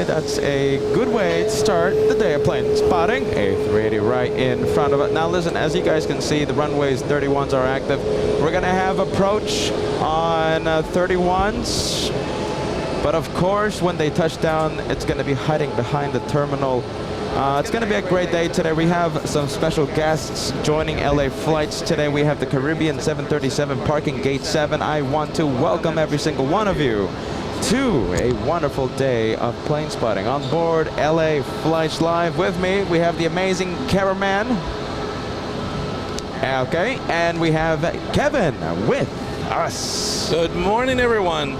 right, that's a good way to start the day of plane spotting. A380 right in front of it. Now listen, as you guys can see, the runways 31s are active. We're going to have approach on 31s. But of course, when they touch down, it's going to be hiding behind the terminal. It's going to be a great day today. We have some special guests joining LA flights today. We have the Caribbean 737 parking gate 7. I want to welcome every single one of you to a wonderful day of plane spotting on board LA Flights Live. With me, we have the amazing cameraman. Okay, and we have Kevin with us. Good morning, everyone.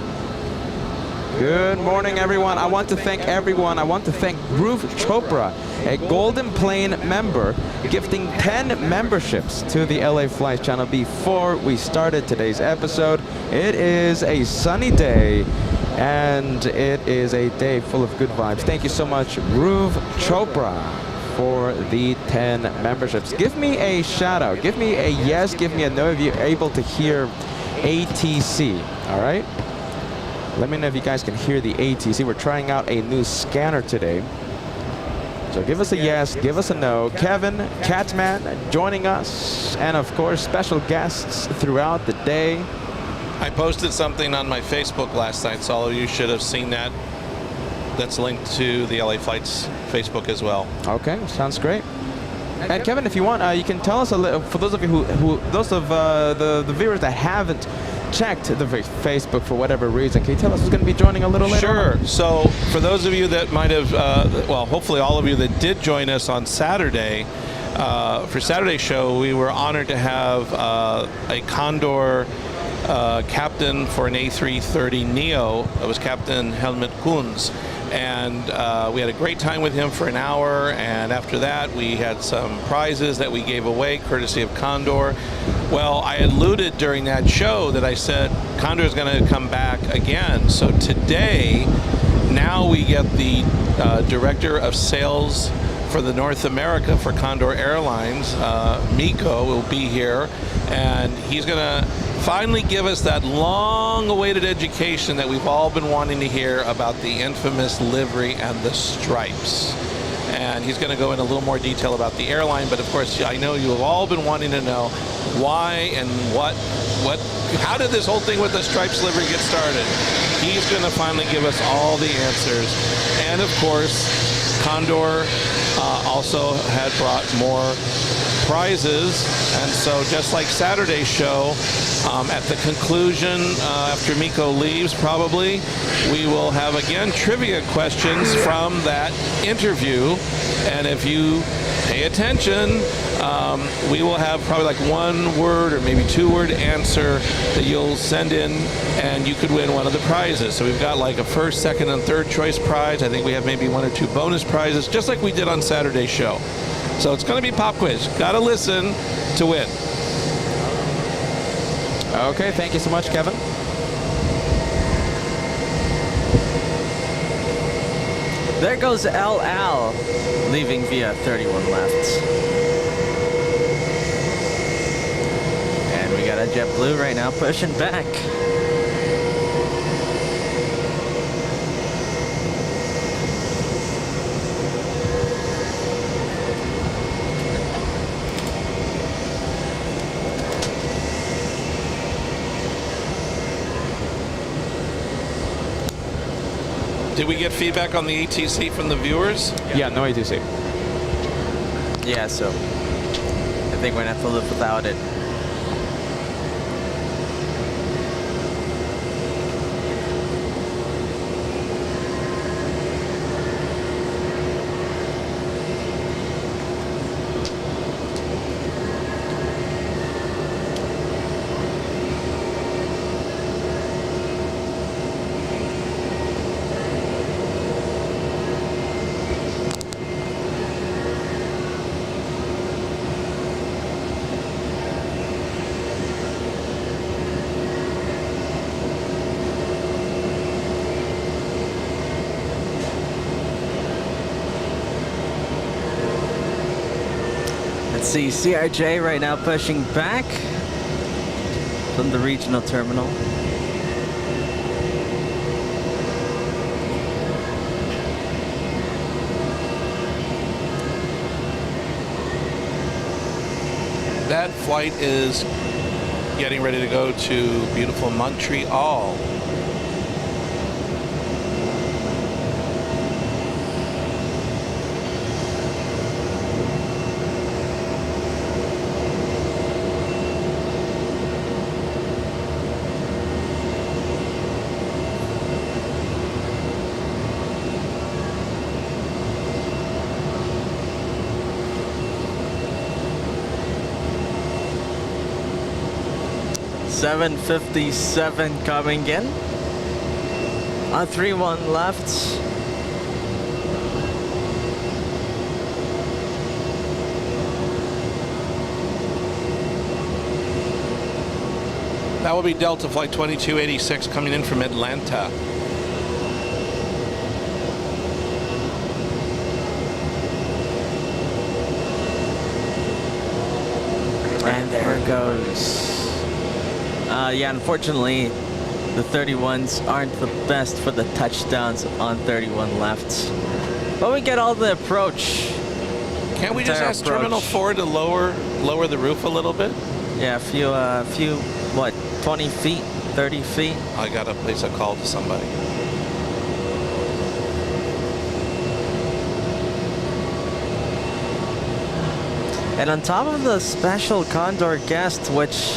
Good morning, everyone. I want to thank everyone. I want to thank Dhruv Chopra, a Golden Plane member, gifting 10 memberships to the LA Flights channel before we started today's episode. It is a sunny day, and it is a day full of good vibes. Thank you so much, Dhruv Chopra, for the 10 memberships. Give me a shout out. Give me a yes. Give me a no if you're able to hear ATC. All right? Let me know if you guys can hear the ATC. We're trying out a new scanner today. So give us a yes, give us a no. Kevin, Catman, joining us. And of course, special guests throughout the day. I posted something on my Facebook last night, so all of you should have seen that. That's linked to the LA Flights Facebook as well. Okay, sounds great. And Kevin, if you want, you can tell us a little, for those of you the viewers that haven't checked the Facebook for whatever reason, can you tell us who's going to be joining a little later on? Sure. So for those of you that might have, well, hopefully all of you that did join us on Saturday, for Saturday's show, we were honored to have a Condor captain for an A330neo. It was Captain Helmut Kunz. And we had a great time with him for an hour, and after that we had some prizes that we gave away courtesy of Condor. Well, I alluded during that show that I said Condor is going to come back again. So today, now we get the Director of Sales for the North America for Condor Airlines, Miko, will be here, and he's going to finally give us that long-awaited education that we've all been wanting to hear about the infamous livery and the stripes. And he's going to go in a little more detail about the airline, but of course I know you have all been wanting to know why and how did this whole thing with the stripes livery get started? He's going to finally give us all the answers. And of course, Condor also had brought more prizes, and so just like Saturday's show, at the conclusion, after Miko leaves probably, we will have again trivia questions from that interview, and if you pay attention, we will have probably like one word or maybe two-word answer that you'll send in, and you could win one of the prizes. So we've got like a first, second, and third choice prize. I think we have maybe one or two bonus prizes, just like we did on Saturday's show. So it's going to be pop quiz. Got to listen to win. Okay, thank you so much, Kevin. There goes LL, leaving via 31 left. And we got a JetBlue right now pushing back. Did we get feedback on the ATC from the viewers? Yeah, no ATC. Yeah, so I think we're gonna have to live without it. See CRJ right now pushing back from the regional terminal. That flight is getting ready to go to beautiful Montreal. $7.57 coming in. 3-1 left. That will be Delta Flight 2286 coming in from Atlanta. And there it goes. Yeah, unfortunately, the 31s aren't the best for the touchdowns on 31 left. But we get all the approach. Can't we just ask approach. Terminal 4 to lower the roof a little bit? Yeah, a few, what, 20 feet, 30 feet? I gotta place a call to somebody. And on top of the special Condor guest, which,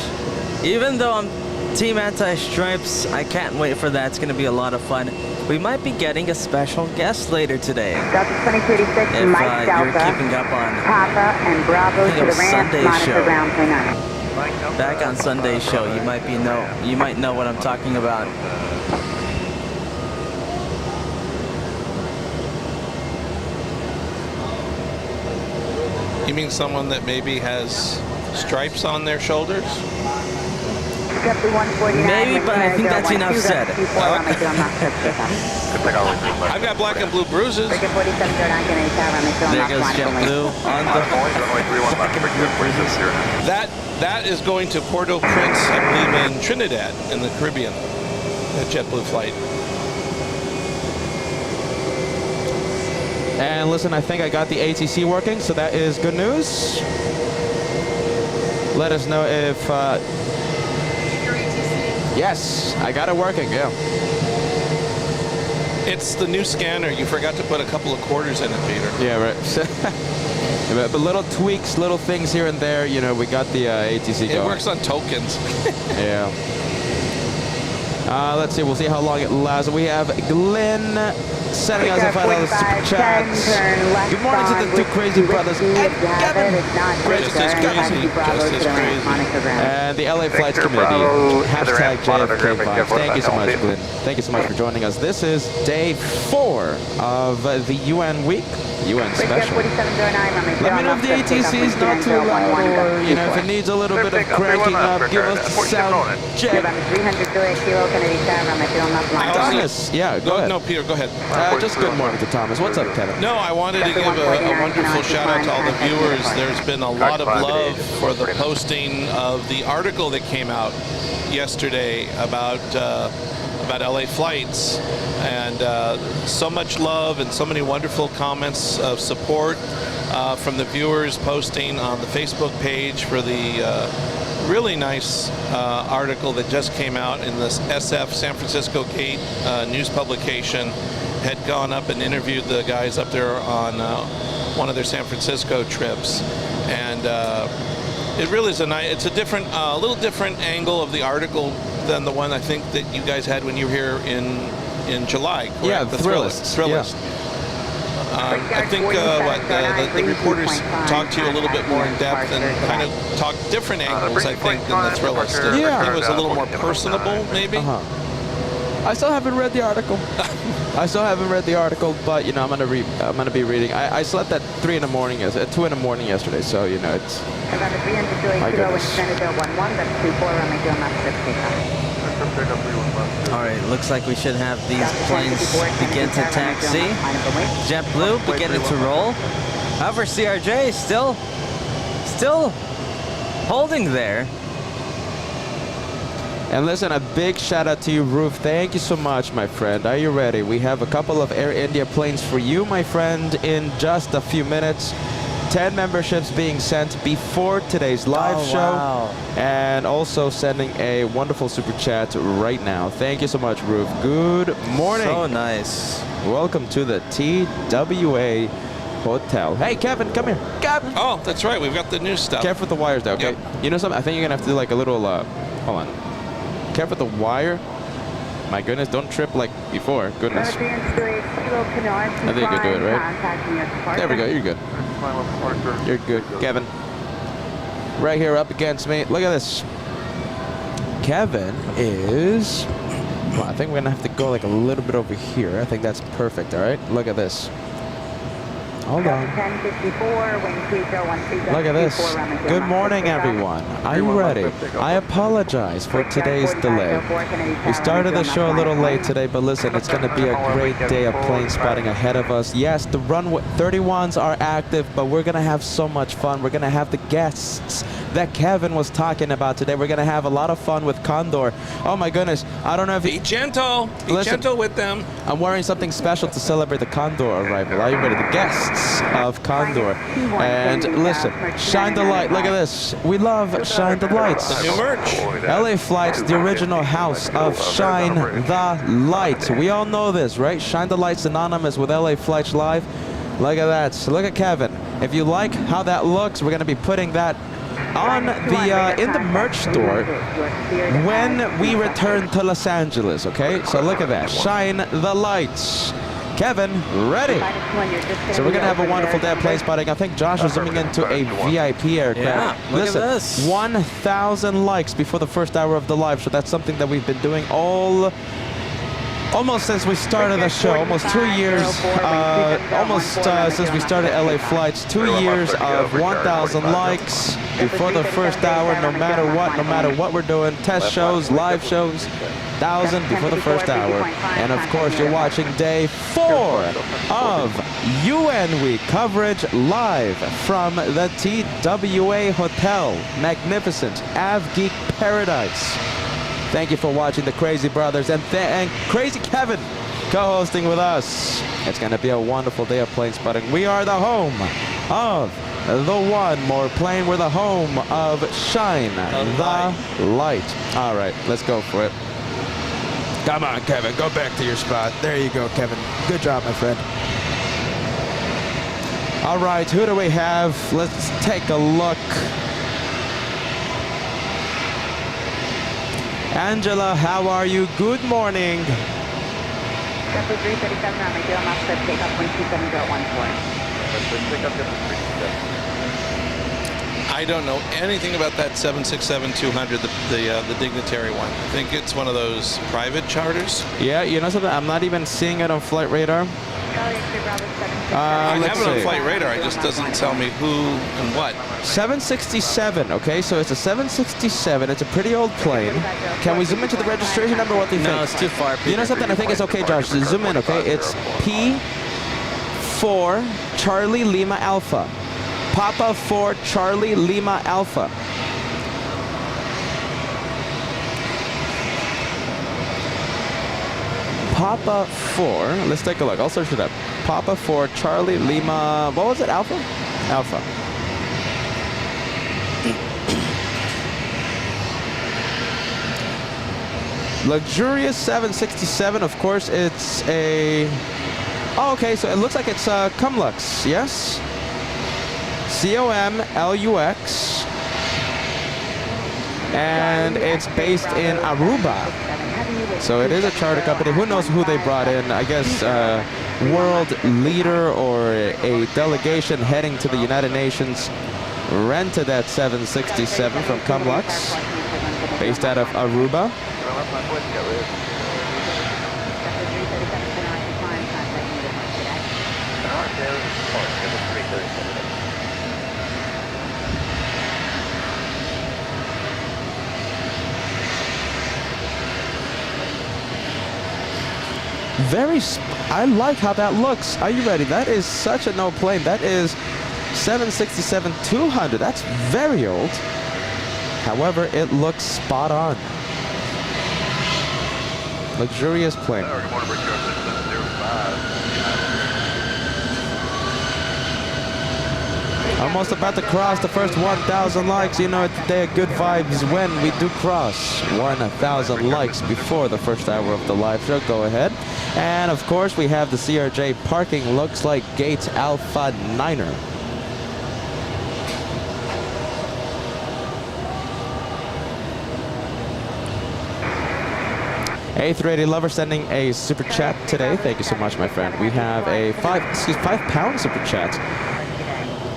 even though I'm Team Anti-Stripes, I can't wait for that. It's going to be a lot of fun. We might be getting a special guest later today. Delta 2286, If Mike you're Delta, keeping up on Papa and Bravo I think to it the was ramp, Sunday monitor show. ground 39. back on Sunday's show, you might know what I'm talking about. You mean someone that maybe has stripes on their shoulders? Maybe, but I think that's enough said. I've got black and blue bruises. There goes JetBlue on the That is going to Port-au-Prince, I believe, in Trinidad, in the Caribbean. That JetBlue flight. And listen, I think I got the ATC working, so that is good news. Let us know if... yes, I got it working, yeah. It's the new scanner. You forgot to put a couple of quarters in it, Peter. Yeah, right. But little tweaks, little things here and there, you know, we got the ATC going. It works on tokens. Yeah. Let's see, we'll see how long it lasts. We have Glenn sending us a $5 super chat. Good morning to the two crazy brothers. And Kevin. Just as crazy. Just as crazy. And the LA Flights Committee. Hashtag JFK5. Thank you so much, Glenn. Thank you so much for joining us. This is day 4 of the UN week. UN special. Let me know if the ATC is not too loud, or you know, if it needs a little bit of cranking up. Give us the sound check. Thomas, yeah, go ahead. No, Peter, go ahead. Just good morning to Thomas. What's up, Kevin? No, I wanted to give a wonderful shout out to all the viewers. There's been a lot of love for the posting of the article that came out yesterday about LA flights, and so much love and so many wonderful comments of support from the viewers posting on the Facebook page for the really nice article that just came out in this SF San Francisco Gate news publication. Had gone up and interviewed the guys up there on one of their San Francisco trips, and it really is it's a different, little different angle of the article than the one I think that you guys had when you were here in July. Correct? Yeah, the Thrillist. Thrillist. Yeah. I think the reporters talked to you a little bit more in depth and kind of talked different angles, I think, than the Thrillist. Yeah. I think it was a little more personable, maybe. I still haven't read the article. But you know, I'm gonna be reading. I slept at 2 in the morning yesterday, so you know it's. My goodness. All right, looks like we should have these planes begin to taxi. JetBlue beginning to roll. However, CRJ still holding there. And listen, a big shout out to you, Roof. Thank you so much, my friend. Are you ready? We have a couple of Air India planes for you, my friend, in just a few minutes. 10 memberships being sent before today's live show. Wow. And also sending a wonderful super chat right now. Thank you so much, Roof. Good morning. So nice. Welcome to the TWA Hotel. Hey, Kevin, come here. Kevin. Oh, that's right. We've got the new stuff. Careful with the wires, though, okay? Yep. You know something? I think you're going to have to do like a little, hold on. Careful with the wire. My goodness, don't trip like before. Goodness. I think you could do it, right? There we go. You're good. You're good. Kevin. Right here up against me. Look at this. Kevin is... Well, I think we're going to have to go like a little bit over here. I think that's perfect, all right? Look at this. Hold on. Look at this. Good morning, everyone. Are you ready? I apologize for today's delay. We started the show a little late today, but listen, it's going to be a great day of plane spotting ahead of us. Yes, the runway 31s are active, but we're going to have so much fun. We're going to have the guests that Kevin was talking about today. We're going to have a lot of fun with Condor. Oh my goodness. I don't know if Be gentle. Be gentle with them. I'm wearing something special to celebrate the Condor arrival. Are you ready? The guests of Condor. And listen, shine the light. Look at this. We love Shine the Lights. The new merch. LA Flight's the original house of Shine the Light. We all know this, right? Shine the Light's synonymous with LA Flights Live. Look at that. So look at Kevin. If you like how that looks, we're going to be putting that on the in the merch store when we return to Los Angeles, okay? So look at that. Shine the lights. Kevin, ready? So we're going to have a wonderful day of plane spotting. I think Josh is zooming into a VIP aircraft. Yeah, look at this. 1,000 likes before the first hour of the live show. That's something that we've been doing almost since we started the show, almost 2 years, since we started LA Flights, 2 years of 1,000 likes before the first hour, no matter what we're doing, test shows, live shows, 1,000 before the first hour. And of course, you're watching day 4 of UN Week coverage live from the TWA Hotel. Magnificent Av Geek Paradise. Thank you for watching the Crazy Brothers and Crazy Kevin co-hosting with us. It's going to be a wonderful day of plane spotting. We are the home of the one more plane. We're the home of Shine the Light. All right, let's go for it. Come on, Kevin. Go back to your spot. There you go, Kevin. Good job, my friend. All right, who do we have? Let's take a look. Angela, how are you? Good morning. I don't know anything about that 767-200, the dignitary one. I think it's one of those private charters. Yeah, you know something? I'm not even seeing it on flight radar. I have it on flight radar. It just doesn't tell me who and what. 767, okay? So it's a 767. It's a pretty old plane. Can we zoom into the registration number? What do you think? No, it's too far. You know something? I think it's okay, Josh. Zoom in, okay? It's P4 Charlie Lima Alpha. Papa 4 Charlie Lima Alpha. Papa 4, let's take a look. I'll search it up. Papa 4 Charlie Lima, what was it? Alpha? Alpha. Luxurious 767, of course, it's a... Oh, okay, so it looks like it's Cumlux, yes? C-O-M-L-U-X. And it's based in Aruba. So it is a charter company. Who knows who they brought in? I guess world leader or a delegation heading to the United Nations rented that 767 from Cumlux, based out of Aruba. I like how that looks. Are you ready? That is such a no plane. That is 767-200. That's very old. However, it looks spot on. Luxurious plane. Almost about to cross the first 1,000 likes. You know, today good vibes when we do cross 1,000 likes before the first hour of the live show. Go ahead. And of course, we have the CRJ parking. Looks like Gates Alpha 9er. A380 Lover sending a super chat today. Thank you so much, my friend. We have a 5-pound super chat.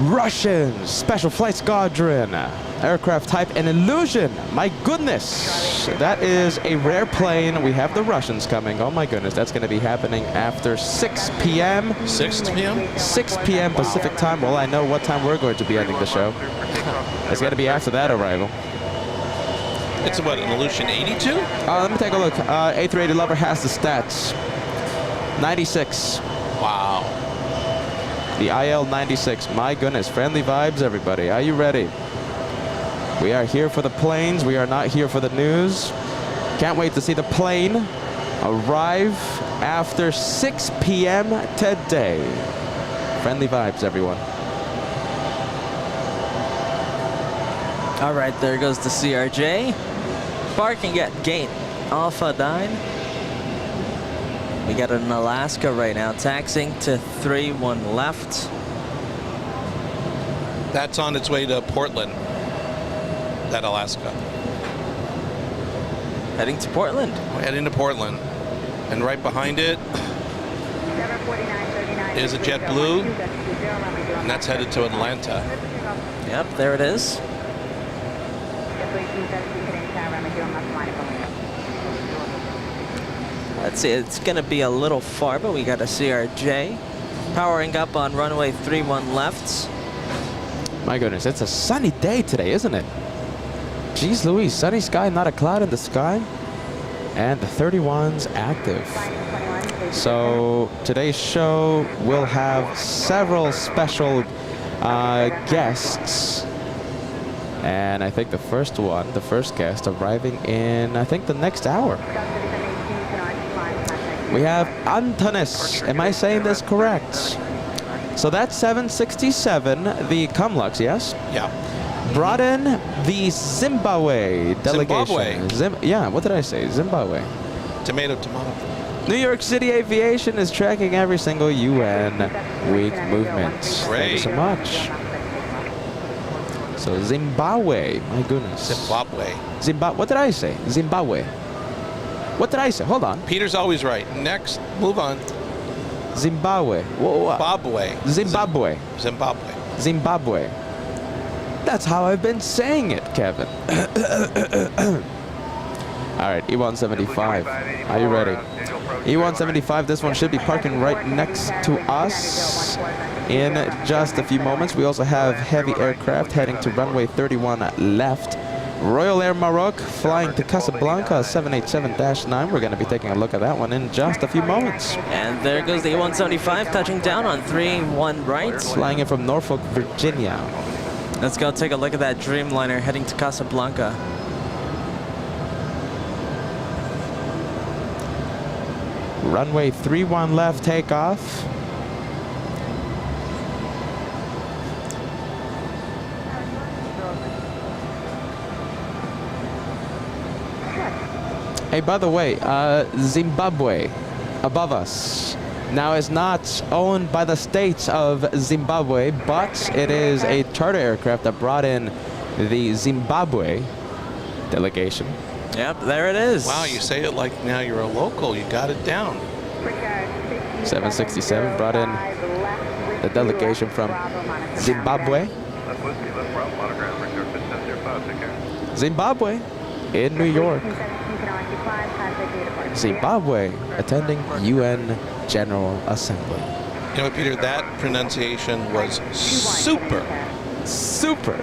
Russian Special Flight Squadron. Aircraft type an Illusion. My goodness. That is a rare plane. We have the Russians coming. Oh my goodness. That's going to be happening after 6 p.m. 6 p.m.? 6 p.m. Pacific time. Well, I know what time we're going to be ending the show. It's going to be after that arrival. It's what, an Illusion 82? Let me take a look. A380 Lover has the stats. 96. Wow. The IL 96. My goodness. Friendly vibes, everybody. Are you ready? We are here for the planes. We are not here for the news. Can't wait to see the plane arrive after 6 p.m. today. Friendly vibes, everyone. All right, there goes the CRJ. Parking at gate Alpha 9. We got an Alaska right now, taxiing to 3-1 left. That's on its way to Portland. That Alaska. Heading to Portland. We're heading to Portland. And right behind it is a JetBlue. And that's headed to Atlanta. Yep, there it is. Let's see, it's going to be a little far, but we got a CRJ powering up on runway 31 left. My goodness, it's a sunny day today, isn't it? Jeez Louise, sunny sky, not a cloud in the sky. And the 31's active. So today's show will have several special guests. And I think the first guest arriving in, I think, the next hour. We have Antonis. Am I saying this correct? So that's 767, the Cumlux, yes? Yeah. Brought in the Zimbabwe delegation. Yeah, what did I say? Zimbabwe. Tomato, tomato. New York City Aviation is tracking every single UN week movement. Thank you so much. So Zimbabwe, my goodness. Zimbabwe. What did I say? Zimbabwe. What did I say? Hold on. Peter's always right. Next, move on. Zimbabwe. Zimbabwe. Zimbabwe. Zimbabwe. Zimbabwe. That's how I've been saying it, Kevin. All right, E175. Are you ready? E175, this one should be parking right next to us in just a few moments. We also have heavy aircraft heading to runway 31 left. Royal Air Maroc flying to Casablanca, 787-9. We're going to be taking a look at that one in just a few moments. And there goes the E175 touching down on 3-1 right. Flying in from Norfolk, Virginia. Let's go take a look at that Dreamliner heading to Casablanca. Runway 31 left, takeoff. Hey, by the way, Zimbabwe, above us, now is not owned by the states of Zimbabwe, but it is a charter aircraft that brought in the Zimbabwe delegation. Yep, there it is. Wow, you say it like now you're a local. You got it down. 767 brought in the delegation from Zimbabwe. Zimbabwe in New York. Zimbabwe attending UN General Assembly. You know what, Peter? That pronunciation was super. Super.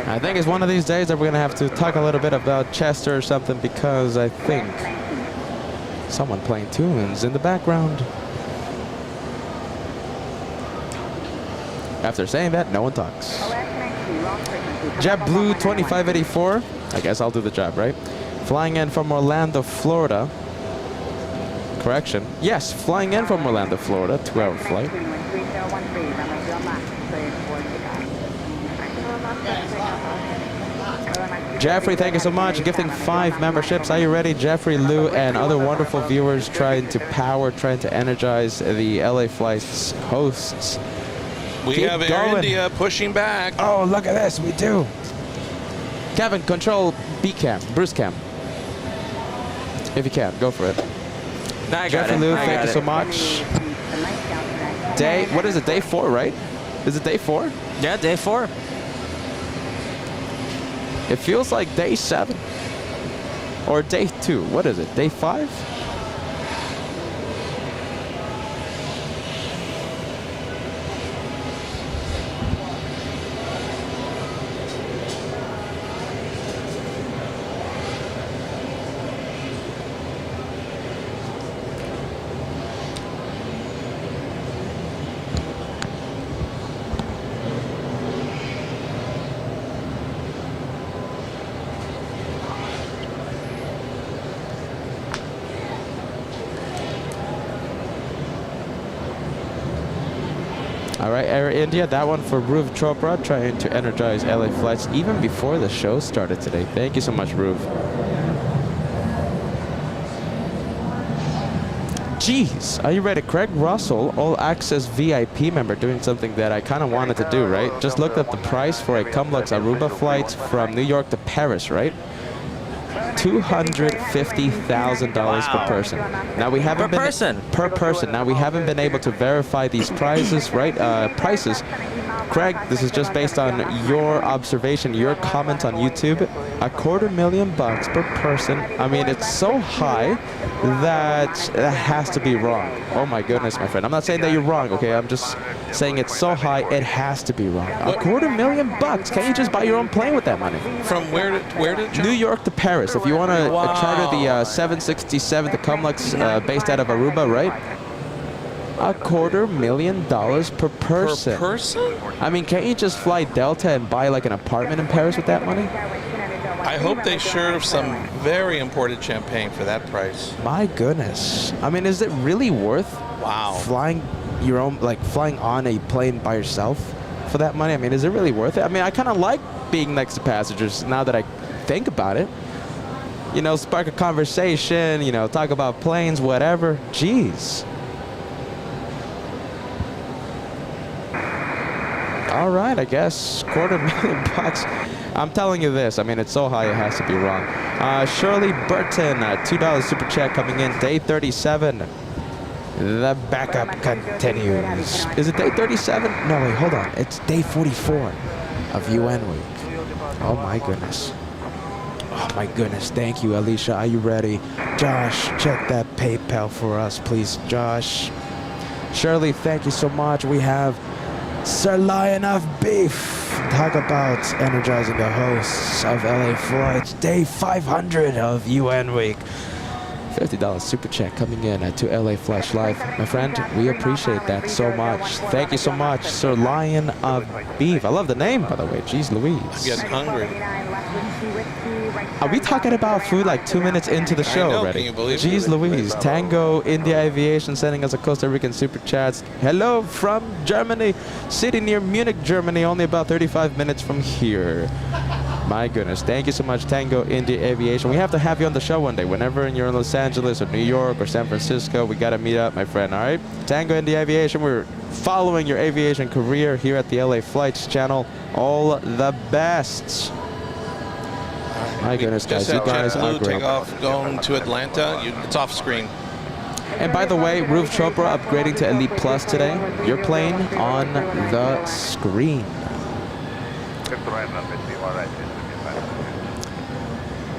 I think it's one of these days that we're going to have to talk a little bit about Chester or something, because I think someone playing tunes in the background. After saying that, no one talks. JetBlue 2584. I guess I'll do the job, right? Flying in from Orlando, Florida. correction. Yes, flying in from Orlando, Florida, 2-hour flight. Jeffrey, thank you so much. Gifting 5 memberships. Are you ready? Jeffrey, Lou, and other wonderful viewers trying to energize the LA Flights hosts. We Keep have Air going. India pushing back. Oh, look at this. We do. Kevin, control B cam, Bruce cam. If you can, go for it. I got Jeffrey it. Lou, I thank got you it. so much. What is it? Day 4, right? Is it day 4? Yeah, day 4. It feels like day 7. Or day 2. What is it? Day 5? All right, Air India, that one for Dhruv Chopra, trying to energize LA Flights even before the show started today. Thank you so much, Dhruv. Jeez, are you ready? Craig Russell, All Access VIP member, doing something that I kind of wanted to do, right? Just looked at the price for a Cumlux Aruba flight from New York to Paris, right? $250,000 per person. Now we haven't Per person? Per person. Now we haven't been able to verify these prices, right? Prices. Craig, this is just based on your observation, your comment on YouTube. $250,000 per person. I mean, it's so high that has to be wrong. Oh my goodness, my friend. I'm not saying that you're wrong, okay? I'm just saying it's so high, it has to be wrong. $250,000. Can't you just buy your own plane with that money? From where to New York to Paris. If you want to charter the 767, the Cumlux based out of Aruba, right? $250,000 per person. Per person? I mean, can't you just fly Delta and buy like an apartment in Paris with that money? I hope they serve some very imported champagne for that price. My goodness. I mean, is it really worth flying your own, like flying on a plane by yourself for that money? I mean, is it really worth it? I mean, I kind of like being next to passengers now that I think about it. You know, spark a conversation, you know, talk about planes, whatever. Jeez. All right, I guess $250,000. I'm telling you this. I mean, it's so high, it has to be wrong. Shirley Burton, $2 super chat coming in. Day 37. The backup continues. Is it day 37? No, wait, hold on. It's day 44 of UN week. Oh my goodness. Oh my goodness. Thank you, Alicia. Are you ready? Josh, check that PayPal for us, please. Josh. Shirley, thank you so much. We have Sirloin of Beef. Talk about energizing the hosts of LA Flights. Day 500 of UN week. $50 super chat coming in to LA Flash Live. My friend, we appreciate that so much. Thank you so much, Sir Lion of Beef. I love the name, by the way. Jeez Louise. I'm getting hungry. Are we talking about food like 2 minutes into the show already? Can you believe Jeez it? Louise. Tango India Aviation sending us a Costa Rican super chats. Hello from Germany. City near Munich, Germany. Only about 35 minutes from here. My goodness. Thank you so much, Tango India Aviation. We have to have you on the show one day. Whenever you're in Los Angeles or New York or San Francisco, we got to meet up, my friend, all right? Tango India Aviation, we're following your aviation career here at the LA Flights channel. All the best. My goodness, guys. You guys are great. Take off going to Atlanta. It's off screen. And by the way, Dhruv Chopra upgrading to Elite Plus today. Your plane on the screen.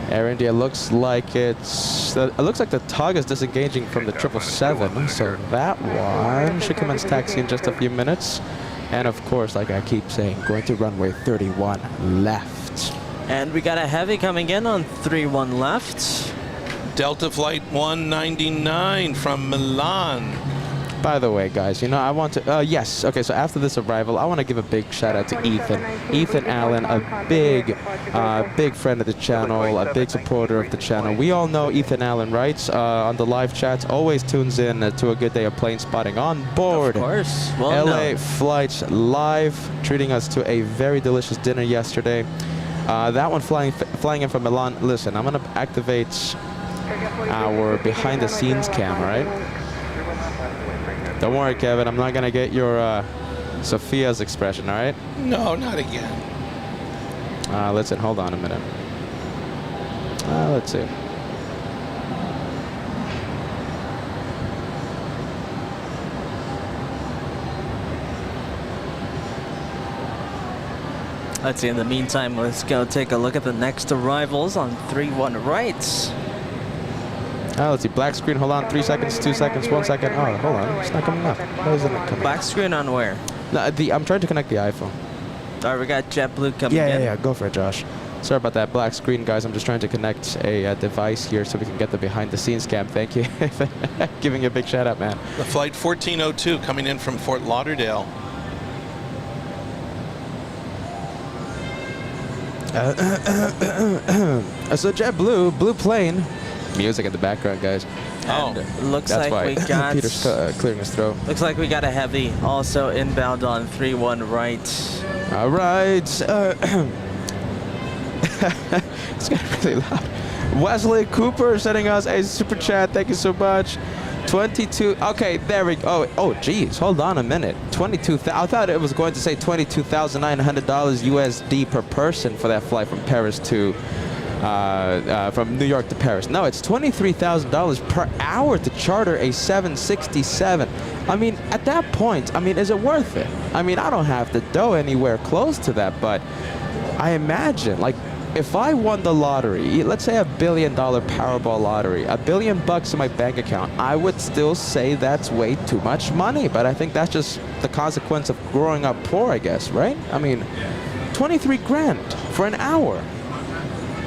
Air India looks like it looks like the tug is disengaging from the 777, so that one should commence taxi in just a few minutes. And of course, like I keep saying, going to runway 31 left. And we got a heavy coming in on 31 left. Delta Flight 199 from Milan. By the way, guys, you know, I want to, yes, okay, so after this arrival, I want to give a big shout out to Ethan. Ethan Allen, a big friend of the channel, a big supporter of the channel. We all know Ethan Allen, right? On the live chats, always tunes in to a good day of plane spotting on board. Of course. Well, LA Flights Live, treating us to a very delicious dinner yesterday. That one flying in from Milan. Listen, I'm going to activate our behind the scenes cam, right? Don't worry, Kevin. I'm not going to get your Sophia's expression, all right? No, not again. Listen, hold on a minute. Let's see. Let's see. In the meantime, let's go take a look at the next arrivals on 3-1 right. Let's see. Black screen. Hold on. 3 seconds, 2 seconds, 1 second. Oh, hold on. It's not coming up. Why isn't it coming Black up? screen on where? No, I'm trying to connect the iPhone. All right, we got JetBlue coming in. Yeah. Go for it, Josh. Sorry about that black screen, guys. I'm just trying to connect a device here so we can get the behind-the-scenes cam. Thank you. Giving you a big shout-out, man. The flight 1402 coming in from Fort Lauderdale. So JetBlue, blue plane. Music in the background, guys. Oh, Looks That's like why we got. Peter's clearing his throat. Looks like we got a heavy also inbound on 3-1 right. All right. It's getting really loud. Wesley Cooper sending us a super chat. Thank you so much. 22. Okay, there we go. Oh, geez. Hold on a minute. 22,000. I thought it was going to say $22,900 USD per person for that flight from Paris to from New York to Paris. No, it's $23,000 per hour to charter a 767. I mean, at that point, I mean, is it worth it? I mean, I don't have to go anywhere close to that, but I imagine, like, if I won the lottery, let's say $1 billion Powerball lottery, $1 billion in my bank account, I would still say that's way too much money. But I think that's just the consequence of growing up poor, I guess, right? I mean, 23 grand for an hour.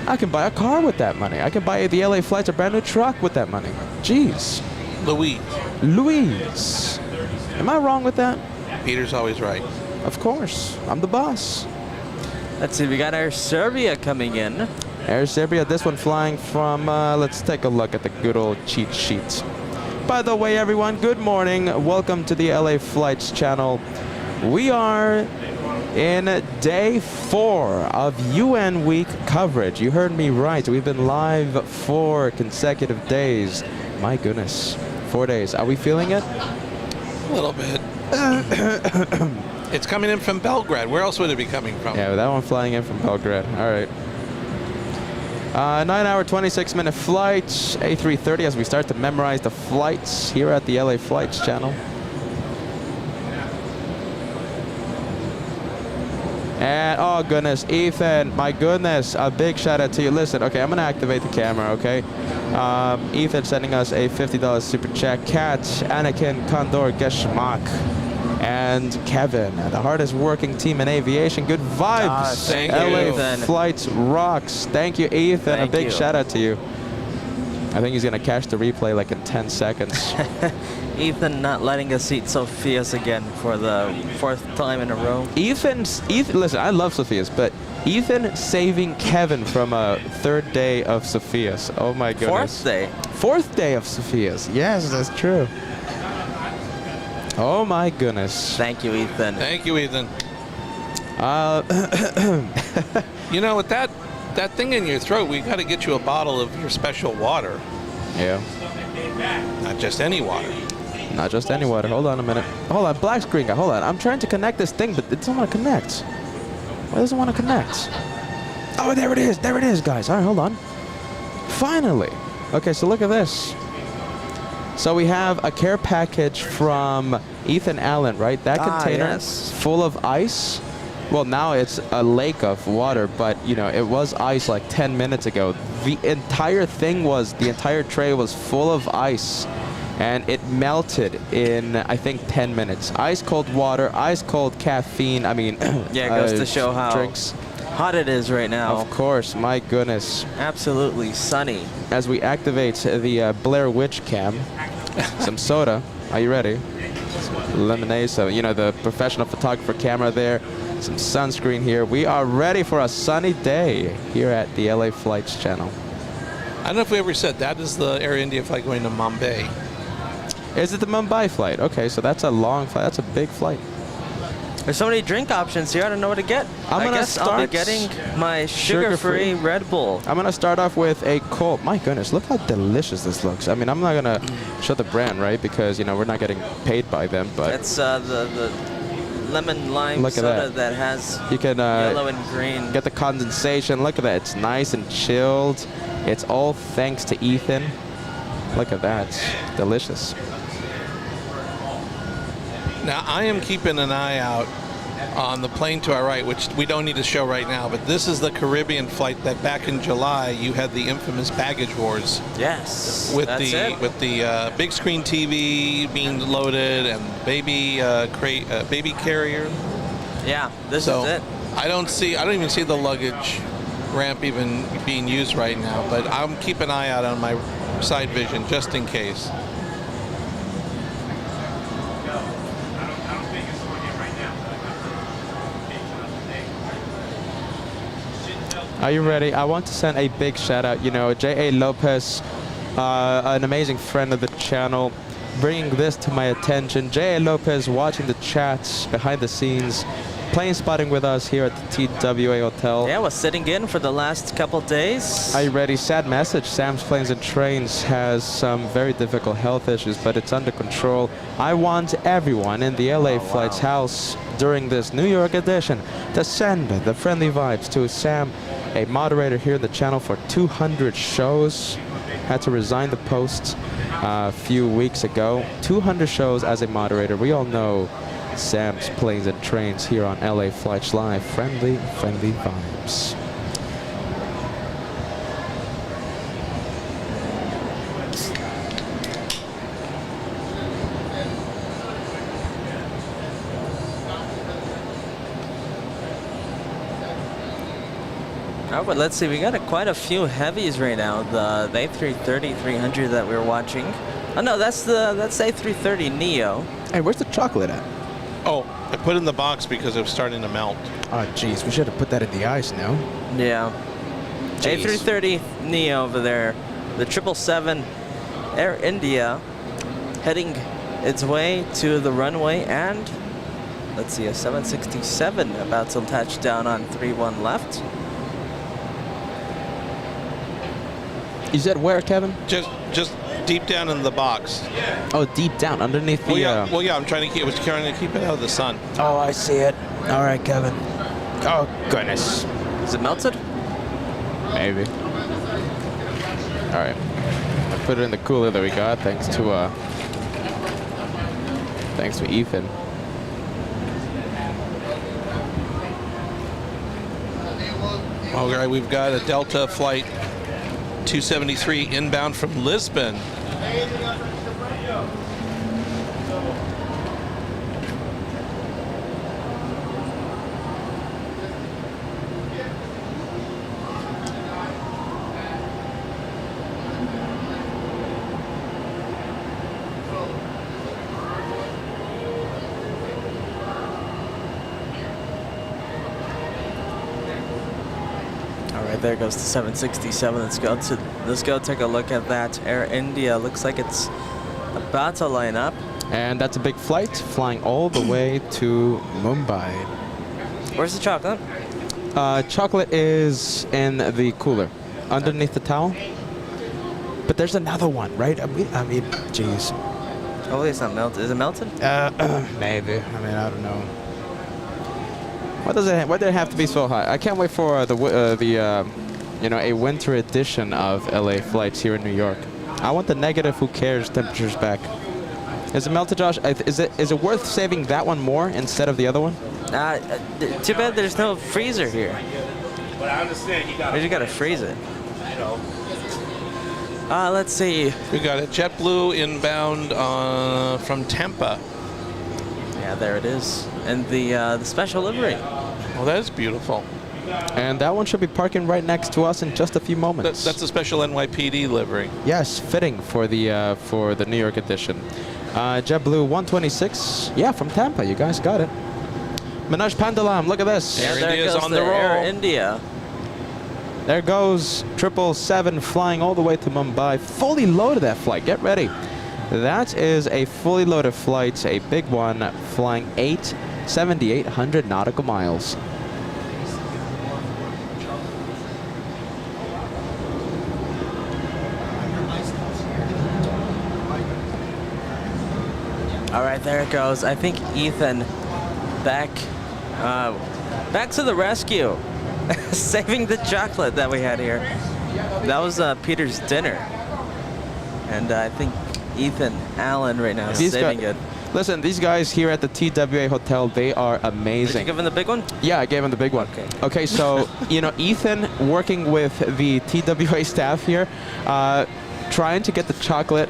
I can buy a car with that money. I can buy the LA Flights a brand new truck with that money. Jeez. Louise. Am I wrong with that? Peter's always right. Of course. I'm the boss. Let's see, we got Air Serbia coming in. Air Serbia, this one flying from, let's take a look at the good old cheat sheet. By the way, everyone, good morning. Welcome to the LA Flights channel. We are in day 4 of UN week coverage. You heard me right. We've been live 4 consecutive days. My goodness, 4 days. Are we feeling it? A little bit. It's coming in from Belgrade. Where else would it be coming from? Yeah, that one flying in from Belgrade. All right. 9-hour, 26-minute flight, A330 as we start to memorize the flights here at the LA Flights channel. And, oh goodness, Ethan, my goodness, a big shout out to you. Listen, okay, I'm going to activate the camera, okay? Ethan sending us a $50 super chat. Kat, Anakin, Condor, Geschmack, and Kevin, the hardest working team in aviation. Good vibes. Thank LA you. Ethan. Flights rocks. Thank you, Ethan. Thank a big you. shout out to you. I think he's going to catch the replay like in 10 seconds. Ethan not letting us eat Sophia's again for the 4th time in a row. Ethan, listen, I love Sophia's, but Ethan saving Kevin from a 3rd day of Sophia's. Oh my goodness. 4th day. 4th day of Sophia's. Yes, that's true. Oh my goodness. Thank you, Ethan. Thank you, Ethan. You know, with that thing in your throat, we got to get you a bottle of your special water. Yeah. Not just any water. Not just any water. Hold on a minute. Hold on, black screen guy. Hold on. I'm trying to connect this thing, but it doesn't want to connect. Why doesn't it want to connect? Oh, there it is. There it is, guys. All right, hold on. Finally. Okay, so look at this. So we have a care package from Ethan Allen, right? That container yes. full of ice. Well, now it's a lake of water, but, you know, it was ice like 10 minutes ago. The entire tray was full of ice, and it melted in, I think, 10 minutes. Ice cold water, ice cold caffeine. I mean, Yeah, it goes to show how drinks. hot it is right now. Of course, my goodness. Absolutely sunny. As we activate the Blair Witch cam, some soda. Are you ready? Lemonade, so you know the professional photographer camera there. Some sunscreen here. We are ready for a sunny day here at the LA Flights channel. I don't know if we ever said that is the Air India flight going to Mumbai. Is it the Mumbai flight? Okay, so that's a long flight. That's a big flight. There's so many drink options here. I don't know what to get. I'm I gonna guess I'll start be getting my sugar-free. sugar-free Red Bull. I'm gonna start off with a cold. My goodness, look how delicious this looks. I mean, I'm not gonna show the brand, right? Because you know we're not getting paid by them. But It's the lemon lime Look at soda that. has you can yellow and green. get the condensation. Look at that. It's nice and chilled. It's all thanks to Ethan. Look at that. Delicious. Now, I am keeping an eye out on the plane to our right, which we don't need to show right now, but this is the Caribbean flight that back in July you had the infamous baggage wars Yes, with that's it. the big screen TV being loaded and baby baby carrier. Yeah, this So is it. I don't even see the luggage ramp even being used right now, but I'm keeping an eye out on my side vision just in case. Are you ready? I want to send a big shout out. You know, J.A. Lopez, an amazing friend of the channel, bringing this to my attention. J.A. Lopez watching the chats behind the scenes, plane spotting with us here at the TWA Hotel. Yeah, was sitting in for the last couple days. Are you ready? Sad message. Sam's Planes and Trains has some very difficult health issues, but it's under control. I want everyone in the LA Flights house during this New York edition to send the friendly vibes to Sam, a moderator here in the channel for 200 shows. Had to resign the post a few weeks ago. 200 shows as a moderator. We all know Sam's Planes and Trains here on LA Flights Live. Friendly vibes. Oh, but let's see, we got quite a few heavies right now. The A330-300 that we're watching. Oh no, that's A330 Neo. Hey, where's the chocolate at? Oh, I put it in the box because it was starting to melt. Oh, jeez, we should have put that in the ice now. Yeah. Jeez. A330 Neo over there. The 777 Air India heading its way to the runway, and let's see, a 767 about to touch down on 31 left. You said where, Kevin? Just deep down in the box. Oh, deep down, underneath the... Well, yeah, I'm trying to keep it out of the sun. Oh, I see it. All right, Kevin. Oh, goodness. Is it melted? Maybe. All right. I put it in the cooler that we got, thanks to Ethan. All right, we've got a Delta flight 273 inbound from Lisbon. There goes the 767. Let's go take a look at that. Air India looks like it's about to line up. And that's a big flight, flying all the way to Mumbai. Where's the chocolate? Chocolate is in the cooler, underneath the towel. But there's another one, right? I mean, geez. Oh, it's not melted. Is it melted? Maybe. I mean, I don't know. Why does it have to be so high? I can't wait for a winter edition of LA Flights here in New York. I want the negative who cares temperatures back. Is it melted, Josh? Is it worth saving that one more instead of the other one? Too bad there's no freezer here. But I understand you got. We just gotta freeze it. You know. Let's see. We got a JetBlue inbound from Tampa. Yeah, there it is. And the special livery. Well, that is beautiful. And that one should be parking right next to us in just a few moments. That's a special NYPD livery. Yes, fitting for the New York edition. JetBlue 126. Yeah, from Tampa. You guys got it. Manoj Pandalam, look at this. Yeah, Air there India's goes on the the roll. Air India. There goes 777 flying all the way to Mumbai. Fully loaded that flight. Get ready. That is a fully loaded flight, a big one, flying 7,800 nautical miles. All right, there it goes. I think Ethan back to the rescue. Saving the chocolate that we had here. That was Peter's dinner. And I think Ethan Allen right now is saving it. Listen, these guys here at the TWA Hotel, they are amazing. Did you give him the big one? Yeah, I gave him the big one. Okay, so, you know, Ethan working with the TWA staff here, trying to get the chocolate.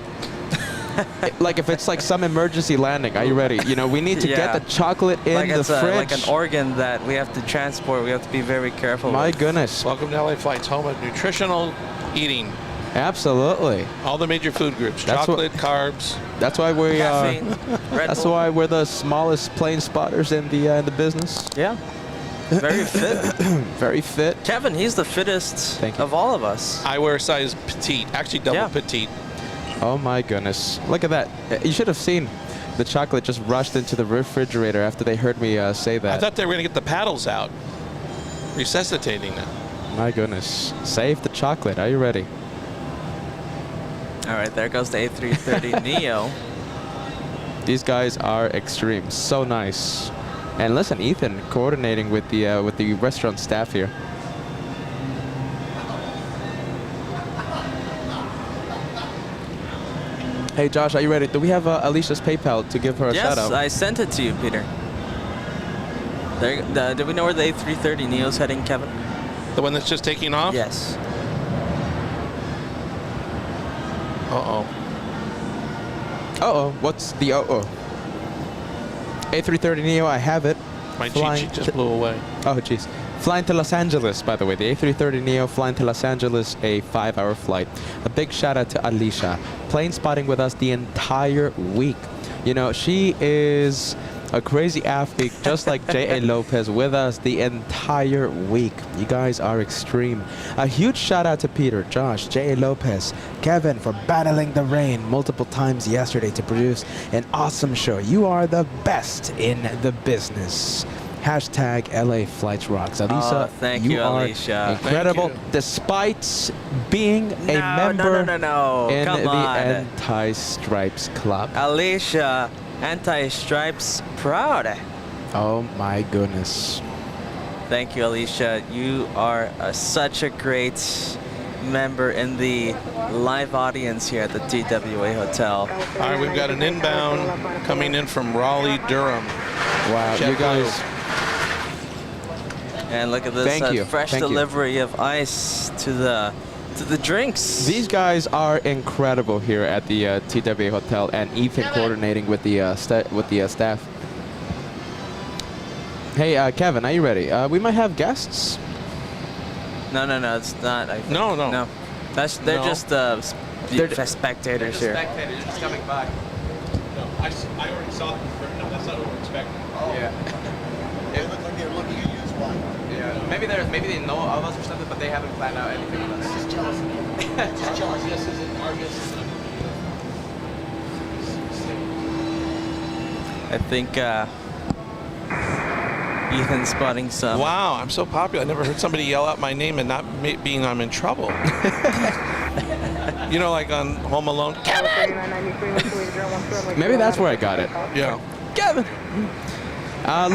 Like if it's like some emergency landing, are you ready? You know, we need to get the chocolate in like the fridge. Like an organ that we have to transport. We have to be very careful. My with. goodness. Welcome to LA Flights, home of nutritional eating. Absolutely. All the major food groups, chocolate, carbs. That's why we. Caffeine, Red That's Bull. why we're the smallest plane spotters in the business. Yeah. Very fit. Very fit. Kevin, he's the fittest of all of us. I wear size petite, actually double petite. Oh my goodness. Look at that. You should have seen the chocolate just rushed into the refrigerator after they heard me say that. I thought they were going to get the paddles out, resuscitating them. My goodness. Save the chocolate. Are you ready? All right, there goes the A330 Neo. These guys are extreme. So nice. And listen, Ethan coordinating with the restaurant staff here. Hey Josh, are you ready? Do we have Alicia's PayPal to give her a shout out? Yes, I sent it to you, Peter. There, do we know where the A330 Neo's heading, Kevin? The one that's just taking off? Yes. Uh-oh. Uh-oh. What's the uh-oh? A330 Neo, I have it. My cheat sheet just blew away. Oh, jeez. Flying to Los Angeles, by the way. The A330 Neo flying to Los Angeles, a 5-hour flight. A big shout out to Alicia. Plane spotting with us the entire week. You know, she is a crazy athlete, just like J.A. Lopez, with us the entire week. You guys are extreme. A huge shout out to Peter, Josh, J.A. Lopez, Kevin for battling the rain multiple times yesterday to produce an awesome show. You are the best in the business. Hashtag LA Flights Rocks. Alicia, thank you, are Alicia. incredible, despite being a member in the Anti-Stripes Club. Alicia, Anti-Stripes proud. Oh my goodness. Thank you, Alicia. You are such a great member in the live audience here at the TWA Hotel. All right, we've got an inbound coming in from Raleigh, Durham. Wow, you guys. And look at this fresh delivery of ice to the drinks. These guys are incredible here at the TWA Hotel, and Ethan coordinating with the staff. Hey, Kevin, are you ready? We might have guests. No, it's not. No. They're just spectators here. Spectators, they're just coming by. No, I already saw them. No, that's not what we're expecting. Oh. Yeah. They look like they're looking at you as well. Yeah. Maybe they know of us or something, but they haven't planned out anything with us. Just jealous. Just jealous. Yes, isn't our guess isn't. I think Ethan's spotting some. Wow, I'm so popular. I never heard somebody yell out my name and not being I'm in trouble. You know, like on Home Alone. Kevin! Maybe that's where I got it. Yeah. Kevin!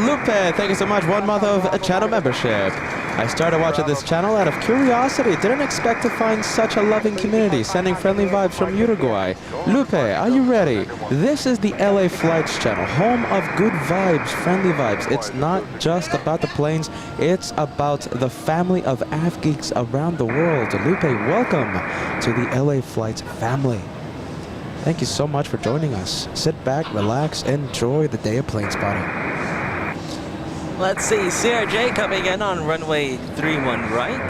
Lupe, thank you so much. 1 month of a channel membership. I started watching this channel out of curiosity. Didn't expect to find such a loving community. Sending friendly vibes from Uruguay. Lupe, are you ready? This is the LA Flights channel, home of good vibes, friendly vibes. It's not just about the planes, it's about the family of AF geeks around the world. Lupe, welcome to the LA Flights family. Thank you so much for joining us. Sit back, relax, enjoy the day of plane spotting. Let's see, CRJ coming in on runway 31 right.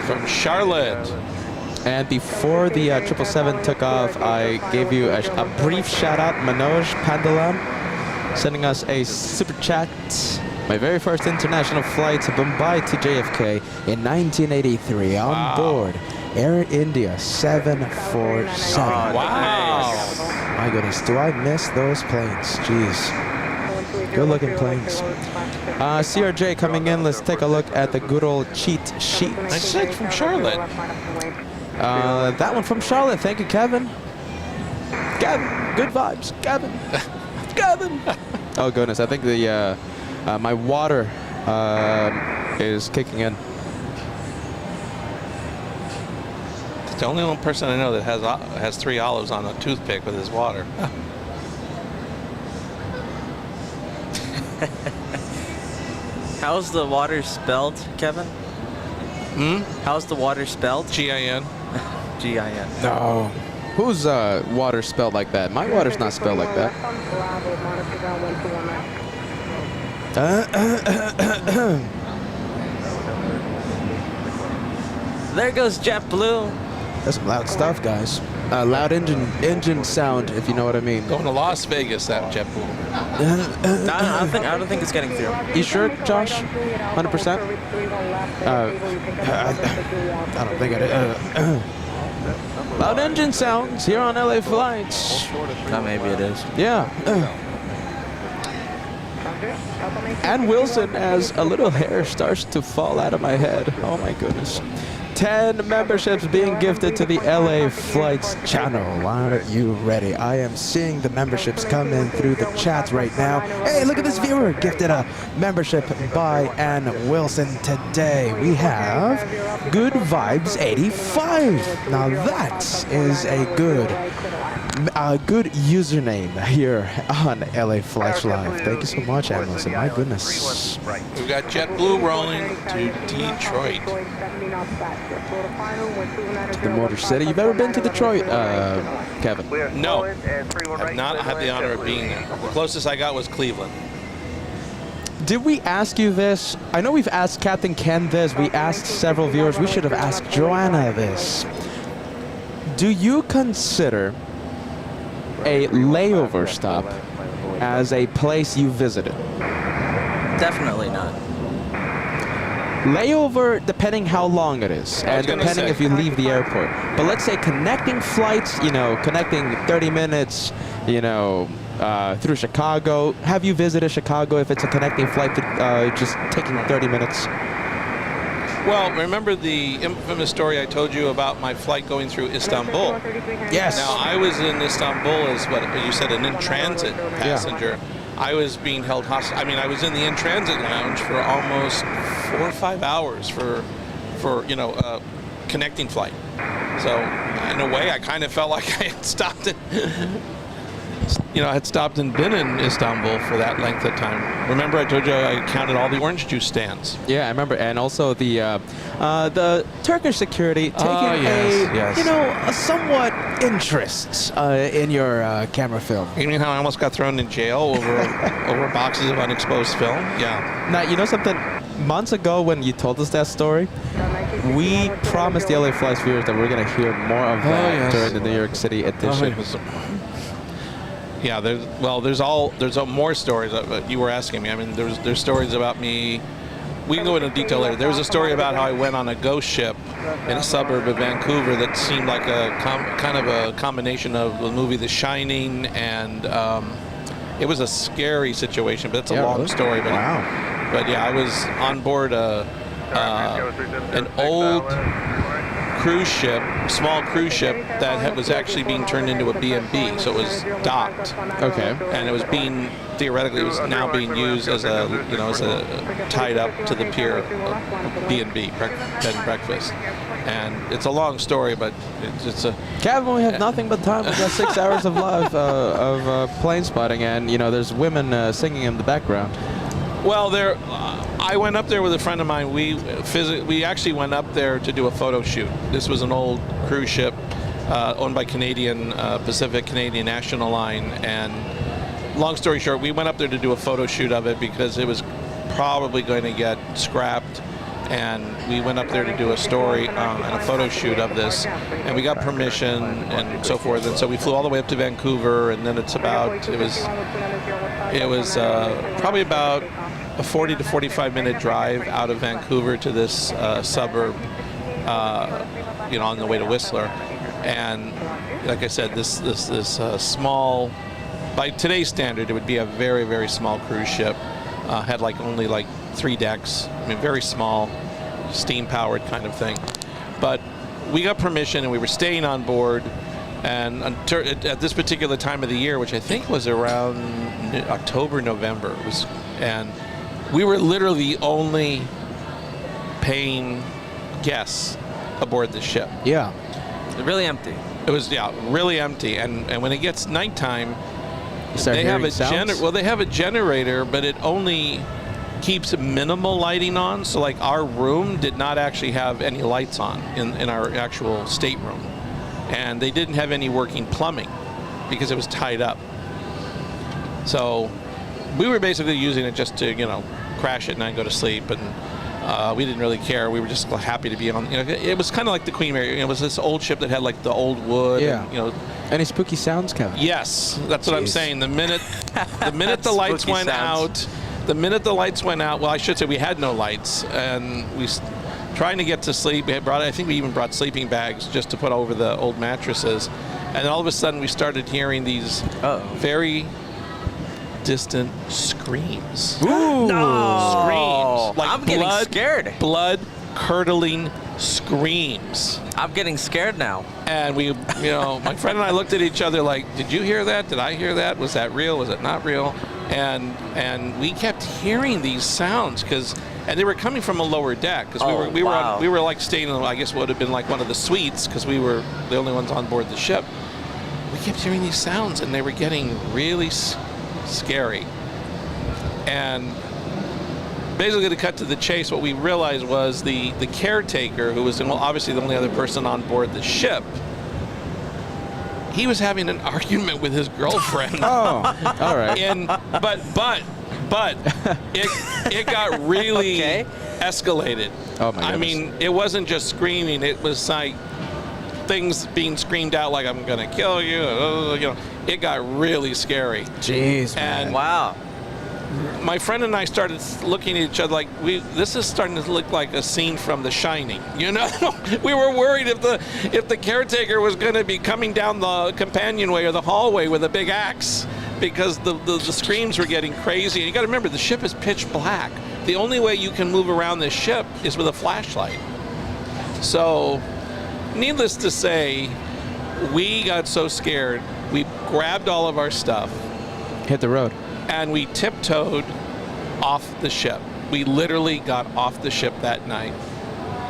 From Charlotte. And before the 777 took off, I gave you a brief shout out, Manoj Pandalam, sending us a super chat. My very first international flight to Mumbai to JFK in 1983 on board Air India 747. Wow. My goodness, do I miss those planes? Jeez. Good looking planes. CRJ coming in. Let's take a look at the good old cheat sheet. I said from Charlotte. That one from Charlotte. Thank you, Kevin. Kevin, good vibes. Kevin. Kevin. Oh goodness, I think the my water is kicking in. It's the only one person I know that has 3 olives on a toothpick with his water. How's the water spelled, Kevin? How's the water spelled? G-I-N. G-I-N. No. Whose water spelled like that? My water's not spelled like that. There goes JetBlue. That's some loud stuff, guys. Loud engine sound, if you know what I mean. Going to Las Vegas, that JetBlue. I don't think it's getting through. You sure, Josh? 100%? I don't think it is. Loud engine sounds here on LA Flights. Maybe it is. Yeah. And Wilson, as a little hair starts to fall out of my head. Oh my goodness. 10 memberships being gifted to the LA Flights channel. Are you ready? I am seeing the memberships come in through the chat right now. Hey, look at this viewer gifted a membership by Ann Wilson today. We have Good Vibes 85. Now that is a good username here on LA Flights Live. Thank you so much, Ann Wilson. My goodness. We've got JetBlue rolling to Detroit. To the Motor City. You've ever been to Detroit, Kevin? No, I've not had the honor of being there. The closest I got was Cleveland. Did we ask you this? I know we've asked Captain Ken this. We asked several viewers. We should have asked Joanna this. Do you consider a layover stop as a place you visited? Definitely not. Layover, depending how long it is, and depending if you leave the airport. But let's say connecting flights, you know, connecting 30 minutes, you know, through Chicago. Have you visited Chicago if it's a connecting flight just taking 30 minutes? Well, remember the infamous story I told you about my flight going through Istanbul? Yes. Now, I was in Istanbul as what you said, an in-transit passenger. Yeah. I was being held hostage. I mean, I was in the in-transit lounge for almost 4 or 5 hours for you know, a connecting flight. So, in a way, I kind of felt like I had stopped it. You know, I had stopped and been in Istanbul for that length of time. Remember, I told you I counted all the orange juice stands. Yeah, I remember, and also the Turkish security taking you know, a somewhat interest in your camera film. You mean how I almost got thrown in jail over boxes of unexposed film? Yeah. Now, you know something? Months ago, when you told us that story, we promised the LA Flights viewers that we're going to hear more of that during the New York City edition. Yeah, there's more stories. You were asking me. I mean, there's stories about me. We can go into detail later. There was a story about how I went on a ghost ship in a suburb of Vancouver that seemed like a kind of a combination of the movie The Shining, and it was a scary situation. But it's a long story. But but yeah, I was on board an old cruise ship, small cruise ship that was actually being turned into a B&B, so it was docked. Okay. And it was being, theoretically, it was now being used as a, you know, as a tied up to the pier B&B, bed and breakfast. And it's a long story, but it's a... Kevin, we have nothing but time. We've got 6 hours of live of plane spotting, and, you know, there's women singing in the background. Well, I went up there with a friend of mine. We actually went up there to do a photo shoot. This was an old cruise ship owned by Pacific Canadian National Line. And long story short, we went up there to do a photo shoot of it because it was probably going to get scrapped. and we went up there to do a story and a photo shoot of this, and we got permission and so forth, and so we flew all the way up to Vancouver, and then it was probably about a 40 to 45 minute drive out of Vancouver to this suburb, on the way to Whistler. And like I said, this small, by today's standard, it would be a very, very small cruise ship. Had only 3 decks. I mean, very small, steam-powered kind of thing. But we got permission, and we were staying on board. And at this particular time of the year, which I think was around October, November, and we were literally the only paying guests aboard the ship. Yeah. Really empty. It was really empty. And when it gets nighttime, Start they have hearing sounds? they have a generator, but it only keeps minimal lighting on. So our room did not actually have any lights on in our actual stateroom, and they didn't have any working plumbing because it was tied up. So we were basically using it just to crash at night and go to sleep, and we didn't really care. We were just happy to be on. It was kind of like the Queen Mary. It was this old ship that had the old wood. Yeah. And, Any spooky sounds, Kevin? yes, that's what I'm Jeez. saying. The minute the lights Spooky went sounds. out, well, I should say we had no lights, and we trying to get to sleep. I think we even brought sleeping bags just to put over the old mattresses, and then all of a sudden we started hearing these very distant screams. Ooh. Screams. I'm getting scared. Blood-curdling screams. I'm getting scared now. And we, my friend and I looked at each other like, did you hear that? Did I hear that? Was that real? Was it not real? And we kept hearing these sounds and they were coming from a lower deck because we were staying in, I guess, what would have been one of the suites because we were the only ones on board the ship. We kept hearing these sounds and they were getting really scary. And basically, to cut to the chase, what we realized was the caretaker, who was obviously the only other person on board the ship, he was having an argument with his girlfriend. Oh, all right. But it got really escalated. Oh my goodness. I mean, it wasn't just screaming; it was things being screamed out like "I'm gonna kill you." It got really scary. Jeez, man. And Wow. my friend and I started looking at each other like, this is starting to look like a scene from The Shining. We were worried if the caretaker was going to be coming down the companionway or the hallway with a big axe, because the screams were getting crazy. And you got to remember, the ship is pitch black. The only way you can move around this ship is with a flashlight. So, needless to say, we got so scared, we grabbed all of our stuff. Hit the road. And we tiptoed off the ship. We literally got off the ship that night.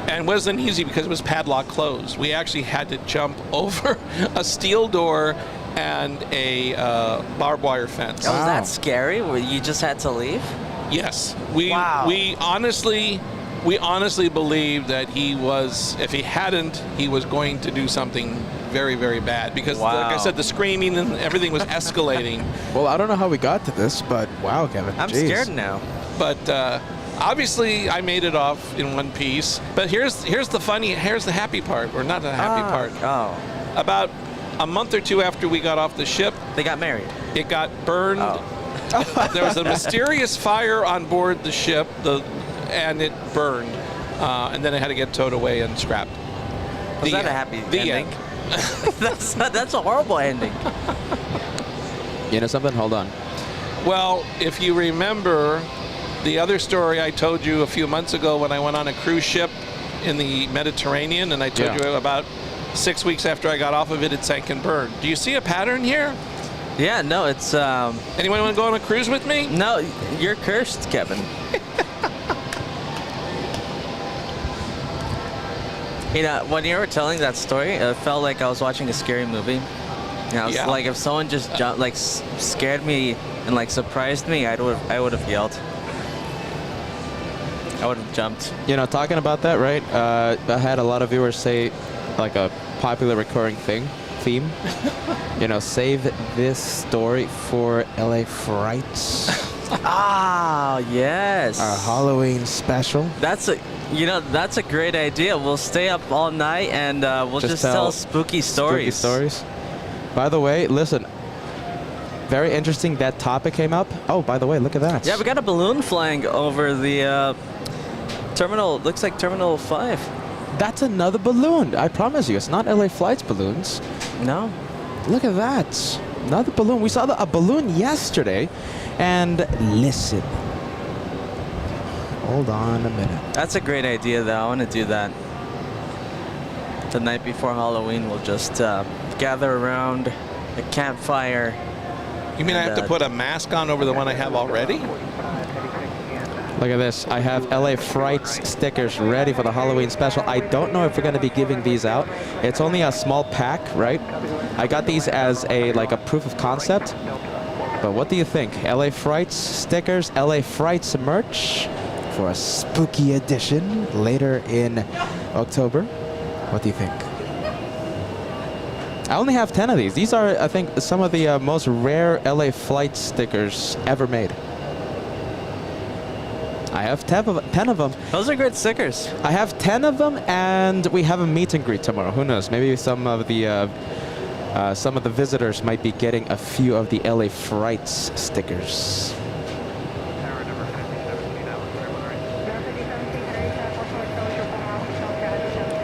And it wasn't easy because it was padlock closed. We actually had to jump over a steel door and a barbed wire fence. Was that scary? You just had to leave? Yes. Wow. We honestly believed that he was, if he hadn't, he was going to do something very, very bad, because like I said, the screaming and everything was escalating. Well, I don't know how we got to this, but wow, Kevin. I'm Jeez. scared now. But obviously, I made it off in one piece. But here's the happy part, or not the happy part. Oh. About a month or two after we got off the ship, They got married. it got burned. Oh. There was a mysterious fire on board the ship, and it burned, and then it had to get towed away and scrapped. Was that a happy ending? End. That's a horrible ending. You know something? Hold on. Well, if you remember the other story I told you a few months ago when I went on a cruise ship in the Mediterranean, and I told you about 6 weeks after I got off of it, it sank and burned. Do you see a pattern here? Yeah, no, it's Anyone want to go on a cruise with me? no, you're cursed, Kevin. When you were telling that story, it felt like I was watching a scary movie. I was like, if someone just scared me and surprised me, I would have yelled. I would have jumped. Talking about that, right? I had a lot of viewers say, a popular recurring theme. Save this story for LA Frights. Ah, yes. Our Halloween special. That's a great idea. We'll stay up all night and we'll just tell spooky stories. Spooky stories. By the way, listen. Very interesting that topic came up. Oh, by the way, look at that. Yeah, we got a balloon flying over the terminal. Looks like Terminal 5. That's another balloon. I promise you, it's not LA Flights balloons. No. Look at that. Another balloon. We saw a balloon yesterday. And listen. Hold on a minute. That's a great idea, though. I want to do that. The night before Halloween, we'll just gather around a campfire. You mean I have to put a mask on over the one I have already? Look at this. I have LA Frights stickers ready for the Halloween special. I don't know if we're going to be giving these out. It's only a small pack, right? I got these as a proof of concept. But what do you think? LA Frights stickers, LA Frights merch for a spooky edition later in October. What do you think? I only have 10 of these. These are, I think, some of the most rare LA Flight stickers ever made. I have 10 of them. Those are great stickers. I have 10 of them, and we have a meet and greet tomorrow. Who knows? Maybe some of the visitors might be getting a few of the LA Frights stickers.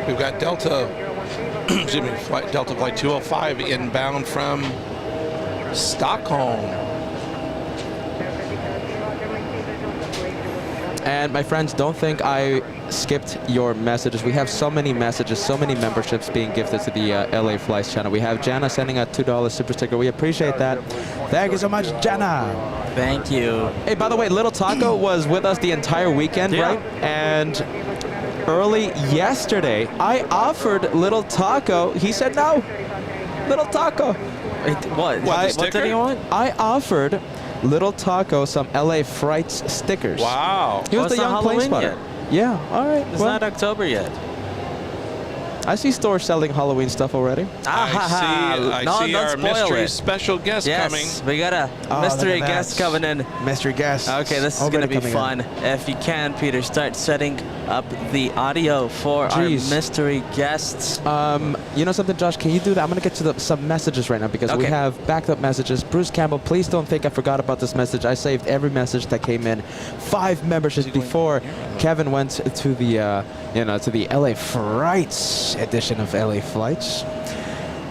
We've got Delta, excuse me, Delta Flight 205 inbound from Stockholm. And my friends, don't think I skipped your messages. We have so many messages, so many memberships being gifted to the LA Flights channel. We have Jana sending a $2 super sticker. We appreciate that. Thank you so much, Jana. Thank you. Hey, by the way, Little Taco was with us the entire weekend, right? And early yesterday, I offered Little Taco. He said no. Little Taco. Wait, what did he want? I offered Little Taco some LA Frights stickers. Wow. He was the young plane spotter. Yeah, all right. It's not October yet. I see stores selling Halloween stuff already. I see our mystery special guest coming. We got a mystery guest coming in. Mystery guest. Okay, this is going to be fun. If you can, Peter, start setting up the audio for our mystery guests. You know something, Josh? Can you do that? I'm going to get to some messages right now because we have backed up messages. Bruce Campbell, please don't think I forgot about this message. I saved every message that came in. 5 memberships before Kevin went to the to the LA Frights edition of LA Flights.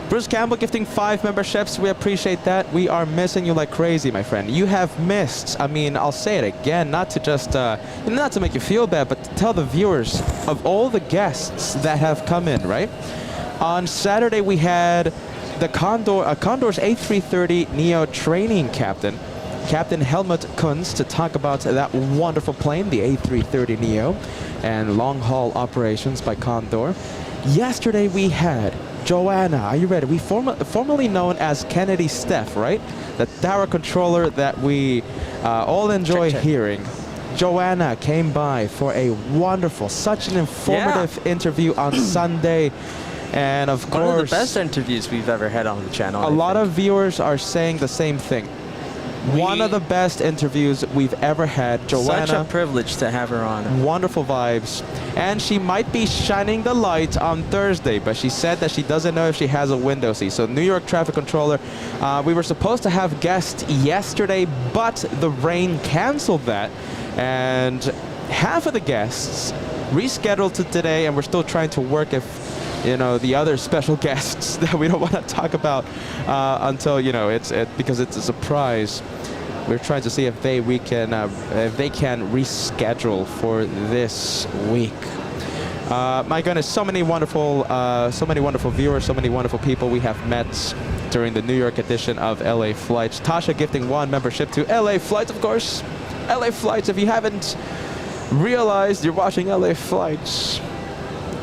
Bruce Campbell gifting 5 memberships. We appreciate that. We are missing you like crazy, my friend. You have missed. I mean, I'll say it again, not to just, not to make you feel bad, but to tell the viewers of all the guests that have come in, right? On Saturday, we had the Condor's A330 Neo training captain, Captain Helmut Kunz, to talk about that wonderful plane, the A330 Neo, and long-haul operations by Condor. Yesterday, we had Joanna, are you ready? We formerly known as Kennedy Steph, right? The tower controller that we all enjoy hearing. Joanna came by for a wonderful, such an informative interview on Sunday. And of course, one of the best interviews we've ever had on the channel. A lot of viewers are saying the same thing. One of the best interviews we've ever had. Joanna, such a privilege to have her on. Wonderful vibes. And she might be shining the light on Thursday, but she said that she doesn't know if she has a window seat. So New York traffic controller, we were supposed to have guests yesterday, but the rain canceled that. And half of the guests rescheduled to today, and we're still trying to work if the other special guests that we don't want to talk about until because it's a surprise. We're trying to see if they can reschedule for this week. My goodness, so many wonderful viewers, so many wonderful people we have met during the New York edition of LA Flights. Tasha gifting 1 membership to LA Flights, of course. LA Flights. If you haven't realized you're watching LA Flights,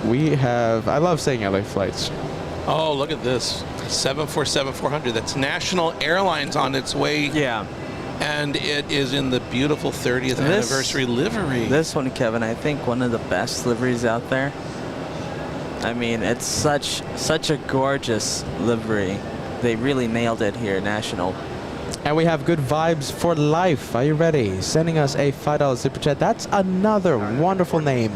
I love saying LA Flights. Oh, look at this. 747-400. That's National Airlines on its way. Yeah. And it is in the beautiful 30th anniversary livery. This one, Kevin, I think one of the best liveries out there. I mean, it's such a gorgeous livery. They really nailed it here, National. And we have good vibes for life. Are you ready? Sending us a $5 super chat. That's another wonderful name.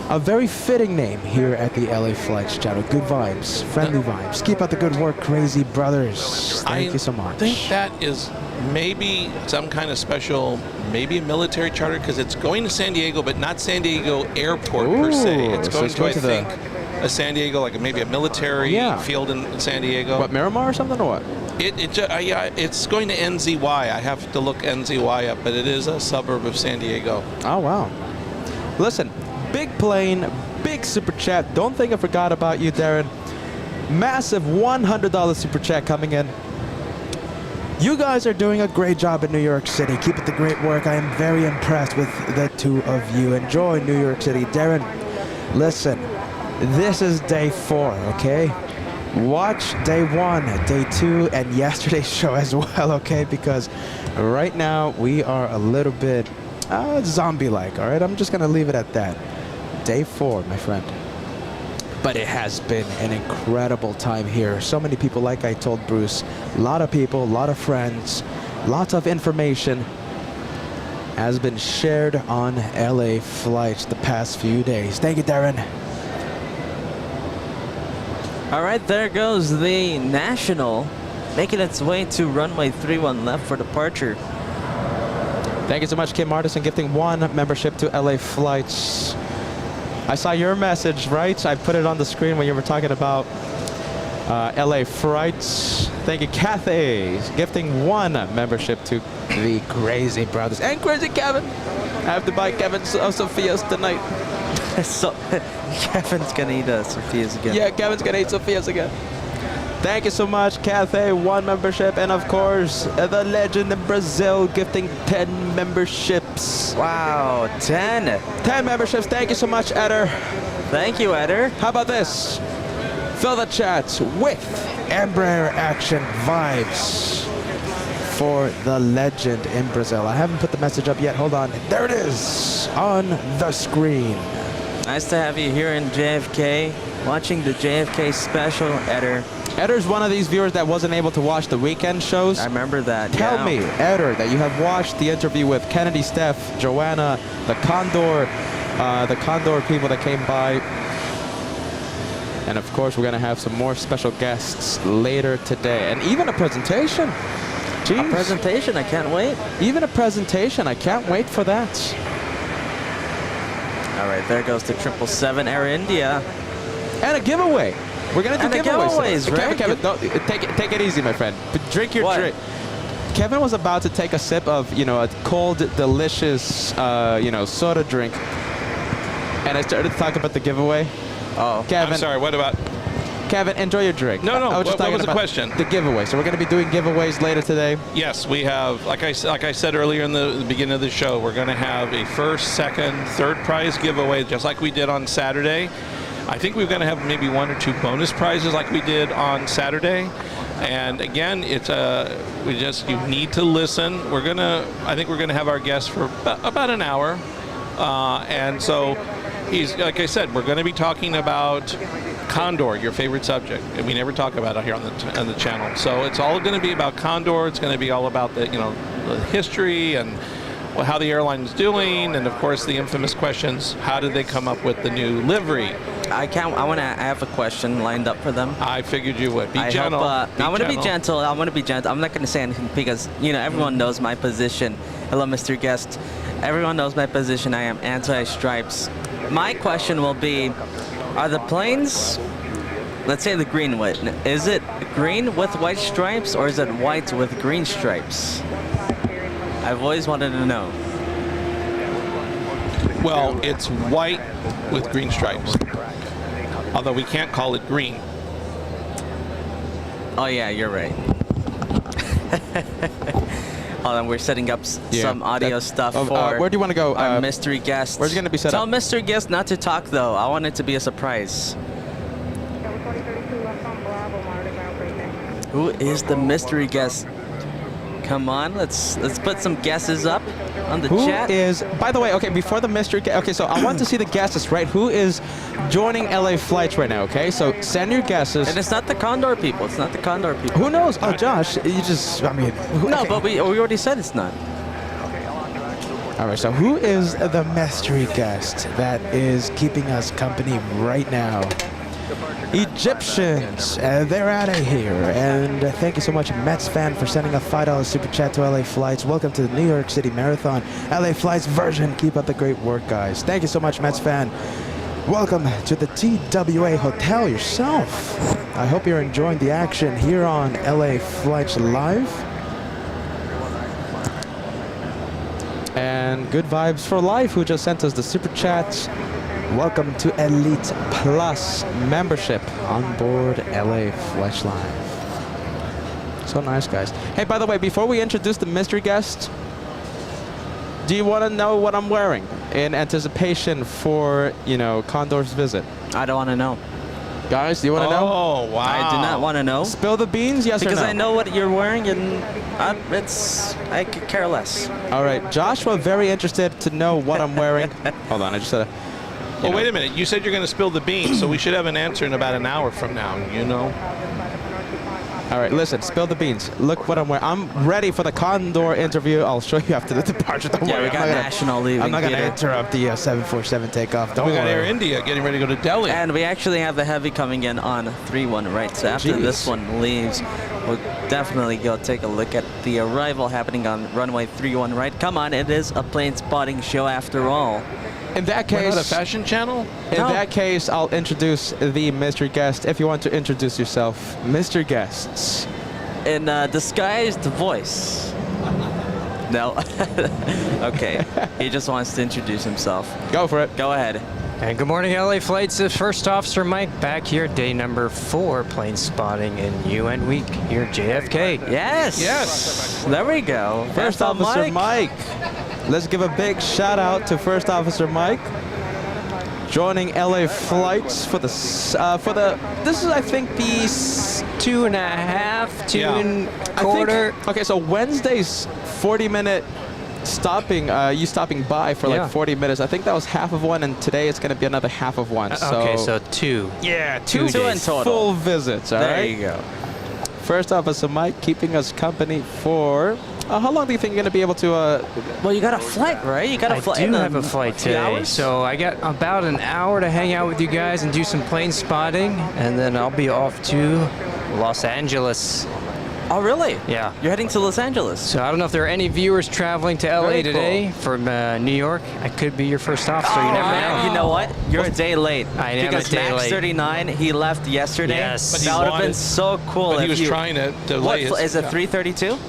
A very fitting name here at the LA Flights channel. Good vibes, friendly vibes. Keep up the good work, crazy brothers. Thank you so much. I think that is maybe some kind of special, maybe a military charter, because it's going to San Diego, but not San Diego Airport per se. It's so going it's to, going I to think, a San Diego, like maybe a military field in San Diego. What, Miramar or something or what? Yeah, it's going to NZY. I have to look NZY up, but it is a suburb of San Diego. Oh, wow. Listen, big plane, big super chat. Don't think I forgot about you, Darren. Massive $100 super chat coming in. You guys are doing a great job in New York City. Keep up the great work. I am very impressed with the two of you. Enjoy New York City. Darren, listen, this is day 4, okay? Watch day 1, day 2, and yesterday's show as well, okay? Because right now we are a little bit zombie-like, all right? I'm just going to leave it at that. Day 4, my friend. But it has been an incredible time here. So many people, like I told Bruce, a lot of people, a lot of friends, lots of information has been shared on LA Flights the past few days. Thank you, Darren. All right, there goes the National, making its way to runway 31 left for departure. Thank you so much, Kim Martison, gifting 1 membership to LA Flights. I saw your message, right? I put it on the screen when you were talking about LA Flights. Thank you, Kathy, gifting 1 membership to the Crazy Brothers. And Crazy Kevin. I have to buy Kevin Sophia's tonight. So, Kevin's gonna eat Sophia's again. Yeah, Kevin's gonna eat Sophia's again. Thank you so much, Cathay, 1 membership, and of course, the legend in Brazil gifting 10 memberships. Wow, 10. 10 memberships. Thank you so much, Eder. Thank you, Eder. How about this? Fill the chats with Embraer action vibes for the legend in Brazil. I haven't put the message up yet. Hold on. There it is on the screen. Nice to have you here in JFK, watching the JFK special, Eder. Eder's one of these viewers that wasn't able to watch the weekend shows. I remember that. Tell me, Eder, that you have watched the interview with Kennedy, Steph, Joanna, the Condor people that came by. And of course, we're going to have some more special guests later today. And even a presentation. Jeez. A presentation, I can't wait. Even a presentation, I can't wait for that. All right, there goes the 777 Air India. And a giveaway. We're going to do giveaways. Right? Kevin, take it easy, my friend. Drink your drink. Kevin was about to take a sip of, a cold, delicious, soda drink. And I started to talk about the giveaway. Oh, Kevin. I'm sorry, what about? Kevin, enjoy your drink. No, I was just what talking was the about question? The giveaway. So we're going to be doing giveaways later today. Yes, we have, like I said earlier in the beginning of the show, we're going to have a first, second, third prize giveaway, just like we did on Saturday. I think we're going to have maybe 1 or 2 bonus prizes like we did on Saturday. And again, it's you need to listen. I think we're going to have our guest for about an hour. And so he's, like I said, we're going to be talking about Condor, your favorite subject. And we never talk about it here on the channel. So it's all going to be about Condor. It's going to be all about the history and how the airline is doing, and of course the infamous questions: how did they come up with the new livery? I have a question lined up for them. I figured you would. Be gentle. I want to be gentle. I want to be gentle. I'm not going to say anything because everyone knows my position. Hello, Mr. Guest. Everyone knows my position. I am anti-stripes. My question will be: are the planes, let's say the green one, is it green with white stripes or is it white with green stripes? I've always wanted to know. Well, it's white with green stripes. Although we can't call it green. Oh yeah, you're right. Hold on, we're setting up some audio stuff for where do you want to go? Our mystery guest. Where's it going to be set Tell up? Mr. Guest not to talk though. I want it to be a surprise. Who is the mystery guest? Come on, let's put some guesses up on the Who chat. is, by the way, okay, before the mystery, okay, so I want to see the guesses, right? Who is joining LA flights right now, okay? So send your guesses. And it's not the Condor people. It's not the Condor people. Who knows? Oh, Josh, you just, I mean, No, okay. but we already said it's not. All right, so who is the mystery guest that is keeping us company right now? Egyptians, they're out of here. And thank you so much, Mets fan, for sending a $5 super chat to LA Flights. Welcome to the New York City Marathon, LA Flights version. Keep up the great work, guys. Thank you so much, Mets fan. Welcome to the TWA Hotel yourself. I hope you're enjoying the action here on LA Flights Live. And Good Vibes for Life, who just sent us the super chats. Welcome to Elite Plus membership on board LA Flights Live. So nice, guys. Hey, by the way, before we introduce the mystery guest, do you want to know what I'm wearing in anticipation for, you know, Condor's visit? I don't want to know. Guys, do you want to know? Oh, wow. I do not want to know. Spill the beans, yes Because or no? I know what you're wearing, and I could care less. All right, Joshua, very interested to know what I'm wearing. Hold on, I just said Well, wait a minute. You said you're going to spill the beans, so we should have an answer in about an hour from now, you know? All right, listen, spill the beans. Look what I'm wearing. I'm ready for the Condor interview. I'll show you after the departure. Don't Yeah, worry. we got national leaving. I'm not going to Peter. interrupt the 747 takeoff. Don't We got worry. Air India getting ready to go to Delhi. And we actually have the Heavy coming in on 3-1, right? So after Jeez. this one leaves, we'll definitely go take a look at the arrival happening on runway 31, right? Come on, it is a plane spotting show after all. In that We're case, not a fashion channel? in No. that case, I'll introduce the mystery guest. If you want to introduce yourself, mystery guests. In disguised voice. No. Okay. He just wants to introduce himself. Go for it. Go ahead. And good morning, LA Flights. First Officer Mike back here, day number 4, plane spotting in UN week here at JFK. Yes. Yes. There we go. First That's Officer Mike. Let's give a big shout out to First Officer Mike, joining LA Flights for the this is I think the 2.5, two Yeah. and I quarter. think, okay, so Wednesday's 40-minute stopping, you stopping by for Yeah. like 40 minutes. I think that was half of one, and today it's going to be another half of one. Okay, so 2. yeah, Two in total. full visits. All There right. you go. First Officer Mike keeping us company for. How long do you think you're going to be able to? Well, you got a flight, right? You got a I flight. do in have a flight few today, hours? so I got about an hour to hang out with you guys and do some plane spotting, and then I'll be off to Los Angeles. Oh, really? Yeah. You're heading to Los Angeles. So I don't know if there are any viewers traveling to LA Very today from New York. I could be your first officer. You never know. You know what? You're a day late. I am because a day Max late. 39, he left yesterday. Yes. But he That would have been wanted- so cool But if he was you... trying to What delay fl- his- is it 3:32?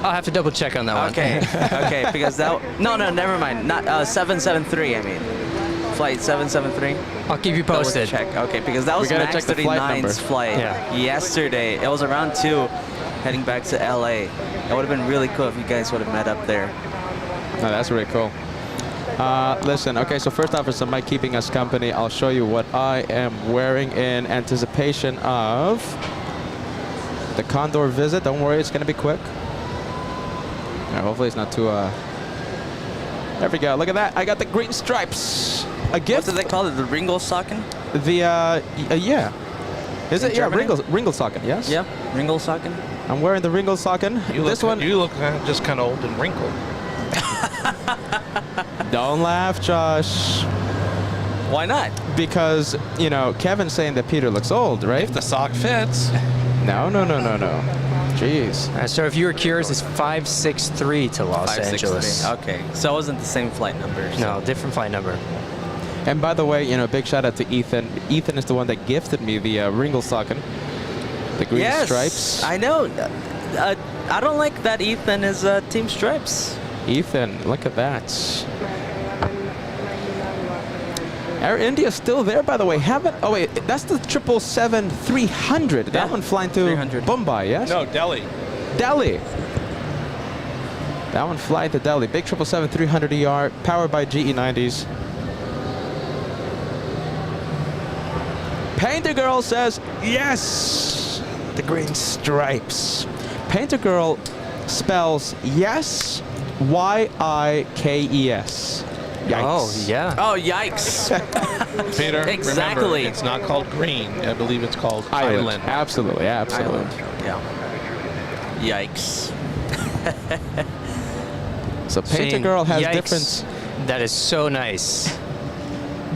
I'll have to double check on that one. Okay. Okay, because that... No, never mind. Not 773, I mean. Flight 773. I'll keep you Double posted. check. Okay, because that was gotta Max check the flight 39's number. flight Yeah. yesterday. It was around 2, heading back to LA. It would have been really cool if you guys would have met up there. No, that's really cool. Listen, okay, so First Officer Mike keeping us company. I'll show you what I am wearing in anticipation of the Condor visit. Don't worry, it's going to be quick. Yeah, hopefully it's not too... There we go. Look at that. I got the green stripes. A What gift. do they call it? The Ringlesocken? The, yeah. Is it? Yeah, Germany? Ringlesocken, yes? Yeah, Ringlesocken. I'm wearing the Ringlesocken. This one... You look just kind of old and wrinkled. Don't laugh, Josh. Why not? Because, you know, Kevin's saying that Peter looks old, right? If the sock fits. No. Jeez. So if you were curious, it's 563 to Los 563. Angeles. Okay, so it wasn't the same flight number. so- No, different flight number. And by the way, you know, big shout out to Ethan. Ethan is the one that gifted me the Ringlesocken, the green Yes, stripes. I know. I don't like that Ethan is Team Stripes. Ethan, look at that. Air India still there, by the way. Oh wait, that's the 777-300. That Yeah, one flying to 300. Mumbai, yes? No, Delhi. Delhi. That one flying to Delhi. Big 777-300ER, powered by GE90s. Painter Girl says, yes! The green stripes. Painter Girl spells yes, Y-I-K-E-S. Yikes. Oh, yeah. Oh, yikes. Peter, Exactly. remember, it's not called green. I believe it's called island. Absolutely, absolutely. Yeah. Yikes. So Painter Saying Girl has yikes. different... That is so nice.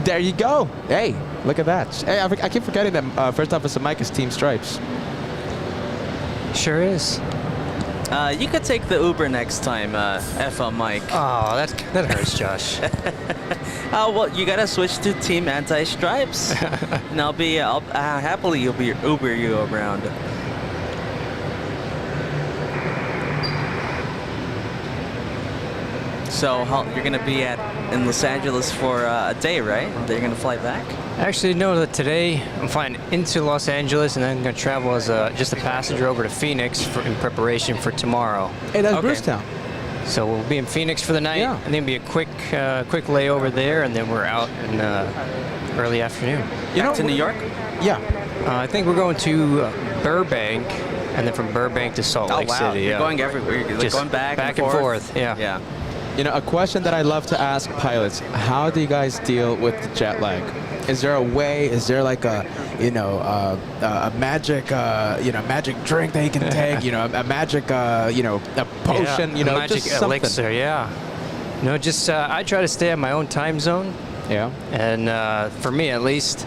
There you go. Hey, look at that. Hey, I keep forgetting that First Officer Mike is Team Stripes. Sure is. You could take the Uber next time, FL Mike. Oh, that hurts, Josh. Oh, well, you gotta switch to Team Anti-Stripes. And I'll happily Uber you around. So you're gonna be in Los Angeles for a day, right? Then you're gonna fly back? Actually, no, that today I'm flying into Los Angeles and then I'm going to travel as just a passenger over to Phoenix in preparation for tomorrow. Hey, that's Okay. Brucetown. So we'll be in Phoenix for the night, Yeah. and then be a quick layover there, and then we're out in early afternoon. Back to New York? Yeah. I think we're going to Burbank, and then from Burbank to Salt Lake City. You're Yeah. going everywhere. You're Just going back and and forth. Yeah. Yeah. You know, a question that I love to ask pilots: how do you guys deal with the jet lag? Is there a way? Is there like a magic magic drink that you can take? A magic a potion? Yeah, magic just something. elixir. Yeah. No, just I try to stay on my own time zone, Yeah. and for me at least,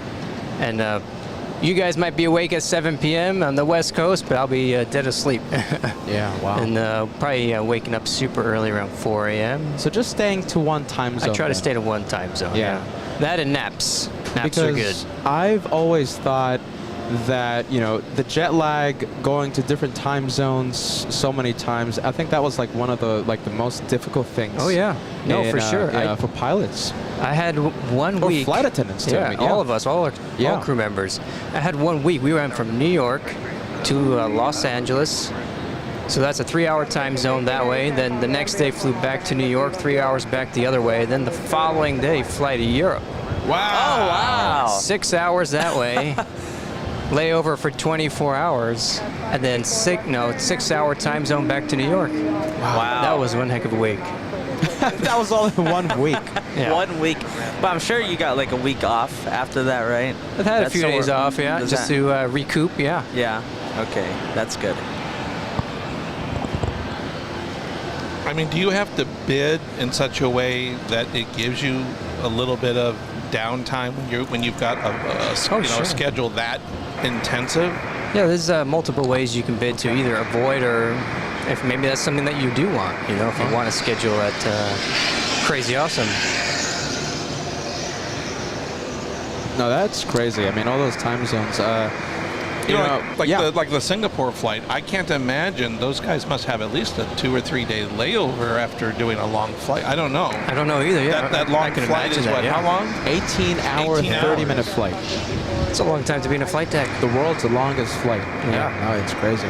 and you guys might be awake at 7 p.m. on the West Coast, but I'll be dead asleep. Yeah. Wow. And probably waking up super early around 4 a.m. So just staying to one time zone. I try to then. stay to one time zone. Yeah. That and naps. Naps because are good. I've always thought that the jet lag going to different time zones so many times. I think that was like one of the most difficult things. Oh yeah. No, for sure. For pilots. I had 1 Or week. flight attendants too. Yeah, I mean, all of us, all Yeah. crew members. I had 1 week. We went from New York to Los Angeles. So that's a 3-hour time zone that way. Then the next day flew back to New York, 3 hours back the other way. Then the following day fly to Europe. Oh, wow. 6 hours that way. Layover for 24 hours. And then 6-hour time zone back to New York. Wow. That was one heck of a week. That was all in 1 week. Yeah. 1 week. But I'm sure you got like a week off after that, right? I've had a That's few so- days off, yeah, does just that- to recoup, yeah. Yeah. Okay. That's good. I mean, do you have to bid in such a way that it gives you a little bit of downtime when you've got a Sure. schedule that intensive? Yeah, there's multiple ways you can bid to either avoid or if maybe that's something that you do want, if you want to schedule that crazy awesome. No, that's crazy. I mean, all those time zones. Like the Singapore flight, I can't imagine those guys must have at least a 2 or 3 day layover after doing a long flight. I don't know. I don't know either, yeah. That I long can flight imagine is that, what? yeah. How long? 18-hour, 18 30-minute hours. flight. It's a long time to be in a flight deck. The world's longest flight. Yeah. No, it's crazy.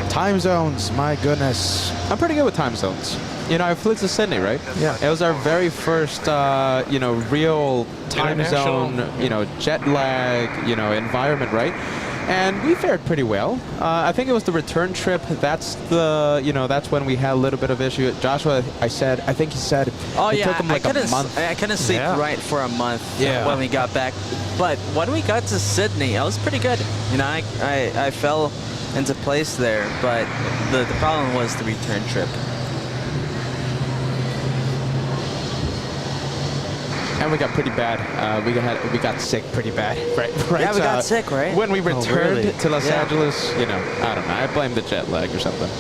Time zones, my goodness. I'm pretty good with time zones. I flew to Sydney, right? Yeah. It was our very first, real time International. zone, jet lag, environment, right? And we fared pretty well. I think it was the return trip. That's that's when we had a little bit of issue. Joshua, I think he said Oh it yeah, took him like a month. I couldn't sleep Yeah. right for a month Yeah. when we got back. But when we got to Sydney, I was pretty good. I fell into place there, but the problem was the return trip. And we got pretty bad. We got sick pretty bad. Right. Yeah, we got sick, right? When we returned really? to Los Yeah. Angeles, I don't know. I blame the jet lag or something.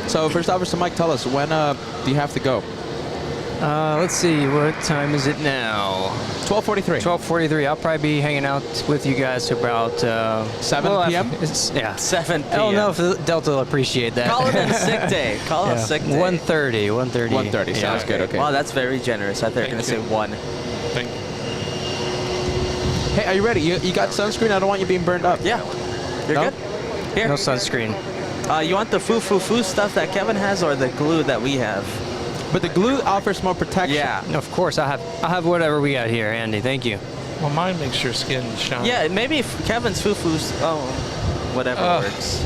So first officer Mike, tell us, when do you have to go? Let's see, what time is it now? 12:43. 12:43. I'll probably be hanging out with you guys about 7 p.m.? Yeah. 7 p.m. I don't know if Delta will appreciate that. Call it a sick day. Call it a sick day. 1:30. 1:30. 1:30, sounds good, okay. Wow, that's very generous. I thought you were going to say 1. Thank Hey, are you ready? You got sunscreen? I don't want you being burned up. Yeah. You're No? good? Here. No sunscreen. You want the foo stuff that Kevin has or the glue that we have? But the glue offers more protection. Yeah. Of course, I'll have whatever we got here, Andy. Thank you. Well, mine makes your skin shine. Yeah, maybe if Kevin's foo-foos, whatever works.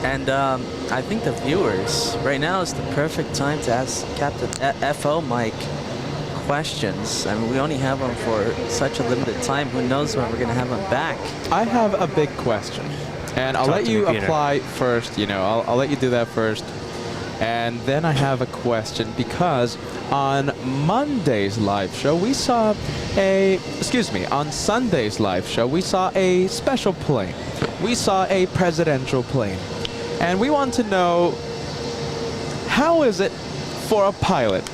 And I think the viewers, right now is the perfect time to ask Captain FO Mike questions. I mean, we only have him for such a limited time. Who knows when we're going to have him back? I have a big question, and I'll Talk let to you me, Peter. apply first. You know, I'll let you do that first, and then I have a question because on Monday's live show we saw on Sunday's live show we saw a special plane. We saw a presidential plane, and we want to know how is it for a pilot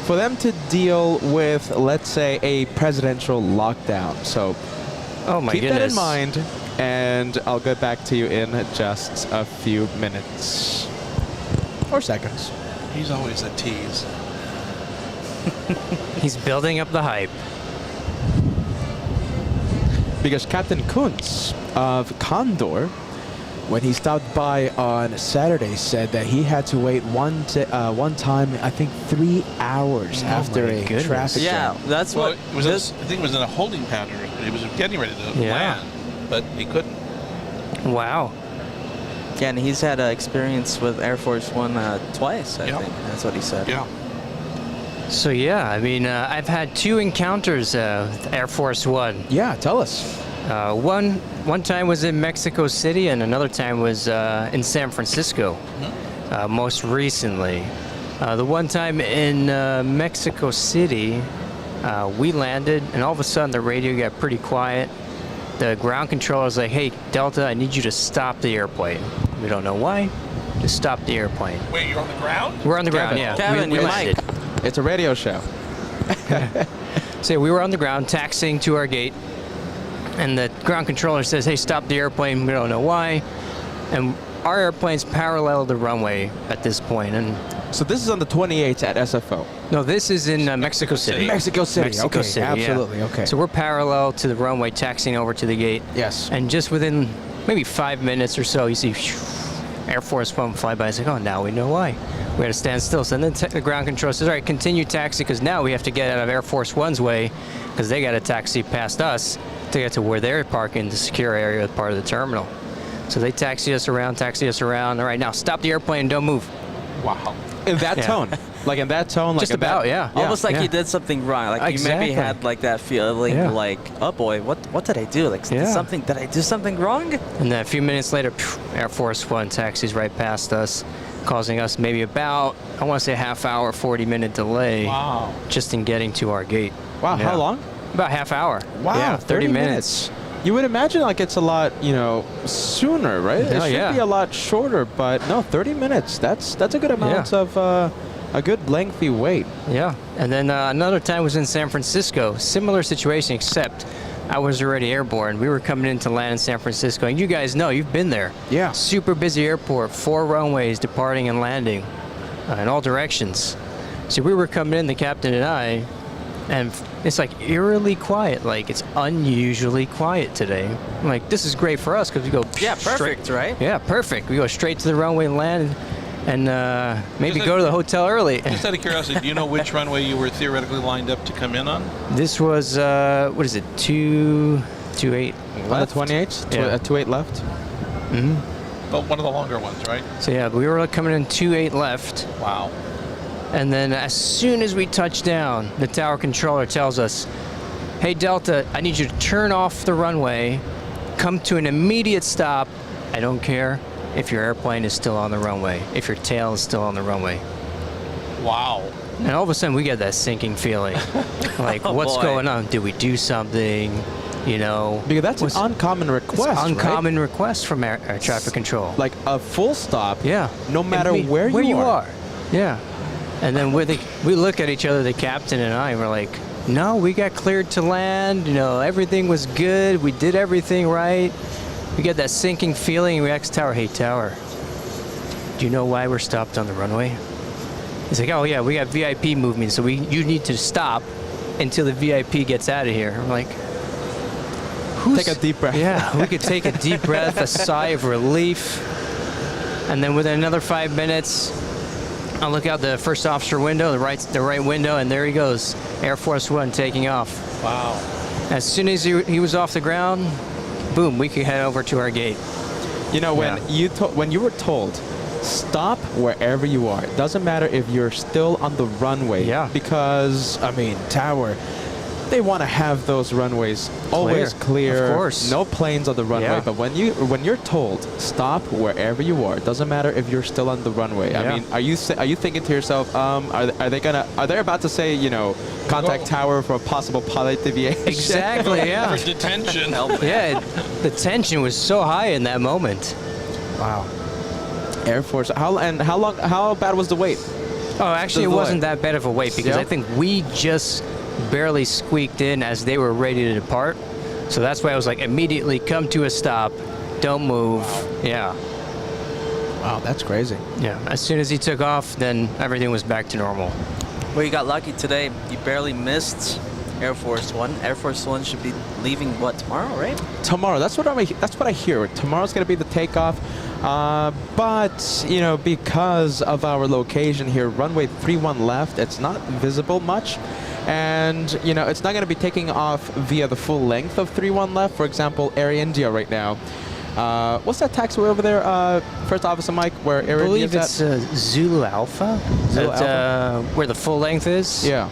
for them to deal with, let's say, a presidential lockdown. So Oh my keep goodness. that in mind, and I'll get back to you in just a few minutes or seconds. He's always a tease. He's building up the hype. Because Captain Kuntz of Condor, when he stopped by on Saturday, said that he had to wait one time, I think 3 hours after my a goodness. traffic Yeah, jam. that's Well, what it was this. I think it was in a holding pattern. He was getting ready to Yeah. land, but he couldn't. Wow. Yeah, and he's had experience with Air Force One twice, I Yeah. think. That's what he said. Yeah. So yeah, I mean, I've had 2 encounters with Air Force One. Yeah, tell us. One time was in Mexico City, and another time was in San Francisco. Most recently, the one time in Mexico City, we landed, and all of a sudden the radio got pretty quiet. The ground controller was like, "Hey, Delta, I need you to stop the airplane." We don't know why. Just stop the airplane. Wait, you're on the ground? We're on the ground, Kevin. yeah. Kevin, we your landed. mic. It's a radio show. So we were on the ground taxiing to our gate, and the ground controller says, "Hey, stop the airplane." We don't know why, and our airplane's parallel to the runway at this point. And So this is on the 28th at SFO. no, this is in Mexico City. Mexico City. Mexico Okay, City, yeah. absolutely. Okay. So we're parallel to the runway, taxiing over to the gate. Yes. And just within maybe 5 minutes or so, you see Air Force One fly by. It's like, oh, now we know why. We had to stand still. So then the ground control says, all right, continue taxi, because now we have to get out of Air Force One's way, because they got to taxi past us to get to where they're parking, the secure area, part of the terminal. So they taxi us around. All right, now stop the airplane, don't move. Wow. In that Yeah. tone. Like in that tone. Like Just in that- about, yeah. Almost like yeah. you did something wrong. Like you maybe Exactly. had like that feeling, Yeah. like, oh boy, what did I do? Like Yeah. did I do something wrong? And then a few minutes later, Air Force One taxis right past us, causing us maybe about, I want to say, half hour, 40-minute delay Wow. just in getting to our gate. Wow, Yeah. how long? About half hour. Wow, Yeah, 30 minutes. You would imagine like it's a lot, sooner, right? It Oh, should yeah. be a lot shorter, but no, 30 minutes. That's a good amount Yeah. of a good lengthy wait. Yeah. And then another time was in San Francisco. Similar situation, except I was already airborne. We were coming in to land in San Francisco, and you guys know, you've been there. Yeah. Super busy airport, 4 runways departing and landing in all directions. So we were coming in, the captain and I, and it's like eerily quiet. Like it's unusually quiet today. I'm like, this is great for us because we go Yeah, straight. perfect, right? Yeah, perfect. We go straight to the runway and land, and maybe Is go it- to the hotel early. Just out of curiosity, do you know which runway you were theoretically lined up to come in on? This was what is it? 228 On left. the 28th, Yeah. 28 left. Well, one of the longer ones, right? So yeah, we were coming in 28 left, Wow. and then as soon as we touch down, the tower controller tells us, "Hey Delta, I need you to turn off the runway, come to an immediate stop. I don't care if your airplane is still on the runway, if your tail is still on the runway." Wow. And all of a sudden, we get that sinking feeling, like, Oh, what's boy. going on? Did we do something? Because that's Was- an uncommon It's request, an right? uncommon request from air traffic control. Like a full stop. Yeah. No matter where you are. Yeah. And then we look at each other, the captain and I, and we're like, no, we got cleared to land. Everything was good. We did everything right. We get that sinking feeling, and we ask Tower, "Hey, Tower, do you know why we're stopped on the runway?" He's like, "Oh, yeah, we got VIP movement, so you need to stop until the VIP gets out of here." I'm like, take a deep breath. Yeah, we could take a deep breath, a sigh of relief, and then within another 5 minutes, I look out the first officer window, the right window, and there he goes, Air Force One taking off. Wow. As soon as he was off the ground, boom, we could head over to our gate. You know, when you were told, stop wherever you are. It doesn't matter if you're still on the runway. Yeah. Because, I mean, Tower, they want to have those runways always clear. Of course. No planes on the runway. Yeah. But when you're told, stop wherever you are. It doesn't matter if you're still on the runway. Yeah. I mean, are you thinking to yourself, are they about to say, you know, contact Tower for a possible pilot deviation? Exactly, yeah. For detention. Yeah, the tension was so high in that moment. Wow. Air Force. How bad was the wait? Oh, actually, it delay. wasn't that bad of a wait because Yeah? I think we just barely squeaked in as they were ready to depart. So that's why I was like, immediately come to a stop, don't move. Yeah. Wow, that's crazy. Yeah. As soon as he took off, then everything was back to normal. Well, you got lucky today. You barely missed Air Force One. Air Force One should be leaving, what, tomorrow, right? Tomorrow. That's what I hear. Tomorrow's going to be the takeoff. But, you know, because of our location here, runway 31 left, it's not visible much. And, you know, it's not going to be taking off via the full length of 31 left. For example, Air India right now. What's that taxiway over there? First Officer Mike, where Air I believe India's it's Zulu Alpha. Zulu Alpha? Where the full length is. Yeah.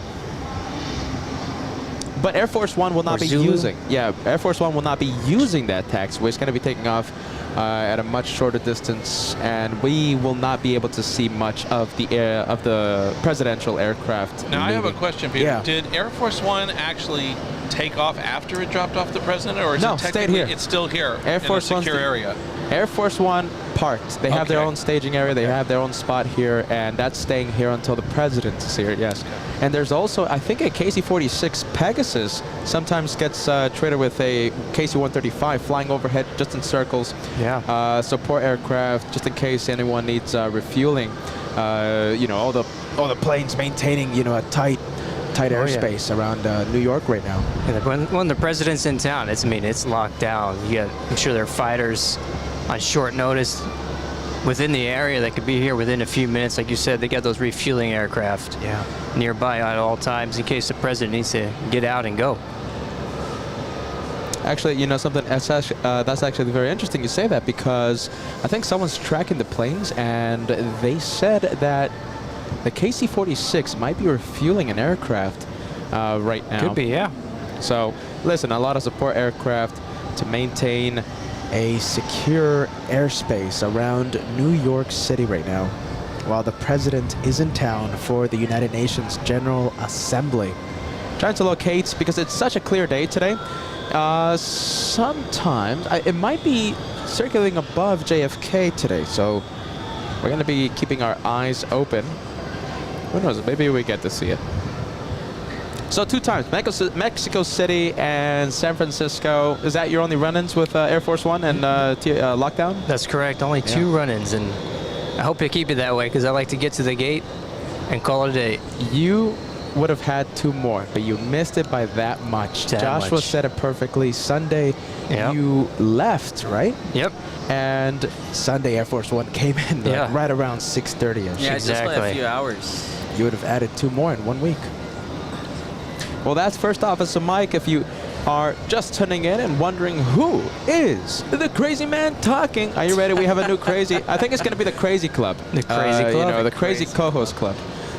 But Air Force One will not Or be Zulu? using. Yeah, Air Force One will not be using that taxiway. It's going to be taking off at a much shorter distance, and we will not be able to see much of the presidential aircraft. Now, I have a leaving. question, Peter. Yeah. Did Air Force One actually take off after it dropped off the president, or is No, it stayed technically here. it's still here Air Force in a One's secure the- area? Air Force One parked. They have their Okay. own staging area. They have their own spot here, and that's staying here until the president is here. Yes. And there's also, I think, a KC-46 Pegasus sometimes gets traded with a KC-135 flying overhead just in circles. Yeah. Support aircraft, just in case anyone needs refueling. You know, all the planes maintaining, you know, a tight yeah. airspace around New York right now. Yeah, when the president's in town, it's locked down. You got to make sure there are fighters on short notice within the area that could be here within a few minutes. Like you said, they got those refueling aircraft nearby at all times in case the president needs to get out and go. Actually, you know something, that's actually very interesting you say that, because I think someone's tracking the planes, and they said that the KC-46 might be refueling an aircraft right now. Could be, yeah. So, listen, a lot of support aircraft to maintain a secure airspace around New York City right now, while the president is in town for the United Nations General Assembly. Trying to locate, because it's such a clear day today. Sometimes it might be circulating above JFK today, so we're going to be keeping our eyes open. Who knows? Maybe we get to see it. So 2 times, Mexico City and San Francisco. Is that your only run-ins with Air Force One and lockdown? That's correct. Only 2 run-ins, and I hope to keep it that way because I like to get to the gate and call it a day. You would have had 2 more, but you missed it by that much. That Joshua much. said it perfectly. Sunday, Yeah. you left, right? Yep. And Sunday Air Force One came in like, right around 6:30ish. Yeah, just like Exactly. a few hours. You would have added 2 more in 1 week. Well, that's First Officer Mike. If you are just tuning in and wondering who is the crazy man talking, are you ready? We have a new crazy. I think it's going to be the Crazy Club. The Crazy You Club? know, the Crazy Co-host Club.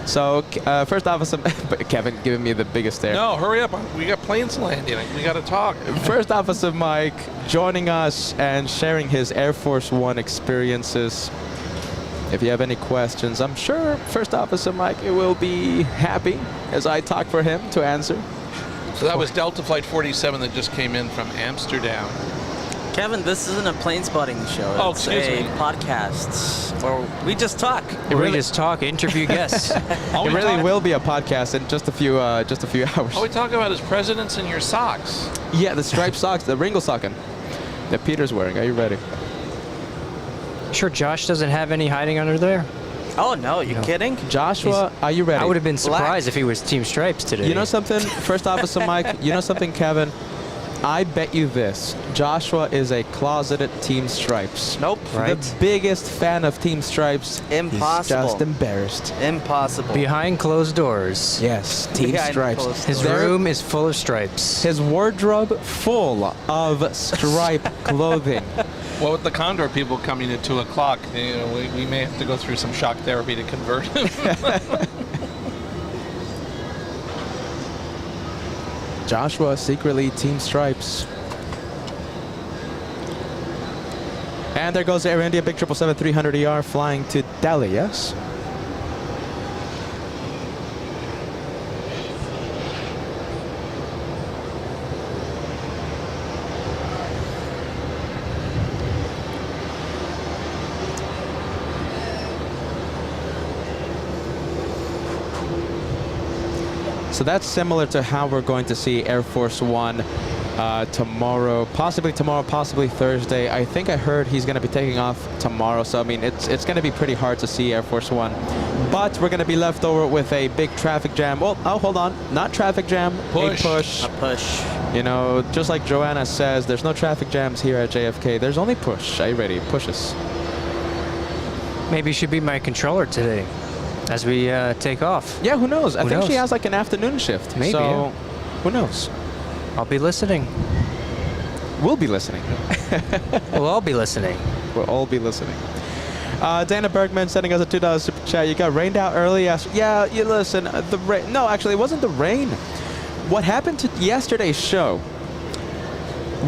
So, First Officer, Kevin giving me the biggest stare. No, hurry up. We got planes landing. We got to talk. First Officer Mike joining us and sharing his Air Force One experiences. If you have any questions, I'm sure First Officer Mike will be happy as I talk for him to answer. So that was Delta Flight 47 that just came in from Amsterdam. Kevin, this isn't a plane spotting show. Oh, it's excuse a me. podcast where we just talk. We just talk, interview guests. All It we really talk- will be a podcast in just a few hours. All we talk about is presidents and your socks. Yeah, the striped socks, the Ringo socking that Peter's wearing. Are you ready? Sure, Josh doesn't have any hiding under there. Oh, no, you kidding? Joshua, are you ready? I would have been Black. surprised if he was Team Stripes today. You know something, First Officer Mike? You know something, Kevin? I bet you this. Joshua is a closeted Team Stripes. Nope. Right. The biggest fan of Team Stripes. Impossible. He's just embarrassed. Impossible. Behind closed doors. Yes, Team Behind Stripes. closed His There- room is full of stripes. His wardrobe full of stripe clothing. Well, with the Condor people coming at 2 o'clock, you know, we may have to go through some shock therapy to convert him. Joshua secretly Team Stripes. And there goes Air India Big 777-300ER flying to Delhi, yes? So that's similar to how we're going to see Air Force One tomorrow, possibly Thursday. I think I heard he's going to be taking off tomorrow. So I mean, it's going to be pretty hard to see Air Force One. But we're going to be left over with a big traffic jam. Well, oh, hold on, not traffic jam, Push. a push. A push. You know, just like Joanna says, there's no traffic jams here at JFK. There's only push. Are you ready? Pushes. Maybe she be my controller today as we take off. Yeah, who knows? I Who think she knows? has like an afternoon shift. Maybe, So, yeah. who knows? I'll be listening. We'll be listening. We'll all be listening. We'll all be listening. Dana Bergman sending us a $2 super chat. You got rained out early. Yeah, you listen. The rain. No, actually, it wasn't the rain. What happened to yesterday's show?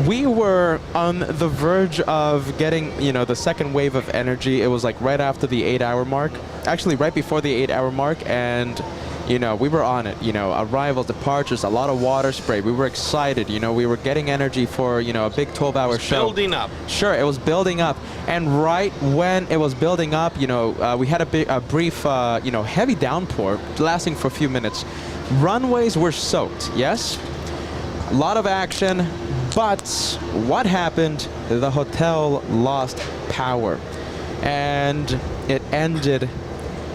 We were on the verge of getting, you know, the second wave of energy. It was like right after the 8-hour mark. Actually, right before the 8-hour mark, and you know, we were on it. You know, arrivals, departures, a lot of water spray. We were excited. You know, we were getting energy for, you know, a big 12-hour show. Building up. Sure, it was building up, and right when it was building up, you know, we had a brief, you know, heavy downpour lasting for a few minutes. Runways were soaked. Yes, a lot of action, but what happened? The hotel lost power, and it ended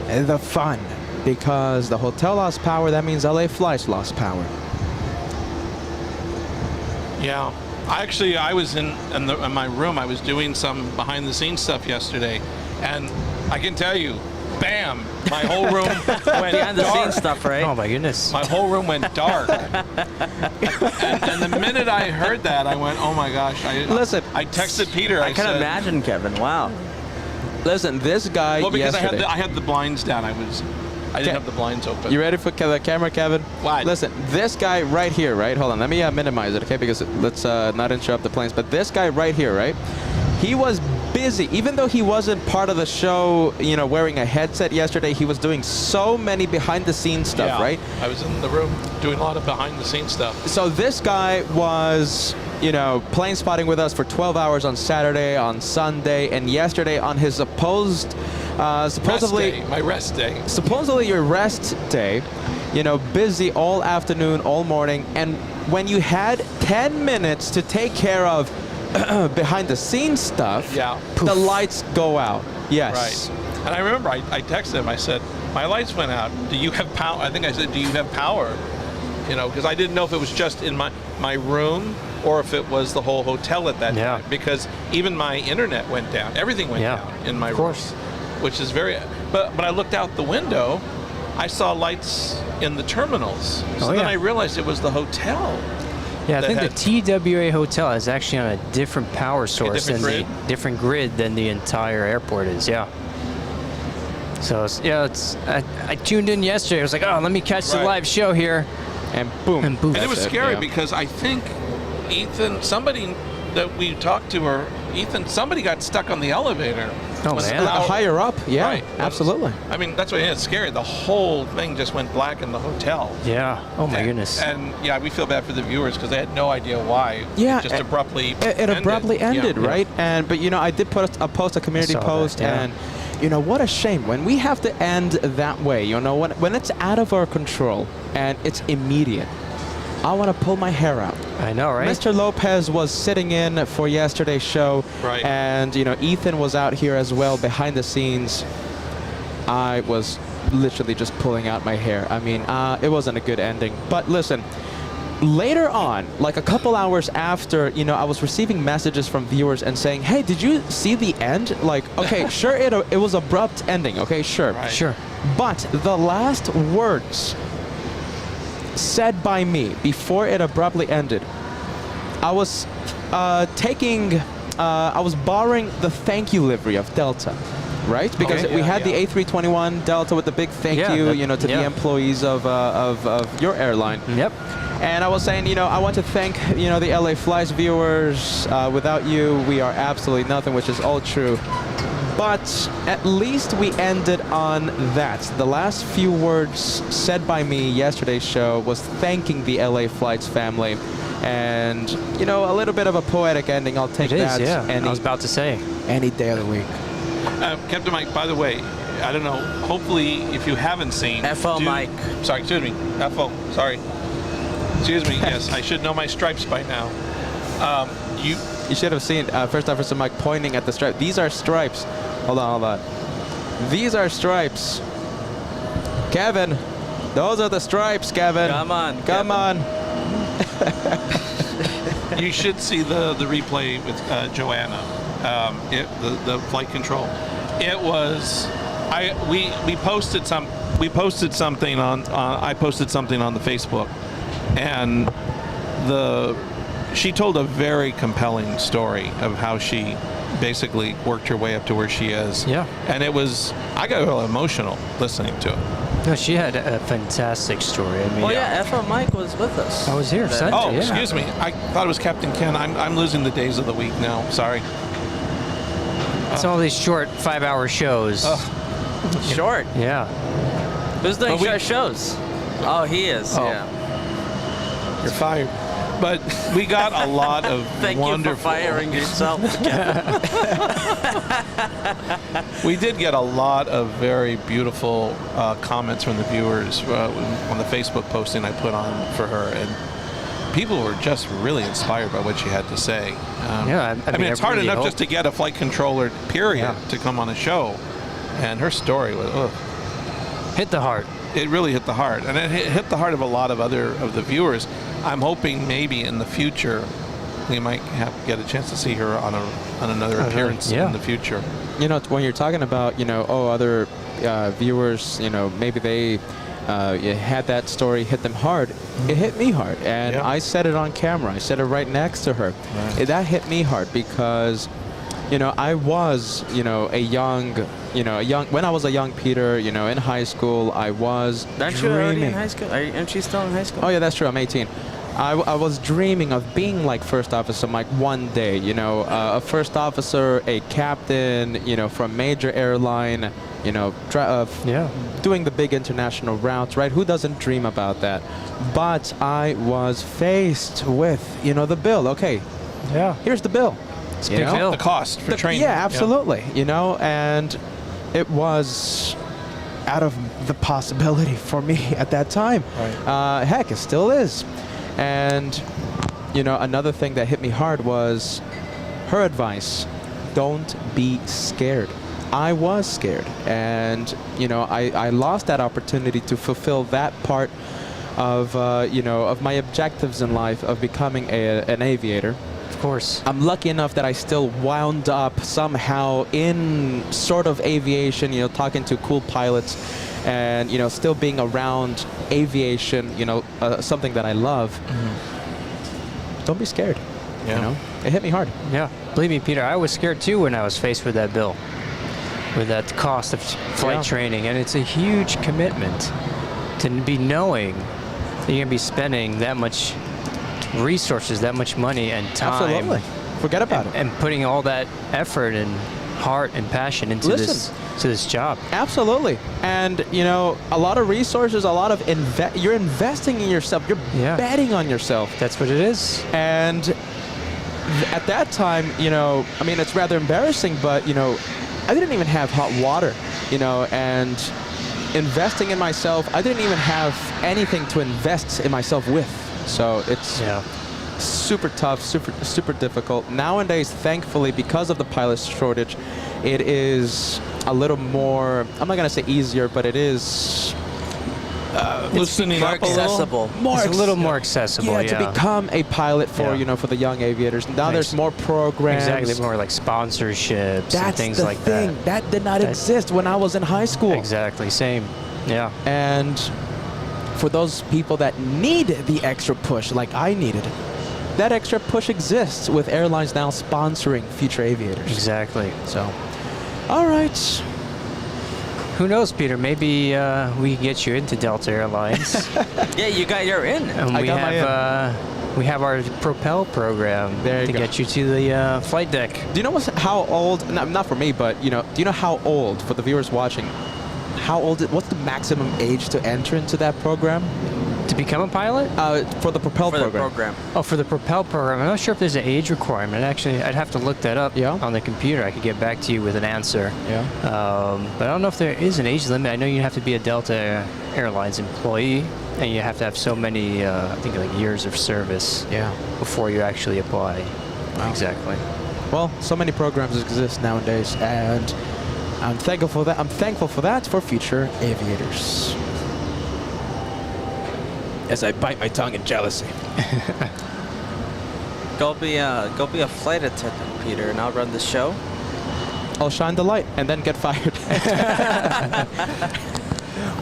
the fun. Because the hotel lost power, that means LA Flights lost power. Yeah. I was in my room. I was doing some behind-the-scenes stuff yesterday, and I can tell you, bam, my whole room went Behind the dark. scenes stuff, right? Oh my goodness. My whole room went dark. and the minute I heard that, I went, oh my gosh. Listen. I texted Peter. I can said, imagine, Kevin. Wow. Listen, this guy Well, because yesterday. I had the blinds down. I didn't have the blinds open. You ready for the camera, Kevin? What? Listen, this guy right here, right? Hold on, let me minimize it, okay? Because let's not interrupt the planes. But this guy right here, right? He was busy, even though he wasn't part of the show, you know, wearing a headset yesterday. He was doing so many behind-the-scenes stuff, Yeah. right? I was in the room doing a lot of behind-the-scenes stuff. So this guy was, you know, plane spotting with us for 12 hours on Saturday, on Sunday, and yesterday on his supposedly My rest day. supposedly your rest day, you know, busy all afternoon, all morning, and when you had 10 minutes to take care of behind the scenes stuff, Yeah. the lights go out. Yes. Right. And I remember I texted him. I said, my lights went out. Do you have power? I think I said, do you have power? You know, because I didn't know if it was just in my room or if it was the whole hotel at that Yeah. time. Because even my internet went down. Everything went Yeah, down in my of room. course. Which is very... But I looked out the window. I saw lights in the terminals. So Oh, then yeah. I realized it was the hotel. Yeah, I that think had- the TWA hotel is actually on a different power source different than grid? the different grid than the entire airport is. Yeah. So I tuned in yesterday. I was like, oh, let me catch the Right. live show here, And boom. and boom. And it was That's it, scary yeah. because I think Ethan, somebody that we talked to, or Ethan, somebody got stuck on the elevator. Oh, Was man. out- Higher up, yeah, Right. absolutely. I mean, that's why it's scary. The whole thing just went black in the hotel. Yeah. Oh my And- goodness. And yeah, we feel bad for the viewers because they had no idea why. Yeah, It just and abruptly. It abruptly Yeah. ended, right? And but you know, I did put a community saw that, post, yeah. and you know, what a shame when we have to end that way. You know, when it's out of our control and it's immediate. I want to pull my hair out. I know, right? Mr. Lopez was sitting in for yesterday's show, Right. and you know, Ethan was out here as well behind the scenes. I was literally just pulling out my hair. I mean, it wasn't a good ending. But listen, later on, like a couple hours after, you know, I was receiving messages from viewers and saying, hey, did you see the end? Like, okay, sure, it was abrupt ending, okay, sure. Right. Sure. But the last words said by me before it abruptly ended, I was I was borrowing the thank you livery of Delta, right? Because Okay, we yeah, had the yeah. A321 Delta with the big thank Yeah, you, that- you know, to the yeah. employees of your airline. Yep. And I was saying, you know, I want to thank, you know, the LA Flies viewers. Without you, we are absolutely nothing, which is all true. But at least we ended on that. The last few words said by me yesterday's show was thanking the LA Flights family. And, you know, a little bit of a poetic ending. I'll take It that is, yeah. any, I was about to say. any day of the week. Captain Mike, by the way, I don't know, hopefully if you haven't seen... FO Mike. Sorry, excuse me. FO, sorry. Excuse me, yes, I should know my stripes by now. You should have seen First Officer Mike pointing at the stripe. These are stripes. Hold on. These are stripes. Kevin, those are the stripes, Kevin. Come on, Come Kevin. on. You should see the replay with Joanna, the flight control. It was, we posted something on I posted something on the Facebook, and she told a very compelling story of how she basically worked her way up to where she is. Yeah. And I got a little emotional listening to it. No, she had a fantastic story. I mean, Well, yeah, FO Mike was with us. I was here That- Sunday. Oh, yeah. excuse me. I thought it was Captain Ken. I'm losing the days of the week now. Sorry. It's all these short 5-hour shows. Short. Yeah. Who's doing But we- short shows? Oh, he is. Oh. Yeah. You're fired. But we got a lot of Thank wonderful. you for firing yourself. We did get a lot of very beautiful comments from the viewers on the Facebook posting I put on for her, and people were just really inspired by what she had to say. Yeah, I mean, it's I hard really enough hope- just to get a flight controller, period, Yeah. to come on a show, and her story was, Hit the heart. it really hit the heart, and it hit the heart of a lot of the viewers. I'm hoping maybe in the future we might get a chance to see her on another appearance yeah. in the future. You know, when you're talking about, you know, other viewers, you know, maybe they had that story hit them hard. It hit me hard, and Yeah. I said it on camera. I said it right next to her. Right. That hit me hard because, you know, I was, you know, when I was a young Peter, you know, in high school, I was Aren't you already in dreaming. high school? Aren't you still in high school? Oh yeah, that's true. I'm 18. I was dreaming of being like First Officer Mike one day. You know, a First Officer, a captain. You know, from major airline. You know, Yeah. doing the big international routes, right? Who doesn't dream about that? But I was faced with, you know, the bill. Okay, Yeah. here's the bill. It's a You big know? bill. The cost for training. Yeah, absolutely. You know, and it was out of the possibility for me at that time. Right. Heck, it still is. And, you know, another thing that hit me hard was her advice. Don't be scared. I was scared. And, you know, I lost that opportunity to fulfill that part of, you know, of my objectives in life of becoming an aviator. Of course. I'm lucky enough that I still wound up somehow in sort of aviation, you know, talking to cool pilots and, you know, still being around aviation, you know, something that I love. Don't be scared. Yeah. You know, it hit me hard. Yeah. Believe me, Peter, I was scared too when I was faced with that bill, with that cost of flight Yeah. training. And it's a huge commitment to be knowing that you're going to be spending that much resources, that much money and time. Absolutely. Forget about it. And putting all that effort and heart and passion into Listen. this job. Absolutely. And, you know, a lot of resources, a lot of you're investing in yourself. You're Yeah. betting on yourself. That's what it is. And at that time, you know, I mean, it's rather embarrassing, but, you know, I didn't even have hot water, you know, and investing in myself, I didn't even have anything to invest in myself with. So it's super tough, super difficult. Nowadays, thankfully, because of the pilot shortage, it is a little more, I'm not going to say easier, but it is loosening More up a little. accessible. It's a little more accessible, Yeah, yeah. to become a pilot for Yeah. for the young aviators. Now Nice. there's more programs. Exactly, more like sponsorships and That's things the like thing. that. That did not That- exist when I was in high school. Exactly, same. Yeah. And for those people that need the extra push, like I needed, that extra push exists with airlines now sponsoring future aviators. Exactly. So, all right. Who knows, Peter? Maybe we can get you into Delta Airlines. Yeah, you got your in. And I got my we have our Propel program There you to go. get you to the flight deck. Do you know how old? Not for me, but do you know how old for the viewers watching? How old? What's the maximum age to enter into that program? To become a pilot? For the Propel For the program. program. Oh, for the Propel program. I'm not sure if there's an age requirement. Actually, I'd have to look that up Yeah. on the computer. I could get back to you with an answer. Yeah. But I don't know if there is an age limit. I know you have to be a Delta Airlines employee, and you have to have so many, I think, like years of service Yeah. before you actually apply. Wow. Exactly. Well, so many programs exist nowadays, and I'm thankful for that. I'm thankful for that for future aviators. As I bite my tongue in jealousy. Go be a flight attendant, Peter, and I'll run the show. I'll shine the light and then get fired.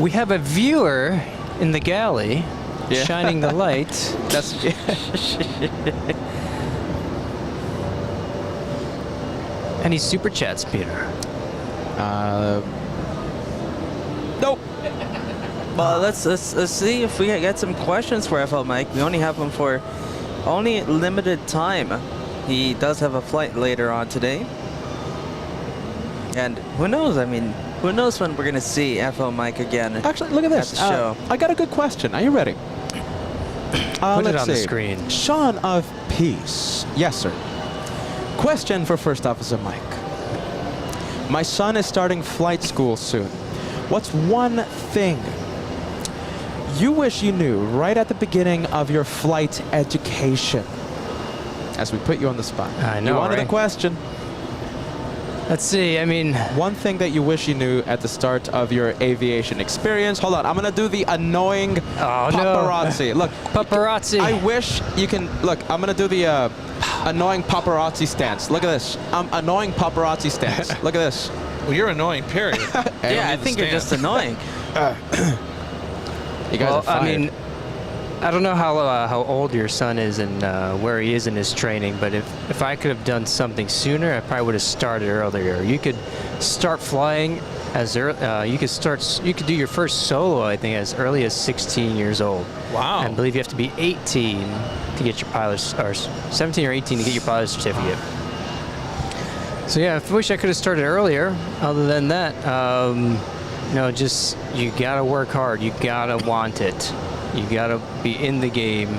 We have a viewer in the galley Yeah. shining the light. That's Any super chats, Peter? nope. Well, let's see if we get some questions for FL Mike. We only have him for only limited time. He does have a flight later on today. And who knows? I mean, who knows when we're gonna see FL Mike again? Actually, look at this. At the show. I got a good question. Are you ready? Put it let's on the see. screen. Sean of Peace. Yes, sir. Question for First Officer Mike. My son is starting flight school soon. What's one thing you wish you knew right at the beginning of your flight education? As we put you on the spot. I know, You wanted a right? question. Let's see. I mean, One thing that you wish you knew at the start of your aviation experience. Hold on, I'm gonna do the annoying Oh, no. paparazzi. Look, paparazzi. I wish you can look. I'm gonna do the annoying paparazzi stance. Look at this. Annoying paparazzi stance. Look at this. Well, you're annoying, period. Yeah, I think you're just annoying. You guys well, are fired. I mean, I don't know how old your son is and where he is in his training, but if I could have done something sooner, I probably would have started earlier. You could start flying as early. You could do your first solo, I think, as early as 16 years old. Wow. I believe you have to be 18 to get your pilot's, or 17 or 18 to get your pilot's certificate. So yeah, I wish I could have started earlier. Other than that, just you gotta work hard. You gotta want it. You gotta be in the game.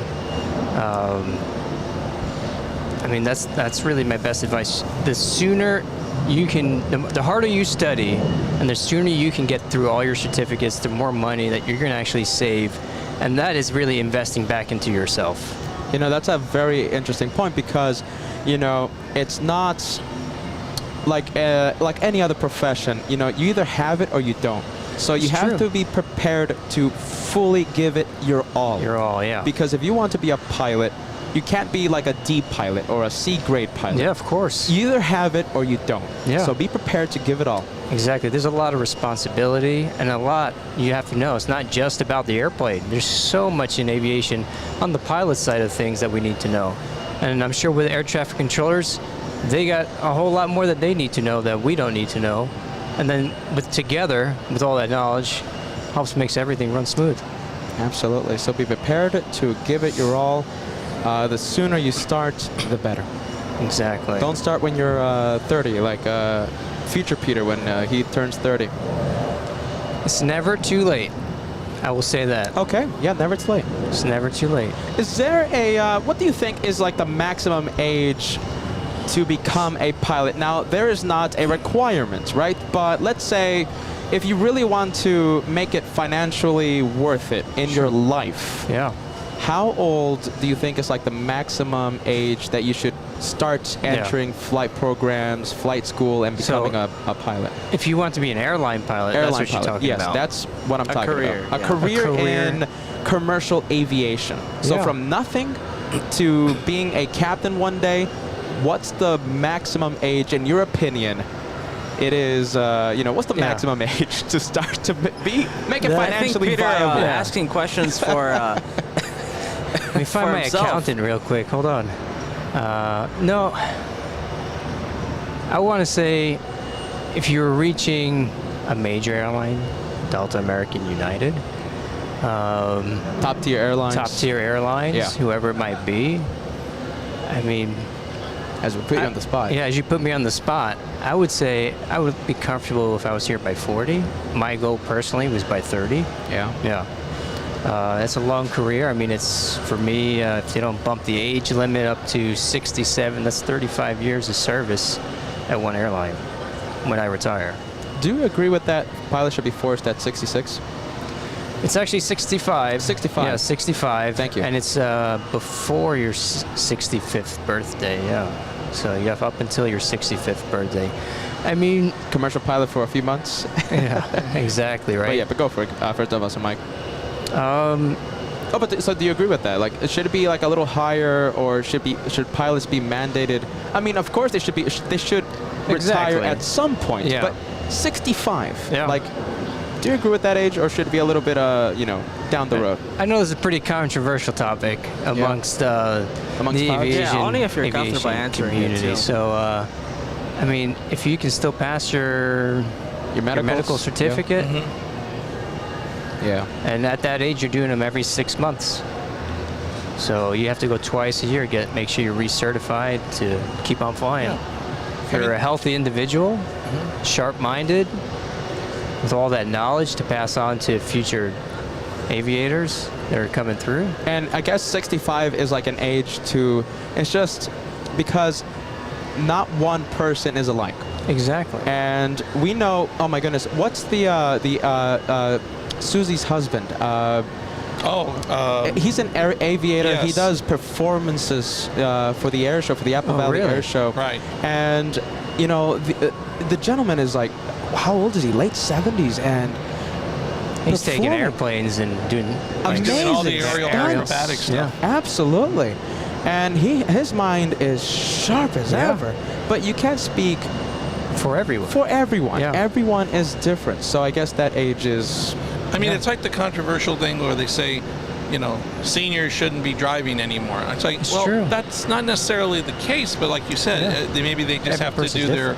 I mean, that's really my best advice. The sooner you can, the harder you study, and the sooner you can get through all your certificates, the more money that you're gonna actually save, and that is really investing back into yourself. That's a very interesting point because, it's not like any other profession. You either have it or you don't. So you It's have true. to be prepared to fully give it your all. You're all, yeah. Because if you want to be a pilot, you can't be like a D pilot or a C grade pilot. Yeah, of course. You either have it or you don't. Yeah. So be prepared to give it all. Exactly. There's a lot of responsibility and a lot you have to know. It's not just about the airplane. There's so much in aviation on the pilot side of things that we need to know. And I'm sure with air traffic controllers, they got a whole lot more that they need to know that we don't need to know. And then together, with all that knowledge, helps makes everything run smooth. Absolutely. So be prepared to give it your all. The sooner you start, the better. Exactly. Don't start when you're 30, like future Peter when he turns 30. It's never too late. I will say that. Okay, yeah, never too late. It's never too late. Is there what do you think is like the maximum age to become a pilot? Now, there is not a requirement, right? But let's say if you really want to make it financially worth it in your life, Yeah. how old do you think is like the maximum age that you should start entering flight programs, flight school, and becoming a pilot? If you want to be an airline pilot, that's what you're talking yes, about. that's what I'm talking career, about. yeah. A career A career. in commercial aviation. So Yeah. from nothing to being a captain one day, what's the maximum age, in your opinion? It is, what's the maximum age to start to make it I think financially Peter viable? asking questions for. Let me find for my himself. accountant real quick. Hold on. No. I want to say if you're reaching a major airline, Delta, American, United, Top tier airlines. top tier airlines, Yeah. whoever it might be. I mean, As we put you on the spot. yeah, as you put me on the spot, I would say I would be comfortable if I was here by 40. My goal personally was by 30. Yeah. Yeah. That's a long career. I mean, it's, for me, if they don't bump the age limit up to 67, that's 35 years of service at one airline when I retire. Do you agree with that? Pilots should be forced at 66? It's actually 65. 65. Yeah, 65. Thank you. And it's before your 65th birthday, yeah. So you have up until your 65th birthday. I mean, Commercial pilot for a few months? yeah, exactly, right? But go for it. First of all, so Mike. Um, So do you agree with that? Like, should it be like a little higher, or should pilots be mandated? I mean, of course they should retire Exactly. at some point. Yeah. But 65. Yeah. Like, do you agree with that age, or should it be a little bit, down the road? I know this is a pretty controversial topic amongst the pilots? aviation, Yeah, only if you're comfortable aviation answering it, community. too. So, I mean, if you can still pass your medical certificate, Yeah. and at that age, you're doing them every 6 months. So you have to go twice a year, make sure you're recertified to keep on flying. If you're a healthy individual, sharp-minded, with all that knowledge to pass on to future aviators that are coming through. And I guess 65 is like an age to. It's just because not one person is alike. Exactly. And we know. Oh my goodness, what's the Susie's husband? He's an aviator. He Yes. does performances for the air show, for the Apple Valley really? Air Show. Right. And the gentleman is like, how old is he? Late 70s, and He's taking performing. airplanes and doing Amazing all the aerial stunts. acrobatic stuff. Absolutely. And his mind is sharp as Yeah. ever. But you can't speak for everyone. for everyone. Yeah. Everyone is different. So I guess that age is. I mean, it's like the controversial thing where they say, seniors shouldn't be driving anymore. It's like, It's well, true. that's not necessarily the case, but like you said, maybe they just Every have to person's do their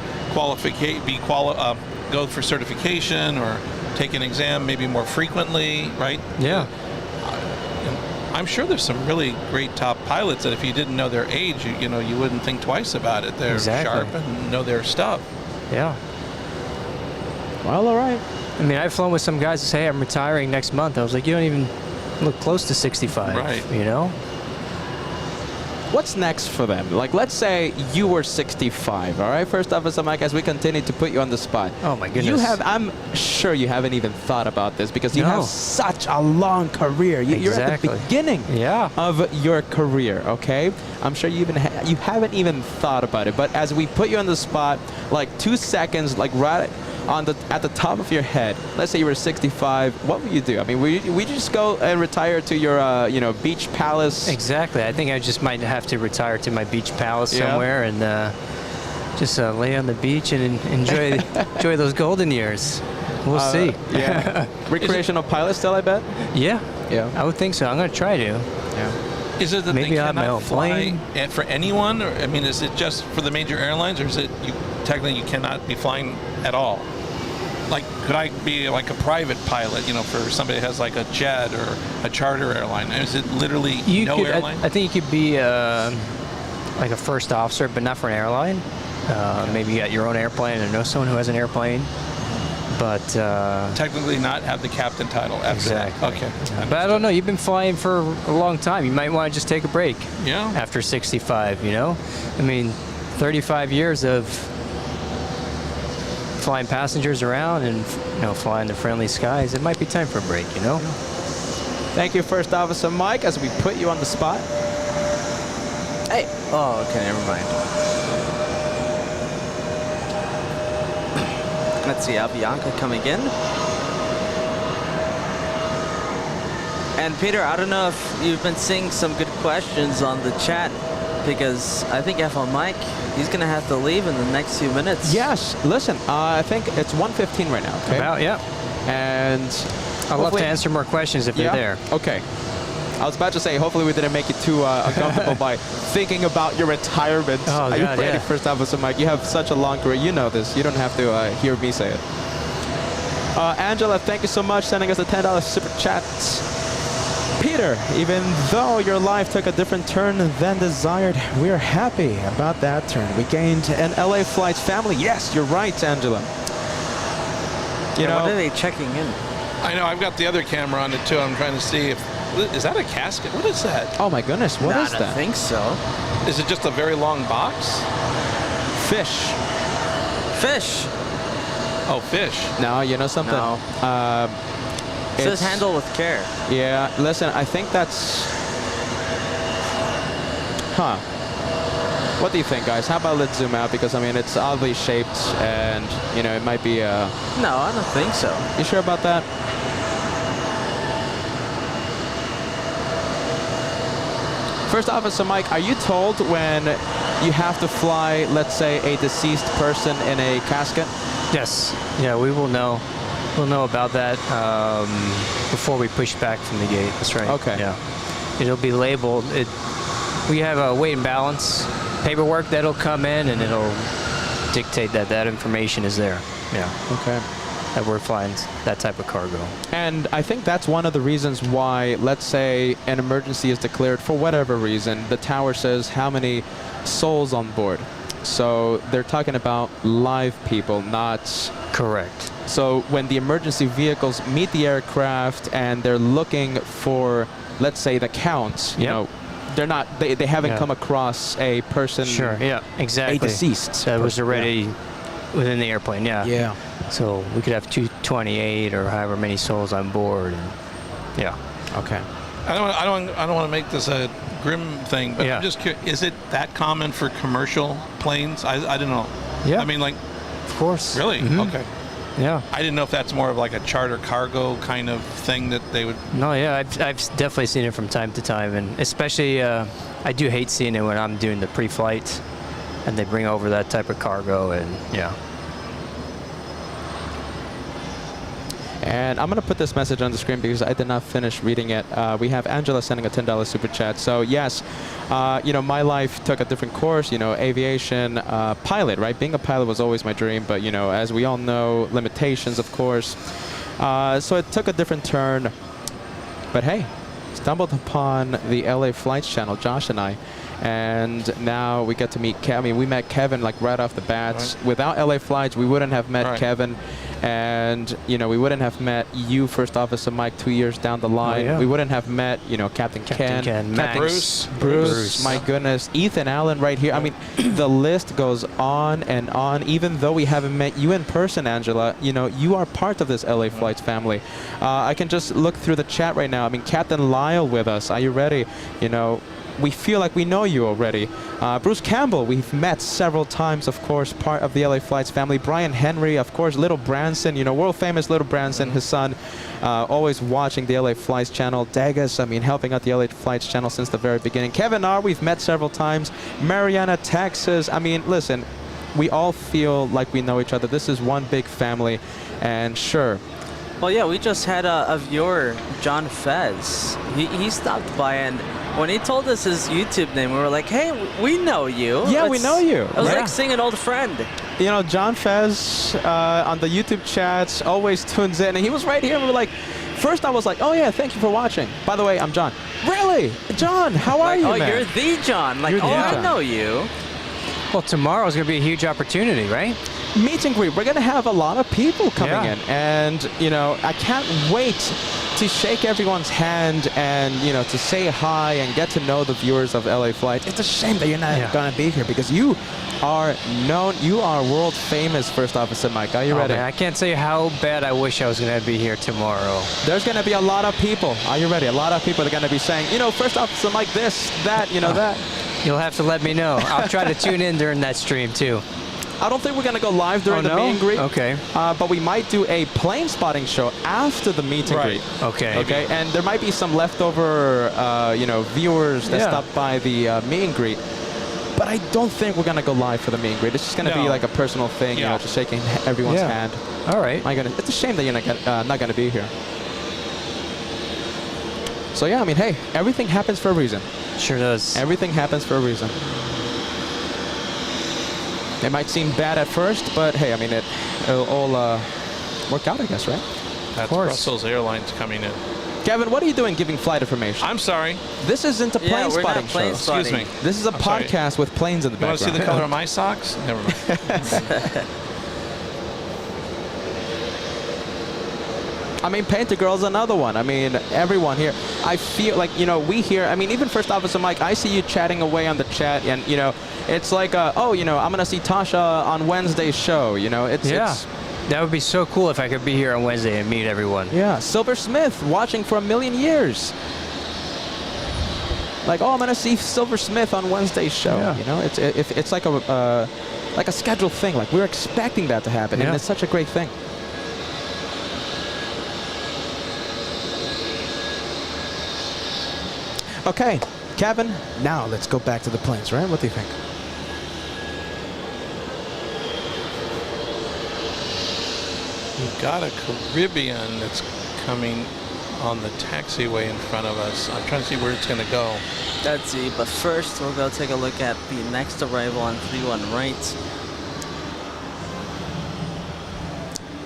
go for certification or take an exam maybe more frequently, right? Yeah. I'm sure there's some really great top pilots that if you didn't know their age, you wouldn't think twice about it. They're Exactly. sharp and know their stuff. Yeah. Well, all right. I mean, I've flown with some guys who say, hey, I'm retiring next month. I was like, you don't even look close to 65. Right. You know? What's next for them? Like, let's say you were 65, all right? First Officer Mike, as we continue to put you on the spot. Oh, my goodness. I'm sure you haven't even thought about this because you No. have such a long career. You're at Exactly. the beginning Yeah. of your career, okay? I'm sure you haven't even thought about it. But as we put you on the spot, like 2 seconds, like right at the top of your head, let's say you were 65, what would you do? I mean, would you just go and retire to your, beach palace? Exactly. I think I just might have to retire to my beach palace Yeah. somewhere and just lay on the beach and enjoy those golden years. We'll see. Yeah. Recreational pilot still, I bet? Yeah. Yeah. I would think so. I'm going to try to. Yeah. Is it that Maybe they I'll have my cannot own fly plane. and for anyone? Or, I mean, is it just for the major airlines, or is it technically you cannot be flying at all? Like, could I be like a private pilot, for somebody that has like a jet or a charter airline? Is it literally no airline? I think you could be like a first officer, but not for an airline. Maybe you got your own airplane and know someone who has an airplane. But Technically not have the captain title after exactly. that. Okay. But I don't know. You've been flying for a long time. You might want to just take a break. Yeah. After 65, I mean, 35 years of flying passengers around and flying the friendly skies. It might be time for a break. Thank you, First Officer Mike, as we put you on the spot. Hey. Oh, okay, never mind. Let's see, Avianca coming in. And Peter, I don't know if you've been seeing some good questions on the chat, because I think F1 Mike, he's going to have to leave in the next few minutes. Yes, listen, I think it's 1:15 right now, okay? About, yeah. And I'd love to answer more questions if you're there. Okay. I was about to say, hopefully we didn't make you too uncomfortable by thinking about your retirement. Oh, Are you God, ready, yeah. First Officer Mike? You have such a long career. You know this. You don't have to hear me say it. Angela, thank you so much, sending us a $10 super chat. Peter, even though your life took a different turn than desired, we're happy about that turn. We gained an LA Flights family. Yes, you're right, Angela. You know, What are they checking in? I know, I've got the other camera on it too. I'm trying to see if, is that a casket? What is that? oh my goodness, what is I that? don't think so. Is it just a very long box? Fish. Fish. Oh, fish. No, you know something? No. It says It's- handle with care. Yeah, listen, I think that's... Huh. What do you think, guys? How about let's zoom out? Because, I mean, it's oddly shaped and, you know, it might be... No, I don't think so. You sure about that? First Officer Mike, are you told when you have to fly, let's say, a deceased person in a casket? Yes. Yeah, we will know. We'll know about that before we push back from the gate. That's right. Okay. Yeah. It'll be labeled. We have a weight and balance paperwork that'll come in, and it'll dictate that that information is there. Yeah. Okay. That we're flying that type of cargo. And I think that's one of the reasons why, let's say, an emergency is declared for whatever reason, the tower says how many souls on board. So they're talking about live people, not... Correct. So when the emergency vehicles meet the aircraft and they're looking for, let's say, the count, you Yep. know, they're not, they haven't Yeah. come across a person, Sure. Yeah. Exactly. a deceased. That was person. already within the airplane. Yeah. Yeah. So we could have 228 or however many souls on board. And yeah. Okay. I don't want to make this a grim thing, but Yeah. I'm just curious, is it that common for commercial planes? I don't know. Yeah. I mean, like, Of course. really? Mhm. Okay. Yeah. I didn't know if that's more of like a charter cargo kind of thing that they would... No, yeah, I've definitely seen it from time to time, and especially I do hate seeing it when I'm doing the pre-flight, and they bring over that type of cargo, and yeah. And I'm going to put this message on the screen because I did not finish reading it. We have Angela sending a $10 super chat. So yes, you know, my life took a different course, you know, aviation, pilot, right? Being a pilot was always my dream, but you know, as we all know, limitations, of course. So it took a different turn. But hey, stumbled upon the LA Flights channel, Josh and I. And now we get to meet Kevin. I mean, we met Kevin like right off the bat. Right. Without LA Flights, we wouldn't have met Right. Kevin. And, you know, we wouldn't have met you, First Officer Mike, 2 years down the line. yeah. We wouldn't have met, you know, Captain Ken, Max, Bruce. Bruce, my goodness, Ethan Allen right here. I mean, the list goes on and on. Even though we haven't met you in person, Angela, you know, you are part of this LA Flights family. I can just look through the chat right now. I mean, Captain Lyle with us. Are you ready? You know, we feel like we know you already. Bruce Campbell, we've met several times, of course, part of the LA Flights family. Brian Henry, of course, Little Branson, you know, world famous Little Branson, his son, always watching the LA Flights channel. Degas, I mean, helping out the LA Flights channel since the very beginning. Kevin R, we've met several times. Mariana, Texas. I mean, listen, we all feel like we know each other. This is one big family, and sure. Well, yeah, we just had a viewer, John Fez. He stopped by, and when he told us his YouTube name, we were like, hey, we know you. Yeah, we know you. It was Yeah. like seeing an old friend. You know, John Fez on the YouTube chats always tunes in, and he was right here, and we were like, first I was like, oh yeah, thank you for watching. By the way, I'm John. Really? John, how are Like, you, oh, man? you're the John. Like, You're the oh, I John. know you. Well, tomorrow's going to be a huge opportunity, right? Meet and greet. We're going to have a lot of people coming Yeah. in, and, you know, I can't wait to shake everyone's hand and, you know, to say hi and get to know the viewers of LA Flight. It's a shame that you're not going to be here because you are known, you are world famous First Officer Mike. Are you ready? Man, I can't tell you how bad I wish I was going to be here tomorrow. There's going to be a lot of people. Are you ready? A lot of people are going to be saying, you know, First Officer Mike this, that, you know, that. You'll have to let me know. I'll try to tune in during that stream too. I don't think we're going to go live during the meet and greet. Okay. But we might do a plane spotting show after the meet and greet. Okay. Okay. And there might be some leftover, you know, viewers that stopped by the meet and greet. But I don't think we're going to go live for the meet and greet. It's just going to be like a personal thing, you know, just shaking everyone's hand. All right. My goodness. It's a shame that you're not going to be here. So, yeah, I mean, hey, everything happens for a reason. Sure does. Everything happens for a reason. It might seem bad at first, but hey, I mean, it'll all work out, I guess, right? That's Brussels Airlines coming in. Kevin, what are you doing giving flight information? I'm sorry. This isn't a plane spotting show. Excuse me. This is a podcast with planes in the background. You want to see the color of my socks? Never mind. I mean, Painter Girl's another one. I mean, everyone here. I feel like, you know, we here, I mean, even First Officer Mike, I see you chatting away on the chat, and, you know, it's like, oh, you know, I'm going to see Tasha on Wednesday's show, you know. It's that would be so cool if I could be here on Wednesday and meet everyone. Yeah, Silver Smith, watching for a million years. Like, oh, I'm going to see Silver Smith on Wednesday's show, you know. It's like a scheduled thing. Like, we're expecting that to happen, and it's such a great thing. Okay, Kevin, now let's go back to the planes, right? What do you think? We've got a Caribbean that's coming on the taxiway in front of us. I'm trying to see where it's going to go. Let's see, but first we'll go take a look at the next arrival on 31 right.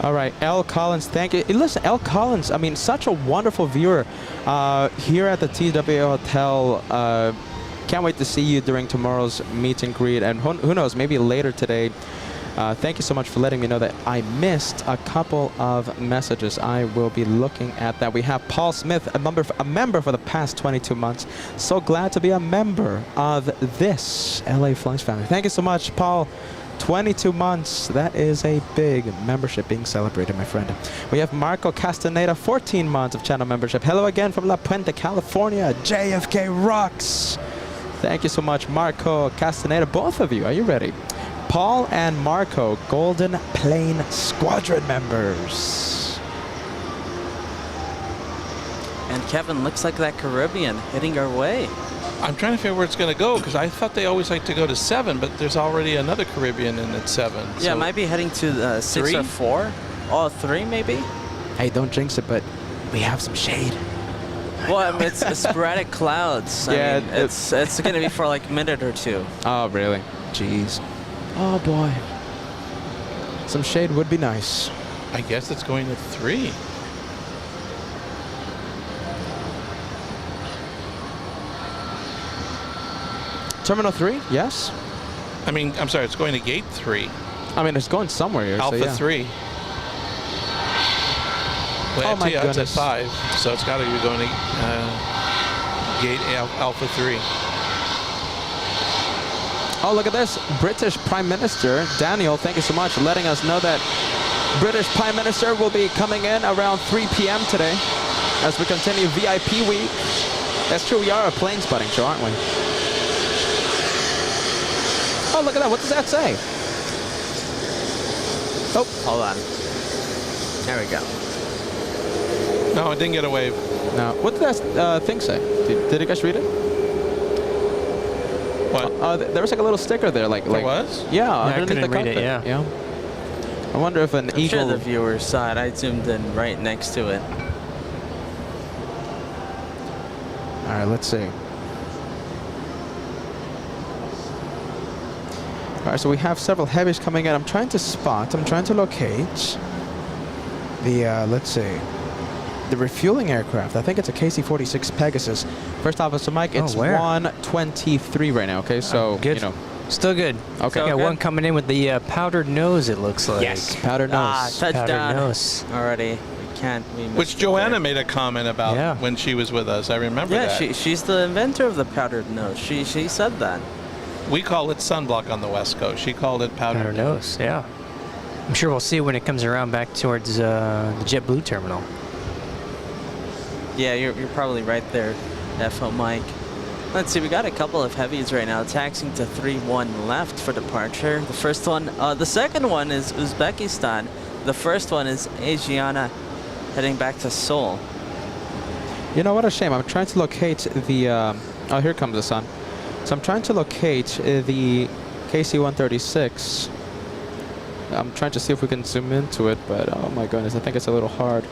All right, L. Collins, thank you. Listen, L. Collins, I mean, such a wonderful viewer here at the TWA Hotel. Can't wait to see you during tomorrow's meet and greet. And who knows, maybe later today. Thank you so much for letting me know that I missed a couple of messages. I will be looking at that. We have Paul Smith, a member for the past 22 months. So glad to be a member of this LA Flights family. Thank you so much, Paul. 22 months. That is a big membership being celebrated, my friend. We have Marco Castaneda, 14 months of channel membership. Hello again from La Puente, California. JFK rocks. Thank you so much, Marco Castaneda. Both of you, are you ready? Paul and Marco, Golden Plane Squadron members. And Kevin, looks like that Caribbean hitting our way. I'm trying to figure where it's going to go because I thought they always like to go to 7, but there's already another Caribbean in at 7. Yeah, so it might be heading to 6 3? or 4. Oh, 3 maybe? Hey, don't jinx it, but we have some shade. Well, I mean, it's sporadic clouds. I mean, it's going to be for like a minute or two. Oh, really? Jeez. Oh, boy. Some shade would be nice. I guess it's going to 3. Terminal 3, yes? I mean, I'm sorry, it's going to gate 3. I mean, it's going somewhere here. Alpha so yeah. 3. Well, Oh, my it's at goodness. 5, so it's got to be going to gate Alpha 3. Oh, look at this. British Prime Minister Daniel, thank you so much for letting us know that British Prime Minister will be coming in around 3 p.m. today as we continue VIP week. That's true, we are a plane spotting show, aren't we? Oh, look at that. What does that say? Oh, Hold on. There we go. No, it didn't get a wave. no. What did that thing say? Did you guys read it? What? There was like a little sticker there. Like, There was? Yeah, I underneath the couldn't read it, cockpit. yeah. I wonder if an I'm eagle... sure the viewers saw it. I zoomed in right next to it. All right, let's see. All right, so we have several heavies coming in. I'm trying to locate the, let's see, the refueling aircraft. I think it's a KC-46 Pegasus. First Officer Mike, it's where? 123 right now, okay? So, good. you know. Still good. Okay. Yeah, good. one coming in with the powdered nose, it looks like. Yes, powder nose. Ah, touchdown Powdered nose. already. can't we miss Which it Joanna there. made a comment about Yeah. when she was with us. I remember Yeah, that. she's the inventor of the powdered nose. She said that. We call it sunblock on the West Coast. She called it powder Powder nose, yeah. I'm sure we'll see it when it comes around back towards the JetBlue terminal. Yeah, you're probably right there, FO Mike. Let's see, we got a couple of heavies right now, taxiing to 3-1 left for departure. The first one, the second one is Uzbekistan. The first one is Asiana heading back to Seoul. You know what a shame. I'm trying to locate the. Oh, here comes the sun. So I'm trying to locate the KC-136. I'm trying to see if we can zoom into it, but oh my goodness, I think it's a little hard.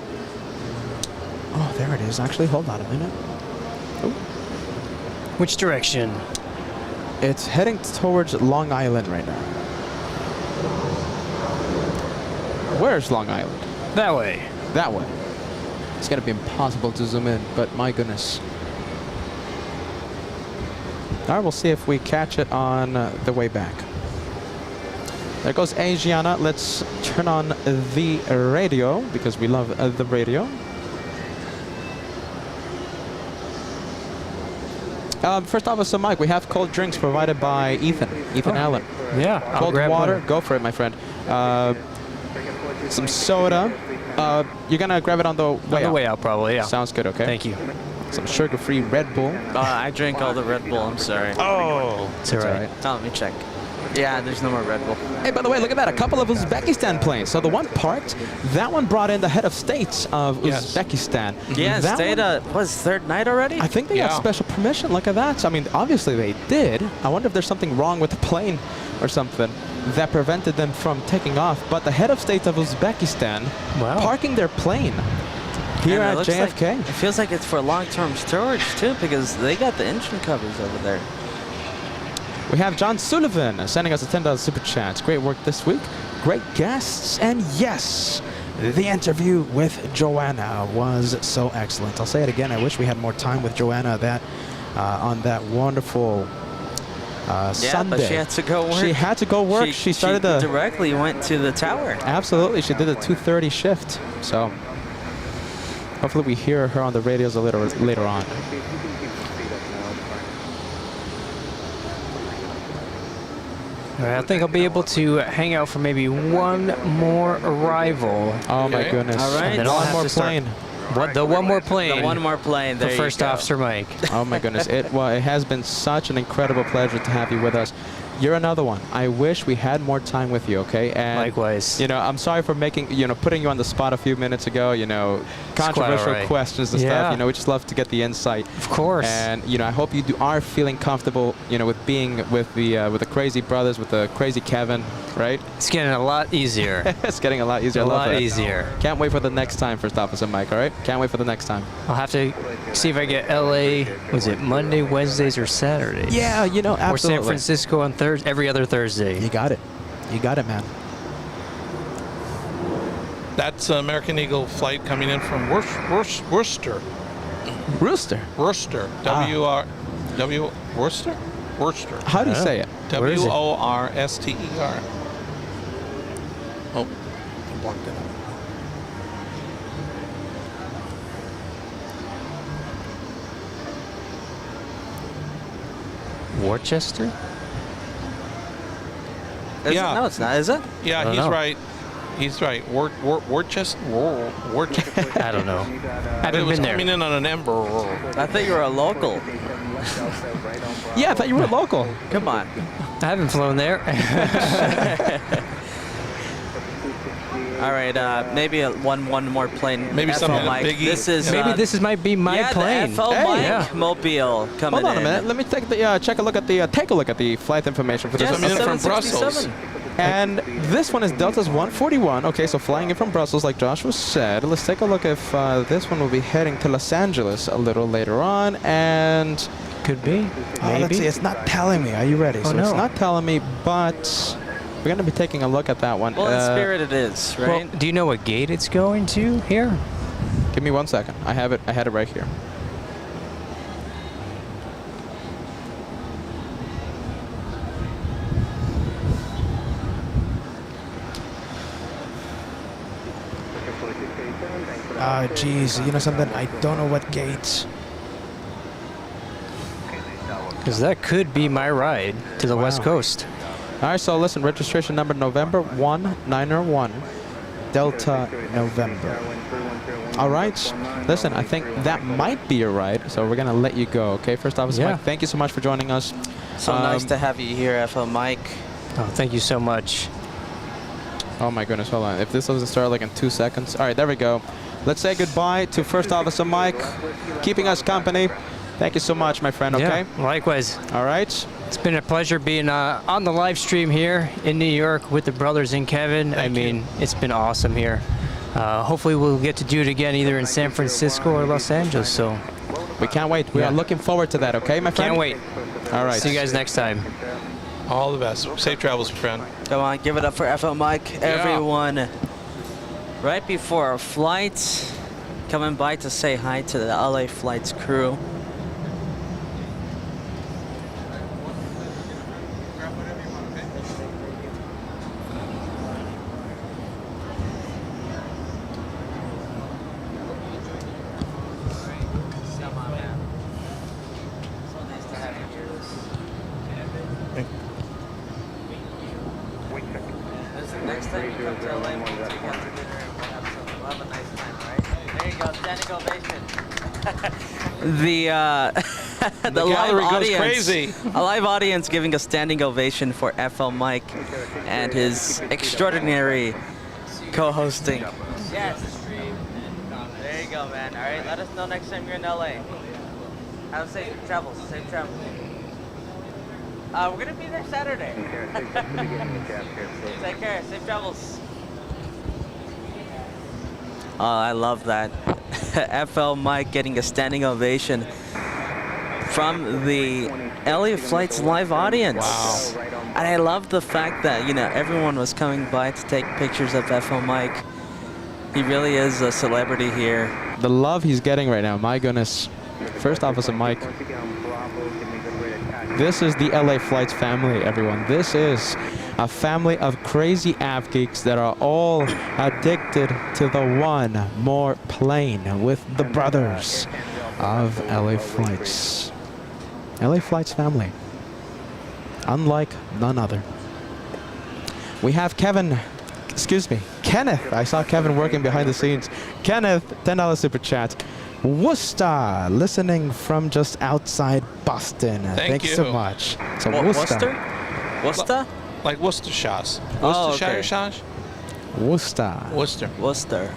Oh, there it is. Actually, hold on a minute. Oh. Which direction? It's heading towards Long Island right now. Where's Long Island? That way. That way. It's gonna be impossible to zoom in, but my goodness. All right, we'll see if we catch it on the way back. There goes Asiana. Let's turn on the radio because we love the radio. First off, so Mike, we have cold drinks provided by Ethan Allen. Yeah, I'll Cold grab water, one. go for it, my friend. Some soda. You're gonna grab it on the way On the out. way out, probably, yeah. Sounds good, okay? Thank you. Some sugar-free Red Bull. I drink all the Red Bull, I'm sorry. Oh, It's all right. Oh, let me check. Yeah, there's no more Red Bull. Hey, by the way, look at that. A couple of Uzbekistan planes. So the one parked, that one brought in the head of state of Yes. Uzbekistan. Yeah, That stayed one- was third night already? I think they got Yeah. special permission. Look at that. I mean, obviously they did. I wonder if there's something wrong with the plane or something that prevented them from taking off. But the head of state of Uzbekistan Wow. parking their plane here And it at looks JFK. Like, it feels like it's for long-term storage too, because they got the engine covers over there. We have John Sullivan sending us a $10 super chat. Great work this week. Great guests. And yes, the interview with Joanna was so excellent. I'll say it again. I wish we had more time with Joanna on that wonderful Sunday. But she had to go work. She had to go work. She started the... directly went to the tower. Absolutely. She did a 2:30 shift. So hopefully we hear her on the radios a little later on. All right, I think I'll be able to hang out for maybe one more arrival. Oh my Okay. goodness. All right. And then I'll One have more to start- plane. What? The one more plane. The one more plane. For There First you go. Officer Mike. Oh my goodness. It has been such an incredible pleasure to have you with us. You're another one. I wish we had more time with you, okay? And Likewise. you know, I'm sorry for putting you on the spot a few minutes ago, quite controversial all right. questions and Yeah. stuff. We just love to get the insight. Of course. And I hope you are feeling comfortable, with being with the crazy brothers, with the crazy Kevin, right? It's getting a lot easier. It's getting a lot easier. A I love lot it. easier. Can't wait for the next time, First Officer Mike, all right? Can't wait for the next time. I'll have to see if I get LA, was it Monday, Wednesdays, or Saturdays? Yeah, absolutely. Or San Francisco on every other Thursday. You got it. You got it, man. that's American Eagle flight coming in from Worcester. Rooster. Worcester. Worcester. Worcester. How do you say it? Where is it? Worster. Oh, I blocked it out. Worcester? Yeah. No, it's not, is it? Yeah, don't he's know. right. He's right. Worcester. I don't know. I It haven't was been there. coming in on an Ember. I thought you were a local. Yeah, I thought you were local. Come on. I haven't flown there. All right, maybe one more plane. Maybe FO something Mike. biggie. This is Maybe this might be my yeah, plane. the FO Hey. Mike Yeah. mobile coming Hold on a in. minute. Let me take take a look at the flight information for this. Yes, coming in from 767. And this one is Delta's 141. Okay, so flying in from Brussels, like Joshua said. Let's take a look if this one will be heading to Los Angeles a little later on. And Could be. Maybe. let's see, it's not telling me. Are you ready? So no. it's not telling me, but we're going to be taking a look at that one. Well, in spirit it is, Well, right? do you know what gate it's going to here? Give me 1 second. I have it. I had it right here. Geez, you know something? I don't know what gate. Because that could be my ride to the West Coast. All right, so listen, registration number November 191, Delta November. All right, listen, I think that might be your ride, so we're going to let you go, okay? First Officer Mike, thank you so much for joining us. So nice to have you here, FL Mike. Oh, thank you so much. Oh my goodness, hold on. If this doesn't start like in 2 seconds. All right, there we go. Let's say goodbye to First Officer Mike, keeping us company. Thank you so much, my friend, okay? Yeah, likewise. All right. It's been a pleasure being on the live stream here in New York with the brothers and Kevin. I mean, it's been awesome here. Hopefully we'll get to do it again either in San Francisco or Los Angeles. So we can't wait. We are looking forward to that, okay, my friend? Can't wait. All right. See you guys next time. All the best. Safe travels, friend. Come on, give it up for FL Mike. Everyone, right before our flight, coming by to say hi to the LA Flights crew. Next time you come to LA, we'll take out to dinner and we'll have a nice time, right? There you go, standing ovation. the live gallery goes audience, crazy. A live audience giving a standing ovation for FL Mike and his extraordinary co-hosting. Yes. There you go, man. All right, let us know next time you're in LA. Have safe travels. Safe travels. We're gonna be there Saturday. Take care. Safe travels. Oh, I love that. FL Mike getting a standing ovation from the LA Flights live audience. Wow. And I love the fact that, you know, everyone was coming by to take pictures of FL Mike. He really is a celebrity here. The love he's getting right now, my goodness. First Officer Mike. This is the LA Flights family, everyone. This is a family of crazy av geeks that are all addicted to the one more plane with the brothers of LA Flights. LA Flights family. Unlike none other. We have Kenneth. I saw Kevin working behind the scenes. Kenneth, $10 super chat. Worcester, listening from just outside Boston. Thank you you so much. So Worcester? Worcester? Like Worcestershire. Oh, Worcestershire okay. sauce? Worcester. Worcester. Worcester.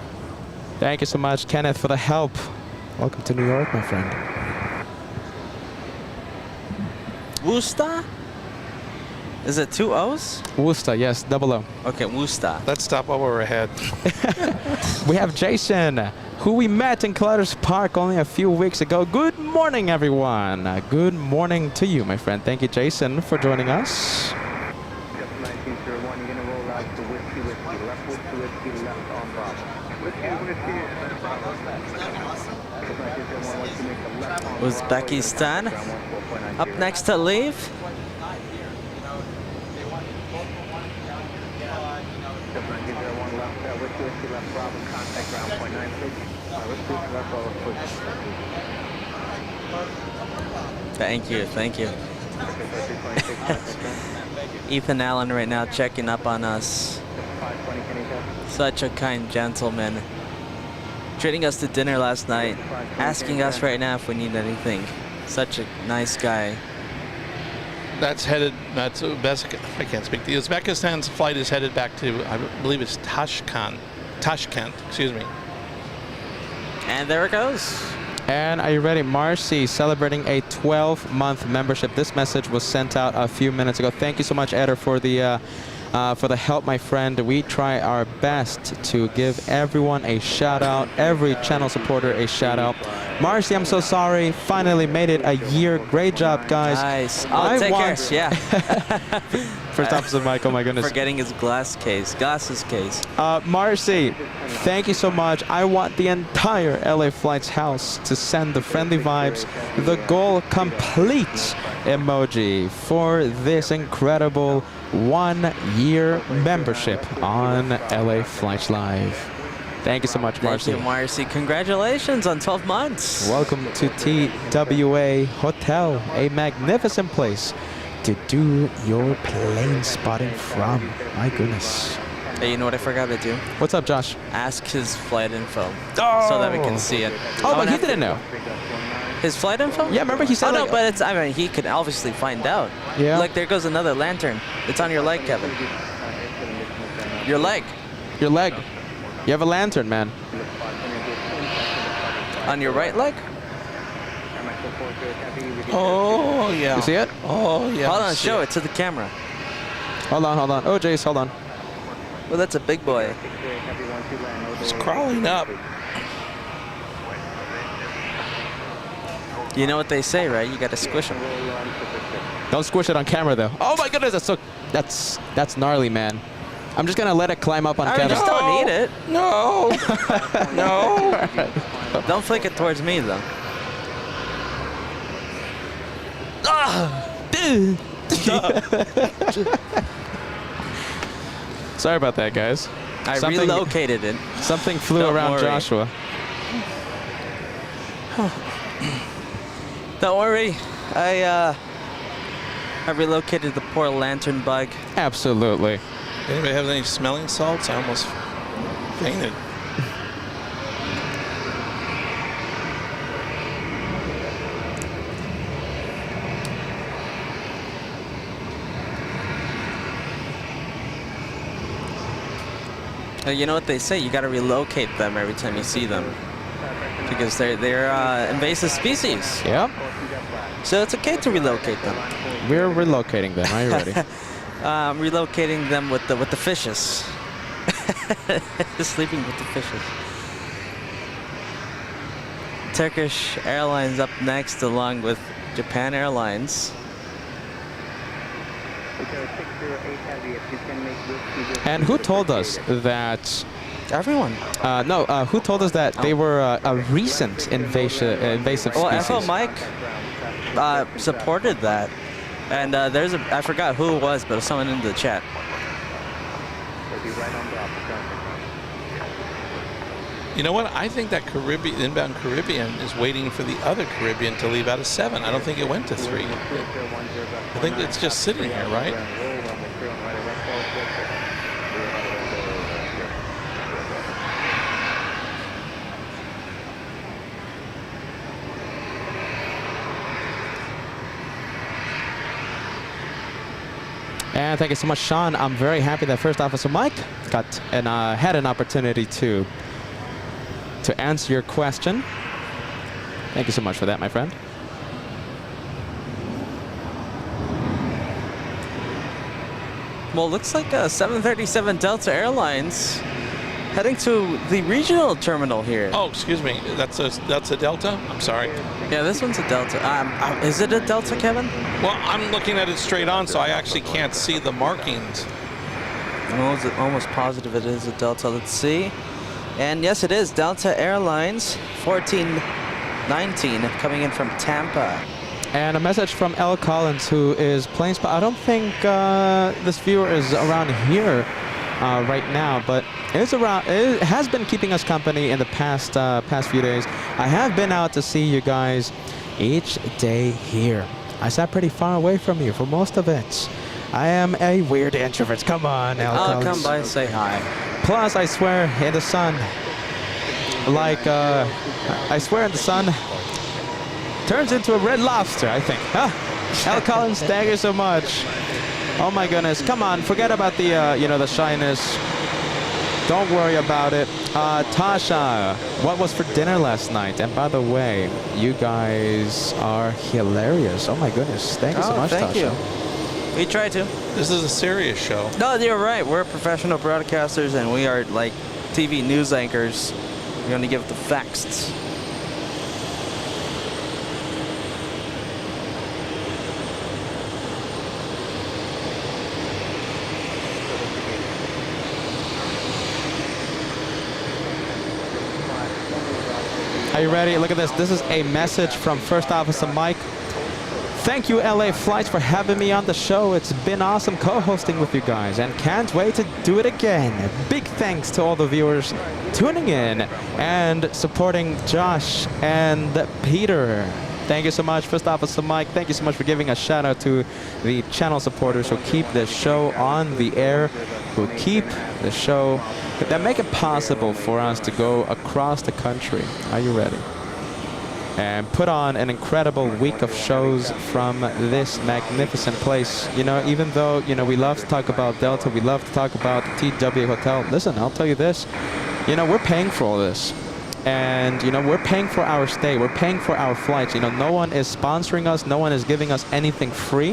Thank you so much, Kenneth, for the help. Welcome to New York, my friend. Worcester? Is it 2 O's? Worcester, yes, double O. Okay, Worcester. Let's stop while we're ahead. We have Jason, who we met in Clutters Park only a few weeks ago. Good morning, everyone. Good morning to you, my friend. Thank you, Jason, for joining us. Uzbekistan. Up next to leave. Thank you, thank you. Ethan Allen right now checking up on us. Such a kind gentleman. Treating us to dinner last night, asking us right now if we need anything. Such a nice guy. That's headed, I can't speak. The Uzbekistan's flight is headed back to, I believe it's Tashkent, excuse me. And there it goes. And are you ready? Marcy celebrating a 12-month membership. This message was sent out a few minutes ago. Thank you so much, Eder, for the help, my friend. We try our best to give everyone a shout out, every channel supporter a shout out. Marcy, I'm so sorry. Finally made it a year. Great job, guys. Nice. Oh, take care. Yeah. First Officer Mike, oh my goodness. Forgetting his glasses case. Marcy, thank you so much. I want the entire LA Flights house to send the friendly vibes, the goal complete emoji for this incredible 1-year membership on LA Flights Live. Thank you so much, Thank Marcy. you, Marcy. Congratulations on 12 months. Welcome to TWA Hotel, a magnificent place to do your plane spotting from. My goodness. Hey, you know what I forgot to do? What's up, Josh? Ask his flight info so that we can see it. Oh, but he have to- didn't know. His flight info? Yeah, remember he said Oh, no, like- but it's, I mean, he could obviously find out. Yeah. Look, there goes another lantern. It's on your leg, Kevin. Your leg. Your leg. You have a lantern, man. On your right leg? Oh, yeah. You see it? Oh, yeah. Hold on, show it to the camera. Hold on, hold on. Oh, Jace, hold on. Well, that's a big boy. It's crawling up. You know what they say, right? You gotta squish them. Don't squish it on camera, though. Oh my goodness, that's gnarly, man. I'm just gonna let it climb up on I mean, Kevin. just don't eat it. No. No. Don't flick it towards me, though. Sorry about that, guys. I Something- relocated it. Something flew Don't around worry. Joshua. Don't worry. I relocated the poor lantern bug. Absolutely. Anybody have any smelling salts? I almost fainted. You know what they say? You gotta relocate them every time you see them. Because they're invasive species. Yep. So it's okay to relocate them. We're relocating them. Are you ready? Relocating them with the fishes. Sleeping with the fishes. Turkish Airlines up next, along with Japan Airlines. And who told us that? Everyone. No, who told us that they were a recent invasive Well, species? FL Mike supported that. And I forgot who it was, but it was someone in the chat. You know what? I think that inbound Caribbean is waiting for the other Caribbean to leave out of 7. I don't think it went to 3. I think it's just sitting here, right? And thank you so much, Sean. I'm very happy that First Officer Mike had an opportunity to answer your question. Thank you so much for that, my friend. Well, looks like 737 Delta Airlines heading to the regional terminal here. Oh, excuse me. That's a Delta? I'm sorry. Yeah, this one's a Delta. Is it a Delta, Kevin? Well, I'm looking at it straight on, so I actually can't see the markings. I'm almost positive it is a Delta. Let's see. And yes, it is Delta Airlines 1419 coming in from Tampa. And a message from L. Collins, who is playing spot. I don't think this viewer is around here right now, but it's around. It has been keeping us company in the past few days. I have been out to see you guys each day here. I sat pretty far away from you for most of it. I am a weird introvert. Come on, L. I'll Collins. come by and say hi. Plus, I swear in the sun, I swear in the sun, turns into a red lobster, I think. Huh? L. Collins, thank you so much. Oh my goodness, come on, forget about the, the shyness. Don't worry about it. Tasha, what was for dinner last night? And by the way, you guys are hilarious. Oh my goodness, thank you so much, thank Tasha. you. We try to. This is a serious show. No, you're right. We're professional broadcasters, and we are like TV news anchors. We're going to give the facts. Are you ready? Look at this. This is a message from First Officer Mike Thank you, LA Flights, for having me on the show. It's been awesome co-hosting with you guys, and can't wait to do it again. Big thanks to all the viewers tuning in and supporting Josh and Peter. Thank you so much. First Officer Mike, thank you so much for giving a shout out to the channel supporters who keep the show on the air, who keep the show, that make it possible for us to go across the country. Are you ready? And put on an incredible week of shows from this magnificent place. You know, even though, you know, we love to talk about Delta, we love to talk about the TW Hotel. Listen, I'll tell you this, you know, we're paying for all this. And, you know, we're paying for our stay, we're paying for our flights. You know, no one is sponsoring us, no one is giving us anything free.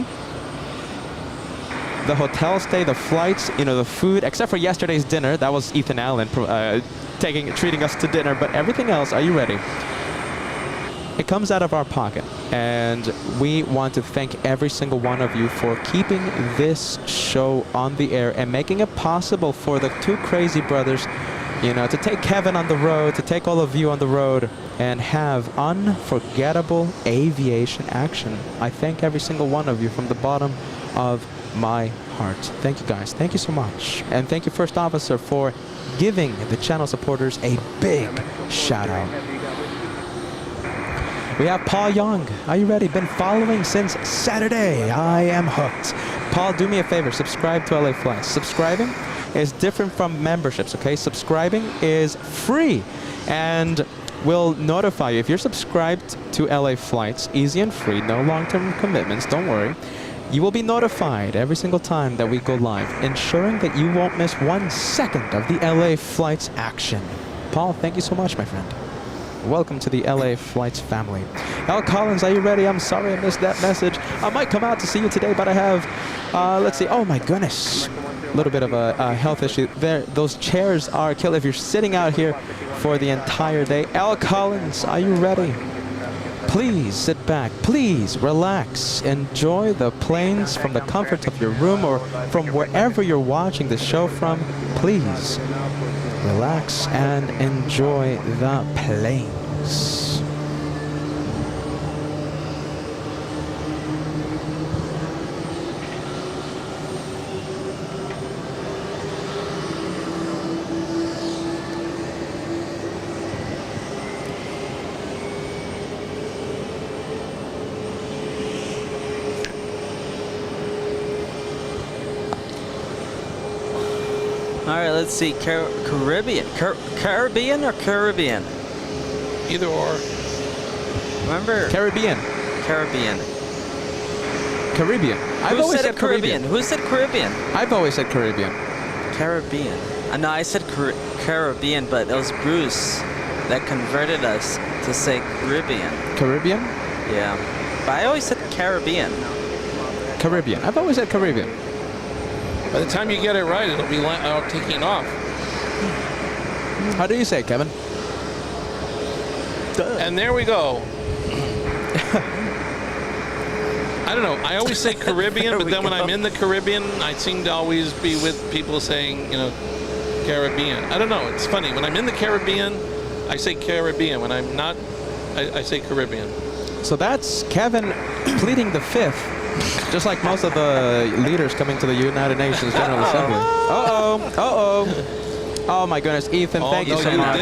The hotel stay, the flights, you know, the food, except for yesterday's dinner, that was Ethan Allen treating us to dinner, but everything else, are you ready? It comes out of our pocket, and we want to thank every single one of you for keeping this show on the air and making it possible for the two crazy brothers, you know, to take Kevin on the road, to take all of you on the road and have unforgettable aviation action. I thank every single one of you from the bottom of my heart. Thank you guys. Thank you so much. And thank you, First Officer, for giving the channel supporters a big shout out. We have Paul Young. Are you ready? Been following since Saturday. I am hooked. Paul, do me a favor. Subscribe to LA Flights. Subscribing is different from memberships, okay? Subscribing is free and will notify you. If you're subscribed to LA Flights, easy and free, no long-term commitments, don't worry. You will be notified every single time that we go live, ensuring that you won't miss 1 second of the LA Flights action. Paul, thank you so much, my friend. Welcome to the LA Flights family. Al Collins, are you ready? I'm sorry I missed that message. I might come out to see you today, but I have, let's see, oh my goodness. A little bit of a health issue there. Those chairs are killer if you're sitting out here for the entire day. Al Collins, are you ready? Please sit back, please relax, enjoy the planes from the comfort of your room or from wherever you're watching the show from. Please relax and enjoy the planes. All right, let's see. Caribbean. Caribbean or Caribbean? Either or. Remember? Caribbean. Caribbean. Caribbean. I've always said Caribbean. Who said Caribbean? I've always said Caribbean. Caribbean. No, I said Caribbean, but it was Bruce that converted us to say Caribbean. Caribbean? Yeah. But I always said Caribbean. Caribbean. I've always said Caribbean. By the time you get it right, it'll be taking off. How do you say it, Kevin? And there we go. I don't know. I always say Caribbean, but then when I'm in the Caribbean, I seem to always be with people saying, you know, Caribbean. I don't know. It's funny. When I'm in the Caribbean, I say Caribbean. When I'm not, I say Caribbean. So that's Kevin pleading the fifth, just like most of the leaders coming to the United Nations General Assembly. Uh-oh. Uh-oh. Oh, my goodness. Ethan, thank you so much.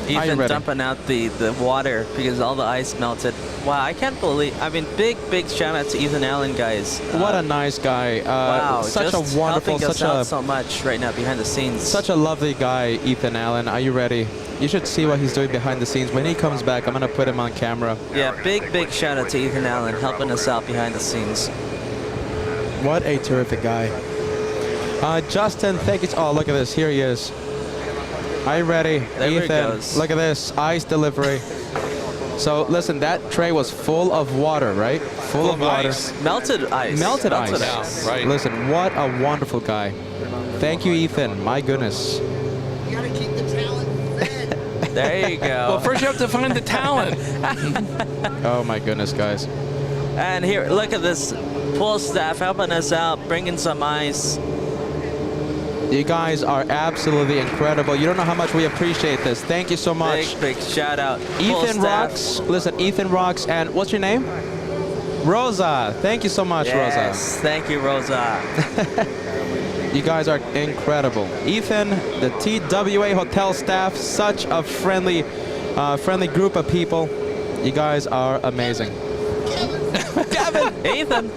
Ethan dumping out the water because all the ice melted. Wow, I can't believe. I mean, big shout out to Ethan Allen, guys. What a nice guy. Wow, such just a wonderful, helping us out so much right now behind the scenes. Such a lovely guy, Ethan Allen. Are you ready? You should see what he's doing behind the scenes. When he comes back, I'm gonna put him on camera. Yeah, big shout out to Ethan Allen helping us out behind the scenes. What a terrific guy. Justin, thank you. Oh, look at this. Here he is. Are you ready? There he Ethan, goes. look at this. Ice delivery. So listen, that tray was full of water, right? Full of water. Ice. Melted ice. Melted ice. Yeah, right. Listen, what a wonderful guy. Thank you, Ethan. My goodness. You gotta keep the talent fed. There you go. Well, first you have to find the talent. Oh my goodness, guys. And here, look at this pool staff helping us out, bringing some ice. You guys are absolutely incredible. You don't know how much we appreciate this. Thank you so much. Big shout out. Pool Ethan staff. rocks. Listen, Ethan rocks. And what's your name? Rosa, thank you so much, Yes, thank you, Rosa. Rosa. You guys are incredible. Ethan, the TWA hotel staff, such a friendly group of people. You guys are amazing. Kevin! Ethan!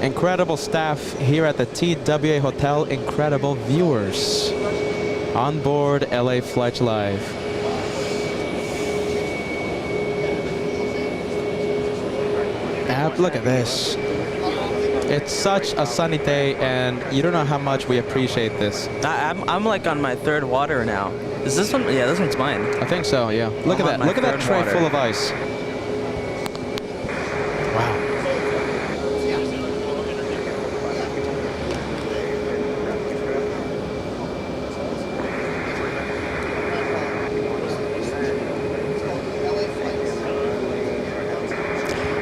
Incredible staff here at the TWA Hotel. Incredible viewers on board LA Flight Live. Look at this. It's such a sunny day, and you don't know how much we appreciate this. I'm like on my third water now. Is this one? Yeah, this one's mine. I think so, yeah. Look at that. Look at that tray full of ice. Wow.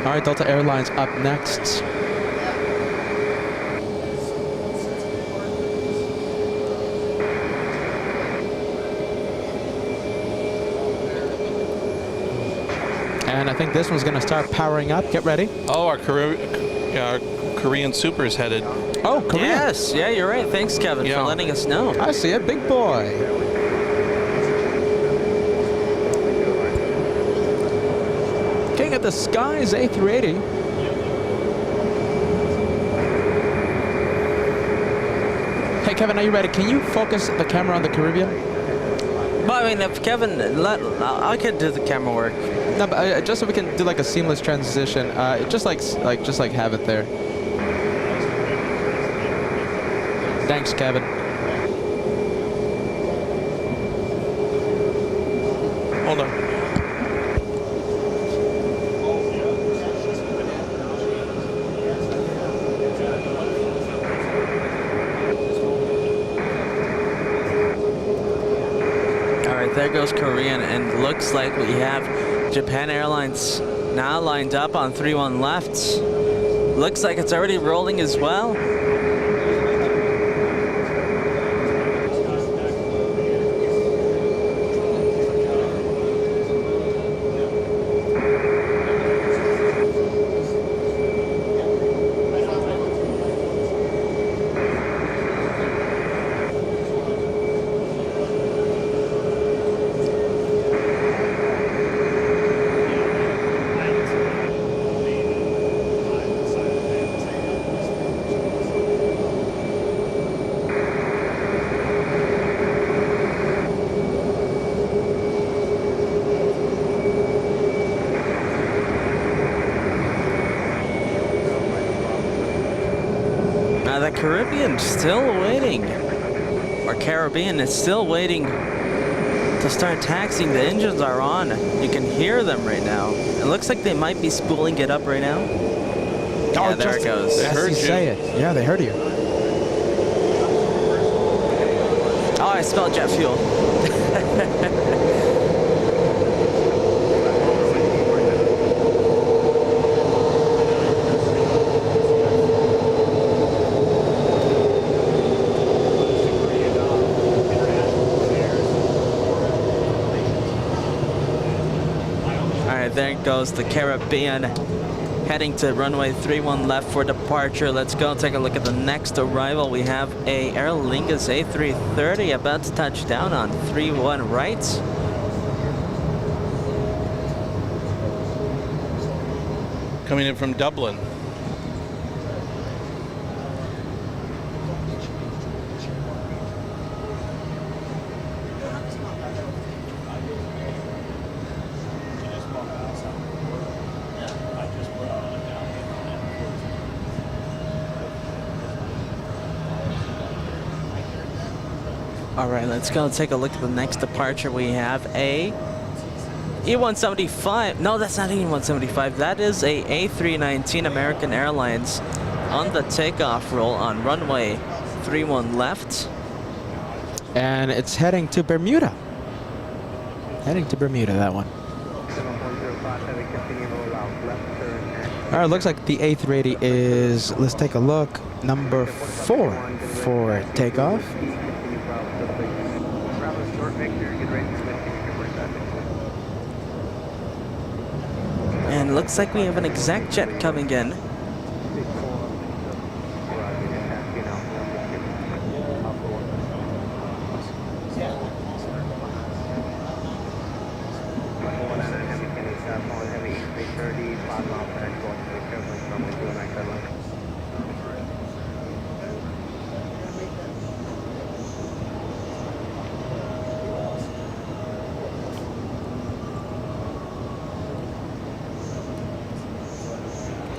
All right, Delta Airlines up next. And I think this one's going to start powering up. Get ready. Oh, our Korean Super is headed. Oh, Korea. Yes, yeah, you're right. Thanks, Kevin, for letting us know. I see it. Big boy. King of the Skies, A380. Hey, Kevin, are you ready? Can you focus the camera on the Caribbean? Well, I mean, if Kevin, I could do the camera work. No, but just so we can do like a seamless transition. Just like have it there. Thanks, Kevin. Hold on. There goes Korean, and looks like we have Japan Airlines now lined up on 3-1 left. Looks like it's already rolling as well. The Caribbean still waiting, or Caribbean is still waiting to start taxiing. The engines are on. You can hear them right now. It looks like they might be spooling it up right now. Yeah, there it goes. They heard you say it. Yeah, they heard you. Oh, I smelled jet fuel. There goes the Caribbean, heading to runway 31 left for departure. Let's go take a look at the next arrival. We have a Aer Lingus A330 about to touch down on 31 right. Coming in from Dublin. All right, let's go take a look at the next departure. We have a E175. No, that's not E175. That is a A319 American Airlines on the takeoff roll on runway 31 left. And it's heading to Bermuda. Heading to Bermuda, that one. All right, looks like the A380 is, let's take a look, number 4 for takeoff. And looks like we have an exec jet coming in.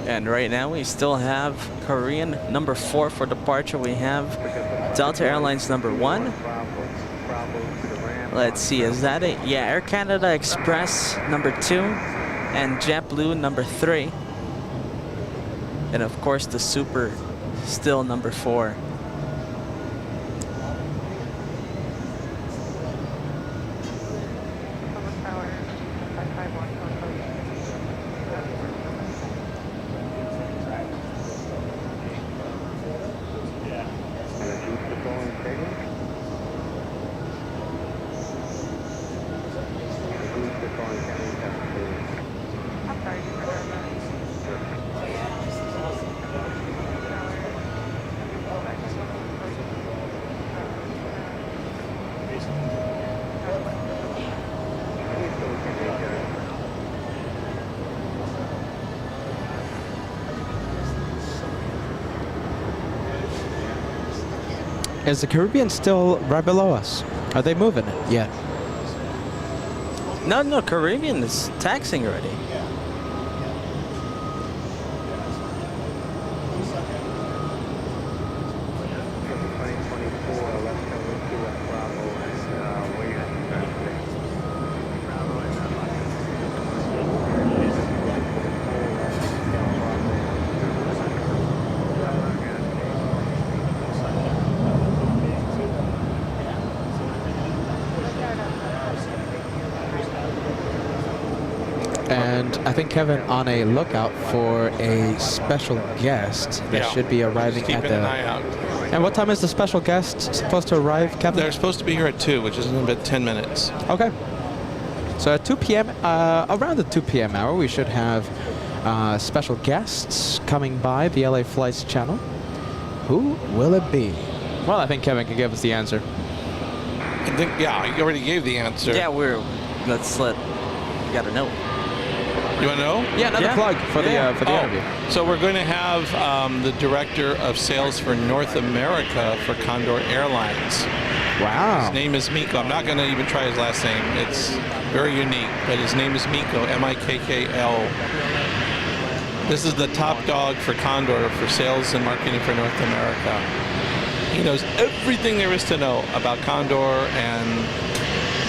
And right now we still have Korean number 4 for departure. We have Delta Airlines number 1. Let's see, is that it? Yeah, Air Canada Express number 2 and JetBlue number 3. And of course the Super still number 4. Is the Caribbean still right below us? Are they moving it yet? No, Caribbean is taxing already. And I think, Kevin, on a lookout for a special guest that should be arriving Keeping at the... an eye out. And what time is the special guest supposed to arrive, Kevin? They're supposed to be here at 2, which is in about 10 minutes. Okay. So at 2 p.m., around the 2 p.m. hour, we should have special guests coming by the LA Flights channel. Who will it be? Well, I think Kevin can give us the answer. I think, yeah, you already gave the answer. Yeah, let's let, you gotta know. You want to know? Yeah, another plug for the interview. So we're going to have the director of sales for North America for Condor Airlines. Wow. His name is Miko. I'm not going to even try his last name. It's very unique, but his name is Miko, M-I-K-K-L. This is the top dog for Condor for sales and marketing for North America. He knows everything there is to know about Condor and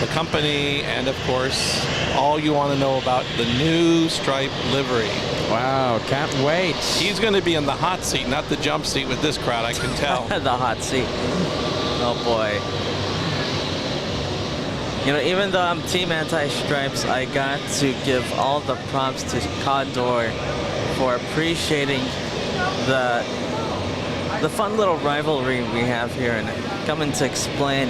the company, and of course, all you want to know about the new stripe livery. Wow, can't wait. He's going to be in the hot seat, not the jump seat with this crowd, I can tell. The hot seat. Oh boy. You know, even though I'm Team Anti-Stripes, I got to give all the props to Condor for appreciating the fun little rivalry we have here and coming to explain,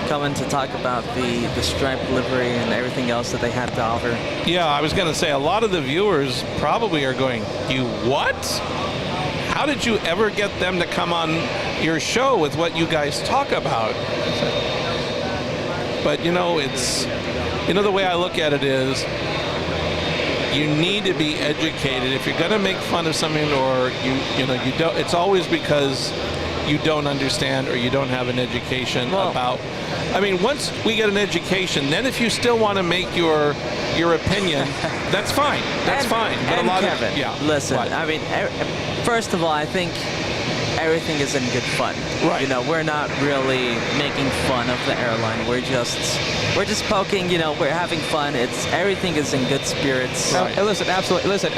coming to talk about the stripe livery and everything else that they have to offer. Yeah, I was going to say, a lot of the viewers probably are going, you what? How did you ever get them to come on your show with what you guys talk about? But, you know, the way I look at it is, you need to be educated. If you're going to make fun of something, or you don't, it's always because you don't understand or you don't have an education about. I mean, once we get an education, then if you still want to make your opinion, that's fine. That's fine. But and a lot Kevin, of listen. What? I mean, first of all, I think everything is in good fun. Right. You know, we're not really making fun of the airline. We're just poking. You know, we're having fun. Everything is in good spirits. Right. Listen, absolutely. Listen,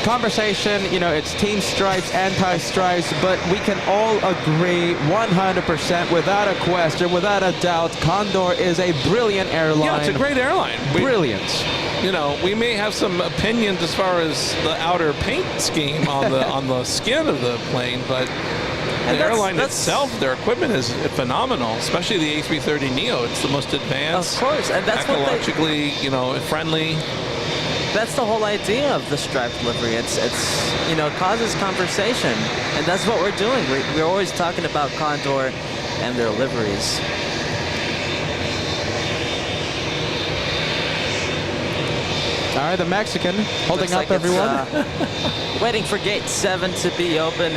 conversation, you know, it's Team Stripes, Anti-Stripes, but we can all agree 100% without a question, without a doubt, Condor is a brilliant airline. Yeah, it's a great airline. Brilliant. You know, we may have some opinions as far as the outer paint scheme on the skin of the plane, but the airline itself, their equipment is phenomenal, especially the A330neo. It's the most advanced, of course, and that's ecologically, friendly. That's the whole idea of the striped livery. It's you know, causes conversation, and that's what we're doing. We're always talking about Condor and their liveries. All right, the Mexican holding Looks up like it's, everyone. waiting for gate 7 to be open.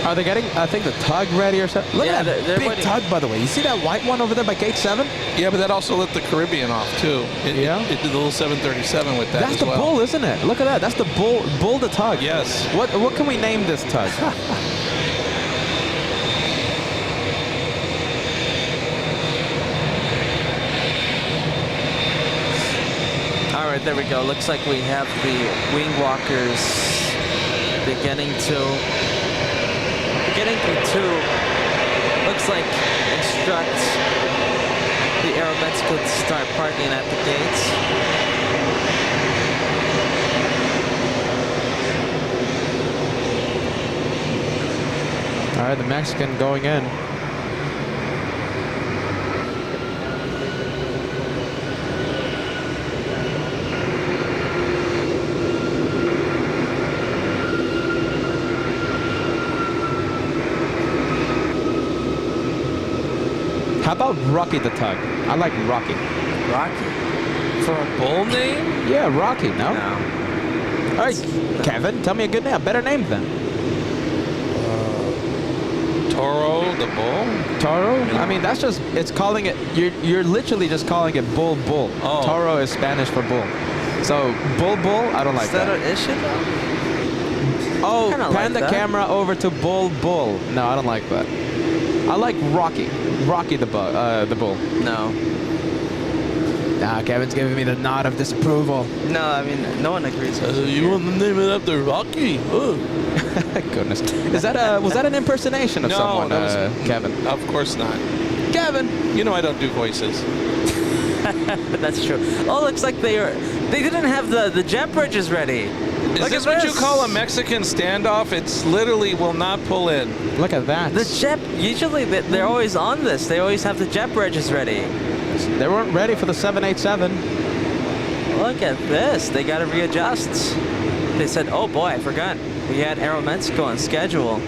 Are they getting, I think, the tug ready or something? Look Yeah, at that they're big waiting. tug, by the way. You see that white one over there by gate 7? Yeah, but that also let the Caribbean off too. Yeah? It did the little 737 with that That's as the well. bull, isn't it? Look at that. That's the bull the tug. Yes. What can we name this tug? All right, there we go. Looks like we have the wing walkers beginning to looks like instruct the Aeromexico to start parking at the gates. All right, the Mexican going in. How about Rocky the Tug? I like Rocky. Rocky. For a bull name? Yeah, Rocky, no? No. All right, Kevin, tell me a good name, a better name then. Toro, the bull. Toro? I mean, that's just, it's calling it, you're literally just calling it bull. Oh. Toro is Spanish for bull. So, bull, I don't like Is that that. an issue though? Oh, kinda pan like the that. camera over to bull. No, I don't like that. I like Rocky the bull. No. Nah, Kevin's giving me the nod of disapproval. No, I mean, no one agrees with you. You want to name it after Rocky? Oh. Goodness. Is that was that an impersonation of No, someone, that was- Kevin? Of course not. Kevin! You know I don't do voices. That's true. Oh, looks like they didn't have the jet bridges ready. Is Look this at what you this. call a Mexican standoff? It's literally will not pull in. Look at that. The jet, usually they're always on this. They always have the jet bridges ready. They weren't ready for the 787. Look at this. They got to readjust. They said, oh boy, I forgot. We had Aeromexico on schedule.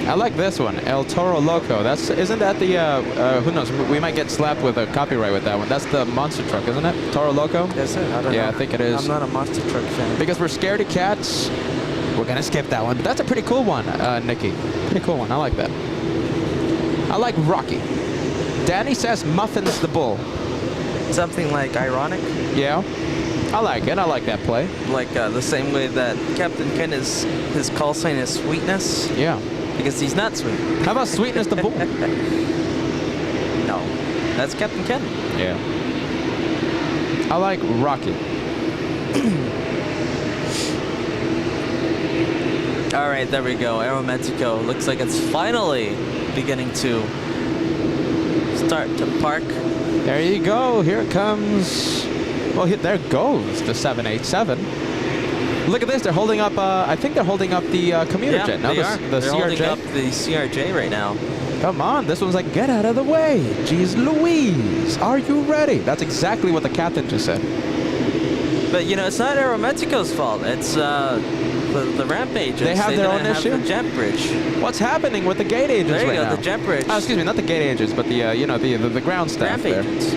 I like this one, El Toro Loco. Isn't that the, who knows, we might get slapped with a copyright with that one. That's the monster truck, isn't it? Toro Loco? Is it? I don't know. Yeah, I think it is. I'm not a monster truck fan. Because we're scared of cats, we're gonna skip that one. But that's a pretty cool one, Nikki. Pretty cool one, I like that. I like Rocky. Danny says Muffins the Bull. Something like ironic, Yeah, I like it. I like that play. like the same way that Captain Ken his call sign is Sweetness, Yeah. because he's not sweet. How about Sweetness the Bull? No, that's Captain Ken. Yeah. I like Rocky. All right, there we go. Aeromexico looks like it's finally beginning to start to park. There you go. Here it comes. Well, there goes the 787. Look at this. They're holding up. I think they're holding up the commuter jet. No, they are. the They're holding CRJ. up the CRJ right now. Come on. This one's like, get out of the way. Jeez Louise. Are you ready? That's exactly what the captain just said. But you know, it's not Aeromexico's fault. It's the ramp agents. They have their didn't own have issue? the jet bridge. What's happening with the gate agents There you right go, now? the jet bridge. Oh, excuse me, not the gate agents, but the the ground staff Ramp there. agents.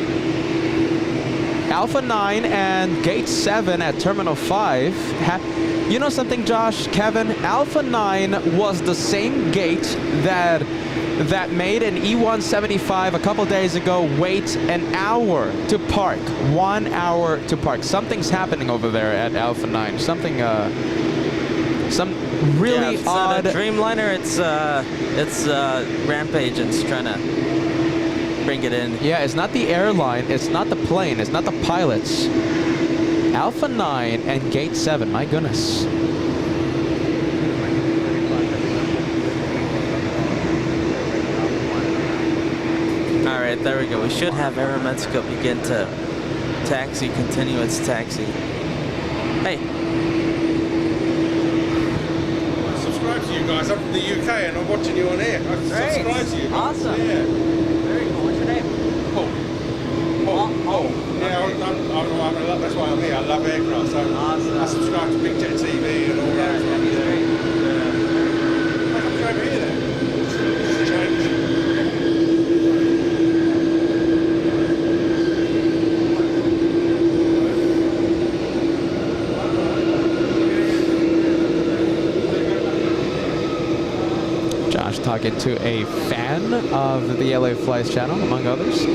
Alpha 9 and Gate 7 at Terminal 5. You know something, Josh, Kevin? Alpha 9 was the same gate that made an E175 a couple days ago wait an hour to park. 1 hour to park. Something's happening over there at Alpha 9. Something, some really it's odd... not a Dreamliner. It's ramp agents trying to bring it in. Yeah, it's not the airline, it's not the plane, it's not the pilots. Alpha 9 and Gate 7, my goodness. All right, there we go. We should have Aeromexico begin to continue its taxi. Hey, Subscribe to you guys. I'm from the UK and I'm watching you on air. I subscribe to you guys. Awesome. Yeah. very cool. What's your name? Oh. Yeah, that's why I'm here. I love aircraft. So I subscribe to Big Jet TV and all those ones. Hey, come over here then. Change. Josh talking to a fan of the LA Flies channel, among others.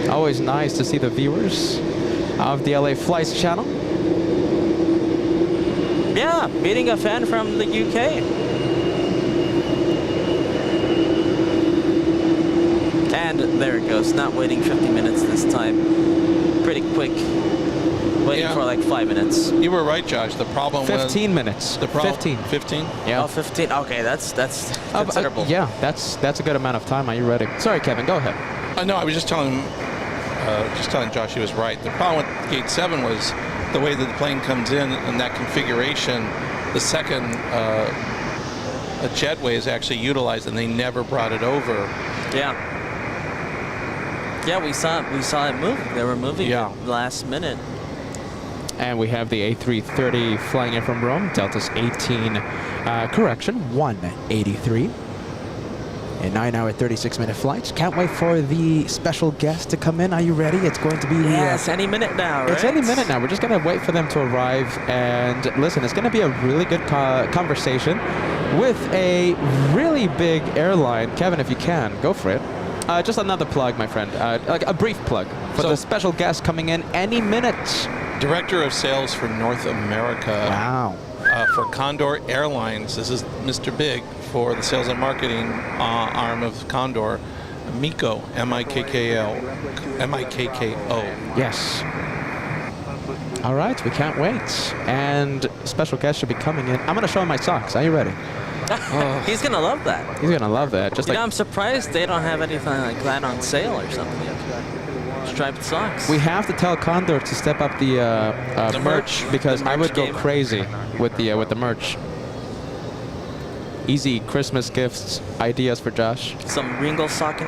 Always nice to see the viewers of the LA Flies channel. Yeah, meeting a fan from the UK. And there it goes. Not waiting 50 minutes this time. Pretty quick. Waiting for like 5 minutes. You were right, Josh. The problem 15 minutes. The problem. 15. 15. Yeah. Oh, 15. Okay, that's considerable. Yeah, that's a good amount of time. Are you ready? Sorry, Kevin. Go ahead. No, I was just telling Josh he was right. The problem with Gate 7 was the way that the plane comes in that configuration. The second a jetway is actually utilized, and they never brought it over. Yeah. Yeah, we saw it move. They were moving it last minute. And we have the A330 flying in from Rome, Delta's 18, correction, 183. A 9-hour, 36-minute flight. Can't wait for the special guest to come in. Are you ready? It's going to be... Yes, any minute now, right? It's any minute now. We're just going to wait for them to arrive. And listen, it's going to be a really good conversation with a really big airline. Kevin, if you can, go for it. Just another plug, my friend. Like a brief plug for the special guest coming in any minute. Director of Sales for North America. Wow. For Condor Airlines. This is Mr. Big for the sales and marketing arm of Condor. Mikko, M-I-K-K-O. Yes. All right, we can't wait. And special guest should be coming in. I'm going to show him my socks. Are you ready? He's going to love that. He's going to love that. Just you know, I'm surprised they don't have anything like that on sale or something. Striped socks. We have to tell Condor to step up the merch because I would go crazy with the merch. Easy Christmas gifts ideas for Josh. Some Ringo socking.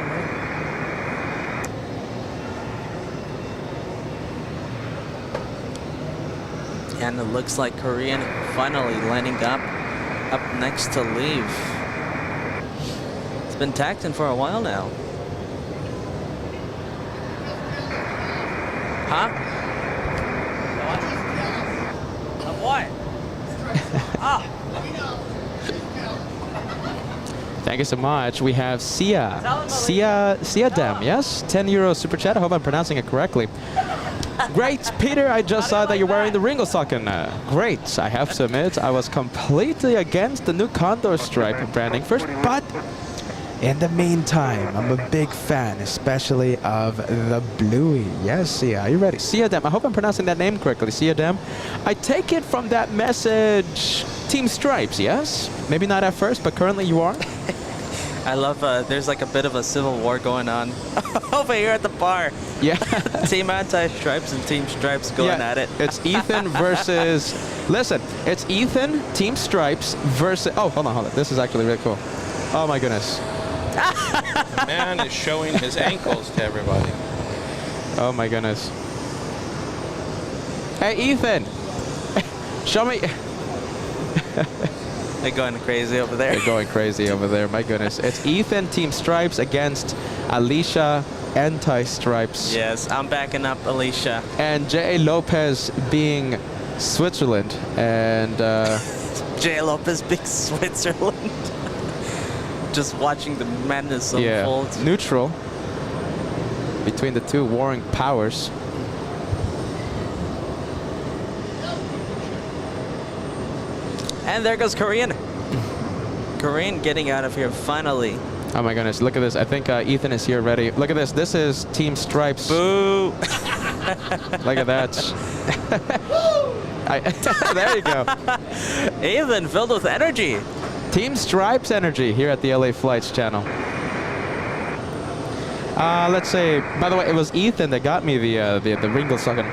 And it looks like Korean finally lining up next to leave. It's been taxing for a while now. Huh? Of what? Thank you so much. We have Sia Dem, yes? 10 euro super chat. I hope I'm pronouncing it correctly. Great, Peter. I just saw that you're wearing the Ringo socken. Great. I have to admit, I was completely against the new Condor stripe branding first, but in the meantime, I'm a big fan, especially of the Bluey. Yes, Sia, are you ready? Sia Dem. I hope I'm pronouncing that name correctly. Sia Dem. I take it from that message, Team Stripes, yes? Maybe not at first, but currently you are? I love, there's like a bit of a civil war going on over here at the bar. Yeah. Team Anti-Stripes and Team Stripes going at it. It's Ethan versus... Listen, it's Ethan, Team Stripes versus... Oh, hold on. This is actually really cool. Oh, my goodness. The man is showing his ankles to everybody. Oh, my goodness. Hey, Ethan. Show me... They're going crazy over there. They're going crazy over there. My goodness. It's Ethan, Team Stripes, against Alicia, Anti-Stripes. Yes, I'm backing up Alicia. And J.A. Lopez being Switzerland. And... J.A. Lopez being Switzerland. Just watching the madness unfold. Yeah, neutral between the two warring powers. And there goes Korean. Korean getting out of here finally. Oh my goodness, look at this. I think Ethan is here ready. Look at this. This is Team Stripes. Boo! Look at that. There you go. Ethan filled with energy. Team Stripes energy here at the LA Flights channel. Let's say, by the way, it was Ethan that got me the Ringo socken.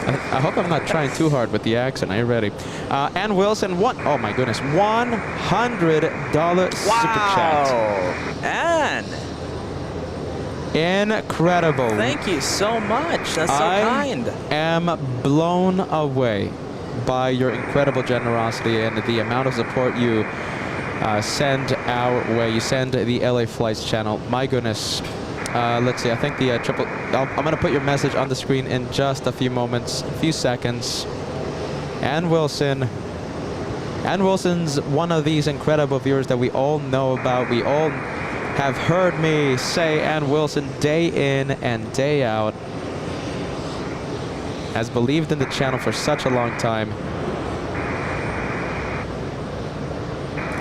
I hope I'm not trying too hard with the accent. Are you ready? Ann Wilson, oh my goodness, $100 super chat. Anne, Incredible. thank you so much. That's so kind. I am blown away by your incredible generosity and the amount of support you send our way. You send the LA Flights channel. My goodness. Let's see, I think the I'm going to put your message on the screen in just a few moments, a few seconds. Ann Wilson. Ann Wilson's one of these incredible viewers that we all know about. We all have heard me say Ann Wilson day in and day out. Has believed in the channel for such a long time.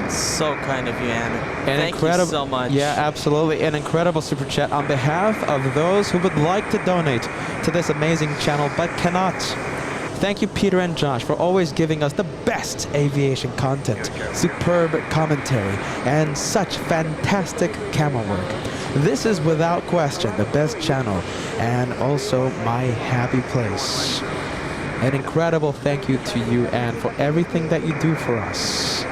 So kind of you, Anna. Thank you so much. Yeah, absolutely. An incredible super chat on behalf of those who would like to donate to this amazing channel but cannot. Thank you, Peter and Josh, for always giving us the best aviation content, superb commentary, and such fantastic camera work. This is without question the best channel and also my happy place. An incredible thank you to you, Anne, for everything that you do for us.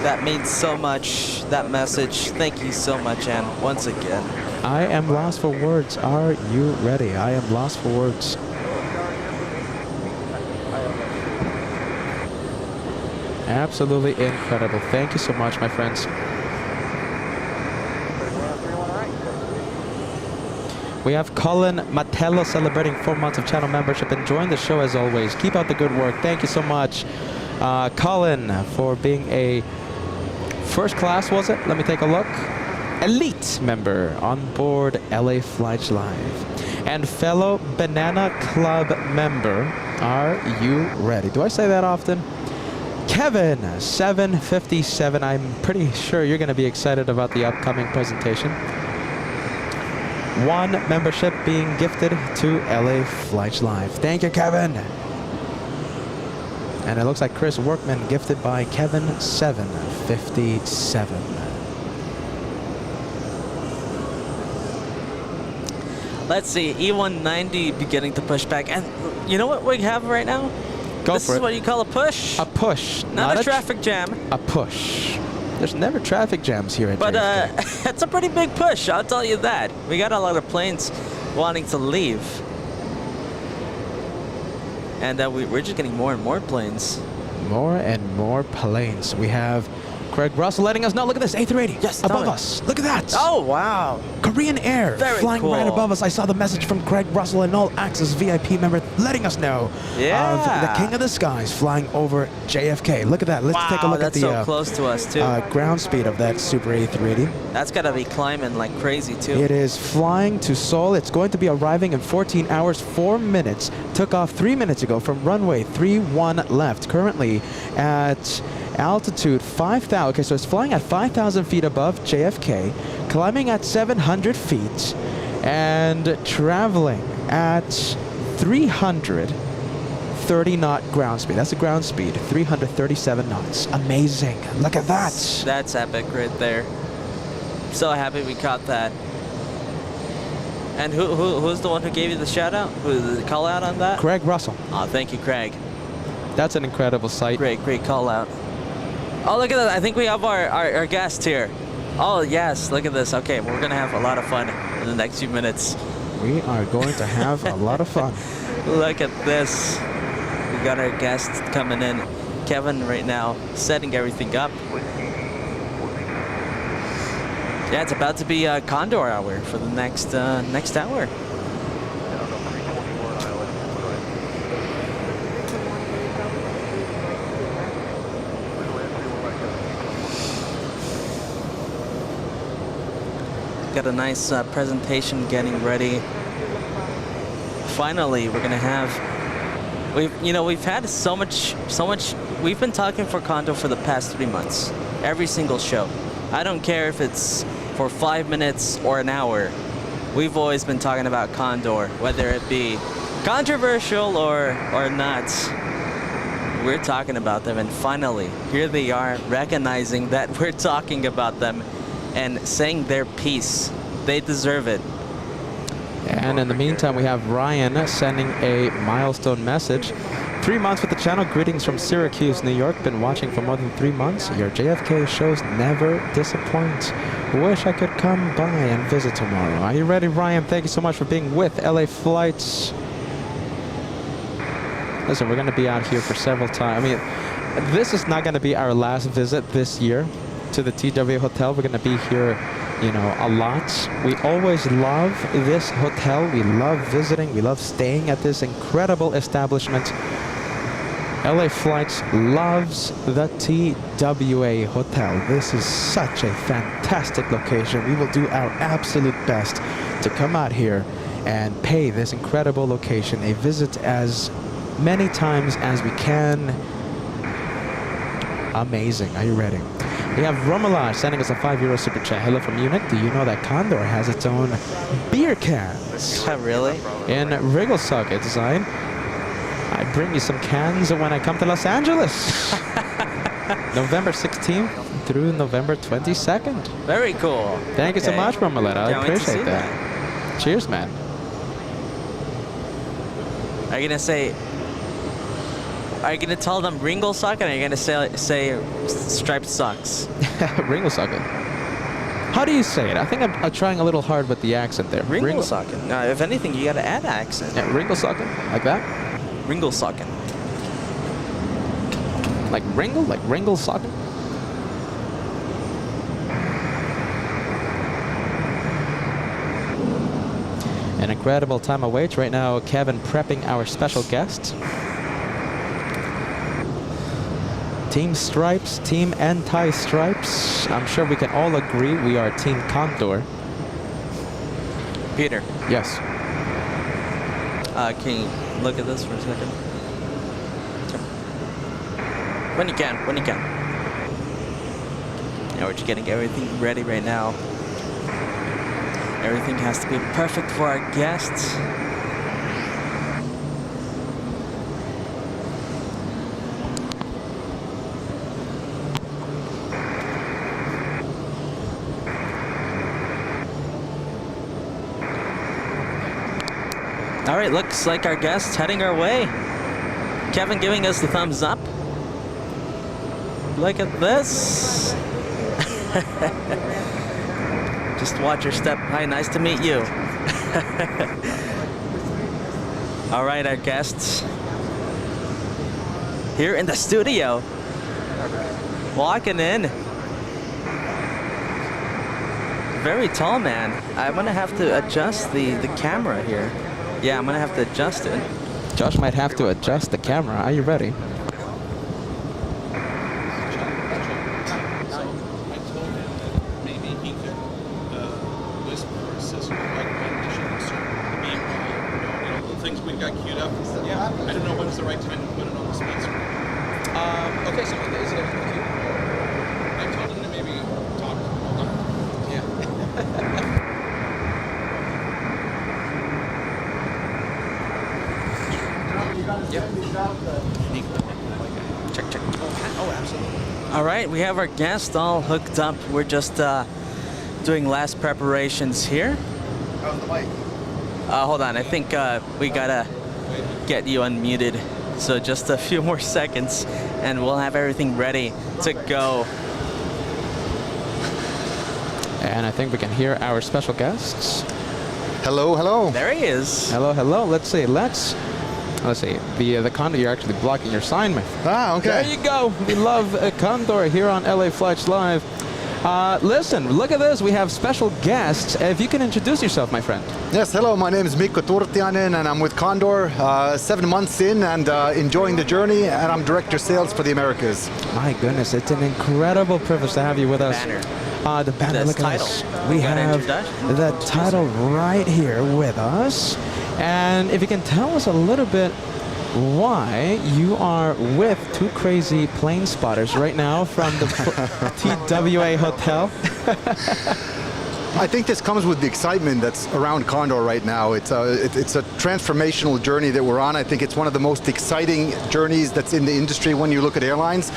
That means so much, that message. Thank you so much, Anne, once again. I am lost for words. Are you ready? I am lost for words. Absolutely incredible. Thank you so much, my friends. We have Colin Matello celebrating 4 months of channel membership, enjoying the show as always. Keep up the good work. Thank you so much, Colin, for being a first class, was it? Let me take a look. Elite member on board LA Flights Live. And fellow Banana Club member, are you ready? Do I say that often? Kevin, 757. I'm pretty sure you're going to be excited about the upcoming presentation. 1 membership being gifted to LA Flights Live. Thank you, Kevin. And it looks like Chris Workman gifted by Kevin, 757. Let's see, E190 beginning to push back. And you know what we have right now? Go this for is it. what you call a push. A push. Not a traffic jam. A push. There's never traffic jams here at But JFK. it's a pretty big push, I'll tell you that. We got a lot of planes wanting to leave. And we're just getting more and more planes. More and more planes. We have Craig Russell letting us know. Look at this, A380. Yes, above tell me. us. Look at that. Oh, wow. Korean Air Very flying cool. right above us. I saw the message from Craig Russell, an All Access VIP member, letting us know of the King of the Skies flying over JFK. Look at that. Let's take a look at the so close to us, too. ground speed of that Super A380. That's got to be climbing like crazy, too. It is flying to Seoul. It's going to be arriving in 14 hours, 4 minutes. Took off 3 minutes ago from runway 31 left. Currently at altitude 5,000. Okay, so it's flying at 5,000 feet above JFK, climbing at 700 feet, and traveling at 330 knot ground speed. That's the ground speed, 337 knots. Amazing. Look at that. That's epic right there. So happy we caught that. And who's the one who gave you the shout out? Who's the call out on that? Craig Russell. Oh, thank you, Craig. That's an incredible sight. Great call out. Oh, look at that. I think we have our guest here. Oh, yes. Look at this. Okay, we're going to have a lot of fun in the next few minutes. We are going to have a lot of fun. Look at this. We got our guest coming in. Kevin right now setting everything up. Yeah, it's about to be Condor hour for the next hour. Got a nice presentation getting ready. Finally, we're gonna have. We've had so much. We've been talking for Condor for the past 3 months. Every single show. I don't care if it's for 5 minutes or an hour. We've always been talking about Condor, whether it be controversial or not. We're talking about them, and finally, here they are, recognizing that we're talking about them and saying their piece. They deserve it. And in the meantime, we have Ryan sending a milestone message. 3 months with the channel. Greetings from Syracuse, New York. Been watching for more than 3 months. Your JFK shows never disappoint. Wish I could come by and visit tomorrow. Are you ready, Ryan? Thank you so much for being with LA Flights. Listen, we're going to be out here for several times. I mean, this is not going to be our last visit this year to the TW Hotel. We're going to be here, you know, a lot. We always love this hotel. We love visiting. We love staying at this incredible establishment. LA Flights loves the TWA Hotel. This is such a fantastic location. We will do our absolute best to come out here and pay this incredible location a visit as many times as we can. Amazing. Are you ready? We have Romulan sending us a €5 super chat. Hello from Munich. Do you know that Condor has its own beer cans? Really? In wriggle socket design. I bring you some cans when I come to Los Angeles. November 16th through November 22nd. Very cool. Thank you so much, Romulan. I Can't wait to appreciate see that. Cheers, man. Are you gonna tell them Ringle socket, or are you gonna say striped socks? Ringle socket. How do you say it? I think I'm trying a little hard with the accent there. Ringle socket. If anything, you gotta add accent. Yeah, Ringle socket, like that. Ringle socket. Like Ringle socket. An incredible time awaits right now. Kevin prepping our special guest. Team Stripes, Team Anti-Stripes. I'm sure we can all agree we are Team Condor. Peter. Yes. Can you look at this for a second? Sure. When you can. Yeah, we're just getting everything ready right now. Everything has to be perfect for our guests. All right, looks like our guest's heading our way. Kevin giving us the thumbs up. Look at this. Just watch your step. Hi, nice to meet you. All right, our guests here in the studio. Walking in. Very tall man. I'm gonna have to adjust the camera here. Yeah, I'm gonna have to adjust it. Josh might have to adjust the camera. Are you ready? Okay, so is it I told him to maybe talk. Yeah. Check. Oh, absolutely. All right, we have our guest all hooked up. We're just doing last preparations here. How's the mic? Hold on, I think we gotta get you unmuted. So just a few more seconds and we'll have everything ready to go. And I think we can hear our special guests. Hello, hello. There he is. Hello. Let's see. The Condor, you're actually blocking your sign, man. Ah, okay. There you go. We love Condor here on LA Flights Live. Listen, look at this. We have special guests. If you can introduce yourself, my friend. Yes, hello. My name is Mikko Turtianen, and I'm with Condor, 7 months in, and enjoying the journey. And I'm director sales for the Americas. My goodness, it's an incredible privilege to have you with us. Banner. The banner. This Look at title. this. We We got an have introduction. the title right here with us. And if you can tell us a little bit why you are with two crazy plane spotters right now from the TWA Hotel. I think this comes with the excitement that's around Condor right now. It's a transformational journey that we're on. I think it's one of the most exciting journeys that's in the industry when you look at airlines.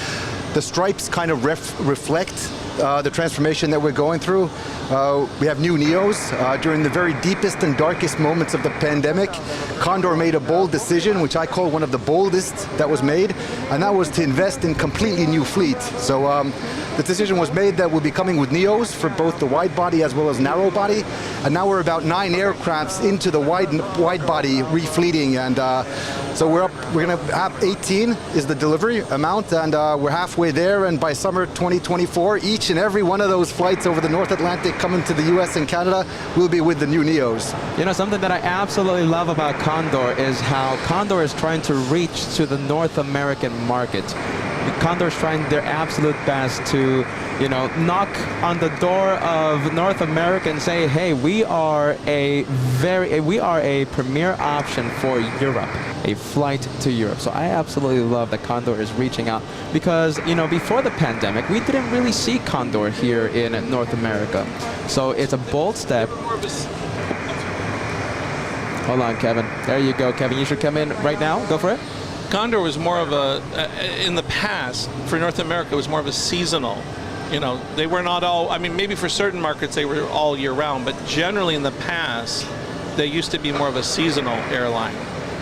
The stripes kind of reflect the transformation that we're going through. We have new Neos. During the very deepest and darkest moments of the pandemic, Condor made a bold decision, which I call one of the boldest that was made, and that was to invest in completely new fleet. So the decision was made that we'll be coming with Neos for both the wide body as well as narrow body, and now we're about 9 aircrafts into the wide body refleeting, and so we're going to have 18 is the delivery amount, and we're halfway there, and by summer 2024, each and every one of those flights over the North Atlantic coming to the US and Canada will be with the new Neos. You know, something that I absolutely love about Condor is how Condor is trying to reach to the North American market. Condor's trying their absolute best to, you know, knock on the door of North America and say, hey, we are a premier option for Europe, a flight to Europe. So I absolutely love that Condor is reaching out because, you know, before the pandemic, we didn't really see Condor here in North America. So it's a bold step. Hold on, Kevin. There you go, Kevin. You should come in right now. Go for it. Condor was more of a, in the past, for North America, it was more of a seasonal. You know, they were not all, I mean, maybe for certain markets they were all year round, but generally in the past, they used to be more of a seasonal airline.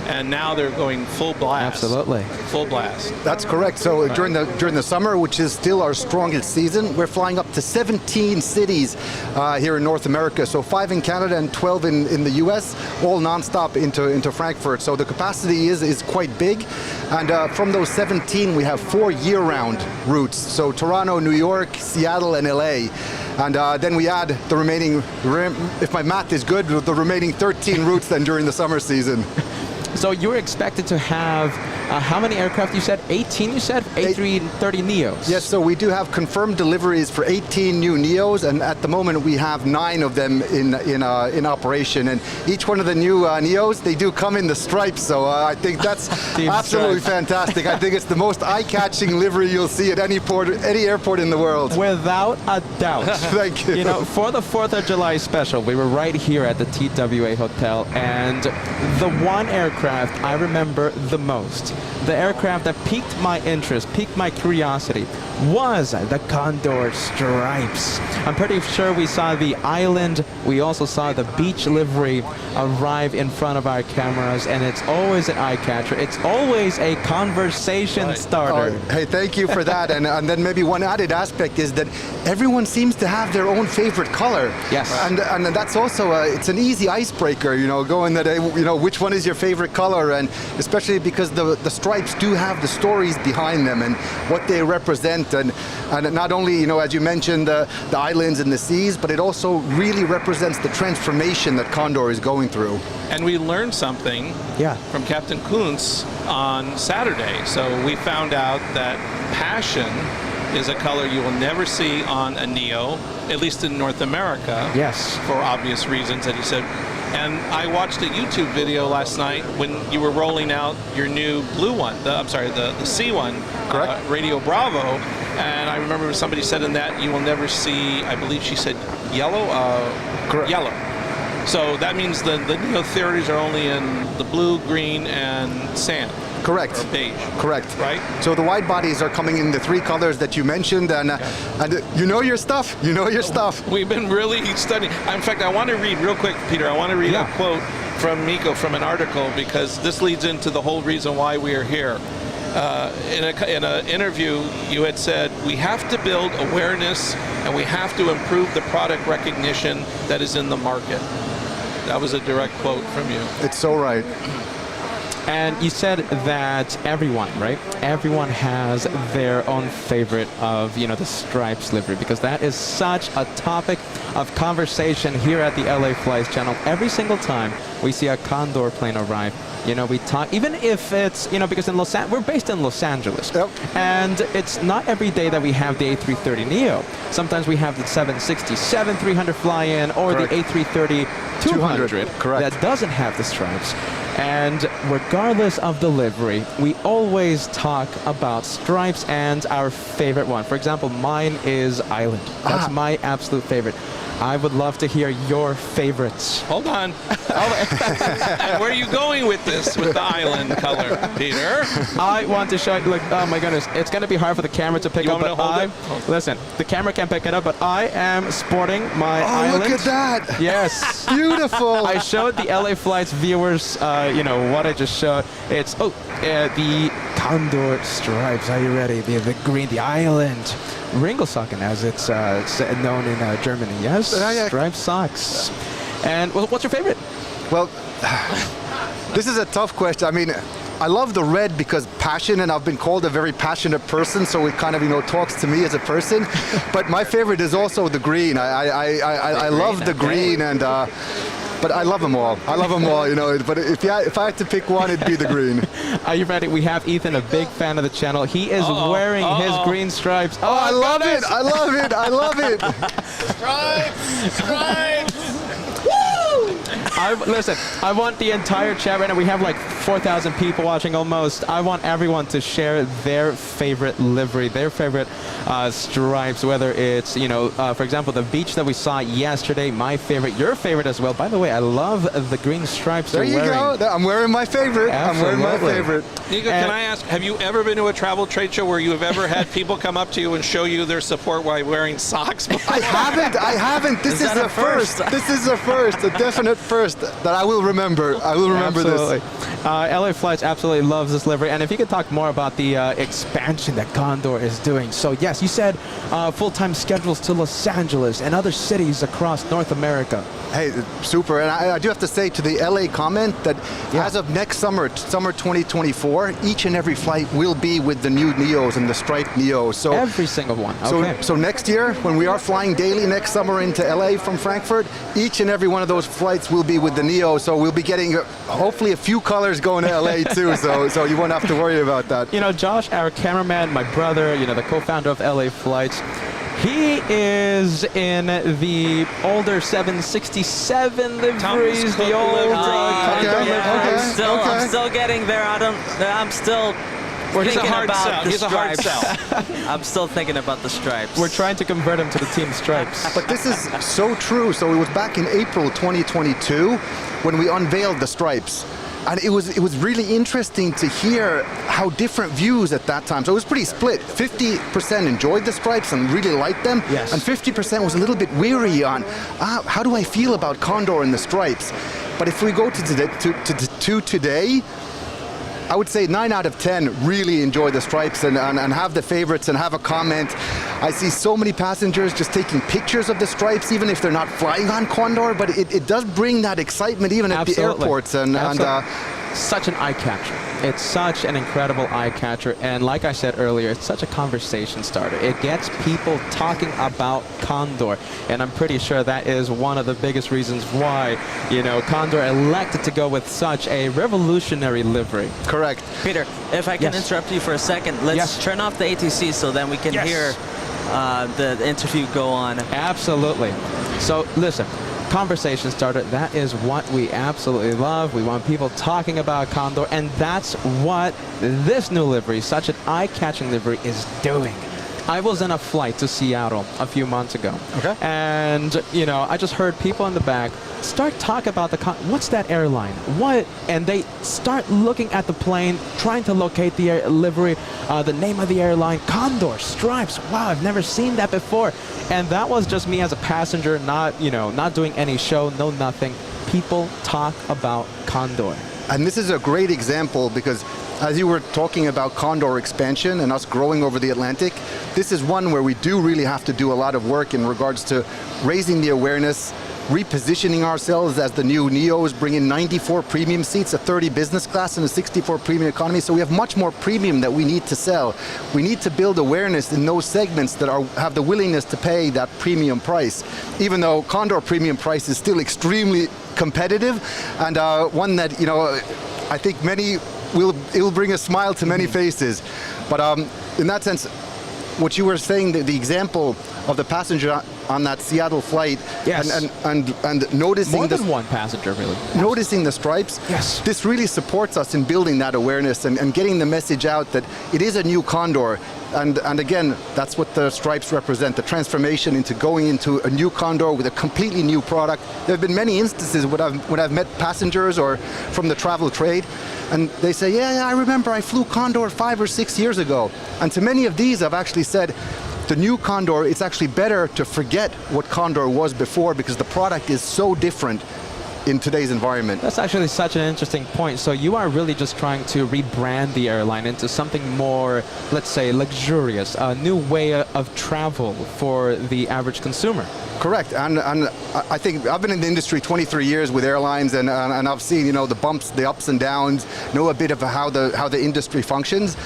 And now they're going full blast. Absolutely. Full blast. That's correct. So during the summer, which is still our strongest season, we're flying up to 17 cities here in North America. So 5 in Canada and 12 in the US, all nonstop into Frankfurt. So the capacity is quite big. And from those 17, we have 4 year-round routes. So Toronto, New York, Seattle, and LA. And then we add the remaining, if my math is good, the remaining 13 routes then during the summer season. So you're expected to have, how many aircraft you said? 18 you said? A330 Neos? Yes, so we do have confirmed deliveries for 18 new Neos, and at the moment we have 9 of them in operation. And each one of the new Neos, they do come in the stripes, so I think that's absolutely fantastic. I think it's the most eye-catching livery you'll see at any airport in the world. Without a doubt. Thank you. You know, for the 4th of July special, we were right here at the TWA Hotel, and the one aircraft I remember the most, the aircraft that piqued my interest, piqued my curiosity, was the Condor Stripes. I'm pretty sure we saw the island, we also saw the beach livery arrive in front of our cameras, and it's always an eye catcher. It's always a conversation starter. Oh, hey, thank you for that. And then maybe one added aspect is that everyone seems to have their own favorite color. Yes. And that's also, it's an easy icebreaker, you know, going that, you know, which one is your favorite color, and especially because the stripes do have the stories behind them and what they represent, and not only, you know, as you mentioned, the islands and the seas, but it also really represents the transformation that Condor is going through. And we learned something from Captain Kuntz on Saturday. So we found out that passion is a color you will never see on a Neo, at least in North America. Yes. For obvious reasons that he said. And I watched a YouTube video last night when you were rolling out your new blue one, the C one, correct? Radio Bravo. And I remember somebody said in that you will never see, I believe she said yellow? Correct. Yellow. So that means the Neo 30s are only in the blue, green, and sand. Correct. Or beige. Correct. Right? So the wide bodies are coming in the 3 colors that you mentioned, and you know your stuff. You know your stuff. We've been really studying. In fact, I want to read real quick, Peter. I want to read a quote from Miko from an article, because this leads into the whole reason why we are here. In an interview, you had said, we have to build awareness and we have to improve the product recognition that is in the market. That was a direct quote from you. It's so right. And you said that everyone, right? Everyone has their own favorite of, you know, the Stripes livery, because that is such a topic of conversation here at the LA Flies channel. Every single time we see a Condor plane arrive, you know, we talk, even if it's, you know, because in we're based in Los Angeles. Yep. And it's not every day that we have the A330 Neo. Sometimes we have the 767-300 fly-in, or Correct. the A330-200 Correct. that doesn't have the stripes. And regardless of the livery, we always talk about stripes and our favorite one. For example, mine is Island. That's my absolute favorite. I would love to hear your favorites. Hold on. Where are you going with this, with the island color, Peter? I want to show you, look, oh my goodness, it's going to be hard for the camera to pick You up, want me but to hold it? listen, the camera can't pick it up, but I am sporting my Oh, island. look at that. Yes. Beautiful. I showed the LA Flights viewers, what I just showed. It's, the Condor stripes. Are you ready? The green, the island. Ringelsocken, as it's known in Germany. Yes, Yeah. striped socks. And what's your favorite? Well, this is a tough question. I mean, I love the red because passion, and I've been called a very passionate person, so it kind of talks to me as a person. But my favorite is also the green. I love the green, and but I love them all. I love them all, But if I had to pick one, it'd be the green. Are you ready? We have Ethan, a big fan of the channel. He is wearing his green stripes. Oh, I love it! I love it! I love it! Stripes! Listen, I want the entire chat right now. We have like 4,000 people watching almost. I want everyone to share their favorite livery, their favorite stripes, whether it's, for example, the beach that we saw yesterday, my favorite, your favorite as well. By the way, I love the green stripes There you you're wearing. go. I'm wearing my favorite. Absolutely. I'm wearing my favorite. Nico, can I ask, have you ever been to a travel trade show where you have ever had people come up to you and show you their support while wearing socks? I haven't. This is the first. This is the first, a definite first that I will remember. I will remember Absolutely. this. LA Flights absolutely loves this livery. And if you could talk more about the expansion that Condor is doing. So yes, you said full-time schedules to Los Angeles and other cities across North America. Hey, super. And I do have to say to the LA comment that as of next summer 2024, each and every flight will be with the new Neos and the striped Neos. So Every single one. Okay. So next year, when we are flying daily next summer into LA from Frankfurt, each and every one of those flights will be with the Neo. So we'll be getting hopefully a few colors going to LA too. So you won't have to worry about that. Josh, our cameraman, my brother, the co-founder of LA Flights, he is in the older 767 liveries, the old Condor liveries. I'm still getting there. I'm still He's a thinking hard about sell. the He's a hard stripes. sell. I'm still thinking about the stripes. We're trying to convert him to the team stripes. But this is so true. So it was back in April 2022 when we unveiled the stripes. And it was really interesting to hear how different views at that time. So it was pretty split. 50% enjoyed the stripes and really liked them. Yes. And 50% was a little bit weary on, how do I feel about Condor and the stripes? But if we go to today, I would say 9 out of 10 really enjoy the stripes and have the favorites and have a comment. I see so many passengers just taking pictures of the stripes, even if they're not flying on Condor, but it does bring that excitement even at the airports. And such an eye catcher. It's such an incredible eye catcher, and like I said earlier, it's such a conversation starter. It gets people talking about Condor, and I'm pretty sure that is one of the biggest reasons why, Condor elected to go with such a revolutionary livery. Correct. Peter, if I can interrupt you for a second, let's turn off the ATC so then we can hear the interview go on. Absolutely. So listen, conversation starter, that is what we absolutely love. We want people talking about Condor, and that's what this new livery, such an eye-catching livery, is doing. I was in a flight to Seattle a few months ago. Okay. And, I just heard people in the back start talking about what's that airline? What? And they start looking at the plane, trying to locate the livery, the name of the airline, Condor, stripes. Wow, I've never seen that before. And that was just me as a passenger, not doing any show, no nothing. People talk about Condor. And this is a great example because as you were talking about Condor expansion and us growing over the Atlantic, this is one where we do really have to do a lot of work in regards to raising the awareness, repositioning ourselves as the new Neos, bringing 94 premium seats, a 30 business class and a 64 premium economy. So we have much more premium that we need to sell. We need to build awareness in those segments that have the willingness to pay that premium price, even though Condor premium price is still extremely competitive and one that, I think it will bring a smile to many faces. But in that sense, what you were saying, the example of the passenger on that Seattle flight, Yes. and noticing More the than one passenger, really. noticing the stripes, Yes. this really supports us in building that awareness and getting the message out that it is a new Condor. And again, that's what the stripes represent, the transformation into going into a new Condor with a completely new product. There have been many instances when I've met passengers or from the travel trade, and they say, yeah, I remember I flew Condor 5 or 6 years ago. And to many of these, I've actually said, the new Condor, it's actually better to forget what Condor was before because the product is so different in today's environment. That's actually such an interesting point. So you are really just trying to rebrand the airline into something more, let's say, luxurious, a new way of travel for the average consumer. Correct, and I think I've been in the industry 23 years with airlines, and I've seen, you know, the bumps, the ups and downs, know a bit of how the industry functions,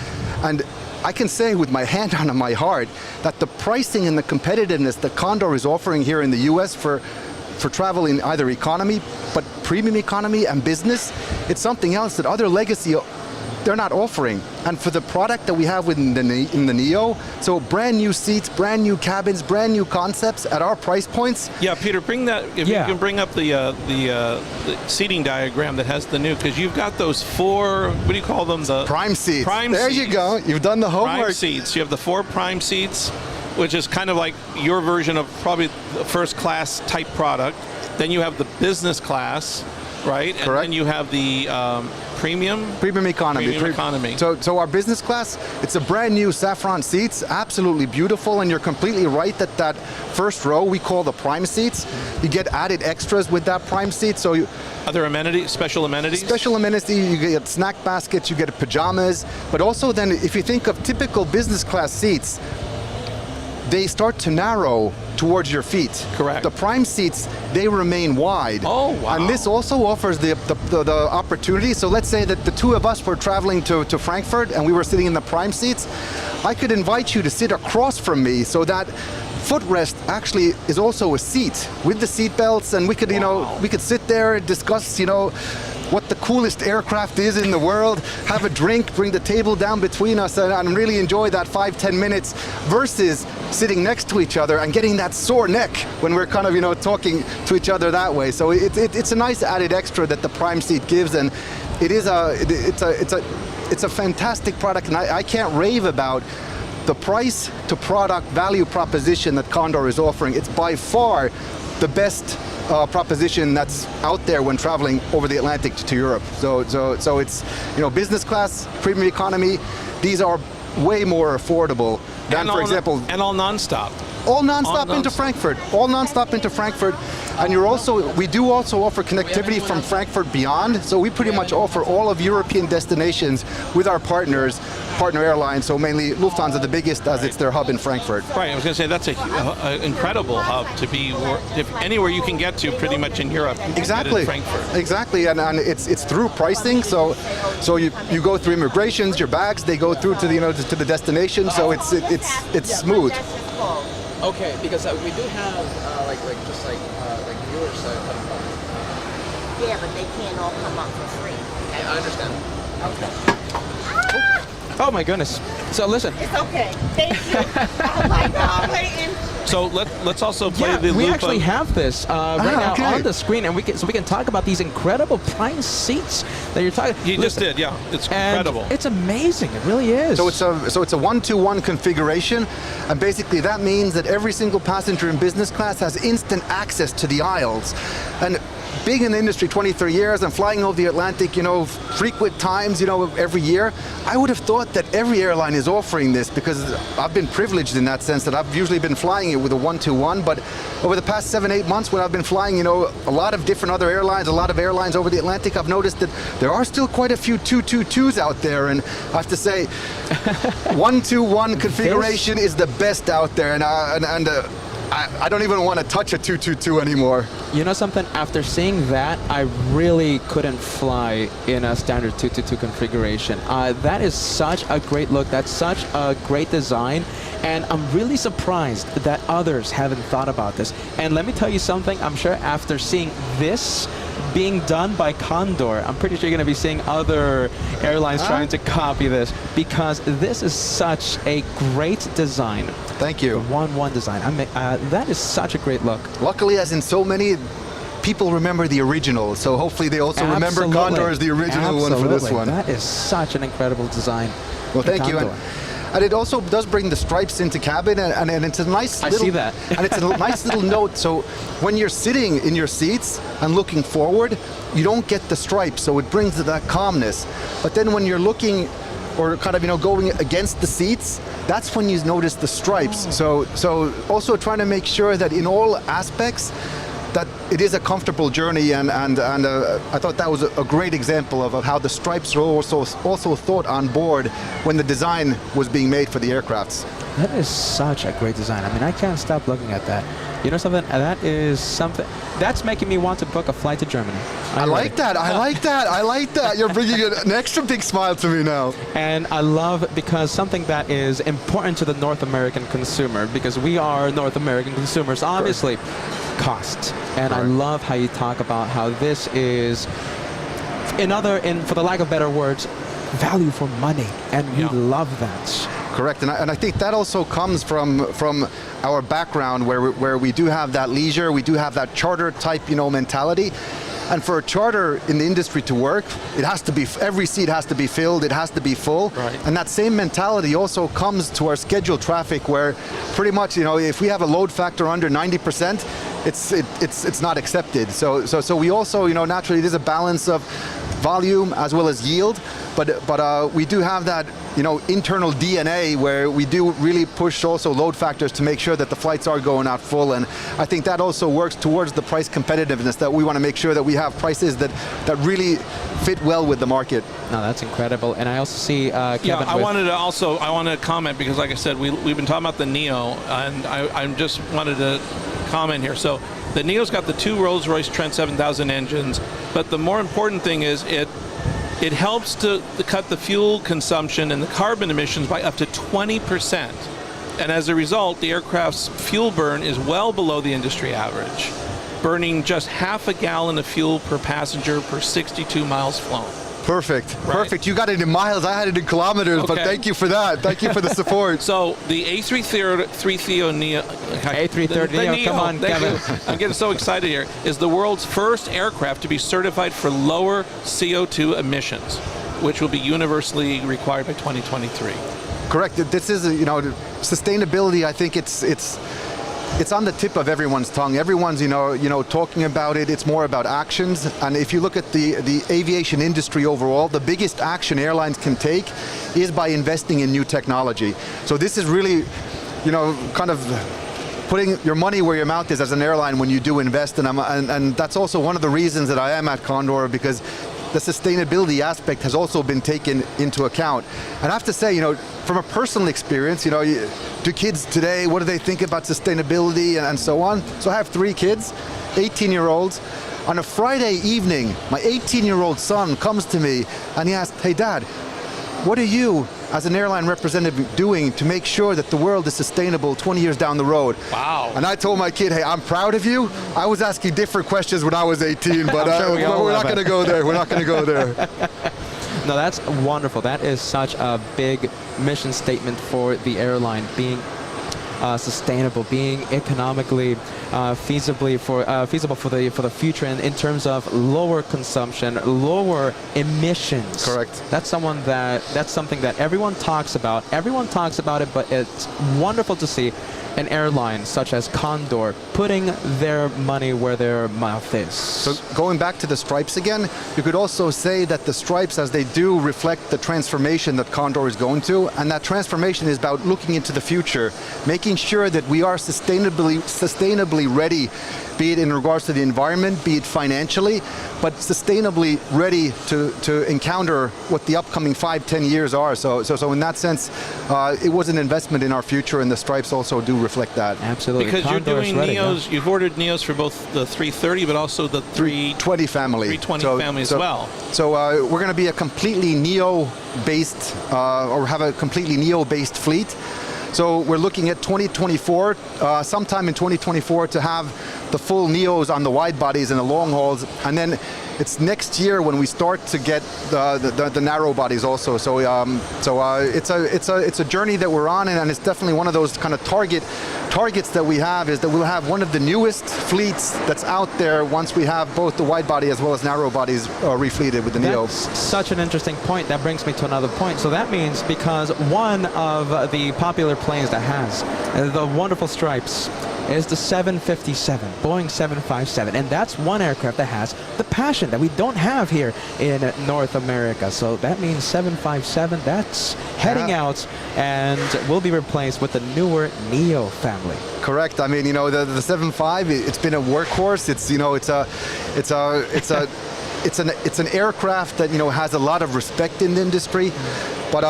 and I can say with my hand on my heart that the pricing and the competitiveness that Condor is offering here in the U.S. for travel in either economy, but premium economy and business, it's something else that other legacy they're not offering. And for the product that we have in the Neo, so brand new seats, brand new cabins, brand new concepts at our price points. Yeah, Peter, bring that. If you can bring up the seating diagram that has the new, because you've got those 4. What do you call them? The prime seats. Prime there seats. you go. You've done the homework. Prime seats. You have the 4 prime seats, which is kind of like your version of probably the first class type product. Then you have the business class, right? Correct. And then you have the premium economy. Premium economy. So our business class, it's a brand new saffron seats, absolutely beautiful, and you're completely right that first row we call the prime seats. You get added extras with that prime seat. So other amenities, special amenities? Special amenities, you get snack baskets, you get pajamas, but also then if you think of typical business class seats, they start to narrow towards your feet. Correct. The prime seats, they remain wide. Oh, wow. And this also offers the opportunity. So let's say that the two of us were traveling to Frankfurt and we were sitting in the prime seats. I could invite you to sit across from me so that footrest actually is also a seat with the seat belts, and we could, you know, we could sit there and discuss, you know, what the coolest aircraft is in the world, have a drink, bring the table down between us, and really enjoy that 5-10 minutes versus sitting next to each other and getting that sore neck when we're kind of, you know, talking to each other that way. So it's a nice added extra that the prime seat gives, and it's a fantastic product, and I can't rave about the price to product value proposition that Condor is offering. It's by far the best proposition that's out there when traveling over the Atlantic to Europe. So it's, you know, business class, premium economy, these are way more affordable than, for example, and all nonstop. All nonstop into Frankfurt. All nonstop into Frankfurt. And we do also offer connectivity from Frankfurt beyond. So we pretty much offer all of European destinations with our partner airlines. So mainly Lufthansa, the biggest, as it's their hub in Frankfurt. Right. I was going to say that's an incredible hub to be. If anywhere you can get to, pretty much in Europe. You can Exactly. get in Frankfurt. Exactly. And it's through pricing. So you go through immigrations, your bags, they go through to the, you know, to the destination. So it's smooth. Okay, because we do have like viewers coming by. Yeah, but they can't all come up for free. I understand. Oh my goodness. So listen. It's okay. Thank you. Oh my God, Clayton. So let's also play the we loop actually of, have this right now okay. on the screen, and we can talk about these incredible prime seats that you're talking. You just did, yeah. It's incredible. It's amazing. It really is. So it's a 1-to-1 configuration, and basically that means that every single passenger in business class has instant access to the aisles. And being in the industry 23 years and flying over the Atlantic, you know, frequent times, you know, every year, I would have thought that every airline is offering this because I've been privileged in that sense that I've usually been flying it with a 1-to-1, but over the past 7-8 months when I've been flying, you know, a lot of different other airlines, a lot of airlines over the Atlantic, I've noticed that there are still quite a few 2-to-2s out there, and I have to say, 1-to-1 configuration is the best out there, and I don't even want to touch a 2-to-2 anymore. You know something? After seeing that, I really couldn't fly in a standard 2-to-2 configuration. That is such a great look. That's such a great design. And I'm really surprised that others haven't thought about this. And let me tell you something. I'm sure after seeing this being done by Condor. I'm pretty sure you're going to be seeing other airlines trying to copy this, because this is such a great design. Thank you. The 1-1 design. That is such a great look. Luckily, as in so many, people remember the original, so hopefully they also remember Condor as the original one for this one. That is such an incredible design. Well, thank you. Condor. And it also does bring the stripes into cabin, and it's a nice little... I see that. And it's a nice little note, so when you're sitting in your seats and looking forward, you don't get the stripes, so it brings that calmness. But then when you're looking, or kind of, going against the seats, that's when you notice the stripes. So also trying to make sure that in all aspects, that it is a comfortable journey, and I thought that was a great example of how the stripes were also thought on board when the design was being made for the aircrafts. That is such a great design. I mean, I can't stop looking at that. You know something? That is something that's making me want to book a flight to Germany. I like that. I like that. You're bringing an extra big smile to me now. And I love, because something that is important to the North American consumer, because we are North American consumers, obviously, cost. And I love how you talk about how this is, for the lack of better words, value for money, and we love that. Correct, and I think that also comes from our background, where we do have that leisure, we do have that charter type, mentality. And for a charter in the industry to work, it has to be, every seat has to be filled, it has to be full. Right. And that same mentality also comes to our scheduled traffic, where pretty much, if we have a load factor under 90%, it's not accepted. So we also, naturally, it is a balance of volume as well as yield, but we do have that, internal DNA where we do really push also load factors to make sure that the flights are going out full, and I think that also works towards the price competitiveness, that we want to make sure that we have prices that really fit well with the market. No, that's incredible. And I also see Kevin. I wanted to comment, because like I said, we've been talking about the Neo, and I just wanted to comment here. So the Neo's got the two Rolls-Royce Trent 7000 engines, but the more important thing is it helps to cut the fuel consumption and the carbon emissions by up to 20%. And as a result, the aircraft's fuel burn is well below the industry average, burning just half a gallon of fuel per passenger per 62 miles flown. Perfect. Right. Perfect. You got it in miles. I had it in kilometers, but thank you for that. Thank you for the support. So the A330 Neo, A330 Neo, come on, Kevin. I'm getting so excited here, is the world's first aircraft to be certified for lower CO2 emissions, which will be universally required by 2023. Correct. This is, sustainability. I think it's on the tip of everyone's tongue. Everyone's, talking about it. It's more about actions. And if you look at the aviation industry overall, the biggest action airlines can take is by investing in new technology. So this is really, kind of putting your money where your mouth is as an airline when you do invest. And that's also one of the reasons that I am at Condor, because the sustainability aspect has also been taken into account. And I have to say, from a personal experience, do kids today, what do they think about sustainability and so on? So I have 3 kids, 18-year-olds. On a Friday evening, my 18-year-old son comes to me and he asks, "Hey Dad, what are you as an airline representative doing to make sure that the world is sustainable 20 years down the road?" Wow. And I told my kid, "Hey, I'm proud of you. I was asking different questions when I was 18, but we're not going to go there. We're not going to go there." No, that's wonderful. That is such a big mission statement for the airline, being sustainable, being economically feasible for the future, and in terms of lower consumption, lower emissions. Correct. That's something that everyone talks about. Everyone talks about it, but it's wonderful to see an airline such as Condor putting their money where their mouth is. So going back to the stripes again, you could also say that the stripes, as they do, reflect the transformation that Condor is going to, and that transformation is about looking into the future, making sure that we are sustainably ready, be it in regards to the environment, be it financially, but sustainably ready to encounter what the upcoming 5-10 years are. So in that sense, it was an investment in our future, and the stripes also do reflect that. Absolutely. Because Condor you're is doing ready, Neos, yeah. you've ordered Neos for both the 330, but also the 320 family. 320 family as well. So we're going to be a completely Neo-based, or have a completely Neo-based fleet. So we're looking at 2024, sometime in 2024, to have the full neos on the wide bodies and the long hauls, and then it's next year when we start to get the narrow bodies also. So it's a journey that we're on, and it's definitely one of those kind of targets that we have, is that we'll have one of the newest fleets that's out there once we have both the wide body as well as narrow bodies refleeted with the Neo. That's such an interesting point. That brings me to another point. So that means, because one of the popular planes that has the wonderful stripes is the 757, Boeing 757, and that's one aircraft that has the passion that we don't have here in North America. So that means 757, that's heading out and will be replaced with the newer Neo family. Correct. I mean, you know, the 75, it's been a workhorse. It's, you know, it's an aircraft that, you know, has a lot of respect in the industry. But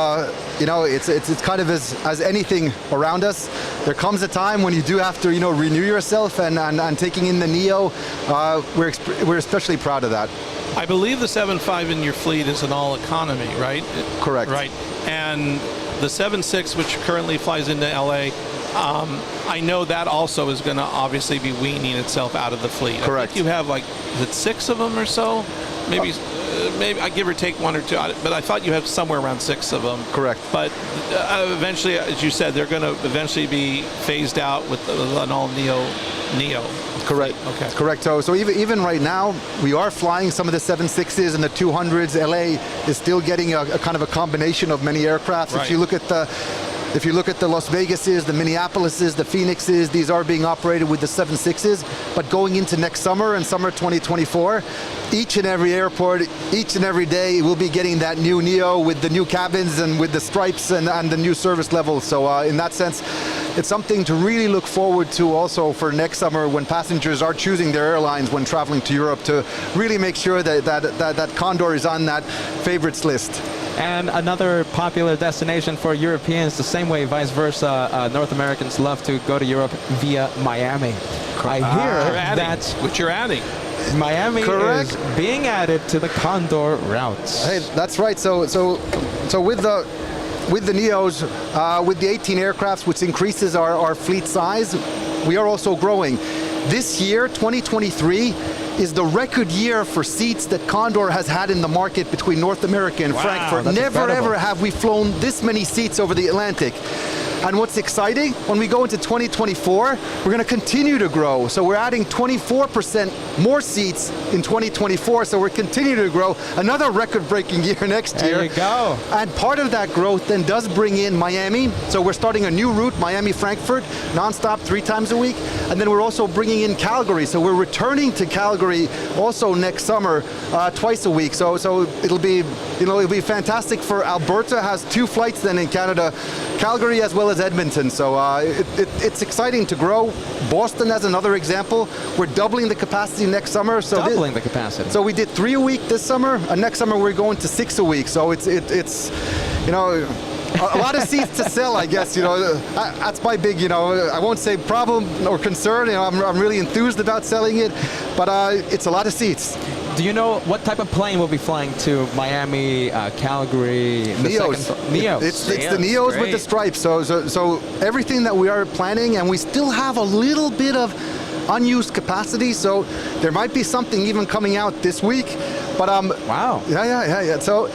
you know, it's kind of as anything around us. There comes a time when you do have to, you know, renew yourself, and taking in the Neo, we're especially proud of that. I believe the 75 in your fleet is an all economy, right? Correct. Right. And the 76, which currently flies into LA, I know that also is going to obviously be weaning itself out of the fleet. Correct. I think you have like, is it 6 of them or so? Maybe I give or take 1 or 2, but I thought you had somewhere around 6 of them. Correct. But eventually, as you said, they're going to eventually be phased out with an all Neo. Correct. Okay. Correct. So even right now, we are flying some of the 76s and the 200s. LA is still getting a kind of a combination of many aircraft. Right. If you look at the Las Vegases, the Minneapolises, the Phoenixes, these are being operated with the 76s. But going into next summer and summer 2024, each and every airport, each and every day, we'll be getting that new Neo with the new cabins and with the stripes and the new service levels. So in that sense, it's something to really look forward to also for next summer, when passengers are choosing their airlines when traveling to Europe, to really make sure that Condor is on that favorites list. And another popular destination for Europeans, the same way vice versa, North Americans love to go to Europe via Miami. I hear that which you're adding. Miami Correct. is being added to the Condor routes. Hey, that's right. So with the Neos, with the 18 aircrafts, which increases our fleet size, we are also growing. This year, 2023, is the record year for seats that Condor has had in the market between North America and Frankfurt. That's Never incredible. ever have we flown this many seats over the Atlantic. And what's exciting, when we go into 2024, we're going to continue to grow. So we're adding 24% more seats in 2024. So we're continuing to grow. Another record-breaking year next year. There you go. And part of that growth then does bring in Miami. So we're starting a new route, Miami-Frankfurt, nonstop 3 times a week. And then we're also bringing in Calgary. So we're returning to Calgary also next summer, twice a week. So it'll be fantastic for Alberta. Has 2 flights then in Canada, Calgary as well as Edmonton. So it's exciting to grow. Boston as another example. We're doubling the capacity next summer. So Doubling the capacity. So we did 3 a week this summer, and next summer we're going to 6 a week. So it's you know, a lot of seats to sell, I guess. You know, that's my big, you know, I won't say problem or concern. You know, I'm really enthused about selling it, but it's a lot of seats. Do you know what type of plane will be flying to Miami, Calgary? Neos. Neos. It's the Neos with the stripes. So everything that we are planning, and we still have a little bit of unused capacity. So there might be something even coming out this week. But Wow. Yeah. So.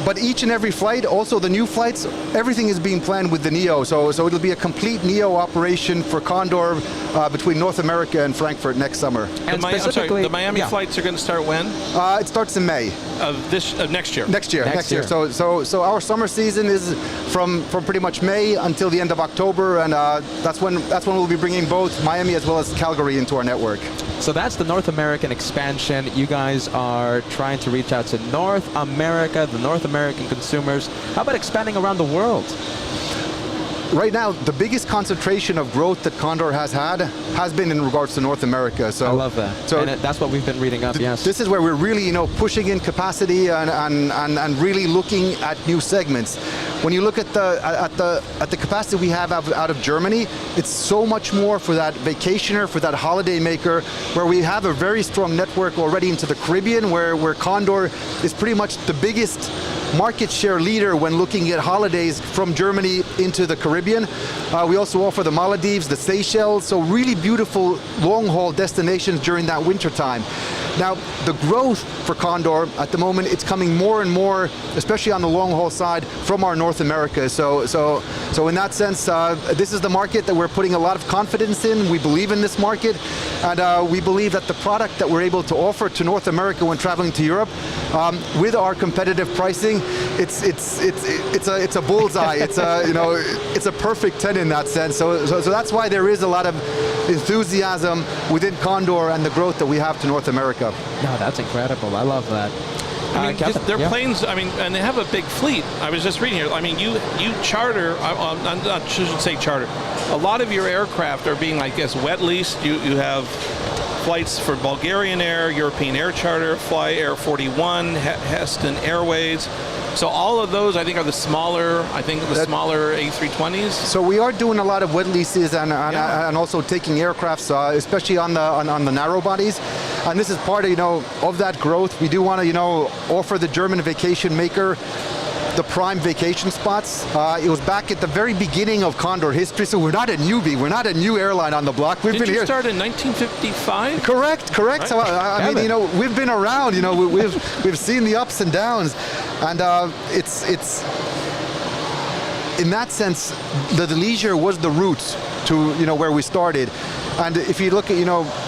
But each and every flight, also the new flights, everything is being planned with the Neo. So it'll be a complete Neo operation for Condor between North America and Frankfurt next summer. And I'm sorry, specifically, the Miami flights are going to start when? It starts in May. Of next year. Next year. So our summer season is from pretty much May until the end of October, and that's when we'll be bringing both Miami as well as Calgary into our network. So that's the North American expansion. You guys are trying to reach out to North America, the North American consumers. How about expanding around the world? Right now, the biggest concentration of growth that Condor has had has been in regards to North America. So I love that. So and that's what we've been reading up, yes. This is where we're really, you know, pushing in capacity and really looking at new segments. when you look at the capacity we have out of Germany, it's so much more for that vacationer, for that holiday maker, where we have a very strong network already into the Caribbean, where Condor is pretty much the biggest market share leader when looking at holidays from Germany into the Caribbean. We also offer the Maldives, the Seychelles, so really beautiful long-haul destinations during that winter time. Now, the growth for Condor at the moment, it's coming more and more, especially on the long-haul side, from our North America. So in that sense, this is the market that we're putting a lot of confidence in. We believe in this market, and we believe that the product that we're able to offer to North America when traveling to Europe, with our competitive pricing, it's a bullseye. It's a perfect 10 in that sense. So that's why there is a lot of enthusiasm within Condor and the growth that we have to North America. No, that's incredible. I love that. I mean, Kevin, their yeah. planes, I mean, and they have a big fleet. I was just reading here. I mean, you charter, I shouldn't say charter. A lot of your aircraft are being, I guess, wet leased. You have flights for Bulgarian Air, European Air Charter, Fly Air 41, Heston Airways. So all of those, I think, are the smaller, smaller A320s. So we are doing a lot of wet leases and also taking aircrafts, especially on the narrow bodies. And this is part of that growth. We do want to offer the German vacation maker the prime vacation spots. It was back at the very beginning of Condor history, so we're not a newbie. We're not a new airline on the block. Did you start in 1955? Correct. Right. So I mean, we've been around. We've seen the ups and downs, and it's in that sense, the leisure was the route to where we started. And if you look at,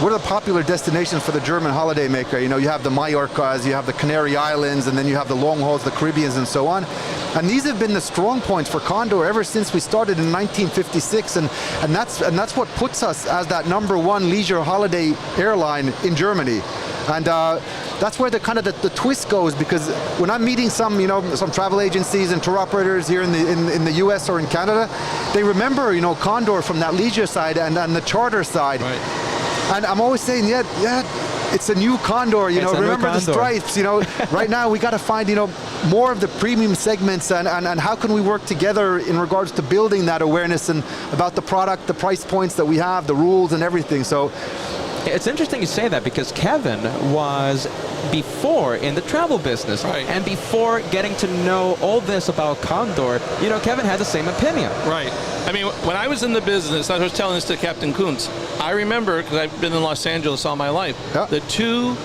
what are the popular destinations for the German holiday maker? You have the Mallorcas, you have the Canary Islands, and then you have the long hauls, the Caribbeans, and so on. And these have been the strong points for Condor ever since we started in 1956, and that's what puts us as that #1 leisure holiday airline in Germany. And that's where the twist goes, because when I'm meeting some travel agencies and tour operators here in the US or in Canada, they remember Condor from that leisure side and the charter side. Right. And I'm always saying, yeah, it's a new Condor, remember the stripes, right now we got to find, more of the premium segments and how can we work together in regards to building that awareness and about the product, the price points that we have, the rules and everything. So it's interesting you say that, because Kevin was before in the travel business, right, and before getting to know all this about Condor, Kevin had the same opinion. Right. I mean, when I was in the business, I was telling this to Captain Kuntz, I remember, because I've been in Los Angeles all my life, the two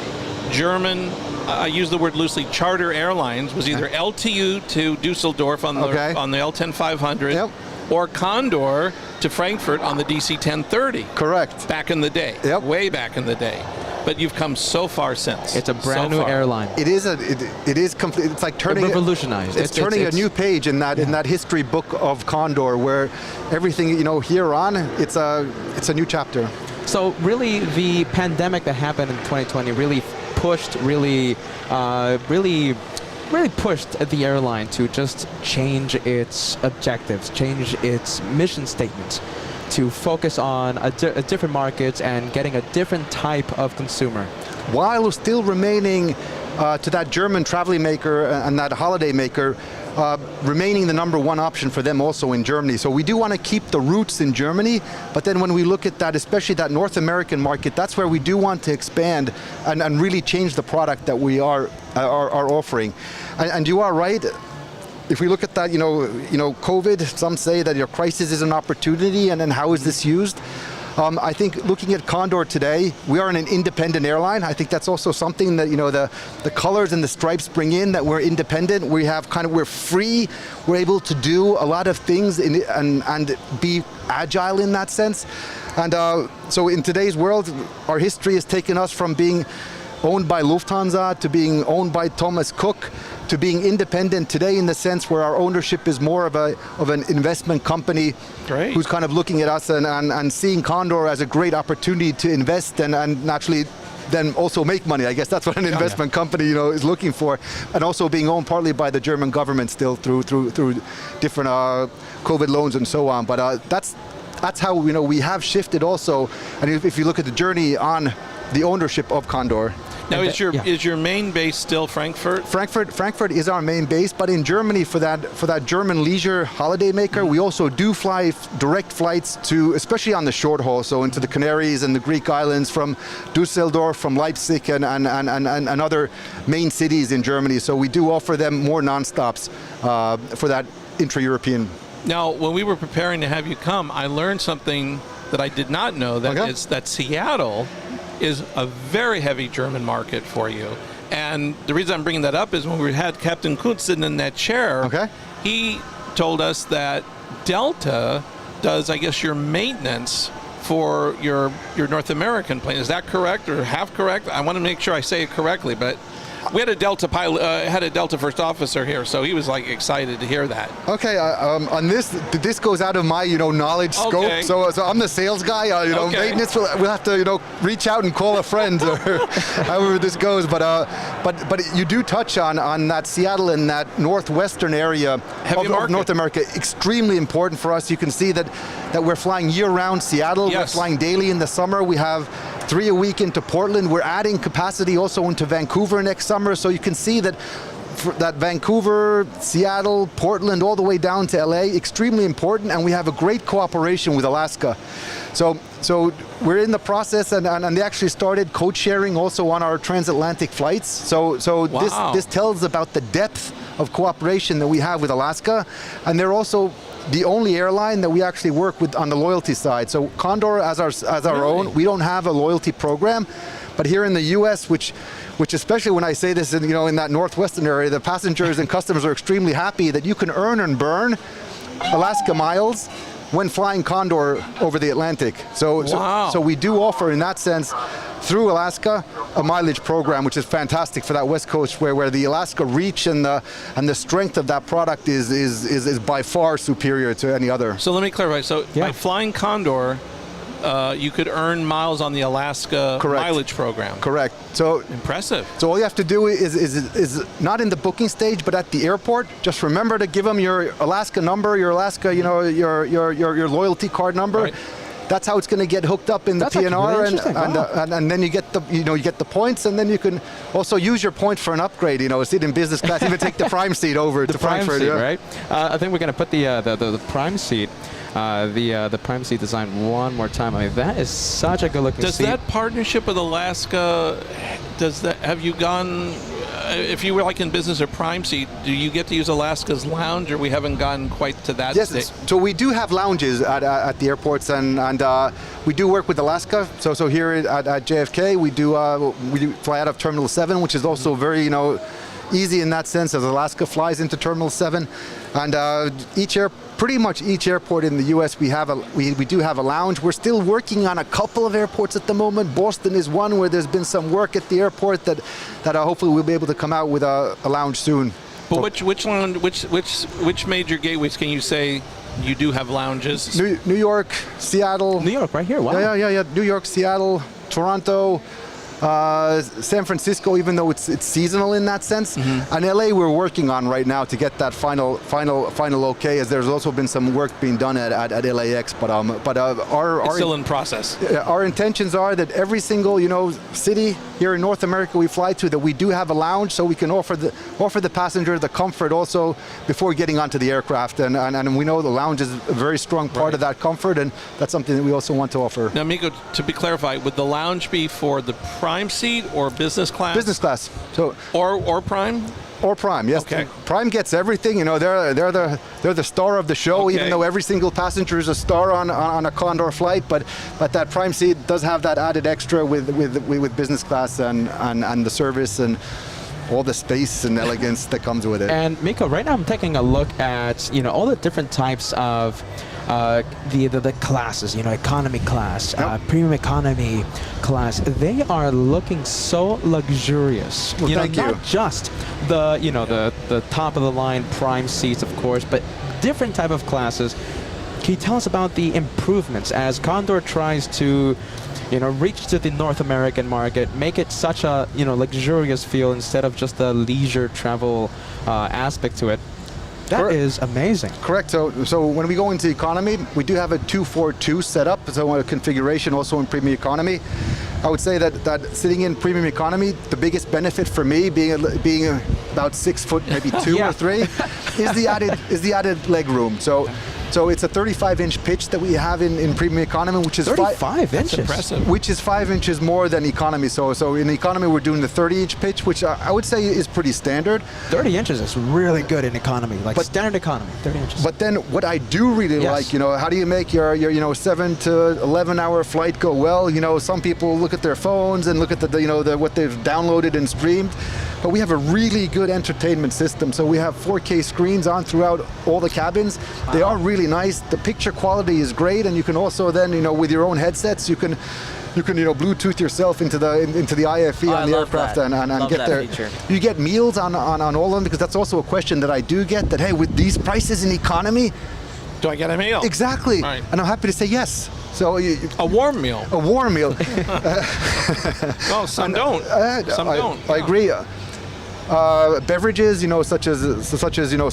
German, I use the word loosely, charter airlines was either LTU to Dusseldorf on the L10-500, or Condor to Frankfurt on the DC-1030. Correct. Back in the day. Yep. Way back in the day. But you've come so far since. It's a brand new airline. It is complete. It's like turning revolutionized. It's turning a new page in that history book of Condor, where everything here on, it's a new chapter. So really, the pandemic that happened in 2020 really pushed, really pushed the airline to just change its objectives, change its mission statements, to focus on a different markets and getting a different type of consumer. While still remaining to that German traveling maker and that holiday maker, remaining the #1 option for them also in Germany. So we do want to keep the roots in Germany, but then when we look at that, especially that North American market, that's where we do want to expand and really change the product that we are offering. And you are right. If we look at that, COVID, some say that your crisis is an opportunity, and then how is this used? I think looking at Condor today, we are an independent airline. I think that's also something that the colors and the stripes bring in, that we're independent. We have we're free. We're able to do a lot of things and be agile in that sense. And so in today's world, our history has taken us from being owned by Lufthansa to being owned by Thomas Cook to being independent today, in the sense where our ownership is more of an investment company. Great. Who's kind of looking at us and seeing Condor as a great opportunity to invest and naturally then also make money. I guess that's what an investment company is looking for, and also being owned partly by the German government still through different COVID loans and so on. But that's how we have shifted also. And if you look at the journey on the ownership of Condor. Now, And is your main base still Frankfurt? Frankfurt is our main base, but in Germany, for that German leisure holiday maker, we also do fly direct flights to, especially on the short haul, so into the Canaries and the Greek islands, from Dusseldorf, from Leipzig, and other main cities in Germany. So we do offer them more non-stops for that intra-European. Now, when we were preparing to have you come, I learned something that I did not know, that is that Seattle is a very heavy German market for you. And the reason I'm bringing that up is when we had Captain Kuntz sitting in that chair, he told us that Delta does, I guess, your maintenance for your North American plane. Is that correct or half correct? I want to make sure I say it correctly, but we had a Delta pilot, had a Delta first officer here, so he was like excited to hear that. Okay, on this goes out of my knowledge scope. So I'm the sales guy. Maintenance we'll have to reach out and call a friend or however this goes. But you do touch on that Seattle and that northwestern area of North America. Extremely important for us. You can see that we're flying year-round Seattle. We're flying daily in the summer. We have 3 a week into Portland. We're adding capacity also into Vancouver next summer. So you can see that Vancouver, Seattle, Portland, all the way down to LA, extremely important, and we have a great cooperation with Alaska. So we're in the process, and they actually started code sharing also on our transatlantic flights. So this tells about the depth of cooperation that we have with Alaska, and they're also the only airline that we actually work with on the loyalty side. So Condor as our own, we don't have a loyalty program, but here in the U.S., which especially when I say this in that northwestern area, the passengers and customers are extremely happy that you can earn and burn Alaska miles when flying Condor over the Atlantic. So we do offer in that sense through Alaska a mileage program, which is fantastic for that West Coast where the Alaska reach and the strength of that product is by far superior to any other. So let me clarify. So by flying Condor, you could earn miles on the Alaska mileage program. Correct. So impressive. So all you have to do is not in the booking stage, but at the airport, just remember to give them your Alaska number, your Alaska, your loyalty card number. Right. That's how it's going to get hooked up in the PNR, really and then you get the points, and then you can also use your points for an upgrade. Sit in business class, even take the prime seat over to Frankfurt. Seat, right? I think we're going to put the prime seat. The prime seat design one more time. I mean, that is such a good looking seat. Does that partnership with Alaska, have you gone, if you were like in business or prime seat, do you get to use Alaska's lounge, or we haven't gone quite to that stage? Yes, so we do have lounges at the airports, and we do work with Alaska. So here at JFK, we do fly out of Terminal 7, which is also very, easy in that sense, as Alaska flies into Terminal 7. And pretty much each airport in the U.S. we do have a lounge. We're still working on a couple of airports at the moment. Boston is one where there's been some work at the airport that hopefully we'll be able to come out with a lounge soon. But which major gateways can you say you do have lounges? New York, Seattle. New York, right here. Wow. Yeah. New York, Seattle, Toronto. San Francisco, even though it's seasonal in that sense, and LA we're working on right now to get that final okay, as there's also been some work being done at LAX, but it's still in process. Our intentions are that every single city here in North America we fly to, that we do have a lounge, so we can offer the passenger the comfort also before getting onto the aircraft, and we know the lounge is a very strong part of that comfort, and that's something that we also want to offer. Now, Miko, to be clarified, would the lounge be for the prime seat or business class? Business class. So or prime? Or prime, yes. Okay. Prime gets everything. They're the star of the show. Okay. Even though every single passenger is a star on a Condor flight, but that prime seat does have that added extra with business class and the service and all the space and elegance that comes with it. And Miko, right now I'm taking a look at all the different types of the classes, economy class, premium economy class. They are looking so luxurious. Well, thank you. Not just the top of the line prime seats, of course, but different type of classes. Can you tell us about the improvements as Condor tries to reach to the North American market, make it such a luxurious feel instead of just the leisure travel aspect to it? That is amazing. Correct. So when we go into economy, we do have a 242 setup, so a configuration also in premium economy. I would say that sitting in premium economy, the biggest benefit for me, being about 6 foot, maybe 2 Yeah. or 3, is the added leg room. So it's a 35-inch pitch that we have in premium economy, which is 35 inches. Impressive. which is 5 inches more than economy. So in economy, we're doing the 30-inch pitch, which I would say is pretty standard. 30 inches is really good in economy, like But- standard economy, 30 inches. But then what I do really Yes. like, how do you make your 7 to 11 hour flight go well? Some people look at their phones and look at what they've downloaded and streamed. But we have a really good entertainment system. So we have 4K screens on throughout all the cabins. They are really nice. The picture quality is great, and you can also then, with your own headsets, you can Bluetooth yourself into the IFE Oh, I on the love aircraft that. and Love get that there. feature. You get meals on all of them, because that's also a question that I do get. That hey, with these prices in economy, Do I get a meal? exactly, Right. and I'm happy to say yes. So A warm meal. a warm meal. Oh, some don't. Some don't. I agree. Beverages, such as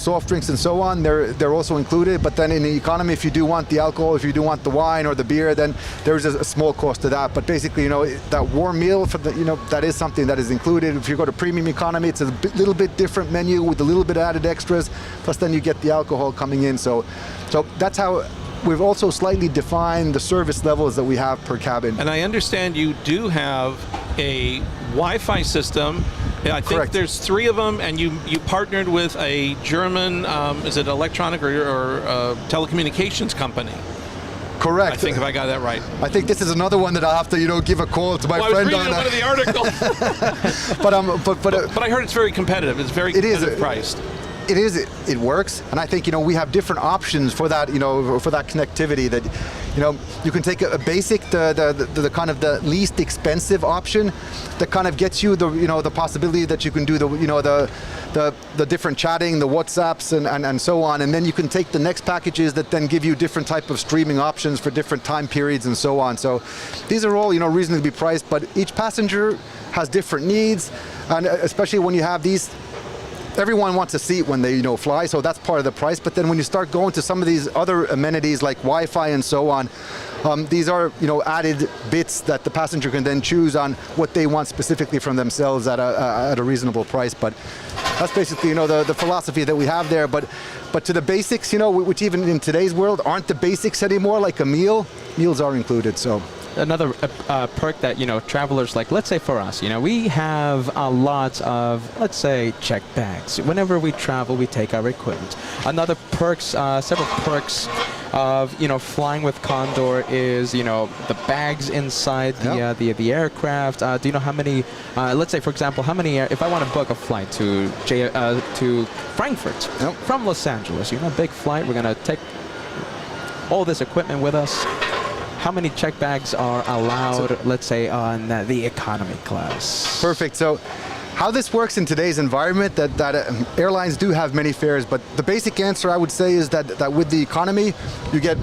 soft drinks and so on, they're also included. But then in the economy, if you do want the alcohol, if you do want the wine or the beer, then there's a small cost to that. But basically, that warm meal for that is something that is included. If you go to premium economy, it's a little bit different menu with a little bit added extras. Plus, then you get the alcohol coming in. So that's how. We've also slightly defined the service levels that we have per cabin. And I understand you do have a Wi-Fi system. I think Correct. there's 3 of them, and you partnered with a German, is it electronic or telecommunications company? Correct. I think if I got that right. I think this is another one that I'll have to, give a call to my Well, I was friend reading on. one of the articles, But but I heard it's very competitive. It's very It is. competitive priced. It is. It works, and I think we have different options for that. For that connectivity. That you can take a basic, the kind of the least expensive option, that kind of gets you the possibility that you can do the different chatting, the WhatsApps, and so on, and then you can take the next packages that then give you different type of streaming options for different time periods and so on. So these are all reasonably priced, but each passenger has different needs, and especially when you have these. Everyone wants a seat when they fly, so that's part of the price. But then when you start going to some of these other amenities like Wi-Fi and so on, these are added bits that the passenger can then choose on what they want specifically from themselves at a reasonable price. But that's basically the philosophy that we have there. But to the basics, which even in today's world aren't the basics anymore, like a meal. Meals are included. So. Another perk that travelers like, let's say for us, we have a lot of, let's say, check bags. Whenever we travel, we take our equipment. Another several perks of flying with Condor is the bags inside the aircraft. Do you know how many? Let's say, for example, how many? If I want to book a flight to Frankfurt from Los Angeles, big flight, we're gonna take all this equipment with us. How many check bags are allowed, let's say, on the economy class? Perfect. So how this works in today's environment, that airlines do have many fares, but the basic answer I would say is that with the economy, you get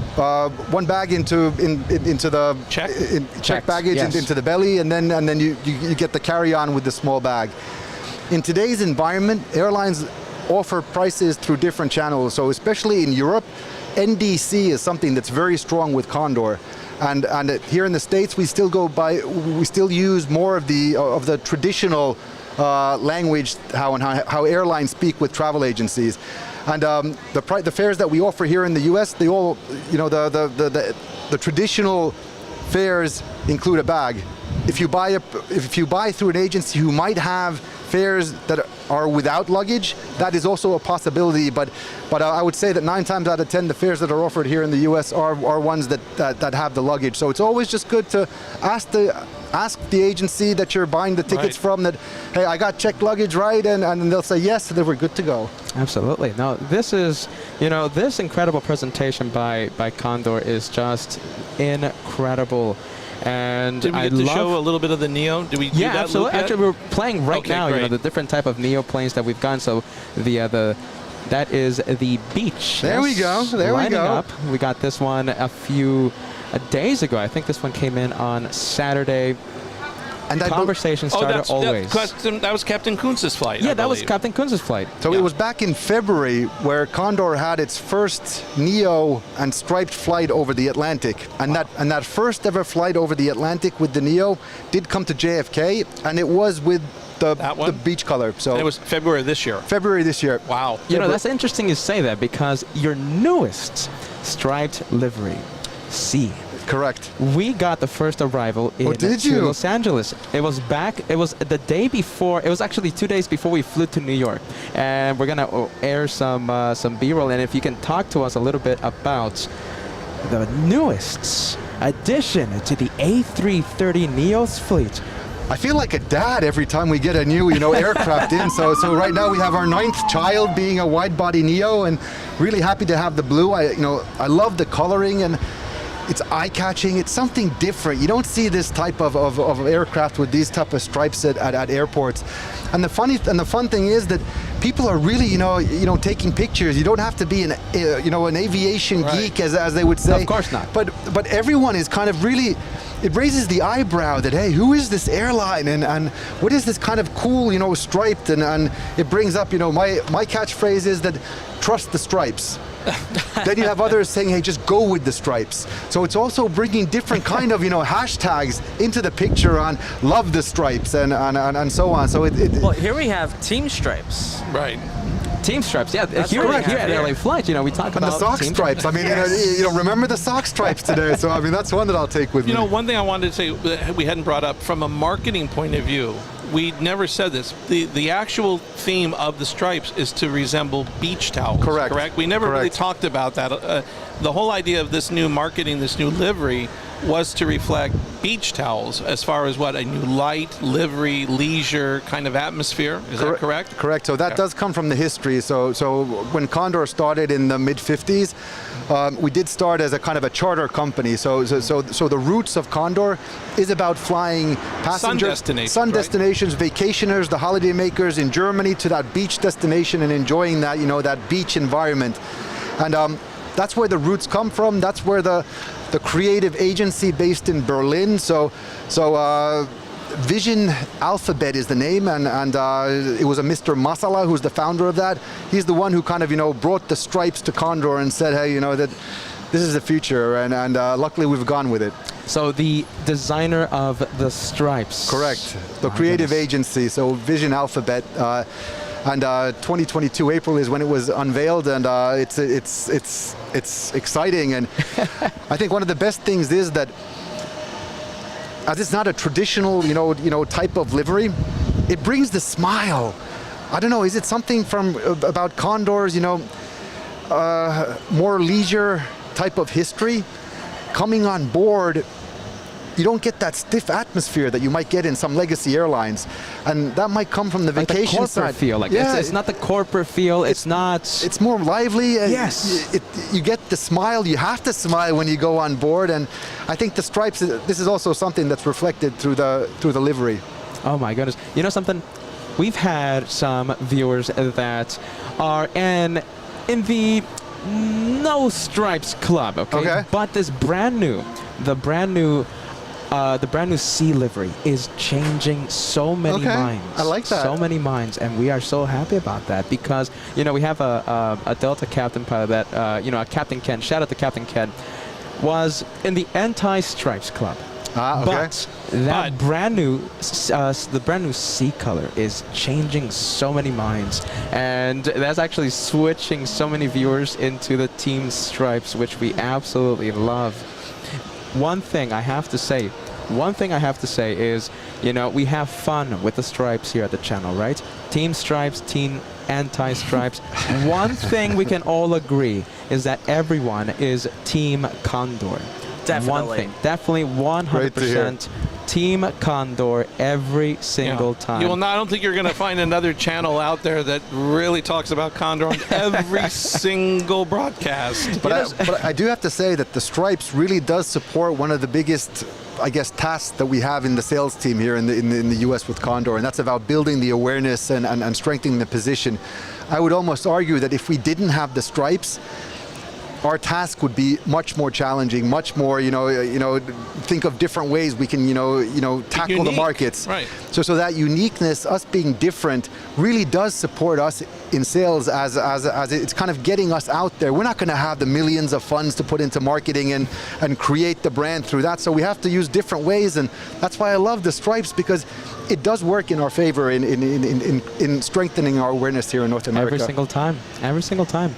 one bag into the check baggage, yes. into the belly, and then you get the carry-on with the small bag. In today's environment, airlines offer prices through different channels. So especially in Europe, NDC is something that's very strong with Condor. And here in the States, we still use more of the traditional language, how airlines speak with travel agencies. And the fares that we offer here in the U.S., they all, the traditional fares include a bag. If you buy through an agency who might have fares that are without luggage, that is also a possibility. But I would say that 9 times out of 10, the fares that are offered here in the U.S. are ones that have the luggage. So it's always just good to ask the agency that you're buying the tickets from that, hey, I got checked luggage, right? And they'll say yes, then we're good to go. Absolutely. Now, this is, this incredible presentation by Condor is just incredible. And Did we get to show a little bit of the Neo? Did we do that? Absolutely. Actually, we're playing right now. Great. The different type of Neo planes that we've gotten. So that is the Beach. There we go. Lining up. We got this one a few days ago. I think this one came in on Saturday. And Conversation started always. That was Captain Kunz's flight. Yeah, I that was believe. Captain Kunz's flight. So it was back in February where Condor had its first Neo and striped flight over the Atlantic. And that first ever flight over the Atlantic with the Neo did come to JFK, and it was with the beach color. So And it was February this year. February this year. Wow. You know, that's interesting you say that, because your newest striped livery, C. Correct. We got the first arrival in did to you? Los Angeles. It was the day before. It was actually 2 days before we flew to New York, and we're gonna air some B-roll. And if you can talk to us a little bit about the newest addition to the A330 Neo's fleet. I feel like a dad every time we get a new, aircraft in. So right now we have our 9th child being a wide-body Neo, and really happy to have the blue. I love the coloring, and it's eye-catching. It's something different. You don't see this type of aircraft with these type of stripes at airports. And the fun thing is that people are really, taking pictures. You don't have to be an aviation geek, as they would say. No, of course not. But everyone is kind of really. It raises the eyebrow that, hey, who is this airline, and what is this kind of cool, striped, and it brings up, my catchphrase is that trust the stripes. Then you have others saying, hey, just go with the stripes. So it's also bringing different kind of, hashtags into the picture on love the stripes and so on. So Well, here we have Team Stripes. Right. Team stripes, yeah. That's Here what we at have LA here. Flight, we talk and about the sock team stripes. I mean, remember the sock stripes today. So I mean, that's one that I'll take with me. One thing I wanted to say that we hadn't brought up from a marketing point of view, we never said this. The actual theme of the stripes is to resemble beach towels. Correct. We never really Correct. talked about that. The whole idea of this new marketing, this new livery, was to reflect beach towels as far as a new light, livery, leisure kind of atmosphere. Is that correct? Correct. So that does come from the history. So when Condor started in the mid-50s, we did start as a kind of a charter company. So the roots of Condor is about flying passengers, Sun destinations, vacationers, the holiday makers in Germany to that beach destination and enjoying that, that beach environment. And that's where the roots come from. That's where the creative agency based in Berlin. So Vision Alphabet is the name, and it was a Mr. Masala who's the founder of that. He's the one who kind of brought the stripes to Condor and said, hey, that this is the future, and luckily we've gone with it. So the designer of the stripes. Correct. The creative agency. So Vision Alphabet. And 2022 April is when it was unveiled, and it's exciting. And I think one of the best things is that, as it's not a traditional type of livery, it brings the smile. I don't know. Is it something about Condor's more leisure type of history coming on board? You don't get that stiff atmosphere that you might get in some legacy airlines, and that might come from the Like vacation the corporate side. feel. It's not the corporate feel. It's not. It's more lively. Yes. You get the smile. You have to smile when you go on board, and I think the stripes. This is also something that's reflected through the livery. Oh my goodness. You know something? We've had some viewers that are in the no stripes club. Okay. But this the brand new sea livery is changing so many minds. I like that. So many minds, and we are so happy about that because we have a Delta captain pilot that Captain Ken. Shout out to Captain Ken. Was in the anti-stripes club. But that brand new sea color is changing so many minds, and that's actually switching so many viewers into the team stripes, which we absolutely love. One thing I have to say is, we have fun with the stripes here at the channel, right? Team stripes, team anti-stripes. One thing we can all agree is that everyone is Team Condor. Definitely. One thing. Definitely 100% Team Condor every single time. I don't think you're going to find another channel out there that really talks about Condor on every single broadcast. But I do have to say that the stripes really does support one of the biggest, I guess, tasks that we have in the sales team here in the U.S. with Condor, and that's about building the awareness and strengthening the position. I would almost argue that if we didn't have the stripes, our task would be much more challenging, much more, think of different ways we can, tackle the Unique. markets. Right. So that uniqueness, us being different, really does support us in sales as it's kind of getting us out there. We're not going to have the millions of funds to put into marketing and create the brand through that. So we have to use different ways, and that's why I love the stripes, because it does work in our favor in strengthening our awareness here in North America. Every single time. Every single time.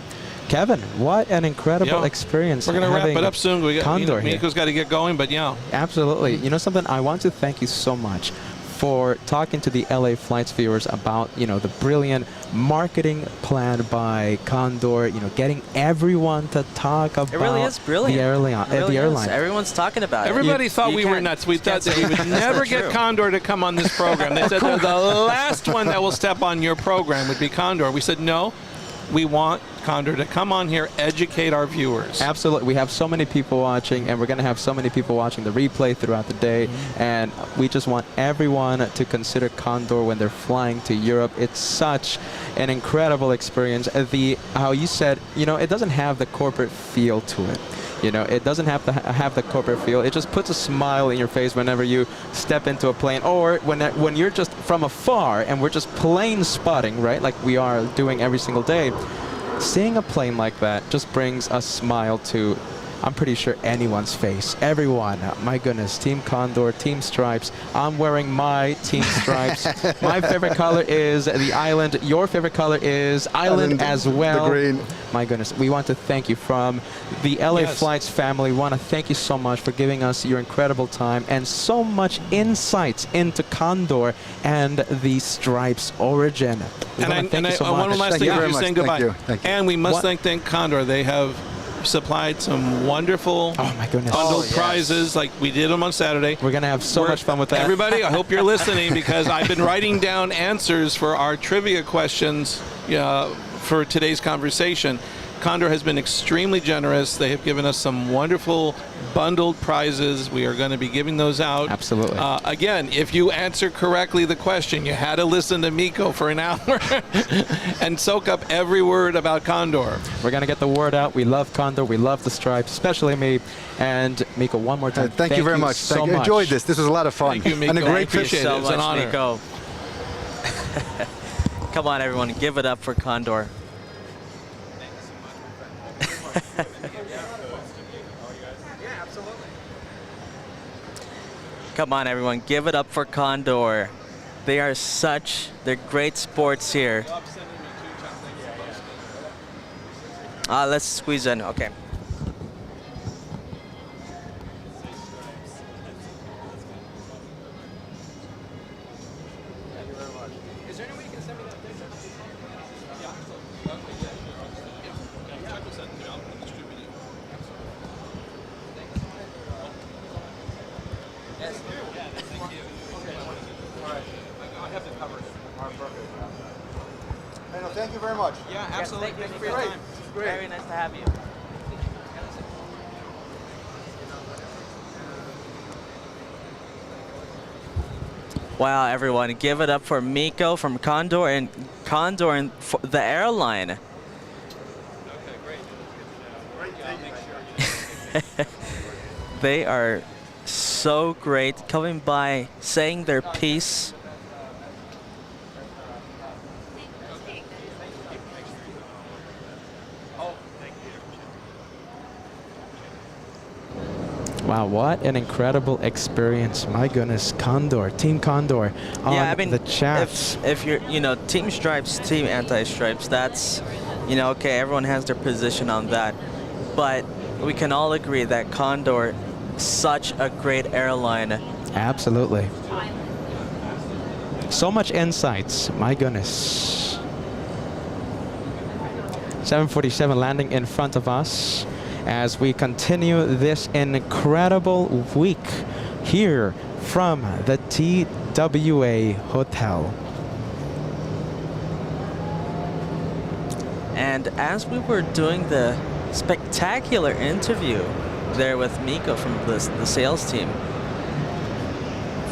Kevin, what an incredible experience. We're going to wrap having it up soon. We got Condor here. Miko's got to get going, but yeah. Absolutely. You know something? I want to thank you so much for talking to the LA Flights viewers about, the brilliant marketing plan by Condor, getting everyone to talk about It really is brilliant. the airline. It really the airline. is. Everyone's talking about it. Everybody thought we were can't- nuts. We thought can't that we would say never that's get true. Condor to come on this program. They said that the last one that will step on your program would be Condor. We said, no, we want Condor to come on here, educate our viewers. Absolutely. We have so many people watching, and we're going to have so many people watching the replay throughout the day, and we just want everyone to consider Condor when they're flying to Europe. It's such an incredible experience. How you said, it doesn't have the corporate feel to it. It doesn't have to have the corporate feel. It just puts a smile in your face whenever you step into a plane, or when you're just from afar and we're just plane spotting, right? Like we are doing every single day. Seeing a plane like that just brings a smile to, I'm pretty sure, anyone's face. Everyone. My goodness. Team Condor, Team Stripes. I'm wearing my Team Stripes. My favorite color is the island. Your favorite color is island as well. The green. My goodness. We want to thank you from the LA Flights family. We want to thank you so much for giving us your incredible time and so much insights into Condor and the Stripes origin. We wanna thank you so much. One last Thank thing you very before much. saying goodbye. Thank you. And we must thank Condor. They have supplied some wonderful Oh my goodness. bundled prizes, like we did them on Saturday. We're going to have so much fun with that. Everybody, I hope you're listening, because I've been writing down answers for our trivia questions for today's conversation. Condor has been extremely generous. They have given us some wonderful bundled prizes. We are going to be giving those out. Absolutely. Again, if you answer correctly the question, you had to listen to Miko for an hour and soak up every word about Condor. We're going to get the word out. We love Condor. We love the Stripes, especially me. And Miko, one more time. Thank you very much. So much. Enjoyed this. This was a lot of fun. Thank you, Miko. And a I great appreciate trip. it. It's an honor. Miko. Come on, everyone. Give it up for Condor. Come on, everyone. Give it up for Condor. They're great sports here. Let's squeeze in. Okay. Thank you very much. Yeah, absolutely. Thank you for your time. Very nice to have you. Wow, everyone, give it up for Miko from Condor and for the airline. Okay, great. They are so great, coming by, saying their piece. Wow, what an incredible experience. My goodness, Condor, Team Condor on Yeah, I mean, the chat. if you're, Team Stripes, Team Anti-Stripes, that's, okay, everyone has their position on that. But we can all agree that Condor, such a great airline. Absolutely. So much insights, my goodness. 747 landing in front of us as we continue this incredible week here from the TWA Hotel. And as we were doing the spectacular interview there with Miko from the sales team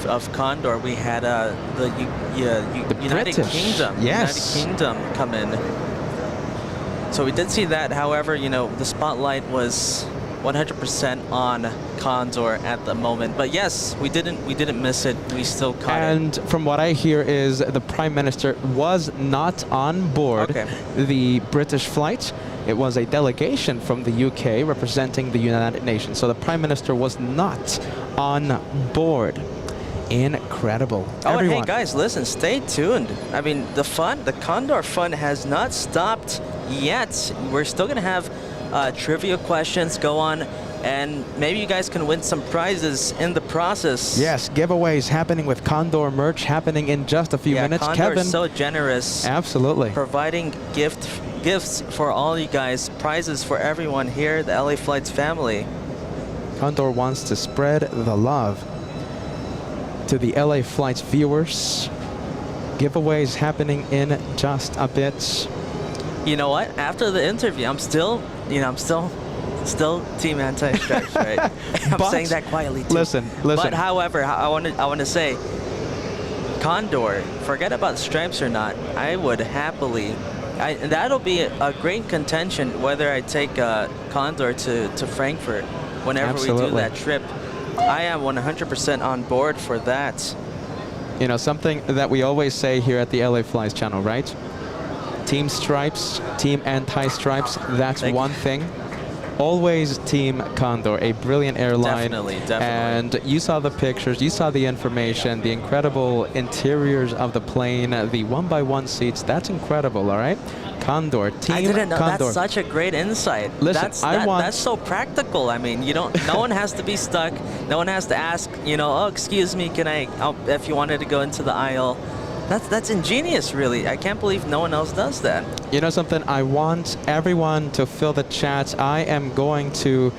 of Condor, we had the United British, Kingdom. yes. United Kingdom come in. So we did see that. However, you know, the spotlight was 100% on Condor at the moment. But yes, we didn't miss it. We still caught it. And from what I hear is the Prime Minister was not on board the British flight. It was a delegation from the UK representing the United Nations. So the Prime Minister was not on board. Incredible. Oh, and Everyone. hey guys, listen, stay tuned. I mean, the Condor fun has not stopped yet. We're still gonna have trivia questions go on, and maybe you guys can win some prizes in the process. Yes, giveaways happening with Condor merch happening in just a few minutes. Condor Kevin, is so generous. absolutely. Providing gifts for all you guys, prizes for everyone here, the LA Flights family. Condor wants to spread the love to the LA Flights viewers. Giveaways happening in just a bit. You know what? After the interview, I'm still Team Anti-Stripes, right? I'm But saying that quietly too. Listen. But however, I want to say, Condor, forget about stripes or not, I would happily. That'll be a great contention whether I take Condor to Frankfurt whenever we do that trip. I am 100% on board for that. You know, something that we always say here at the LA Flies channel, right? Team Stripes, Team Anti-Stripes, that's one thing. Always Team Condor, a brilliant airline. Definitely. And you saw the pictures, you saw the information, the incredible interiors of the plane, the 1x1 seats, that's incredible, all right? Condor, Team I didn't know. Condor. That's such a great insight. Listen, that's so practical. I mean, no one has to be stuck. No one has to ask, you know, oh, excuse me, can I, if you wanted to go into the aisle. That's ingenious, really. I can't believe no one else does that. You know something? I want everyone to fill the chat. I am going to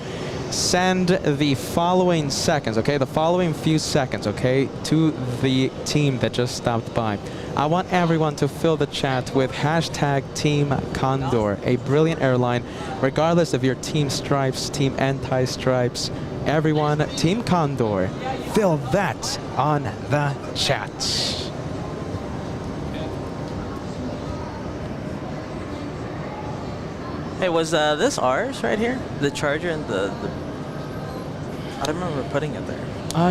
send the following seconds, okay? The following few seconds, okay? To the team that just stopped by. I want everyone to fill the chat with hashtag Team Condor, a brilliant airline, regardless of your Team Stripes, Team Anti-Stripes, everyone, Team Condor, fill that on the chat. Hey, was this ours right here? The charger and the I don't remember putting it there.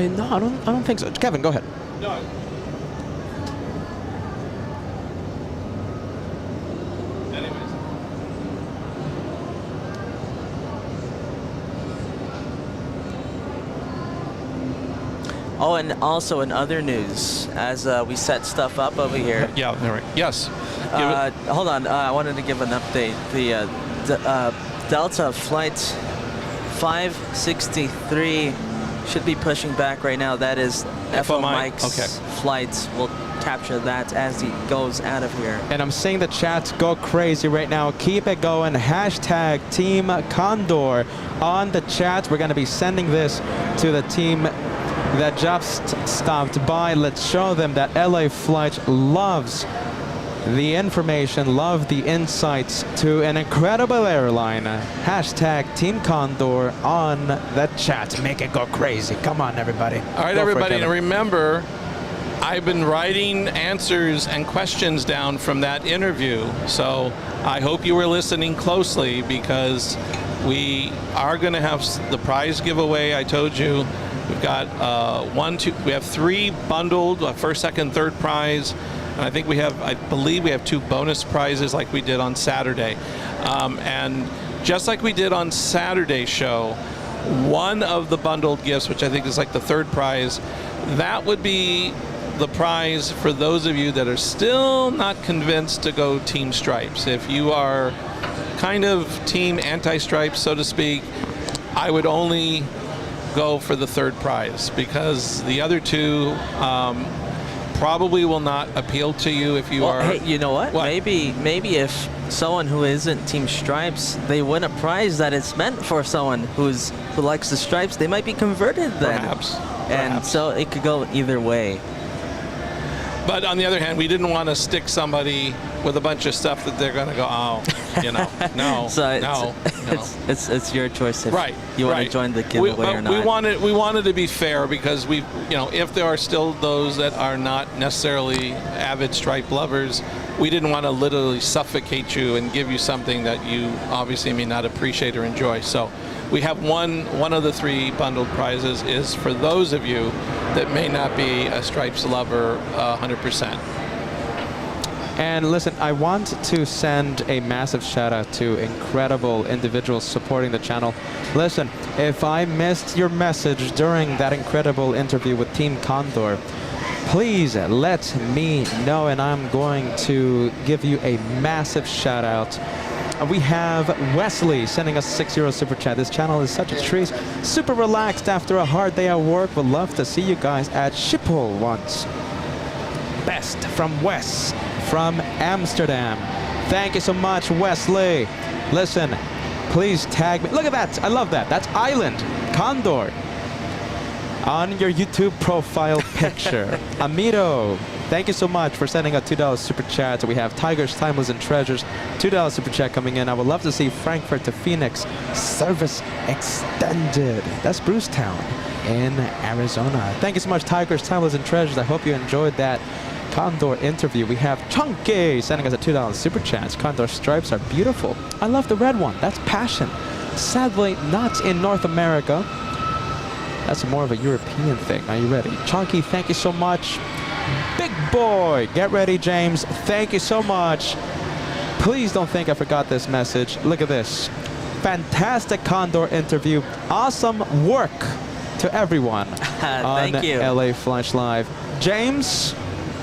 No, I don't think so. Kevin, go ahead. No. Oh, and also in other news, as we set stuff up over here. Yeah, all right. Yes. Hold on, I wanted to give an update. The Delta Flight 563 should be pushing back right now. That is FO Mike's flight. We'll capture that as he goes out of here. And I'm seeing the chat go crazy right now. Keep it going. Hashtag Team Condor on the chat. We're going to be sending this to the team that just stopped by. Let's show them that LA Flight loves the information, love the insights to an incredible airline. Hashtag Team Condor on the chat. Make it go crazy. Come on, everybody. All right, everybody, and remember, I've been writing answers and questions down from that interview. So I hope you were listening closely, because we are going to have the prize giveaway. I told you we've got we have 3 bundled, first, second, third prize. And I think I believe we have 2 bonus prizes like we did on Saturday. And just like we did on Saturday's show, one of the bundled gifts, which I think is like the 3rd prize, that would be the prize for those of you that are still not convinced to go Team Stripes. If you are kind of Team Anti-Stripes, so to speak, I would only go for the 3rd prize, because the other 2 probably will not appeal to you if you are. Hey, you know what? Maybe if someone who isn't Team Stripes, they win a prize that is meant for someone who likes the stripes, they might be converted then. Perhaps. And so it could go either way. But on the other hand, we didn't want to stick somebody with a bunch of stuff that they're going to go, oh, no, So no. it's your choice if Right. you want right. to join the giveaway or not. We wanted to be fair because if there are still those that are not necessarily avid stripe lovers, we didn't want to literally suffocate you and give you something that you obviously may not appreciate or enjoy. So we have one of the 3 bundled prizes is for those of you that may not be a stripes lover 100%. And listen, I want to send a massive shout out to incredible individuals supporting the channel. Listen, if I missed your message during that incredible interview with Team Condor, please let me know and I'm going to give you a massive shout out. We have Wesley sending us €6 super chat. This channel is such a treat. Super relaxed after a hard day at work. Would love to see you guys at Schiphol once. Best from Wes from Amsterdam. Thank you so much, Wesley. Listen, please tag me. Look at that. I love that. That's Island Condor on your YouTube profile picture. Amito, thank you so much for sending a $2 super chat. We have Tigers, Timeless, and Treasures. $2 super chat coming in. I would love to see Frankfurt to Phoenix service extended. That's Brucetown in Arizona. Thank you so much, Tigers, Timeless, and Treasures. I hope you enjoyed that Condor interview. We have Chunky sending us a $2 super chat. Condor stripes are beautiful. I love the red one. That's passion. Sadly, not in North America. That's more of a European thing. Are you ready? Chunky, thank you so much. Big boy, get ready, James. Thank you so much. Please don't think I forgot this message. Look at this. Fantastic Condor interview. Awesome work to everyone on Thank you. LA Flash Live. James,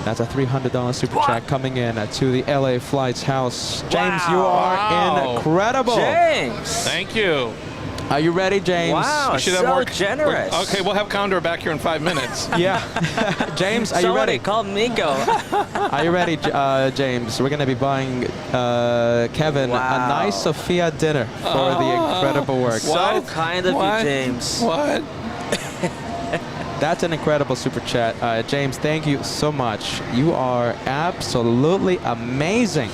that's a $300 super chat coming in to the LA Flights house. James, you are incredible. James. Thank you. Are you ready, James? Wow, so generous. Okay, we'll have Condor back here in 5 minutes. Yeah. James, are you ready? Call Nico. Are you ready, James? We're going to be buying Kevin a nice Sophia dinner for the incredible work. So kind of you, James. What? That's an incredible super chat. James, thank you so much. You are absolutely amazing.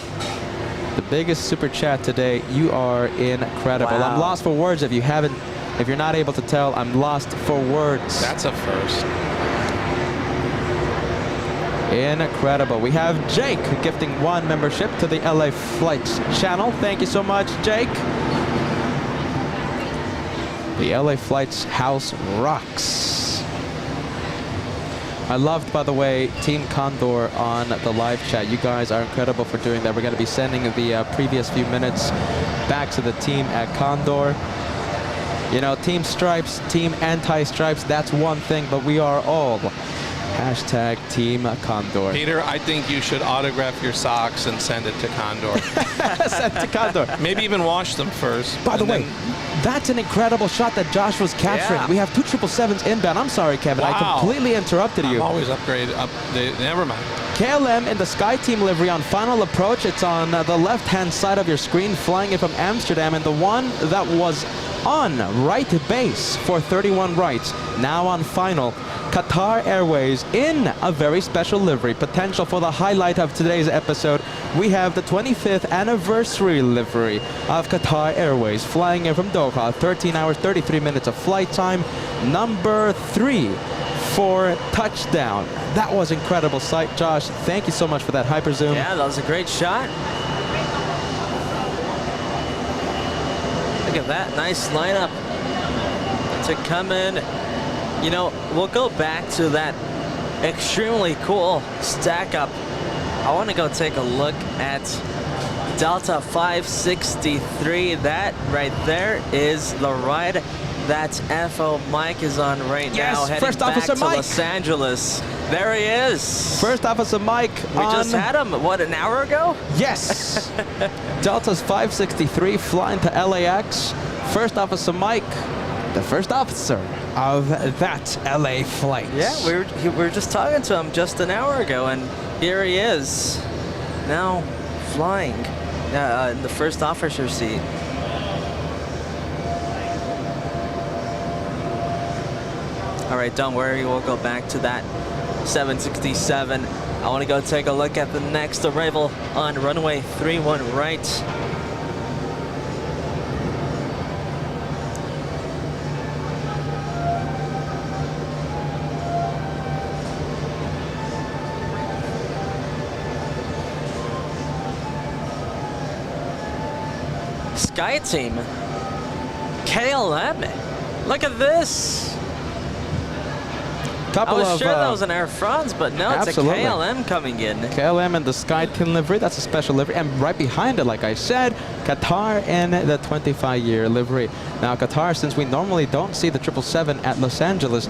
The biggest super chat today. You are incredible. Wow. I'm lost for words. If you're not able to tell, I'm lost for words. That's a first. Incredible. We have Jake gifting 1 membership to the LA Flights channel. Thank you so much, Jake. The LA Flights house rocks. I loved, by the way, Team Condor on the live chat. You guys are incredible for doing that. We're going to be sending the previous few minutes back to the team at Condor. You know, Team Stripes, Team Anti-Stripes, that's one thing, but we are all hashtag Team Condor. Peter, I think you should autograph your socks and send it to Condor. Send it to Condor. Maybe even wash them first. By the way, that's an incredible shot that Josh was capturing. Yeah. We have 2 777s inbound. I'm sorry, Kevin. Wow. I completely interrupted you. I'm always never mind. KLM in the Sky Team livery on final approach. It's on the left-hand side of your screen, flying in from Amsterdam, and the one that was on right base for 31 rights, now on final. Qatar Airways in a very special livery. Potential for the highlight of today's episode. We have the 25th anniversary livery of Qatar Airways flying in from Doha. 13 hours, 33 minutes of flight time. Number 3 for touchdown. That was incredible sight. Josh, thank you so much for that hyper zoom. Yeah, that was a great shot. Look at that nice lineup to come in. You know, we'll go back to that extremely cool stack up. I want to go take a look at Delta 563. That right there is the ride that FO Mike is on right now, heading First back Officer to Mike. Los Angeles. There he is. First Officer Mike We just had him, what, an hour ago? Yes. Delta's 563 flying to LAX. First Officer Mike, the first officer of that LA flight. Yeah, we were just talking to him just an hour ago, and here he is, now flying in the first officer seat. All right, don't worry, we'll go back to that 767. I want to go take a look at the next arrival on runway 31 right. Sky Team, KLM. Look at this. I Couple was of, sure that was an Air France, but no, absolutely. it's a KLM coming in. KLM and the Sky Team livery, that's a special livery. And right behind it, like I said, Qatar in the 25-year livery. Now, Qatar, since we normally don't see the 777 at Los Angeles,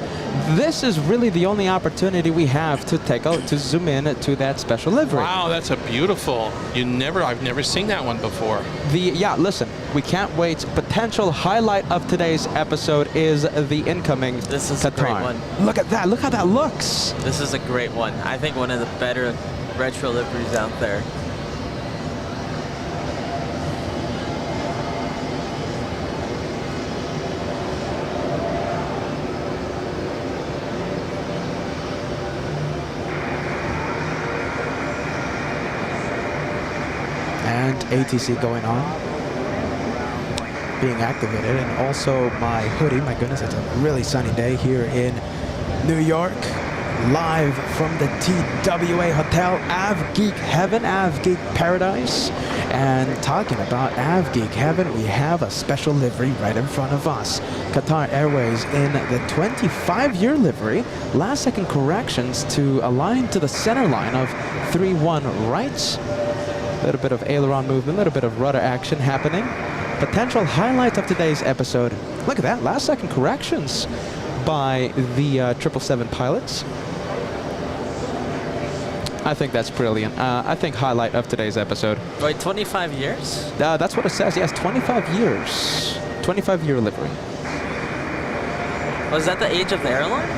this is really the only opportunity we have to zoom in to that special livery. Wow, that's a beautiful. I've never seen that one before. Yeah, listen, we can't wait. Potential highlight of today's episode is the incoming This is Qatar. a great one. Look at that. Look how that looks. This is a great one. I think one of the better retro liveries out there. And ATC going on, being activated, and also my hoodie. My goodness, it's a really sunny day here in New York, live from the TWA Hotel, Av Geek Heaven, Av Geek Paradise. And talking about Av Geek Heaven, we have a special livery right in front of us. Qatar Airways in the 25-year livery. Last second corrections to align to the center line of 3-1 right. A little bit of aileron movement, a little bit of rudder action happening. Potential highlight of today's episode. Look at that, last second corrections by the 777 pilots. I think that's brilliant. I think highlight of today's episode. Wait, 25 years? That's what it says, yes, 25 years. 25-year livery. Was that the age of the airline?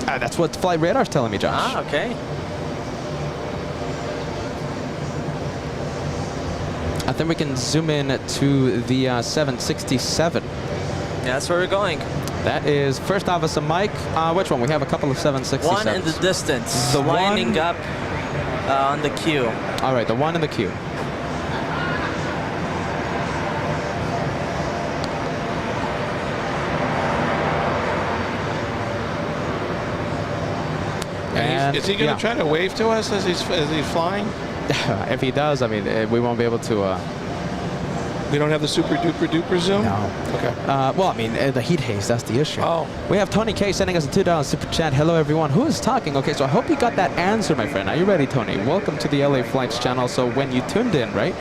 That's what Flight Radar's telling me, Josh. Ah, okay. I think we can zoom in to the 767. Yeah, that's where we're going. That is First Officer Mike. Which one? We have a couple of 767s. One in the distance, The lining one- up on the queue. All right, the one in the queue. And Is he going to yeah. try to wave to us as he's flying? If he does, I mean, we won't be able to. We don't have the super duper duper zoom? No. Okay. Well, I mean, the heat haze, that's the issue. Oh. We have Tony K sending us a $2 super chat. Hello, everyone. Who is talking? Okay, so I hope you got that answer, my friend. Are you ready, Tony? Welcome to the LA Flights channel. So when you tuned in, right,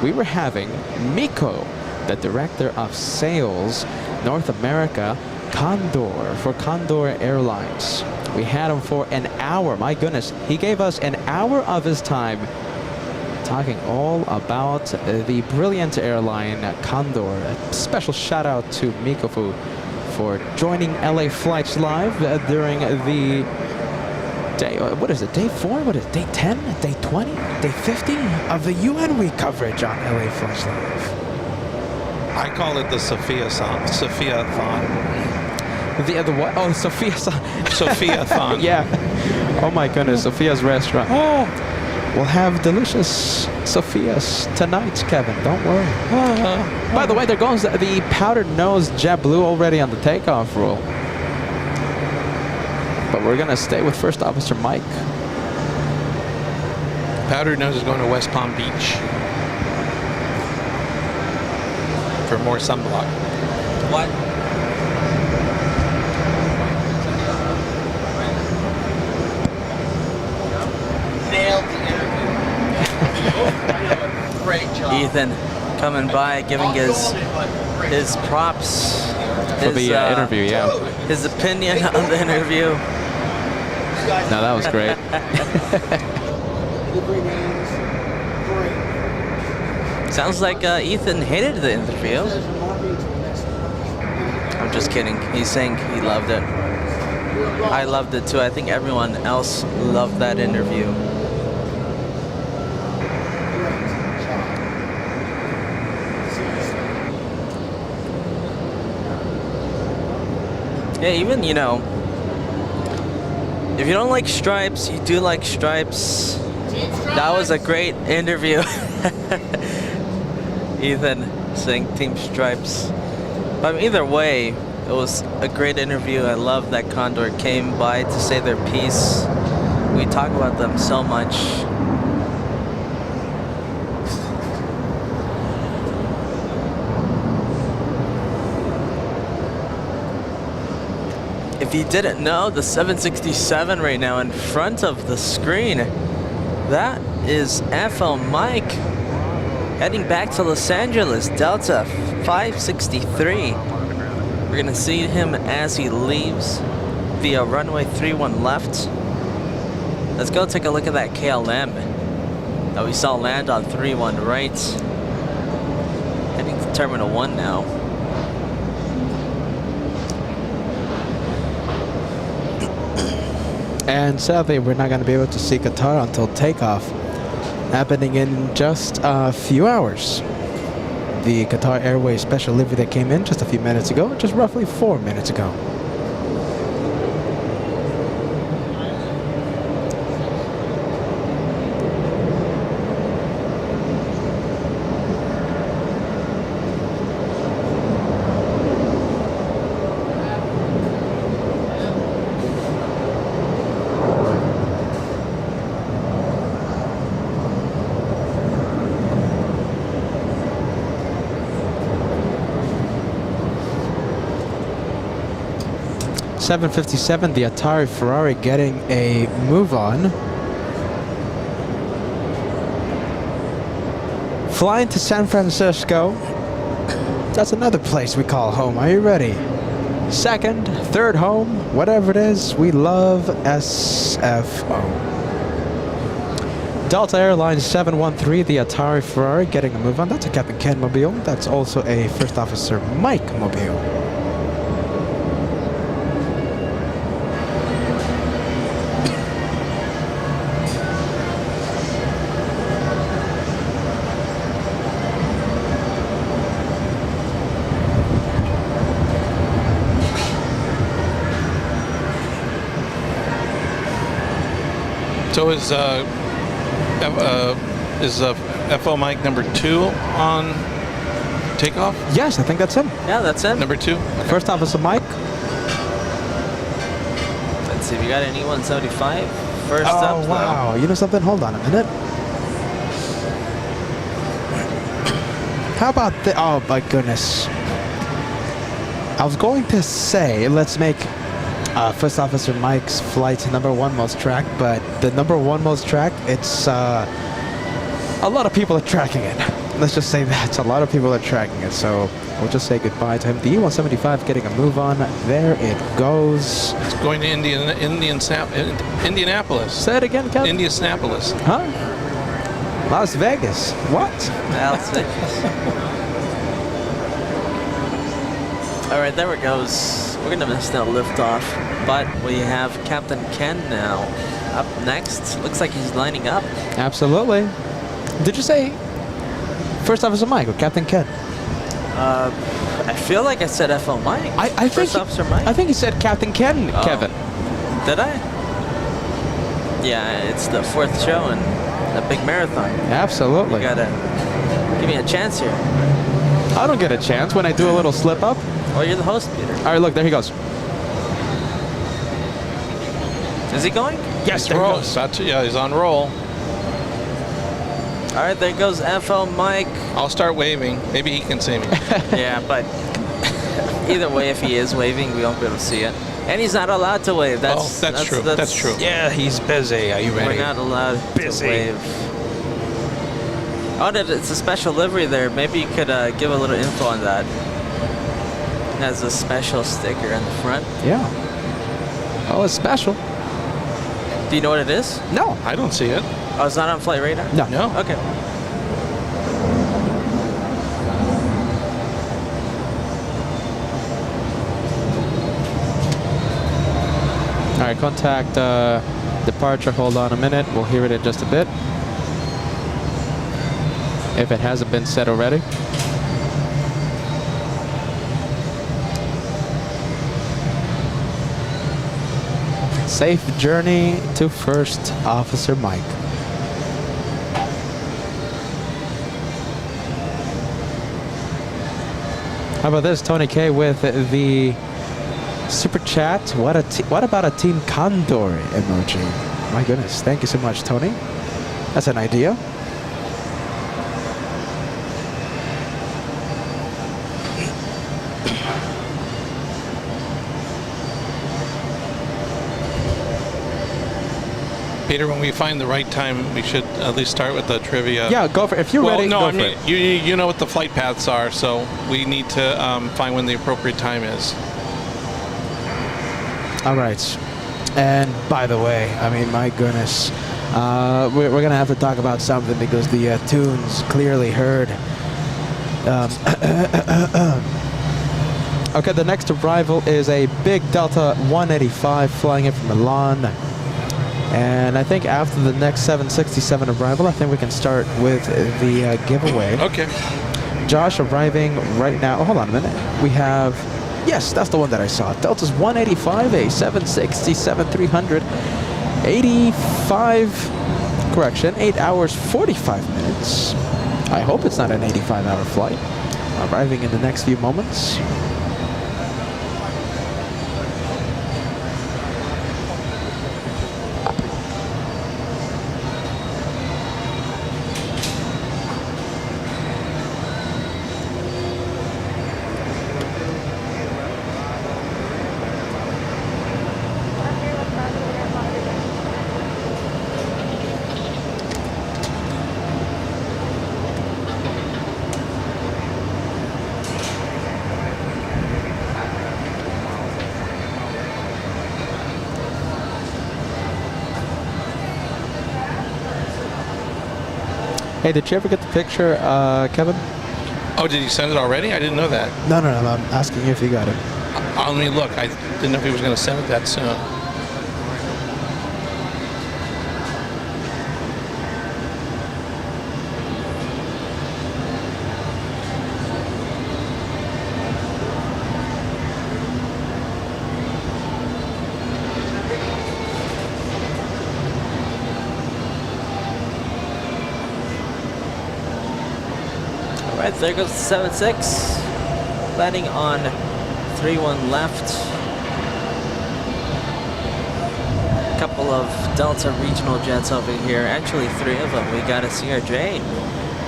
we were having Miko, the Director of Sales, North America, Condor, for Condor Airlines. We had him for an hour. My goodness, he gave us an hour of his time talking all about the brilliant airline Condor. A special shout out to Miko for joining LA Flights Live during the day, what is it, day 4? What is it, day 10? Day 20? Day 50 of the UN Week coverage on LA Flights Live. I call it the Sophia-thon. The what? Oh, Sophia-thon. Sophia-thon. Yeah. Oh my goodness, Sophia's restaurant. Oh. We'll have delicious Sophia's tonight, Kevin. Don't worry. By the way, there goes the powdered nose JetBlue already on the takeoff rule. But we're going to stay with First Officer Mike. Powdered Nose is going to West Palm Beach for more sunblock. What? Nailed the interview. Great job. Ethan coming by, giving his props. For the interview, yeah. His opinion on the interview. No, that was great. Sounds like Ethan hated the interview. I'm just kidding. He's saying he loved it. I loved it too. I think everyone else loved that interview. Yeah, even, you know, If you don't like stripes, you do like stripes. That was a great interview. Ethan saying Team Stripes. But either way, it was a great interview. I love that Condor came by to say their piece. We talk about them so much. If you didn't know, the 767 right now in front of the screen, that is FL Mike heading back to Los Angeles, Delta 563. We're gonna see him as he leaves via runway 31 left. Let's go take a look at that KLM that we saw land on 31 right. Heading to Terminal 1 now. And sadly, we're not going to be able to see Qatar until takeoff, happening in just a few hours. The Qatar Airways special livery that came in just a few minutes ago, just roughly 4 minutes ago. .757, the Atari Ferrari getting a move on. Flying to San Francisco. That's another place we call home. Are you ready? Second, third home, whatever it is, we love SFO. Delta Airlines 713, the Atari Ferrari getting a move on. That's a Captain Ken mobile. That's also a First Officer Mike mobile. So is FO Mike number 2 on takeoff? Yes, I think that's him. Yeah, that's it. Number 2? First Officer Mike. Let's see if you got an E175. First Oh, up, wow. You know something? Hold on a minute. How about the... Oh, my goodness. I was going to say, let's make First Officer Mike's flight number 1 most track, but the number 1 most track, it's... a lot of people are tracking it. Let's just say that. A lot of people are tracking it, so we'll just say goodbye to him. The E175 getting a move on. There it goes. It's going to Indianapolis. Say it again, Kevin. Indianapolis. Huh? Las Vegas. What? Las Vegas. All right, there it goes. We're gonna miss that liftoff, but we have Captain Ken now up next. Looks like he's lining up. Absolutely. Did you say First Officer Mike or Captain Ken? I feel like I said FO Mike. I think First Officer Mike. I think he said Captain Ken, Oh. Kevin. Did I? Yeah, it's the 4th show and a big marathon. Absolutely. You gotta give me a chance here. I don't get a chance when I do a little slip up. Well, you're the host, Peter. All right, look, there he goes. Is he going? Yes, there he Roll. goes. Yeah, he's on roll. All right, there goes FO Mike. I'll start waving. Maybe he can see me. Yeah, but either way, if he is waving, we won't be able to see it. And he's not allowed to wave. That's true. That's true. Yeah, he's busy. Are you ready? We're not allowed Busy. to wave. Oh, it's a special livery there. Maybe you could give a little info on that. It has a special sticker in the front. Yeah. Oh, it's special. Do you know what it is? No. I don't see it. Oh, it's not on flight radar? No. No. Okay. All right, contact departure. Hold on a minute. We'll hear it in just a bit. If it hasn't been said already. Safe journey to First Officer Mike. How about this, Tony K with the super chat? What about a Team Condor emoji? My goodness, thank you so much, Tony. That's an idea. Peter, when we find the right time, we should at least start with the trivia. Yeah, go for it. If you're Well, ready, no, go I for mean, it. you know what the flight paths are, so we need to find when the appropriate time is. All right. And by the way, I mean, my goodness, we're going to have to talk about something because the tunes clearly heard. Okay, the next arrival is a big Delta 185 flying in from Milan. And I think after the next 767 arrival, I think we can start with the giveaway. Okay. Josh arriving right now. Oh, hold on a minute. We have, yes, that's the one that I saw. Delta's 185, a 767-300, 85, correction, 8 hours, 45 minutes. I hope it's not an 85-hour flight. Arriving in the next few moments. Hey, did you ever get the picture, Kevin? Oh, did you send it already? I didn't know that. No, I'm asking you if you got it. Let me look. I didn't know if he was going to send it that soon. Alright, there goes the 76. Landing on 3-1 left. Couple of Delta regional jets over here. Actually, 3 of them. We got a CRJ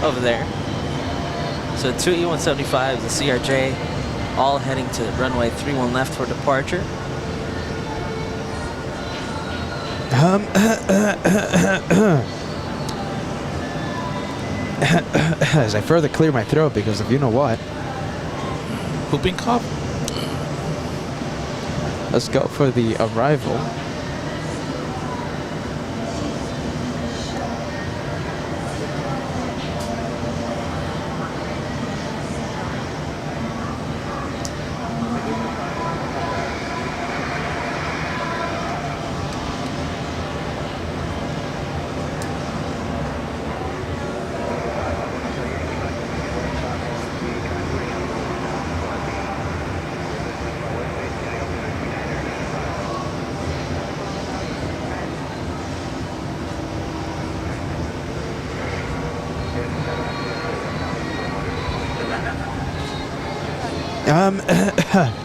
over there. So 2 E-175s, the CRJ, all heading to runway 31 left for departure. As I further clear my throat because of you know what. Whooping cough? Let's go for the arrival.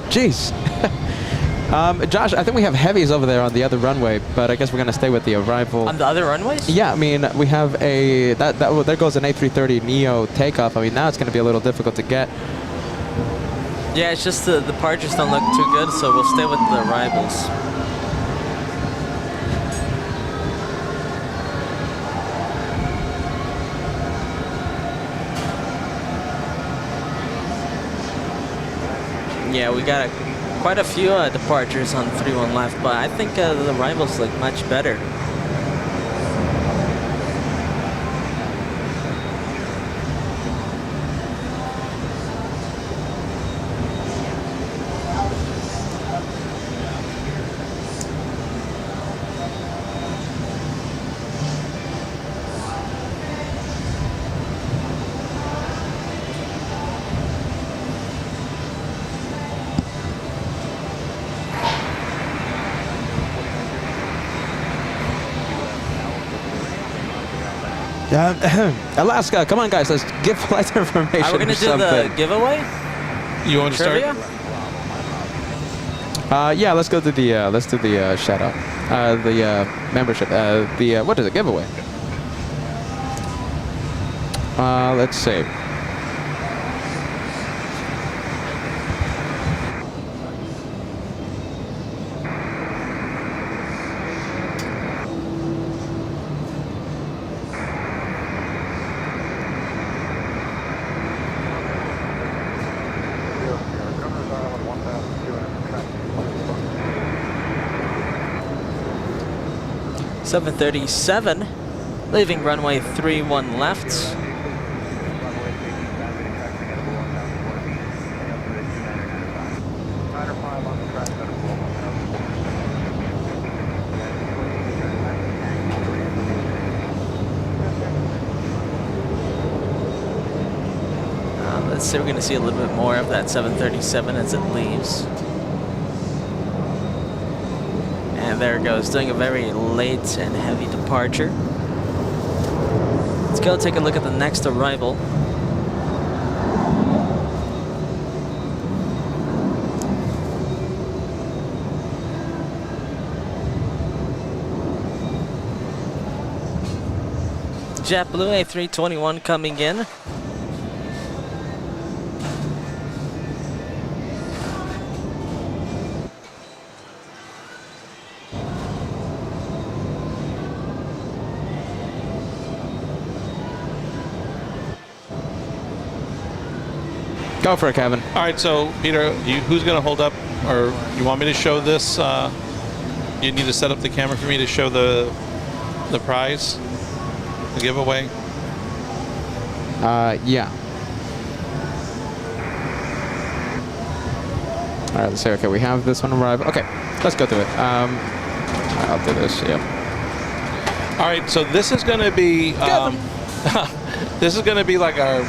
Jeez. Josh, I think we have heavies over there on the other runway, but I guess we're going to stay with the arrival. On the other runways? Yeah, I mean, we have a, there goes an A330 Neo takeoff. I mean, now it's going to be a little difficult to get. Yeah, it's just the departures don't look too good, so we'll stay with the arrivals. Yeah, we got quite a few departures on 3-1 left, but I think the arrivals look much better. Alaska, come on, guys. Let's give flight information. Are we going to do something. the giveaway? You want to Trivia? start? Yeah, let's go to the let's do the shout out. The membership. What is it? Giveaway. Let's see. $737, leaving runway 31 left. Let's see, we're going to see a little bit more of that 737 as it leaves. And there it goes, doing a very late and heavy departure. Let's go take a look at the next arrival. JetBlue A321 coming in. Go for it, Kevin. All right, so Peter, who's going to hold up, or you want me to show this? You need to set up the camera for me to show the prize, the giveaway. Yeah. All right, let's say, okay, we have this one arrive. Okay, let's go through it. I'll do this, yeah. All right, so this is going to be, this is going to be like our,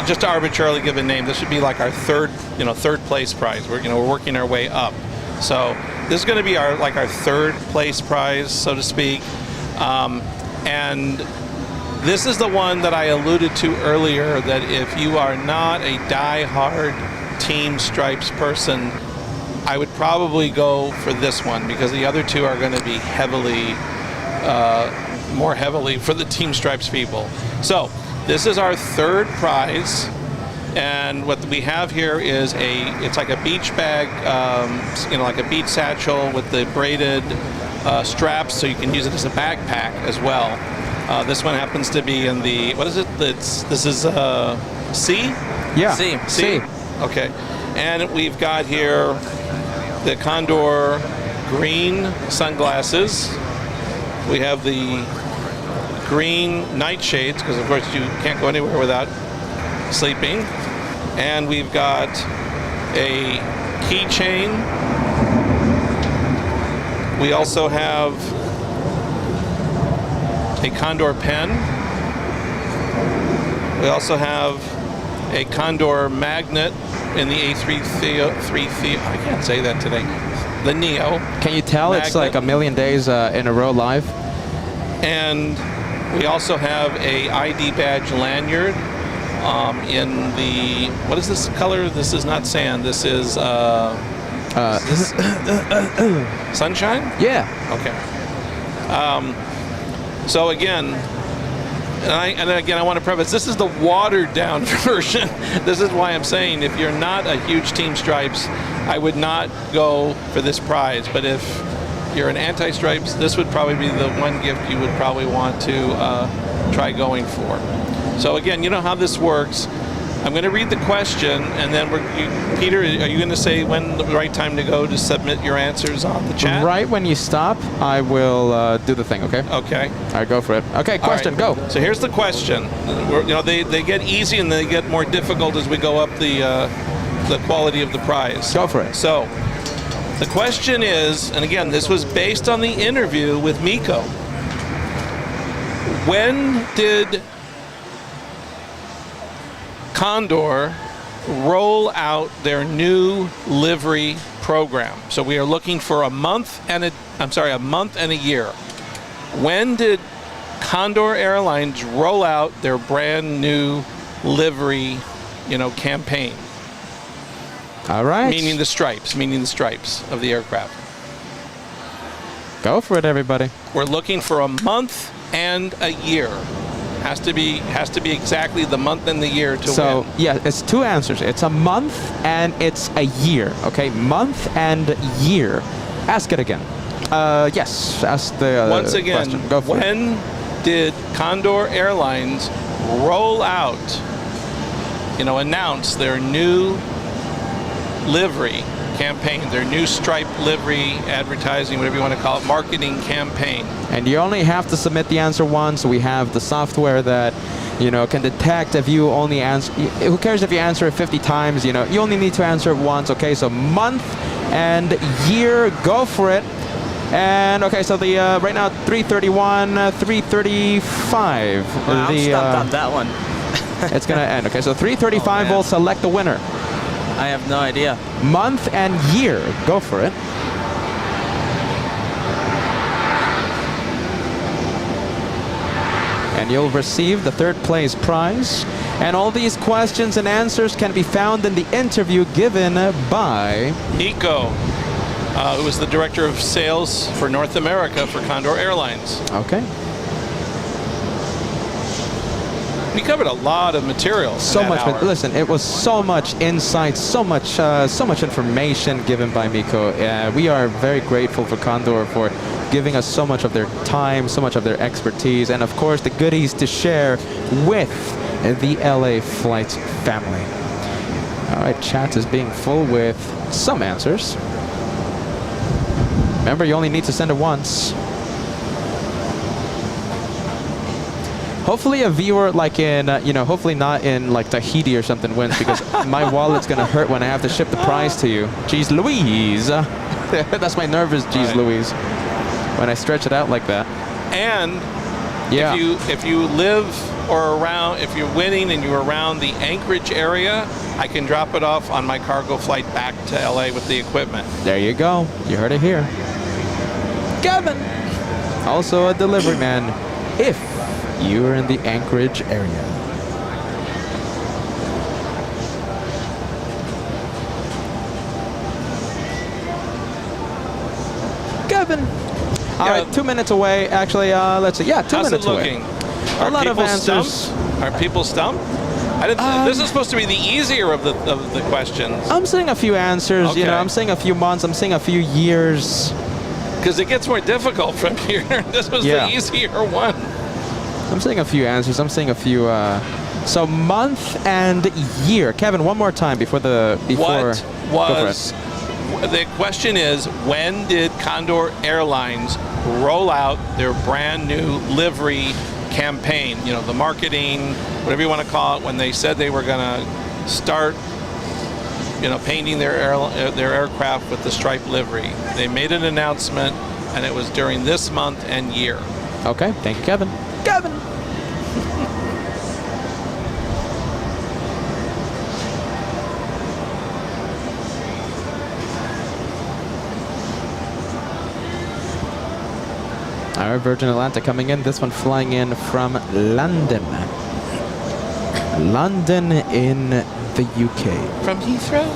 just to arbitrarily give a name, this should be like our third place prize. We're working our way up. So this is going to be our third place prize, so to speak. And this is the one that I alluded to earlier, that if you are not a die-hard Team Stripes person, I would probably go for this one, because the other two are going to be heavily, more heavily for the Team Stripes people. So this is our third prize, and what we have here is it's like a beach bag, like a beach satchel with the braided straps, so you can use it as a backpack as well. This one happens to be in the, what is it? This is C? Yeah. C. Okay. And we've got here the Condor green sunglasses. We have the green nightshades, because of course you can't go anywhere without sleeping. And we've got a keychain. We also have a Condor pen. We also have a Condor magnet in the A330, I can't say that today, the Neo. Can you tell magnet. It's like a million days in a row live? And we also have a ID badge lanyard in the, what is this color? This is not sand, this is sunshine? Yeah. Okay. So again, and again, I want to preface, this is the watered down version. This is why I'm saying, if you're not a huge Team Stripes, I would not go for this prize. But if you're an anti-Stripes, this would probably be the one gift you would probably want to try going for. So again, you know how this works. I'm going to read the question, and then Peter, are you going to say when the right time to go to submit your answers on the chat? Right when you stop, I will do the thing, okay? Okay. All right, go for it. Okay, question, All right. go. So here's the question. They get easy and they get more difficult as we go up the quality of the prize. Go for it. So the question is, and again, this was based on the interview with Miko. When did Condor roll out their new livery program? So we are looking for a month and a year. When did Condor Airlines roll out their brand new livery, campaign? All right. Meaning the stripes of the aircraft. Go for it, everybody. We're looking for a month and a year. Has to be exactly the month and the year to win. So, yeah, it's two answers. It's a month and it's a year. Okay, month and year. Ask it again. Yes, ask the Once again, question. Go for it. when did Condor Airlines roll out, announce their new livery campaign, their new stripe livery advertising, whatever you want to call it, marketing campaign? And you only have to submit the answer once. We have the software that, can detect if you only answer. Who cares if you answer it 50 times? You only need to answer it once. Okay, so month and year. Go for it. And okay, so the right now 331, 335. Wow, I'm stumped on that one. It's gonna end. Okay, so 335 will select the winner. I have no idea. Month and year. Go for it. And you'll receive the third place prize. And all these questions and answers can be found in the interview given by Nico, who is the director of sales for North America for Condor Airlines. Okay. We covered a lot of material. So much. Hour. Listen, it was so much insight, so much information given by Miko. We are very grateful for Condor for giving us so much of their time, so much of their expertise, and of course the goodies to share with the LA Flights family. All right, chat is being full with some answers. Remember, you only need to send it once. Hopefully a viewer like in, hopefully not in like Tahiti or something wins, because my wallet's going to hurt when I have to ship the prize to you. Jeez Louise. That's my nervous Jeez Louise when I stretch it out like that. And yeah, if you live or around, if you're winning and you're around the Anchorage area, I can drop it off on my cargo flight back to LA with the equipment. There you go. You heard it here. Kevin, also a delivery man, if you're in the Anchorage area. Kevin. All right, 2 minutes away. Actually, let's see. Yeah, 2 How's minutes it looking? away. Are A lot of people answers. stumped? Are people stumped? This is supposed to be the easier of the questions. I'm seeing a few answers. Okay. I'm seeing a few months. I'm seeing a few years. Because it gets more difficult from here. This was the easier one. I'm seeing a few answers. I'm seeing a few. So month and year. Kevin, one more time before the What was the question is, when did Condor Airlines roll out their brand new livery campaign? The marketing, whatever you want to call it, when they said they were going to start, painting their aircraft with the stripe livery. They made an announcement, and it was during this month and year. Okay, thank you, Kevin. Kevin. Our Virgin Atlantic coming in. This one flying in from London. London in the UK. From Heathrow?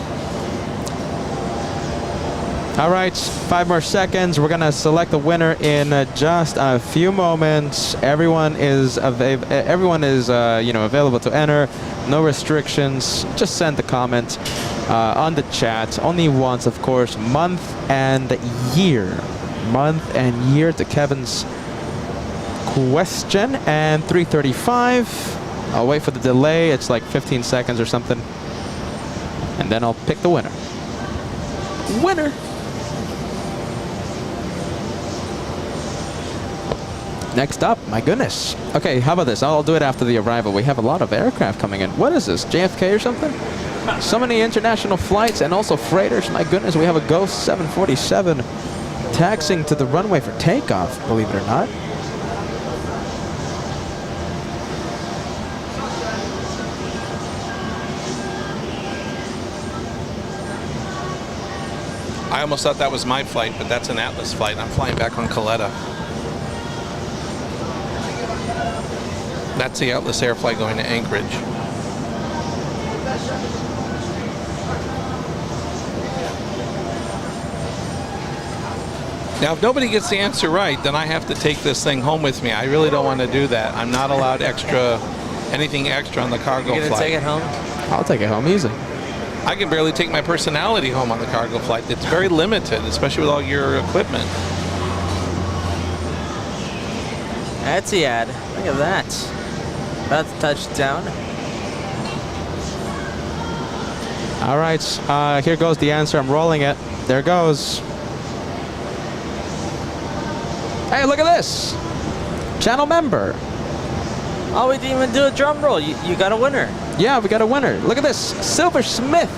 All right, 5 more seconds. We're gonna select the winner in just a few moments. Everyone is available to enter. No restrictions. Just send the comment on the chat. Only once, of course. Month and year. Month and year to Kevin's question. And 3:35. I'll wait for the delay. It's like 15 seconds or something. And then I'll pick the winner. Winner! Next up, my goodness. Okay, how about this? I'll do it after the arrival. We have a lot of aircraft coming in. What is this, JFK or something? So many international flights and also freighters. My goodness, we have a Ghost 747 taxiing to the runway for takeoff, believe it or not. I almost thought that was my flight, but that's an Atlas flight. I'm flying back on Coletta. That's the Atlas Air flight going to Anchorage. Now, if nobody gets the answer right, then I have to take this thing home with me. I really don't want to do that. I'm not allowed anything extra on the cargo You gonna flight. take it home? I'll take it home easy. I can barely take my personality home on the cargo flight. It's very limited, especially with all your equipment. Etihad, look at that. About to touch down. All right, here goes the answer. I'm rolling it. There goes. Hey, look at this. Channel member. Oh, we didn't even do a drum roll. You got a winner. Yeah, we got a winner. Look at this. Silver Smith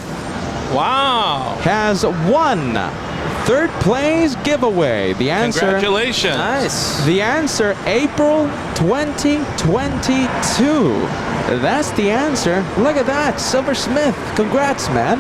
Wow. has won third place giveaway. The answer. Congratulations. Nice. The answer, April 2022. That's the answer. Look at that, Silver Smith. Congrats, man.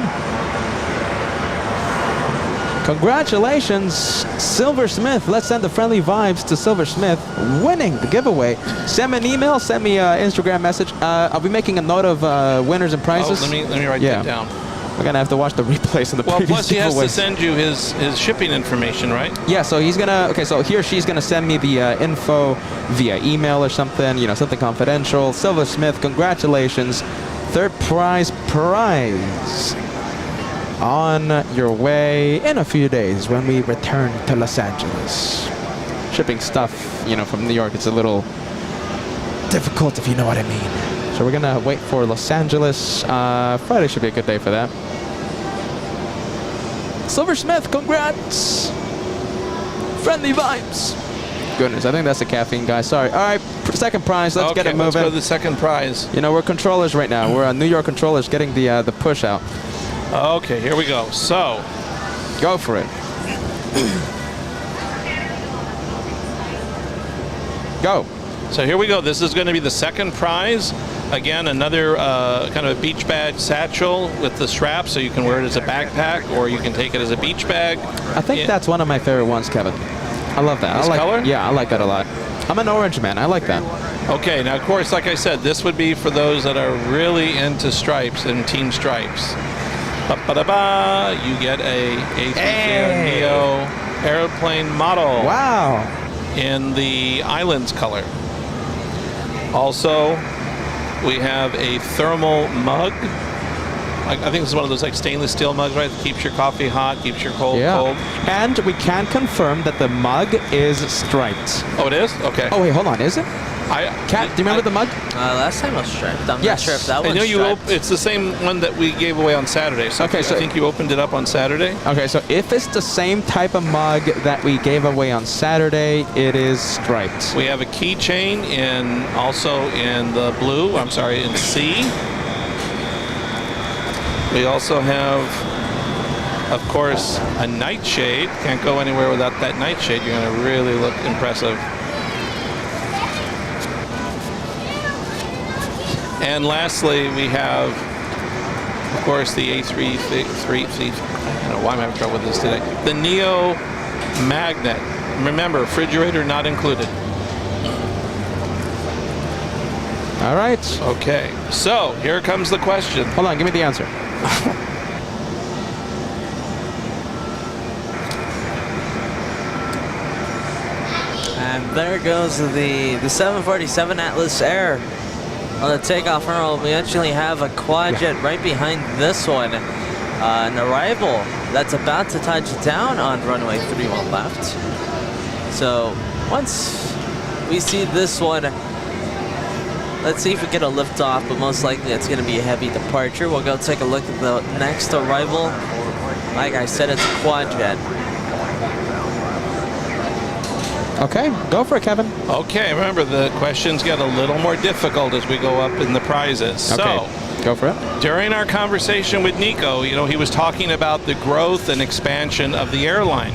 Congratulations, Silver Smith. Let's send the friendly vibes to Silver Smith winning the giveaway. Send me an email, send me an Instagram message. I'll be making a note of winners and prizes. Oh, let me write that down. We're gonna have to watch the replays of the Well, previous plus he has to giveaways. send you his shipping information, right? Yeah, so he's gonna, okay, so he or she's gonna send me the info via email or something, you know, something confidential. Silver Smith, congratulations. Third prize on your way in a few days when we return to Los Angeles. Shipping stuff, you know, from New York, it's a little difficult if you know what I mean. So we're gonna wait for Los Angeles. Friday should be a good day for that. Silver Smith, congrats! Friendly vibes. Goodness, I think that's the caffeine guy. Sorry. All right, second prize. Let's get it moving. Let's go to the second prize. You know, we're controllers right now. We're New York controllers getting the push out. Okay, here we go. So, go for it. Go. So here we go. This is going to be the second prize. Again, another kind of a beach bag satchel with the strap, so you can wear it as a backpack, or you can take it as a beach bag. I think that's one of my favorite ones, Kevin. I love that. This color? Yeah, I like that a lot. I'm an orange man. I like that. Okay, now of course, like I said, this would be for those that are really into stripes and Team Stripes. Ba-ba-da-ba, you get a A330 Neo airplane model. Wow. In the Islands color. Also, we have a thermal mug. I think this is one of those like stainless steel mugs, right? That keeps your coffee hot, keeps your cold cold. And we can confirm that the mug is striped. Oh, it is? Okay. Oh, wait, hold on. Is it? Kat, do you remember the mug? Last time it was striped. I'm Yes. not sure if that I one's know you. striped. It's the same one that we gave away on Saturday. So Okay, so I think you opened it up on Saturday. Okay, so if it's the same type of mug that we gave away on Saturday, it is striped. We have a keychain also in the blue. I'm sorry, in C. We also have, of course, a nightshade. Can't go anywhere without that nightshade. You're going to really look impressive. And lastly, we have, of course, the A330. I don't know why I'm having trouble with this today. The Neo magnet. Remember, refrigerator not included. All right. Okay, so here comes the question. Hold on, give me the answer. And there goes the 747 Atlas Air on the takeoff roll. We actually have a quad jet right behind this one. An arrival that's about to touch down on runway 31 left. So once we see this one, let's see if we get a lift off, but most likely it's going to be a heavy departure. We'll go take a look at the next arrival. Like I said, it's a quad jet. Okay, go for it, Kevin. Okay, remember the questions get a little more difficult as we go up in the prizes. Okay, So, go for it. during our conversation with Nico, you know, he was talking about the growth and expansion of the airline.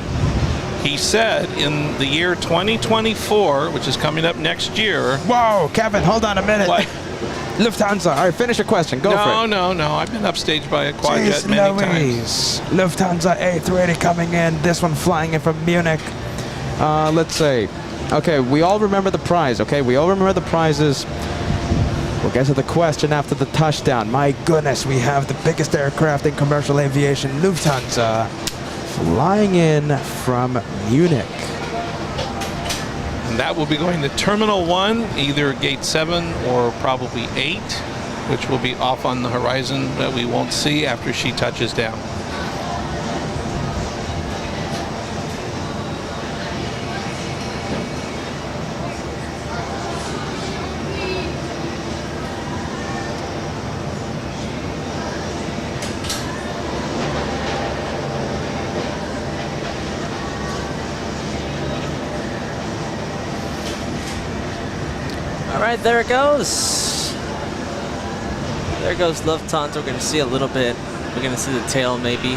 He said in the year 2024, which is coming up next year. Whoa, Kevin, hold on a minute. What? Lufthansa. All right, finish your question. Go for it. No. I've been upstaged by a quad jet many times. Lufthansa A380 coming in. This one flying in from Munich. Let's say, okay, we all remember the prize. Okay, we all remember the prizes. We'll get to the question after the touchdown. My goodness, we have the biggest aircraft in commercial aviation, Lufthansa, flying in from Munich. And that will be going to Terminal 1, either Gate 7 or probably 8, which will be off on the horizon that we won't see after she touches down. All right, there it goes. There goes Lufthansa. We're going to see a little bit. We're going to see the tail maybe.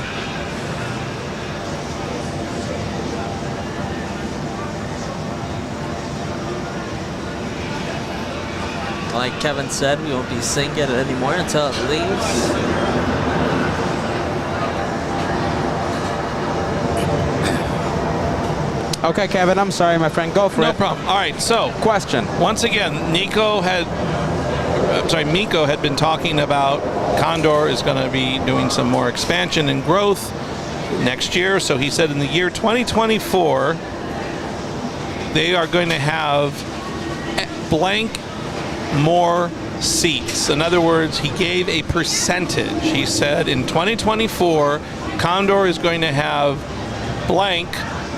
Like Kevin said, we won't be seeing it anymore until it leaves. Okay, Kevin, I'm sorry, my friend. Go for it. No problem. All right, so Question. once again, Miko had been talking about Condor is going to be doing some more expansion and growth next year. So he said in the year 2024, they are going to have blank more seats. In other words, he gave a percentage. He said in 2024, Condor is going to have blank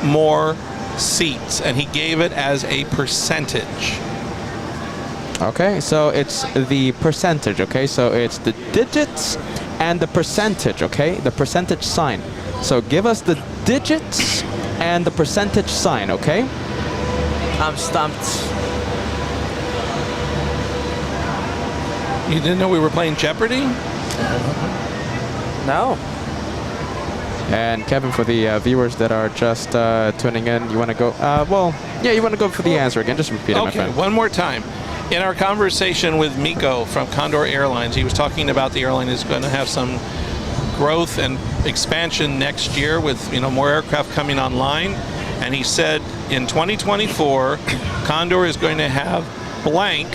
more seats, and he gave it as a percentage. Okay, so it's the percentage, okay? So it's the digits and the percentage, okay? The percentage sign. So give us the digits and the percentage sign, okay? I'm stumped. You didn't know we were playing Jeopardy? No. And Kevin, for the viewers that are just tuning in, you want to go, you want to go for the answer again. Just repeat it, my Okay, friend. one more time. In our conversation with Miko from Condor Airlines, he was talking about the airline is going to have some growth and expansion next year with more aircraft coming online. And he said in 2024, Condor is going to have blank,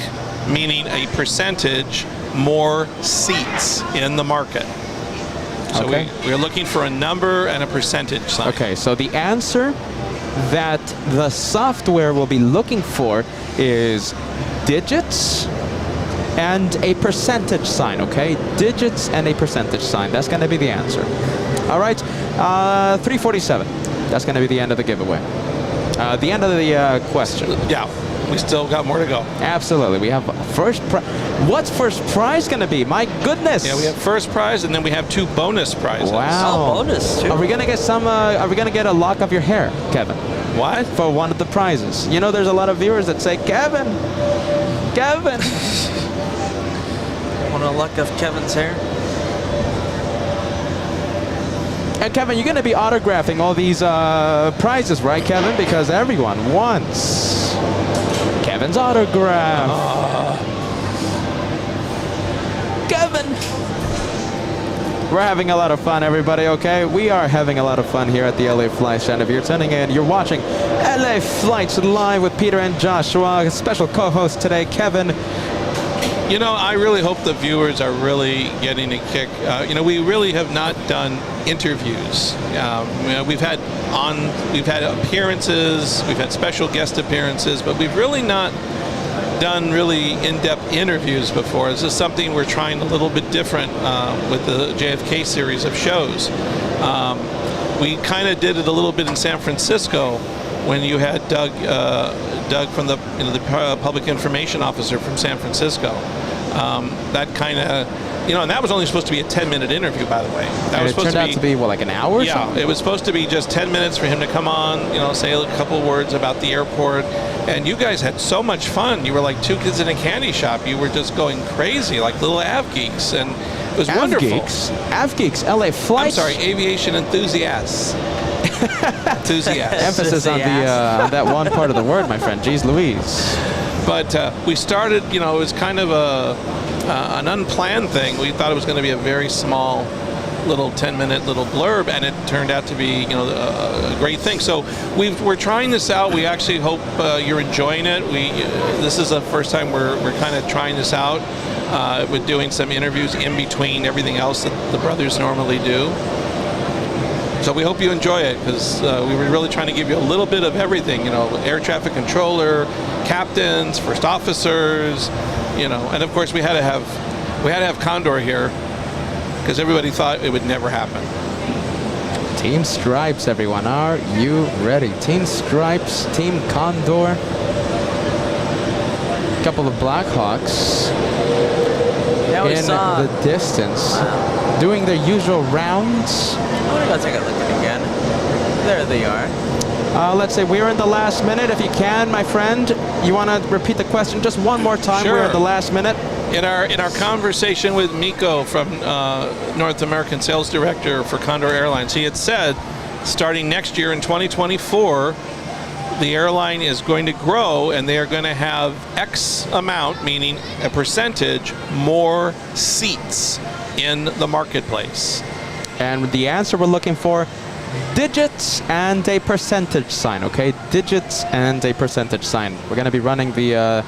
meaning a percentage, more seats in the market. So Okay. we're looking for a number and a percentage sign. Okay, so the answer that the software will be looking for is digits and a percentage sign, okay? Digits and a percentage sign. That's going to be the answer. All right, 347. That's going to be the end of the giveaway. The end of the question. Yeah, we still got more to go. Absolutely. We have first prize. What's first prize going to be? My goodness. Yeah, we have first prize, and then we have 2 bonus prizes. Wow. Oh, bonus too. Are we gonna get some? Are we gonna get a lock of your hair, Kevin, What? for one of the prizes? You know, there's a lot of viewers that say, Kevin. Want a look of Kevin's hair? And Kevin, you're gonna be autographing all these prizes, right, Kevin? Because everyone wants Kevin's autograph. Kevin. We're having a lot of fun, everybody, okay? We are having a lot of fun here at the LA Flights channel. If you're tuning in, you're watching LA Flights Live with Peter and Joshua. Special co-host today, Kevin. I really hope the viewers are really getting a kick. We really have not done interviews. We've had appearances, we've had special guest appearances, but we've really not done really in-depth interviews before. This is something we're trying a little bit different with the JFK series of shows. We kind of did it a little bit in San Francisco when you had Doug from the public information officer from San Francisco. That kind of, and that was only supposed to be a 10-minute interview, by the way. That was it turned out to be, what, like an hour or yeah, something? it was supposed to be just 10 minutes for him to come on, say a couple words about the airport. And you guys had so much fun. You were like 2 kids in a candy shop. You were just going crazy, like little av geeks. And it was wonderful. Av geeks, LA Flights. I'm sorry, aviation enthusiasts. Enthusiasts. Emphasis on that one part of the word, my friend. Jeez Louise. But we started, it was kind of an unplanned thing. We thought it was going to be a very small little 10-minute little blurb, and it turned out to be, a great thing. So we're trying this out. We actually hope you're enjoying it. This is the first time we're kind of trying this out with doing some interviews in between everything else that the brothers normally do. So we hope you enjoy it, because we were really trying to give you a little bit of everything, air traffic controller, captains, first officers, and of course we had to have Condor here, because everybody thought it would never happen. Team Stripes, everyone. Are you ready? Team Stripes, Team Condor. A couple of Blackhawks Yeah, we in saw. the distance, doing their usual rounds. I'm gonna go take a look at it again. There they are. Let's say we're in the last minute. If you can, my friend, you want to repeat the question just one more time? Sure. We're in the last minute. In our conversation with Miko from North American Sales Director for Condor Airlines, he had said, starting next year in 2024, the airline is going to grow, and they are going to have X amount, meaning a percentage, more seats in the marketplace. And the answer we're looking for, digits and a percentage sign, okay? Digits and a percentage sign. We're going to be running the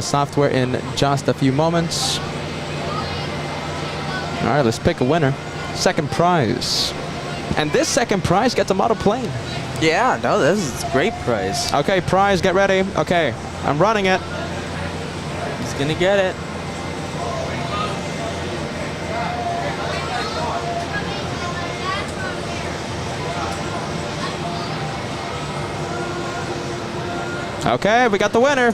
software in just a few moments. All right, let's pick a winner. Second prize. And this second prize gets a model plane. Yeah, no, this is a great prize. Okay, prize, get ready. Okay, I'm running it. He's gonna get it. Okay, we got the winner.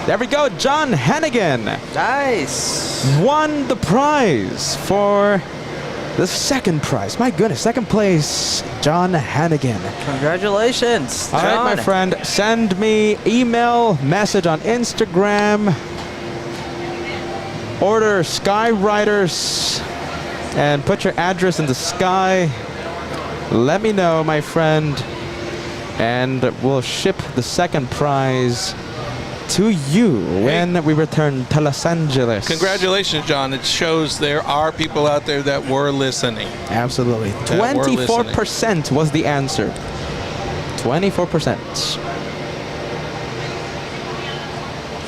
There we go, John Hannigan Nice. won the prize for the second prize. My goodness, second place, John Hannigan. Congratulations, All right, my John. friend, send me email, message on Instagram, order Skyriders, and put your address in the sky. Let me know, my friend, and we'll ship the second prize to you when we return to Los Angeles. Congratulations, John. It shows there are people out there that were listening. Absolutely. That were 24% was the answer. 24%.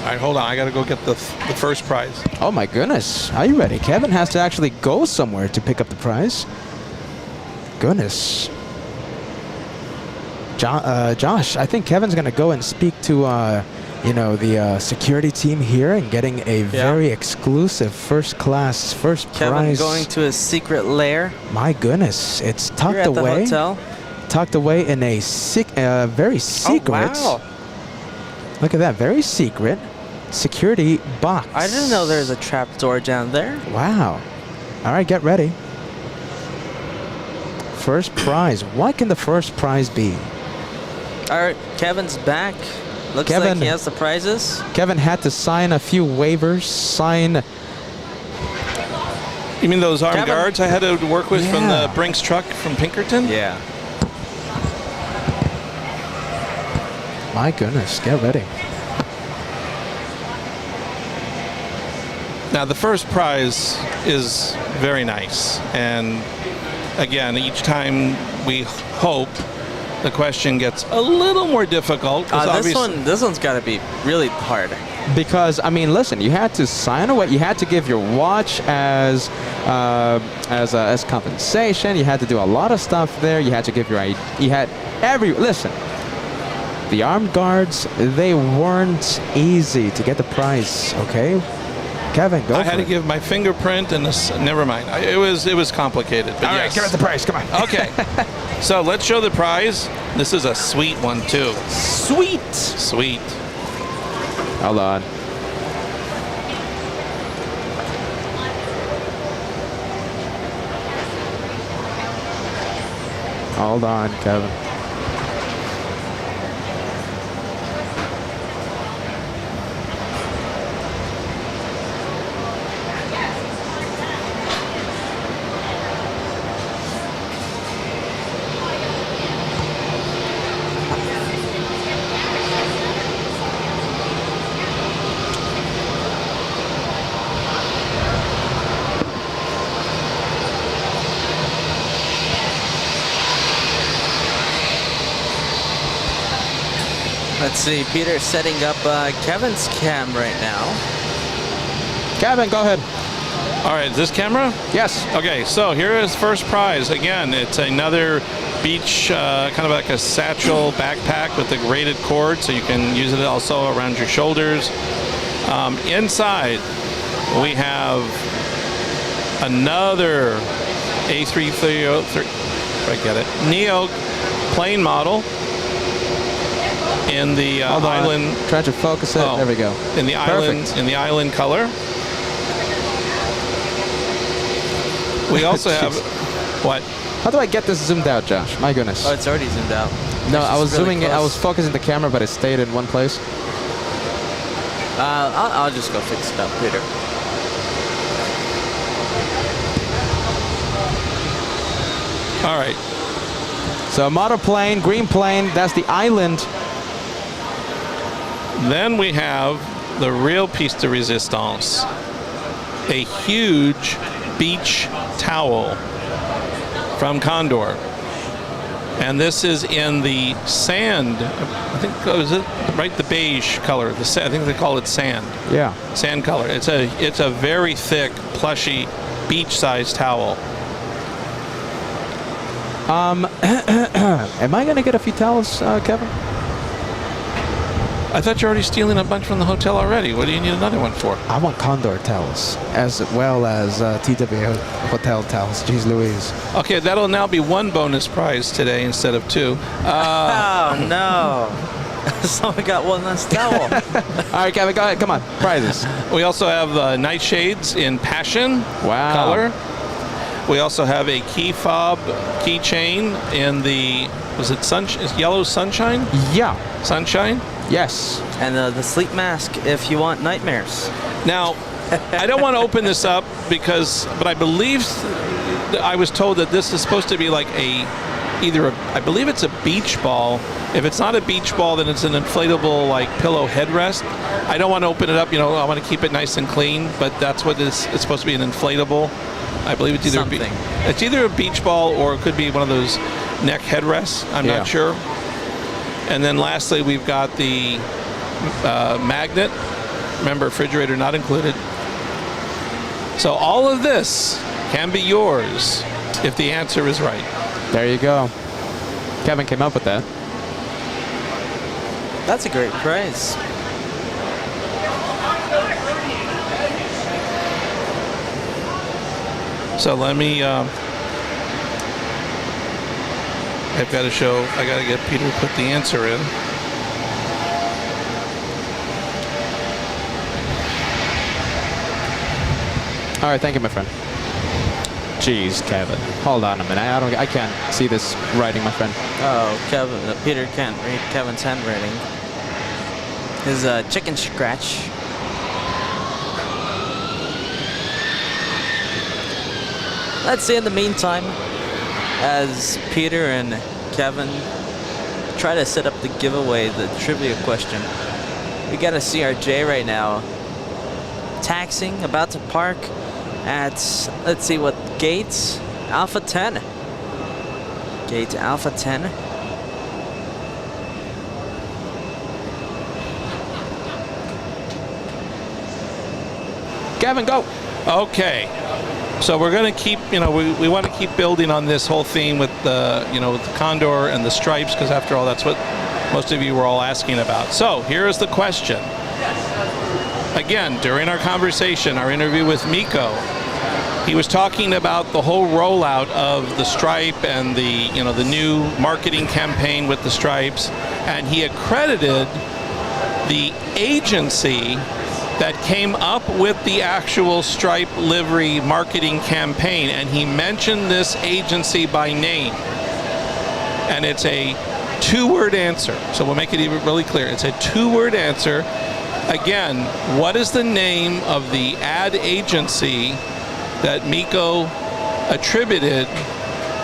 All right, hold on. I got to go get the first prize. Oh my goodness. Are you ready? Kevin has to actually go somewhere to pick up the prize. Goodness. Josh, I think Kevin's going to go and speak to the security team here and getting a very exclusive first Kevin prize. going to his secret lair. My goodness, it's tucked Here at away. the hotel. Tucked away in a very secret. Oh, wow. Look at that, very secret security box. I didn't know there was a trap door down there. Wow. All right, get ready. First prize. What can the first prize be? All right, Kevin's back. Looks Kevin- like he has the prizes. Kevin had to sign a few waivers. You mean those armed Kevin. guards I had to work with from Yeah. the Brinks truck from Pinkerton? Yeah. My goodness, get ready. Now, the first prize is very nice. And again, each time we hope the question gets a little more difficult. 'Cause This one's got to be really hard. Because I mean, listen, you had to sign away. You had to give your watch as compensation. You had to do a lot of stuff there. You had to give your ID. You had listen. The armed guards, they weren't easy to get the prize. Okay, Kevin, go. I had to give my fingerprint and this. Never mind. It was complicated. But All right, yes. give us the prize. Come on. Okay. So let's show the prize. This is a sweet one too. Sweet. Sweet. Hold on. Hold on, Kevin. Let's see, Peter's setting up Kevin's cam right now. Kevin, go ahead. All right, is this camera? Yes. Okay, so here is first prize. Again, it's another beach, kind of like a satchel backpack with a braided cord, so you can use it also around your shoulders. Inside, we have another A330, if I get it, Neo plane model in the island. Try to focus it. Oh, there we go. In the Perfect. island color. We also have what? How do I get this zoomed out, Josh? My goodness. Oh, it's already zoomed out. No, It's I was really zooming it. I close. was focusing the camera, but it stayed in one place. I'll just go fix it up, Peter. All right. So model plane, green plane. That's the island. Then we have the real piece de resistance, a huge beach towel from Condor. And this is in the sand, I think, is it right? The beige color. I think they call it sand. Yeah. Sand color. It's a very thick, plushy, beach-sized towel. Am I gonna get a few towels, Kevin? I thought you're already stealing a bunch from the hotel already. What do you need another one for? I want Condor towels, as well as TW hotel towels. Jeez Louise. Okay, that'll now be one bonus prize today instead of two. Oh, no. Someone got one less towel. All right, Kevin, go ahead. Come on, prizes. We also have night shades in passion Wow. color. We also have a key fob keychain in the, was it yellow sunshine? Yeah. Sunshine? Yes. And the sleep mask if you want nightmares. Now, I don't want to open this up but I believe I was told that this is supposed to be like I believe it's a beach ball. If it's not a beach ball, then it's an inflatable like pillow headrest. I don't want to open it up, I want to keep it nice and clean, but that's what it's supposed to be, an inflatable. I believe it's either it's either a beach ball or it could be one of those neck headrests. I'm not sure. And then lastly, we've got the magnet. Remember, refrigerator not included. So all of this can be yours if the answer is right. There you go. Kevin came up with that. That's a great prize. So let me, I got to get Peter to put the answer in. All right, thank you, my friend. Jeez, Kevin. Hold on a minute. I can't see this writing, my friend. Oh, Peter can't read Kevin's handwriting. His chicken scratch. Let's see in the meantime, as Peter and Kevin try to set up the giveaway, the trivia question. We got a CRJ right now, taxiing, about to park at, let's see what, gate Alpha 10. Gate Alpha 10. Kevin, go. Okay. So we're going to keep, we want to keep building on this whole theme with the, with the Condor and the stripes, because after all, that's what most of you were all asking about. So here is the question. Again, during our conversation, our interview with Miko, he was talking about the whole rollout of the stripe and the, the new marketing campaign with the stripes, and he accredited the agency that came up with the actual stripe livery marketing campaign, and he mentioned this agency by name. And it's a two-word answer, so we'll make it even really clear. It's a two-word answer. Again, what is the name of the ad agency that Miko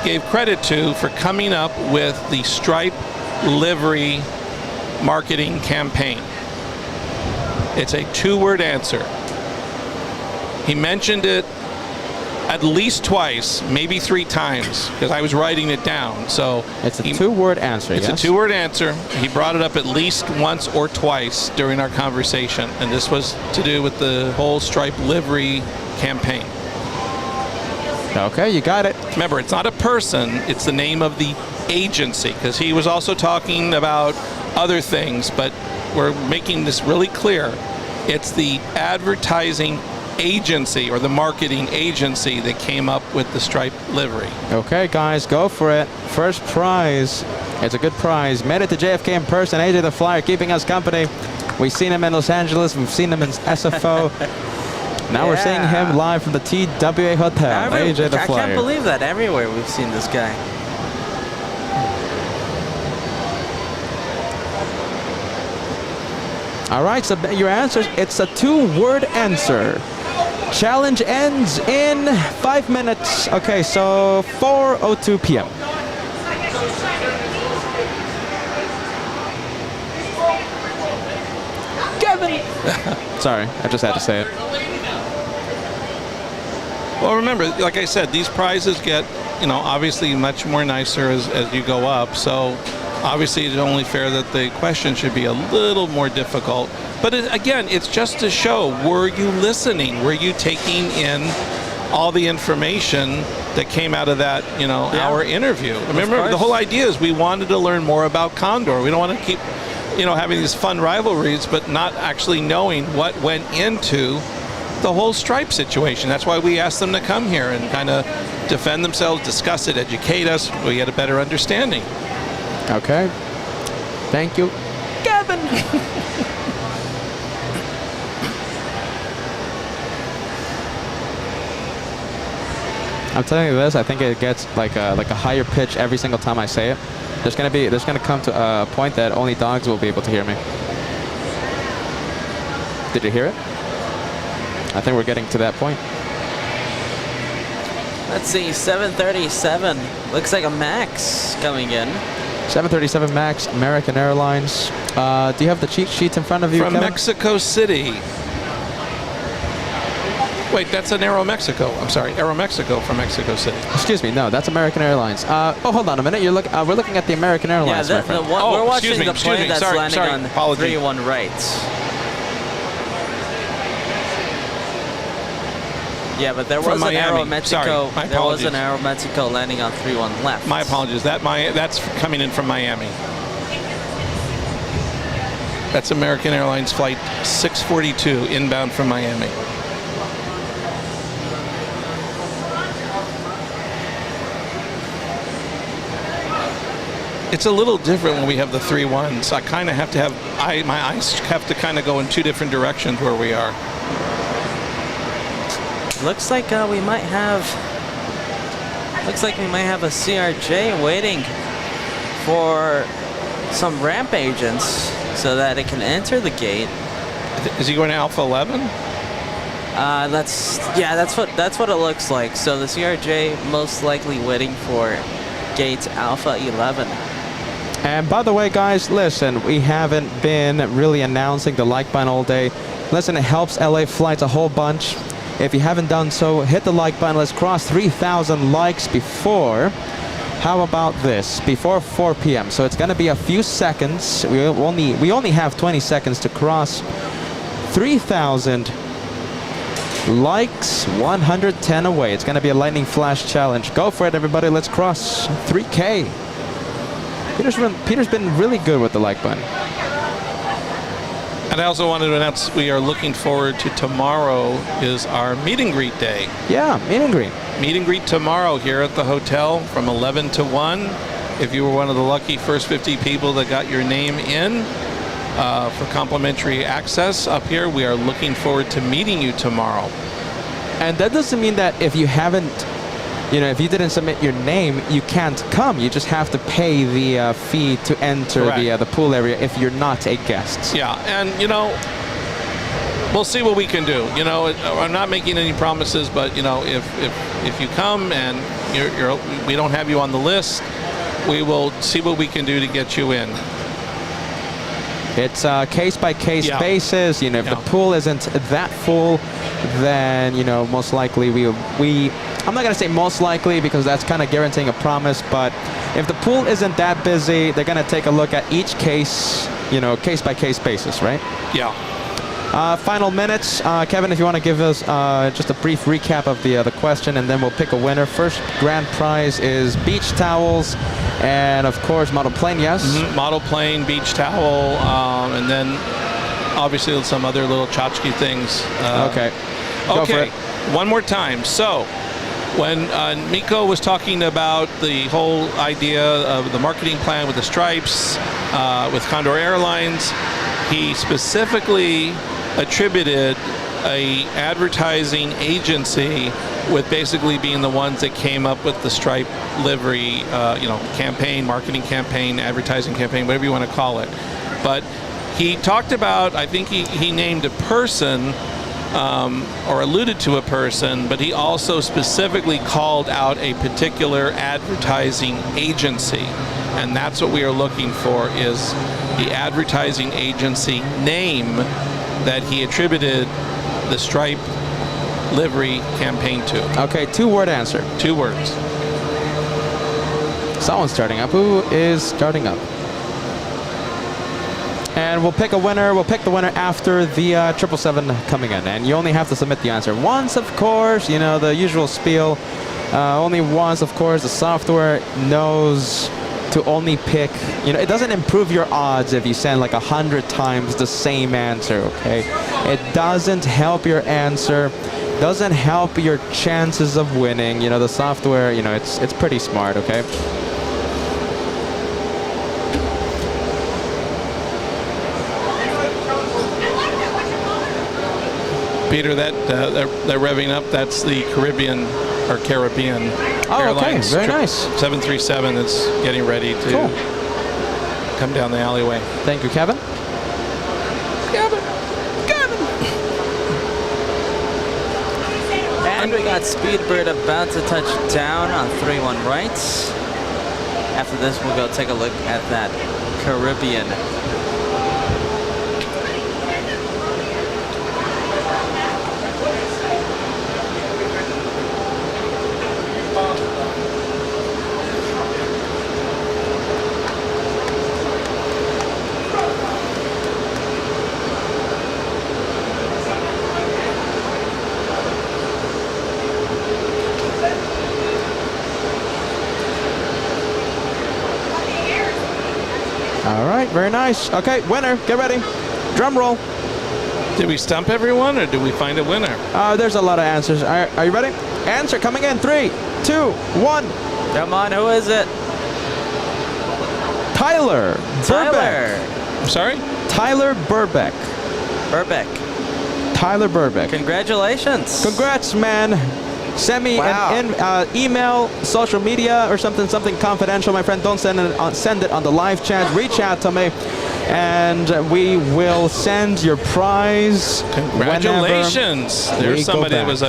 gave credit to for coming up with the stripe livery marketing campaign? It's a two-word answer. He mentioned it at least twice, maybe 3 times, because I was writing it down. So It's a 2-word answer, It's yes? a 2-word answer. He brought it up at least once or twice during our conversation, and this was to do with the whole Stripe livery campaign. Okay, you got it. Remember, it's not a person, it's the name of the agency, because he was also talking about other things, but we're making this really clear. It's the advertising agency or the marketing agency that came up with the Stripe livery. Okay, guys, go for it. First prize. It's a good prize. Made it to JFK in person. AJ the Flyer keeping us company. We've seen him in Los Angeles. We've seen him in SFO. Now we're seeing him live from the TWA Hotel. AJ the Flyer. I can't believe that. Everywhere we've seen this guy. All right, so your answer, it's a 2-word answer. Challenge ends in 5 minutes. Okay, so 4:02 p.m. Kevin! Sorry, I just had to say it. Well, remember, like I said, these prizes get, obviously much more nicer as you go up. So obviously it's only fair that the question should be a little more difficult. But again, it's just to show, were you listening? Were you taking in all the information that came out of that, our interview? Remember, the whole idea is we wanted to learn more about Condor. We don't want to keep, having these fun rivalries, but not actually knowing what went into the whole Stripe situation. That's why we asked them to come here and kind of defend themselves, discuss it, educate us. We get a better understanding. Okay. Thank you, Kevin. I'm telling you this, I think it gets like a higher pitch every single time I say it. There's gonna come to a point that only dogs will be able to hear me. Did you hear it? I think we're getting to that point. Let's see, 737. Looks like a Max coming in. 737 Max, American Airlines. Do you have the cheat sheets in front of you, From Kevin? Mexico City. Wait, that's an Aeromexico. I'm sorry, Aeromexico from Mexico City. Excuse me, no, that's American Airlines. Oh, hold on a minute. We're looking at the American Airlines, my friend. We're watching the excuse plane me. that's Sorry, landing on apology. 3-1 right. Yeah, but there was From an Miami. Aeromexico. Sorry, my There was an apologies. Aeromexico landing on 3-1 left. My apologies. That's coming in from Miami. That's American Airlines flight 642 inbound from Miami. It's a little different when we have the 3-1s. I kind of have to have my eyes have to kind of go in 2 different directions where we are. Looks like we might have. Looks like we might have a CRJ waiting for some ramp agents so that it can enter the gate. Is he going to Alpha 11? That's what it looks like. So the CRJ most likely waiting for gate Alpha 11. And by the way, guys, listen, we haven't been really announcing the like button all day. Listen, it helps LA flights a whole bunch. If you haven't done so, hit the like button. Let's cross 3,000 likes before. How about this? Before 4 p.m. So it's going to be a few seconds. We only have 20 seconds to cross 3,000 likes. 110 away. It's going to be a lightning flash challenge. Go for it, everybody. Let's cross 3K. Peter's been really good with the like button. And I also wanted to announce we are looking forward to tomorrow is our meet and greet day. Yeah, meet and greet. Meet and greet tomorrow here at the hotel from 11 to 1. If you were one of the lucky first 50 people that got your name in for complimentary access up here, we are looking forward to meeting you tomorrow. And that doesn't mean that if you haven't, if you didn't submit your name, you can't come. You just have to pay the fee to enter the pool area if you're not a guest. Yeah, and we'll see what we can do. I'm not making any promises, but if you come and we don't have you on the list, we will see what we can do to get you in. It's a case-by-case basis. If the pool isn't that full, then most likely we I'm not going to say most likely because that's kind of guaranteeing a promise, but if the pool isn't that busy, they're going to take a look at each case, you know, case-by-case basis, right? Yeah. Final minutes. Kevin, if you want to give us just a brief recap of the question, and then we'll pick a winner. First grand prize is beach towels and, of course, model plane, yes? Model plane, beach towel, and then obviously some other little tchotchke things. Okay. Go for it. One more time. So, when Miko was talking about the whole idea of the marketing plan with the stripes, with Condor Airlines, he specifically attributed a advertising agency with basically being the ones that came up with the stripe livery, campaign, marketing campaign, advertising campaign, whatever you want to call it. But he talked about, I think he named a person, or alluded to a person, but he also specifically called out a particular advertising agency. And that's what we are looking for, is the advertising agency name that he attributed the stripe livery campaign to. Okay, 2-word answer. 2 words. Someone's starting up. Who is starting up? And we'll pick a winner. We'll pick the winner after the 777 coming in. And you only have to submit the answer once, of course. You know, the usual spiel. Only once, of course. The software knows to only pick, you know, it doesn't improve your odds if you send like 100 times the same answer, okay? It doesn't help your answer, doesn't help your chances of winning. You know, the software, you know, it's pretty smart, okay? Peter, that they're revving up. That's the Caribbean Airlines. Okay, very nice. 737 is getting ready to come down the alleyway. Thank you, Kevin. And we got Speedbird about to touch down on 3-1 right. After this, we'll go take a look at that Caribbean. All right, very nice. Okay, winner, get ready. Drum roll. Did we stump everyone, or did we find a winner? There's a lot of answers. Are you ready? Answer coming in. 3, 2, 1. Come on, who is it? Tyler. Tyler. I'm sorry? Tyler Burbeck. Tyler Burbeck. Congratulations. Congrats, man. Send me an email, social media, or something confidential, my friend. Don't send it on the live chat. Reach out to me, and we will send your prize. Congratulations! There's somebody that was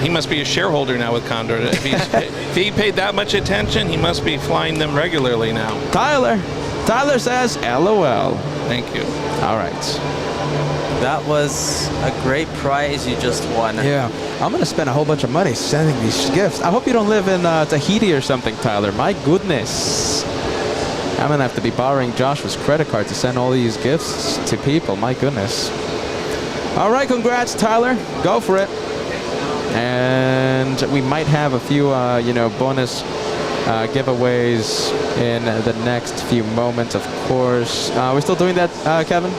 he must be a shareholder now with Condor. If he paid that much attention, he must be flying them regularly now. Tyler says, LOL. Thank you. All right. That was a great prize you just won. Yeah, I'm going to spend a whole bunch of money sending these gifts. I hope you don't live in Tahiti or something, Tyler. My goodness. I'm going to have to be borrowing Joshua's credit card to send all these gifts to people. My goodness. All right, congrats, Tyler. Go for it. And we might have a few, bonus giveaways in the next few moments, of course. We're still doing that, Kevin?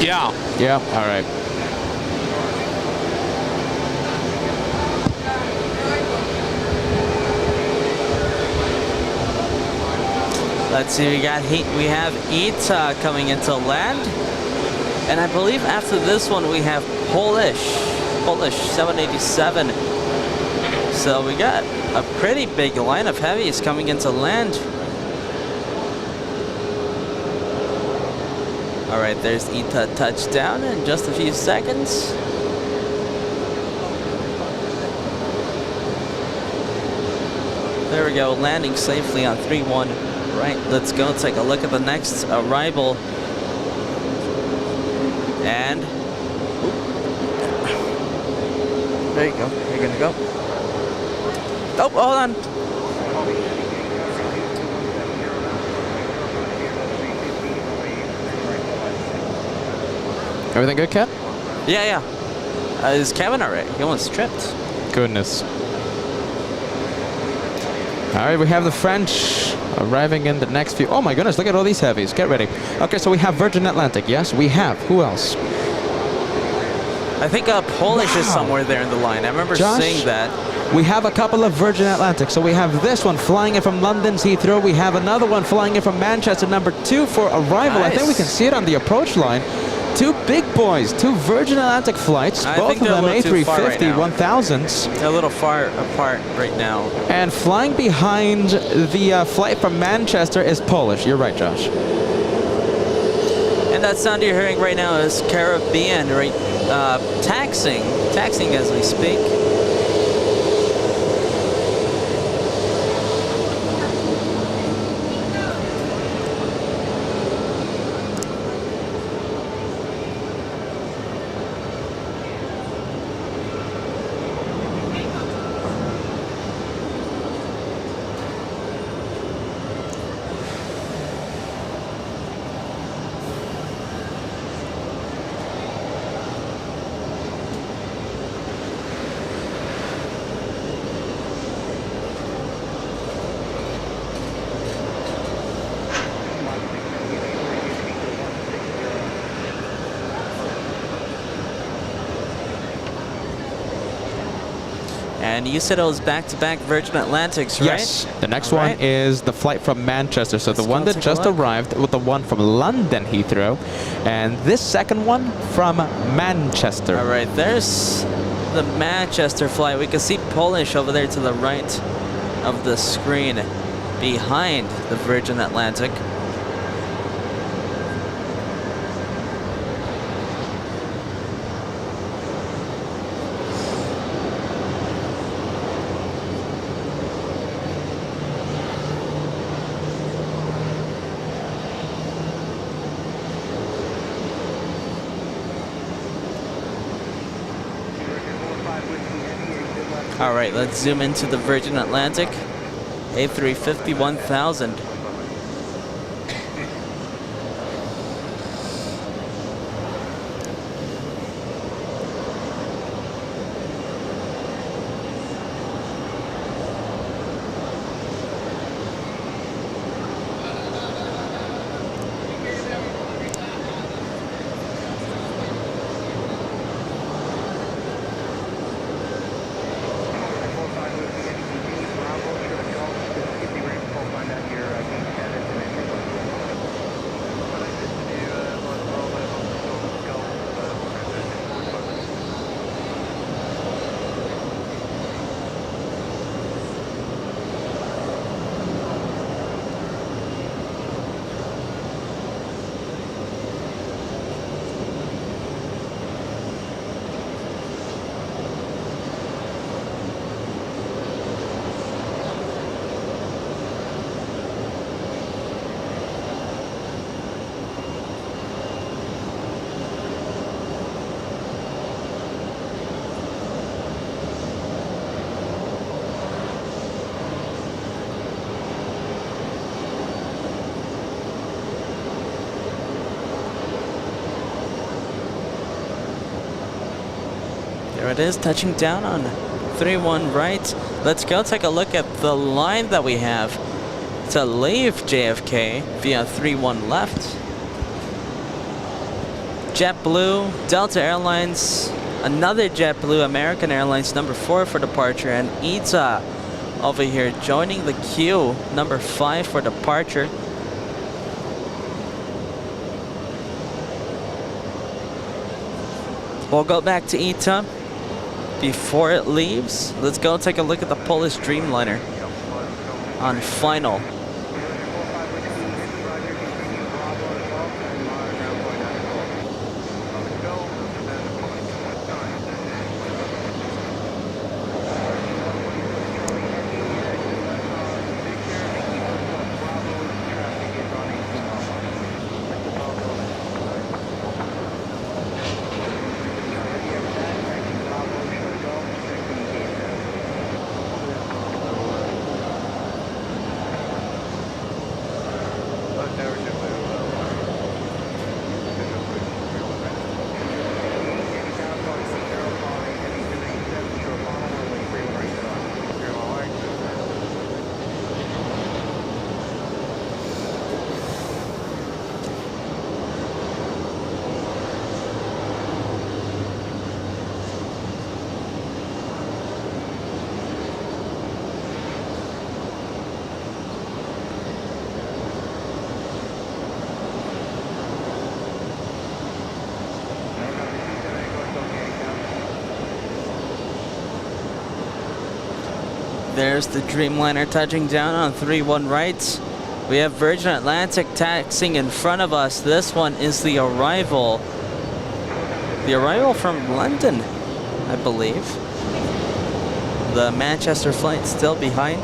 Yeah. Yeah, all right. Let's see, we have Ita coming into land. And I believe after this one we have Polish 787. So we got a pretty big line of heavies coming into land. All right, there's Ita touchdown in just a few seconds. There we go, landing safely on 3-1. Right, let's go take a look at the next arrival. And There you go. You're gonna go. Oh, hold on. Everything good, Kat? Yeah. Is Kevin alright? He almost tripped. Goodness. All right, we have the French arriving in the next few. Oh my goodness, look at all these heavies. Get ready. Okay, so we have Virgin Atlantic, yes? We have. Who else? I think Polish is somewhere there in the line. I remember Josh? seeing that. We have a couple of Virgin Atlantic. So we have this one flying in from London's Heathrow. We have another one flying in from Manchester, number 2 for arrival. I think we Nice. can see it on the approach line. 2 big boys, 2 Virgin Atlantic flights, I both think of they're a them little too far right A350 now. 1000s. They're a little far apart right now. And flying behind the flight from Manchester is Polish. You're right, Josh. And that sound you're hearing right now is Caribbean, right? Taxing as we speak. And you said it was back-to-back Virgin Atlantics, right? Yes. The next All one right. is the flight from Manchester. So Let's the one go that take a just look. arrived with the one from London Heathrow. And this second one from Manchester. All right, there's the Manchester flight. We can see Polish over there to the right of the screen behind the Virgin Atlantic. All right, let's zoom into the Virgin Atlantic. A350 1000. There it is, touching down on 3-1 right. Let's go take a look at the line that we have to leave JFK via 3-1 left. JetBlue, Delta Airlines, another JetBlue, American Airlines, number 4 for departure, and ITA over here joining the queue, number 5 for departure. We'll go back to ITA before it leaves. Let's go take a look at the Polish Dreamliner on final. There's the Dreamliner touching down on 3-1 right. We have Virgin Atlantic taxiing in front of us. This one is the arrival. The arrival from London, I believe. The Manchester flight still behind.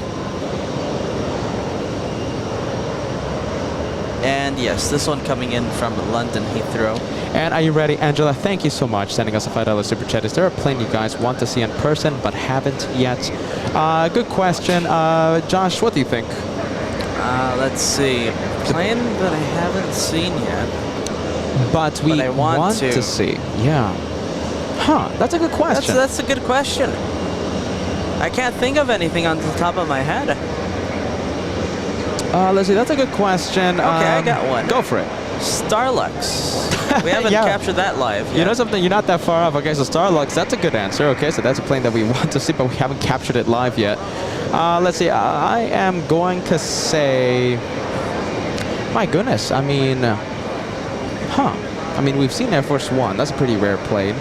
And yes, this one coming in from London Heathrow. And are you ready, Angela? Thank you so much sending us a $5 super chat. Is there a plane you guys want to see in person but haven't yet? Good question. Josh, what do you think? Let's see. Plane that I haven't seen yet. But we I want to. see. Yeah. Huh, that's a good question. That's a good question. I can't think of anything on the top of my head. Let's see, that's a good question. Okay, I got one. Go for it. Starlux. We haven't Yeah. captured that live yet. You know something? You're not that far off. Okay, so Starlux, that's a good answer. Okay, so that's a plane that we want to see, but we haven't captured it live yet. Let's see, I am going to say... My goodness, I mean... I mean, we've seen Air Force One. That's a pretty rare plane.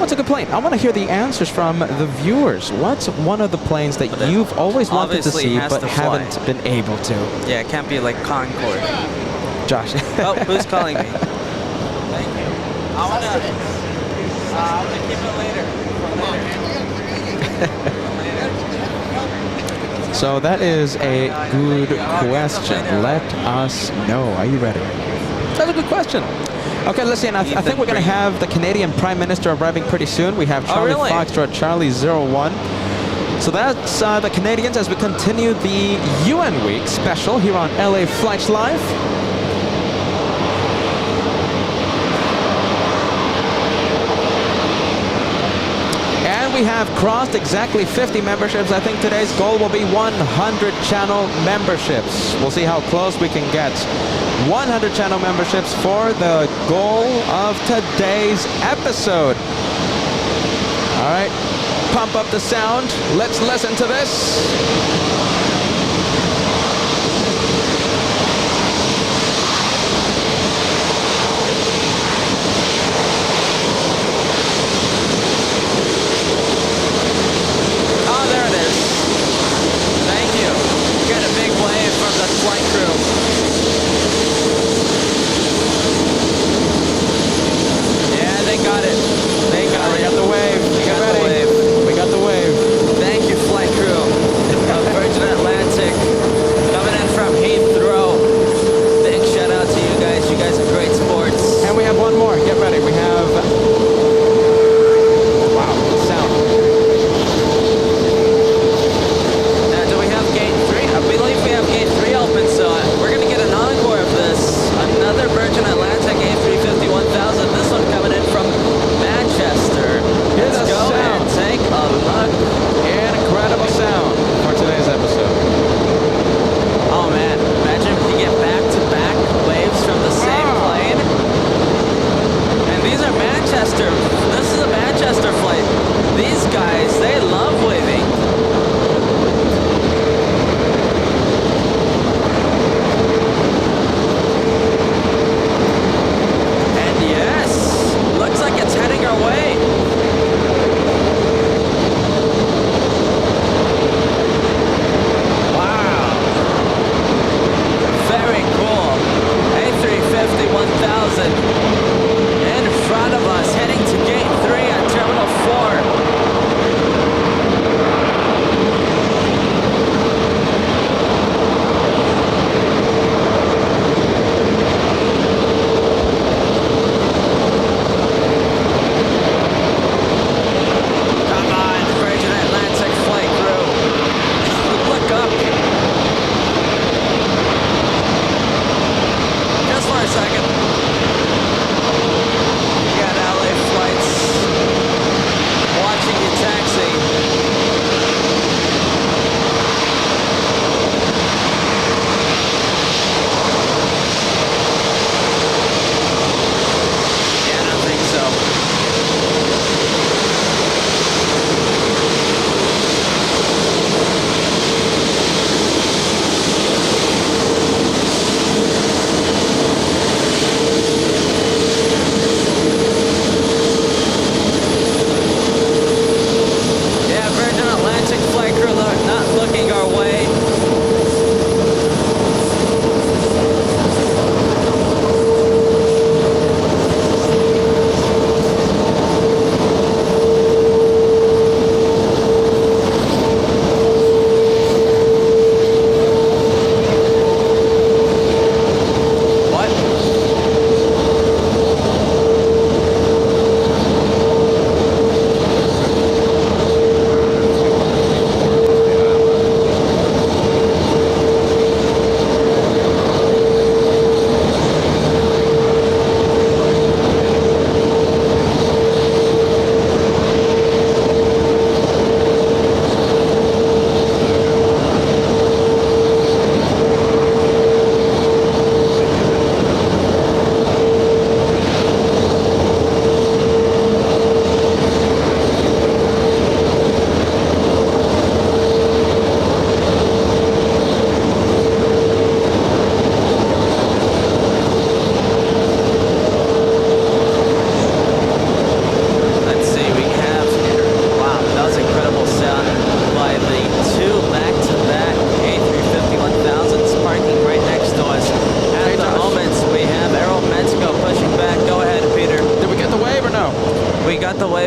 What's a good plane? I want to hear the answers from the viewers. What's one of the planes that you've always wanted to obviously see has but to fly. haven't been able to? Yeah, it can't be like Concorde. Josh. Oh, who's calling me? Thank you. I'm gonna keep it later. So that is a good question. Let us know. Are you ready? That's a good question. Okay, listen, I think we're going to have the Canadian Prime Minister arriving pretty soon. We have Charlie really? Foxtrot, Charlie 01. So that's the Canadians as we continue the UN Week special here on LA Flights Live. And we have crossed exactly 50 memberships. I think today's goal will be 100 channel memberships. We'll see how close we can get. 100 channel memberships for the goal of today's episode. All right, pump up the sound. Let's listen to this. Oh, there it is. Thank you. Get a big wave from the flight crew. Yeah, they got it. They got it. We got the wave. We got Get the ready. wave. We got the wave. Thank you, flight crew of Virgin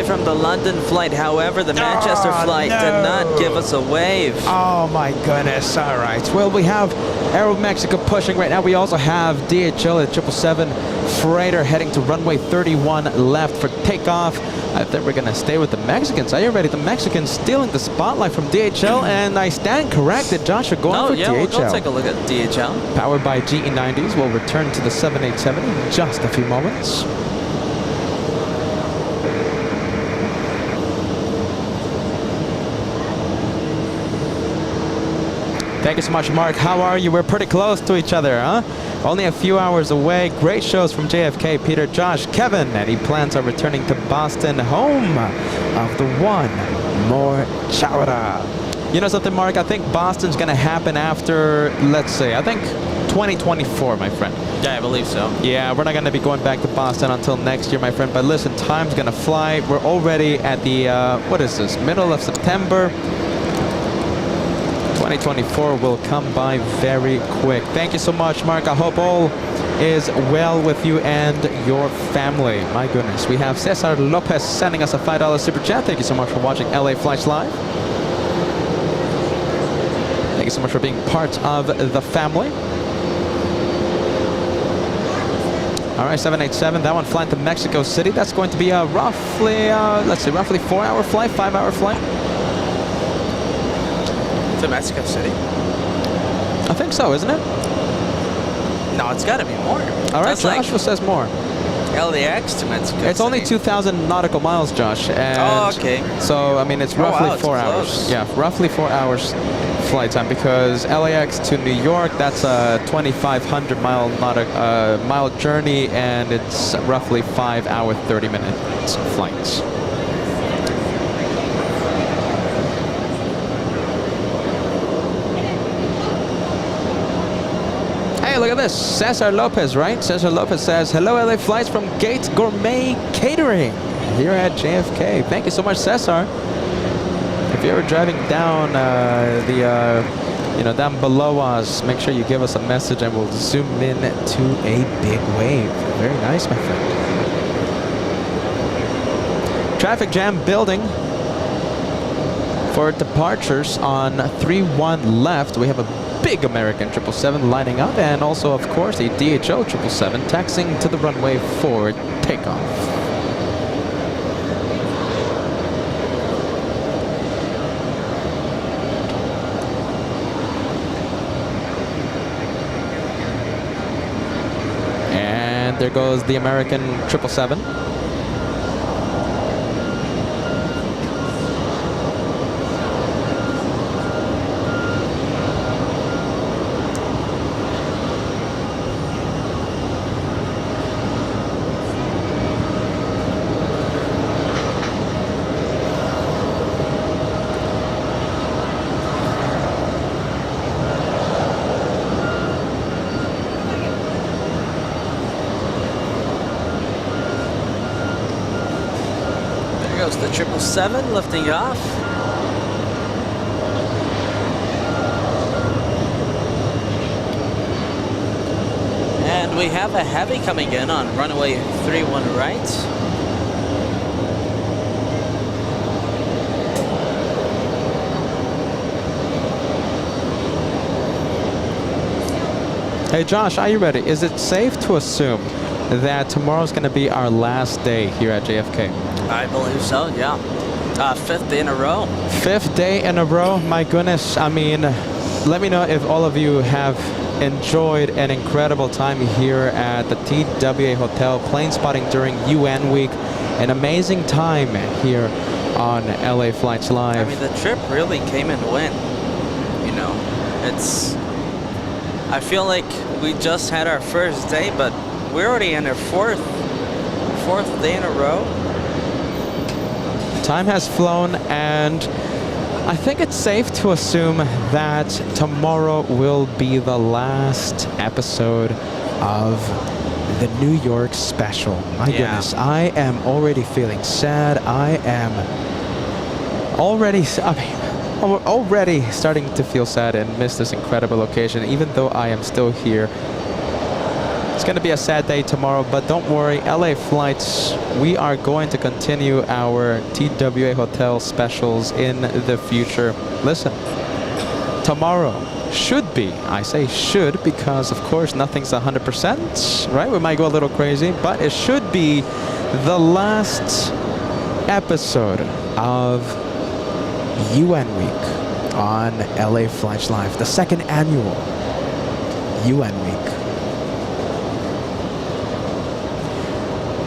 from the London flight. However, the Manchester flight did not give us a wave. Oh my goodness. All right. Well, we have Aeromexico pushing right now. We also have DHL at 777 freighter heading to runway 31 left for takeoff. I think we're going to stay with the Mexicans. Are you ready? The Mexicans stealing the spotlight from DHL, and I stand corrected. Joshua going for yeah, DHL. we'll go take a look at DHL. Powered by GE90s. We'll return to the 787 in just a few moments. Thank you so much, Mark. How are you? We're pretty close to each other, huh? Only a few hours away. Great shows from JFK, Peter, Josh, Kevin, and he plans on returning to Boston, home of the one more chowder. You know something, Mark? I think Boston's going to happen after, let's say, I think 2024, my friend. Yeah, I believe so. Yeah, we're not going to be going back to Boston until next year, my friend. But listen, time's going to fly. We're already at the, what is this, middle of September. 2024 will come by very quick. Thank you so much, Mark. I hope all is well with you and your family. My goodness. We have Cesar Lopez sending us a $5 super chat. Thank you so much for watching LA Flights Live. Thank you so much for being part of the family. All right, 787, that one flying to Mexico City. That's going to be a roughly, let's see, roughly 4-hour flight, 5-hour flight. To Mexico City? I think so, isn't it? No, it's got to be more. All right, That's Joshua like says more. LAX to Mexico It's only City. 2,000 nautical miles, Josh. And Oh, okay. So, I mean, it's roughly wow, it's 4 hours. close. Yeah, roughly 4 hours flight time, because LAX to New York, that's a 2,500 mile journey, and it's roughly 5-hour, 30-minute flights. Hey, look at this. Cesar Lopez, right? Cesar Lopez says, hello, LA Flights from Gates Gourmet Catering here at JFK. Thank you so much, Cesar. If you're ever driving down down below us, make sure you give us a message and we'll zoom in to a big wave. Very nice, my friend. Traffic jam building for departures on 3-1 left. We have a big American 777 lining up, and also, of course, a DHL 777 taxiing to the runway for takeoff. And there goes the American 777. The 777 lifting off. And we have a heavy coming in on runway 31 right. Hey Josh, are you ready? Is it safe to assume that tomorrow's going to be our last day here at JFK? I believe so, yeah. 5th day in a row. 5th day in a row? My goodness. I mean, let me know if all of you have enjoyed an incredible time here at the TWA Hotel, plane spotting during UN week. An amazing time here on LA Flights Live. I mean, the trip really came and went. You know, I feel like we just had our first day, but we're already in our fourth day in a row. Time has flown, and I think it's safe to assume that tomorrow will be the last episode of the New York special. My goodness, I am already feeling sad. I'm already starting to feel sad and miss this incredible occasion, even though I am still here It's going to be a sad day tomorrow, but don't worry, LA Flights, we are going to continue our TWA Hotel specials in the future. Listen, tomorrow should be, I say should, because of course nothing's 100%, right? We might go a little crazy, but it should be the last episode of UN Week on LA Flights Live, the second annual UN Week.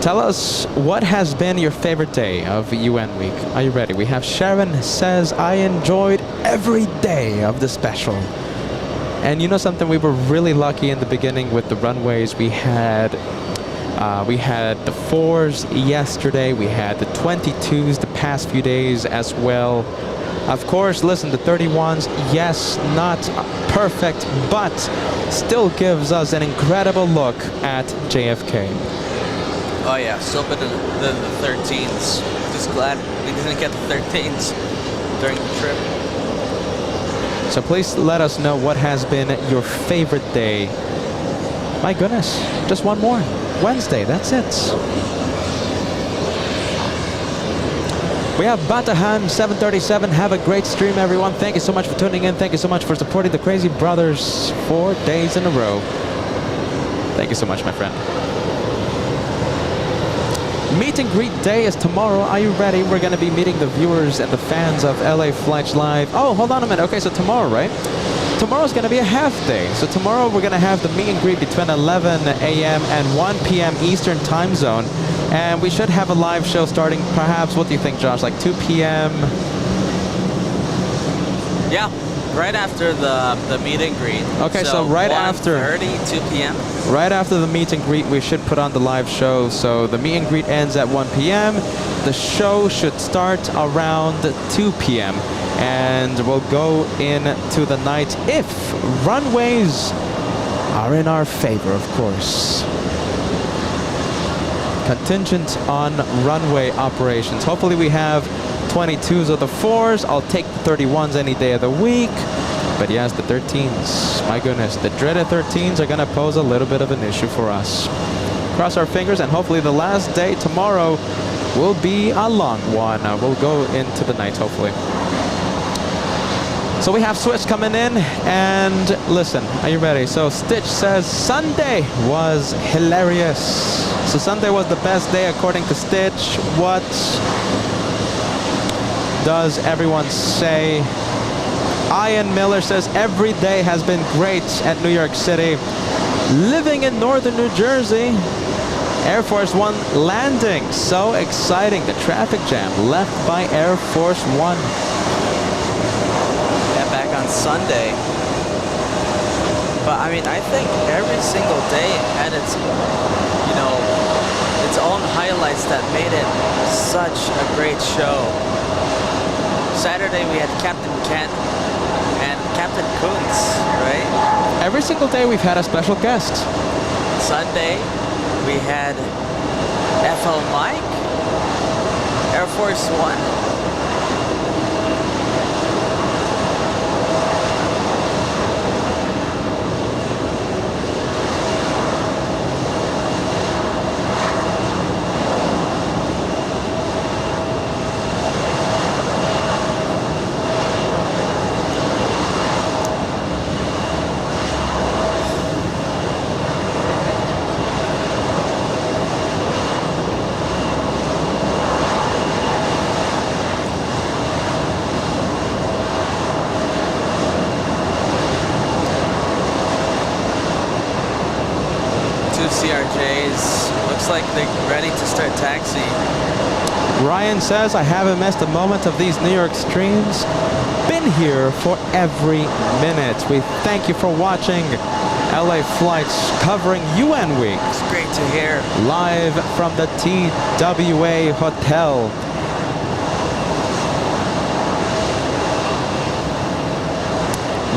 Tell us what has been your favorite day of UN Week. Are you ready? We have Sharon says, I enjoyed every day of the special. And you know something, we were really lucky in the beginning with the runways. We had the 4s yesterday, we had the 22s the past few days as well. Of course, listen, the 31s, yes, not perfect, but still gives us an incredible look at JFK. Oh yeah, still better than the 13s. Just glad we didn't get the 13s during the trip. So please let us know what has been your favorite day. My goodness, just one more. Wednesday, that's it. We have Batahan 737. Have a great stream, everyone. Thank you so much for tuning in. Thank you so much for supporting the Crazy Brothers 4 days in a row. Thank you so much, my friend. Meet and greet day is tomorrow. Are you ready? We're going to be meeting the viewers and the fans of LA Flights Live. Oh, hold on a minute. Okay, so tomorrow, right? Tomorrow's going to be a half day. So tomorrow we're going to have the meet and greet between 11 a.m. and 1 p.m. Eastern time zone. And we should have a live show starting perhaps, what do you think, Josh, like 2 p.m.? Yeah, right after the meet and greet. Okay, so right after 1:30, 2 p.m. Right after the meet and greet, we should put on the live show. So the meet and greet ends at 1 p.m. The show should start around 2 p.m. and we'll go into the night if runways are in our favor, of course. Contingent on runway operations. Hopefully we have 22s or the 4s. I'll take the 31s any day of the week. But yes, the 13s, my goodness, the dreaded 13s are going to pose a little bit of an issue for us. Cross our fingers, and hopefully the last day tomorrow will be a long one. We'll go into the night, hopefully. So we have Swiss coming in, and listen, are you ready? So Stitch says Sunday was hilarious. So Sunday was the best day according to Stitch. What does everyone say? Ian Miller says every day has been great at New York City. Living in northern New Jersey, Air Force One landing. So exciting. The traffic jam left by Air Force One. Yeah, back on Sunday. But I mean, I think every single day had its, you know, its own highlights that made it such a great show. Saturday we had Captain Kent and Captain Kuntz, right? Every single day we've had a special guest. Sunday we had FL Mike, Air Force One. CRJs. Looks like they're ready to start taxiing. Ryan says, I haven't missed a moment of these New York streams. Been here for every minute. We thank you for watching LA Flights covering UN Week. It's great to hear. Live from the TWA Hotel.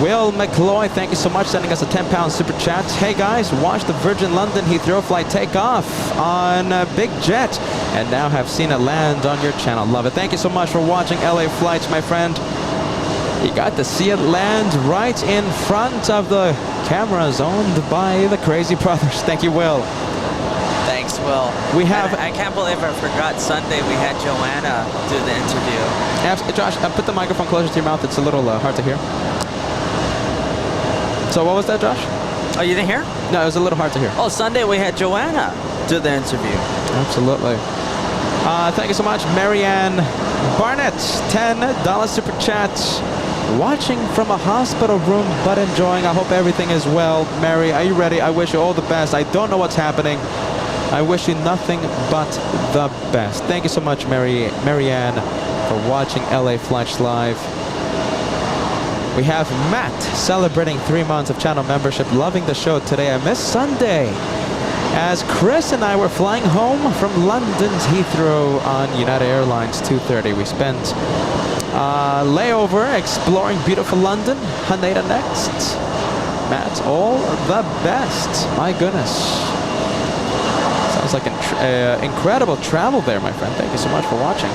Will McCloy, thank you so much, sending us a 10-pound super chat. Hey guys, watch the Virgin London Heathrow flight take off on Big Jet, and now have seen it land on your channel. Love it. Thank you so much for watching LA Flights, my friend. You got to see it land right in front of the Cameras owned by the Crazy Brothers. Thank you, Will. Thanks, Will. We have- I can't believe I forgot Sunday we had Joanna do the interview. Josh, put the microphone closer to your mouth. It's a little hard to hear. So what was that, Josh? Oh, you didn't hear? No, it was a little hard to hear. Oh, Sunday we had Joanna do the interview. Absolutely. Thank you so much, Marianne Barnett. $10 super chat. Watching from a hospital room, but enjoying. I hope everything is well. Mary, are you ready? I wish you all the best. I don't know what's happening. I wish you nothing but the best. Thank you so much, Marianne, for watching LA Flights Live. We have Matt celebrating 3 months of channel membership, loving the show today. I missed Sunday, as Chris and I were flying home from London's Heathrow on United Airlines 2:30. We spent layover exploring beautiful London. Haneda next. Matt, all the best. My goodness. Sounds like incredible travel there, my friend. Thank you so much for watching.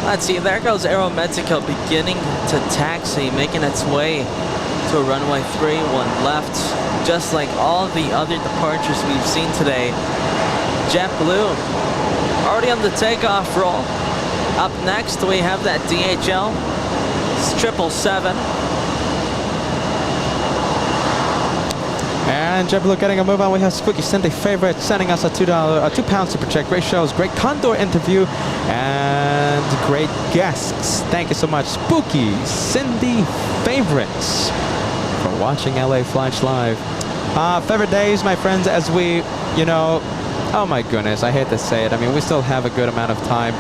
Let's see, there goes Aeromexico beginning to taxi, making its way to runway 31 left, just like all the other departures we've seen today. JetBlue already on the takeoff roll. Up next, we have that DHL 777. And JetBlue getting a move on. We have Spooky Cindy Favorite sending us a £2 super check. Great shows, great Condor interview, and great guests. Thank you so much, Spooky Cindy Favorites, for watching LA Flights Live. Favorite days, my friends, as we, oh my goodness, I hate to say it. I mean, we still have a good amount of time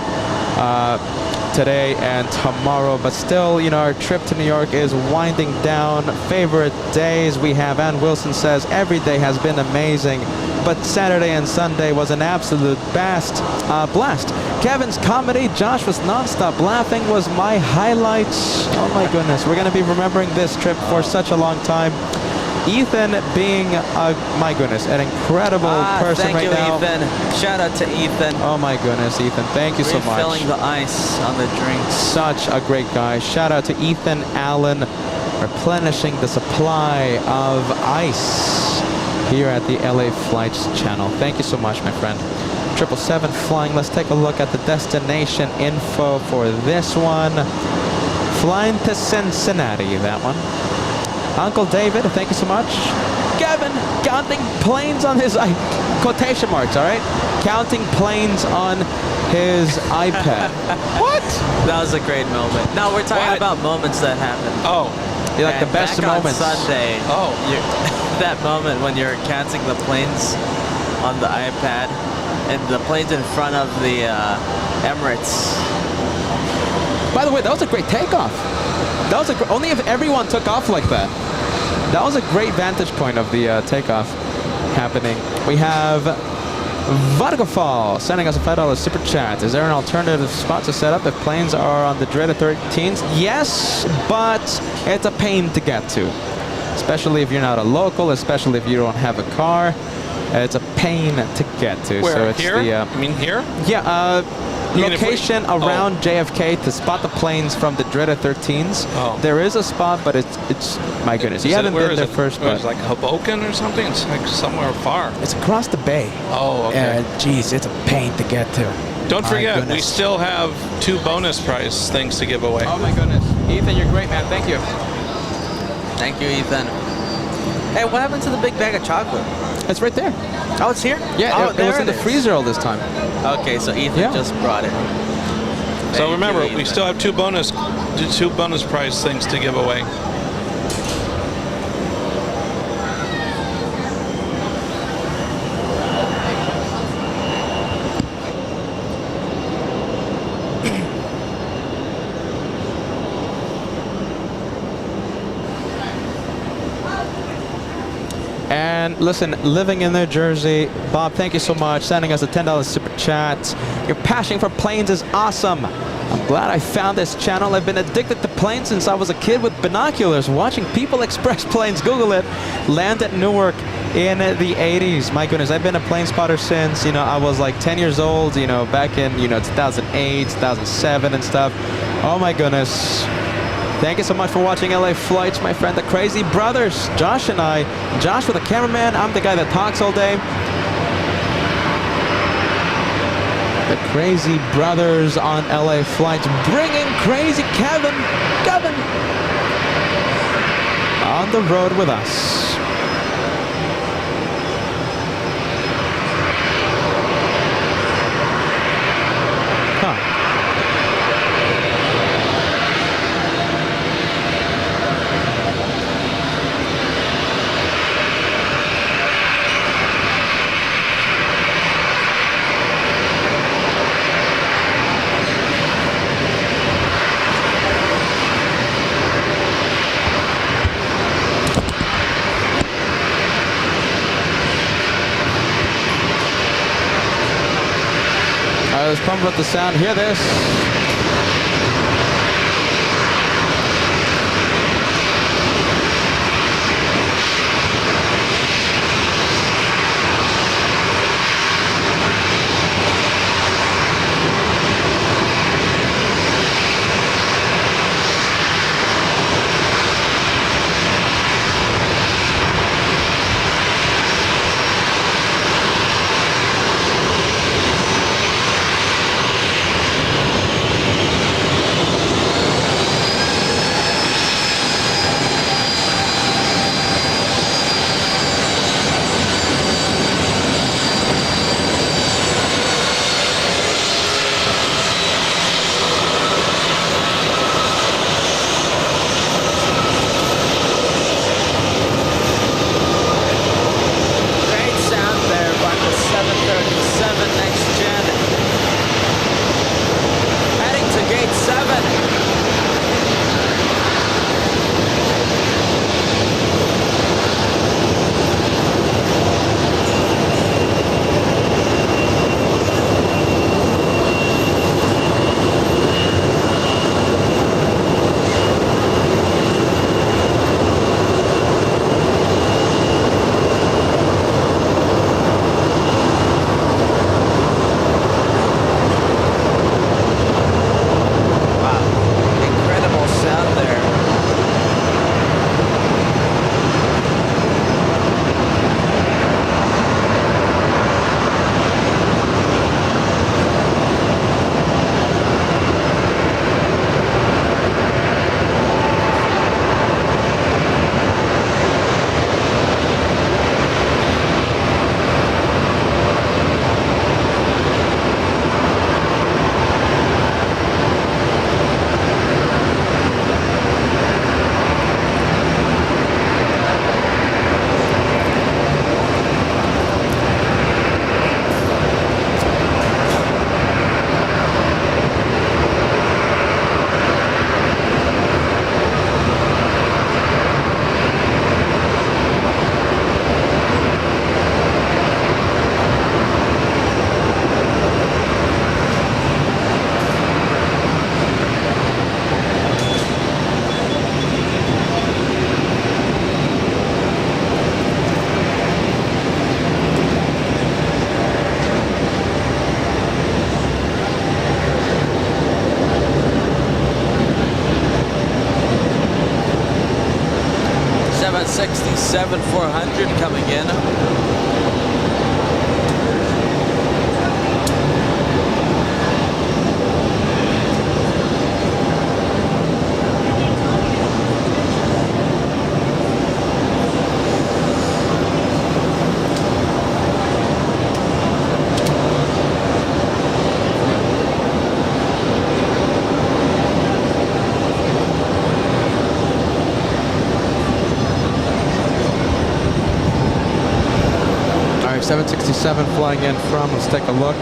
today and tomorrow, but still, our trip to New York is winding down. Favorite days we have, Ann Wilson says, every day has been amazing, but Saturday and Sunday was an absolute blast. Kevin's comedy, Josh was non-stop laughing, was my highlights. Oh my goodness, we're going to be remembering this trip for such a long time. Ethan being, my goodness, an incredible person right now. Thank you, Ethan. Shout out to Ethan. Oh my goodness, Ethan, thank you so much. Refilling the ice on the drinks. Such a great guy. Shout out to Ethan Allen, replenishing the supply of ice here at the LA Flights channel. Thank you so much, my friend. 777 flying. Let's take a look at the destination info for this one. Flying to Cincinnati, that one. Uncle David, thank you so much. Gavin, counting planes on his quotation marks, all right? Counting planes on his iPad. What? That was a great moment. No, we're talking about moments that happened. Oh. You like the best back moments. On Sunday. Oh. That moment when you're counting the planes on the iPad and the planes in front of the Emirates. By the way, that was a great takeoff. That was only if everyone took off like that. That was a great vantage point of the takeoff happening. We have Vargofall sending us a $5 super chat. Is there an alternative spot to set up if planes are on the dreaded 13s? Yes, but it's a pain to get to. Especially if you're not a local, especially if you don't have a car. It's a pain to get to. Where? So it's here? the, you mean here? Yeah, location around JFK to spot the planes from the dreaded 13s. Oh. There is a spot, but it's my goodness. You haven't been there first, Where but is it, like Hoboken or something? It's like somewhere far. it's across the bay. Oh, okay. Geez, it's a pain to get to. Don't My forget, we goodness. still have 2 bonus prize things to give away. Oh my goodness, Ethan, you're great, man. Thank you. Thank you, Ethan. Hey, what happened to the big bag of chocolate? It's right there. Oh, it's here? Yeah, oh, it there was in the is. freezer all this time. Okay, so Ethan Yeah. just brought it. So Thank remember, you, we Ethan. still have 2 bonus prize things to give away. And listen, living in New Jersey, Bob, thank you so much. Sending us a $10 super chat. Your passion for planes is awesome. I'm glad I found this channel. I've been addicted to planes since I was a kid with binoculars, watching people express planes. Google it. Land at Newark in the 80s. My goodness, I've been a plane spotter since, I was like 10 years old, back in, 2008, 2007 and stuff. Oh my goodness. Thank you so much for watching LA Flights, my friend, the Crazy Brothers, Josh and I. Josh with the cameraman, I'm the guy that talks all day. The Crazy Brothers on LA Flights, bringing Crazy Kevin on the road with us. Huh. Let's pump up the sound. Hear this. 767-400 coming in. All right, 767 flying in from, let's take a look.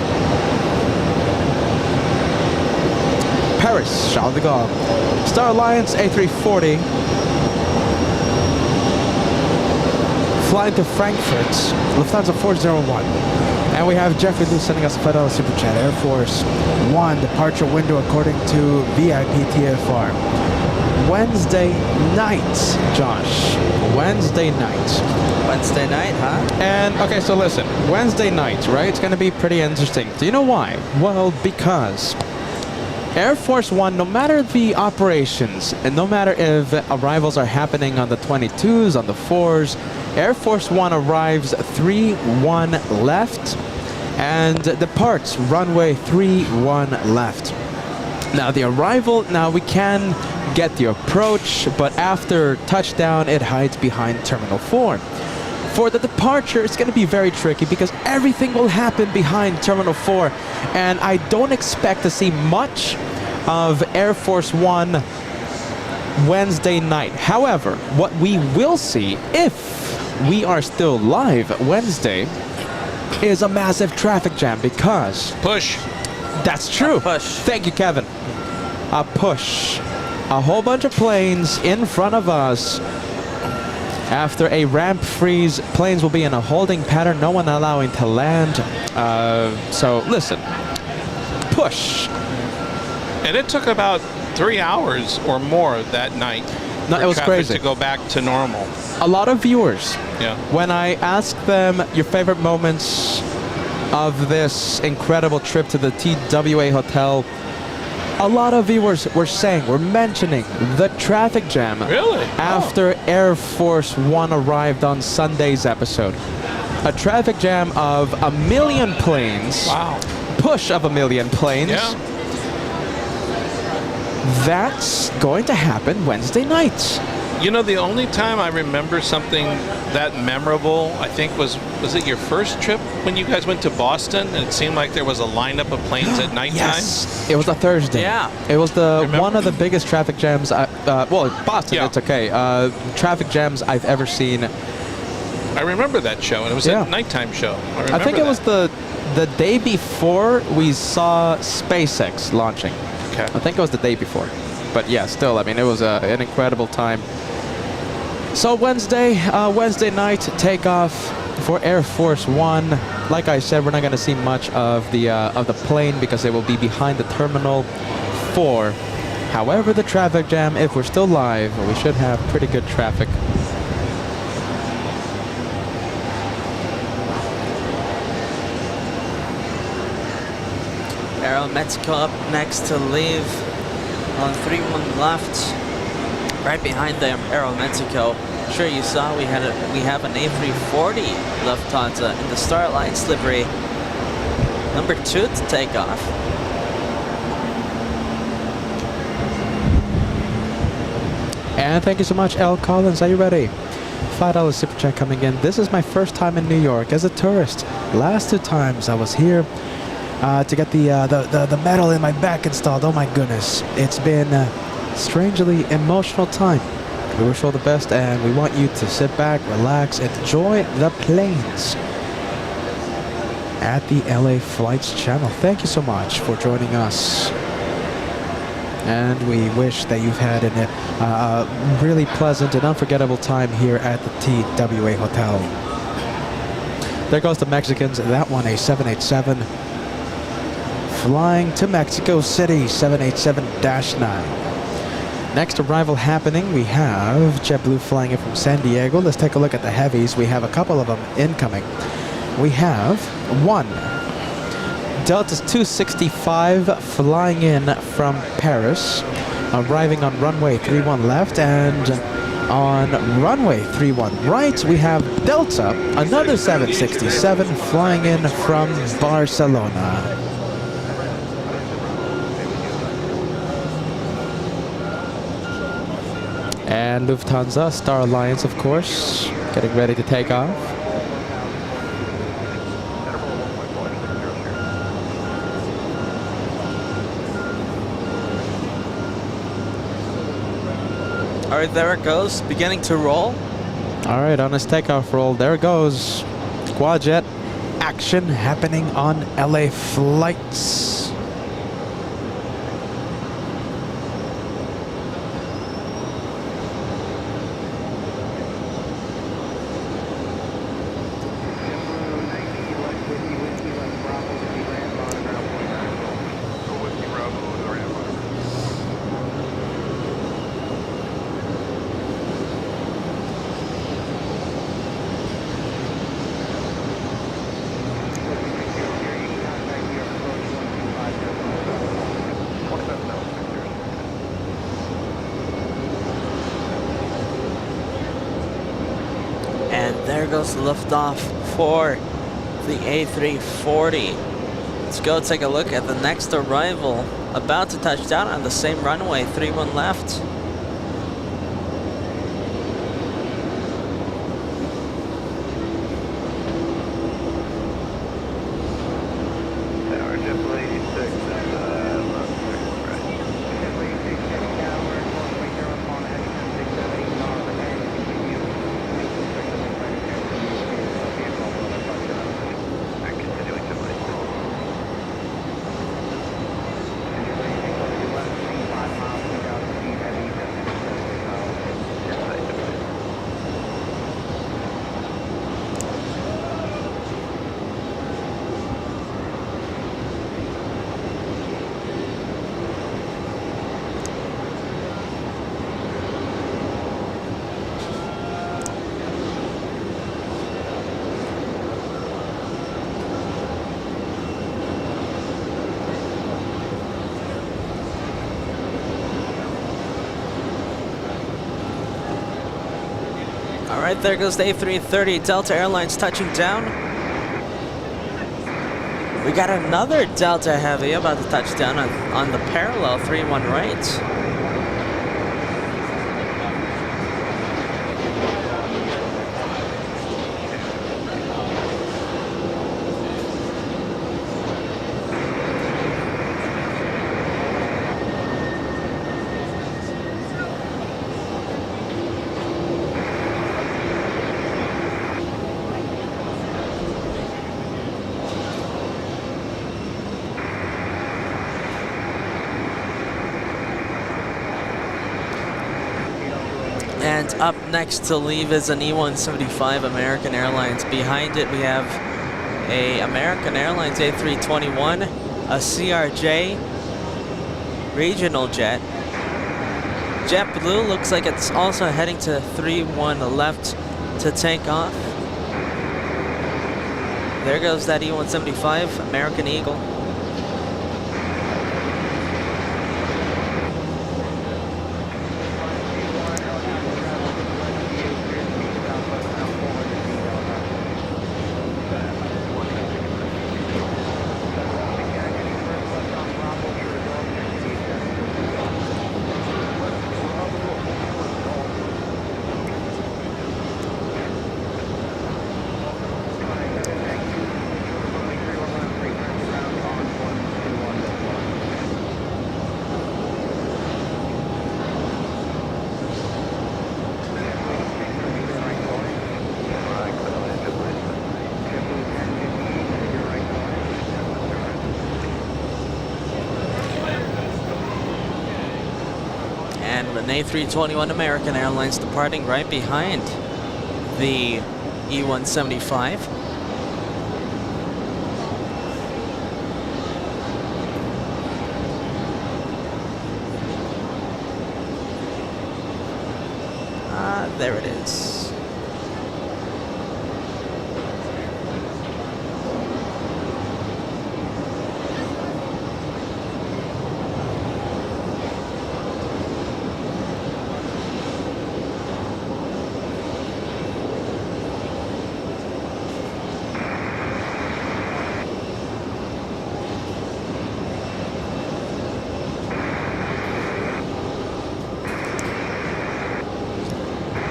Paris, Charles de Gaulle. Star Alliance A340. Flying to Frankfurt, Lufthansa 401. And we have Jeffrey Lou sending us a $5 super chat. Air Force One departure window according to VIP TFR. Wednesday night, Josh. Wednesday night. Wednesday night, huh? And, okay, so listen. Wednesday night, right? It's going to be pretty interesting. Do you know why? Well, because Air Force One, no matter the operations, and no matter if arrivals are happening on the 22s, on the 4s, Air Force One arrives 3-1 left and departs runway 3-1 left. Now the arrival, now we can get the approach, but after touchdown it hides behind Terminal 4. For the departure, it's going to be very tricky because everything will happen behind Terminal 4, and I don't expect to see much of Air Force One Wednesday night. However, what we will see, if we are still live Wednesday, is a massive traffic jam because... Push. That's true. A push. Thank you, Kevin. A push. A whole bunch of planes in front of us. After a ramp freeze, planes will be in a holding pattern, no one allowing to land. So listen, push. And it took about 3 hours or more that night. No, for it was traffic crazy. to go back to normal. A lot of viewers, Yeah. when I asked them your favorite moments of this incredible trip to the TWA hotel, a lot of viewers were mentioning the traffic jam. Really? After Air Force One arrived on Sunday's episode. A traffic jam of 1 million planes. Wow. Push of 1 million planes. Yeah. That's going to happen Wednesday night. You know, the only time I remember something that memorable, I think, was it your first trip when you guys went to Boston and it seemed like there was a lineup of planes at nighttime? Yes, it was a Thursday. Yeah. It was Remember? one of the biggest traffic jams. Well, Boston, Yeah. it's okay. Traffic jams I've ever seen. I remember that show, and it was Yeah. a nighttime show. I think it was the day before we saw SpaceX launching. Okay. I think it was the day before. But yeah, still, I mean, it was an incredible time. So Wednesday night takeoff for Air Force One. Like I said, we're not going to see much of the plane because it will be behind the Terminal 4. However, the traffic jam, if we're still live, we should have pretty good traffic. Aeromexico up next to leave on 3-1 left. Right behind them, Aeromexico. Sure, you saw we have an A340 Lufthansa in the Star Alliance livery. Number 2 to take off. And thank you so much, L. Collins. Are you ready? $5 super chat coming in. This is my first time in New York as a tourist. Last 2 times I was here to get the metal in my back installed. Oh my goodness. It's been a strangely emotional time. We wish all the best and we want you to sit back, relax, and enjoy the planes at the LA Flights channel. Thank you so much for joining us. And we wish that you've had a really pleasant and unforgettable time here at the TWA Hotel. There goes the Mexicans. That one, a 787. Flying to Mexico City, 787-9. Next arrival happening, we have JetBlue flying in from San Diego. Let's take a look at the heavies. We have a couple of them incoming. We have one Delta's 265 flying in from Paris, arriving on runway 31 left, and On runway 31 right, we have Delta, another 767 flying in from Barcelona. And Lufthansa, Star Alliance, of course, getting ready to take off. All right, there it goes, beginning to roll. All right, on his takeoff roll, there it goes. Quadjet action happening on LA flights. And there goes liftoff for the A340. Let's go take a look at the next arrival. About to touch down on the same runway, 31 left. All right, there goes the A330, Delta Airlines touching down. We got another Delta Heavy about to touch down on the parallel 31 right. And up next to leave is an E175 American Airlines. Behind it we have a American Airlines A321, a CRJ regional jet. JetBlue looks like it's also heading to 31 left to take off. There goes that E175 American Eagle. And an A321 American Airlines departing right behind the E175. There it is.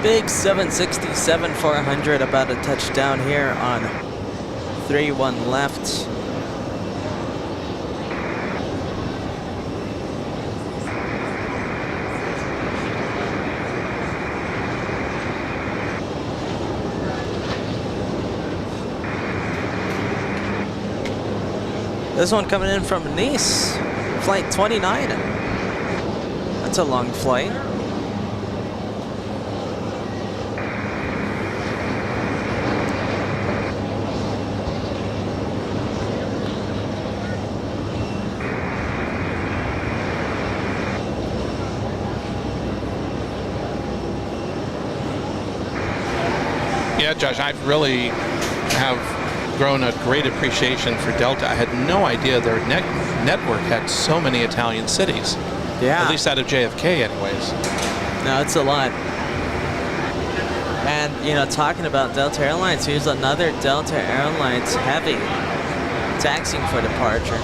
Big 767-400 about to touch down here on 3-1 left. This one coming in from Nice, flight 29. That's a long flight. Yeah, Josh, I really have grown a great appreciation for Delta. I had no idea their network had so many Italian cities. Yeah. At least out of JFK anyways. No, it's a lot. And, you know, talking about Delta Airlines, here's another Delta Airlines heavy taxiing for departure.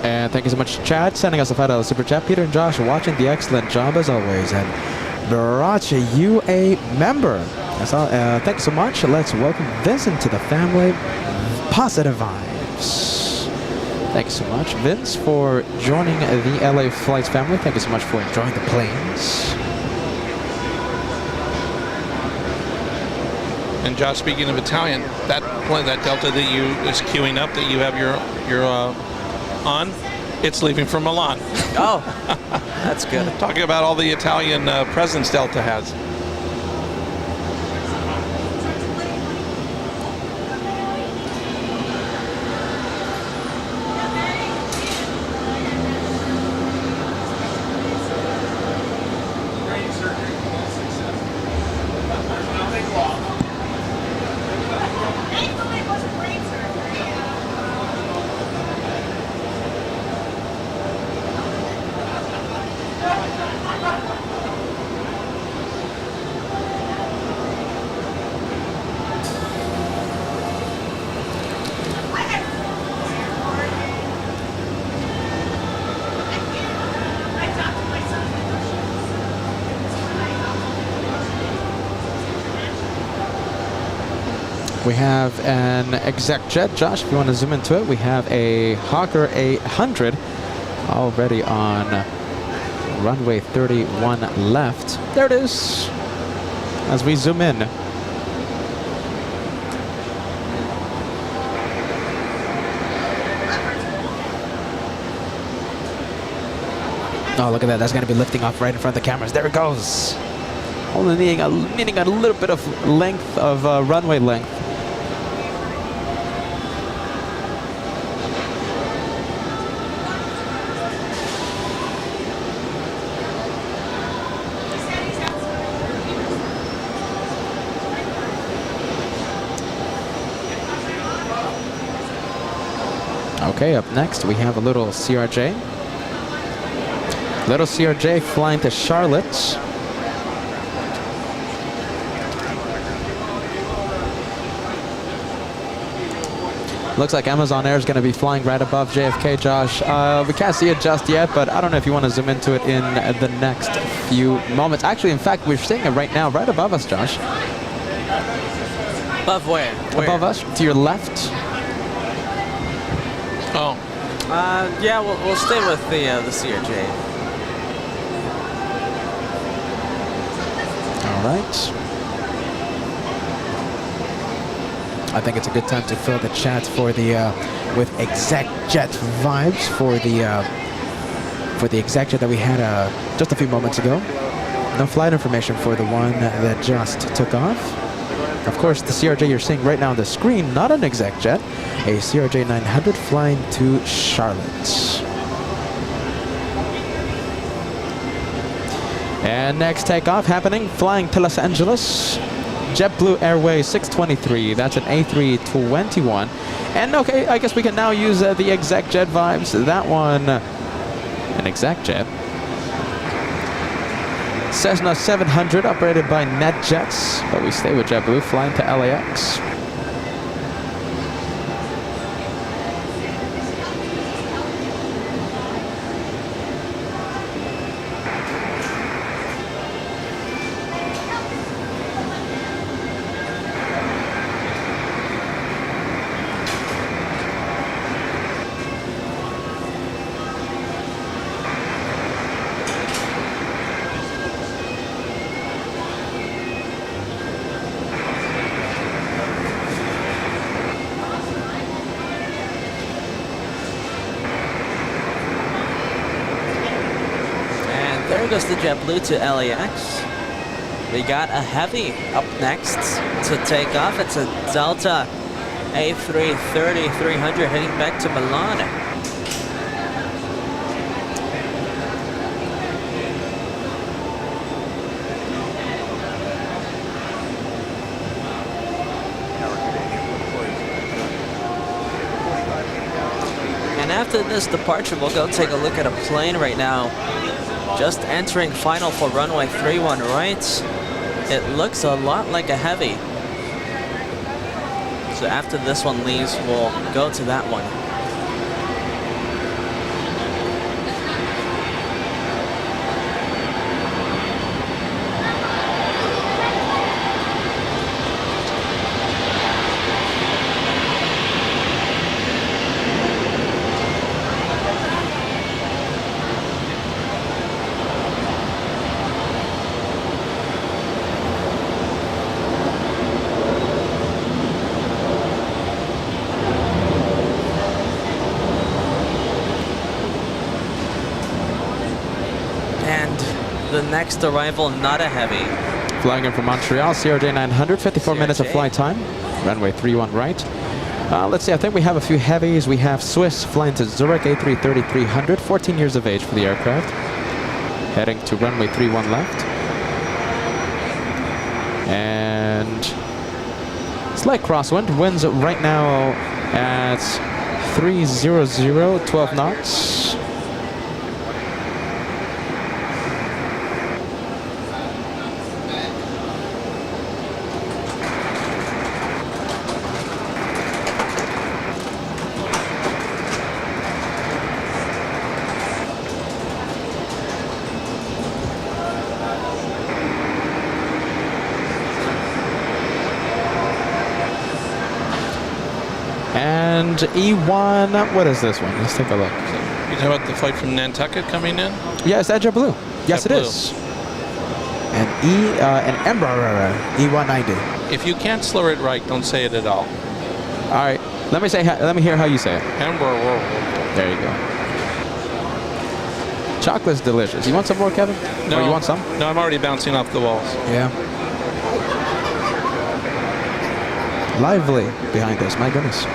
And thank you so much, Chad, sending us a $5 super chat. Peter and Josh are watching the excellent job as always. And Baracha, you a member. That's all. Thank you so much. Let's welcome Vincent to the family. Positive vibes. Thank you so much, Vince, for joining the LA Flights family. Thank you so much for enjoying the planes. And Josh, speaking of Italian, that plane, that Delta that you is queuing up, that you have your on, it's leaving from Milan. Oh, that's good. Talking about all the Italian presence Delta has. We have an exec jet. Josh, if you want to zoom into it, we have a Hawker 800 already on runway 31 left. There it is. As we zoom in. Oh, look at that. That's going to be lifting off right in front of the cameras. There it goes. Only needing a little bit of length of runway length. Okay, up next we have a little CRJ. Little CRJ flying to Charlotte. Looks like Amazon Air is going to be flying right above JFK, Josh. We can't see it just yet, but I don't know if you want to zoom into it in the next few moments. Actually, in fact, we're seeing it right now, right above us, Josh. Above where? Above us, to your left. Oh. Yeah, we'll stay with the CRJ. All right. I think it's a good time to fill the chat for the with exec jet vibes for the exec jet that we had just a few moments ago. No flight information for the one that just took off. Of course, the CRJ you're seeing right now on the screen, not an exec jet, a CRJ 900 flying to Charlotte. And next takeoff happening, flying to Los Angeles. JetBlue Airways 623, that's an A321. And okay, I guess we can now use the exec jet vibes. That one, an exec jet. Cessna 700 operated by NetJets, but we stay with JetBlue flying to LAX. goes the JetBlue to LAX. We got a heavy up next to take off. It's a Delta A330-300 heading back to Milan. And after this departure, we'll go take a look at a plane right now. Just entering final for runway 31 right. It looks a lot like a heavy. So after this one leaves, we'll go to that one. The next arrival, not a heavy. Flying in from Montreal, CRJ 900, 54 minutes of flight time. Runway 31 right. Let's see, I think we have a few heavies. We have Swiss flying to Zurich, A330-300, 14 years of age for the aircraft. Heading to runway 31 left. And slight crosswind. Winds right now at 300, 12 knots. And E1, what is this one? Let's take a look. You talking about the flight from Nantucket coming in? Yeah, is that JetBlue? Yes, it JetBlue. is. And Embraer E190. If you can't slur it right, don't say it at all. All right, let me hear how you say it. Embraer. There you go. Chocolate's delicious. You want some more, Kevin? No, Or you want some? No, I'm already bouncing off the walls. Yeah. Lively behind us, my goodness.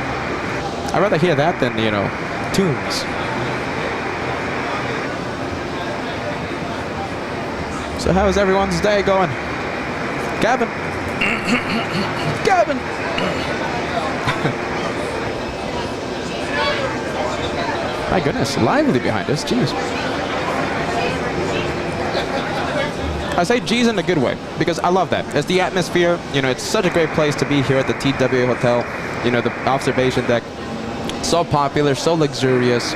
I'd rather hear that than, you know, tunes. So how is everyone's day going? Gavin? Gavin! My goodness, lively behind us, jeez. I say G's in a good way, because I love that. It's the atmosphere, you know, it's such a great place to be here at the TWA Hotel. You know, the observation deck, so popular, so luxurious.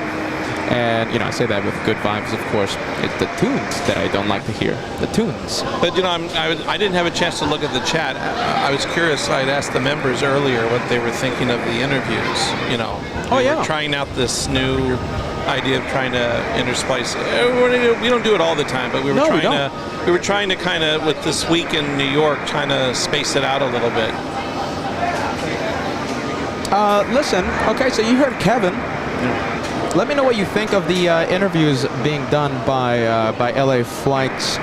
And, you know, I say that with good vibes, of course. It's the tunes that I don't like to hear. The tunes. But, you know, I didn't have a chance to look at the chat. I was curious. I'd asked the members earlier what they were thinking of the interviews, you know. Oh, we yeah. were trying out this new idea of trying to intersplice. We don't do it all the time, but we were trying to kind of, with this week in New York, trying to space it out a little bit. Listen, okay, so you heard Kevin. Let me know what you think of the interviews being done by LA Flight's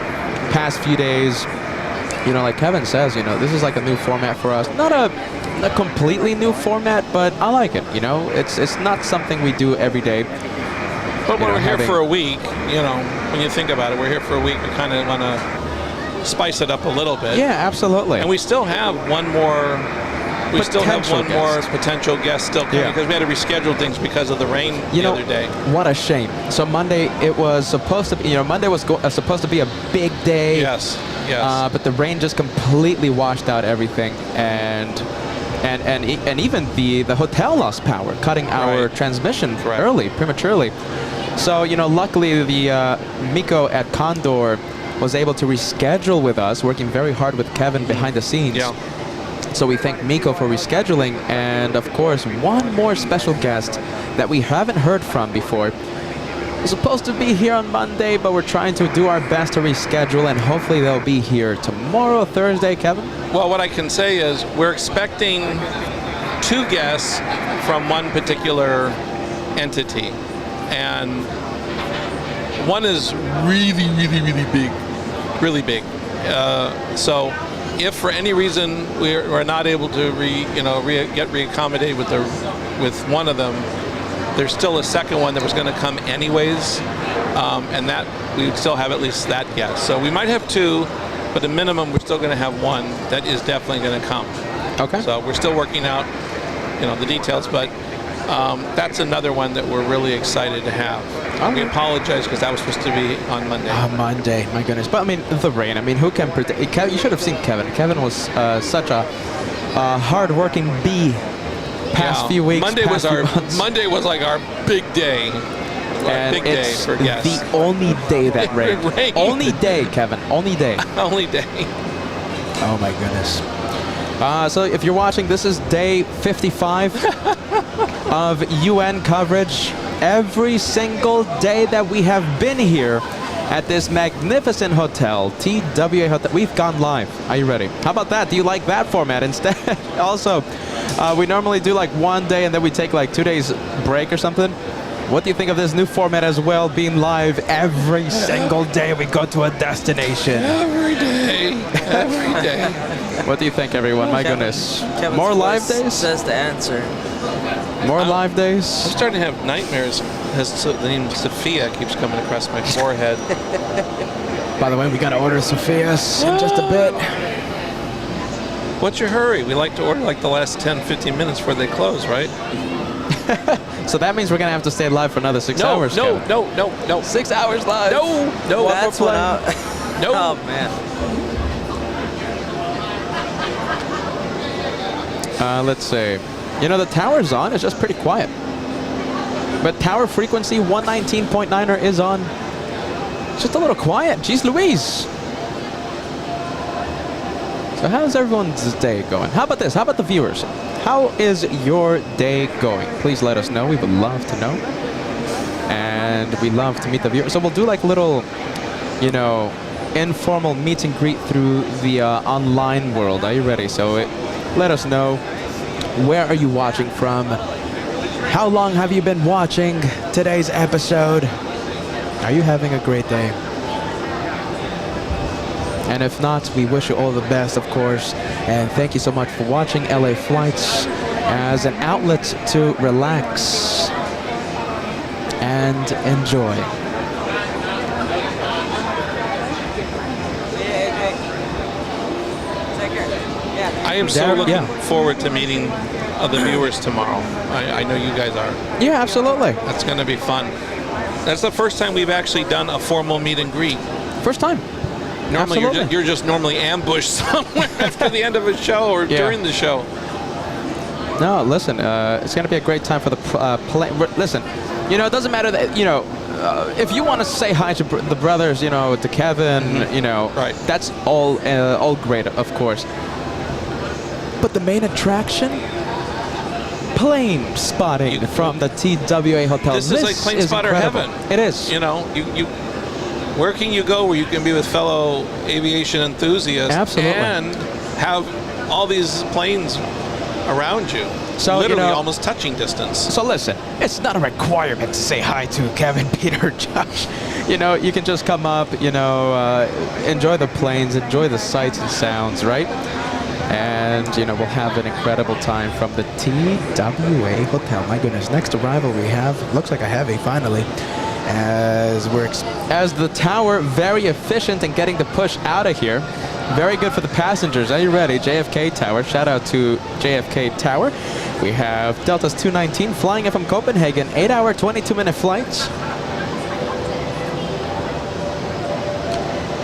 past few days. You know, like Kevin says, you know, this is like a new format for us. Not a completely new format, but I like it. You know, it's not something we do every day. But when we're here for a week, you know, when you think about it, we're here for a week. We kind of want to spice it up a little bit. Yeah, absolutely. And we still have one more. We still have one more potential guest still coming because we had to reschedule things because of the rain the other day. What a shame. So Monday, it was supposed to be, you know, Monday was supposed to be a big day. Yes, yes. But the rain just completely washed out everything, and even the hotel lost power, cutting our transmission prematurely. So, you know, luckily the Miko at Condor was able to reschedule with us, working very hard with Kevin behind the scenes. Yeah. So we thank Miko for rescheduling, and of course one more special guest that we haven't heard from before. We're supposed to be here on Monday, but we're trying to do our best to reschedule, and hopefully they'll be here tomorrow, Thursday, Kevin? Well, what I can say is we're expecting 2 guests from one particular entity, and One is really, really, really big, really big. So, if for any reason we're not able to get reaccommodated with one of them, there's still a second one that was going to come anyways, and that we would still have at least that guest. So we might have two, but at minimum we're still going to have one that is definitely going to come. Okay. So we're still working out, the details, but that's another one that we're really excited to have. We apologize because that was supposed to be on Monday. Monday, my goodness. But I mean, the rain. I mean, who can predict? You should have seen Kevin. Kevin was such a hard-working bee. Past few weeks. Monday was like our big day. And big day for guests. The only day that rained. rained. Only day, Kevin. Only day. Only day. Oh my goodness. So if you're watching, this is day 55 of UN coverage. Every single day that we have been here at this magnificent hotel, TWA Hotel, we've gone live. Are you ready? How about that? Do you like that format instead? Also, we normally do like one day and then we take like 2 days break or something. What do you think of this new format as well, being live every single day we go to a destination? Every day. Every day. What do you think, everyone? My goodness. Kevin's More live voice days? says the answer. More live days? I'm starting to have nightmares as the name Sophia keeps coming across my forehead. By the way, we got to order Sophia's in just a bit. What's your hurry? We like to order like the last 10, 15 minutes before they close, right? So that means we're going to have to stay live for another 6 hours. No. 6 hours live. No. That's what I... No. Oh, man. Let's see. The tower's on. It's just pretty quiet. But tower frequency 119.9 is on. It's just a little quiet. Jeez Louise. So how's everyone's day going? How about this? How about the viewers? How is your day going? Please let us know. We would love to know. And we love to meet the viewers. So we'll do like little, informal meet and greet through the online world. Are you ready? So let us know. Where are you watching from? How long have you been watching today's episode? Are you having a great day? And if not, we wish you all the best, of course. And thank you so much for watching LA Flights as an outlet to relax and enjoy. I am so looking forward to meeting the viewers tomorrow. I know you guys are. Yeah, absolutely. That's going to be fun. That's the first time we've actually done a formal meet and greet. First time. Normally, you're just normally ambushed somewhere after the end of a show or during the show. No, listen, it's going to be a great time for the play. Listen, it doesn't matter that, if you want to say hi to the brothers, to Kevin, right. That's all great, of course. But the main attraction? Plane spotting from the TWA Hotel. This is like plane spotter heaven. It is. Where can you go where you can be with fellow aviation enthusiasts and have all these planes around you? So literally almost touching distance. So listen, it's not a requirement to say hi to Kevin, Peter, Josh. You can just come up, enjoy the planes, enjoy the sights and sounds, right? And, we'll have an incredible time from the TWA Hotel. My goodness, next arrival we have, looks like a heavy finally, as the tower, very efficient in getting the push out of here. Very good for the passengers. Are you ready? JFK Tower. Shout out to JFK Tower. We have Delta's 219 flying in from Copenhagen. 8-hour, 22-minute flights.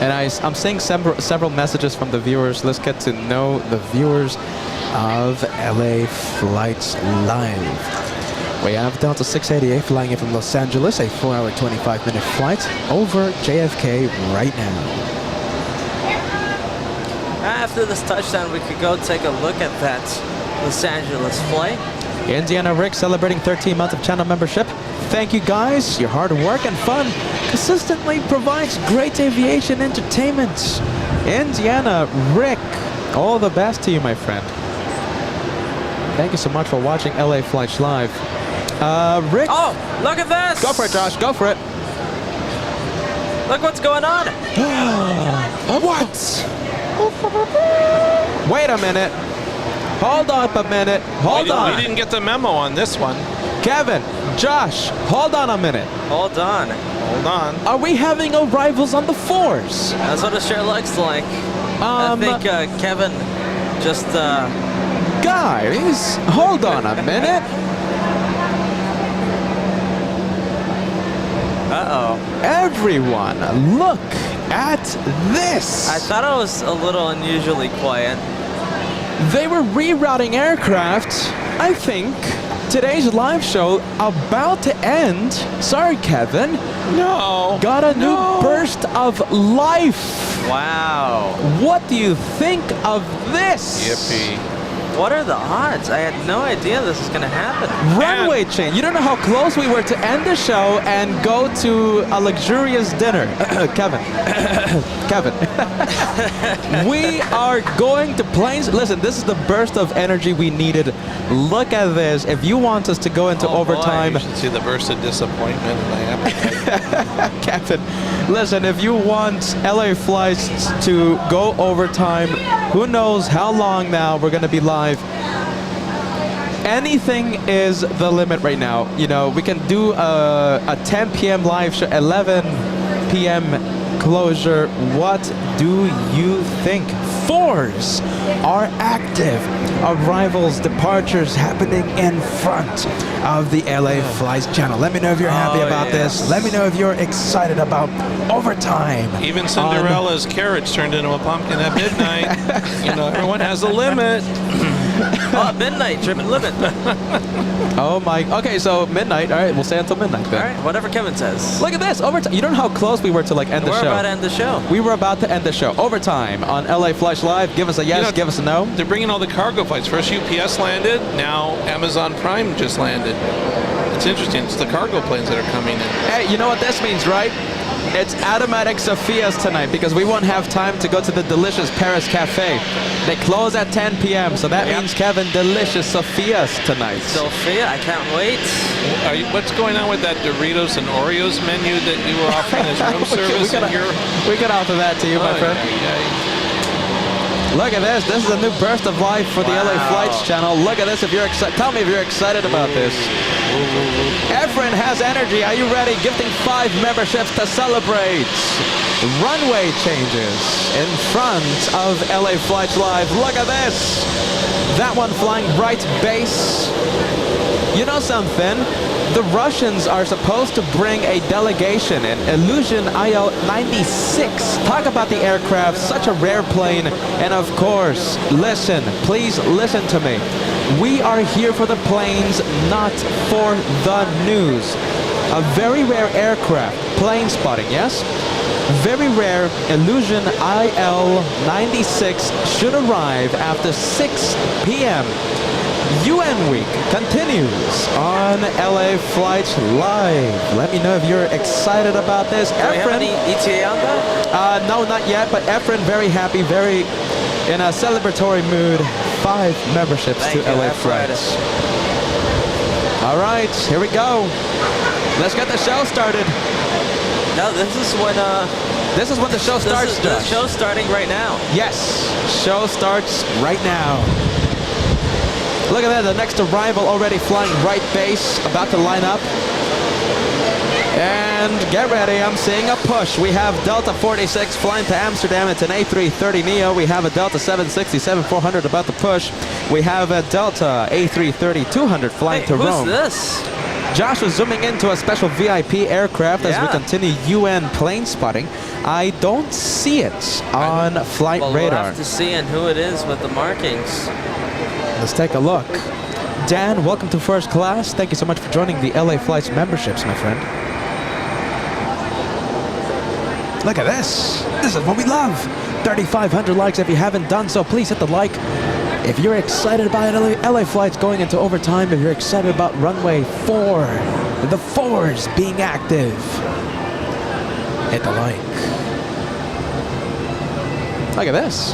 And I'm seeing several messages from the viewers. Let's get to know the viewers of LA Flights Live. We have Delta 688 flying in from Los Angeles, a 4-hour, 25-minute flight over JFK right now. After this touchdown, we could go take a look at that Los Angeles flight. Indiana Rick celebrating 13 months of channel membership. Thank you guys. Your hard work and fun consistently provides great aviation entertainment. Indiana Rick, all the best to you, my friend. Thank you so much for watching LA Flights Live. Rick. Oh, look at this. Go for it, Josh. Go for it. Look what's going on. What? Wait a minute. Hold up a minute. Hold on. We didn't get the memo on this one. Kevin, Josh, hold on a minute. Hold on. Hold on. Are we having arrivals on the 4s? That's what it sure looks like. I think Kevin just Guys, hold on a minute. Uh-oh. Everyone, look at this. I thought it was a little unusually quiet. They were rerouting aircraft. I think today's live show about to end. Sorry, Kevin. No. Got a new burst of life. Wow. What do you think of this? Yippee. What are the odds? I had no idea this was going to happen. Runway change. You don't know how close we were to end the show and go to a luxurious dinner. Kevin. Kevin. We are going to planes. Listen, this is the burst of energy we needed. Look at this. If you want us to go into overtime. You should see the burst of disappointment in my appetite. Kevin, listen, if you want LA flights to go overtime, who knows how long now we're going to be live. Anything is the limit right now. You know, we can do a 10 p.m. live show, 11 p.m. closure. What do you think? 4s are active. Arrivals, departures happening in front of the LA Flights channel. Let me know if you're happy about this. Let me know if you're excited about overtime. Even Cinderella's carriage turned into a pumpkin at midnight. You know, everyone has a limit. Oh, midnight, trim and limit. Oh my, okay, so midnight. All right, we'll stay until midnight then. All right, whatever Kevin says. Look at this, overtime. You don't know how close we were to like end the show. We're about to end the show. We were about to end the show. Overtime on LA Flash Live. Give us a yes, You know, give us a no. They're bringing all the cargo flights. First UPS landed, now Amazon Prime just landed. It's interesting. It's the cargo planes that are coming in. Hey, you know what this means, right? It's automatic Sophia's tonight because we won't have time to go to the delicious Paris Cafe. They close at 10 p.m., so that means, Kevin, delicious Sophia's tonight. Sophia, I can't wait. What's going on with that Doritos and Oreos menu that you were offering as room service in your... We can offer that to you, my friend. Look at this. This is a new burst of life for the LA Flights channel. Look at this. If you're excited, tell me if you're excited about this. Efren has energy. Are you ready? Gifting 5 memberships to celebrate. Runway changes in front of LA Flights Live. Look at this. That one flying right base. You know something? The Russians are supposed to bring a delegation in Illusion IL-96. Talk about the aircraft, such a rare plane. And of course, listen, please listen to me. We are here for the planes, not for the news. A very rare aircraft, plane spotting, yes? Very rare Illusion IL-96 should arrive after 6 p.m. UN Week continues on LA Flights Live. Let me know if you're excited about this. Do we have any ETA on that? No, not yet, but Efren very happy, very in a celebratory mood. 5 memberships to LA Flights. All right, here we go. Let's get the show started. No, this is when the show starts. The show's starting right now. Yes, show starts right now. Look at that, the next arrival already flying right base, about to line up. And get ready, I'm seeing a push. We have Delta 46 flying to Amsterdam. It's an A330neo. We have a Delta 767-400 about to push. We have a Delta A330-200 flying to Rome. Who's this? Josh was zooming into a special VIP aircraft as we continue UN plane spotting. I don't see it on flight radar. We'll have to see and who it is with the markings. Let's take a look. Dan, welcome to first class. Thank you so much for joining the LA Flights memberships, my friend. Look at this. This is what we love. 3,500 likes. If you haven't done so, please hit the like. If you're excited about LA Flights going into overtime, if you're excited about runway 4, the 4s being active, hit the like. Look at this.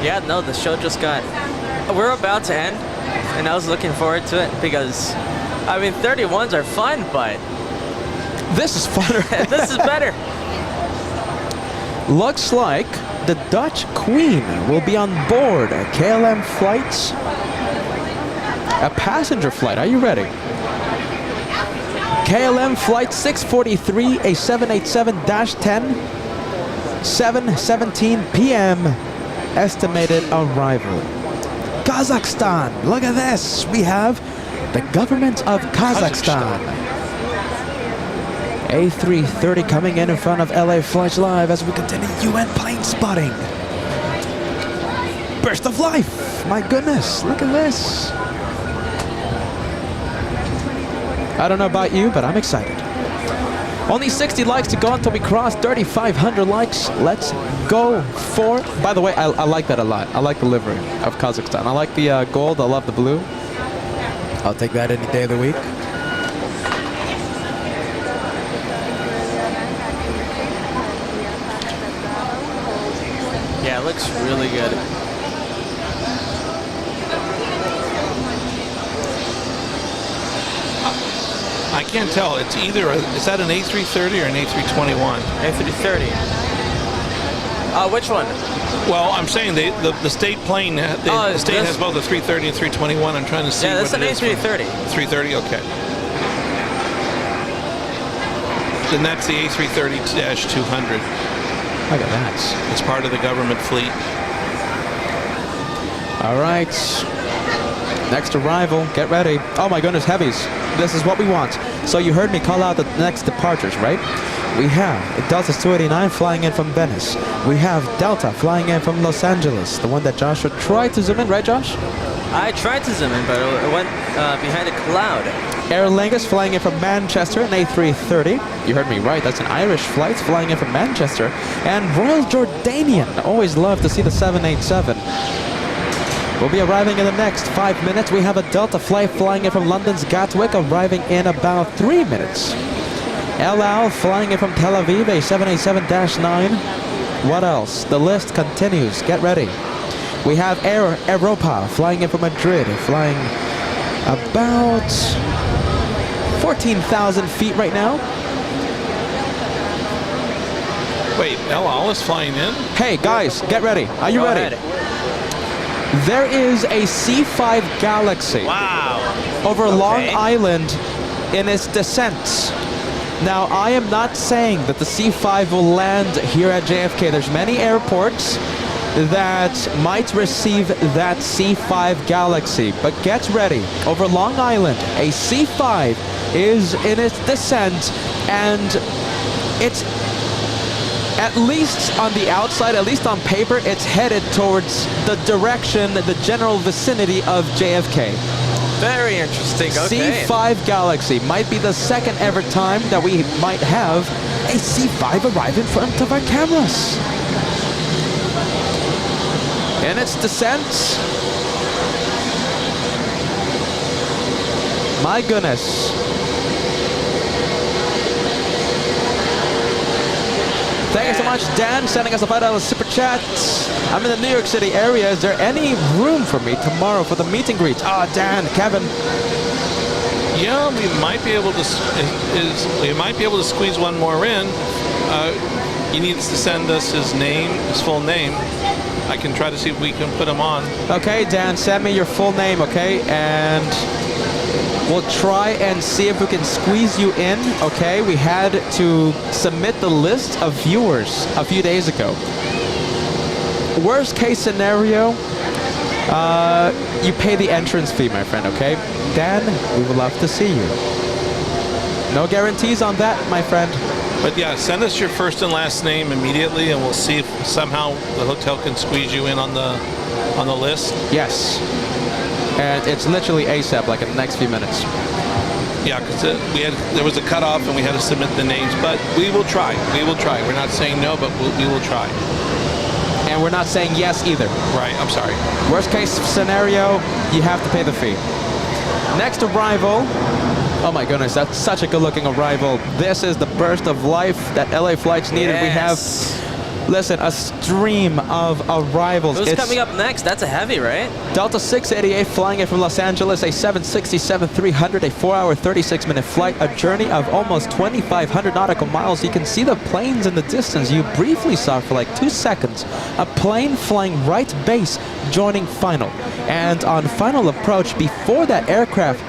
Yeah, no, the show just got... We're about to end, and I was looking forward to it because, I mean, 31s are fun, but... This is funner. This is better. Looks like the Dutch Queen will be on board a KLM flight. A passenger flight. Are you ready? KLM flight 643, a 787-10, 7:17 p.m. estimated arrival. Kazakhstan. Look at this. We have the government of Kazakhstan. A330 coming in front of LA Flights Live as we continue UN plane spotting. Burst of life. My goodness. Look at this. I don't know about you, but I'm excited. Only 60 likes to go until we cross 3,500 likes. Let's go for... By the way, I like that a lot. I like the livery of Kazakhstan. I like the gold. I love the blue. I'll take that any day of the week. Yeah, it looks really good. I can't tell. It's either is that an A330 or an A321? A330. Which one? Well, I'm saying the state plane, the state has both a 330 and 321. I'm trying to see. Yeah, that's an A330. 330, okay. Then that's the A330-200. Look at that. It's part of the government fleet. All right. Next arrival. Get ready. Oh my goodness, heavies. This is what we want. So you heard me call out the next departures, right? We have Delta 289 flying in from Venice. We have Delta flying in from Los Angeles. The one that Joshua tried to zoom in, right, Josh? I tried to zoom in, but it went behind a cloud. Air Lingus flying in from Manchester, an A330. You heard me right, that's an Irish flight flying in from Manchester. And Royal Jordanian, always love to see the 787. We'll be arriving in the next 5 minutes. We have a Delta flight flying in from London's Gatwick, arriving in about 3 minutes. El Al flying in from Tel Aviv, a 787-9. What else? The list continues. Get ready. We have Air Europa flying in from Madrid, flying about 14,000 feet right now. Wait, El Al is flying in? Hey, guys, get ready. Are you Go ready? ahead. There is a C5 Galaxy over Long Island in its descent. Now, I am not saying that the C5 will land here at JFK. There's many airports that might receive that C5 Galaxy, but get ready. Over Long Island, a C5 is in its descent, and it's at least on the outside, at least on paper, it's headed towards the direction, the general vicinity of JFK. Very interesting. Okay. C5 Galaxy might be the second ever time that we might have a C5 arrive in front of our cameras. In its descent, my goodness. Thank you so much, Dan, sending us a $5 super chat. I'm in the New York City area. Is there any room for me tomorrow for the meet and greet? Ah, Dan, Kevin. Yeah, we might be able to squeeze one more in. He needs to send us his name, his full name. I can try to see if we can put him on. Okay, Dan, send me your full name, okay? And we'll try and see if we can squeeze you in, okay? We had to submit the list of viewers a few days ago. Worst case scenario, you pay the entrance fee, my friend, okay? Dan, we would love to see you. No guarantees on that, my friend. But yeah, send us your first and last name immediately, and we'll see if somehow the hotel can squeeze you in on the list. Yes. And it's literally ASAP, like in the next few minutes. Yeah, because there was a cutoff and we had to submit the names, but we will try. We will try. We're not saying no, but we will try. And we're not saying yes either. Right, I'm sorry. Worst case scenario, you have to pay the fee. Next arrival. Oh my goodness, that's such a good looking arrival. This is the burst of life that LA Flights needed. Yes. We have Listen, a stream of arrivals. Who's It's coming up next? That's a heavy, right? Delta 688 flying in from Los Angeles, a 767-300, a 4-hour, 36-minute flight, a journey of almost 2,500 nautical miles. You can see the planes in the distance. You briefly saw for like 2 seconds a plane flying right base, joining final. And on final approach, before that aircraft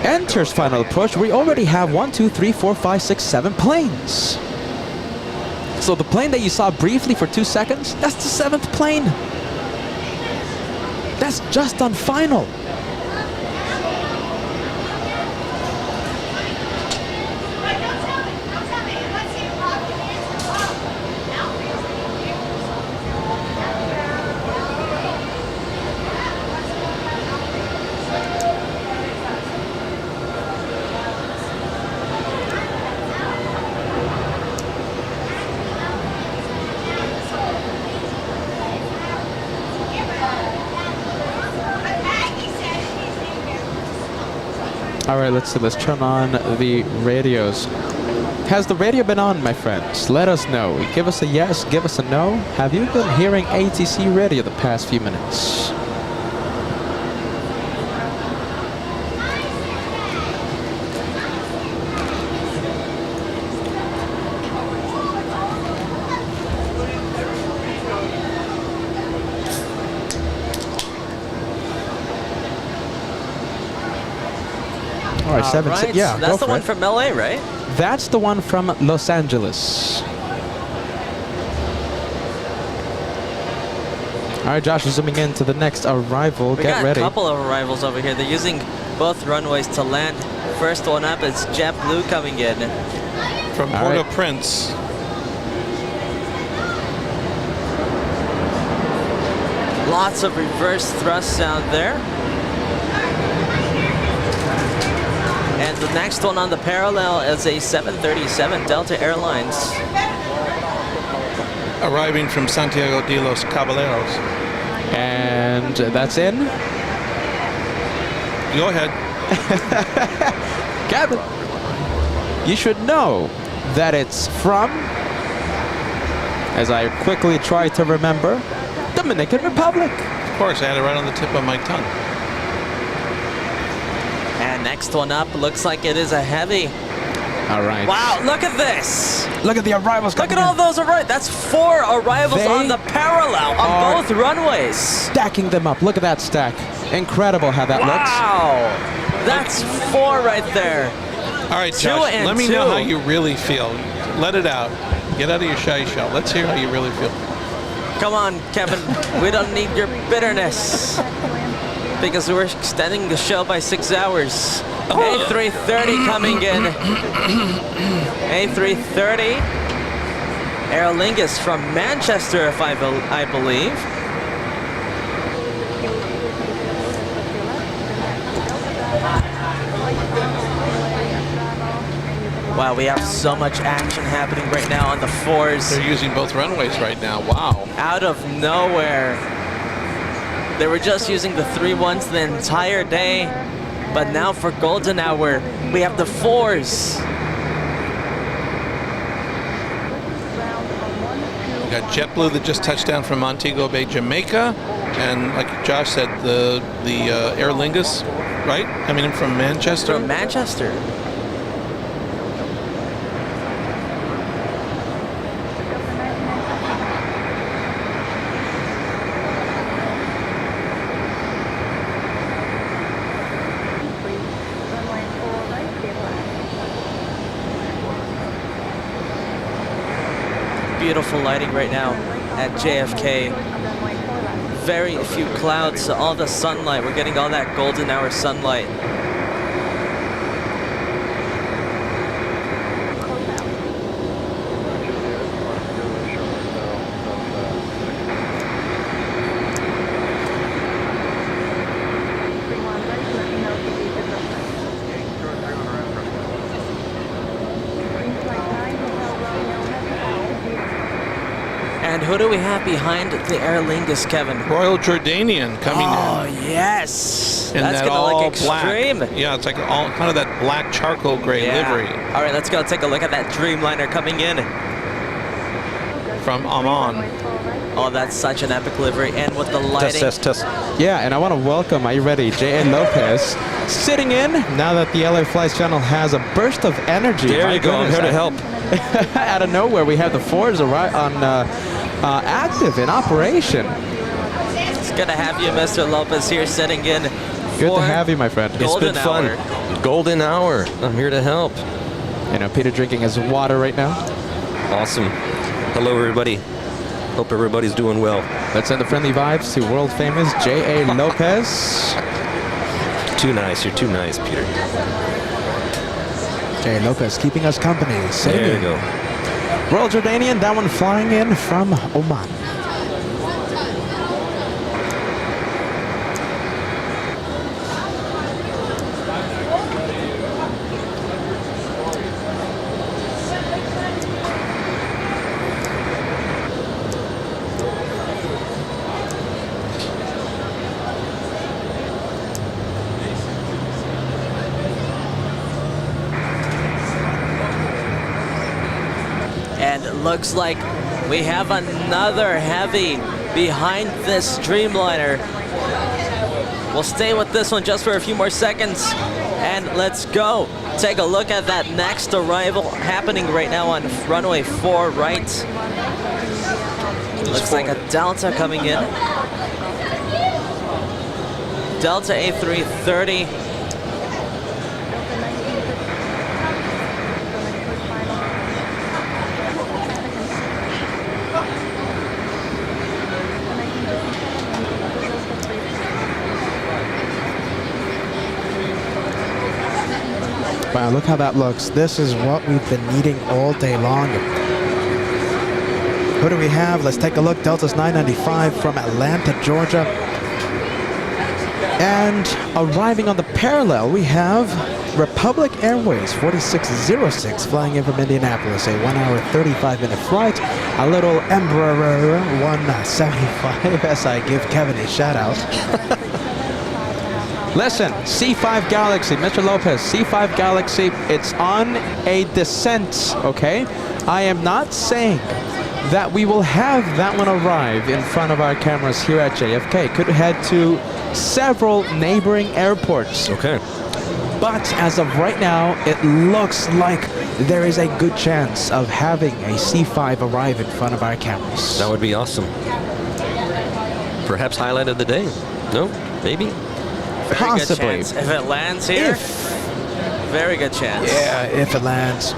enters final approach, we already have 1, 2, 3, 4, 5, 6, 7 planes. So the plane that you saw briefly for 2 seconds, that's the 7th plane. That's just on final. All right, let's see. Let's turn on the radios. Has the radio been on, my friends? Let us know. Give us a yes, give us a no. Have you been hearing ATC radio the past few minutes? All right, 7, 6, yeah, That's go the for one it. from LA, right? That's the one from Los Angeles. All right, Josh, zooming in to the next arrival. We Get got ready. a couple of arrivals over here. They're using both runways to land. First one up is JetBlue coming in. From All right. Port-au-Prince. Lots of reverse thrust sound there. And the next one on the parallel is a 737 Delta Airlines. Arriving from Santiago de los Caballeros. And that's in. Go ahead. Gavin, you should know that it's from, as I quickly try to remember, Dominican Republic. Of course, I had it right on the tip of my tongue. And next one up looks like it is a heavy. All right. Wow, look at this. Look at the arrivals. Look at all those arrivals. That's 4 arrivals They on the parallel on are both runways. Stacking them up. Look at that stack. Incredible how that looks. Wow. That's 4 right there. All right, 2 Josh, and let me 2. know how you really feel. Let it out. Get out of your shy shell. Let's hear how you really feel. Come on, Kevin. We don't need your bitterness. Because we're extending the show by 6 hours. A330 coming in. A330. Aer Lingus from Manchester, if I believe. Wow, we have so much action happening right now on the 4s. They're using both runways right now. Wow. Out of nowhere. They were just using the 3-1s the entire day, but now for golden hour, we have the 4s. We got JetBlue that just touched down from Montego Bay, Jamaica, and like Josh said, the Aer Lingus, right? Coming in from Manchester. From Manchester. Beautiful lighting right now at JFK. Very few clouds, so all the sunlight. We're getting all that golden hour sunlight. And who do we have behind the Aer Lingus, Kevin? Royal Jordanian coming Oh, in. yes. And That's that gonna all look extreme. black. Yeah, it's like all kind of that black charcoal gray livery. All right, let's go take a look at that Dreamliner coming in. from Amman. Oh, that's such an epic livery. And with the lighting. Test. Yeah, and I want to welcome, are you ready, J.A. Lopez, sitting in now that the LA Flies channel has a burst of energy. There My you go. I'm goodness, here to help. Out of nowhere, we have the Forza active in operation. It's good to have you, Mr. Lopez, here sitting in. Good to have you, my friend. It's been fun. Golden hour. I'm here to help. You know, Peter drinking his water right now. Awesome. Hello, everybody. Hope everybody's doing well. Let's send the friendly vibes to world famous J.A. Lopez. Too nice. You're too nice, Peter. J.A. Lopez keeping us company. There you go. Royal Jordanian, that one flying in from Oman. And it looks like we have another heavy behind this Dreamliner. We'll stay with this one just for a few more seconds. And let's go. Take a look at that next arrival happening right now on runway 4 right. Looks like a Delta coming in. Delta A330. Wow, look how that looks. This is what we've been needing all day long. Who do we have? Let's take a look. Delta's 995 from Atlanta, Georgia. And arriving on the parallel, we have Republic Airways 4606 flying in from Indianapolis. A 1 hour, 35-minute flight. A little Embraer 175 as I give Kevin a shout out. Listen, C5 Galaxy, Mr. Lopez, C5 Galaxy, it's on a descent, okay? I am not saying that we will have that one arrive in front of our cameras here at JFK. Could head to several neighboring airports. Okay. But as of right now, it looks like there is a good chance of having a C5 arrive in front of our cameras. That would be awesome. Perhaps highlight of the day. No? Maybe? Very Possibly. good chance. If it lands here, very good chance. Yeah, if it lands.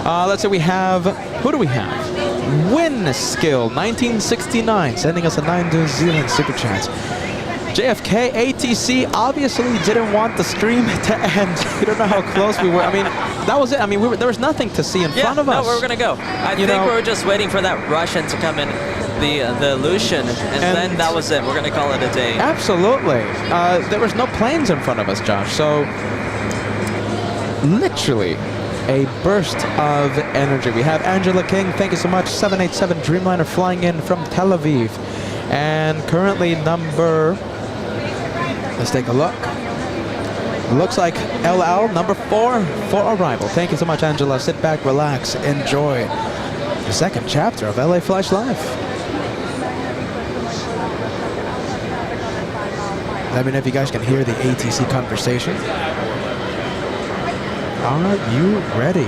Let's say we have, who do we have? Win Skill 1969 sending us a 9 New Zealand super chat. JFK ATC obviously didn't want the stream to end. You don't know how close we were. I mean, that was it. I mean, there was nothing to see in front of us. No, we were gonna go. I think we were just waiting for that Russian to come in, the Lucian, and then that was it. We're gonna call it a day. Absolutely. There was no planes in front of us, Josh. So literally a burst of energy. We have Angela King. Thank you so much. 787 Dreamliner flying in from Tel Aviv, and currently number. Let's take a look. Looks like LL number 4 for arrival. Thank you so much, Angela. Sit back, relax, enjoy the second chapter of LA Flash Live. Let me know if you guys can hear the ATC conversation. Are you ready?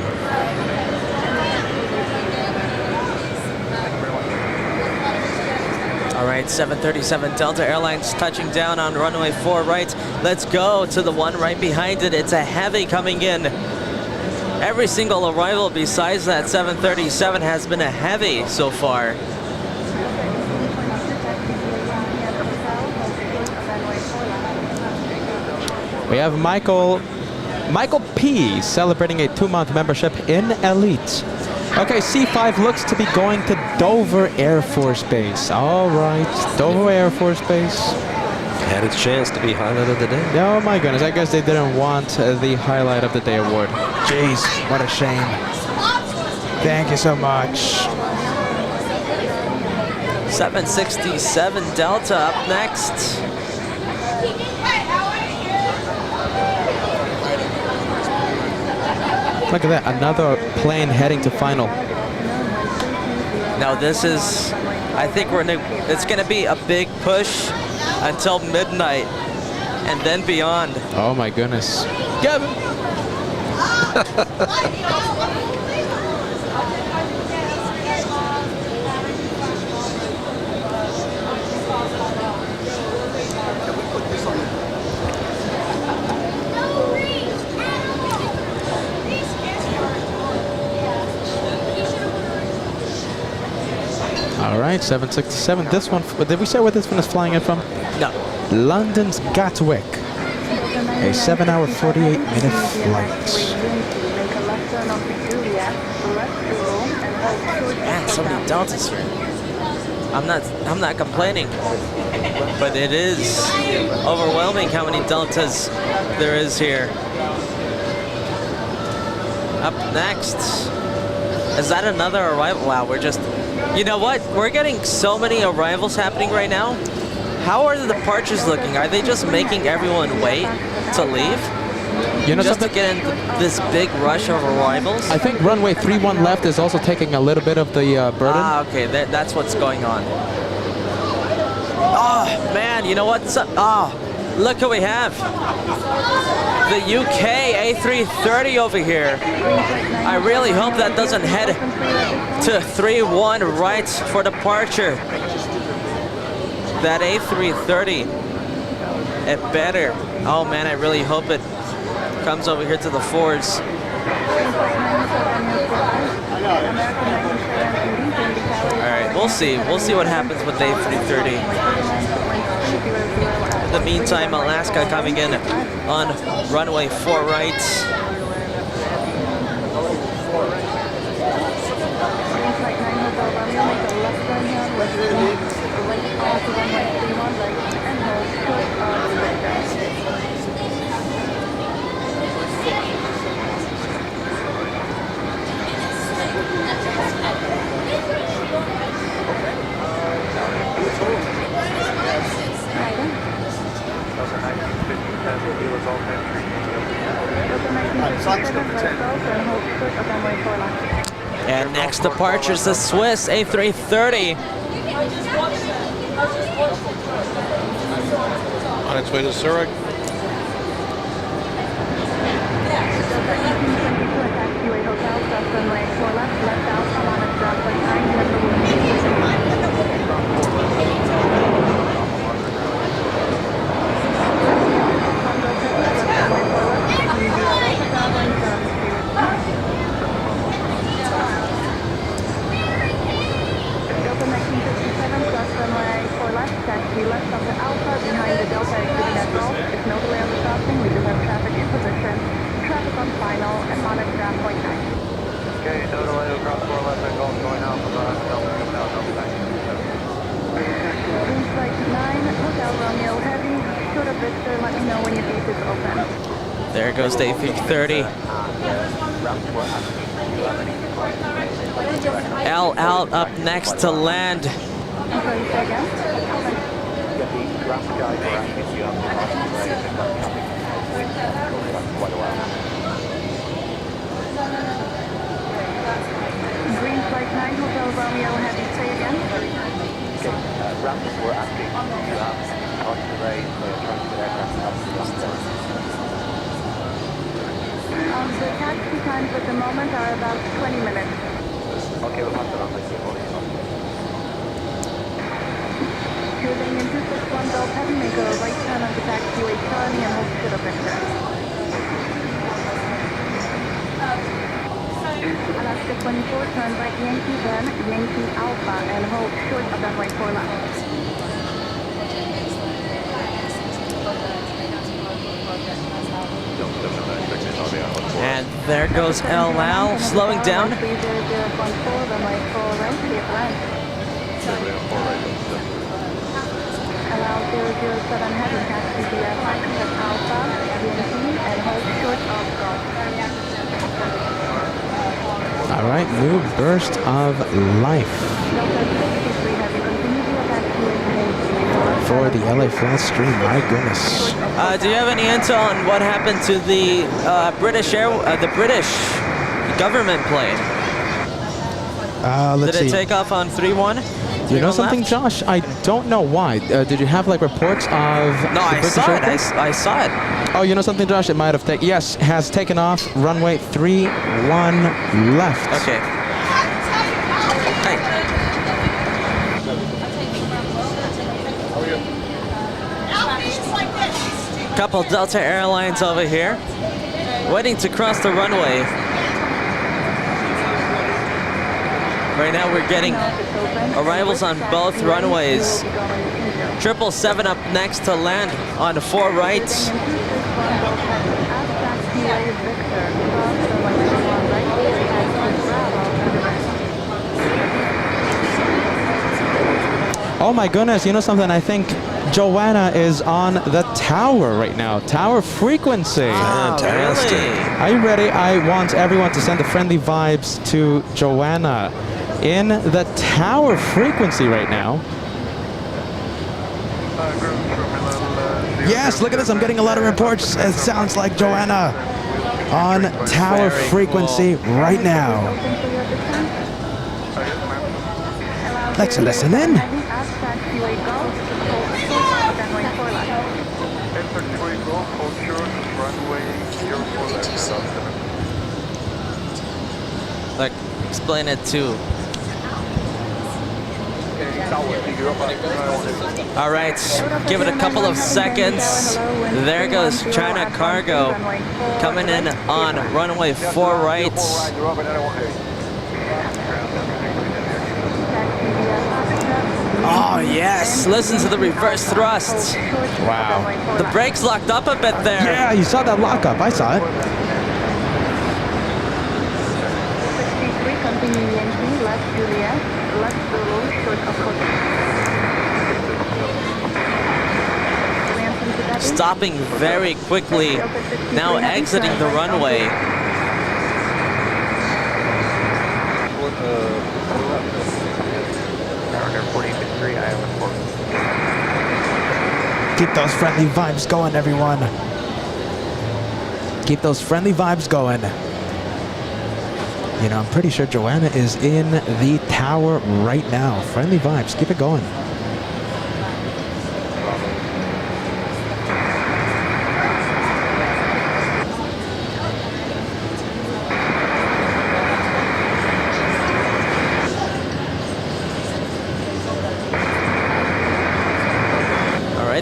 All right, 737 Delta Airlines touching down on runway 4 right. Let's go to the one right behind it. It's a heavy coming in. Every single arrival besides that 737 has been a heavy so far. We have Michael P. celebrating a 2-month membership in Elite. Okay, C5 looks to be going to Dover Air Force Base. All right, Dover Air Force Base. Had its chance to be highlight of the day. Oh my goodness, I guess they didn't want the highlight of the day award. Jeez, what a shame. Thank you so much. 767 Delta up next. Look at that, another plane heading to final. No, this is, I think it's gonna be a big push until midnight and then beyond. Oh my goodness. Gavin! All right, 767. This one, did we say where this one is flying in from? No. London's Gatwick. A 7-hour, 48-minute flight. Man, so many deltas here. I'm not complaining, but it is overwhelming how many deltas there is here. Up next, is that another arrival? Wow, we're just, you know what? We're getting so many arrivals happening right now. How are the departures looking? Are they just making everyone wait to leave? You know just something? to get in this big rush of arrivals? I think runway 31 left is also taking a little bit of the burden. Ah, okay, that's what's going on. Oh, man, you know what? Oh, look who we have. The UK A330 over here. I really hope that doesn't head to 3-1 right for departure. That A330, it better. Oh man, I really hope it comes over here to the fours. All right, we'll see. We'll see what happens with the A330. In the meantime, Alaska coming in on runway 4 right. And next departure is the Swiss A330. On its way to Zurich. There goes the A330. L out up next to land. Green flight 9, Hotel Romeo, Heavy, say again. We're asking to have on the rain for transit aircraft. The taxi times at the moment are about 20 minutes. Okay, we'll pass it on. Thank you. Cruising into 61 Golf Heavy, make a right turn onto taxiway Charlie and hold short of Victor. Alaska 24, turn right Yankee, then Yankee Alpha, and hold short of runway 4 left. And there goes El Al slowing down. All right, new burst of life for the LA flight stream. My goodness. Do you have any intel on what happened to the British government plane? Let's Did it see. take off on 3-1? You know something, Josh? I don't know why. Did you have like reports of? No, I British saw it. airplanes? I saw it. Oh, you know something, Josh? It might have taken. Yes, has taken off. Runway 31 left. Okay. Hey. Couple Delta Airlines over here, waiting to cross the runway. Right now we're getting arrivals on both runways. 777 up next to land on 4 rights. Oh my goodness! You know something? I think Joanna is on the tower right now. Tower frequency. Fantastic. Really? Are you ready? I want everyone to send the friendly vibes to Joanna in the tower frequency right now. Yes, look at this. I'm getting a lot of reports. It sounds like Joanna on tower Very frequency right now. Let's listen in. Like, explain it too. All right, give it a couple of seconds. There goes China Cargo coming in on runway 4 rights. Oh yes, listen to the reverse thrust. Wow. The brakes locked up a bit there. Yeah, you saw that lockup. I saw it. 63, continue Yankee, left Juliet, left Zulu, short of Hotel. Stopping very quickly, now exiting the runway. Keep those friendly vibes going, everyone. Keep those friendly vibes going. You know, I'm pretty sure Joanna is in the tower right now. Friendly vibes. Keep it going.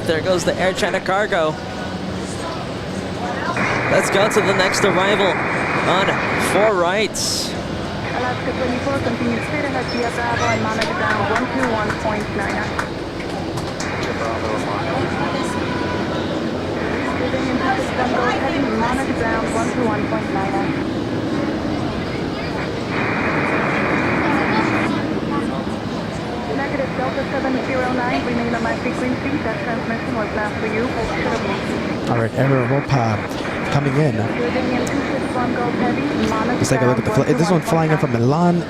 There goes the Air China Cargo. Let's go to the next arrival on 4 rights. Alaska 24, continue straight ahead via Bravo and monitor down 121.9. Moving into system, go ahead and monitor down 121.9. Negative Delta 709, remain on my frequency. That transmission was not for you. All right, Europa coming in. Let's take a look at the flight. This one flying in from Milan,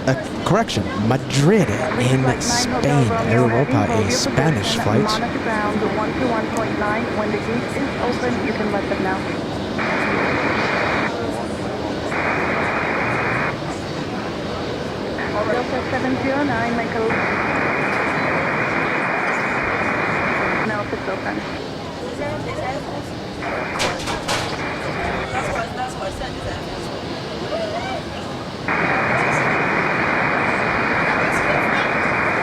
correction, Madrid in Spain. Europa, a Spanish flight. When the gate is open, you can let them know. Delta 709, make a now if it's open.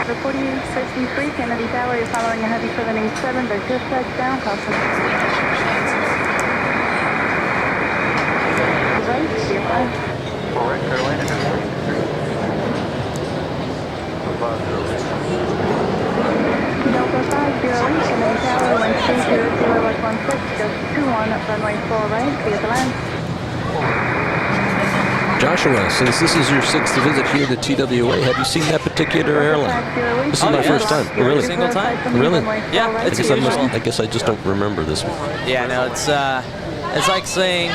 For 4853 Kennedy Tower, you're following a heavy 787. They're just touchdown. Caution. Right, you're fine. Alright, Carolina. Delta 508, Kennedy Tower, wind 30016, just 21 up runway 4 right, clear the land. Joshua, since this is your 6th visit here to TWA, have you seen that particular airline? This is my first time. Really? Single time? Really? Yeah, it's usual. I guess I just don't remember this one. Yeah, no, it's like saying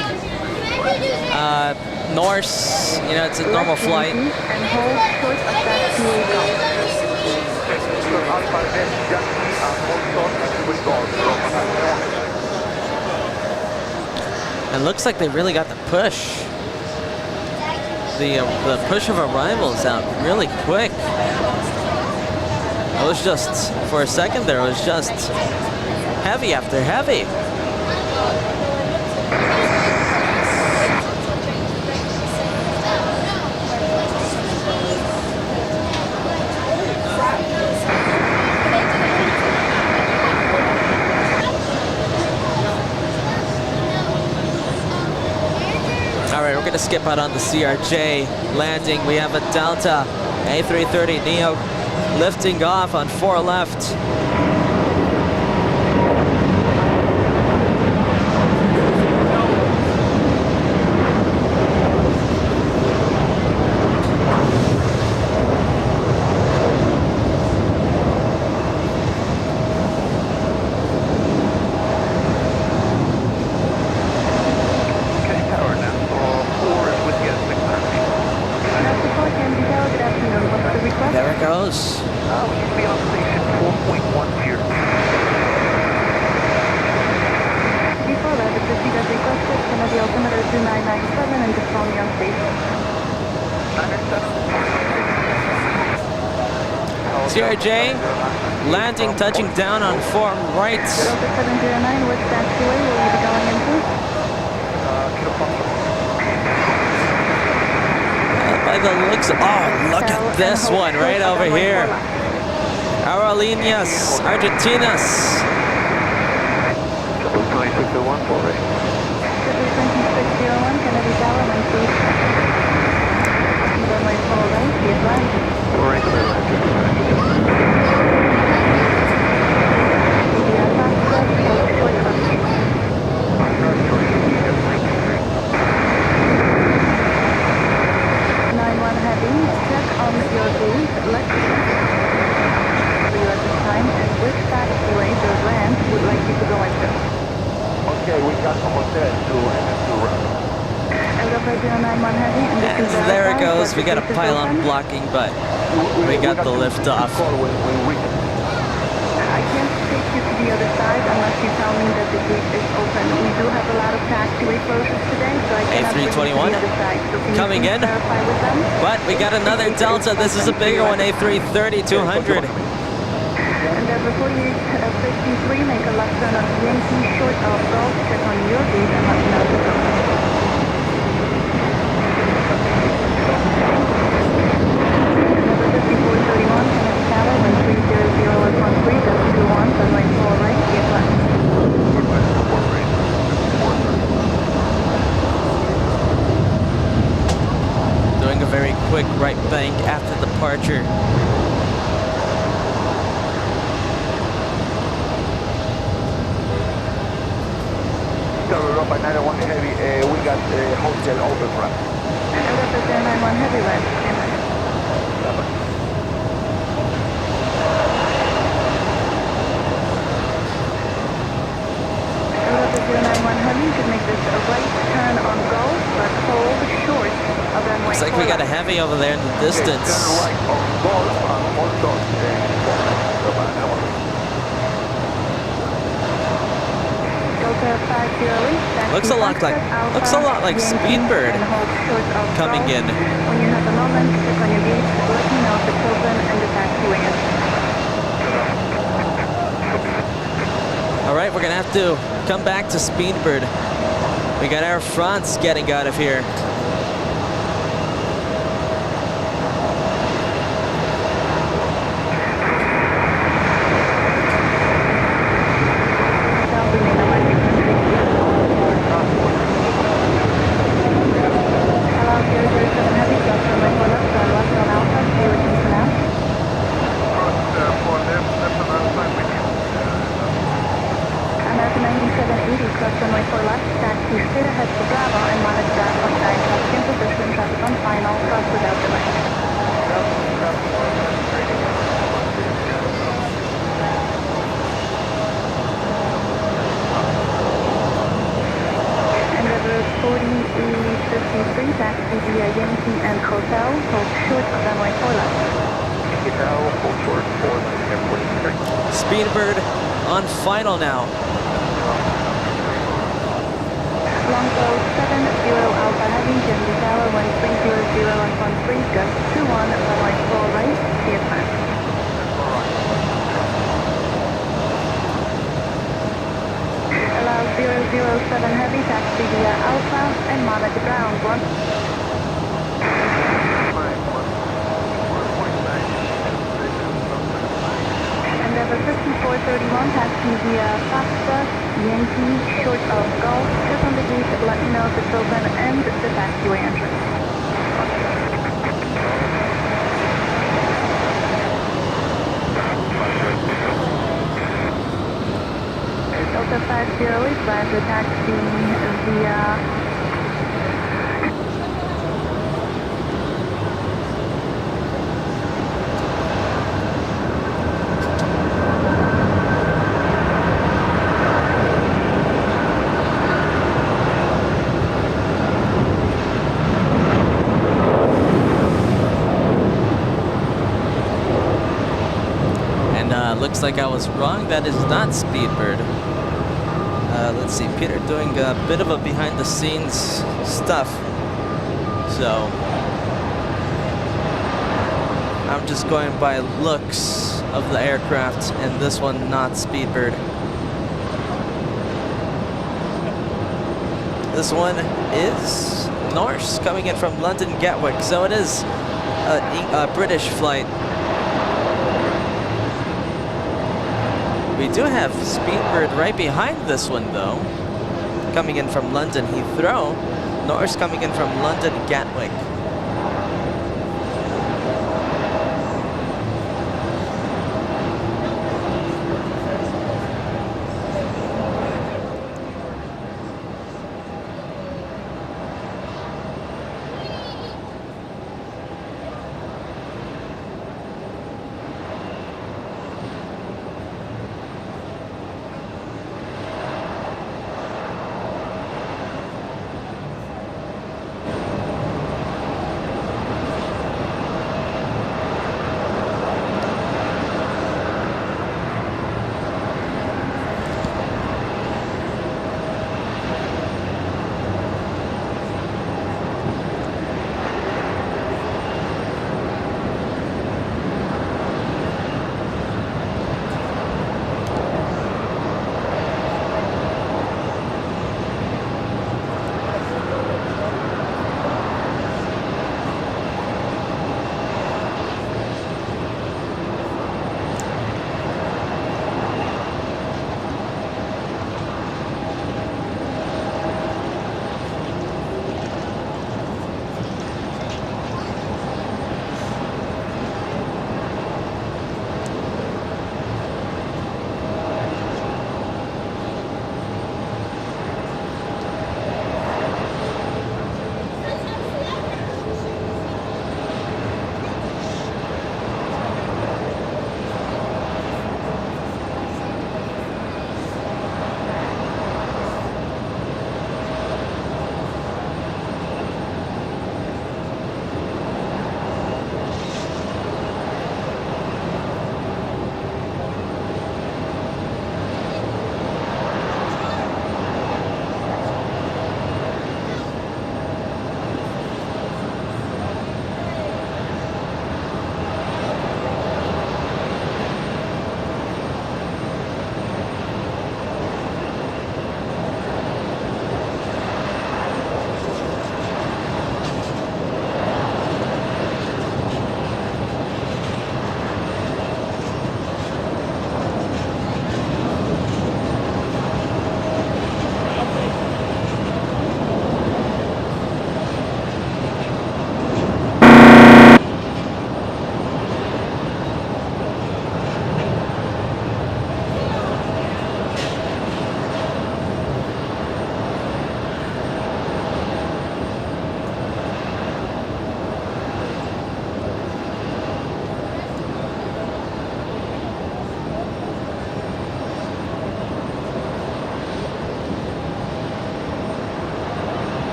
Norse, you know, it's a normal flight. And hold short of that And looks like they really got the push. the push of arrivals out really quick. It was just, for a second there, it was just heavy after heavy. All right, we're gonna skip out on the CRJ landing. We have a Delta A330 Neo lifting off on 4 left. There it goes. We should be on station 4.10. Before that, the proceed as requested, Kennedy altimeter 2997 and just call me on station. 997. CRJ landing, touching down on 4 right. Delta 709, which taxiway will you be going into? By the looks, oh, look at this one right over here. Aerolíneas Argentinas. 2601 for ready. 2601, Kennedy Tower, and please. Runway 4 right, be advised. Right, clear land. CDR Foxtrot, short country. 9-1 heavy, check on your gate, let's for you at this time, and which taxiway the land would like you to go into. Okay, we got the hotel to run. Delta 091 heavy, and this And is there it Verify, goes. We got a the gate is pylon open. blocking, but we got the lift off. Call when we can. I can't take you to the other side unless you tell me that the gate is open. We do have a lot of taxiway closures today, so I cannot bring you to the A321 other side. So can coming you in. verify with them? But we got another Delta. This is a bigger one, A330 200. And for 4853, make a left turn on Yankee, short of Golf, check on your gate and let me know the code. Number 5431, Kennedy Tower, when 30013, that's 21, runway 4 right, be advised. Doing a very quick right bank after departure. Europa 901 heavy, we got hotel open run. Delta 091 heavy left, stand by. Delta 091 heavy, you can make this a right turn on Golf, but hold short of runway Looks like we 4 got a left. heavy over there in the distance. Turn right on Golf and hold on. Delta 508, Looks a lot like Speedbird coming in. When you have a moment, click on your gate, let me know if it's open and the taxiway is. All right, we're gonna have to come back to Speedbird. We got Air France getting out of here. Hello, 007 Heavy, Delta Runway 4 left, left on Alpha, see what you can pronounce. American 9780, cross runway 4 left, taxi straight ahead to Bravo and monitor outside, traffic in position, traffic on final, cross without delay. Endeavour 40E53, taxi via Yankee and Hotel, hold short of runway 4 left. Speedbird on final now. Longbow 70 Alpha Heavy. Aviation, the tower 1300 gust 21, runway 4 right, clear plan. Allow 007 heavy taxi via Alpha and monitor ground 1. Endeavour 5431 taxi via Foxtrot, Yankee, short of Golf, check on the gate, let me know if it's open and the taxiway entrance. Delta 508, plan to taxi via looks like I was wrong. That is not Speedbird. Let's see, Peter doing a bit of a behind the scenes stuff. So I'm just going by looks of the aircraft, and this one not Speedbird. This one is Norse coming in from London Gatwick, so it is a British flight. We do have Speedbird right behind this one though, coming in from London Heathrow. Norse coming in from London Gatwick.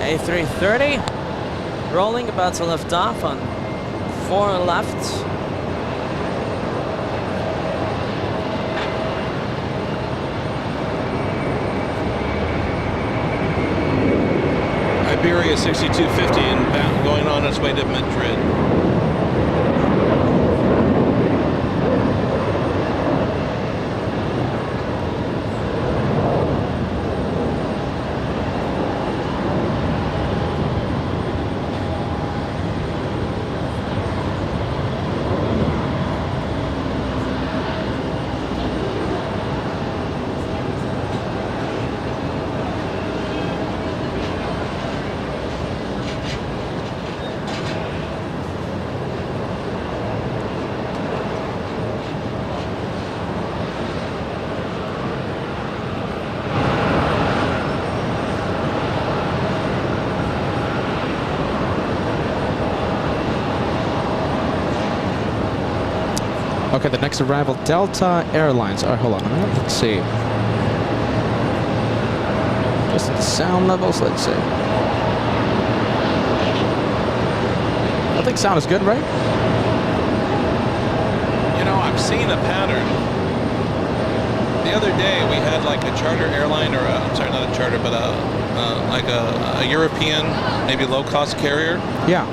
A330 rolling, about to lift off on 4 left. Iberia 6250 and going on its way to Madrid. Okay, the next arrival, Delta Airlines. All right, hold on. Let's see. Just the sound levels, let's see. I think sound is good, right? You know, I'm seeing a pattern. The other day we had like a charter airline, or I'm sorry, not a charter, but like a European, maybe low-cost carrier. Yeah.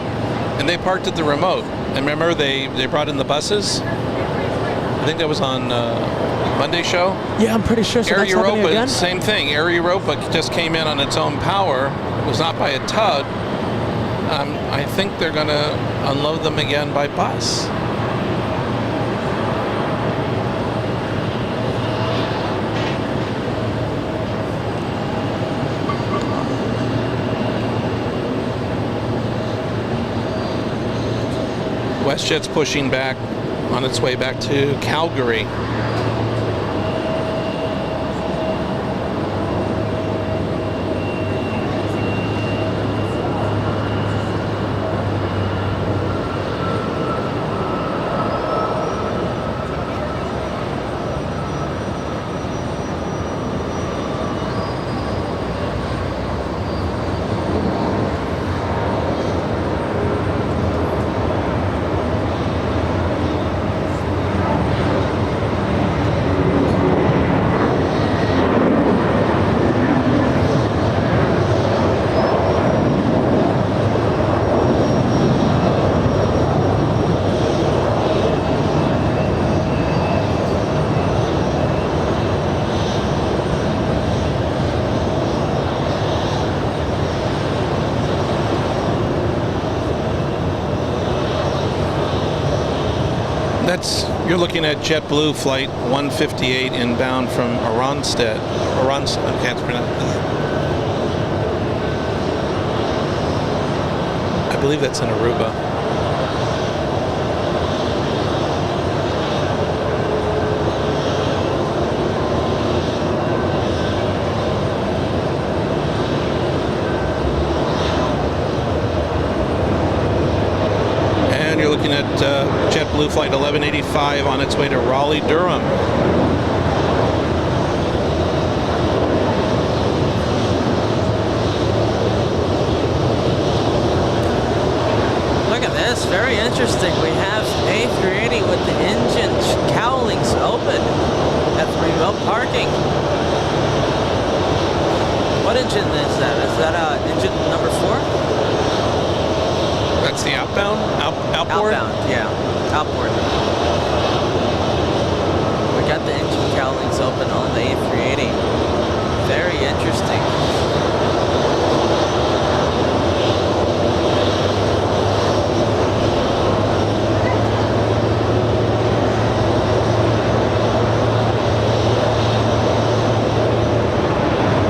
And they parked at the remote. And remember, they brought in the buses. I think that was on Monday show. Yeah, I'm pretty sure. So Air that's happening Europa, again? same thing. Air Europa just came in on its own power. It was not by a tug. I think they're going to unload them again by bus. WestJet's pushing back on its way back to Calgary. You're looking at JetBlue flight 158 inbound from Oronstedt. I can't pronounce that. I believe that's in Aruba. You're looking at JetBlue flight 1185 on its way to Raleigh-Durham. Look at this, very interesting. We have A380 with the engine cowlings open at the remote parking. What engine is that? Is that engine number 4? That's the outbound? Outboard? Outbound, yeah. Outboard. We got the engine cowlings open on the A380. Very interesting.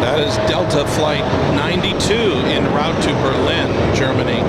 That is Delta Flight 92 en route to Berlin, Germany.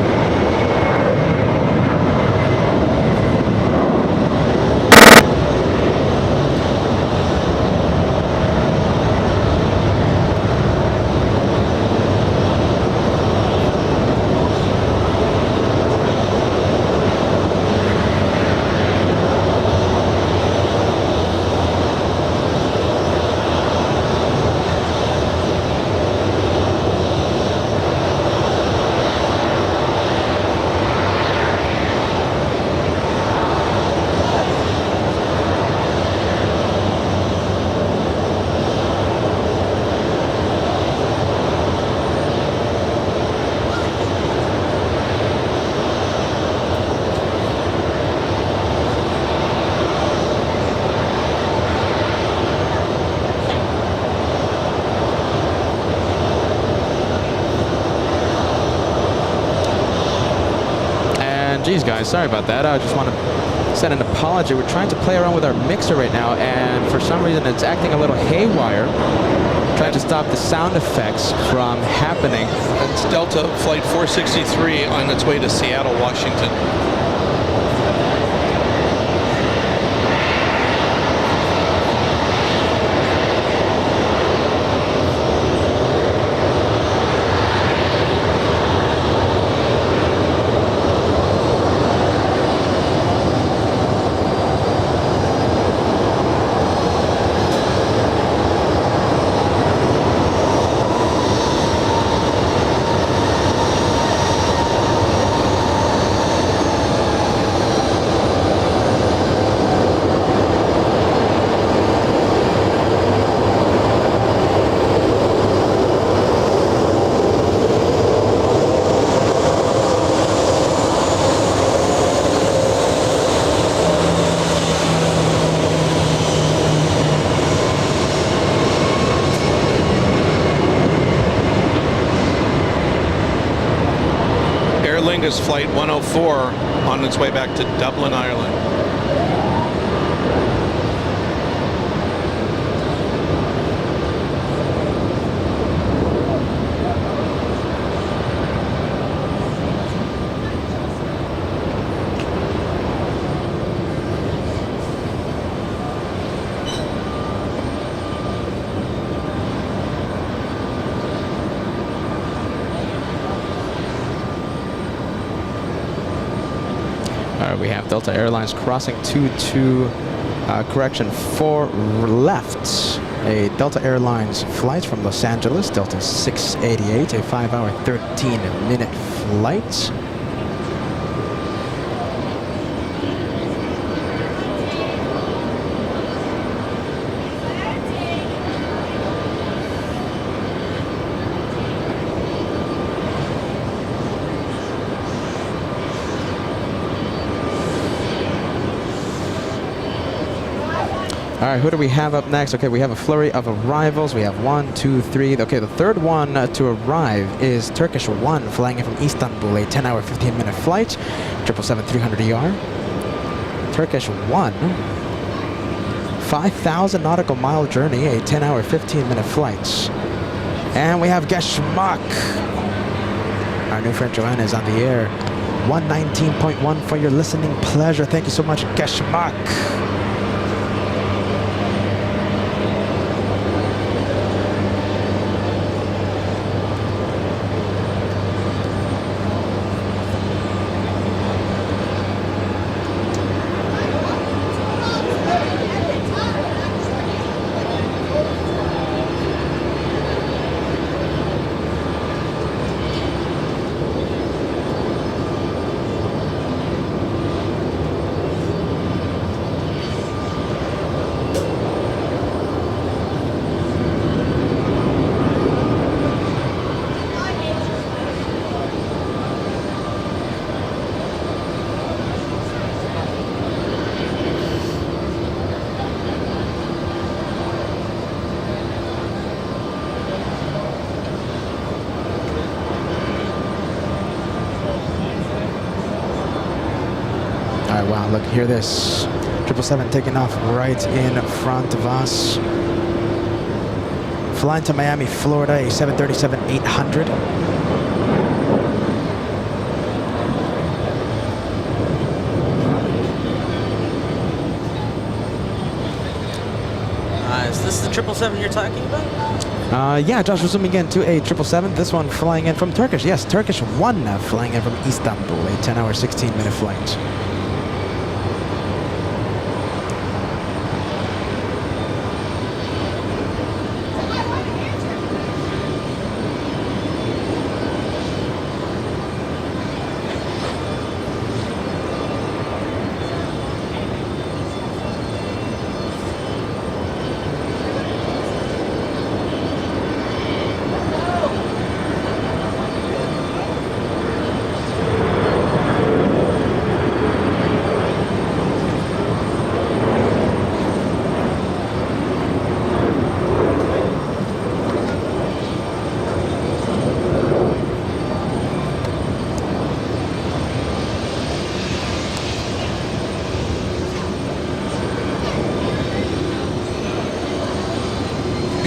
geez, guys, sorry about that. I just want to send an apology. We're trying to play around with our mixer right now, and for some reason it's acting a little haywire. Trying to stop the sound effects from happening. It's Delta Flight 463 on its way to Seattle, Washington. Is Flight 104 on its way back to Dublin, Ireland. We have Delta Airlines crossing 22, correction, 4 left. A Delta Airlines flight from Los Angeles, Delta 688, a 5-hour, 13-minute flight. All right, who do we have up next? Okay, we have a flurry of arrivals. We have 1, 2, 3. Okay, the third one to arrive is Turkish 1, flying in from Istanbul, a 10-hour, 15-minute flight, 777-300ER. Turkish 1, 5,000 nautical mile journey, a 10-hour, 15-minute flight. And we have Geschmack. Our new friend Joanna is on the air. 119.1 for your listening pleasure. Thank you so much, Geschmack. Wow, look, hear this. 777 taking off right in front of us. Flying to Miami, Florida, a 737-800. Is this the 777 you're talking about? Yeah, Josh, we're zooming in to a 777. This one flying in from Turkish. Yes, Turkish 1 flying in from Istanbul, a 10-hour, 16-minute flight.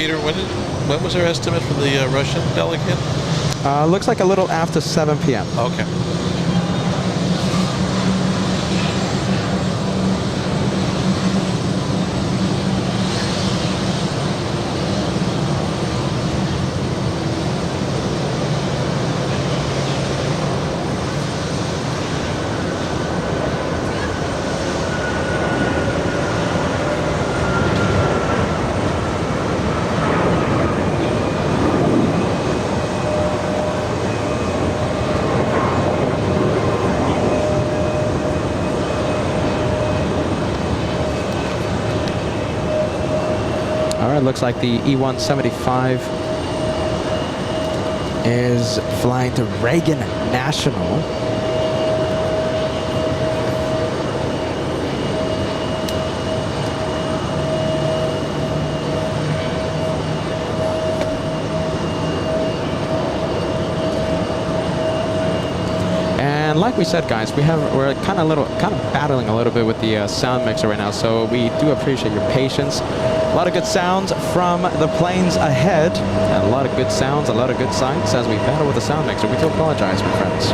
Peter, when was our estimate for the Russian delegate? Looks like a little after 7 p.m. Okay. Looks like the E-175 is flying to Reagan National. And like we said, guys, we're kind of battling a little bit with the sound mixer right now, so we do appreciate your patience. A lot of good sounds from the planes ahead, and a lot of good sounds, a lot of good sights as we battle with the sound mixer. We do apologize, my friends.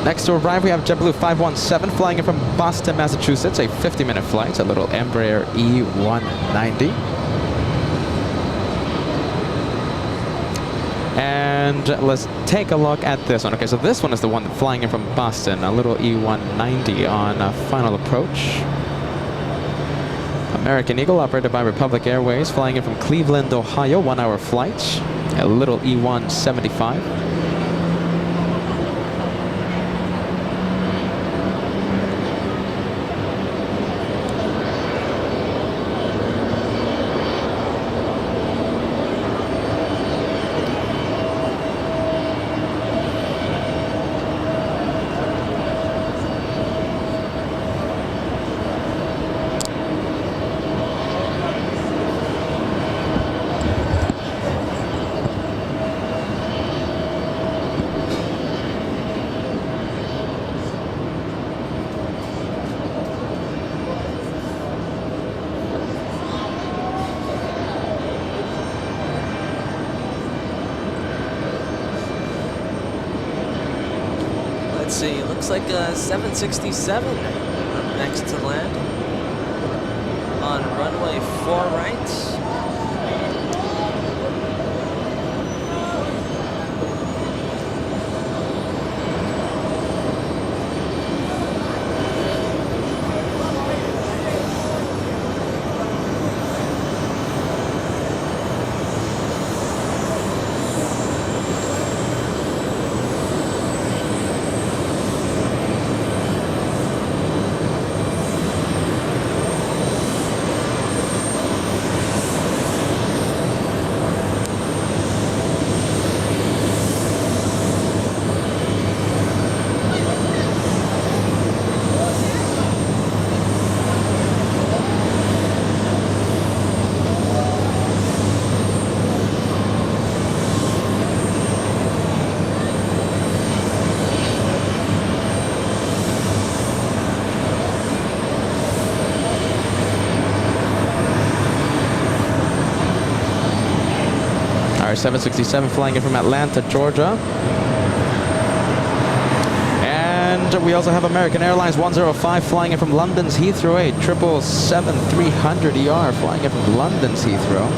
Next to arrive, we have JetBlue 517 flying in from Boston, Massachusetts, a 50-minute flight. It's a little Embraer E190. And let's take a look at this one. Okay, so this one is the one flying in from Boston, a little E190 on final approach. American Eagle, operated by Republic Airways, flying in from Cleveland, Ohio, 1-hour flight. A little E175. Let's see, it looks like a 767 next to land on runway 4 right. Our 767 flying in from Atlanta, Georgia. And we also have American Airlines 105 flying in from London's Heathrow, a 777-300ER flying in from London's Heathrow.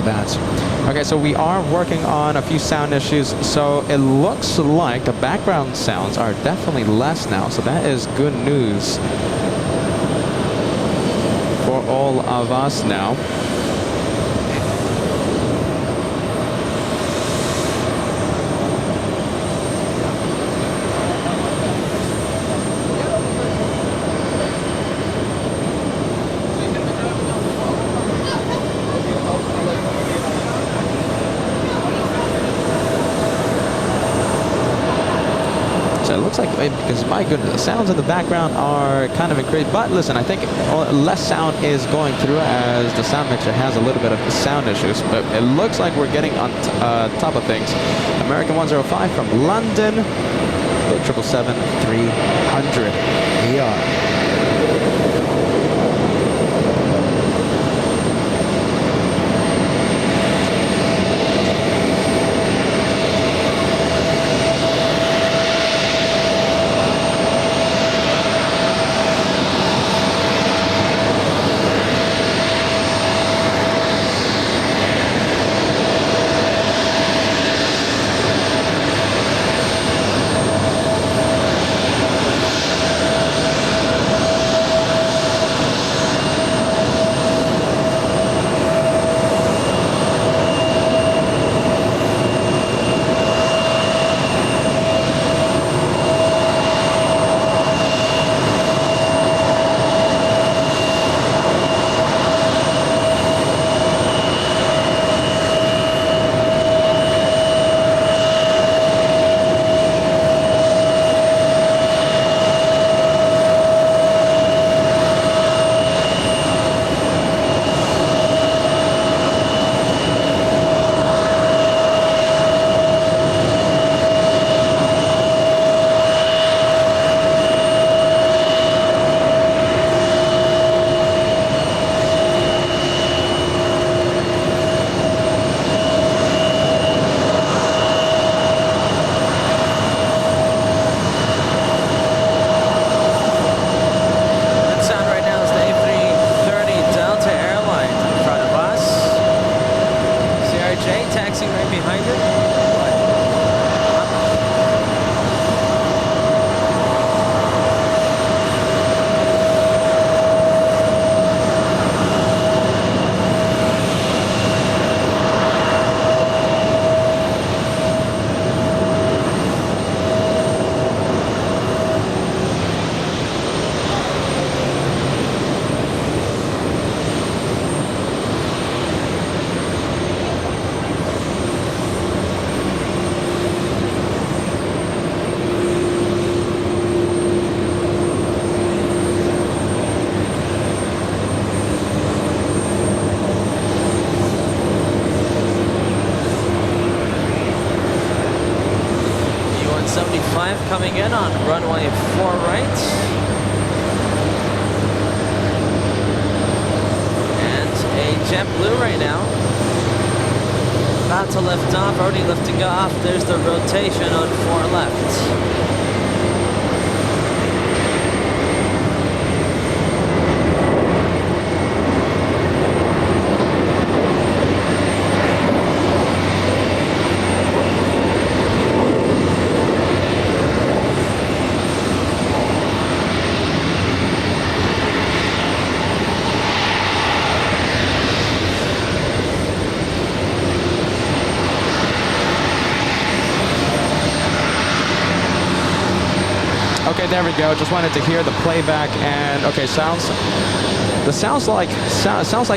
that. Okay, so we are working on a few sound issues. So it looks like the background sounds are definitely less now. So that is good news for all of us now. It looks like, because my goodness, the sounds in the background are kind of increased. But listen, I think less sound is going through as the sound mixer has a little bit of sound issues. But it looks like we're getting on top of things. American 105 from London, 777-300 AR. Coming in on runway 4 right. And a JetBlue right now. About to lift off, already lifting off. There's the rotation on 4 left. Okay, there we go. Just wanted to hear the playback, and okay, sounds like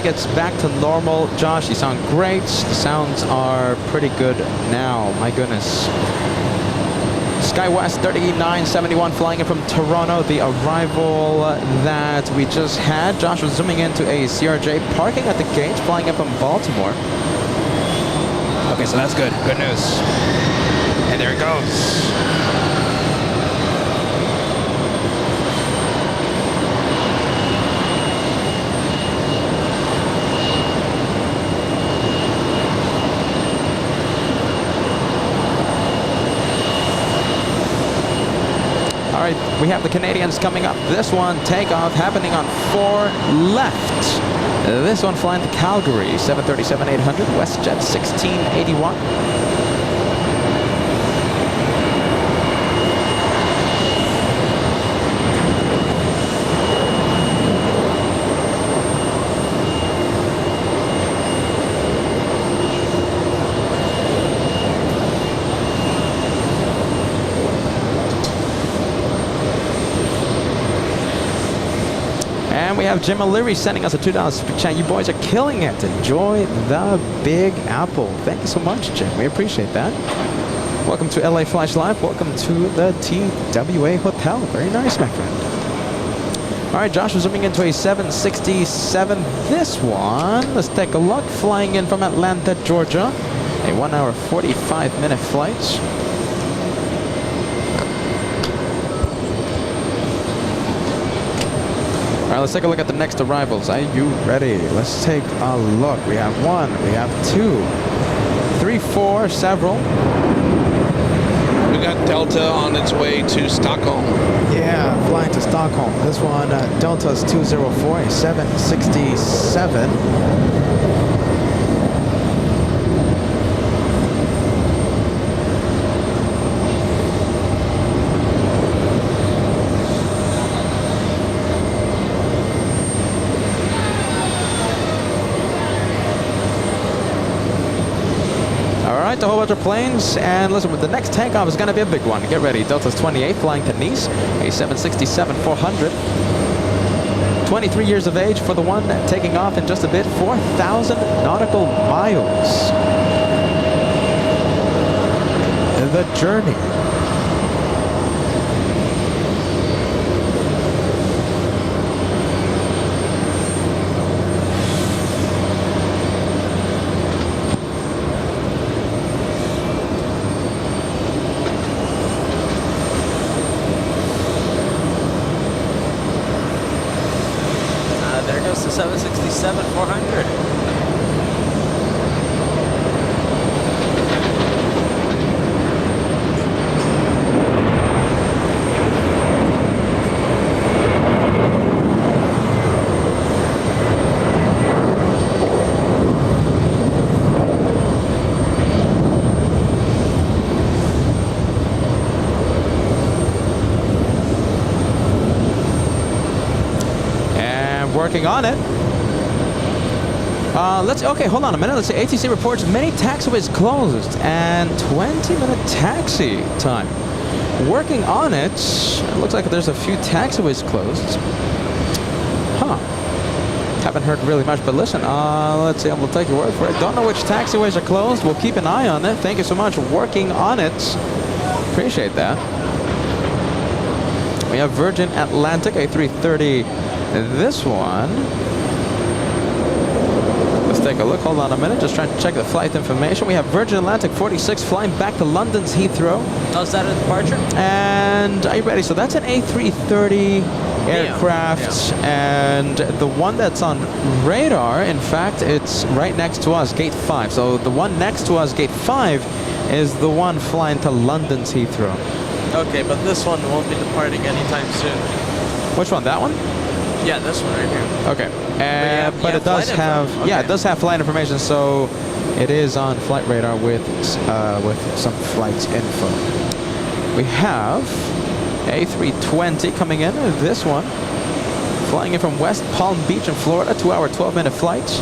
it's back to normal. Josh, you sound great. The sounds are pretty good now. My goodness. SkyWest 3971 flying in from Toronto. The arrival that we just had. Josh was zooming into a CRJ parking at the gate, flying in from Baltimore. Okay, so that's good. Good news. And there it goes. All right, we have the Canadians coming up. This one, takeoff happening on 4 left. This one flying to Calgary, 737-800, WestJet 1681. And we have Jim O'Leary sending us a $2 super chat. You boys are killing it. Enjoy the Big Apple. Thank you so much, Jim. We appreciate that. Welcome to LA Flash Live. Welcome to the TWA Hotel. Very nice, my friend. All right, Josh is zooming into a 767. This one, let's take a look. Flying in from Atlanta, Georgia. A 1 hour, 45-minute flight. All right, let's take a look at the next arrivals. Are you ready? Let's take a look. We have 1, we have 2, 3, 4, several. We got Delta on its way to Stockholm. Yeah, flying to Stockholm. This one, Delta's 204, a 767. A whole bunch of planes, and listen, the next takeoff is going to be a big one. Get ready. Delta's 28 flying to Nice, a 767-400. 23 years of age for the one taking off in just a bit. 4,000 nautical miles. The journey. There goes the 767-400. Working on it. Okay, hold on a minute. Let's see. ATC reports many taxiways closed and 20-minute taxi time. Working on it. It looks like there's a few taxiways closed. Huh. Haven't heard really much, but listen, let's see. We'll take your word for it. Don't know which taxiways are closed. We'll keep an eye on it. Thank you so much. Working on it. Appreciate that. We have Virgin Atlantic, A330. This one, let's take a look. Hold on a minute. Just trying to check the flight information. We have Virgin Atlantic 46 flying back to London's Heathrow. Oh, is that a departure? And are you ready? So that's an A330 aircraft. Yeah. And the one that's on radar, in fact, it's right next to us, Gate 5. So the one next to us, Gate 5, is the one flying to London's Heathrow. Okay, but this one won't be departing anytime soon. Which one? That one? Yeah, this one right here. Okay, but it does have, yeah, it does have flight information, so it is on flight radar with some flight info. We have A320 coming in. This one flying in from West Palm Beach in Florida, 2 hour, 12-minute flight.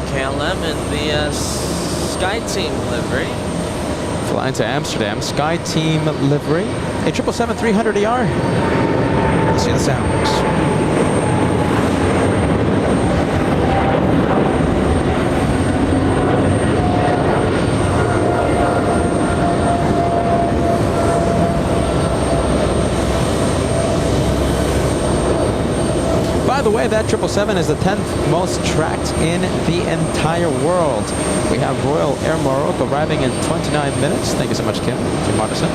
KLM in the Sky Team livery. Flying to Amsterdam, Sky Team livery. A 777-300ER. Let's see the sounds. By the way, that 777 is the 10th most tracked in the entire world. We have Royal Air Morocco arriving in 29 minutes. Thank you so much, Kim Martison.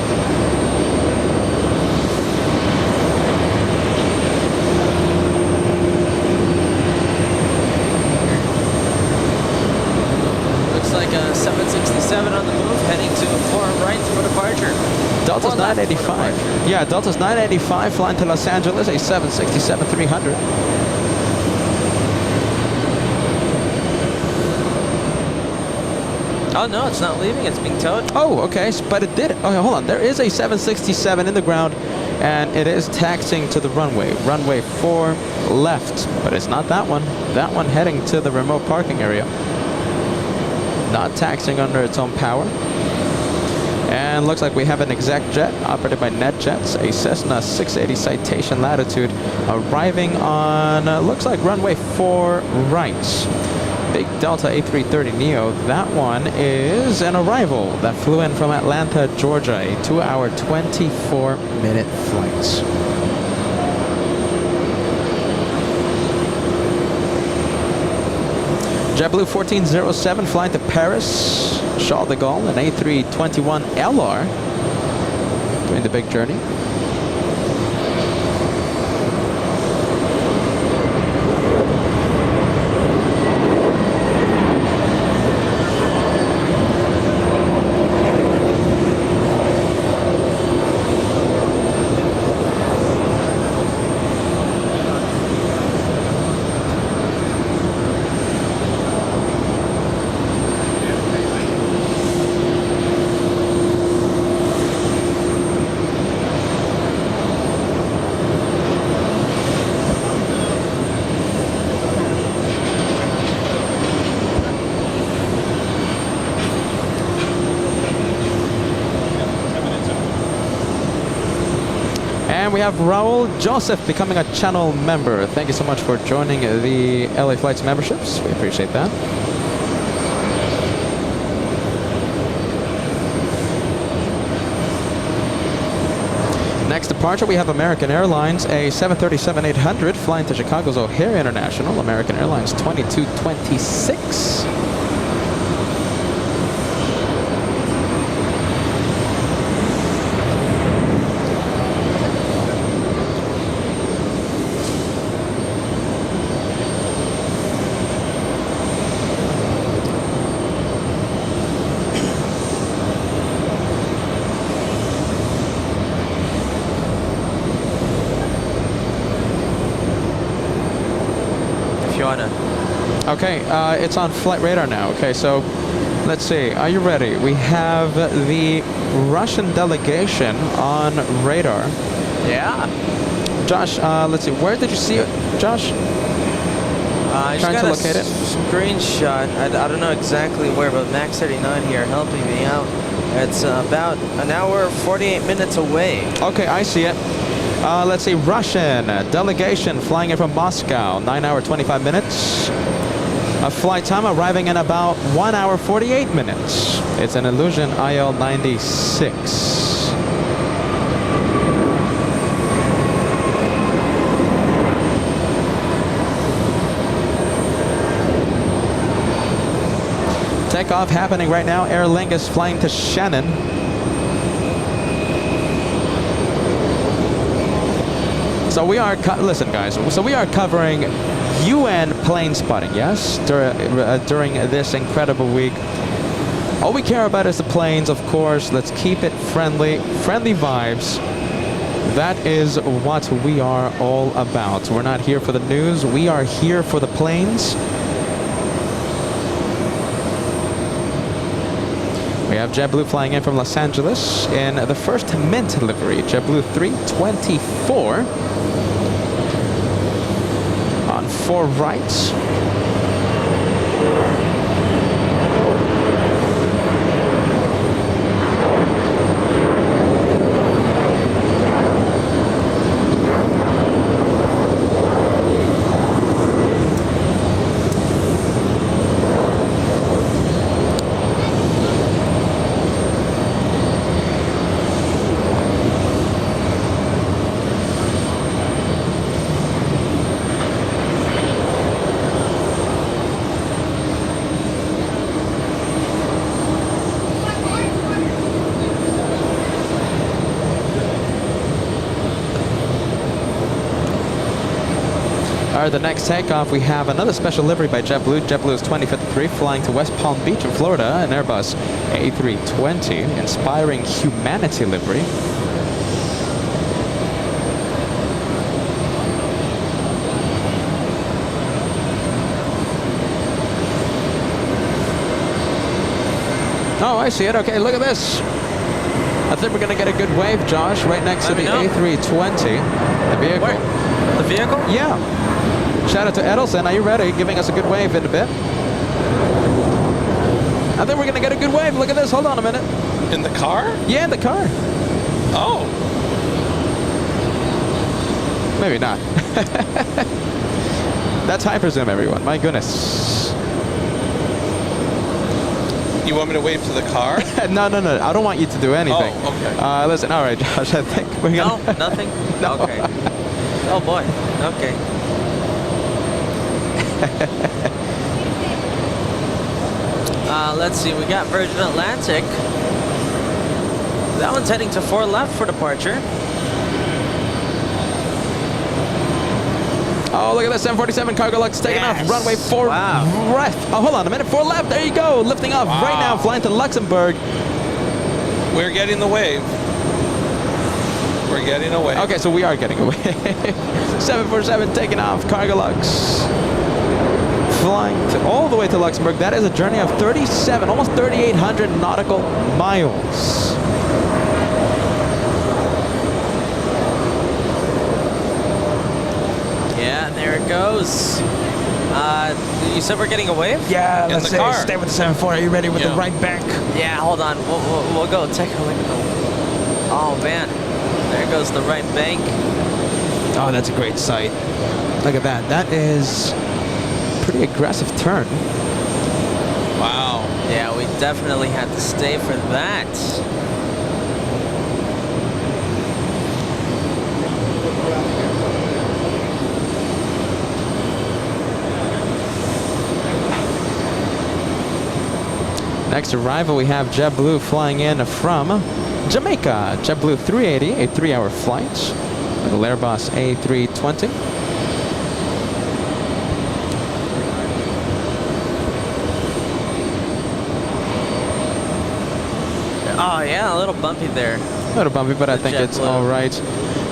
Looks like 787 on the move, heading to 4 right for departure. Delta's 985. Yeah, Delta's 985 flying to Los Angeles, a 767-300. Oh no, it's not leaving, it's being towed. Oh, okay, but it did. Okay, hold on. There is a 767 in the ground, and it is taxiing to the runway. Runway 4 left, but it's not that one. That one heading to the remote parking area. Not taxiing under its own power. And looks like we have an exec jet operated by NetJets, a Cessna 680 Citation Latitude, arriving on, looks like runway 4 right. Big Delta A330neo, that one is an arrival that flew in from Atlanta, Georgia, a 2-hour, 24-minute flight. JetBlue 1407 flying to Paris, Charles de Gaulle, an A321LR, doing the big journey. And we have Raul Joseph becoming a channel member. Thank you so much for joining the LA Flights memberships. We appreciate that. Next departure, we have American Airlines, a 737-800 flying to Chicago's O'Hare International. American Airlines 2226. Okay, it's on flight radar now. Okay, so let's see. Are you ready? We have the Russian delegation on radar. Yeah. Josh, let's see. Where did you see it, Josh? I just Trying got to a locate it. screenshot. I don't know exactly where, but Max 39 here helping me out. It's about an hour, 48 minutes away. Okay, I see it. Let's see. Russian delegation flying in from Moscow. 9 hour, 25 minutes. A flight time arriving in about 1 hour, 48 minutes. It's an Illusion IL-96. Takeoff happening right now. Aer Lingus flying to Shannon. So we are, listen guys, so we are covering UN plane spotting, yes, during this incredible week. All we care about is the planes, of course. Let's keep it friendly vibes. That is what we are all about. We're not here for the news. We are here for the planes. We have JetBlue flying in from Los Angeles in the first Mint livery, JetBlue 324. On 4 right. All right, the next takeoff, we have another special livery by JetBlue. JetBlue is 2053, flying to West Palm Beach in Florida, an Airbus A320, inspiring humanity livery. Oh, I see it. Okay, look at this. I think we're going to get a good wave, Josh, right next to the A320. The vehicle. Where? The vehicle? Yeah. Shout out to Edelson. Are you ready? Giving us a good wave in a bit. I think we're going to get a good wave. Look at this. Hold on a minute. In the car? Yeah, in the car. Oh. Maybe not. That's hyperzoom, everyone. My goodness. You want me to wave to the car? No. I don't want you to do anything. Oh, okay. Listen, all right, Josh. I think we're No, gonna... nothing? No. Okay. Oh boy. Okay. Let's see, we got Virgin Atlantic. That one's heading to 4 left for departure. Oh, look at that 747 cargo lux taking off. Runway 4 Wow. left. Oh, hold on a minute. 4 left. There you go. Lifting off right now, flying to Luxembourg. We're getting the wave. We're getting a wave. Okay, so we are getting away. 747 taking off. Cargo lux. Flying all the way to Luxembourg. That is a journey of 37, almost 3,800 nautical miles. Yeah, there it goes. You said we're getting a wave? Yeah, let's say stay with the 74. Are you ready with the right bank? Yeah, hold on. We'll go take a look at the... Oh, man. There goes the right bank. Oh, that's a great sight. Look at that. That is pretty aggressive turn. Wow. Yeah, we definitely had to stay for that. Next arrival, we have JetBlue flying in from Jamaica. JetBlue 380, a 3-hour flight. Little Airbus A320. Oh, yeah, a little bumpy there. A little bumpy, but I think it's JetBlue. all right.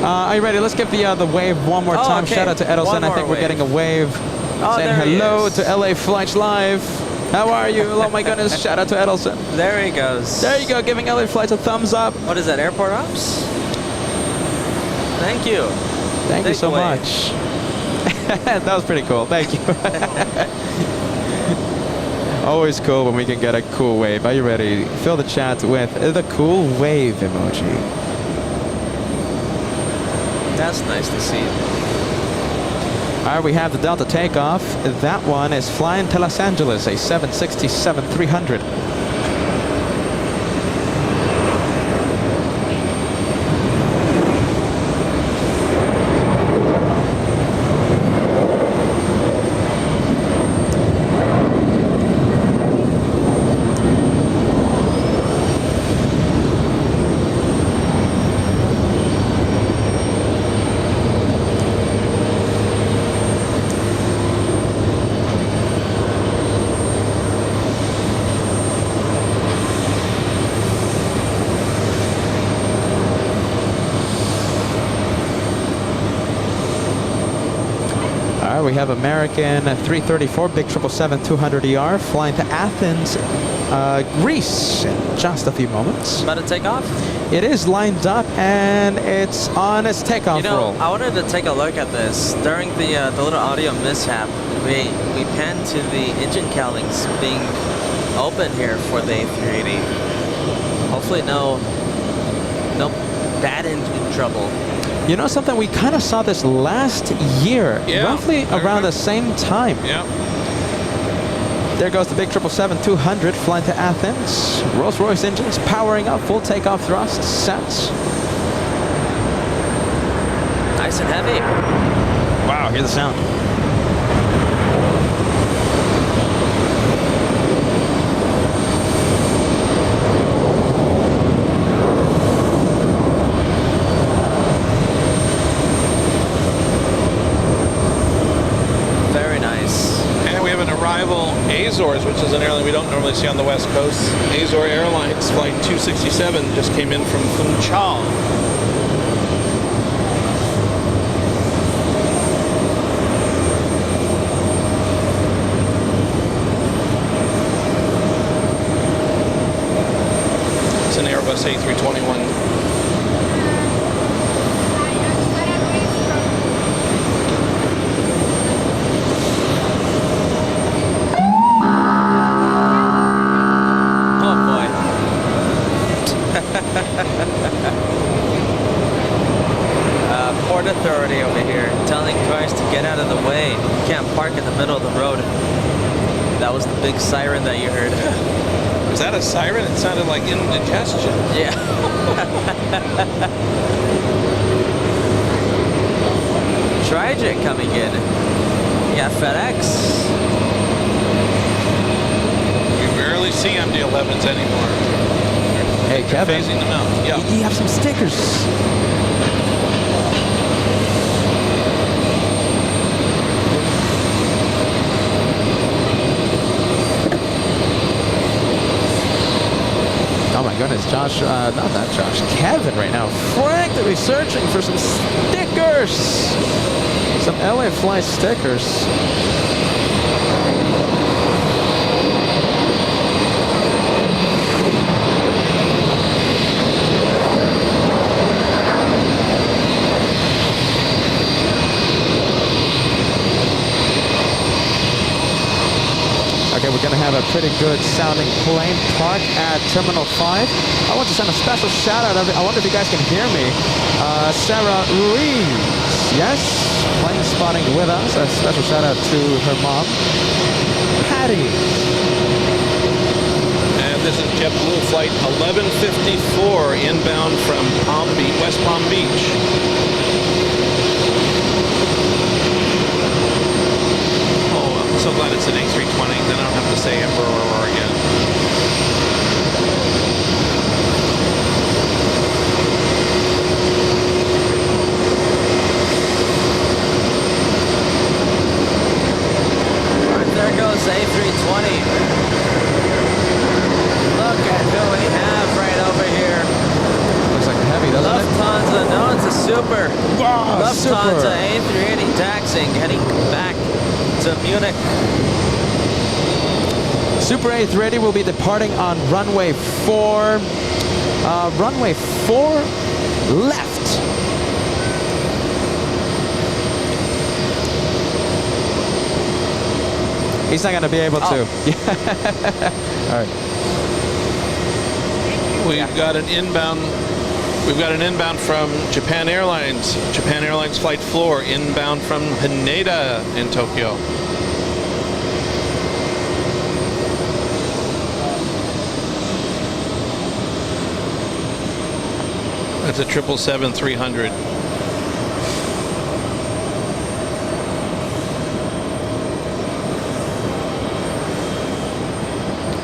Are you ready? Let's give the wave one more time. Okay. Shout out to Edelson. One I think more we're getting a wave. Oh, saying there he hello is. to LA Flights Live. How are you? Oh my goodness. Shout out to Edelson. There he goes. There you go, giving LA Flights a thumbs up. What is that, airport ops? Thank you. Thank you Big so wave. much. That was pretty cool. Thank you. Always cool when we can get a cool wave. Are you ready? Fill the chat with the cool wave emoji. That's nice to see. All right, we have the Delta takeoff. That one is flying to Los Angeles, a 767-300. We have American 334 Big 777-200ER flying to Athens, Greece in just a few moments. About to take off? It is lined up and it's on its takeoff roll. I wanted to take a look at this. During the little audio mishap, we panned to the engine cowlings being open here for the A380. Hopefully no bad engine trouble. You know something? We kind of saw this last year, roughly around the same time. Yeah. There goes the Big 777-200 flying to Athens. Rolls-Royce engines powering up, full takeoff thrust sets. Nice and heavy. Wow, hear the sound. Azores, which is an airline we don't normally see on the West Coast. Azor Airlines Flight 267 just came in from Funchal. It's an Airbus A321. Port Authority over here telling cars to get out of the way. You can't park in the middle of the road. That was the big siren that you heard. Was that a siren? It sounded like indigestion. Yeah. Trijet coming in. Yeah, FedEx. We barely see MD-11s anymore. Hey, Kevin. Phasing them out. Yeah. You have some stickers. Oh my goodness, Josh, not that Josh, Kevin right now, frantically searching for some stickers. Some LA Fly stickers. Okay, we're going to have a pretty good sounding plane park at Terminal 5. I want to send a special shout out. I wonder if you guys can hear me. Sarah Ruiz, yes, plane spotting with us. A special shout out to her mom, Patty. And this is JetBlue Flight 1154 inbound from Palm Beach, West Palm Beach. So glad it's an A320, then I don't have to say Emperor again. Alright, there goes A320. Look at who we have right over here. Looks like a heavy, doesn't it? Lufthansa, no, it's a super. Wow, Lufthansa super. A380 taxiing, heading back to Munich. Super 8 will be departing on runway 4. Runway 4 left. He's not going to be able to. All right. We've got an inbound. We've got an inbound from Japan Airlines. Japan Airlines Flight 4 inbound from Haneda in Tokyo. That's a 777-300.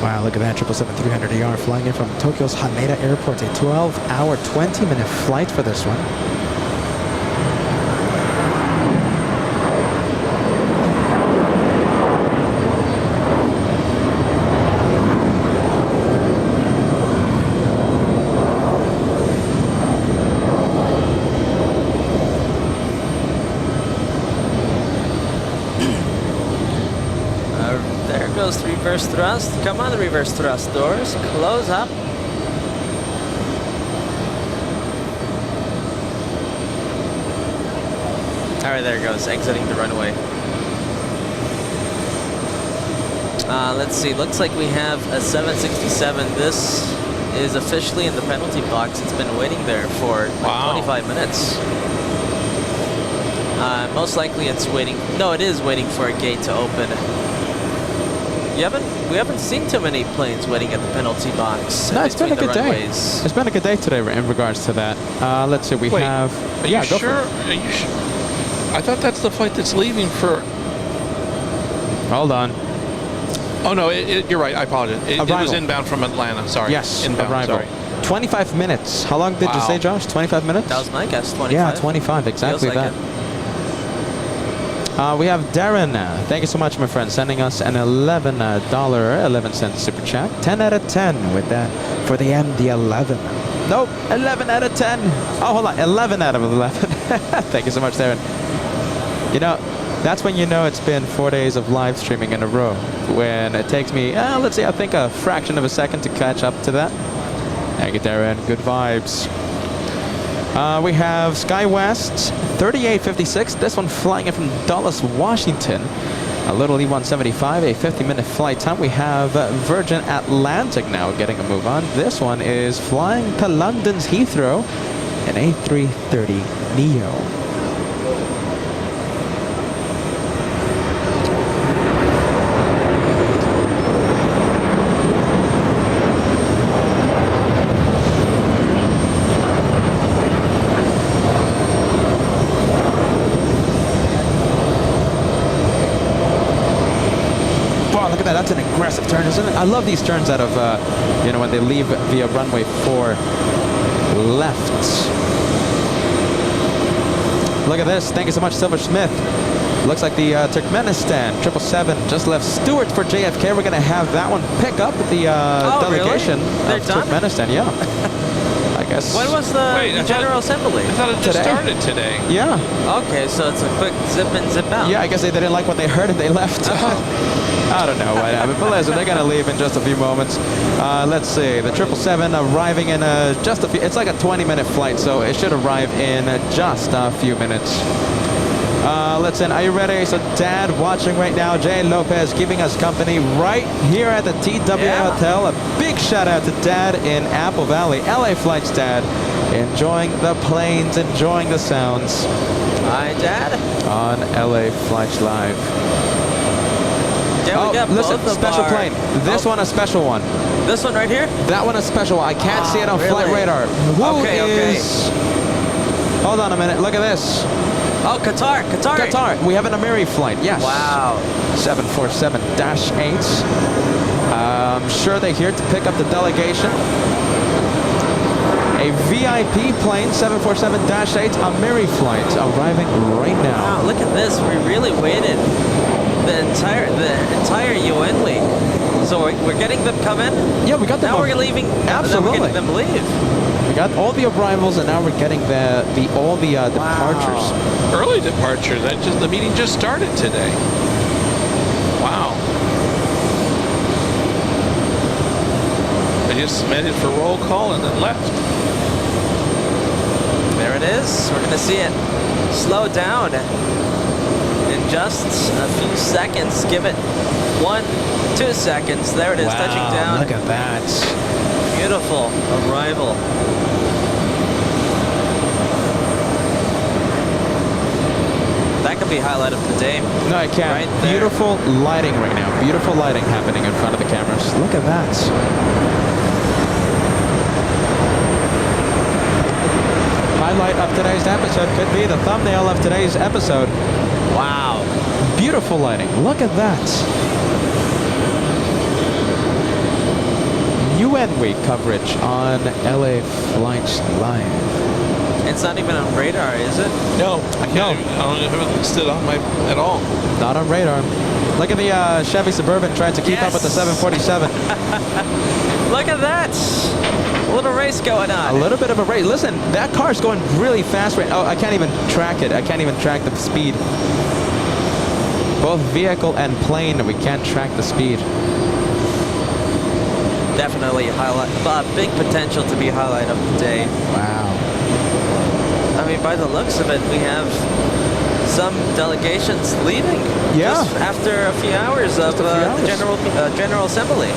Wow, look at that 777-300ER flying in from Tokyo's Haneda Airport. A 12-hour, 20-minute flight for this one. Reverse thrust. Come on, the reverse thrust doors. Close up. All right, there it goes. Exiting the runway. Let's see. Looks like we have a 767. This is officially in the penalty box. It's been waiting there for like 25 minutes. Most likely it's waiting. No, it is waiting for a gate to open. We haven't seen too many planes waiting at the penalty box. No, it's been a good day. Runways. It's been a good day today in regards to that. Let's see, we have... Are you sure? Are you sure? I thought that's the flight that's leaving for... Hold on. Oh, no, you're right. I apologize. It was inbound from Atlanta. Sorry. Yes, inbound. arrival. Sorry. 25 minutes. How long did you say, Josh? 25 minutes? That was my guess, 25. Yeah, 25, exactly Feels like that. We have Darren. Thank you so much, my friend, sending us an $11.11 super chat. 10 out of 10 with that for the MD11. Nope, 11 out of 10. Oh, hold on, 11 out of 11. Thank you so much, Darren. You know, that's when you know it's been 4 days of live streaming in a row. When it takes me, let's say, I think a fraction of a second to catch up to that. Thank you, Darren. Good vibes. We have SkyWest 3856. This one flying in from Dulles, Washington. A little E175, a 50-minute flight time. We have Virgin Atlantic now getting a move on. This one is flying to London's Heathrow, an A330neo. That's an aggressive turn, isn't it? I love these turns out of, you know, when they leave via runway 4 left. Look at this. Thank you so much, Silver Smith. Looks like the Turkmenistan 777 just left Stewart for JFK. We're going to have that one pick up the delegation really? of Turkmenistan. Yeah. I guess. When was the General Assembly? I thought it just started today. Yeah. Okay, so it's a quick zip in, zip out. Yeah, I guess they didn't like what they heard and they left. I don't know what happened, but listen, they're going to leave in just a few moments. Let's see, the 777 arriving in just a few, it's like a 20-minute flight, so it should arrive in just a few minutes. Listen, are you ready? So Dad watching right now, Jay Lopez giving us company right here at the TWA Hotel. A big shout out to Dad in Apple Valley. LA Flights Dad, enjoying the planes, enjoying the sounds. Hi, Dad. On LA Flights Live. Yeah, we got listen, both of special our... plane. This one a special one. This one right here? That one a special one. I can't see it on really? flight radar. Who Okay. Hold on a minute. Look at this. Oh, Qatar. Qatar. We have an Amiri flight. Yes. Wow. 747-8. I'm sure they're here to pick up the delegation. A VIP plane, 747-8, Amiri flight, arriving right now. Wow, look at this. We really waited the entire UN week. So we're getting them come in? Yeah, we got them. Now we're leaving. Absolutely. Now we're getting them leave. We got all the arrivals, and now we're getting all the departures. Early departures. The meeting just started today. Wow. They just submitted for roll call and then left. There it is. We're going to see it slow down in just a few seconds. Give it 1-2 seconds. There it is, touching down. Look at that. Beautiful arrival. That could be highlight of the day. No, I can't. Right there. Beautiful lighting right now. Beautiful lighting happening in front of the cameras. Look at that. Highlight of today's episode could be the thumbnail of today's episode. Wow. Beautiful lighting. Look at that. UN Week coverage on LA Flights Live. It's not even on radar, is it? No, I don't have it listed on my at all. Not on radar. Look at the Chevy Suburban trying to keep up with the 747. Look at that. A little race going on. A little bit of a race. Listen, that car's going really fast right now. Oh, I can't even track it. I can't even track the speed. Both vehicle and plane, we can't track the speed. Definitely highlight. Big potential to be highlight of the day. Wow. I mean, by the looks of it, we have some delegations leaving. Yeah. Just after a few hours of the General Assembly.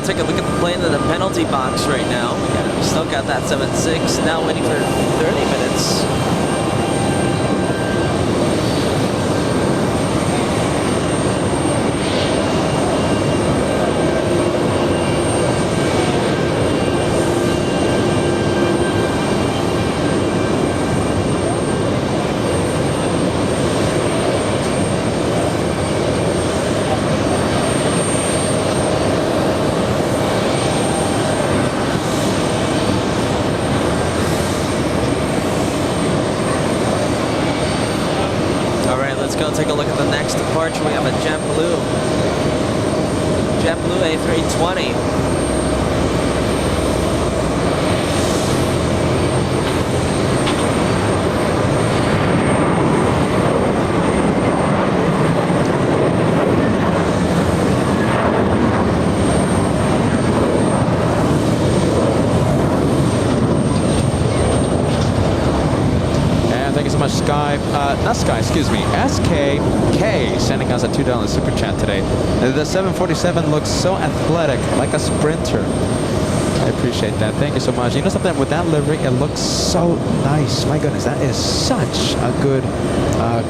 Take a look at the plane in the penalty box right now. Still got that 7.6. Now waiting for 30 minutes. departure, we have a JetBlue A320. SKK sending us a $2 super chat today. The 747 looks so athletic, like a sprinter. I appreciate that. Thank you so much. You know something, with that livery, it looks so nice. My goodness, that is such a good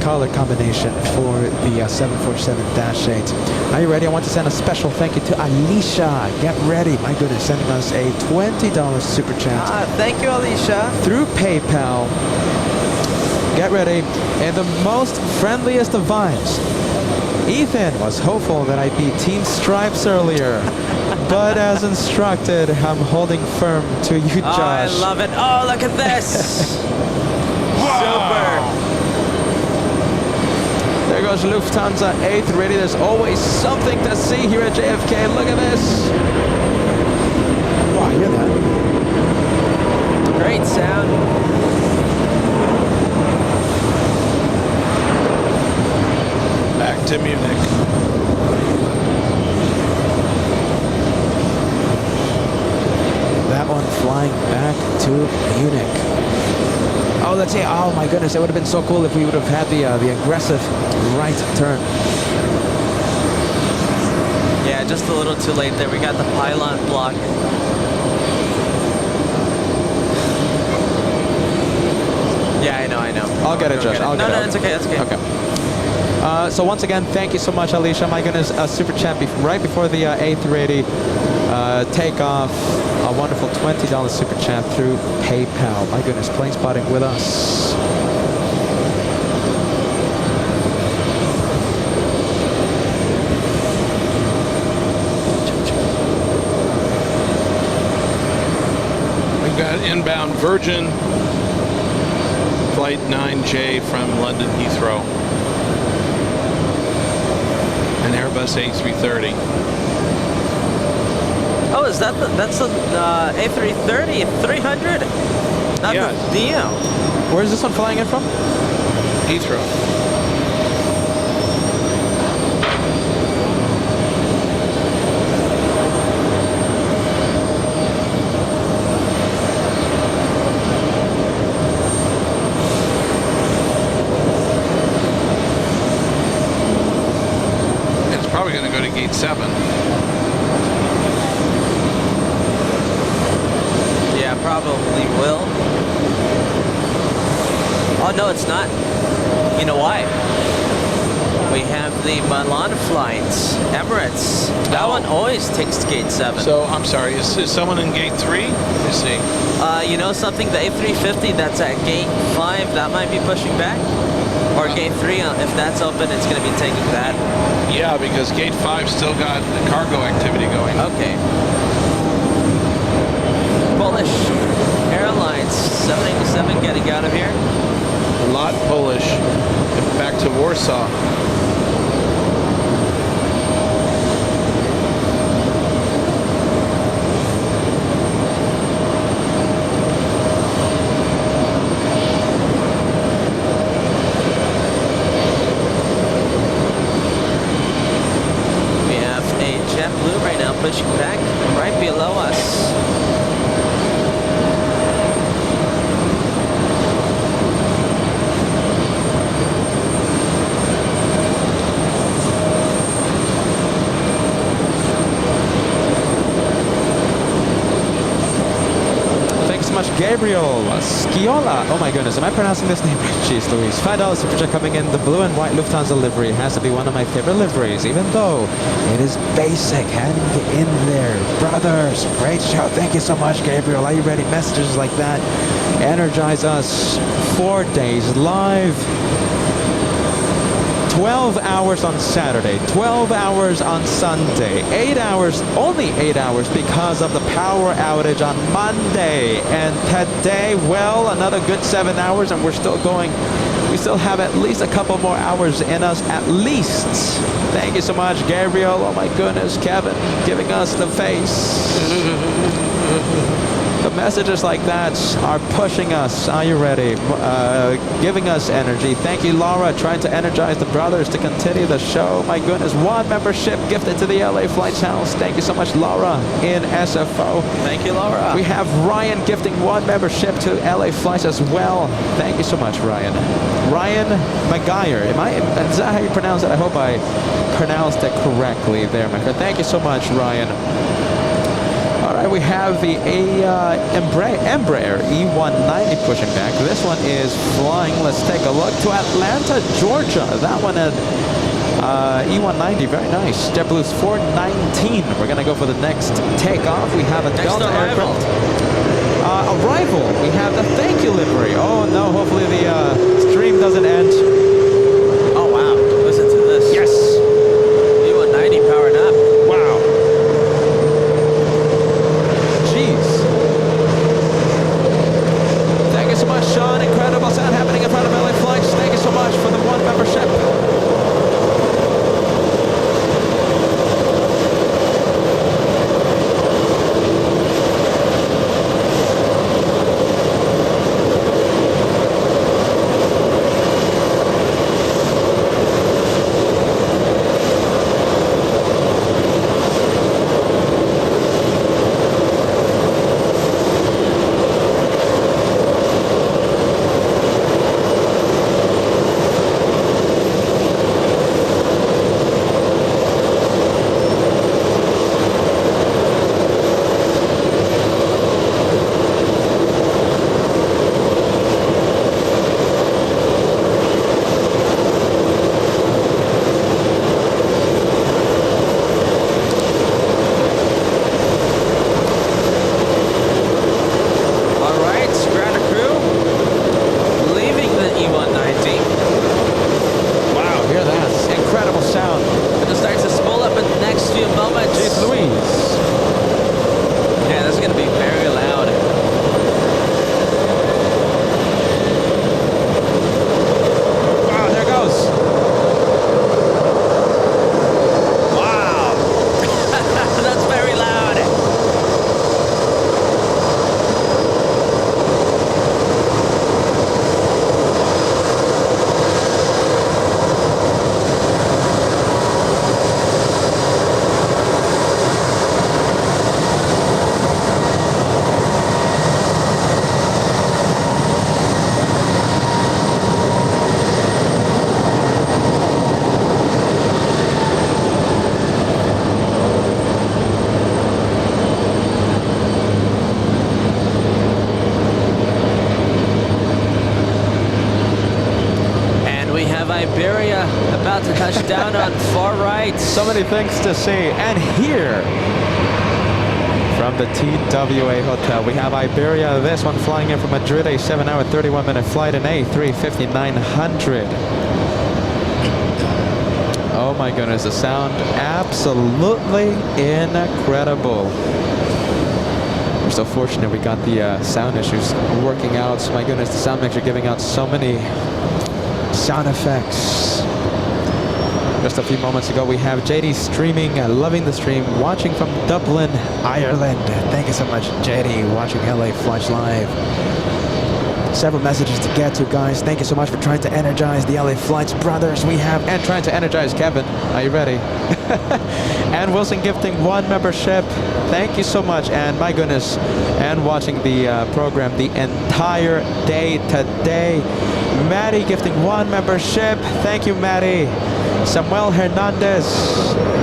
color combination for the 747-8. Are you ready? I want to send a special thank you to Alicia. Get ready. My goodness, sending us a $20 super chat. Thank you, Alicia. Through PayPal. Get ready. In the most friendliest of vibes, Ethan was hopeful that I'd be Team Stripes earlier, but as instructed, I'm holding firm to you, Josh. Oh, I love it. Oh, look at this. Super. There goes Lufthansa 8th ready. There's always something to see here at JFK. Look at this. Wow, hear that? Great sound. Back to Munich. That one flying back to Munich. Oh, let's see. Oh my goodness, it would have been so cool if we would have had the aggressive right turn. Yeah, just a little too late there. We got the pylon block. Yeah, I know. I'll get it, Josh. I'll get it. No, it's okay. That's okay. Okay. So once again, thank you so much, Alicia. My goodness, a super chat right before the A380 takeoff. A wonderful $20 super chat through PayPal. My goodness, plane spotting with us. We've got inbound Virgin, Flight 9J from London Heathrow. An Airbus A330. Oh, is that that's the A330 300? Not Yeah. the Neo. Where's this one flying in from? Heathrow. It's probably going to go to gate 7. Yeah, probably will. Oh, no, it's not. You know why? We have the Milan flights, Emirates. That one always takes gate 7. So, I'm sorry, is someone in gate 3? Let's see. You know something? The A350 that's at gate 5, that might be pushing back. Or gate 3, if that's open, it's going to be taking that. Yeah, because gate 5 still got the cargo activity going. Okay. Polish Airlines 787 getting out of here. A lot Polish. Back to Warsaw. We have a JetBlue right now pushing back right below us. Gabriel Sciola. Oh my goodness, am I pronouncing this name right? Jeez Louise. $5 super chat coming in. The blue and white Lufthansa livery has to be one of my favorite liveries, even though it is basic. Hang in there. Brothers, great show. Thank you so much, Gabriel. Are you ready? Messages like that energize us. 4 days live. 12 hours on Saturday, 12 hours on Sunday, 8 hours, only 8 hours because of the power outage on Monday. And today, well, another good 7 hours and we're still going. We still have at least a couple more hours in us, at least. Thank you so much, Gabriel. Oh my goodness, Kevin, giving us the face. The messages like that are pushing us. Are you ready? Giving us energy. Thank you, Laura, trying to energize the brothers to continue the show. My goodness, one membership gifted to the LA Flight Channels. Thank you so much, Laura, in SFO. Thank you, Laura. We have Ryan gifting one membership to LA Flights as well. Thank you so much, Ryan. Ryan McGuire. Is that how you pronounce it? I hope I pronounced it correctly there, my friend. Thank you so much, Ryan. All right, we have the Embraer E190 pushing back. This one is flying. Let's take a look to Atlanta, Georgia. That one at E190, very nice. JetBlue's 419. We're gonna go for the next takeoff. We have a Delta aircraft. Arrival. We have the thank you livery. Oh no, hopefully the stream doesn't end. Oh wow, listen to this. Yes. E190 powering up. Wow. Thank you so much, Sean. Incredible sound happening in front of LA Flights. Thank you so much for the one membership. Iberia about to touch down on far right. So many things to see. And here, from the TWA Hotel, we have Iberia. This one flying in from Madrid, a 7-hour, 31-minute flight, an A350-900. Oh my goodness, the sound absolutely incredible. We're so fortunate we got the sound issues working out. So my goodness, the sound mixer giving out so many sound effects. Just a few moments ago, we have JD streaming, loving the stream, watching from Dublin, Ireland. Thank you so much, JD, watching LA Flights Live. Several messages to get to, guys. Thank you so much for trying to energize the LA Flights brothers. We have, and trying to energize Kevin. Are you ready? And Wilson gifting 1 membership. Thank you so much. And my goodness, and watching the program the entire day today. Maddie gifting 1 membership. Thank you, Maddie. Samuel Hernandez.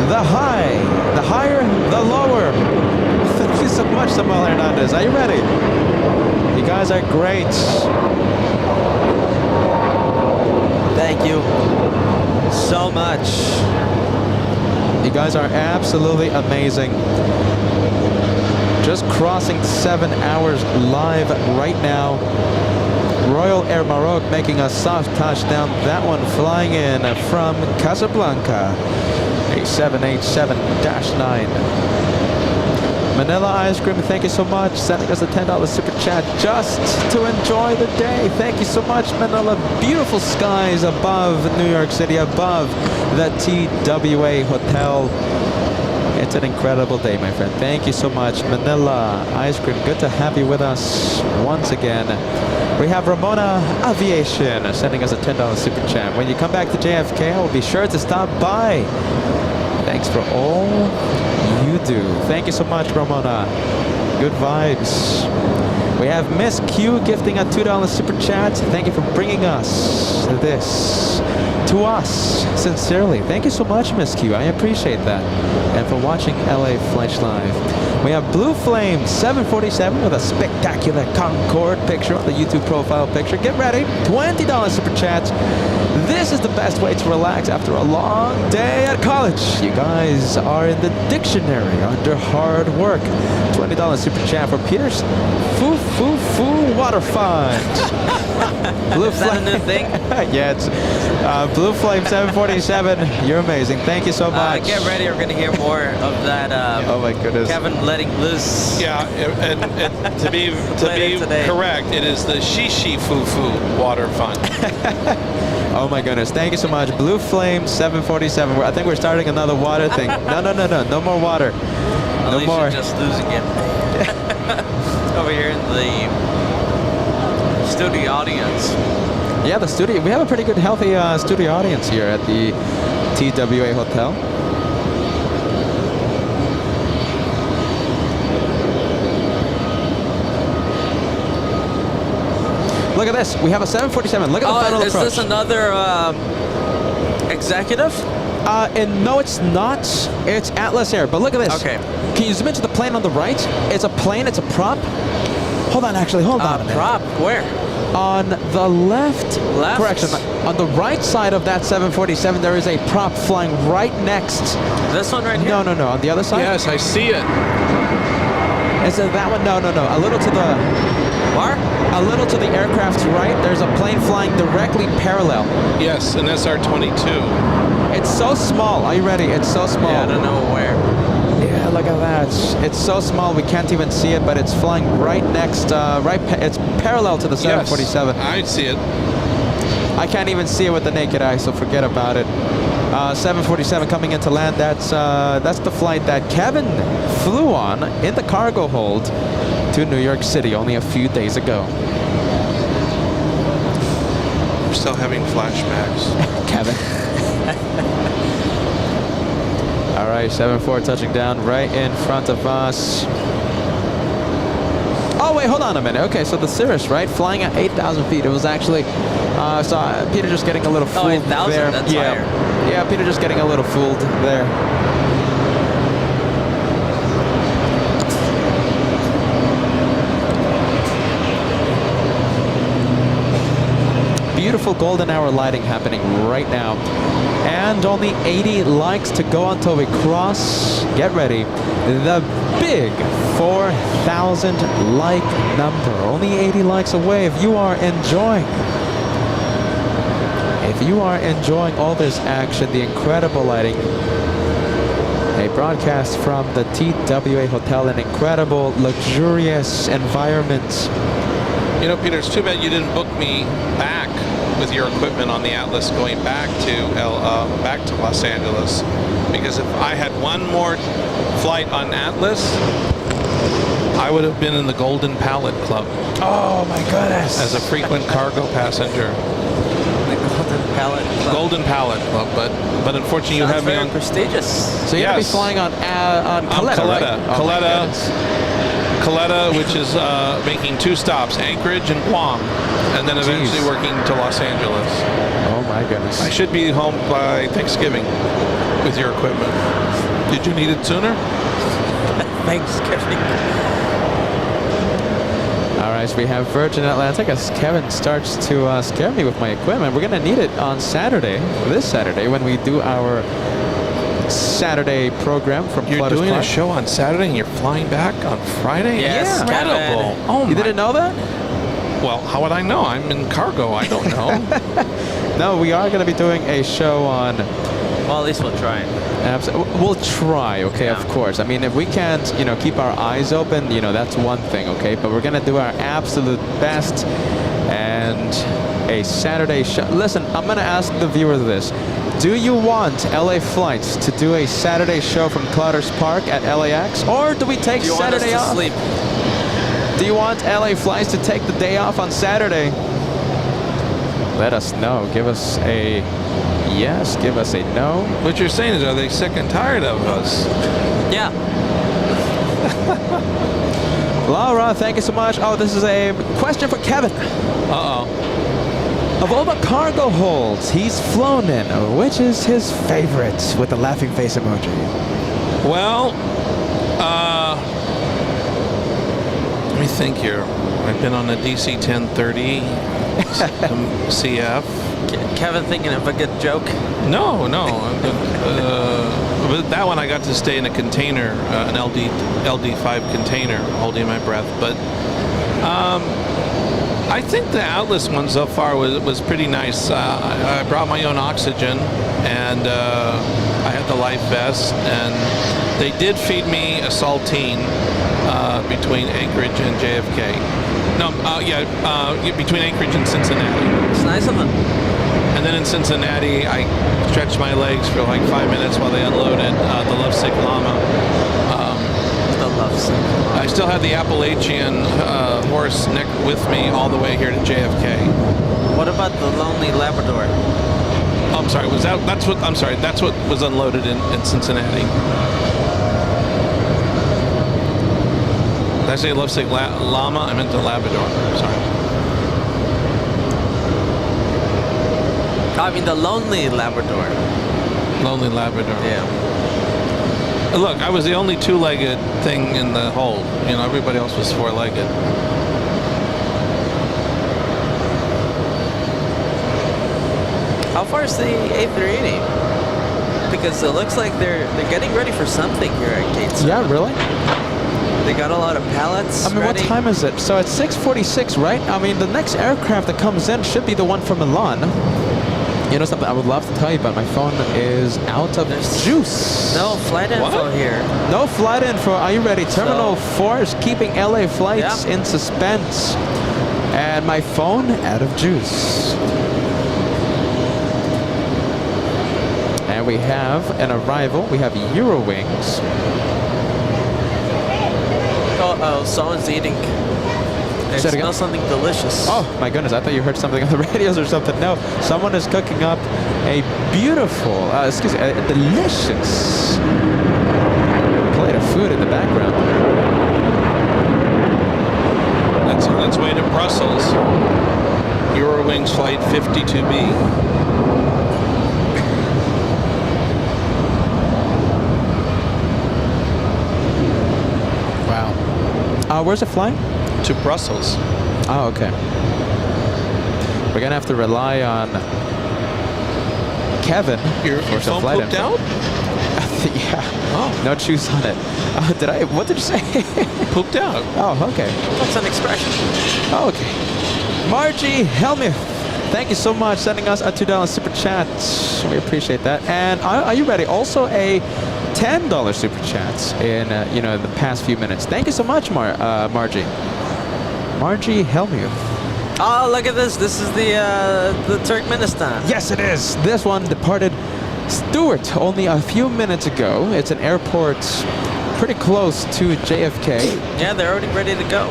The higher, the lower. Thank you so much, Samuel Hernandez. Are you ready? You guys are great. Thank you so much. You guys are absolutely amazing. Just crossing 7 hours live right now. Royal Air Maroc making a soft touchdown. That one flying in from Casablanca. A 787-9. Manila Ice Cream, thank you so much. Sending us a $10 super chat just to enjoy the day. Thank you so much, Manila. Beautiful skies above New York City, above the TWA Hotel. It's an incredible day, my friend. Thank you so much, Manila Ice Cream. Good to have you with us once again. We have Ramona Aviation sending us a $10 super chat. When you come back to JFK, I will be sure to stop by. Thanks for all you do. Thank you so much, Ramona. Good vibes. We have Miss Q gifting a $2 super chat. Thank you for bringing us this to us sincerely. Thank you so much, Miss Q. I appreciate that. And for watching LA Flash Live. We have Blue Flame 747 with a spectacular Concorde picture on the YouTube profile picture. Get ready. $20 super chats. This is the best way to relax after a long day at college. You guys are in the dictionary under hard work. $20 super chat for Peter's Foo Foo Foo Water Fund. Blue Is that a new thing? Yeah, it's Blue Flame 747. You're amazing. Thank you so much. Get ready. We're going to hear more of that. Oh my goodness. Kevin letting loose. Yeah, and to be correct, it is the Shishi Foo Foo Water Fund. Oh my goodness. Thank you so much. Blue Flame 747. I think we're starting another water thing. No. No more water. No more. Just losing it. Over here in the studio audience. Yeah, the studio. We have a pretty good, healthy studio audience here at the TWA Hotel. Look at this. We have a 747. Look at the final approach. Is this another executive? And no, it's not. It's Atlas Air. But look at this. Okay. Can you zoom into the plane on the right? It's a plane. It's a prop. Hold on, actually. Hold on a minute. Prop? Where? On the left. Correction. On the right side of that 747, there is a prop flying right next. This one right here? No. On the other side? Yes, I see it. Is it that one? No. A little to the... Where? A little to the aircraft's right, there's a plane flying directly parallel. Yes, an SR-22. It's so small. Are you ready? It's so small. Yeah, I don't know where. Yeah, look at that. It's so small we can't even see it, but it's flying right next, it's parallel to the 747. Yes, I see it. I can't even see it with the naked eye, so forget about it. 747 coming into land. That's the flight that Kevin flew on in the cargo hold to New York City only a few days ago. We're still having flashbacks. Kevin. All right, 7-4 touching down right in front of us. Oh, wait, hold on a minute. Okay, so the Cirrus, right, flying at 8,000 feet. It was actually, Peter just getting a little fooled 8,000? there. That's higher. Yeah, Peter just getting a little fooled there. Beautiful golden hour lighting happening right now. And only 80 likes to go until we cross, get ready, the big 4,000 like number. Only 80 likes away. If you are enjoying all this action, the incredible lighting, a broadcast from the TWA Hotel, an incredible, luxurious environment. You know, Peter, it's too bad you didn't book me back with your equipment on the Atlas going back to Los Angeles, because if I had one more flight on Atlas, I would have been in the Golden Pallet Club. Oh my goodness! As a frequent cargo passenger. The Golden Pallet Club. Golden Pallet Club, but unfortunately you have me on prestigious. So you're gonna be flying on Caleta, right? Caleta, which is making 2 stops, Anchorage and Guam, and then eventually working to Los Angeles. Oh my goodness. I should be home by Thanksgiving with your equipment. Did you need it sooner? Thanksgiving. All right, so we have Virgin Atlantic as Kevin starts to scare me with my equipment. We're gonna need it on Saturday, this Saturday, when we do our Saturday program from You're Clutter's doing Park. a show on Saturday and you're flying back on Friday? Yes, Incredible. Kevin. Oh, You didn't know that? Well, how would I know? I'm in cargo. I don't know. No, we are going to be doing a show on... Well, at least we'll try. We'll try, okay, Yeah. of course. I mean, if we can't, keep our eyes open, that's one thing, okay? But we're going to do our absolute best. And a Saturday show. Listen, I'm going to ask the viewers this. Do you want LA Flights to do a Saturday show from Clouders Park at LAX? Or do we take Saturday off? Do you want us to sleep? Do you want LA Flights to take the day off on Saturday? Let us know. Give us a yes, give us a no. What you're saying is, are they sick and tired of us? Yeah. Laura, thank you so much. Oh, this is a question for Kevin. Uh-oh. Of all the cargo holds he's flown in, which is his favorite with the laughing face emoji? Well, let me think here. I've been on a DC 1030, some CF. Kevin thinking of a good joke. No. But that one I got to stay in a container, an LD5 container, holding my breath. But I think the Atlas one so far was pretty nice. I brought my own oxygen, and I had the life vest, and they did feed me a saltine between Anchorage and JFK. No, between Anchorage and Cincinnati. It's nice of them. And then in Cincinnati, I stretched my legs for like 5 minutes while they unloaded the lovesick llama. The lovesick. I still had the Appalachian horse with me all the way here to JFK. What about the lonely Labrador? Oh, I'm sorry. That's what was unloaded in Cincinnati. Did I say lovesick llama? I meant the Labrador. Sorry. I mean the lonely Labrador. Lonely Labrador. Yeah. Look, I was the only two-legged thing in the hold. Everybody else was four-legged. How far is the A380? Because it looks like they're getting ready for something here at Gate 7. Yeah, really? They got a lot of pallets I mean, ready. what time is it? So it's 6:46, right? I mean, the next aircraft that comes in should be the one from Milan. You know something I would love to tell you, but my phone is out of juice. No flight info here. No flight info. Are you ready? Terminal 4 is keeping LA flights in suspense. And my phone out of juice. And we have an arrival. We have Eurowings. Oh, someone's eating. They smell something delicious. Oh my goodness, I thought you heard something on the radios or something. No, someone is cooking up a beautiful, a delicious plate of food in the background. Let's wait to Brussels. Eurowings flight 52B. Where's it flying? To Brussels. Oh, okay. We're gonna have to rely on Kevin Your for some phone flight pooped info. out? Yeah. Oh. No juice on it. What did you say? Pooped out. Oh, okay. That's an expression. Oh, okay. Margie Helmuth, thank you so much sending us a $2 super chat. We appreciate that. And are you ready? Also a $10 super chats in the past few minutes. Thank you so much, Margie. Margie Helmuth. Oh, look at this. This is the Turkmenistan. Yes, it is. This one departed Stewart only a few minutes ago. It's an airport pretty close to JFK. Yeah, they're already ready to go.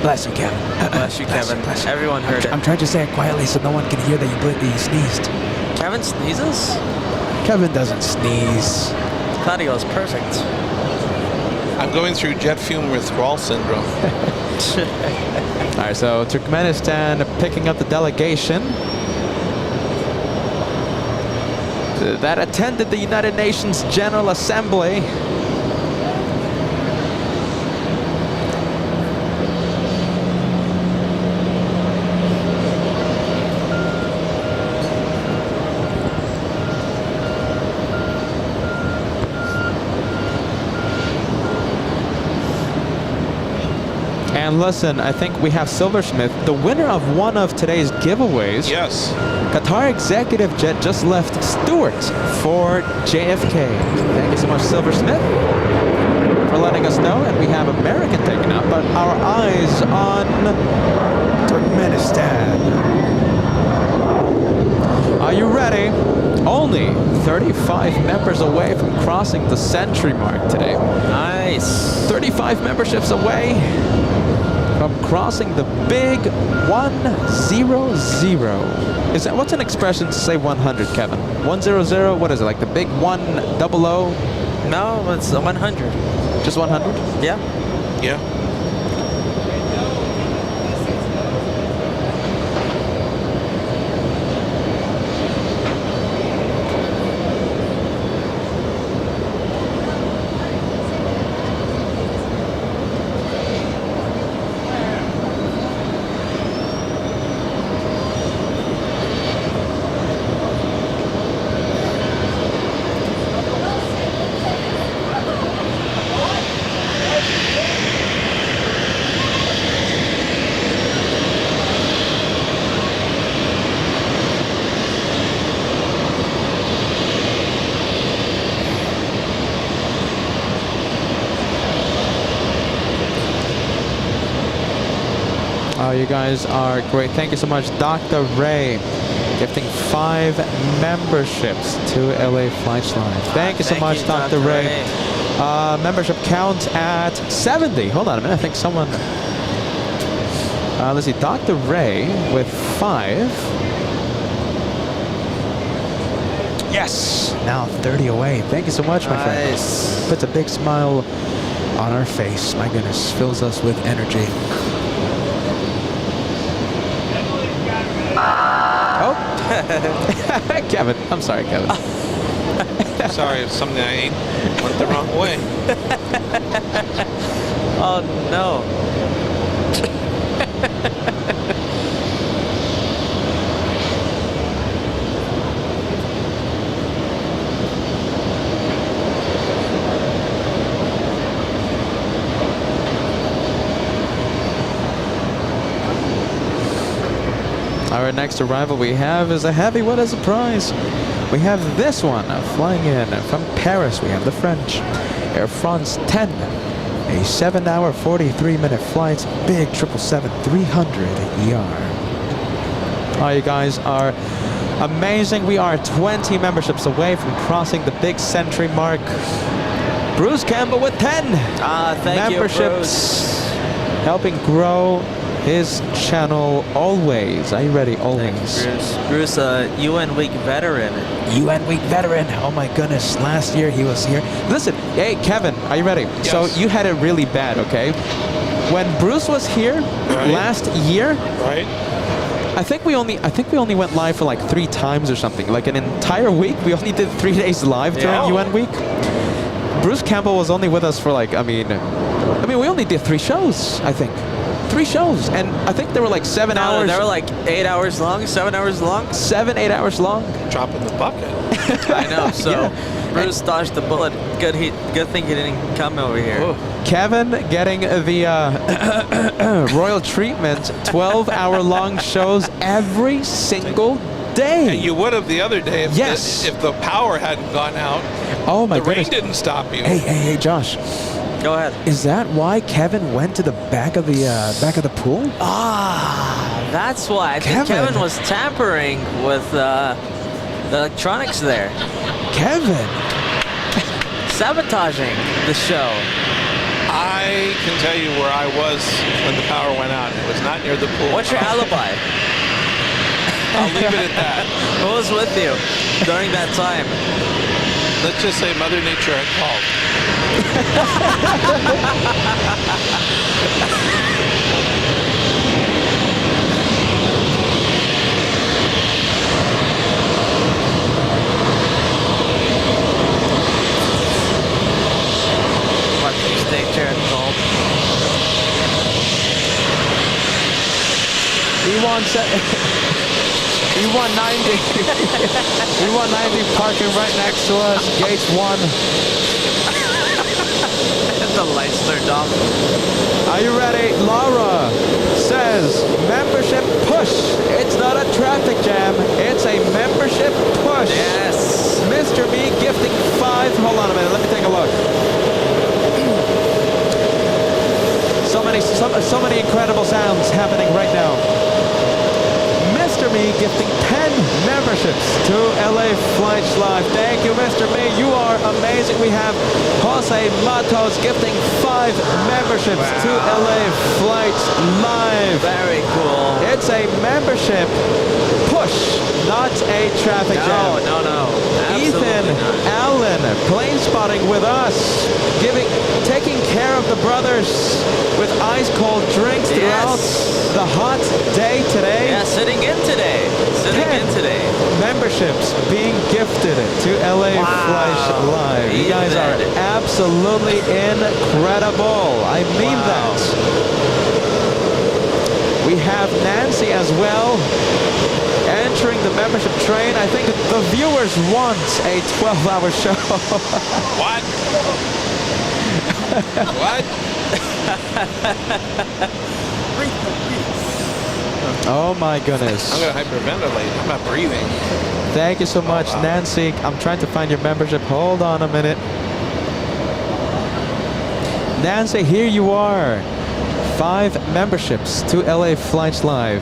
Bless you, Kevin. Bless you, Kevin. Bless you. Everyone heard it. I'm trying to say it quietly so no one can hear that you sneezed. Kevin sneezes? Kevin doesn't sneeze. Thought he was perfect. I'm going through jet fume withdrawal syndrome. All right, so Turkmenistan picking up the delegation that attended the United Nations General Assembly. And And listen, I think we have Silversmith, the winner of one of today's giveaways. Yes. Qatar Executive Jet just left Stewart for JFK. Thank you so much, Silversmith, for letting us know. And we have American taken out, but our eyes on Turkmenistan. Are you ready? Only 35 members away from crossing the century mark today. Nice. 35 memberships away from crossing the big 100. Is that, what's an expression to say 100, Kevin? 100, what is it, like the big 100? No, it's 100. Just 100? Yeah. Yeah. Oh, you guys are great. Thank you so much, Dr. Ray, gifting 5 memberships to LA Flights Live. Thank you so much, Dr. Ray. Membership count at 70. Hold on a minute. I think someone... let's see. Dr. Ray with 5. Yes! Now 30 away. Thank you so much, my friend. Puts a big smile on our face. My goodness. Fills us with energy. Oh! Kevin. I'm sorry, Kevin. Sorry if something I ate went the wrong way. Oh, no. Our next arrival we have is a heavy. What a surprise! We have this one flying in from Paris. We have the French Air France 10, a 7-hour, 43-minute flight, big 777-300 ER. Oh, you guys are amazing. We are 20 memberships away from crossing the big century mark. Bruce Campbell with 10 thank memberships, you, Bruce. helping grow his channel always. Are you ready? Always. Bruce, UN Week veteran. UN Week veteran. Oh my goodness. Last year he was here. Listen, hey Kevin, are you ready? Yes. So you had it really bad, okay? When Bruce was here last year, I think we only went live for like 3 times or something. Like an entire week. We only did 3 days live during UN Week. Bruce Campbell was only with us for like, I mean we only did 3 shows, I think. 3 shows, and I think they were like 7 hours. They were like 8 hours long, 7 hours long. 7-8 hours long. Dropping the bucket. I know. So Bruce dodged the bullet. Good thing he didn't come over here. Ooh. Kevin getting the royal treatment. 12-hour long shows every single day. And you would have the other day if, if the power hadn't gone out. Oh my The goodness. rain didn't stop you. Hey, Josh. Go ahead. Is that why Kevin went to the back of the pool? That's why. I think Kevin was tampering with the electronics there. Kevin. Sabotaging the show. I can tell you where I was when the power went out. It was not near the pool. What's your alibi? I'll leave it at that. Who was with you during that time? Let's just say Mother Nature had called. Watch you stay chair and cold. E190. E190 parking right next to us. Gate 1. The lights turned off. Are you ready? Laura so many incredible sounds happening right now. Mr. Me gifting 10 memberships to LA Flights Live. Thank you, Mr. Me. You are amazing. We have Jose Matos gifting 5 memberships to LA Flights Live. Very cool. It's a membership push, not a traffic jam. No. Ethan Allen, plane spotting with us, taking care of the brothers with ice cold drinks throughout the hot day today. Yeah, sitting in today. Memberships being gifted to LA Flights Live. You guys are absolutely incredible. I mean that. We have Nancy as well entering the membership train. I think the viewers want a 12-hour show. What? What? Oh my goodness. I'm going to hyperventilate. I'm not breathing. Thank you so much, Nancy. I'm trying to find your membership. Hold on a minute. Nancy, here you are. 5 memberships to LA Flights Live.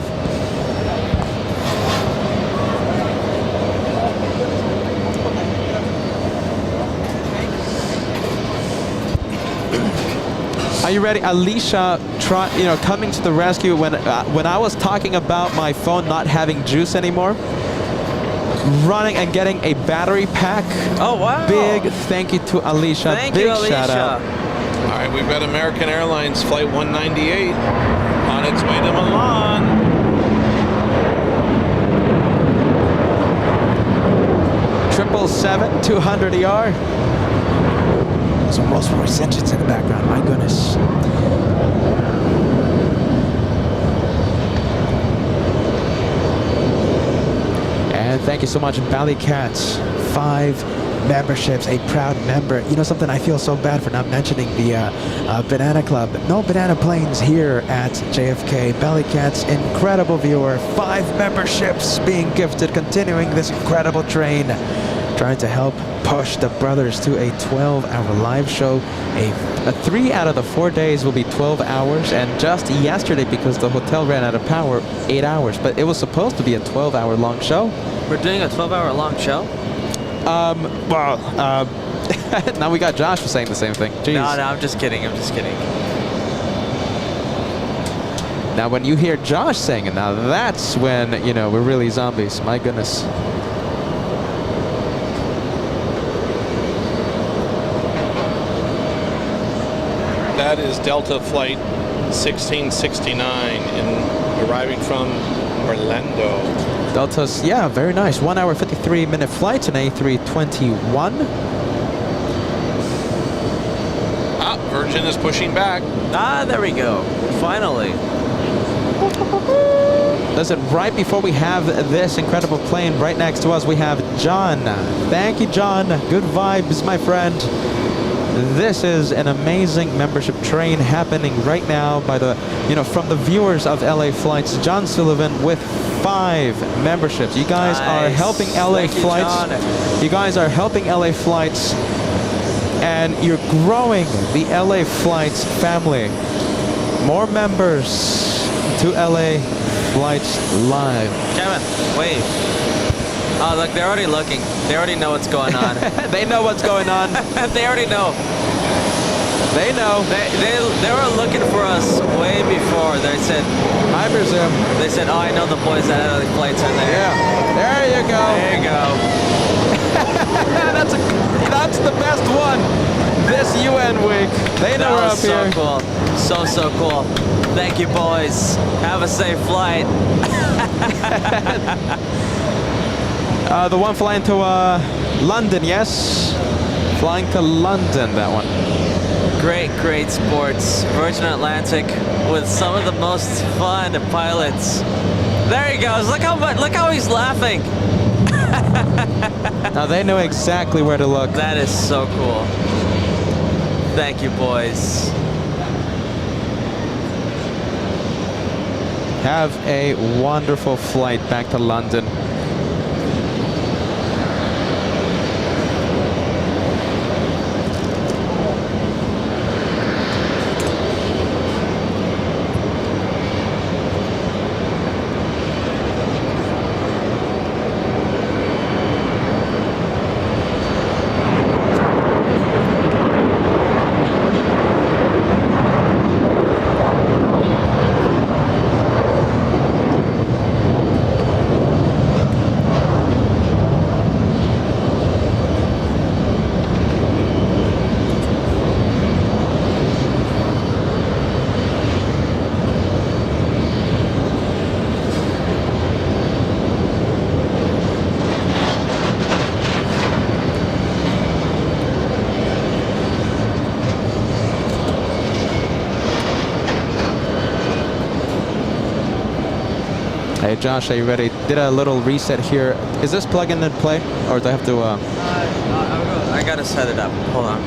Are you ready? Alicia, coming to the rescue when I was talking about my phone not having juice anymore. Running and getting a battery pack. Oh, wow. Big thank you to Alicia. Thank you, Alicia. Shout out. All right, we've got American Airlines Flight 198 on its way to Milan. Triple 200 ER. Some Rolls-Royce engines in the background. My goodness. And thank you so much, Ballycats. 5 memberships, a proud member. You know something, I feel so bad for not mentioning the Banana Club. No banana planes here at JFK. Ballycats, incredible viewer. 5 memberships being gifted, continuing this incredible train. Trying to help push the brothers to a 12-hour live show. A 3 out of the 4 days will be 12 hours, and just yesterday, because the hotel ran out of power, 8 hours. But it was supposed to be a 12-hour long show. We're doing a 12-hour long show? Now we got Josh for saying the same thing. Jeez. No, I'm just kidding. Now when you hear Josh saying it, now that's when, we're really zombies. My goodness. That is Delta Flight 1669 arriving from Orlando. Delta's, yeah, very nice. 1 hour, 53-minute flight, an A321. Virgin is pushing back. There we go. Finally. Listen, right before we have this incredible plane right next to us, we have John. Thank you, John. Good vibes, my friend. This is an amazing membership train happening right now by the, from the viewers of LA Flights. John Sullivan with 5 memberships. You guys are helping LA Flights. You guys are helping LA Flights, and you're growing the LA Flights family. More members to LA Flights Live. Kevin, wait. Oh, look, they're already looking. They already know what's going on. They know what's going on. They already know. They know. They were looking for us way before. They said, I presume. They said, oh, I know the boys at LA Flights are there. Yeah. There you go. There you go. That's the best one this UN week. They know we're up here. So cool. So cool. Thank you, boys. Have a safe flight. The one flying to London, yes? Flying to London, that one. Great sports. Virgin Atlantic with some of the most fun pilots. There he goes. Look how he's laughing. Now they know exactly where to look. That is so cool. Thank you, boys. Have a wonderful flight back to London. Hey Josh, are you ready? Did a little reset here. Is this plug in and play, or do I have to? I gotta set it up. Hold on.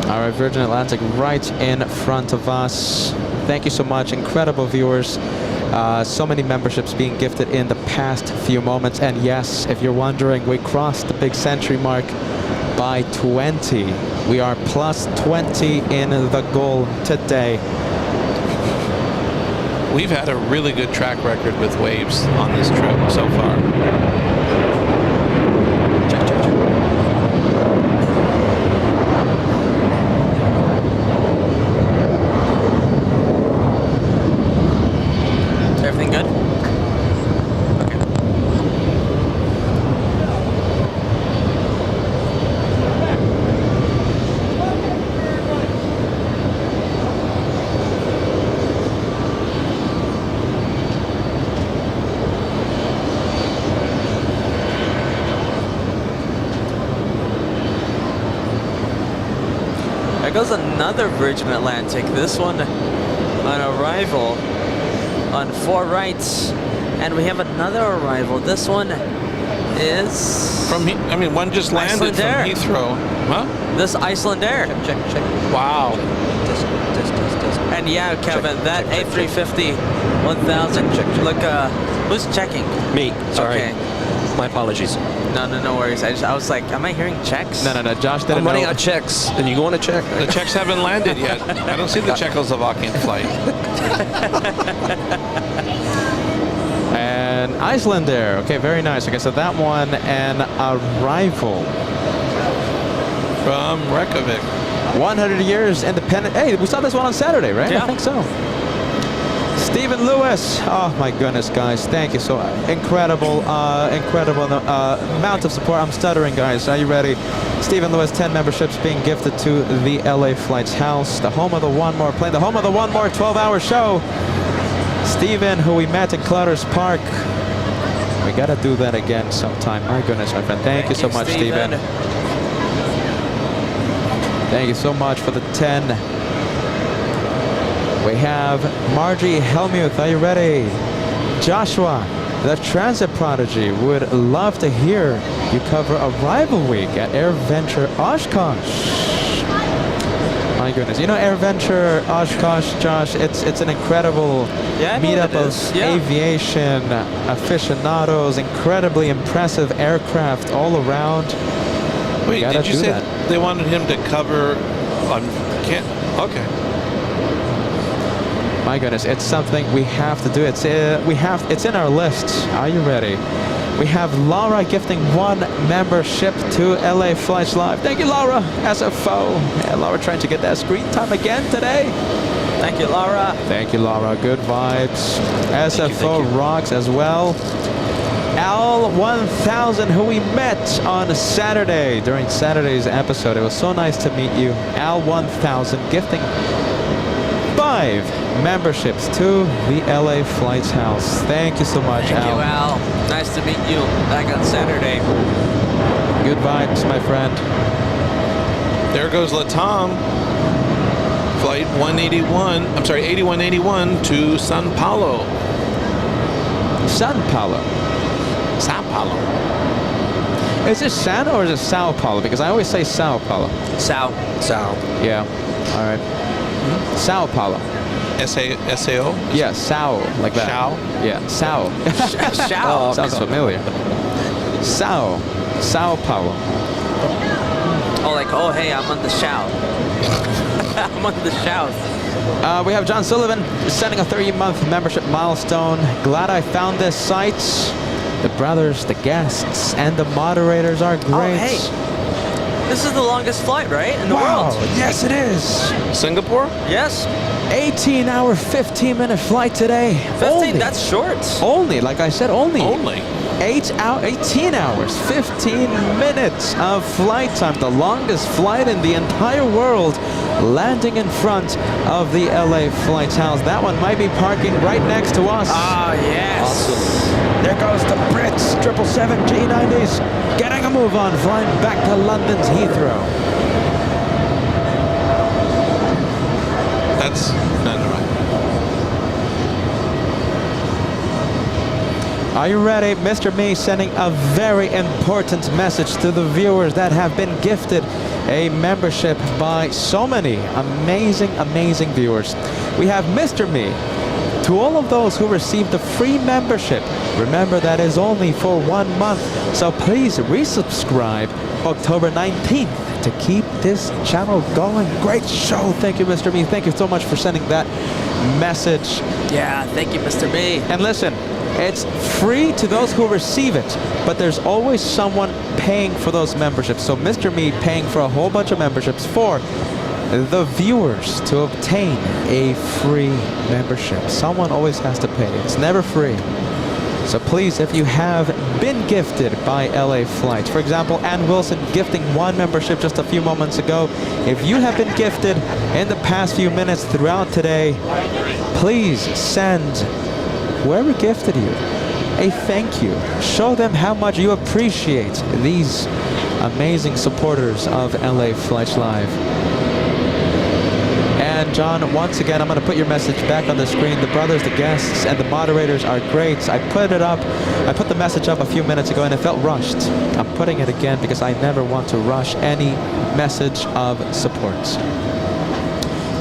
All right, Virgin Atlantic right in front of us. Thank you so much, incredible viewers. So many memberships being gifted in the past few moments. And yes, if you're wondering, we crossed the big century mark by 20. We are plus 20 in the goal today. We've had a really good track record with waves on this trip so far. Everything good? There goes another Virgin Atlantic. This one on arrival on 4 rights, and we have another arrival. This one is From I mean, one just landed from Icelandair. Heathrow. Huh? This Icelandair. Check. Wow. Test. And yeah, Kevin, that A350 1000. Look, who's checking? Me. Sorry. Okay. My apologies. No worries. I was like, am I hearing checks? No. Josh didn't I'm running know. out of checks, and you going to check? The Czechs haven't landed yet. I don't see the Czechoslovakian flight. And Icelandair. Okay, very nice. Okay, so that one, an arrival. From Reykjavik. 100 years independent. Hey, we saw this one on Saturday, right? Yeah. I think so. Stephen Lewis. Oh my goodness, guys. Thank you so incredible amount of support. I'm stuttering, guys. Are you ready? Stephen Lewis, 10 memberships being gifted to the LA Flights House, the home of the One More plane, the home of the One More 12-hour show. Stephen, who we met in Clutters Park. We gotta do that again sometime. My goodness, my friend. Thank you so much, Stephen. Thank you so much for the 10. We have Margie Helmuth. Are you ready? Joshua, the transit prodigy, would love to hear you cover Arrival Week at AirVenture Oshkosh. My goodness. You know AirVenture Oshkosh, Josh, it's an incredible meetup of aviation aficionados, incredibly impressive aircraft all around. Wait, did you say they wanted him to cover on okay. My goodness, it's something we have to do. It's in our list. Are you ready? We have Laura gifting 1 membership to LA Flights Live. Thank you, Laura, SFO. Yeah, Laura trying to get that screen time again today. Thank you, Laura. Thank you, Laura. Good vibes. SFO rocks as well. Al1000, who we met on Saturday during Saturday's episode. It was so nice to meet you. Al1000 gifting 5 memberships to the LA Flights House. Thank you so much, Thank Al. you, Al. Nice to meet you back on Saturday. Good vibes, my friend. There goes Latam. Flight 8181 to Sao Paulo. Sao Paulo. Sao Paulo. Is it San or is it Sao Paulo? Because I always say Sao Paulo. Sao. Yeah. All right. Sao Paulo. S-A-O? Yeah, Sao, like that. Sao? Yeah, Sao. Sao. Sounds familiar. Sao Paulo. Oh, like, oh, hey, I'm on the shout. I'm on the shout. We have John Sullivan sending a 30-month membership milestone. Glad I found this site. The brothers, the guests, and the moderators are great. Oh, hey. This is the longest flight, right, in the world? Yes, it is. Singapore? Yes. 18-hour, 15-minute flight today. 15, Only. that's short. Only, like I said, only. Only. 18 hours, 15 minutes of flight time. The longest flight in the entire world, landing in front of the LA Flights House. That one might be parking right next to us. Ah, yes. Awesome. There goes the Brits, 777 G90s, getting a move on, flying back to London's Heathrow. That's never mind. Are you ready? Mr. Me sending a very important message to the viewers that have been gifted a membership by so many amazing viewers. We have Mr. Me. To all of those who received the free membership, remember that is only for 1 month. So please resubscribe October 19th to keep this channel going. Great show. Thank you, Mr. Me. Thank you so much for sending that message. Yeah, thank you, Mr. Me. And listen, it's free to those who receive it, but there's always someone paying for those memberships. So Mr. Me paying for a whole bunch of memberships for the viewers to obtain a free membership. Someone always has to pay. It's never free. So please, if you have been gifted by LA Flights, for example, Ann Wilson gifting 1 membership just a few moments ago, if you have been gifted in the past few minutes throughout today, please send whoever gifted you a thank you. Show them how much you appreciate these amazing supporters of LA Flights Live. And John, once again, I'm going to put your message back on the screen. The brothers, the guests, and the moderators are great. I put it up. I put the message up a few minutes ago, and it felt rushed. I'm putting it again because I never want to rush any message of support.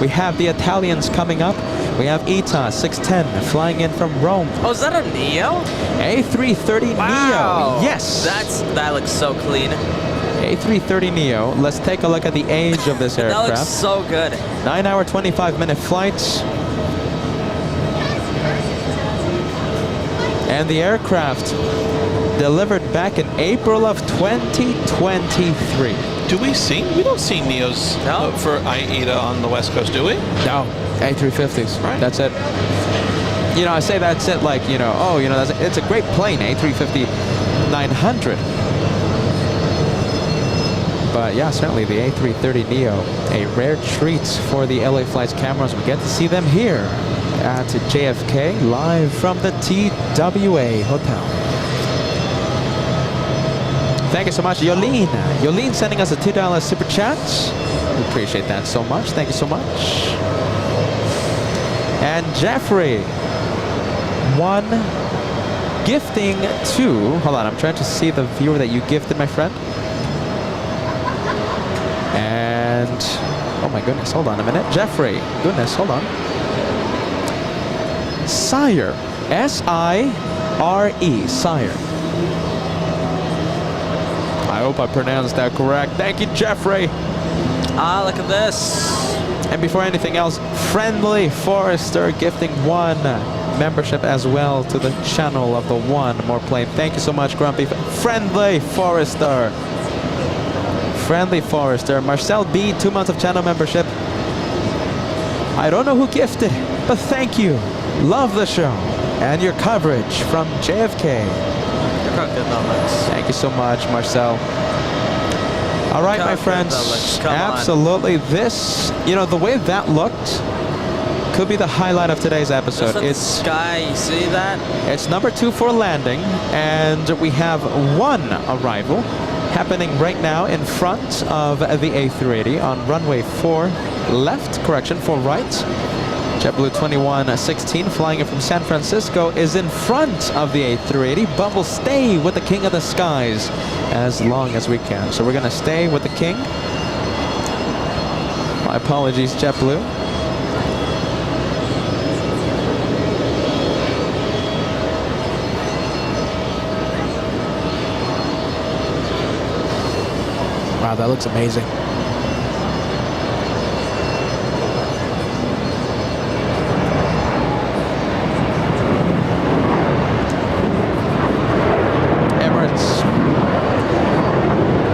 We have the Italians coming up. We have ETA 610 flying in from Rome. Oh, is that a Neo? A330 Wow. Neo. Yes. That looks so clean. A330 Neo. Let's take a look at the age of this aircraft. That looks so good. 9-hour, 25-minute flight. And the aircraft delivered back in April of 2023. We don't see Neos for AIDA on the West Coast, do we? No, A350s. Right. That's it. You know, I say that's it like, you know, oh, you know, it's a great plane, A350 900. But yeah, certainly the A330 Neo, a rare treat for the LA Flights cameras. We get to see them here at JFK, live from the TWA Hotel. Thank you so much, Yolene. Yolene sending us a $2 super chat. We appreciate that so much. Thank you so much. And Jeffrey, 1 gifting to, hold on, I'm trying to see the viewer that you gifted, my friend. And, oh my goodness, hold on a minute. Jeffrey, goodness, hold on. Sire, S-I-R-E, Sire. I hope I pronounced that correct. Thank you, Jeffrey. Ah, look at this. And before anything else, Friendly Forester gifting 1 membership as well to the channel of the One More Plane. Thank you so much, Grumpy. Friendly Forester. Friendly Forester. Marcel B, 2 months of channel membership. I don't know who gifted, but thank you. Love the show and your coverage from JFK. Thank you so much, Marcel. All right, my friends. Absolutely. This, you know, the way that looked could be the highlight of today's episode. It's sky, you see that? It's number 2 for landing, and we have 1 arrival happening right now in front of the A380 on runway 4 left, correction, 4 right. JetBlue 2116 flying in from San Francisco is in front of the A380, but we'll stay with the King of the Skies as long as we can. So we're going to stay with the King. My apologies, JetBlue. Wow, that looks amazing.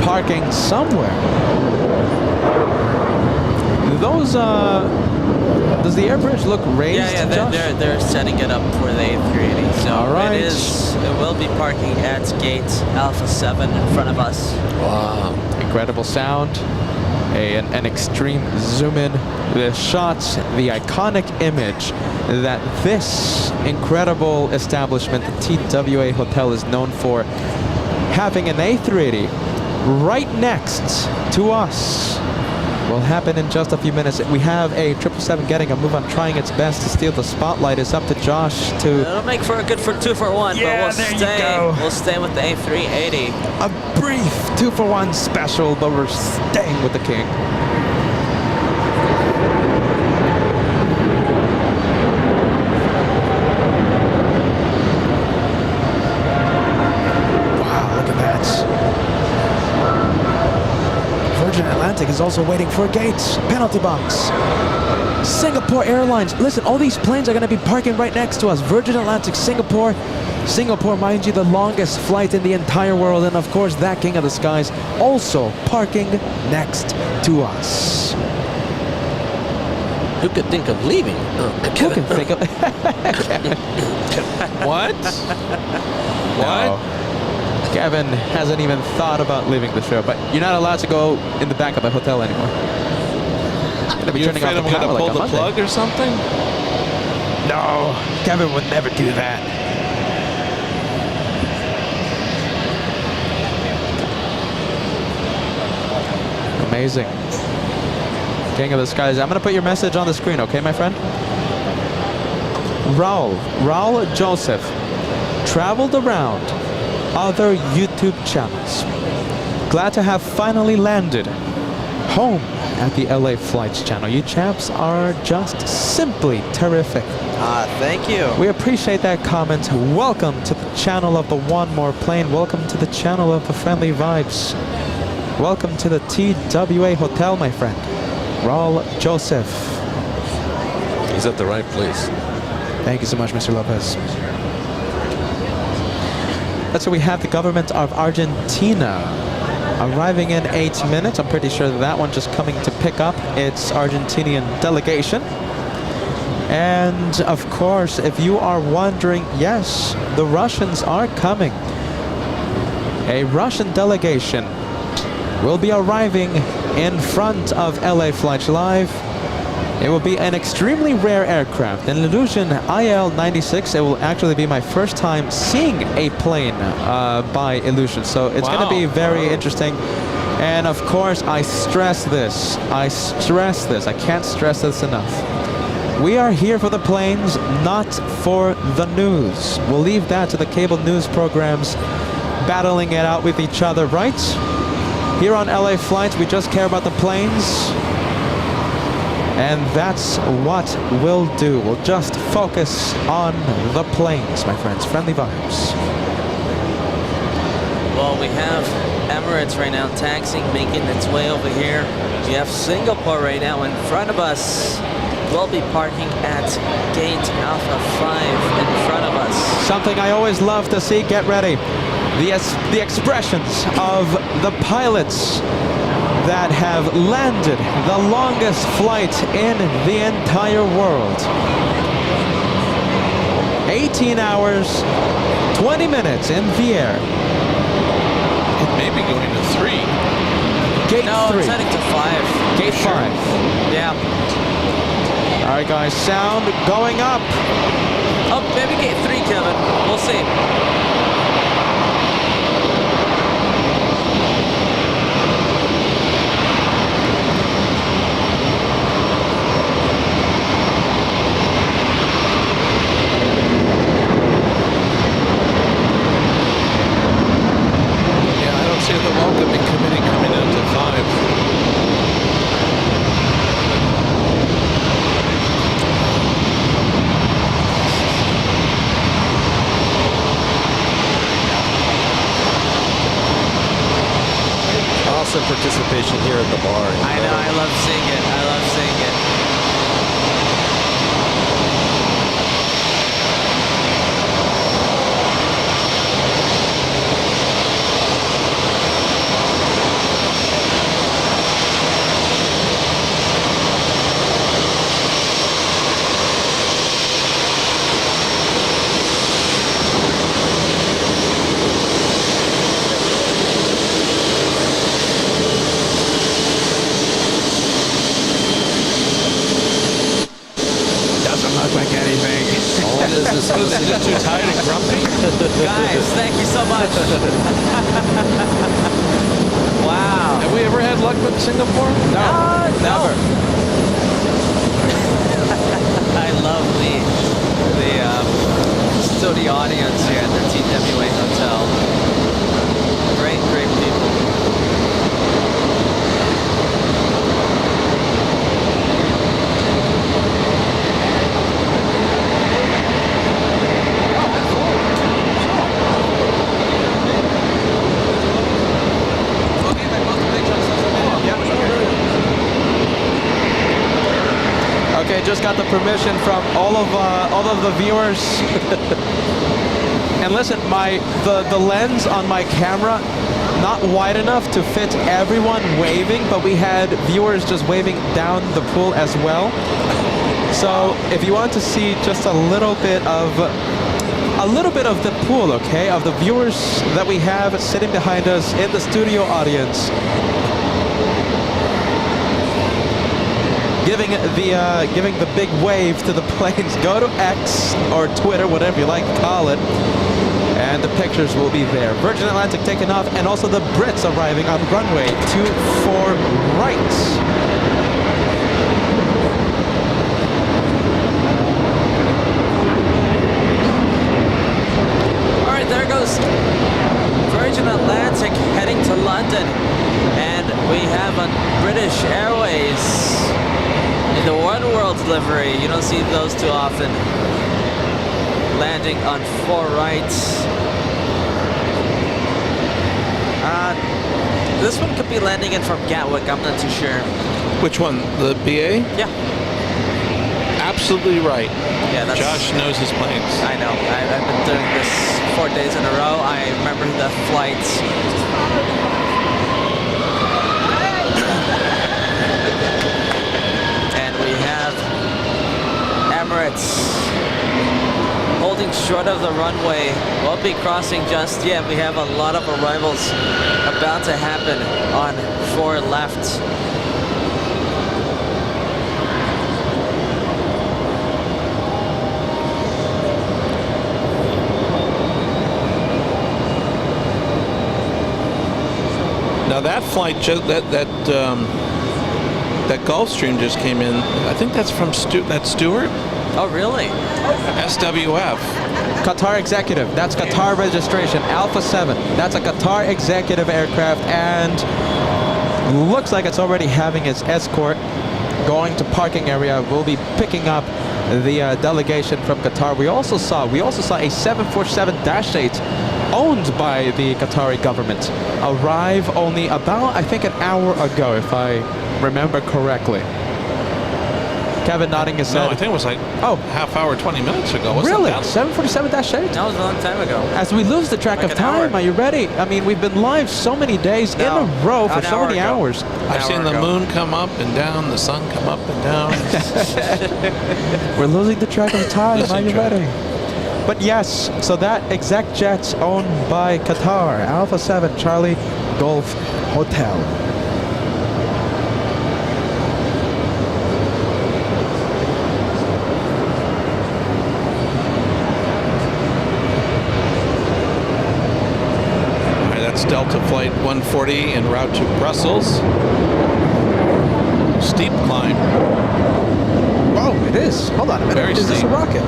Parking somewhere. Those, does the air bridge look raised? Yeah, they're setting it up for the A380. So all right. It will be parking at gate Alpha 7 in front of us. Wow. Incredible sound. An extreme zoom in. The shots, the iconic image that this incredible establishment, the TWA Hotel, is known for, having an A380 right next to us. will happen in just a few minutes. We have a 777 getting a move on, trying its best to steal the spotlight. It's up to Josh to... It'll make for a good 2-for-1, Yeah, but there you go. we'll stay with the A380. A brief 2-for-1 special, but we're staying with the king. Wow, look at that. Virgin Atlantic is also waiting for a gate. Penalty box. Singapore Airlines. Listen, all these planes are going to be parking right next to us. Virgin Atlantic, Singapore. Singapore, mind you, the longest flight in the entire world. And of course, that king of the skies also parking next to us. Who could think of leaving? Who can think of... What? No. Kevin hasn't even thought about leaving the show, but you're not allowed to go in the back of the hotel anymore. Gonna be You turning off afraid the I'm power gonna like pull on the Monday. plug or something? No, Kevin would never do that. Amazing. King of the skies. I'm gonna put your message on the screen, okay, my friend? Raul Joseph traveled around other YouTube channels. Glad to have finally landed home at the LA Flights channel. You chaps are just simply terrific. Thank you. We appreciate that comment. Welcome to the channel of the One More Plane. Welcome to the channel of the Friendly Vibes. Welcome to the TWA Hotel, my friend. Raul Joseph. He's at the right place. Thank you so much, Mr. Lopez. That's where we have the government of Argentina arriving in 8 minutes. I'm pretty sure that one just coming to pick up its Argentinian delegation. And of course, if you are wondering, yes, the Russians are coming. A Russian delegation will be arriving in front of LA Flights Live. It will be an extremely rare aircraft, an Illusion IL-96. It will actually be my first time seeing a plane by Illusion, so it's going to be very interesting. And of course, I stress this. I can't stress this enough. We are here for the planes, not for the news. We'll leave that to the cable news programs battling it out with each other, right? Here on LA Flights, we just care about the planes. And that's what we'll do. We'll just focus on the planes, my friends. Friendly vibes. Well, we have Emirates right now taxiing, making its way over here. We have Singapore right now in front of us. We'll be parking at gate Alpha 5 in front of us. Something I always love to see. Get ready. The expressions of the pilots that have landed the longest flight in the entire world. 18 hours, 20 minutes in the air. It may be going to 3. Gate 3. It's heading to 5. Gate 5. Yeah. All right, guys, sound going up. Oh, maybe gate 3, Kevin. We'll see. See the welcoming committee coming out to 5. Awesome participation here at the bar. I know, I love seeing it. I love seeing it. Is it too tired and grumpy? Guys, thank you so much. Wow. Have we ever had luck with Singapore? No, Okay, just got the permission from all of the viewers. And listen, the lens on my camera not wide enough to fit everyone waving, but we had viewers just waving down the pool as well. So if you want to see just a little bit of the pool, okay, of the viewers that we have sitting behind us in the studio audience, giving the big wave to the planes, go to X or Twitter, whatever you like to call it, and the pictures will be there. Virgin Atlantic taking off, and also the Brits arriving on runway 24 right. There goes Virgin Atlantic heading to London, and we have a British Airways in the One World livery. You don't see those too often. Landing on 4 right. This one could be landing in from Gatwick. I'm not too sure. Which one? The BA? Yeah. Absolutely right. Yeah, that's... Josh knows his planes. I know. I've been doing this 4 days in a row. I remember the flights. And we have Emirates holding short of the runway. Won't be crossing just yet. We have a lot of arrivals about to happen on 4 left. Now that flight, that Gulfstream just came in. I think that's from Stewart. Oh, really? SWF. Qatar Executive. That's Qatar registration. Alpha 7. That's a Qatar Executive aircraft, and looks like it's already having its escort going to parking area. We'll be picking up the delegation from Qatar. We also saw a 747-8 owned by the Qatari government arrive only about, I think, an hour ago, if I remember correctly. Kevin nodding his head. No, I think it was like half hour, 20 minutes ago. Really? 747-8? That was a long time ago. As we lose the track Like of an time, hour. Are you ready? I mean, we've been live so many days in a row for so many hours. I've seen the moon come up and down, the sun come up and down. We're losing the track of time. Are you track. ready? But yes, so that exec jet's owned by Qatar. Alpha 7 Charlie Golf Hotel. All right, that's Delta Flight 140 en route to Brussels. Steep climb. Oh, it is. Hold on a minute. Very Is this a steep. rocket?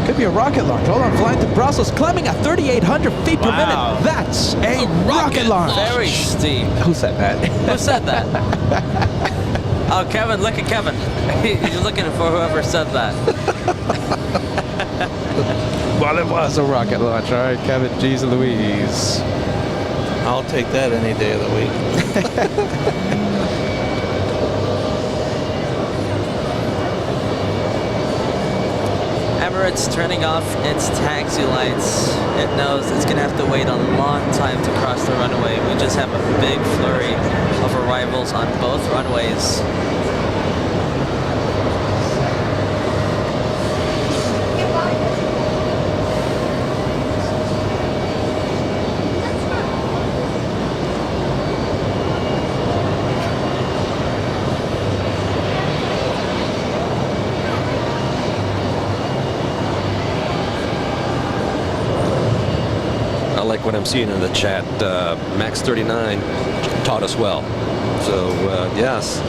Could be a rocket launch. Hold on, flying to Brussels, climbing at 3,800 feet per minute. That's a rocket launch. Very steep. Who said that? Who said that? Oh, Kevin, look at Kevin. He's looking for whoever said that. Well, it was a rocket launch. All right, Kevin, G's Louise. I'll take that any day of the week. Emirates turning off its taxi lights. It knows it's going to have to wait a long time to cross the runway. We just have a big flurry of arrivals on both runways. Like what I'm seeing in the chat, Max 39 taught us well. So yes,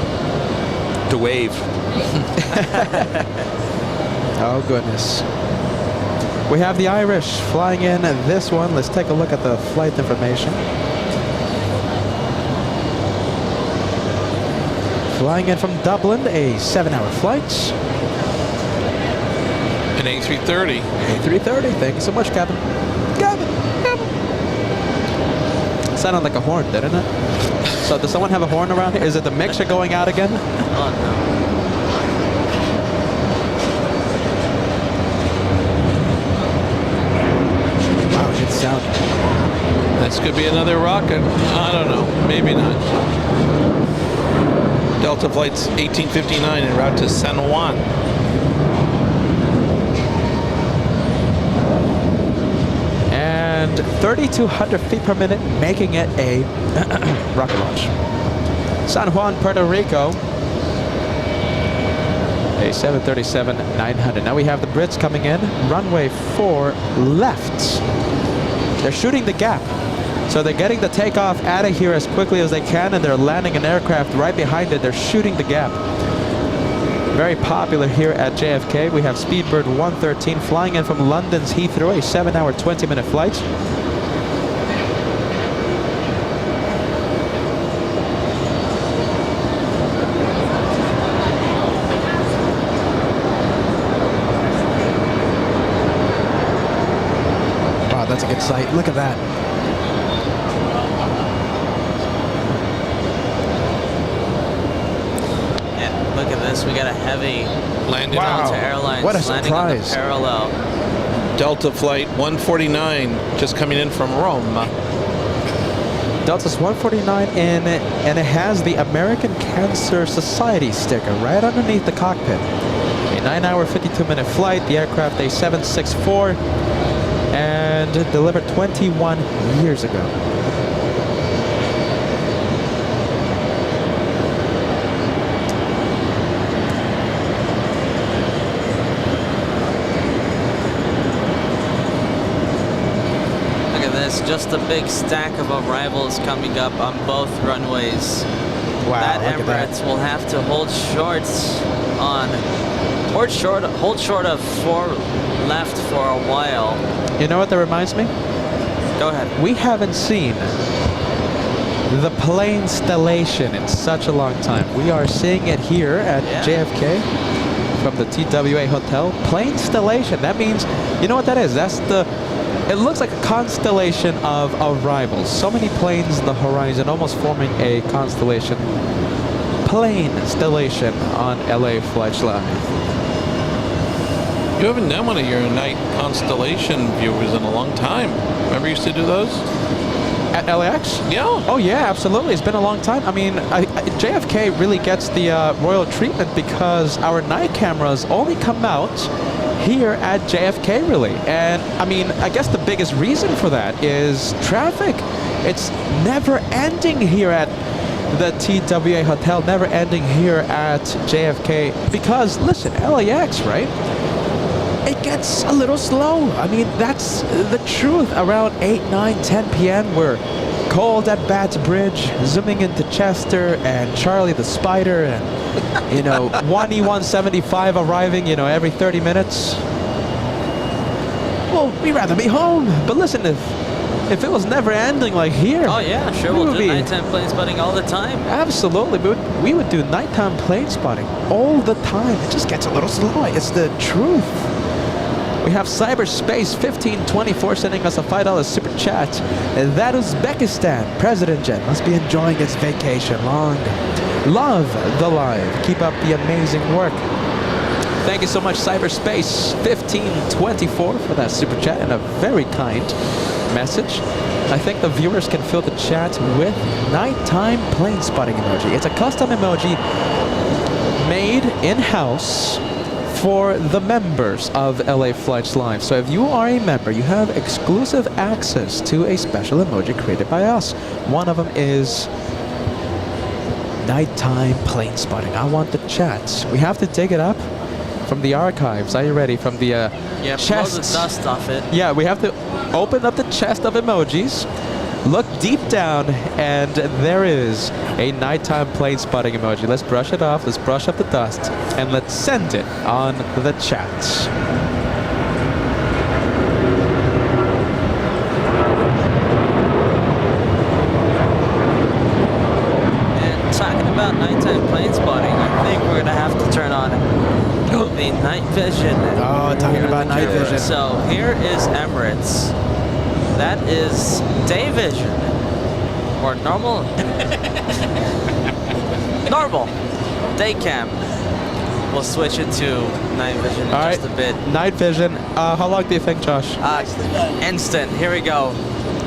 to wave. Oh goodness. We have the Irish flying in this one. Let's take a look at the flight information. Flying in from Dublin, a 7-hour flight. An A330. A330. Thank you so much, Kevin. Kevin. Sounded like a horn, didn't it? So does someone have a horn around here? Is it the mixer going out again? Oh, no. sound. This could be another rocket. I don't know. Maybe not. Delta Flight's 1859 en route to San Juan. And 3,200 feet per minute, making it a rocket launch. San Juan, Puerto Rico. A 737-900. Now we have the Brits coming in. Runway 4 left. They're shooting the gap. So they're getting the takeoff out of here as quickly as they can, and they're landing an aircraft right behind it. They're shooting the gap. Very popular here at JFK. We have Speedbird 113 flying in from London's Heathrow, a 7-hour, 20-minute flight. Wow, that's a good sight. Look at that. Look at this. We got a heavy Landing Delta on Airlines What a landing on the surprise. parallel. Delta Flight 149 just coming in from Rome. Delta's 149 in, and it has the American Cancer Society sticker right underneath the cockpit. A 9-hour, 52-minute flight. The aircraft a 764 and delivered 21 years ago. Just a big stack of arrivals coming up on both runways. Wow, that look at that. Emirates will have to hold short of 4 left for a while. You know what that reminds me? Go ahead. We haven't seen the plane stellation in such a long time. We are seeing it here at JFK from the TWA Hotel. Plane stellation. That means, you know what that is? That's the... It looks like a constellation of arrivals. So many planes in the horizon, almost forming a constellation. Plane stellation on LA Flights Live. You haven't done one of your night constellation viewers in a long time. Remember you used to do those? At LAX? Yeah. Oh yeah, absolutely. It's been a long time. I mean, JFK really gets the royal treatment because our night cameras only come out here at JFK, really. And I mean, I guess the biggest reason for that is traffic. It's never ending here at the TWA Hotel, never ending here at JFK. Because, listen, LAX, right? It gets a little slow. I mean, that's the truth. Around 8, 9, 10 p.m., we're cold at Bats Bridge, zooming into Chester and Charlie the Spider, and, you know, 1E175 arriving, you know, every 30 minutes. Well, we'd rather be home. But listen, if it was never ending like here. Oh yeah, sure, we'll do nighttime plane spotting all the time. Absolutely, we would do nighttime plane spotting all the time. It just gets a little slow. It's the truth. We have Cyberspace 1524 sending us a $5 super chat. And that Uzbekistan President Jet must be enjoying its vacation long. Love the live. Keep up the amazing work. Thank you so much, Cyberspace 1524, for that super chat and a very kind message. I think the viewers can fill the chat with nighttime plane spotting emoji. It's a custom emoji made in-house for the members of LA Flights Live. So if you are a member, you have exclusive access to a special emoji created by us. One of them is nighttime plane spotting. I want the chats. We have to dig it up from the archives. Are you ready? From the blow chests. the dust off it. Yeah, we have to open up the chest of emojis, look deep down, and there is a nighttime plane spotting emoji. Let's brush it off, let's brush up the dust, and let's send it on the chat. And talking about nighttime plane spotting, I think we're gonna have to turn on the night vision. Oh, talking about night vision. So here is Emirates. That is day vision. Or normal. Normal. Day cam. we'll switch it to night vision in All just right. a bit. Night vision. How long do you think, Josh? Instant. Here we go.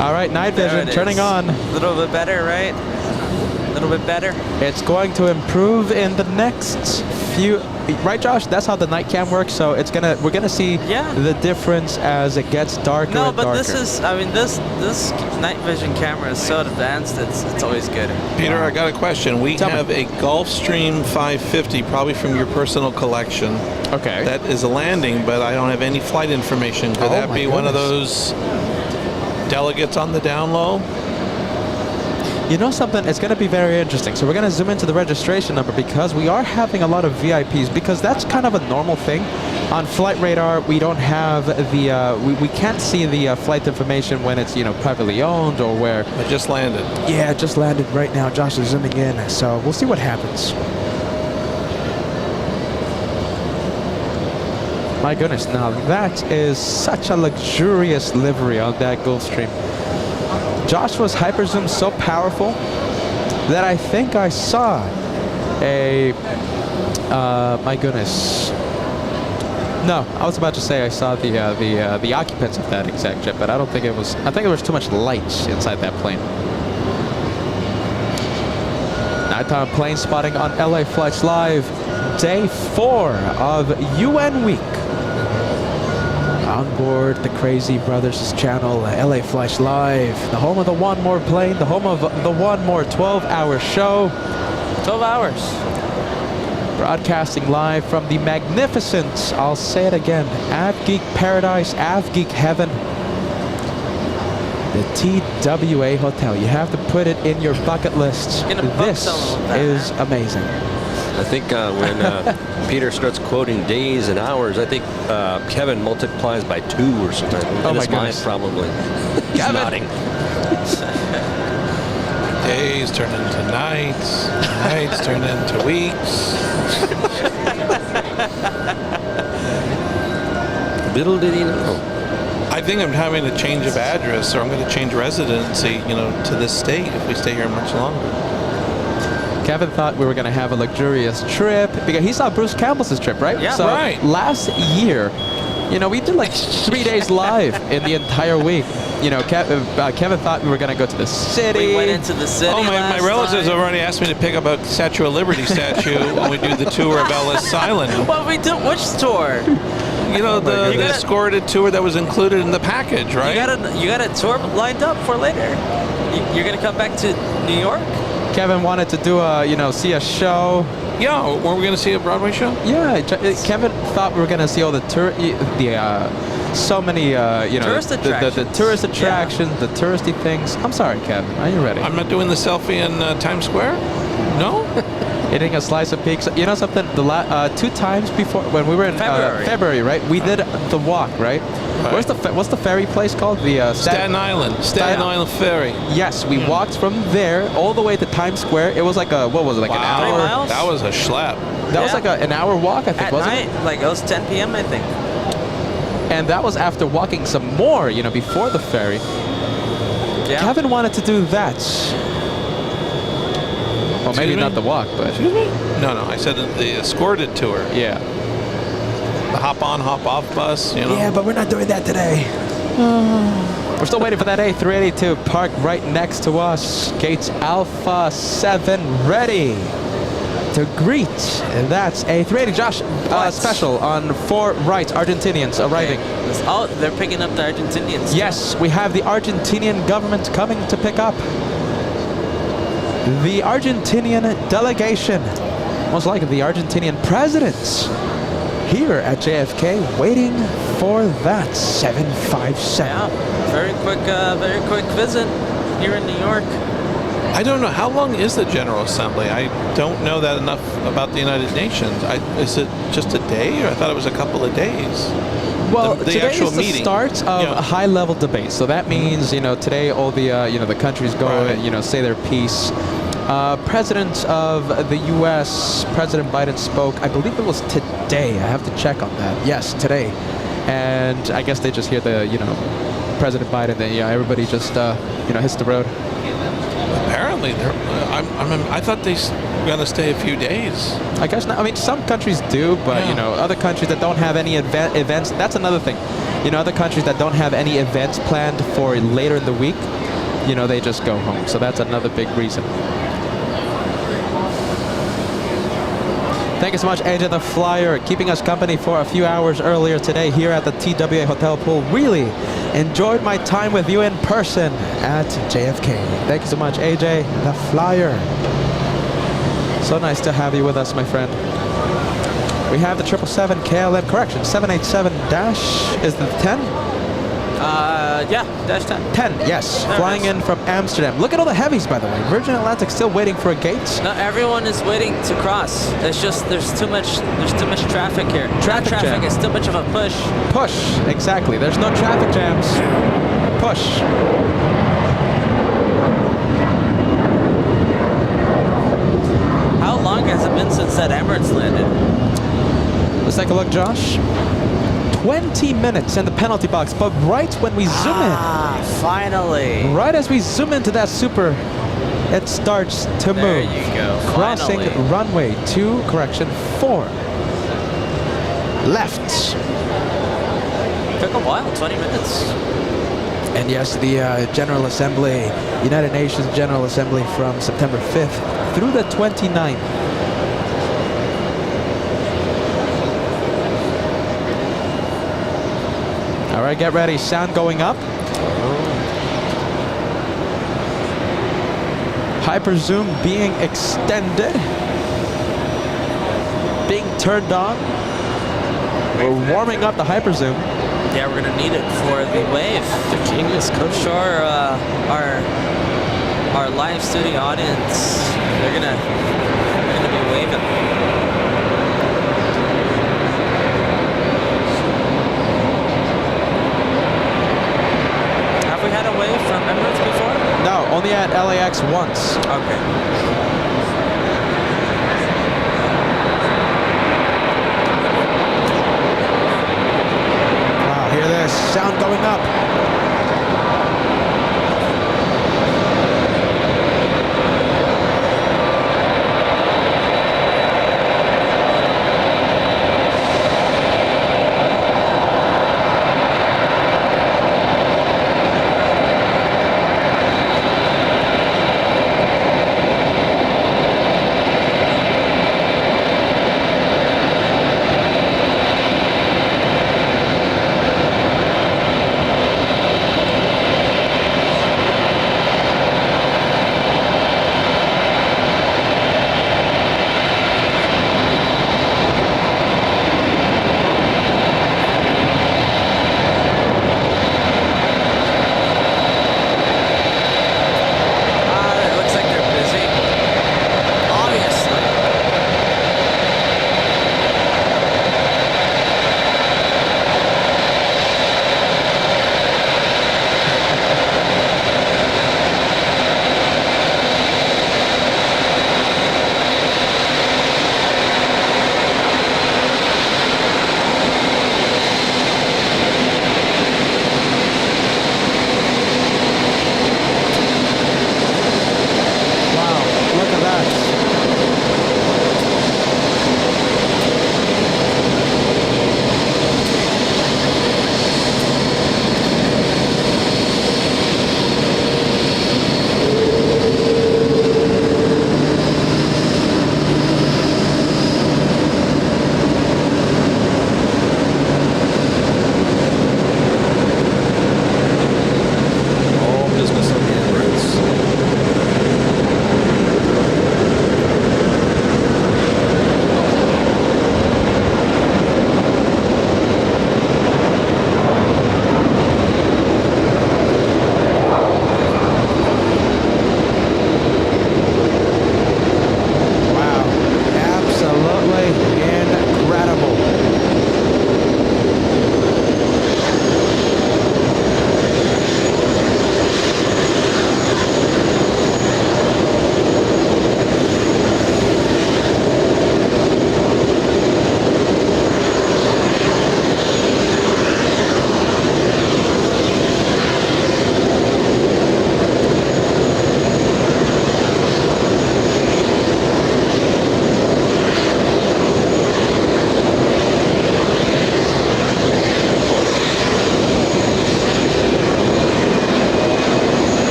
All right, night There vision it turning is. on. A little bit better, right? A little bit better. It's going to improve in the next few. Right, Josh? That's how the night cam works. So we're gonna see the difference as it gets darker No, and but darker. this night vision camera is so advanced. It's always good. Peter, I got a question. We Tell me. have a Gulfstream 550, probably from your personal collection. Okay. That is a landing, but I don't have any flight information. Could Oh that my be one of goodness. those delegates on the down low? You know something? It's going to be very interesting. So we're going to zoom into the registration number because we are having a lot of VIPs because that's kind of a normal thing. On Flight Radar, we don't have the, we can't see the flight information when it's, privately owned or where. I just landed. Yeah, it just landed right now. Josh is zooming in, so we'll see what happens. My goodness, now that is such a luxurious livery on that Gulfstream. Joshua's hyperzoom so powerful that I think I saw a, my goodness. No, I was about to say I saw the occupants of that exact jet, but I don't think it was. I think there was too much light inside that plane. Nighttime plane spotting on LA Flights Live, day 4 of UN Week. On board the Crazy Brothers channel, LA Flights Live, the home of the One More plane, the home of the One More 12-hour show. 12 hours. Broadcasting live from the magnificent, I'll say it again, AvGeek Paradise, AvGeek Heaven. The TWA Hotel. You have to put it in your bucket list. This is amazing. I think when Peter starts quoting days and hours, I think Kevin multiplies by 2 or something. Oh In my his mind, goodness. probably. He's Kevin. nodding. Days turn into nights. Nights turn into weeks. Little did he know. I think I'm having a change of address, or I'm going to change residency, to this state if we stay here much longer. Kevin thought we were going to have a luxurious trip because he saw Bruce Campbell's trip, right? Yeah, so right. Last year, we did like 3 days live in the entire week. Kevin thought we were going to go to the city. We went into the city. Oh, my last relatives time. have already asked me to pick up a Statue of Liberty statue when we do the tour of Ellis Island. What we do? Which tour? The escorted tour that was included in the package, right? You got a tour lined up for later. You're gonna come back to New York? Kevin wanted to do see a show. Yeah, were we going to see a Broadway show? Yeah, Kevin thought we were going to see all the so many Tourist the attractions. tourist attractions, the touristy things. I'm sorry, Kevin. Are you ready? I'm not doing the selfie in Times Square? No? Eating a slice of pizza. You know something? The 2 times before when we were in February, right? We did the walk, right? What's the ferry place called? The Staten Island. Staten Island Ferry. Yes, we walked from there all the way to Times Square. It was like an hour. 3 miles? That was a schlep. That was like an hour walk, I think, At wasn't night, it? like it was 10 p.m. I think. And that was after walking some more, before the ferry. Yeah. Kevin wanted to do that. Well, maybe Excuse me? not the walk, but Excuse me? No, I said the escorted tour. yeah. The hop-on, hop-off bus, Yeah, but we're not doing that today. We're still waiting for that A380 to park right next to us. Gates Alpha 7 ready to greet. And that's A380. Josh, special on 4 right, Argentinians arriving. Oh, they're picking up the Argentinians. too. Yes, we have the Argentinian government coming to pick up the Argentinian delegation. Most likely the Argentinian president here at JFK waiting for that 757. Yeah. Very quick visit here in New York. I don't know. How long is the General Assembly? I don't know that enough about the United Nations. Is it just a day, or I thought it was a couple of days? Well, the today actual is the meeting. start of a high-level debate. So that means, today all the, the countries go, Right. say their piece. President of the U.S., President Biden spoke, I believe it was today. I have to check on that. Yes, today. And I guess they just hear the, President Biden, then everybody just, hits the road. Apparently, I thought they gonna stay a few days. I guess not. I mean, some countries do, but you know, other countries that don't have any events. That's another thing. You know, other countries that don't have any events planned for later in the week, you know, they just go home. So that's another big reason. Thank you so much, AJ the Flyer, keeping us company for a few hours earlier today here at the TWA Hotel Pool. Really enjoyed my time with you in person at JFK. Thank you so much, AJ the Flyer. So nice to have you with us, my friend. We have the 777 KLM, correction, 787 dash, is the 10? Yeah, dash 10. 10, yes. Flying in from Amsterdam. Look at all the heavies, by the way. Virgin Atlantic still waiting for a gate. No, everyone is waiting to cross. It's just there's too much traffic here. Traffic jam. is too much of a push. Push, exactly. There's no traffic jams. Push. How long has it been since that Emirates landed? Let's take a look, Josh. 20 minutes in the penalty box, but right when we zoom Finally. in, right as we zoom into that super, it starts to move. There you go. Crossing Finally. runway 2, correction 4. Left. Took a while, 20 minutes. And yes, the General Assembly, United Nations General Assembly from September 5th through the 29th. All right, get ready. Sound going up. Hyper zoom being extended. Being turned on. We're warming up the hyper zoom. Yeah, we're gonna need it for the wave. The king is coming. I'm sure our live studio audience, they're gonna be waving. Have we had a wave from Emirates before? No, only at LAX once. Okay. Hear this sound going up.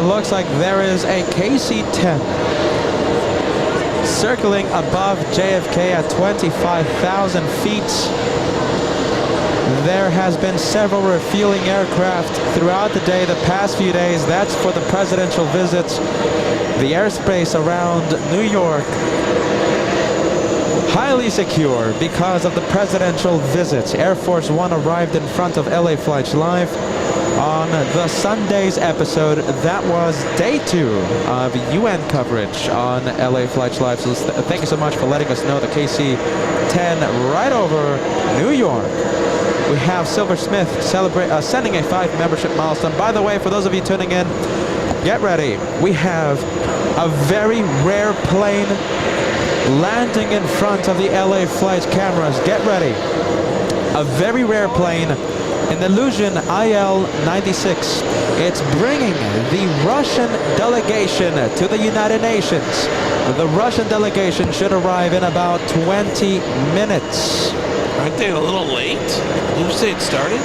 looks like there is a KC-10 circling above JFK at 25,000 feet. There has been several refueling aircraft throughout the day, the past few days. That's for the presidential visits. The airspace around New York, highly secure because of the presidential visits. Air Force One arrived in front of LA Flights Live on the Sunday's episode. That was day 2 of UN coverage on LA Flights Live. So thank you so much for letting us know the KC-10 right over New York. We have Silver Smith sending a 5 membership milestone. By the way, for those of you tuning in, get ready. We have a very rare plane landing in front of the LA Flights cameras. Get ready. A very rare plane, an Illusion IL-96. It's bringing the Russian delegation to the United Nations. The Russian delegation should arrive in about 20 minutes. Aren't they a little late? Did you say it started?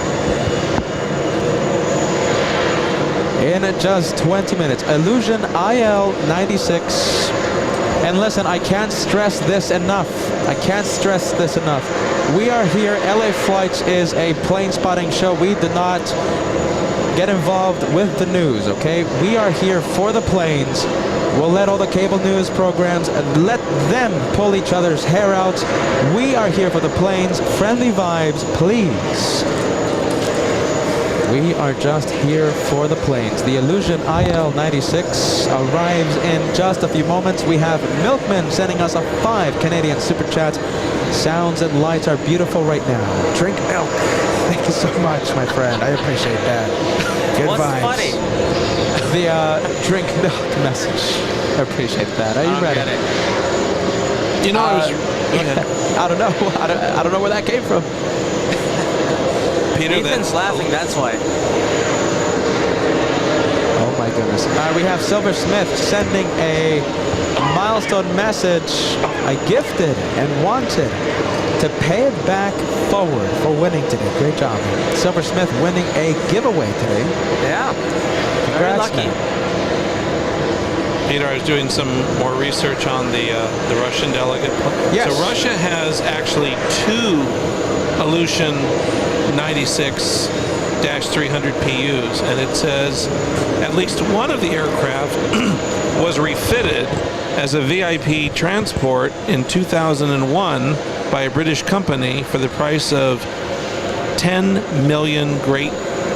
In just 20 minutes. Illusion IL-96. And listen, I can't stress this enough. I can't stress this enough. We are here. LA Flights is a plane spotting show. We do not get involved with the news, okay? We are here for the planes. We'll let all the cable news programs, let them pull each other's hair out. We are here for the planes. Friendly vibes, please. We are just here for the planes. The Illusion IL-96 arrives in just a few moments. We have Milkman sending us a 5 Canadian Super Chat. Sounds and lights are beautiful right now. Drink milk. Thank you so much, my friend. I appreciate that. Good What's vibes. funny? The drink milk message. I appreciate that. Are you ready? Get it. You know, I was. Go ahead. I don't know. I don't know where that came from. Peter, Ethan's laughing, that's why. Oh my goodness. We have Silver Smith sending a milestone message. I gifted and wanted to pay it back forward for winning today. Great job. Silver Smith winning a giveaway today. Yeah. Congrats, Very lucky. man. Peter, I was doing some more research on the Russian delegate. Yes. So Russia has actually 2 Illusion 96-300 PUs, and it says at least one of the aircraft was refitted as a VIP transport in 2001 by a British company for the price of 10 million Great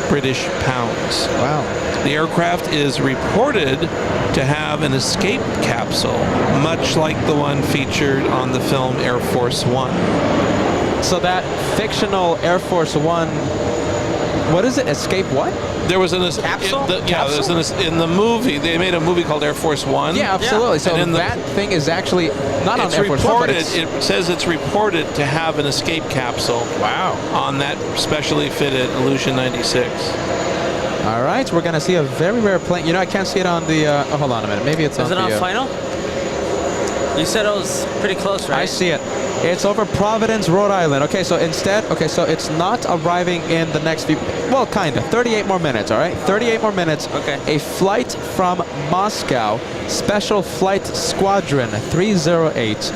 British pounds. Wow. The aircraft is reported to have an escape capsule, much like the one featured on the film Air Force One. So that fictional Air Force One, what is it? Escape what? There was an Capsule? there's in the movie. They made a movie called Air Force One. Yeah, absolutely. So that thing is actually not on Air Force One, but it's... It says it's reported to have an escape capsule. Wow. On that specially fitted Illusion 96. All right, we're going to see a very rare plane. You know, I can't see it on the... oh, hold on a minute. Maybe it's on Is the... it on final? You said it was pretty close, right? I see it. It's over Providence, Rhode Island. Okay, so instead... Okay, so it's not arriving in the next few... Well, kind of. 38 more minutes, all right? 38 more minutes. Okay. A flight from Moscow, Special Flight Squadron 308.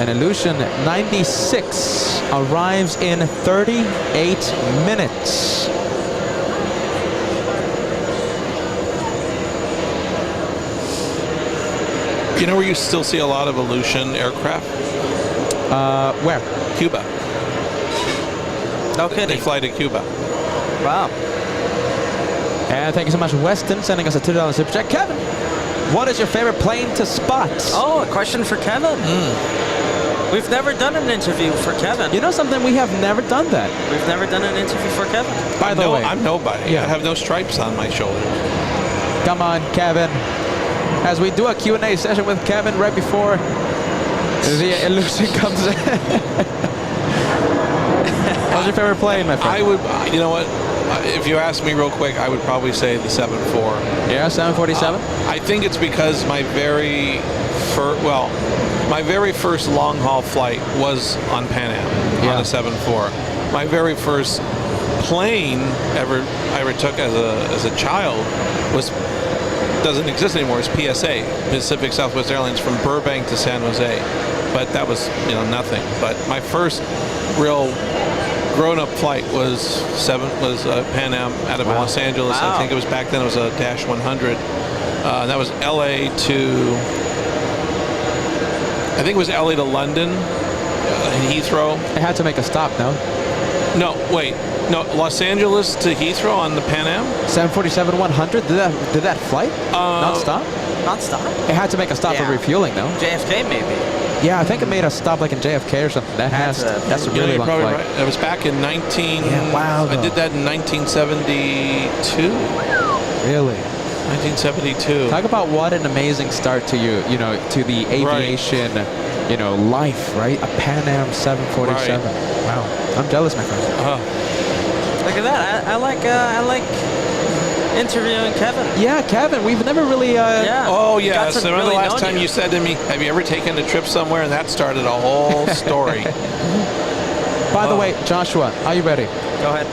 An Illusion 96 arrives in 38 minutes. You know where you still see a lot of Illusion aircraft? Where? Cuba. No kidding. They fly to Cuba. Wow. And thank you so much, Weston, sending us a $2 super chat. Kevin, what is your favorite plane to spot? Oh, a question for Kevin. We've never done an interview for Kevin. You know something? We have never done that. We've never done an interview for Kevin. By the way, I'm nobody. Yeah. I have no stripes on my shoulder. come on, Kevin. As we do a Q&A session with Kevin right before the Illusion comes in. What's your favorite plane, my friend? I would, you know what? If you ask me real quick, I would probably say the 747. Yeah, 747? I think it's because my very first long-haul flight was on Pan Am on a 747. My very first plane I ever took as a child was doesn't exist anymore. It's PSA, Pacific Southwest Airlines, from Burbank to San Jose. But that was, nothing. But my first real grown-up flight was Pan Am out of Los Angeles. Wow. I think it was back then. It was a Dash 100. That was LA to, I think it was LA to London, Heathrow. It had to make a stop, no? No, wait. No, Los Angeles to Heathrow on the Pan Am? 747-100, did that flight non-stop? Non-stop? It had to make a stop for refueling, no? JFK maybe. Yeah, I think it made a stop like in JFK or something. That's a really you're long probably flight. right. It was back in 19... Yeah, wow, I did that in 1972. Really? 1972. Talk about what an amazing start to to the aviation, life, right? A Pan Am 747. Right. Wow, I'm jealous, my friend. Look at that. I like interviewing Kevin. Yeah, Kevin, we've never really. Oh, yeah. So remember really the last known time you said to me, have you ever taken a trip somewhere? And that started a whole story. By the way, Joshua, are you ready? Go ahead.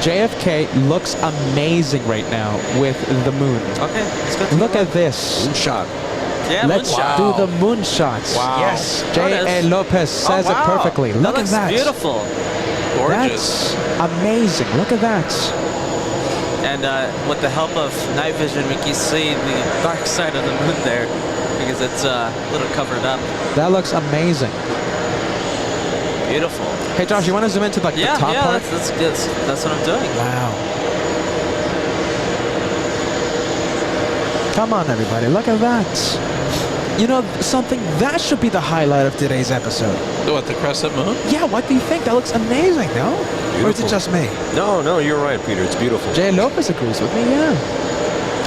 JFK looks amazing right now with the moon. Okay, let's go. Look at this. Moonshot. Yeah, Let's moonshot. do the moon shots. Wow. Yes, There it J.A. is. Lopez says Oh, wow. it perfectly. Look That looks at that. beautiful. Gorgeous. That's amazing. Look at that. And with the help of night vision, we can see the dark side of the moon there because it's a little covered up. That looks amazing. Beautiful. Hey, Josh, you want to zoom into the top part? That's what I'm doing. Wow. Come on, everybody. Look at that. Something that should be the highlight of today's episode. What, the crescent moon? Yeah, what do you think? That looks amazing, no? Or is it Beautiful. just me? No, you're right, Peter. It's beautiful. J. Lopez agrees with me, yeah.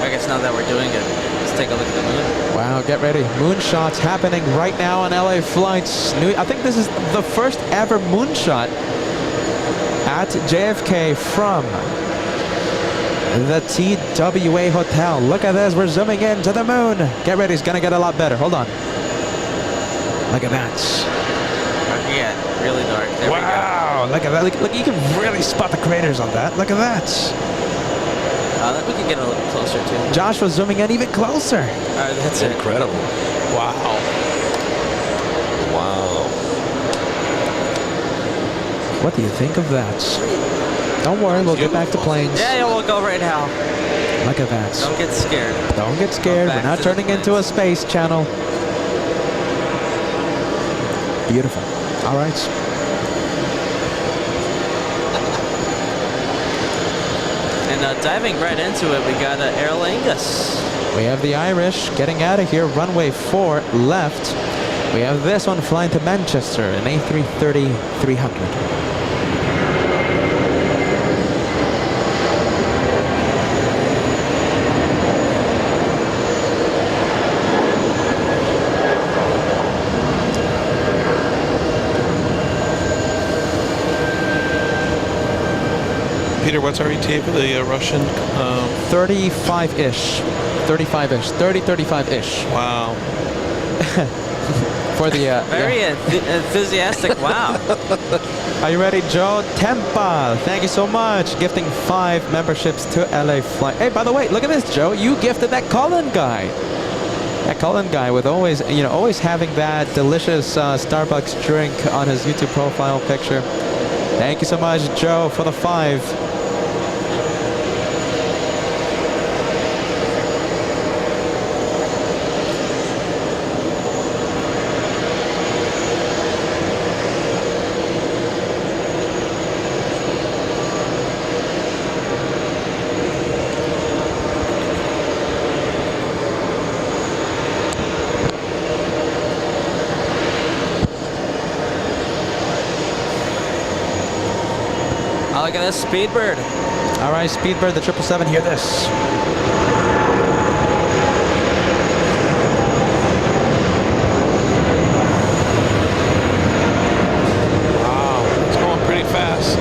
I guess now that we're doing it, let's take a look at the moon. Wow, get ready. Moon shots happening right now on LA flights. I think this is the first ever moon shot at JFK from the TWA Hotel. Look at this. We're zooming in to the moon. Get ready. It's going to get a lot better. Hold on. Look at that. Yeah, really dark. There Wow. Look at that. Look, you can really spot the craters on that. Look at that. we can get a little closer too. Joshua zooming in even closer. All right, that's it. Incredible. Wow. Wow. What do you think of that? Don't worry. We'll get back to planes. Yeah, we'll go right now. Look at that. Don't get scared. Don't get scared. We're back not to the turning into a space channel. Beautiful. All right. And diving right into it, we got Aer Lingus. We have the Irish getting out of here. Runway 4 left. We have this one flying to Manchester, an A330-300. Peter, what's our ETA for the Russian? 35-ish. 35-ish. 35-ish. Wow. For the... Very enthusiastic. Wow. Are you ready, Joe? Tempa, thank you so much. Gifting 5 memberships to LA Flight. Hey, by the way, look at this, Joe. You gifted that Colin guy. That Colin guy with always, always having that delicious Starbucks drink on his YouTube profile picture. Thank you so much, Joe, for the 5. Look at this Speedbird. All right, Speedbird, the 777, hear this. Wow, it's going pretty fast.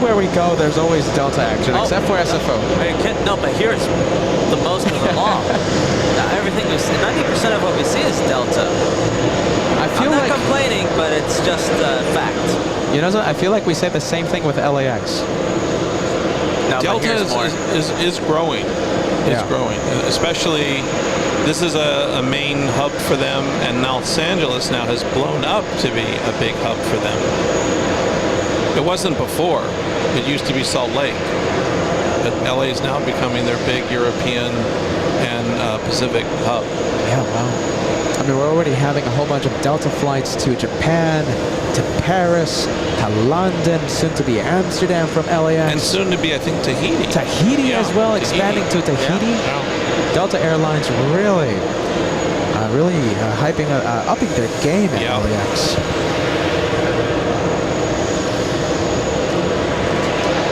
everywhere we go, there's always Delta action, except for SFO. Are you kidding? No, but here it's the most of them all. Everything we see, 90% of what we see is Delta. I feel I'm not like complaining, but it's just a fact. you know, I feel like we say the same thing with LAX. No, but Delta here's more. is growing. It's growing, especially. This is a main hub for them, and Los Angeles now has blown up to be a big hub for them. It wasn't before. It used to be Salt Lake. But LA is now becoming their big European and Pacific hub. Yeah, wow. I mean, we're already having a whole bunch of Delta flights to Japan, to Paris, to London, soon to be Amsterdam from LAX. And soon to be, I think, Tahiti. Tahiti as well, Tahiti. expanding to Tahiti. Yeah. Delta Airlines really hyping, upping their game at LAX.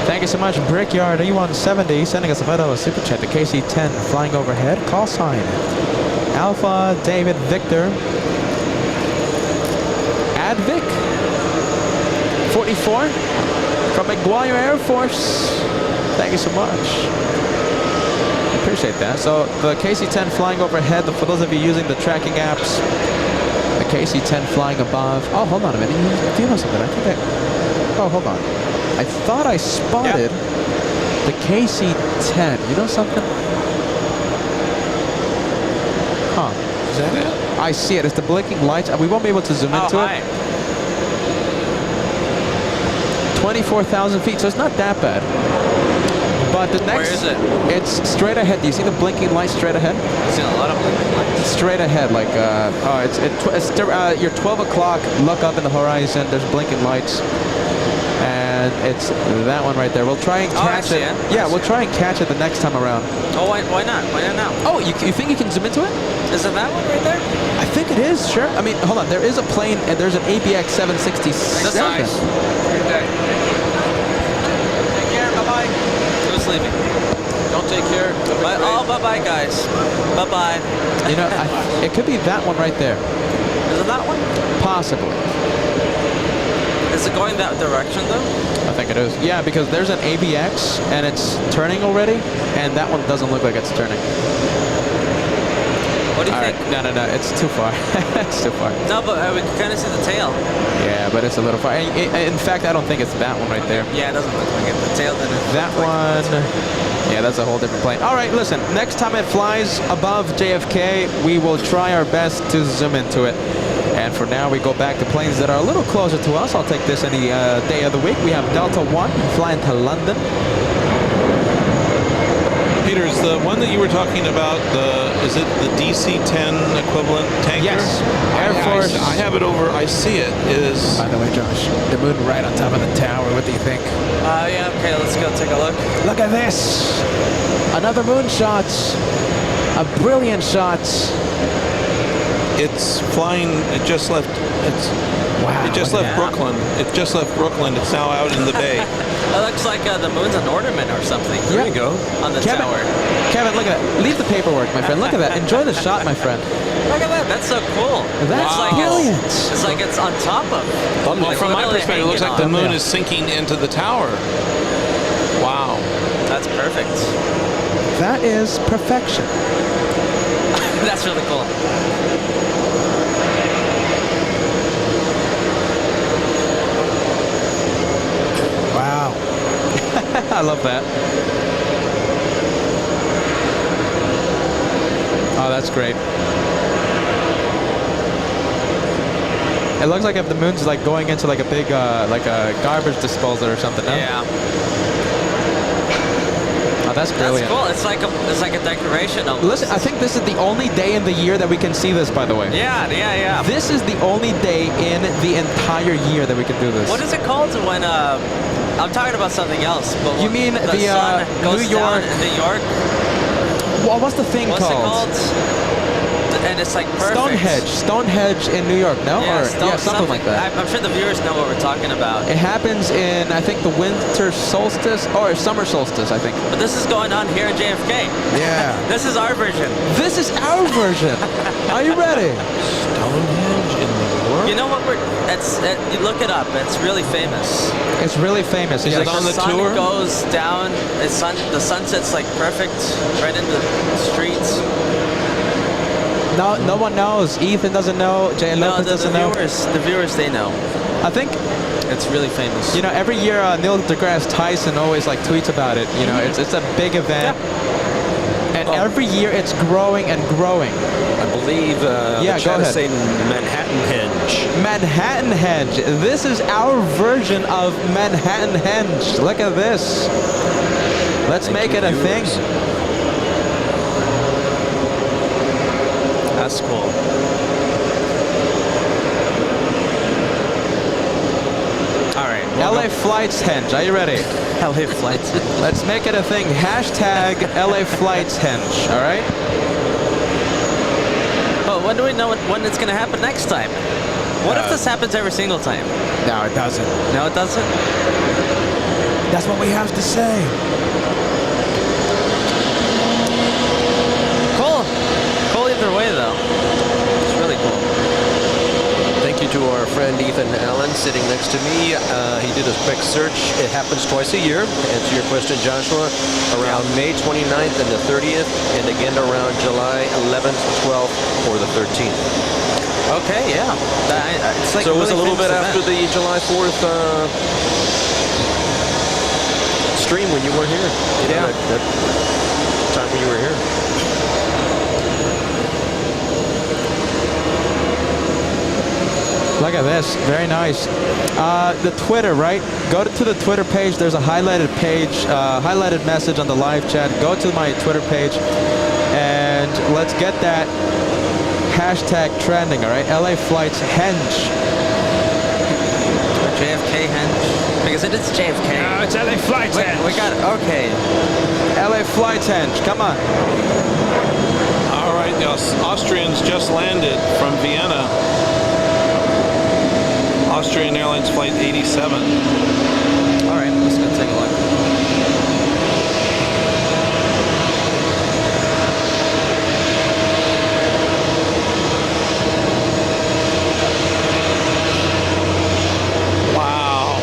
Thank you so much, Brickyard E170, sending us a $5 super chat. The KC-10 flying overhead. Call sign Alpha David Victor. Advic 44 from McGuire Air Force. Thank you so much. Appreciate that. So the KC-10 flying overhead, for those of you using the tracking apps, the KC-10 flying above. Oh, hold on a minute. Do you know something? I think oh, hold on. I thought I spotted the KC-10. You know something? Huh. Is that it? I see it. It's the blinking lights. We won't be able to zoom into it. 24,000 feet, so it's not that bad. But the next, where is it? It's straight ahead. Do you see the blinking lights straight ahead? I've seen a lot of blinking lights. Straight ahead, like you're 12 o'clock. Look up in the horizon. There's blinking lights, and it's that one right there. We'll try and catch it. Yeah, we'll try and catch it the next time around. Oh, why not? Why not now? Oh, you think you can zoom into it? Is it that one right there? I think it is. Sure. I mean, hold on. There is a plane, and there's an ABX 767. That's nice. Take care. Bye bye. Who's leaving? Don't take care. Bye-bye, guys. Bye-bye. You know, it could be that one right there. Is it that one? Possibly. Is it going that direction, though? I think it is. Yeah, because there's an ABX, and it's turning already, and that one doesn't look like it's turning. What do you think? No, it's too far. It's too far. No, but we can kind of see the tail. Yeah, but it's a little far. In fact, I don't think it's that one right there. Yeah, it doesn't look like it. The tail didn't. That one. Yeah, that's a whole different plane. All right, listen. Next time it flies above JFK, we will try our best to zoom into it. And for now, we go back to planes that are a little closer to us. I'll take this any day of the week. We have Delta One flying to London. Peter, is the one that you were talking about, is it the DC-10 equivalent tanker? Yes. Air Force. I have it over. I see it. Is. By the way, Josh, the moon right on top of the tower. What do you think? Yeah, okay, let's go take a look. Look at this. Another moon shot. A brilliant shot. It's flying. It just left. Wow. It just left Brooklyn. It just left Brooklyn. It's now out in the bay. It looks like the moon's an ornament or something. There you go. On the tower. Kevin, look at that. Leave the paperwork, my friend. Look at that. Enjoy the shot, my friend. Look at that. That's so cool. That's brilliant. It's like it's on top of. Well, from my perspective, it looks like the moon is sinking into the tower. Wow. That's perfect. That is perfection. That's really cool. Wow. I love that. Oh, that's great. It looks like if the moon's like going into like a big like a garbage disposal or something. No? Yeah. Oh, that's brilliant. That's cool. It's like a decoration almost. Listen, I think this is the only day in the year that we can see this, by the way. Yeah. This is the only day in the entire year that we can do this. What is it called when I'm talking about something else, but you mean the sun goes New York? down in New York? Well, what's the thing What's called? it called? And it's like perfect. Stonehenge in New York, no? Yeah, Something like that. I'm sure the viewers know what we're talking about. It happens in, I think, the winter solstice or summer solstice, I think. But this is going on here in JFK. Yeah. This is our version. This is our version. Are you ready? Stonehenge in New York. tour? You know what? You look it up. It's really famous. It's really famous. Is it on the sun tour? goes down. The sunset's like perfect right into the streets. No one knows. Ethan doesn't know. Jay Lopez doesn't know. The viewers, they know. I think it's really famous. You know, every year Neil deGrasse Tyson always like tweets about it. You know, it's a big event, and every year it's growing and growing. I believe the chat is saying Manhattan Henge. Manhattan Henge. This is our version of Manhattan Henge. Look at this. Let's make it a thing. That's cool. All right. LA Flights Henge. Are you ready? LA Flights. Let's make it a thing. Hashtag LA Flights Henge. All right. Well, when do we know when it's going to happen next time? What if this happens every single time? No, it doesn't. No, it doesn't? That's what we have to say. Cool. Cool either way, though. It's really cool. Thank you to our friend Ethan Allen sitting next to me. He did a quick search. It happens twice a year. To answer your question, Joshua, around May 29th and the 30th, and again around July 11th, 12th, or the 13th. Okay, yeah. It's like so it was a really little bit famous after the July 4th stream when you weren't here. Yeah. That time when you were here. Look at this. Very nice. The Twitter, right? Go to the Twitter page. There's a highlighted page, highlighted message on the live chat. Go to my Twitter page and let's get that hashtag trending, all right? LA Flights Henge. JFK Henge. Because it is JFK. No, it's LA Flights Henge. We got it. Okay. LA Flights Henge. Come on. All right, the Austrians just landed from Vienna. Austrian Airlines Flight 87. All right, let's go take a look. Wow.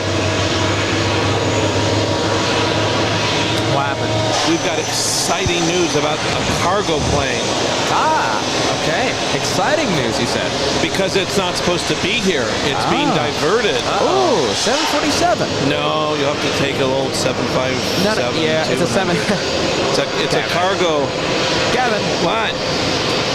What happened? We've got exciting news about a cargo plane. Okay. Exciting news, you said. Because it's not supposed to be here. It's being diverted. Oh, 747. No, you'll have to take a little 757. Yeah, it's a 7. It's a cargo. Gavin. What?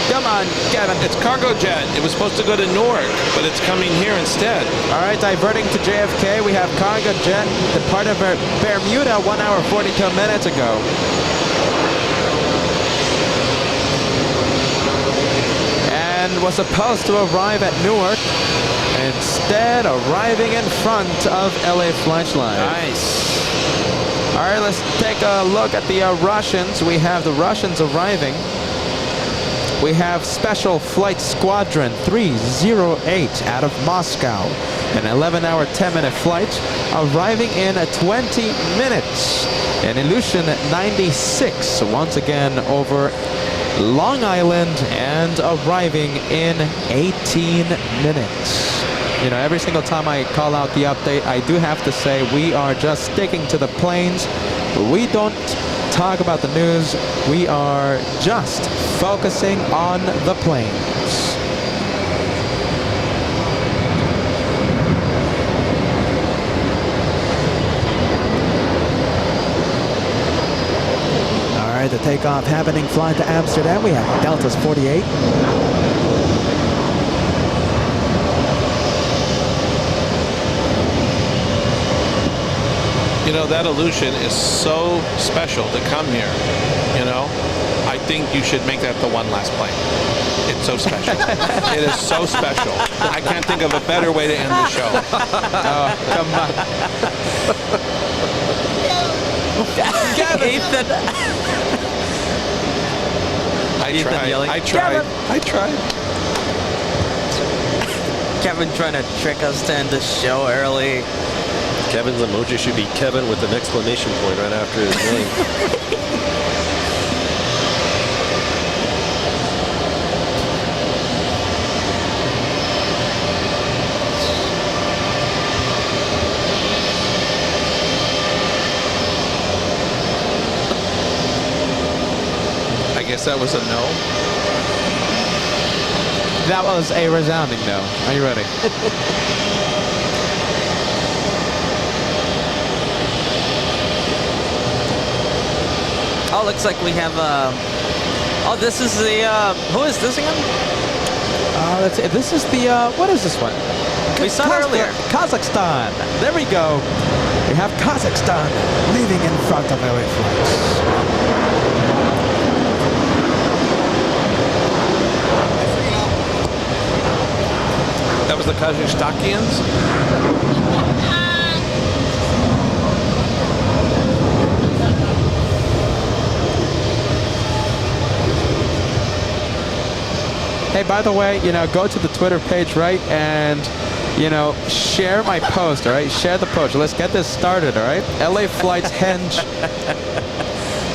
Come on, Gavin. It's cargo jet. It was supposed to go to Newark, but it's coming here instead. All right, diverting to JFK. We have cargo jet departed Bermuda 1 hour 42 minutes ago. And was supposed to arrive at Newark, instead arriving in front of LA Flights Live. Nice. All right, let's take a look at the Russians. We have the Russians arriving. We have Special Flight Squadron 308 out of Moscow, an 11-hour, 10-minute flight, arriving in 20 minutes. An Ilyushin 96, once again over Long Island, and arriving in 18 minutes. You know, every single time I call out the update, I do have to say we are just sticking to the planes. We don't talk about the news. We are just focusing on the planes. All right, the takeoff happening, flying to Amsterdam. We have Delta's 48. You know, that Ilyushin is so special to come here, you know? I think you should make that the one last plane. It's so special. It is so special. I can't think of a better way to end the show. Oh, come on. Ethan. I tried. Kevin trying to trick us to end the show early. Kevin's emoji should be Kevin with an exclamation point right after his name. guess that was a no. That was a resounding no. Are you ready? Oh, looks like we have. Oh, this is the. Who is this again? Let's see. This is the. What is this one? We saw it earlier. Kazakhstan. There we go. We have Kazakhstan leaving in front of LA flights. That was the Kazakhstanians? Hey, by the way, go to the Twitter page, right? And, share my post, all right? Share the post. Let's get this started, all right? LA Flights Henge.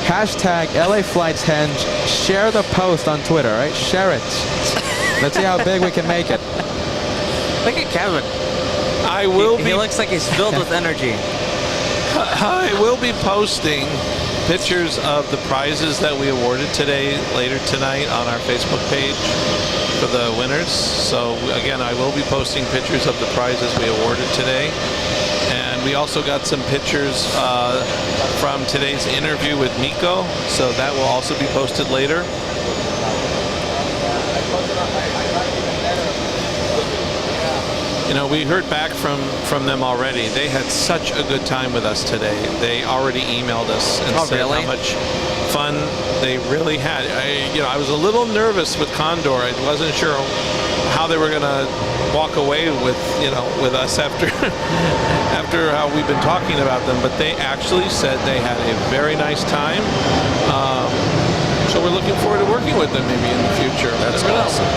Hashtag LA Flights Henge. Share the post on Twitter, all right? Share it. Let's see how big we can make it. Look at Kevin. I will He looks like he's filled with energy. I will be posting pictures of the prizes that we awarded today, later tonight, on our Facebook page for the winners. So again, I will be posting pictures of the prizes we awarded today. And we also got some pictures from today's interview with Miko. So that will also be posted later. We heard back from them already. They had such a good time with us today. They already emailed us and said how much fun they really had. I was a little nervous with Condor. I wasn't sure how they were going to walk away with us after after how we've been talking about them. But they actually said they had a very nice time. So we're looking forward to working with them maybe in the future. That's awesome.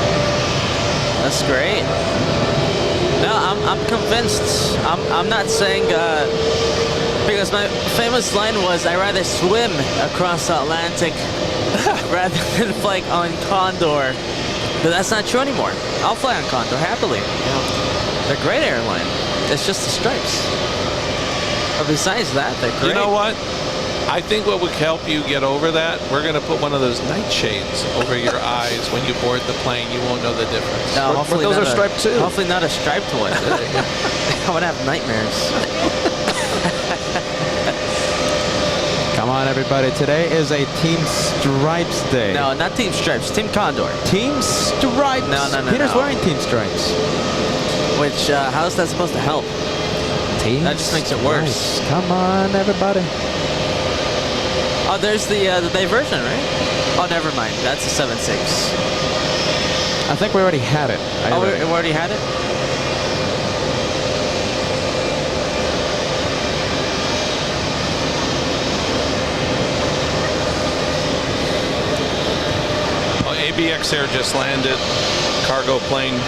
That's great. No, I'm convinced. I'm not saying because my famous line was I'd rather swim across the Atlantic rather than fly on Condor. But that's not true anymore. I'll fly on Condor happily. They're a great airline. It's just the stripes. But besides that, they're great. You know what? I think what would help you get over that, we're going to put one of those nightshades over your eyes when you board the plane. You won't know the difference. No, hopefully those are striped too. Hopefully not a striped one. I would have nightmares. Come on, everybody. Today is a Team Stripes Day. No, not Team Stripes. Team Condor. Team Stripes. No. Peter's wearing Team Stripes. Which, how is that supposed to help? Team That just makes it worse. Stripes. Come on, everybody. Oh, there's the diversion, right? Oh, never mind. That's a 7.6. I think we already had it. We already had it? Well, ABX Air just landed. Cargo plane.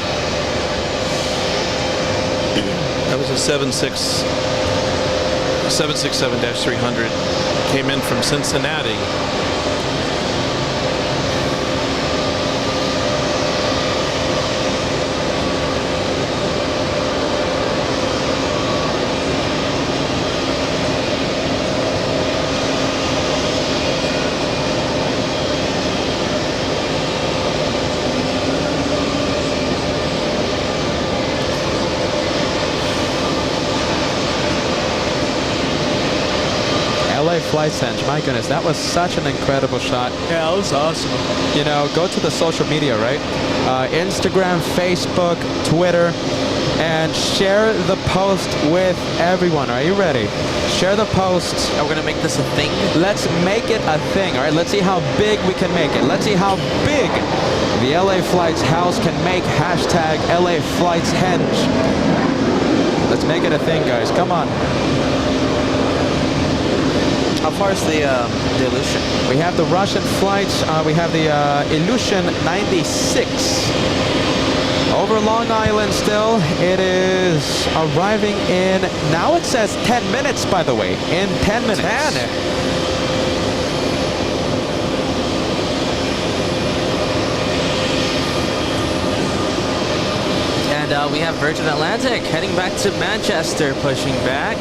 That was a 767-300. Came in from Cincinnati. LA Flights Henge. My goodness, that was such an incredible shot. Yeah, that was awesome. Go to the social media, right? Instagram, Facebook, Twitter, and share the post with everyone. Are you ready? Share the post. Are we going to make this a thing? Let's make it a thing, all right? Let's see how big we can make it. Let's see how big the LA Flights house can make hashtag LA Flights Henge. Let's make it a thing, guys. Come on. How far is the Illusion? We have the Russian flights. We have the Illusion 96. Over Long Island still. It is arriving in, now it says 10 minutes, by the way. In 10 minutes. 10. And we have Virgin Atlantic heading back to Manchester, pushing back.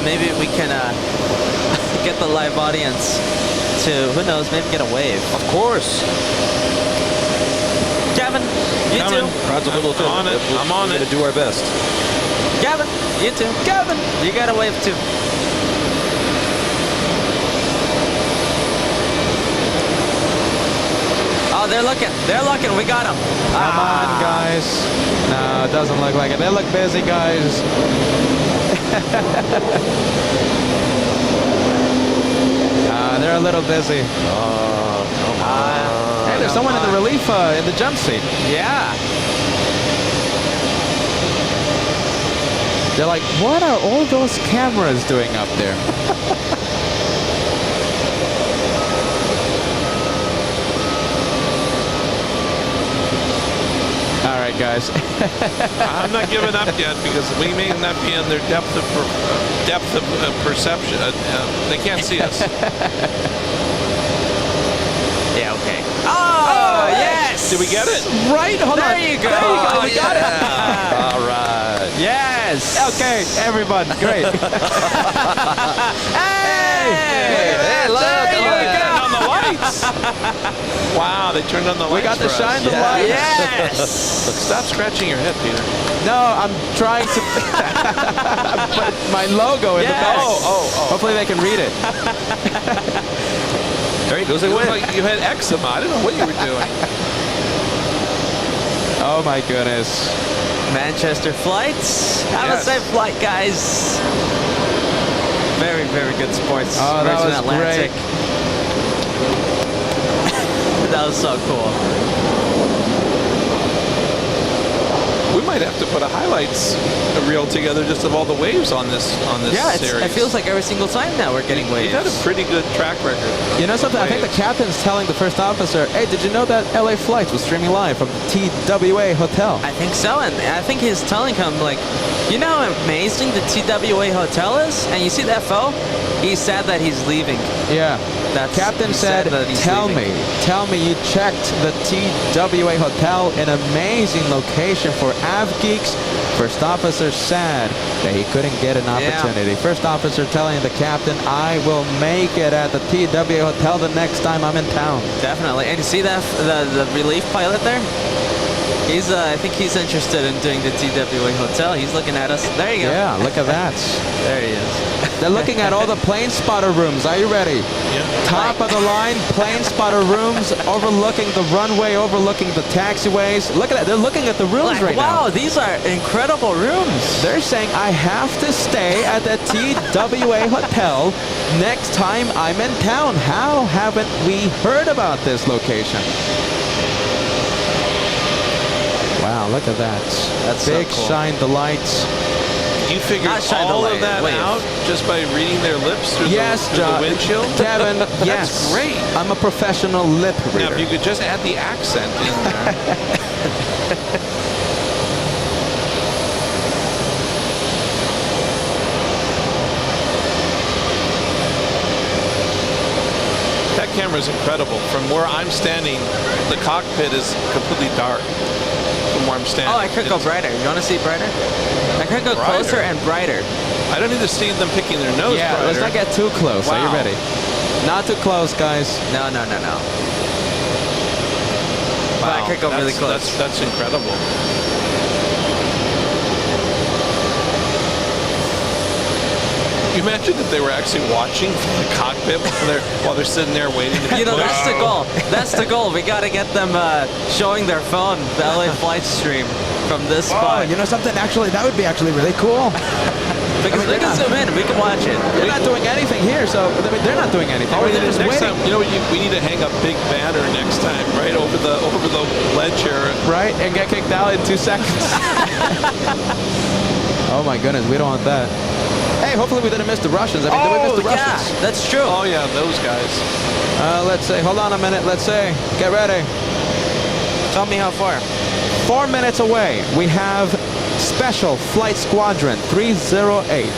Maybe we can get the live audience to, who knows, maybe get a wave. Of course. Gavin, you Coming. too. Crowd's a little thin. I'm on it. I'm on We're it. going to do our best. Gavin, you too. Gavin, you got a wave too. Oh, they're looking. They're looking. We got them. Come on, guys. No, it doesn't look like it. They look busy, guys. They're a little busy. Hey, there's someone in the relief, in the jump seat. Yeah. They're like, what are all those cameras doing up there? All right, guys. I'm not giving up yet because we may not be in their depth of perception. They can't see us. Yeah, okay. Oh, yes! Did we get it? Right? Hold on. There you go. There you go. We got it. All right. Yes. Okay, everyone. Great. Hey! Hey, look. Turn on the lights. Wow, they turned on the lights. We got to for us. shine the light. Yes! Stop scratching your head, Peter. No, I'm trying to put my logo in the Yes. back. Oh. Hopefully they can read it. There he goes. It looked like you had eczema. I don't know what you were doing. Oh my goodness. Manchester flights. Have Yes. a safe flight, guys. Very, very good sports. Oh, that Virgin was Atlantic. That was so cool. We might have to put a highlights reel together just of all the waves on this Yeah, series. it feels like every single time now we're getting waves. We've had a pretty good track record. You know something? I think the Waves. captain's telling the first officer, hey, did you know that LA Flights was streaming live from the TWA Hotel? I think so, and I think he's telling him, like, you know how amazing the TWA hotel is? And you see the FO? He's sad that he's leaving. Yeah. That's Captain he's said, sad that he's tell leaving. me you checked the TWA Hotel, an amazing location for Av Geeks. First officer sad that he couldn't get an opportunity. First officer telling the captain, I will make it at the TWA Hotel the next time I'm in town. Definitely. And you see that the relief pilot there? He's I think he's interested in doing the TWA hotel. He's looking at us. There you go. Yeah, look at that. There he is. They're looking at all the plane spotter rooms. Are you ready? Top of the line, plane spotter rooms, overlooking the runway, overlooking the taxiways. Look at that. They're looking at the rooms Like, right now. wow, these are incredible rooms. They're saying, I have to stay at the TWA Hotel next time I'm in town. How haven't we heard about this location? Wow, look at that. That's so big cool. shine the lights. You figured Not shine the all light, of that wave. out just by reading their lips through, Yes, through the John. windshield? Kevin, That's yes. great. I'm a professional lip Now, reader. if you could just add the accent in there. That camera is incredible. From where I'm standing, the cockpit is completely dark. From where I'm standing. Oh, I could go brighter. You want to see brighter? I could go Brighter. closer and brighter. I don't need to see them picking their nose Yeah, brighter. let's not get too close. Are you Wow. ready? Not too close, guys. No. But I could go really close. That's incredible. You imagine if they were actually watching from the cockpit while they're sitting there waiting to be You know, that's the pushed? goal. That's the goal. We got to get them showing their phone, the LA flight stream from this Oh, spot. you know something? Actually, that would be actually really cool. Because we can zoom in. We can watch it. They're not doing anything here, so I mean, they're not doing anything. Oh, They're just next waiting. time, you know, we need to hang a big banner next time, right over the ledge here. Right? And get kicked out in 2 seconds. Oh my goodness, we don't want that. Hey, hopefully we didn't miss the Russians. I mean, did we miss the Russians? Yeah, that's true. Oh yeah, those guys. Let's say, hold on a minute. Let's say, get ready. Tell me how far. 4 minutes away, we have Special Flight Squadron 308.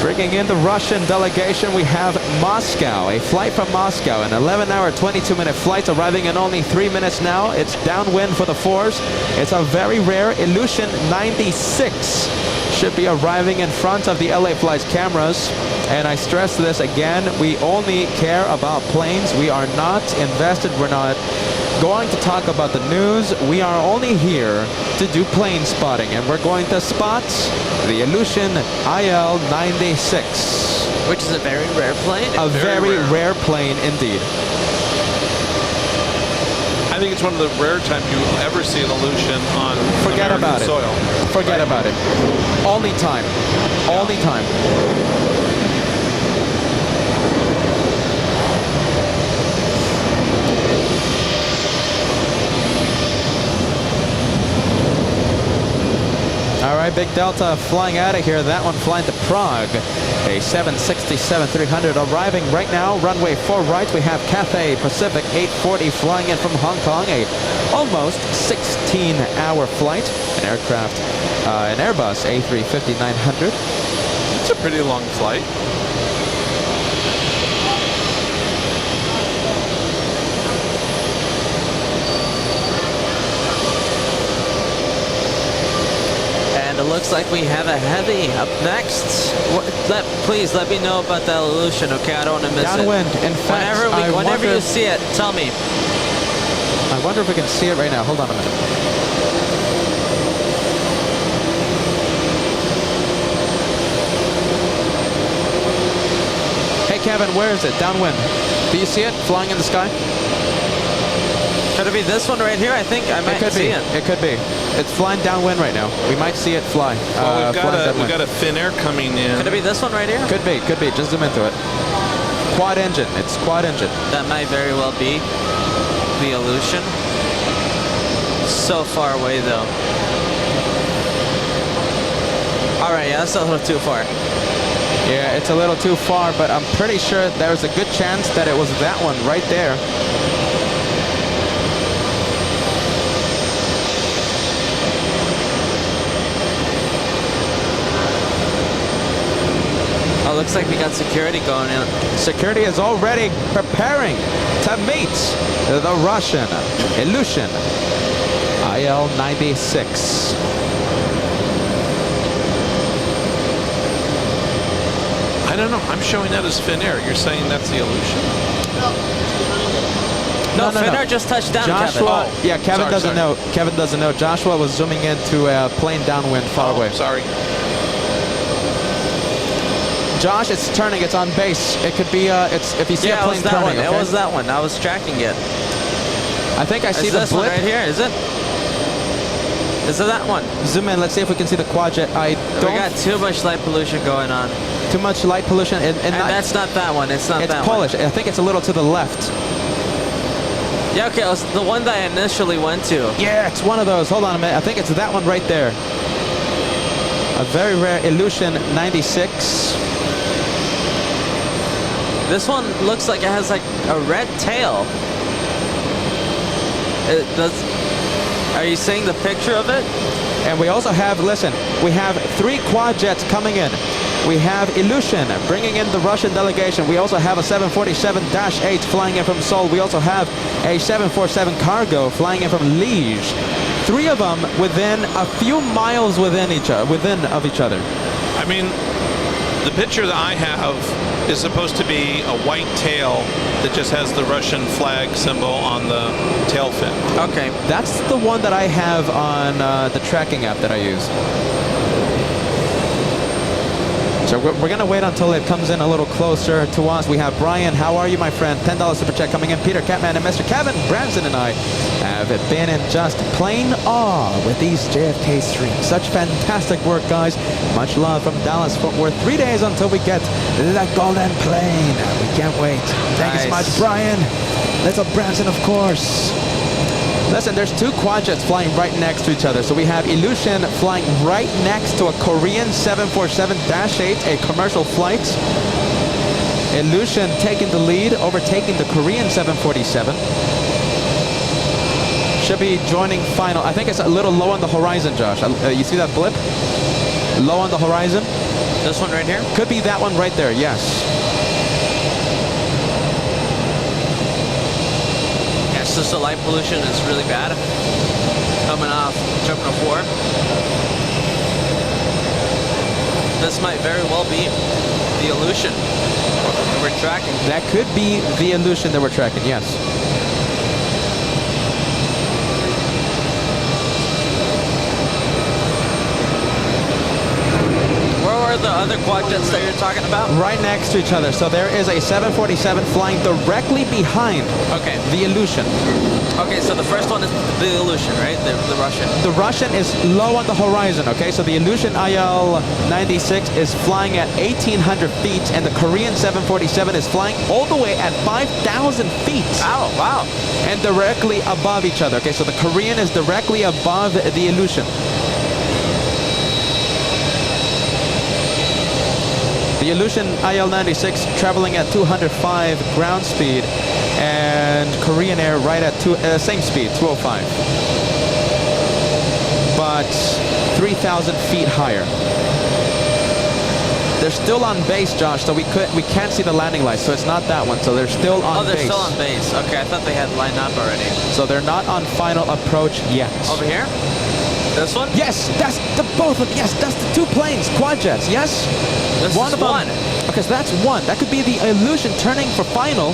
Bringing in the Russian delegation, we have Moscow, a flight from Moscow, an 11-hour, 22-minute flight arriving in only 3 minutes now. It's downwind for the force. It's a very rare Ilyushin 96 should be arriving in front of the LA Flights cameras. And I stress this again, we only care about planes. We are not invested, we're not going to talk about the news. We are only here to do plane spotting, and we're going to spot the Aviation IL-96. Which is a very rare plane. A very rare plane indeed. I think it's one of the rare times you will ever see an Aviation on Forget American about it. soil. Forget about it. Only time. Only time. All right, Big Delta flying out of here. That one flying to Prague. A 767-300 arriving right now. Runway 4 right. We have Cathay Pacific 840 flying in from Hong Kong. A almost 16-hour flight. An aircraft, an Airbus A350-900. It's a pretty long flight. And it looks like we have a heavy up next. Please let me know about that Aviation, okay? I don't want to miss Downwind. it. In fact, whenever you see it, tell me. I wonder if we can see it right now. Hold on a minute. Hey, Kevin, where is it? Downwind. Do you see it flying in the sky? Could it be this one right here? I think I might see it. It could be. It's flying downwind right now. We might see it fly. Well, we've got a thin air coming in. Could it be this one right here? Could be. Could be. Just zoom into it. Quad engine. It's quad engine. That might very well be the Aviation. So far away though. All right, yeah, that's a little too far. Yeah, it's a little too far, but I'm pretty sure there's a good chance that it was that one right there. Oh, looks like we got security going in. Security is already preparing to meet the Russian Aviation IL-96. I don't know. I'm showing that as thin air. You're saying that's the Aviation? No, Finnair just touched down, Joshua, Kevin. yeah, Kevin doesn't know. Kevin doesn't know. Joshua was zooming into a plane downwind far away. Sorry. Josh, it's turning. It's on base. It could be. It's if you see a plane turning. It was that one. I was tracking it. I think I see the this blip one right here. Is it? Is it that one? Zoom in. Let's see if we can see the quadjet. We got too much light pollution going on. Too much light pollution, and that's not that one. It's not that Polish. one. I think it's a little to the left. Yeah, okay. It was the one that I initially went to. Yeah, it's one of those. Hold on a minute. I think it's that one right there. A very rare Aviation 96. This one looks like it has like a red tail. It does. Are you seeing the picture of it? And we also have, listen, we have 3 quad jets coming in. We have Aviation bringing in the Russian delegation. We also have a 747-8 flying in from Seoul. We also have a 747 cargo flying in from Liège. 3 of them within a few miles within of each other. I mean, the picture that I have is supposed to be a white tail that just has the Russian flag symbol on the tail fin. Okay. That's the one that I have on the tracking app that I use. So we're going to wait until it comes in a little closer to us. We have Brian. How are you, my friend? $10 super chat coming in. Peter, Catman, and Mr. Kevin Branson and I have been in just plain awe with these JFK streams. Such fantastic work, guys. Much love from Dallas, Fort Worth. 3 days until we get the golden plane. We can't wait. Thank you so much, Brian. Little Branson, of course. Listen, there's 2 quadjets flying right next to each other. So we have Aviation flying right next to a Korean 747-8, a commercial flight. Aviation taking the lead, overtaking the Korean 747. Should be joining final. I think it's a little low on the horizon, Josh. You see that blip? Low on the horizon? This one right here? Could be that one right there, yes. Just the light pollution is really bad. Coming off, jumping a 4. this might very well be the Illusion that we're tracking. That could be the Illusion that we're tracking, yes. Where were the other quad jets that you're talking about? Right next to each other. So there is a 747 flying directly behind Okay. the Illusion. Okay, so the first one is the Illusion, right? The Russian. The Russian is low on the horizon, okay? So the Illusion IL-96 is flying at 1,800 feet, and the Korean 747 is flying all the way at 5,000 feet. Oh, wow. And directly above each other, okay? So the Korean is directly above the Illusion. The Illusion IL-96 traveling at 205 ground speed, and Korean Air right at same speed, 205. But 3,000 feet higher. They're still on base, Josh, so we can't see the landing lights, so it's not that one. So they're still on base. Oh, they're still on base. Okay, I thought they had lined up already. So they're not on final approach yet. Over here? This one? Yes, that's the both of yes, that's the two planes, quad jets. Yes, This one is of them. one. Okay, so that's one. That could be the Illusion turning for final.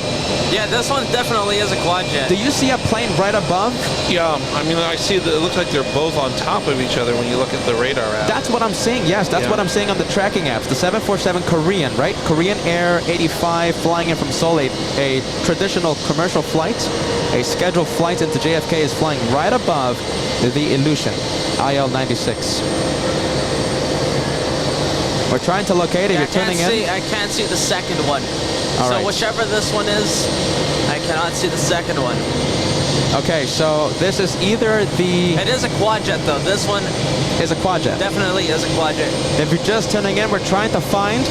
Yeah, this one definitely is a quad jet. Do you see a plane right above? Yeah, I mean, I see that it looks like they're both on top of each other when you look at the radar app. That's what I'm seeing. Yes, that's what I'm seeing on the tracking apps. The 747 Korean, right? Korean Air 85 flying in from Seoul, a traditional commercial flight. A scheduled flight into JFK is flying right above the Illusion IL-96. We're trying to locate it. You're tuning in. I can't see the second one. All so right. whichever this one is, I cannot see the second one. Okay, so this is either the... It is a quad jet though. This one is a quad jet. Definitely is a quad jet. If you're just tuning in, we're trying to find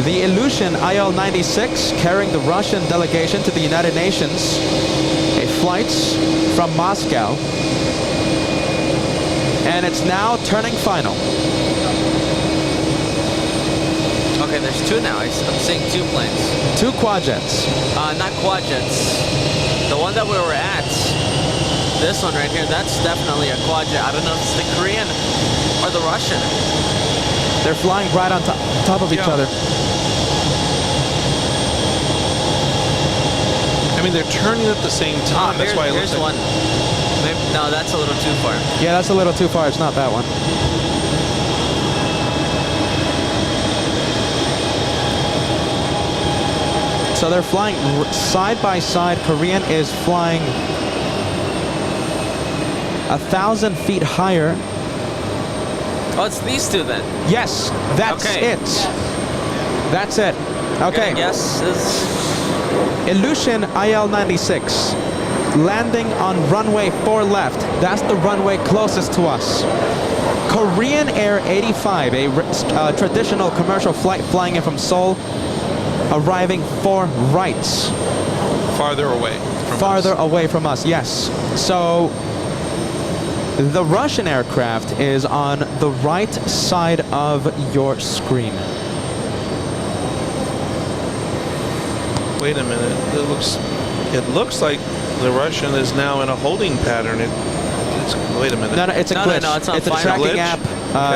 the Illusion IL-96 carrying the Russian delegation to the United Nations. A flight from Moscow. And it's now turning final. Okay, there's two now. I'm seeing two planes. Two quad jets. Not quad jets. The one that we were at, this one right here, that's definitely a quad jet. I don't know if it's the Korean or the Russian. They're flying right on top of each other. I mean, they're turning at the same time. That's why it looks here's like... one. Maybe, no, that's a little too far. Yeah, that's a little too far. It's not that one. So they're flying side by side. Korean is flying 1,000 feet higher. Oh, it's these two then? Yes, that's it. That's it. Okay. Yes, is Illusion IL-96 landing on runway 4 left. That's the runway closest to us. Korean Air 85, a traditional commercial flight flying in from Seoul, arriving 4 right. Farther away from Farther away from us, yes. So the Russian aircraft is on the right side of your screen. Wait a minute. It looks like the Russian is now in a holding pattern. Wait a minute. No, it's a glitch. No, it's on a final. tracking Glitch? app.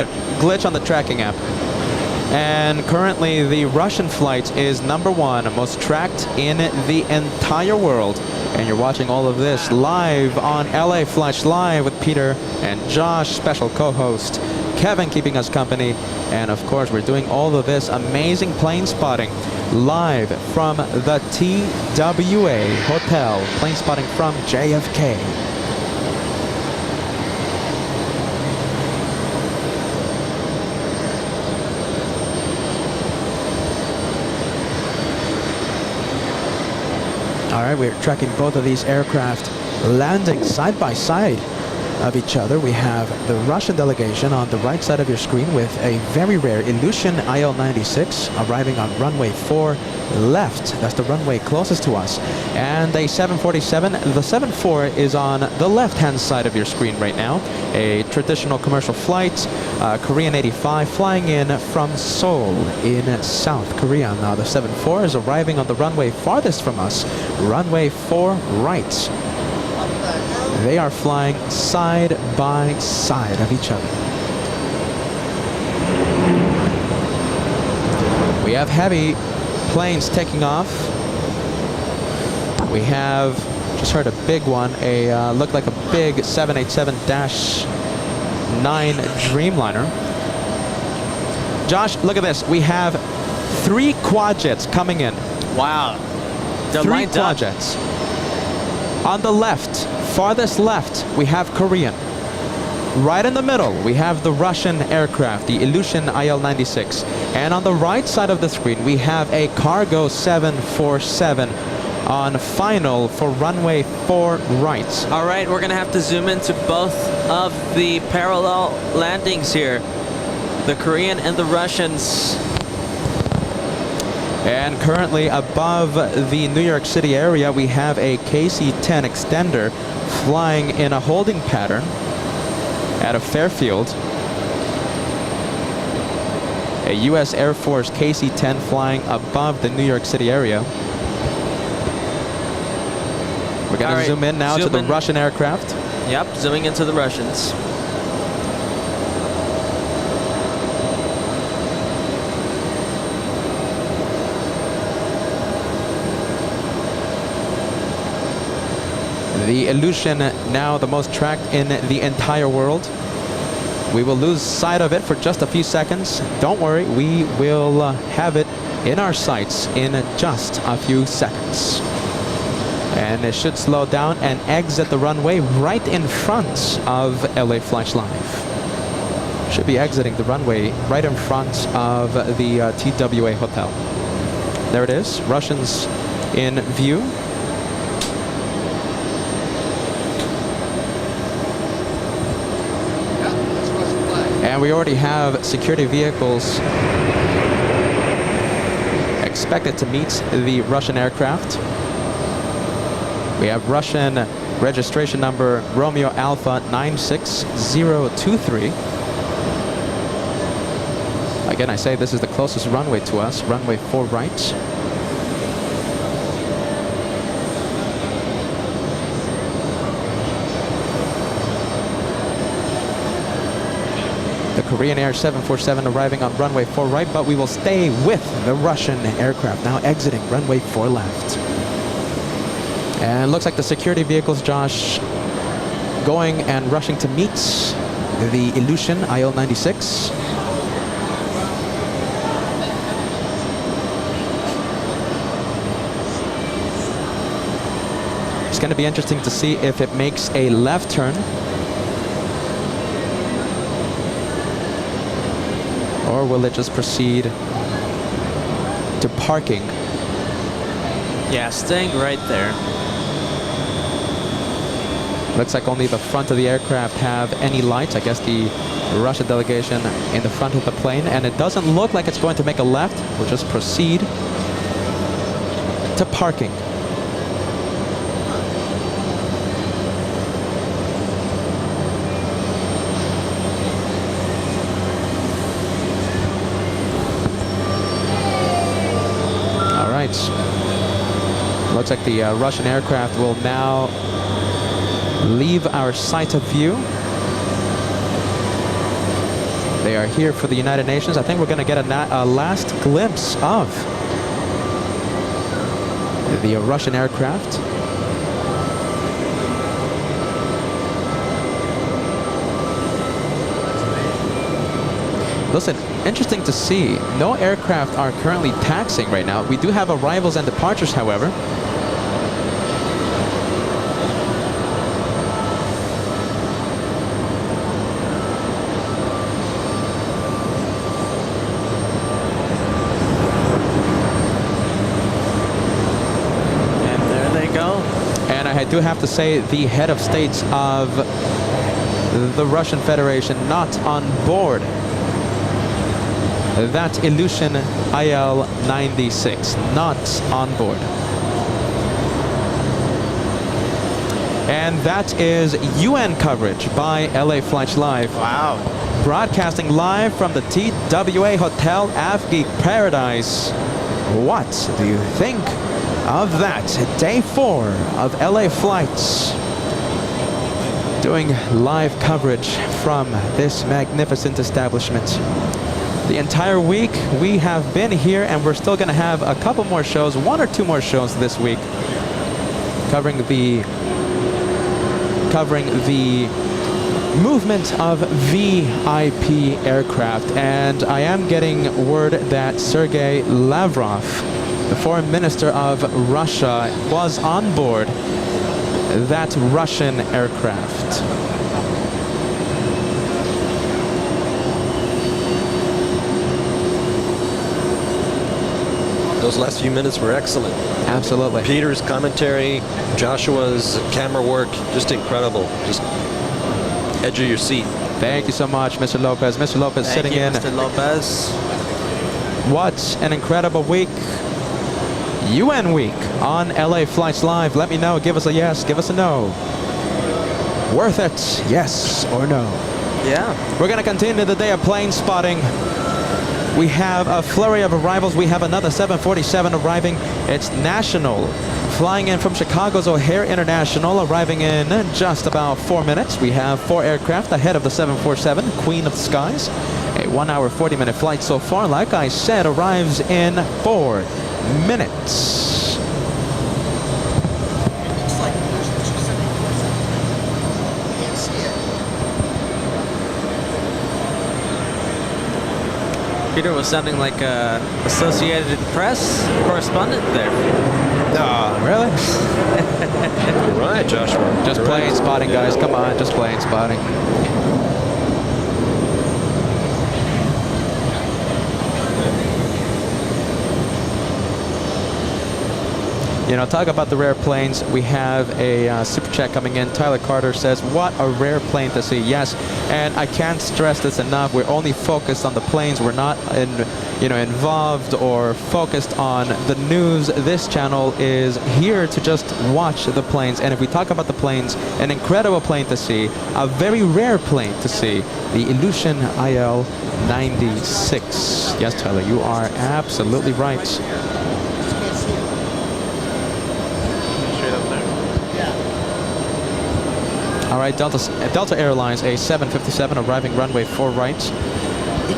Okay. Glitch on the tracking app. And currently the Russian flight is #1 most tracked in the entire world. And you're watching all of this live on LA Flash Live with Peter and Josh, special co-host Kevin keeping us company. And of course, we're doing all of this amazing plane spotting live from the TWA Hotel. Plane spotting from JFK. All right, we're tracking both of these aircraft landing side by side of each other. We have the Russian delegation on the right side of your screen with a very rare Illusion IL-96 arriving on runway 4 left. That's the runway closest to us. And a 747, the 74 is on the left-hand side of your screen right now. A traditional commercial flight, Korean 85 flying in from Seoul in South Korea. Now the 74 is arriving on the runway farthest from us, runway 4 right. They are flying side by side of each other. have heavy planes taking off. We have just heard a big one, looked like a big 787-9 Dreamliner. Josh, look at this. We have 3 quadjets coming in. Wow. 3 quadjets. On the left, farthest left, we have Korean. Right in the middle, we have the Russian aircraft, the Ilyushin IL-96. And on the right side of the screen, we have a cargo 747 on final for runway 4 right. All right, we're going to have to zoom into both of the parallel landings here. The Korean and the Russians. And currently above the New York City area, we have a KC-10 extender flying in a holding pattern out of Fairfield. A U.S. Air Force KC-10 flying above the New York City area. We're going to zoom in now to the Russian aircraft. Yep, zooming into the Russians. The Ilyushin now the most tracked in the entire world. We will lose sight of it for just a few seconds. Don't worry, we will have it in our sights in just a few seconds. And it should slow down and exit the runway right in front of LA Flights Live. Should be exiting the runway right in front of the TWA hotel. There it is, Russians in view. And we already have security vehicles expected to meet the Russian aircraft. We have Russian registration number Romeo Alpha 96023. Again, I say this is the closest runway to us, runway 4 right. Korean Air 747 arriving on runway 4 right, but we will stay with the Russian aircraft, now exiting runway 4 left. And looks like the security vehicles, Josh, going and rushing to meet the Ilyushin IL-96. It's going to be interesting to see if it makes a left turn. Or will it just proceed to parking? Yeah, staying right there. Looks like only the front of the aircraft have any lights. I guess the Russian delegation in the front of the plane. And it doesn't look like it's going to make a left. We'll just proceed to parking. Looks like the Russian aircraft will now leave our sight of view. They are here for the United Nations. I think we're going to get a last glimpse of the Russian aircraft. Listen, interesting to see. No aircraft are currently taxiing right now. We do have arrivals and departures, however. And there they go. And I do have to say, the head of states of the Russian Federation not on board that Ilyushin IL-96, not on board. And that is UN coverage by LA Flights Live. Wow. Broadcasting live from the TWA Hotel Afghan Paradise. What do you think of that? Day 4 of LA Flights. Doing live coverage from this magnificent establishment. the entire week. We have been here, and we're still going to have a couple more shows, 1 or 2 more shows this week, covering the movement of VIP aircraft. And I am getting word that Sergei Lavrov, the foreign minister of Russia, was on board that Russian aircraft. Those last few minutes were excellent. Absolutely. Peter's commentary, Joshua's camera work, just incredible. Just edge of your seat. Thank you so much, Mr. Lopez. Mr. Lopez sitting in. Mr. Lopez. What an incredible week. UN week on LA Flights Live. Let me know. Give us a yes. Give us a no. Worth it? Yes or no? Yeah. We're going to continue the day of plane spotting. We have a flurry of arrivals. We have another 747 arriving. It's national. Flying in from Chicago's O'Hare International, arriving in just about 4 minutes. We have 4 aircraft ahead of the 747, Queen of the Skies. A 1 hour, 40-minute flight so far. Like I said, arrives in 4 minutes. Peter was sounding like a Associated Press correspondent there. Oh, really? All right, Joshua. Just plane spotting, guys. Come on, just plane spotting. You know, talk about the rare planes. We have a super chat coming in. Tyler Carter says, what a rare plane to see. Yes, and I can't stress this enough. We're only focused on the planes. We're not involved or focused on the news. This channel is here to just watch the planes. And if we talk about the planes, an incredible plane to see, a very rare plane to see, the Ilyushin IL-96. Yes, Tyler, you are absolutely right. All right, Delta Airlines, a 757 arriving runway 4 right.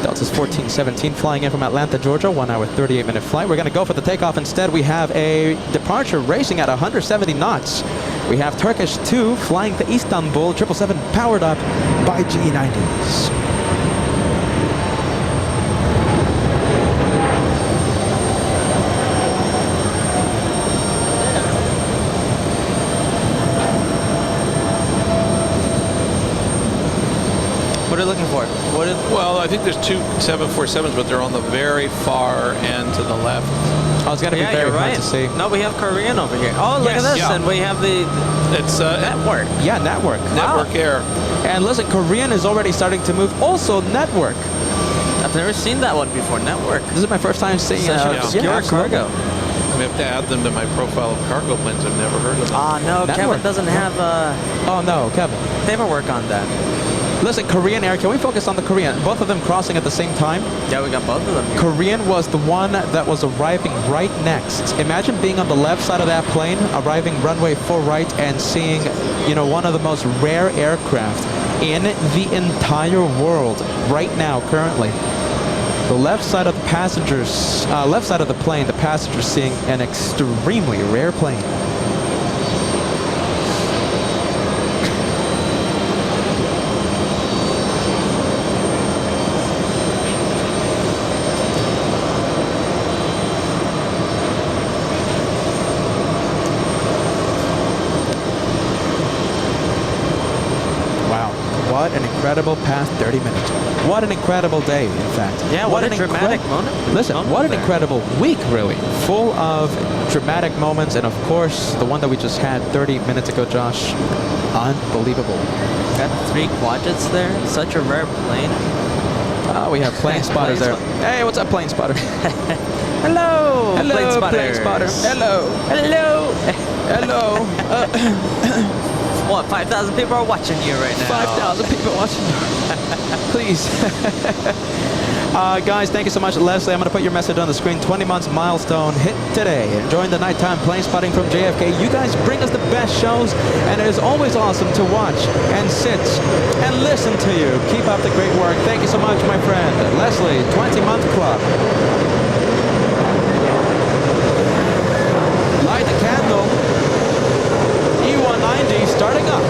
Delta's 1417 flying in from Atlanta, Georgia, 1 hour, 38-minute flight. We're going to go for the takeoff instead. We have a departure racing at 170 knots. We have Turkish 2 flying to Istanbul, 777 powered up by GE90s. What are you looking for? Well, I think there's 2 747s, but they're on the very far end to the left. Oh, it's going to be very hard to see. No, we have Korean over here. Oh, look at this. Yeah. And we have the network. Yeah, network. Network Air. And listen, Korean is already starting to move. Also, network. I've never seen that one before. Network. This is my first time seeing Such an obscure cargo. We have to add them to my profile of cargo planes. I've never heard of them. Ah, no, Network. Kevin doesn't have Oh, no, Kevin. paperwork on that. Listen, Korean Air, can we focus on the Korean? Both of them crossing at the same time? Yeah, we got both of them here. Korean was the one that was arriving right next. Imagine being on the left side of that plane, arriving runway 4 right, and seeing, one of the most rare aircraft in the entire world right now, currently. The left side of the passengers, left side of the plane, the passengers seeing an extremely rare plane. What an incredible past 30 minutes. What an incredible day, in fact. Yeah, what a dramatic moment. Listen, what an incredible week, really. Full of dramatic moments, and of course, the one that we just had 30 minutes ago, Josh. Unbelievable. Got 3 quadrants there. Such a rare plane. Oh, we have plane spotters there. Hey, what's up, plane spotter? Hello, Hello, plane plane spotter. Hello. Hello. Hello. What, 5,000 people are watching you right now? 5,000 people watching. Please. Guys, thank you so much. Leslie, I'm going to put your message on the screen. 20 months milestone hit today. Enjoying the nighttime plane spotting from JFK. You guys bring us the best shows, and it is always awesome to watch and sit and listen to you. Keep up the great work. Thank you so much, my friend. Leslie, 20-month club. Light the candle. E190 starting up.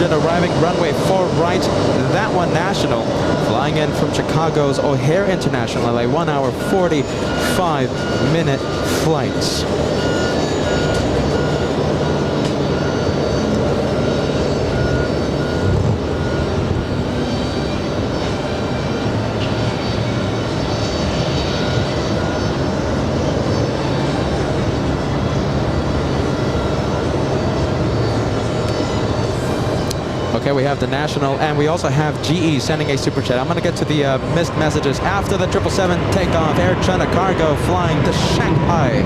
Arriving runway 4 right, that one national, flying in from Chicago's O'Hare International, LA, 1 hour 45-minute flights. Okay, we have the national, and we also have GE sending a super chat. I'm going to get to the missed messages after the 777 takeoff. Air China Cargo flying to Shanghai.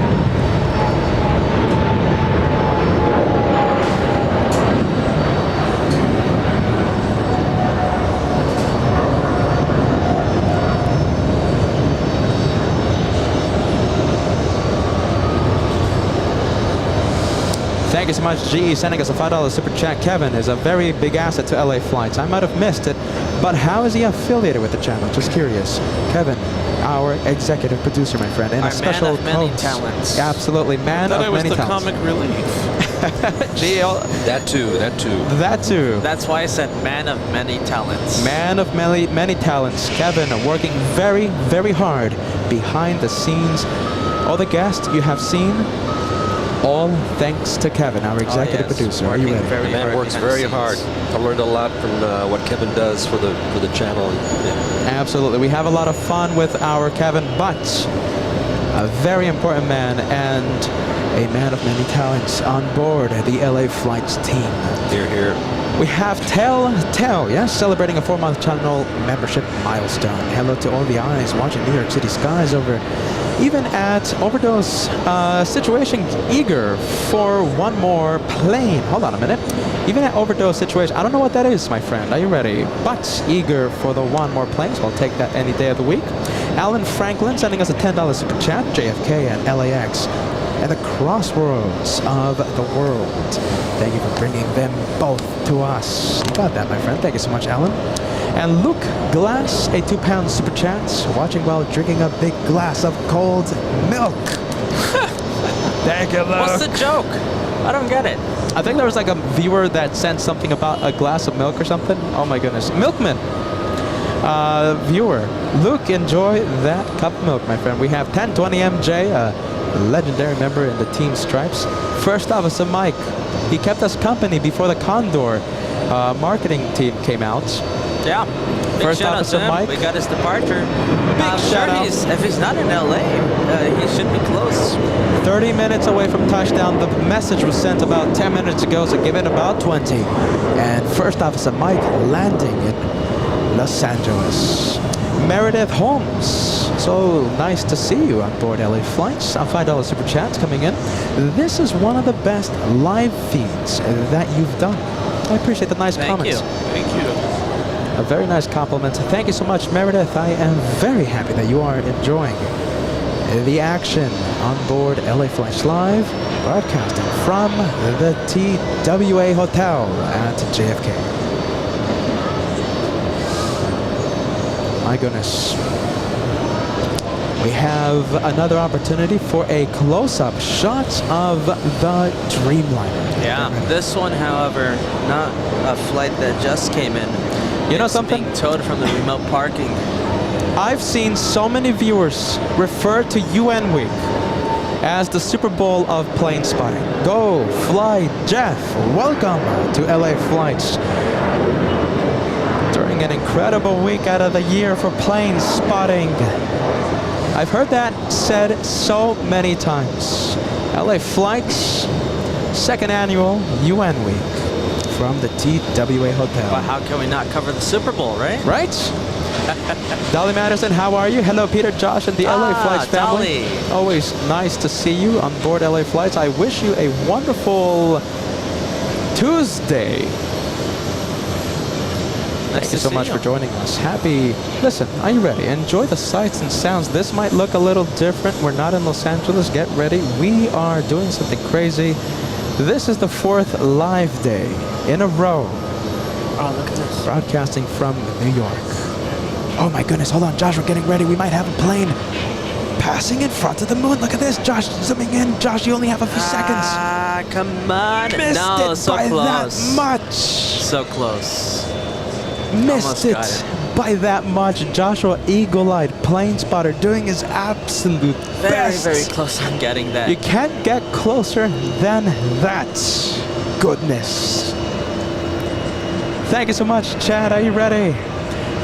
Thank you so much, GE, sending us a $5 super chat. Kevin is a very big asset to LA Flights. I might have missed it, but how is he affiliated with the channel? Just curious. Kevin, our executive producer, my friend, and our a special man of many host. talents. Absolutely, man of many talents. I was the comic relief. GL. That too, that too. That too. That's why I said man of many talents. Man of many talents. Kevin working very, very hard behind the scenes. All the guests you have seen, all thanks to Kevin, our executive producer. Are you ready? The man works very hard. I learned a lot from what Kevin does for the channel. Yeah. Absolutely. We have a lot of fun with our Kevin, but a very important man and a man of many talents on board the LA Flights team. Here, here. We have Tell, yes, celebrating a 4-month channel membership milestone. Hello to all the eyes watching New York City skies over. Even at overdose situation, eager for one more plane. Hold on a minute. Even at overdose situation, I don't know what that is, my friend. Are you ready? But eager for the one more plane, so I'll take that any day of the week. Alan Franklin sending us a $10 super chat. JFK and LAX and the crossroads of the world. Thank you for bringing them both to us. You got that, my friend. Thank you so much, Alan. And Luke Glass, a £2 super chat, watching while drinking a big glass of cold milk. Thank you, Luke. What's the joke? I don't get it. I think there was like a viewer that sent something about a glass of milk or something. Oh my goodness. Milkman. Viewer. Luke, enjoy that cup of milk, my friend. We have 1020MJ, a legendary member in the Team Stripes. First Officer Mike. He kept us company before the Condor marketing team came out. Yeah. First shout out Officer to him. Mike. We got his departure. I'm shout sure out. if he's not in LA, he should be close. 30 minutes away from touchdown. The message was sent about 10 minutes ago, so give it about 20. And First Officer Mike landing in Los Angeles. Meredith Holmes. So nice to see you on board LA Flights. $5 super chats coming in. This is one of the best live feeds that you've done. I appreciate the nice comments. Thank you. A very nice compliment. Thank you so much, Meredith. I am very happy that you are enjoying the action on board LA Flights Live, broadcasting from the TWA Hotel at JFK. My goodness. We have another opportunity for a close-up shot of the Dreamliner. Yeah. This one, however, not a flight that just came in. You know It's something? being towed from the remote parking. I've seen so many viewers refer to UN Week as the Super Bowl of plane spotting. Go, fly, Jeff. Welcome to LA Flights. During an incredible week out of the year for plane spotting. I've heard that said so many times. LA Flights, second annual UN Week from the TWA Hotel. But how can we not cover the Super Bowl, right? Right? Dolly Madison, how are you? Hello, Peter, Josh, and the LA Flights family. Dolly. Always nice to see you on board LA Flights. I wish you a wonderful Tuesday. Thank you so much for joining us. Listen, are you ready? Enjoy the sights and sounds. This might look a little different. We're not in Los Angeles. Get ready. We are doing something crazy. This is the 4th live day in a row. Oh, look at this. Broadcasting from New York. Oh my goodness, hold on, Josh, we're getting ready. We might have a plane passing in front of the moon. Look at this, Josh, zooming in. Josh, you only have a few seconds. Ah, come on. Missed No, it so by close. that much. So close. Missed Almost it got it. by that much. Joshua, eagle-eyed plane spotter, doing his absolute Very, best. very close on getting that. You can't get closer than that. Goodness. Thank you so much, Chad. Are you ready?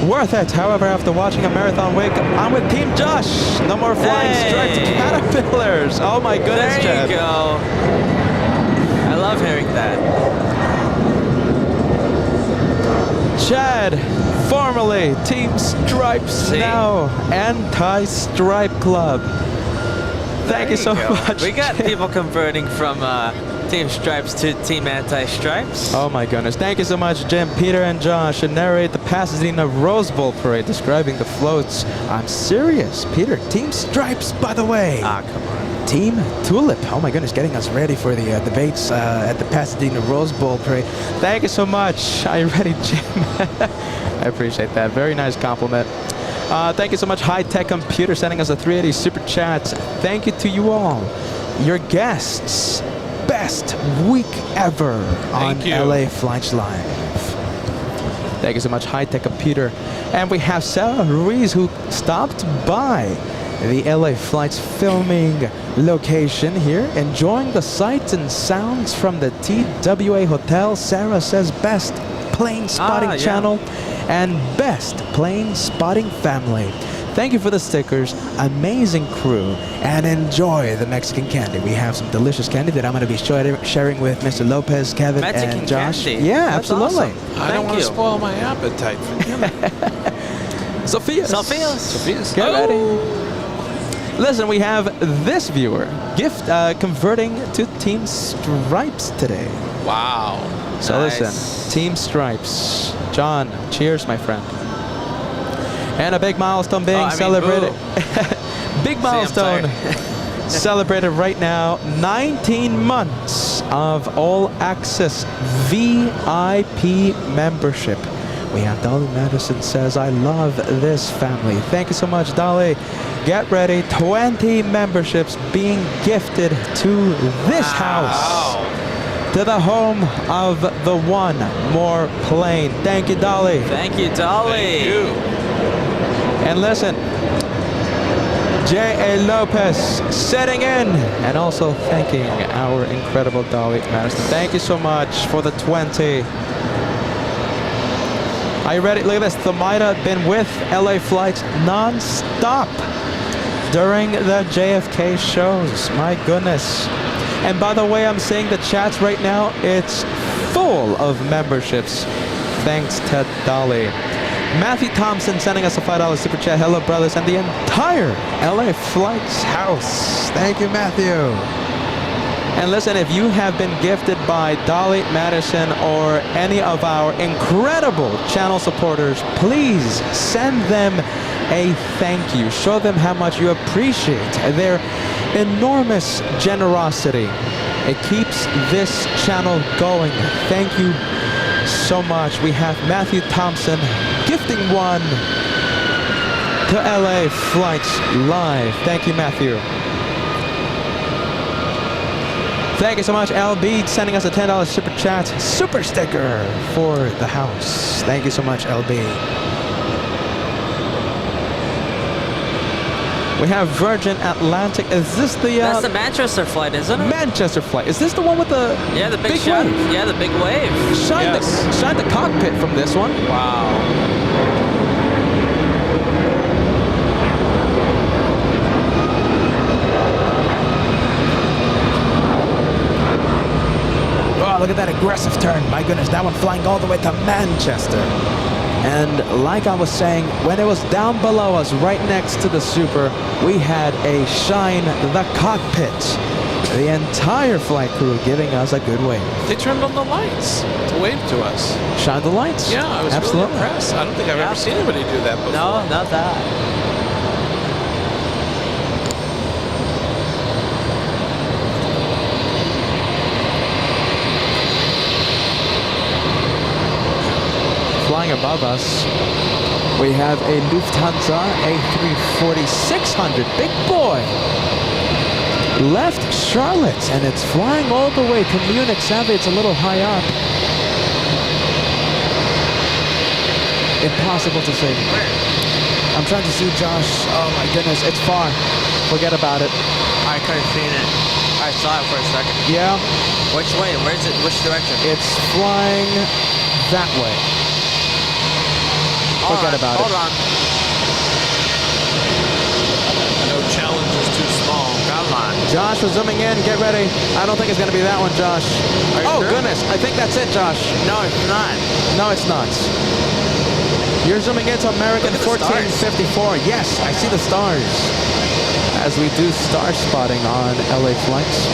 Worth it. However, after watching a marathon week, I'm with Team Josh. No more flying striped caterpillars. Oh my goodness, There Chad. you go. I love hearing that. Chad, formerly Team Stripes, now Anti-Stripe Club. Thank you so much. We got people converting from Team Stripes to Team Anti-Stripes. Oh my goodness. Thank you so much, Jim, Peter, and Josh. And narrate the Pasadena Rose Bowl parade describing the floats. I'm serious. Peter, Team Stripes, by the way. Ah, come on. Team Tulip. Oh my goodness, getting us ready for the debates at the Pasadena Rose Bowl parade. Thank you so much. Are you ready, Jim? I appreciate that. Very nice compliment. Thank you so much, High Tech Computer, sending us a 380 super chat. Thank you to you all. Your guests. Best week ever on LA Flights Live. Thank you so much, High Tech Computer. And we have Sarah Ruiz, who stopped by the LA Flights filming location here, enjoying the sights and sounds from the TWA Hotel. Sarah says best plane spotting channel and best plane spotting family. Thank you for the stickers, amazing crew, and enjoy the Mexican candy. We have some delicious candy that I'm going to be sharing with Mr. Lopez, Kevin, Mexican and Josh. candy. Yeah, That's absolutely. awesome. I don't want to spoil my appetite for dinner. Sophia's. Get ready. Listen, we have this viewer converting to Team Stripes today. Wow. So listen, Team Stripes. John, cheers, my friend. And a big milestone being celebrated. Big milestone celebrated right now. 19 months of all access VIP membership. We have Dolly Madison says, I love this family. Thank you so much, Dolly. Get ready. 20 memberships being gifted to this house. To the home of the One More Plane. Thank you, Dolly. Thank you, Dolly. Thank you. And listen, J.A. Lopez setting in and also thanking our incredible Dolly Madison. Thank you so much for the 20. Are you ready? Look at this. Thamida been with LA flights non-stop during the JFK shows. My goodness. And by the way, I'm seeing the chats right now. It's full of memberships. Thanks to Dolly. Matthew Thompson sending us a $5 super chat. Hello, brothers, and the entire LA Flights house. Thank you, Matthew. And listen, if you have been gifted by Dolly, Madison, or any of our incredible channel supporters, please send them a thank you. Show them how much you appreciate their enormous generosity. It keeps this channel going. Thank you so much. We have Matthew Thompson gifting one to LA Flights Live. Thank you, Matthew. Thank you so much, LB, sending us a $10 super chat, super sticker for the house. Thank you so much, LB. We have Virgin Atlantic. Is this the? That's the Manchester flight, isn't it? Manchester flight. Is this the one with the? Yeah, the big shot. wave? Yeah, the big wave. Shine the cockpit from this one. Wow. Oh, look at that aggressive turn. My goodness, that one flying all the way to Manchester. And like I was saying, when it was down below us, right next to the Super, we had a shine the cockpit. The entire flight crew giving us a good wave. They turned on the lights to wave to us. Shine the lights? Yeah, I was absolutely really impressed. I don't think I've ever seen anybody do that before. No, not that. Flying above us, we have a Lufthansa A340-600, big boy. Left Charlotte, and it's flying all the way to Munich. Sadly, it's a little high up. Impossible to see. I'm trying to see Josh. Oh my goodness, it's far. Forget about it. I could have seen it. I saw it for a second. Yeah. Which way? Where is it? Which direction? It's flying that way. Forget about it. Hold on. No challenge is too small. Come on. Josh, we're zooming in. Get ready. I don't think it's going to be that one, Josh. Oh, sure? goodness. I think that's it, Josh. No, it's not. No, it's not. You're zooming into American 1454. Yes, I see the stars. As we do star spotting on LA flights.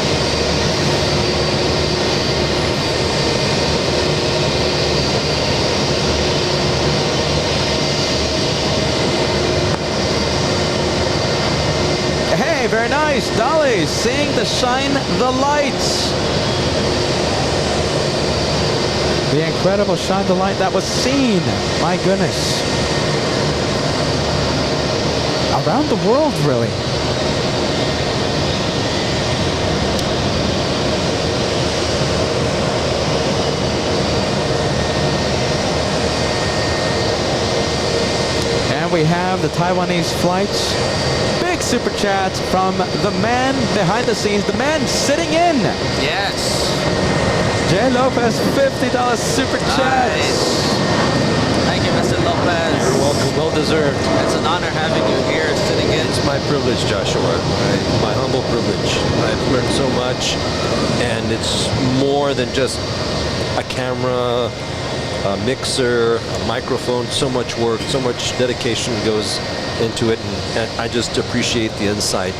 Hey, very nice. Dolly, seeing the shine the lights. The incredible shine the light that was seen. My goodness. Around the world, really. And we have the Taiwanese flights. Big super chat from the man behind the scenes, the man sitting in. Yes. Jay Lopez, $50 super chat. Nice. Thank you, Mr. Lopez. You're welcome. Well deserved. It's an honor having you here sitting in. It's my privilege, Joshua. My humble privilege. I've learned so much, and it's more than just a camera, a mixer, a microphone. So much work, so much dedication goes into it, and I just appreciate the insight,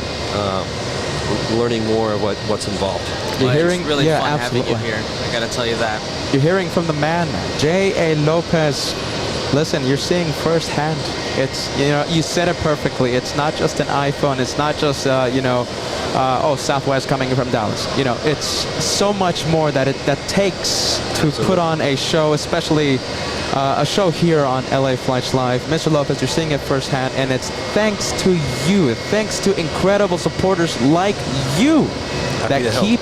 learning more of what's involved. You're hearing, it's really yeah, fun absolutely. having you here. I gotta tell you that. You're hearing from the man, J.A. Lopez. Listen, you're seeing firsthand. It's, you know, you said it perfectly. It's not just an iPhone. It's not just, oh, Southwest coming from Dallas. You know, it's so much more that that takes to put on a show, especially a show here on LA Flights Live. Mr. Lopez, you're seeing it firsthand, and it's thanks to you, thanks to incredible supporters like you that keep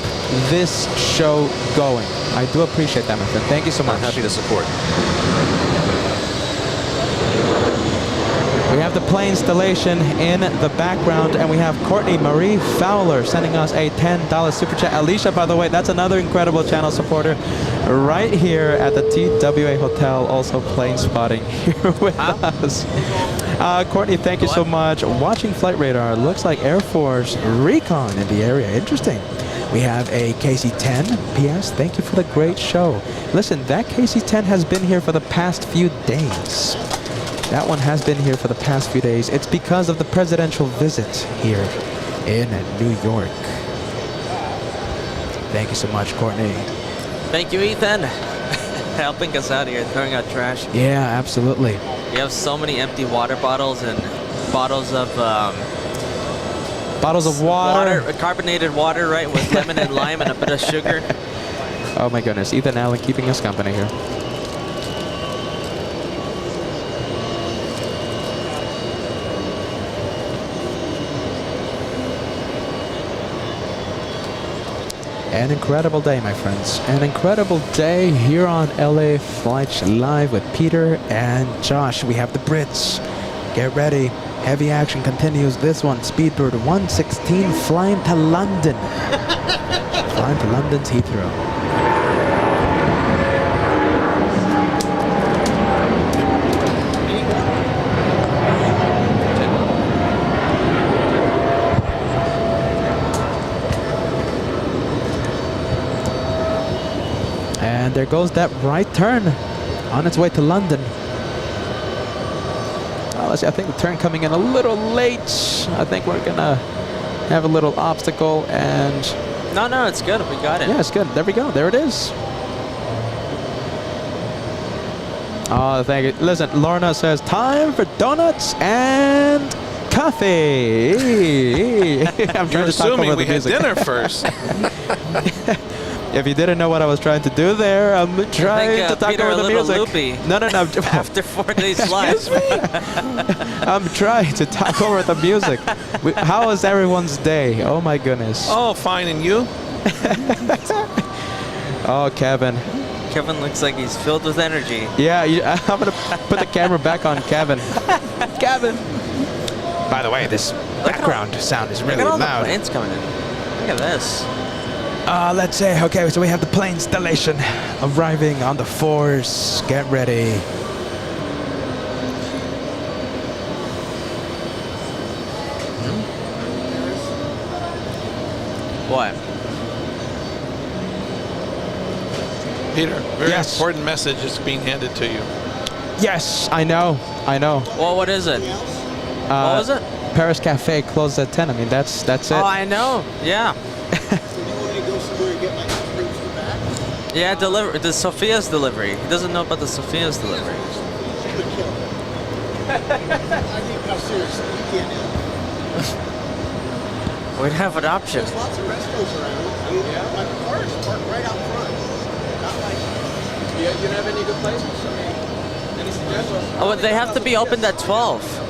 this show going. I do appreciate that, my friend. Thank you so much. I'm happy to support. We have the plane installation in the background, and we have Courtney Marie Fowler sending us a $10 super chat. Alicia, by the way, that's another incredible channel supporter right here at the TWA Hotel, also plane spotting here with us. Courtney, thank you so much. Watching Flight Radar, looks like Air Force Recon in the area. Interesting. We have a KC-10. P.S. Thank you for the great show. Listen, that KC-10 has been here for the past few days. That one has been here for the past few days. It's because of the presidential visit here in New York. Thank you so much, Courtney. Thank you, Ethan. Helping us out here, throwing out trash. Yeah, absolutely. We have so many empty water bottles and bottles of water. Carbonated water, right, with lemon and lime and a bit of sugar. Oh my goodness, Ethan Allen keeping us company here. An incredible day, my friends. An incredible day here on LA Flights Live with Peter and Josh. We have the Brits. Get ready. Heavy action continues. This one, Speedbird 116, flying to London. Flying to London's Heathrow. And there goes that right turn on its way to London. Let's see, I think the turn coming in a little late. I think we're gonna have a little obstacle and... No, it's good. We got it. Yeah, it's good. There we go. There it is. Oh, thank you. Listen, Lorna says, time for donuts and coffee. I'm trying to talk over the music. We had dinner first. If you didn't know what I was trying to do there, I'm trying to talk Peter, over the music. Loopy. No. After 4 days live. I'm trying to talk over the music. How was everyone's day? Oh my goodness. Oh, fine, and you? Oh, Kevin. Kevin looks like he's filled with energy. Yeah, I'm gonna put the camera back on Kevin. Kevin. By the way, this background sound is really look at all loud. the planes coming in. Look at this. Let's say, okay, so we have the plane installation arriving on the Force. Get ready. What? Peter, very Yes. important message is being handed to you. Yes, I know. Well, what is it? What was it? Paris Cafe closed at 10. I mean, that's it. Oh, I know. Yeah. Yeah, the Sophia's delivery. He doesn't know about the Sophia's delivery. I think how seriously you can't do it. We'd have an option. There's lots of restos around. I mean, my car is parked right out front. Not like You don't have any good places? Any suggestions? Oh, but they have to be opened at 12.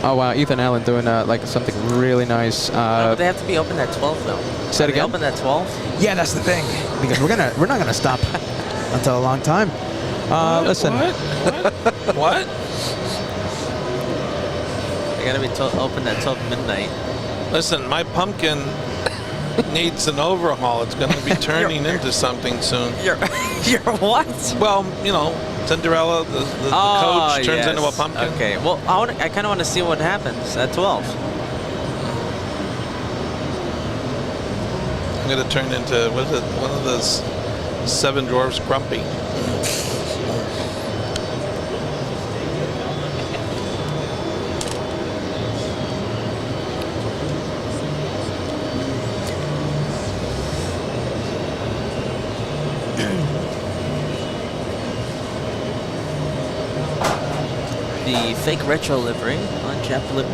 Oh wow, Ethan Allen doing like something really nice. But they have to be open at 12 though. Say it again? Open at 12? Yeah, that's the thing. Because we're not gonna stop until a long time. Listen. What? They gotta be open at 12 midnight. Listen, my pumpkin needs an overhaul. It's going to be turning into something soon. You're what? Well, you know, Cinderella, the coach turns into a pumpkin. Okay, well, I kind of want to see what happens at 12. I'm going to turn into, what is it, one of those Seven Dwarfs Grumpy. The fake retro livery on JetBlue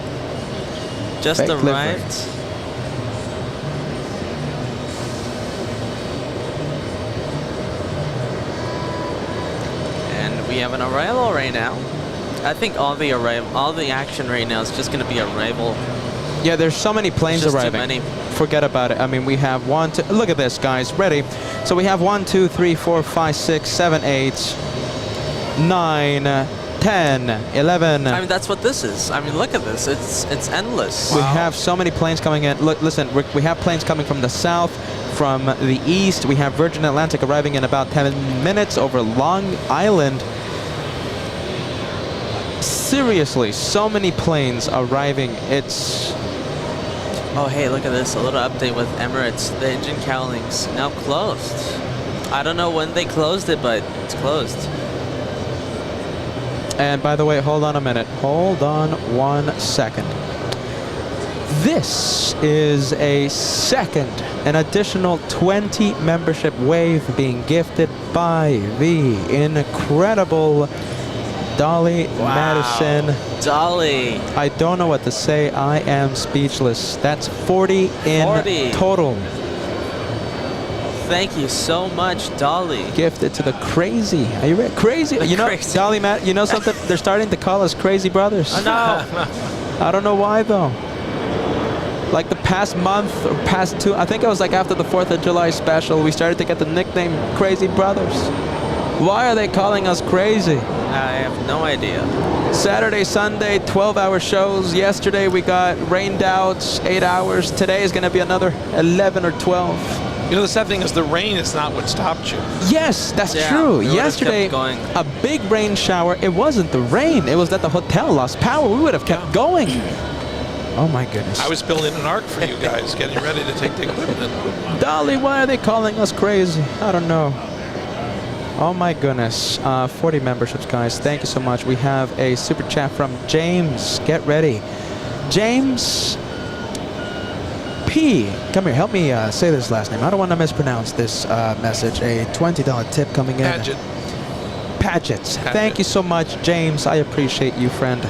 just Fake arrived. livery. And we have an arrival right now. I think all the action right now is just going to be arrival. Yeah, there's so many planes Just too arriving. many. Forget about it. I mean, we have one, two, look at this, guys. Ready? So we have 1, 2, 3, 4, 5, 6, 7, 8, 9, 10, 11. I mean, that's what this is. I mean, look at this. It's endless. We have so many planes coming in. Look, listen, we have planes coming from the south, from the east. We have Virgin Atlantic arriving in about 10 minutes over Long Island. Seriously, so many planes arriving. It's... Oh, hey, look at this. A little update with Emirates. The engine cowling's now closed. I don't know when they closed it, but it's closed. And by the way, hold on a minute. Hold on 1 second. This is an additional 20 membership wave being gifted by the incredible Dolly Madison. Dolly. I don't know what to say. I am speechless. That's 40 in total. Thank you so much, Dolly. Gifted to the crazy. Are you ready? Crazy. You know, crazy. Dolly, Matt, you know something? They're starting to call us crazy brothers. I know. I don't know why, though. Like the past month or past two, I think it was like after the 4th of July special, we started to get the nickname Crazy Brothers. Why are they calling us crazy? I have no idea. Saturday, Sunday, 12-hour shows. Yesterday we got rained out 8 hours. Today is going to be another 11 or 12. You know, the sad thing is the rain is not what stopped you. Yes, that's true. We Yesterday, a big rain shower. It wasn't the rain. It was that the hotel lost power. We would have kept going. Oh, my goodness. I was building an ark for you guys, getting ready to take the equipment. Dolly, why are they calling us crazy? I don't know. Oh, my goodness. 40 memberships, guys. Thank you so much. We have a super chat from James. Get ready. James P. Come here. Help me say this last name. I don't want to mispronounce this message. A $20 tip coming in. Paget. Thank you so much, James. I appreciate you, friend.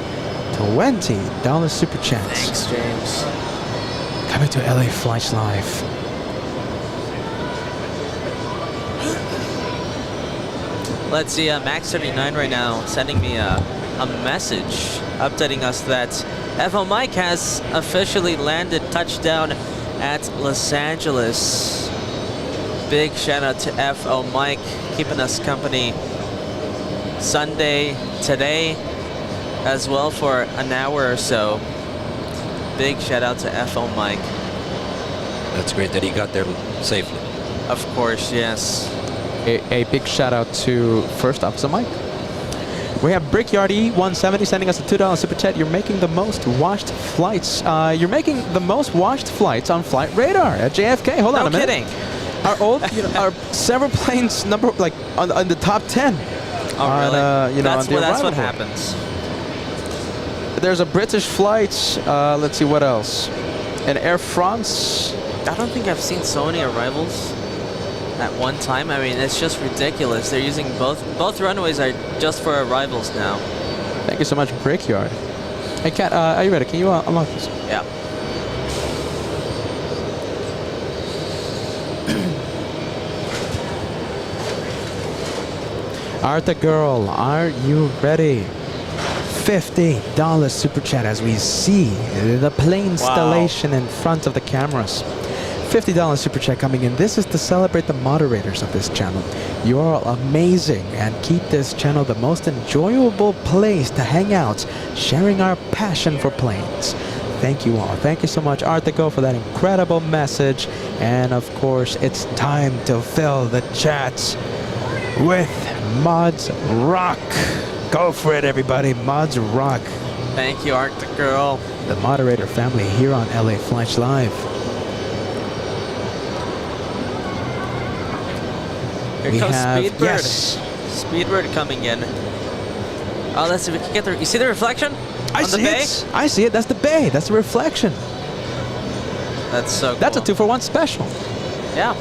$20 super chats. Thanks, James. Coming to LA Flights Live. Let's see, Max39 right now sending me a message updating us that FO Mike has officially landed touchdown at Los Angeles. Big shout out to FO Mike keeping us company Sunday today as well for an hour or so. Big shout out to FO Mike. That's great that he got there safely. Of course, yes. A big shout out to First Officer Mike. We have Brickyard E170 sending us a $2 super chat. You're making the most watched flights. You're making the most watched flights on Flight Radar at JFK. Hold on a minute. No kidding. Our old, our several planes number on the top 10. Oh, really? That's what happens. There's a British flight. Let's see what else. An Air France. I don't think I've seen so many arrivals at one time. I mean, it's just ridiculous. They're using both runways are just for arrivals now. Thank you so much, Brickyard. Hey, Kat, are you ready? Can you unlock this? Yeah. Arthur Girl, are you ready? $50 super chat as we see the plane installation in front of the cameras. $50 super chat coming in. This is to celebrate the moderators of this channel. You are amazing and keep this channel the most enjoyable place to hang out, sharing our passion for planes. Thank you all. Thank you so much, Arthur Go, for that incredible message. And of course, it's time to fill the chats with Mods Rock. Go for it, everybody. Mods Rock. Thank you, Arctic Girl. The moderator family here on LA Flights Live. Here we comes have, Speedbird. Yes. Speedbird coming in. Oh, let's see if we can get the. You see the reflection? I on the see bay? it. I see it. That's the bay. That's the reflection. That's so cool. That's a 2-for-1 special. Yeah.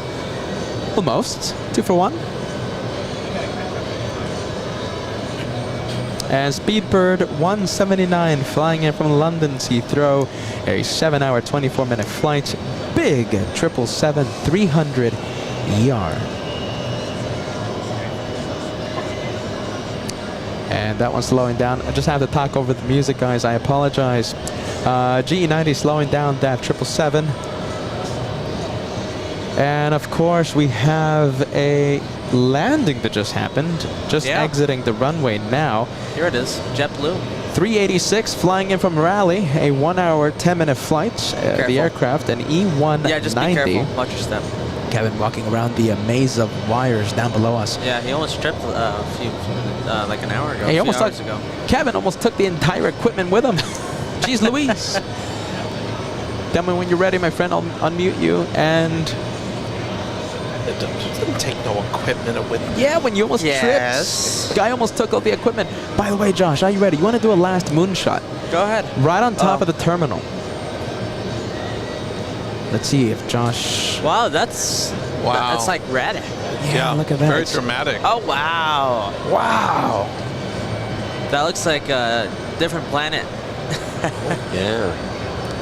Almost. 2-for-1. And Speedbird 179 flying in from London Heathrow, a 7-hour, 24-minute flight, big 777-300 ER. And that one's slowing down. I just have to talk over the music, guys. I apologize. GE90 slowing down that 777. And of course, we have a landing that just happened, just exiting the runway now. Here it is, JetBlue. 386 flying in from Raleigh, a 1 hour, 10-minute flight. The aircraft, an E190. Yeah, just be careful. Watch your step. Kevin walking around the maze of wires down below us. Yeah, he almost tripped like an hour ago. He almost took, Kevin almost took the entire equipment with him. Jeez Louise. Tell me when you're ready, my friend. I'll unmute you. And It doesn't take no equipment with me. yeah, when you almost tripped, guy almost took all the equipment. By the way, Josh, are you ready? You want to do a last moonshot? Go ahead. Right on top of the terminal. Let's see if Josh. Wow, that's like red. Yeah, look at that. Very dramatic. Oh wow! Wow. That looks like a different planet. Yeah.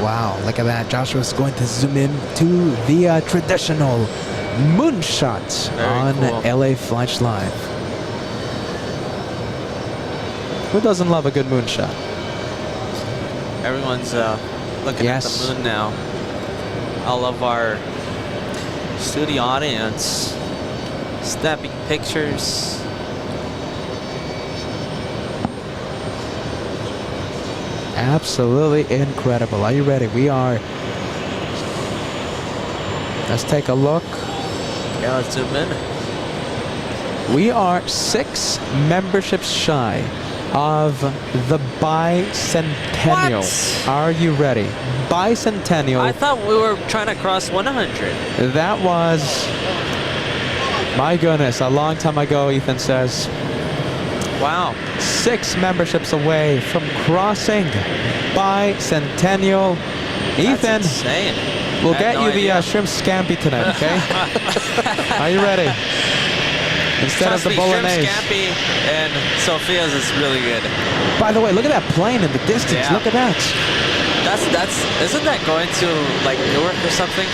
Wow, look at that. Joshua's going to zoom in to the traditional moonshot on cool. LA Flights Live. Who doesn't love a good moonshot? Everyone's looking at the moon now. All of our studio audience snapping pictures. Absolutely incredible. Are you ready? We are. Let's take a look. Yeah, let's zoom in. We are 6 memberships shy of the bicentennial. What? Are you ready? Bicentennial. I thought we were trying to cross 100. That was, my goodness, a long time ago, Ethan says. Wow. 6 memberships away from crossing bicentennial. Ethan, insane. We'll get you the shrimp scampi tonight, okay? Are you ready? Instead of the bolognese. Shrimp scampi and Sophia's is really good. By the way, look at that plane in the distance. Yeah. Look at that. Isn't that going to like Newark or something?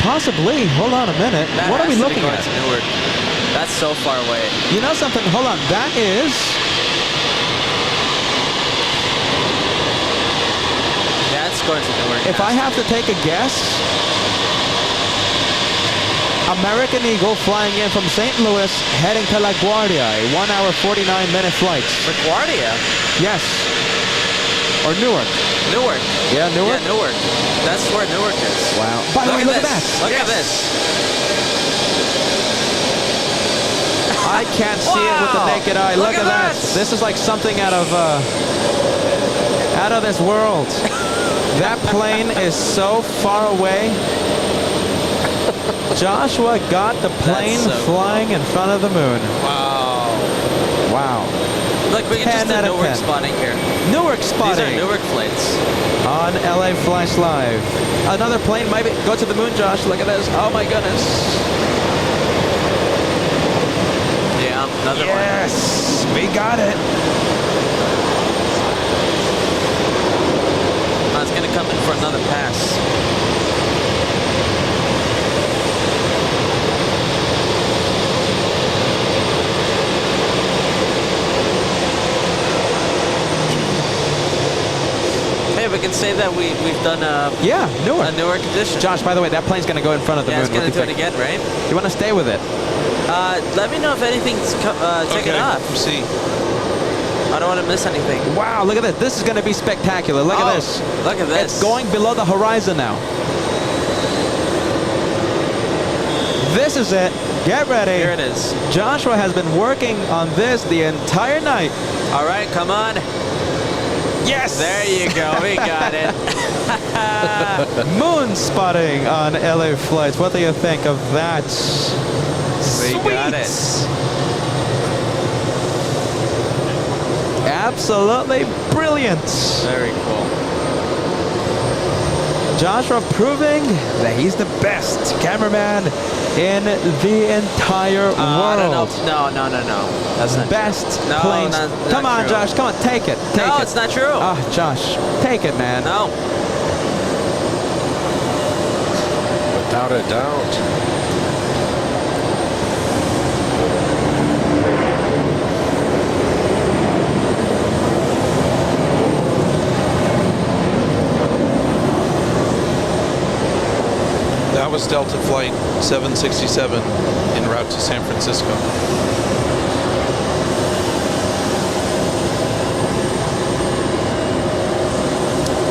Possibly. Hold on a minute. What are we looking at? To Newark. That's so far away. You know something? Hold on. That is. Yeah, it's going to Newark. If I have to take a guess, American Eagle flying in from St. Louis, heading to LaGuardia, a 1 hour, 49-minute flight. LaGuardia? Yes. Or Newark. Newark. Yeah, Newark? Yeah, Newark. That's where Newark is. Wow. By the way, look at that. Look at this. I can't see it with the naked eye. Look at that. This is like something out of this world. That plane is so far away. Joshua got the plane flying in front of the moon. Wow. Wow. Look, we can just do Newark 10. spotting here. Newark spotting. These are Newark flights. On LA Flights Live. Another plane might go to the moon, Josh. Look at this. Oh my goodness. Yeah, another one. Yes, we got it. Oh, it's going to come in for another pass. Hey, we can say that we've done Newark. a Newark edition. Josh, by the way, that plane's going to go in front of the moon. Yeah, it's going to do it think? again, right? You want to stay with it? Let me know if anything's taken off. See. I don't want to miss anything. Wow, look at this. This is going to be spectacular. Look at this. Look at this. It's going below the horizon now. This is it. Get ready. Here it is. Joshua has been working on this the entire night. All right, come on. Yes! There you go. We got it. Moon spotting on LA Flights. What do you think of that? We got it. Absolutely brilliant. Very cool. Joshua proving that he's the best cameraman in the entire world. I don't know. No. That's not best true. No, planes. not Come on, true. Josh. Come on, take it. Take No, it. it's not true. Ah, Josh, take it, man. No. Without a doubt. That Southwest Delta Flight 767 en route to San Francisco.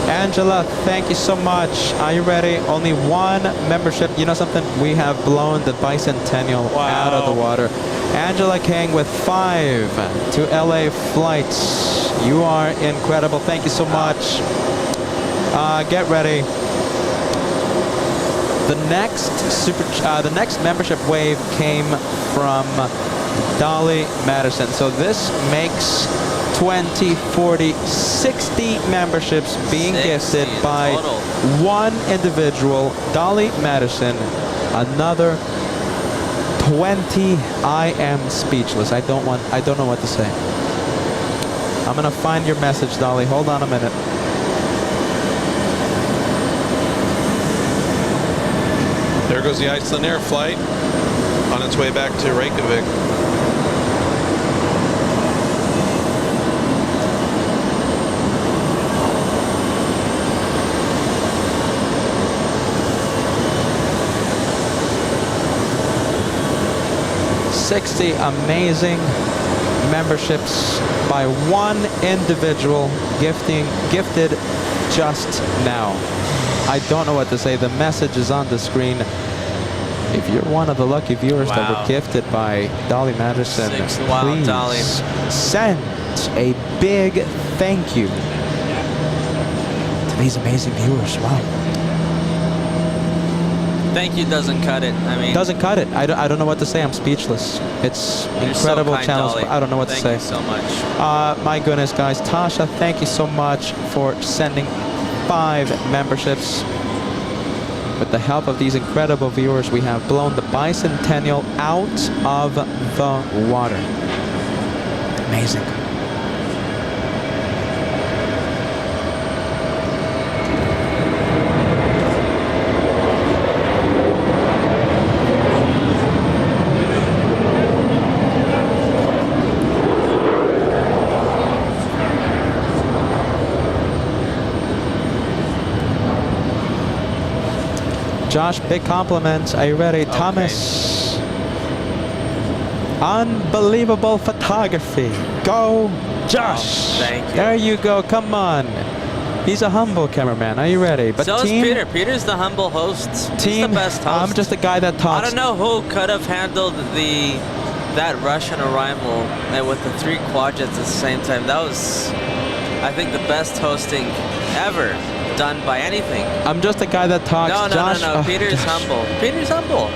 Angela, thank you so much. Are you ready? Only one membership. You know something? We have blown the bicentennial out of the water. Angela King with 5 to LA flights. You are incredible. Thank you so much. Get ready. The next membership wave came from Dolly Madison. So this makes 20, 40, 60 memberships being gifted by one individual, Dolly Madison. Another 20. I am speechless. I don't know what to say. I'm gonna find your message, Dolly. Hold on a minute. There goes the Iceland Air flight on its way back to Reykjavik. $60 amazing memberships by one individual gifted just now. I don't know what to say. The message is on the screen. If you're one of the lucky viewers that were gifted by Dolly Madison, please Dolly. send a big thank you to these amazing viewers. Wow. Thank you doesn't cut it. I mean, Doesn't cut it. I don't know what to say. I'm speechless. It's you're incredible so kind, channels. Dolly. I don't know what to say. Thank you so much. My goodness, guys. Tasha, thank you so much for sending 5 memberships. With the help of these incredible viewers, we have blown the bicentennial out of the water. Amazing. Josh, big compliments. Are you ready? Okay. Thomas. Unbelievable photography. Go, Josh. Oh, thank you. There you go. Come on. He's a humble cameraman. Are you ready? But so team, is Peter. Peter's the humble host. Team, He's the best host. I'm just the guy that talks. I don't know who could have handled that Russian arrival and with the 3 quadrants at the same time. That was, I think, the best hosting ever done by anything. I'm just the guy that talks. No, Josh, no. Peter's humble. Peter's humble.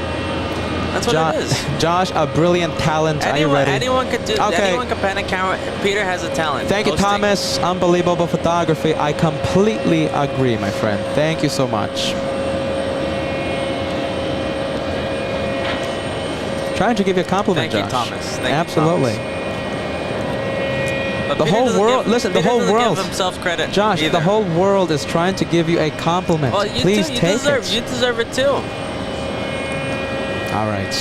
That's what it is. Josh, a brilliant talent. Are you ready? Anyone could do. Okay. Anyone can pan a camera. Peter has a talent. Thank you, hosting. Thomas. Unbelievable photography. I completely agree, my friend. Thank you so much. Trying to give you a compliment, Thank Josh. you, Thomas. Thank Absolutely. You, Thomas. But The Peter whole doesn't world, give- listen, Peter the whole doesn't world. give himself credit. Josh, either. the whole world is trying to give you a compliment. Well, you Please too, you take deserve, it. You deserve it too. All right.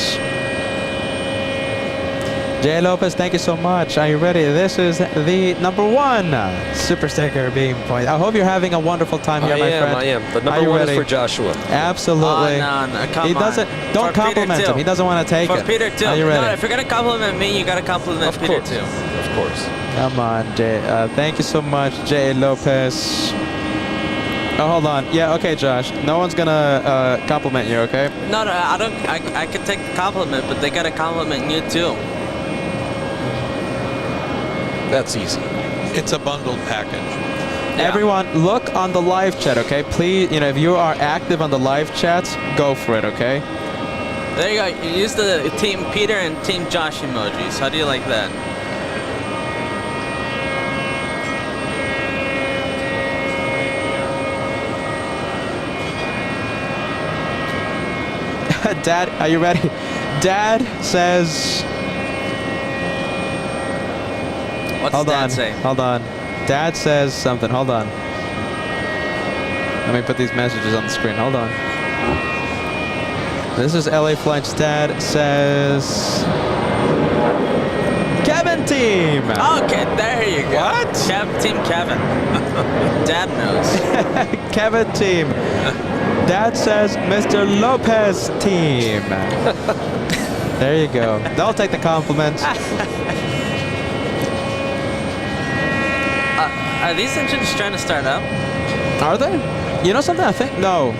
Jay Lopez, thank you so much. Are you ready? This is the #1 super sticker being pointed. I hope you're having a wonderful time here, my friend. I am. The Are number you 1 ready? is for Joshua. Absolutely. No, come he doesn't. on. Don't For compliment Peter, him. He doesn't want to take For it. Peter too. Are you ready? No, if you're gonna compliment me, you gotta compliment Peter too. Of course. Come on, Jay. Thank you so much, Jay Lopez. Oh, hold on. Yeah, okay, Josh. No one's gonna compliment you, okay? No, I don't. I can take the compliment, but they gotta compliment you too. That's easy. It's a bundled package. Yeah. Everyone, look on the live chat, okay? Please, if you are active on the live chats, go for it, okay? There you go. You use the Team Peter and Team Josh emojis. How do you like that? Dad, are you ready? Dad says... What's Hold Dad on. say? Hold on. Dad says something. Hold on. Let me put these messages on the screen. Hold on. This is LA Flight's dad says... Kevin team! Okay, there you go. What? Team Kevin. Dad knows. Kevin team. Dad says Mr. Lopez team. There you go. They'll take the compliments. Are these engines trying to start up? Are they? You know something? I think no.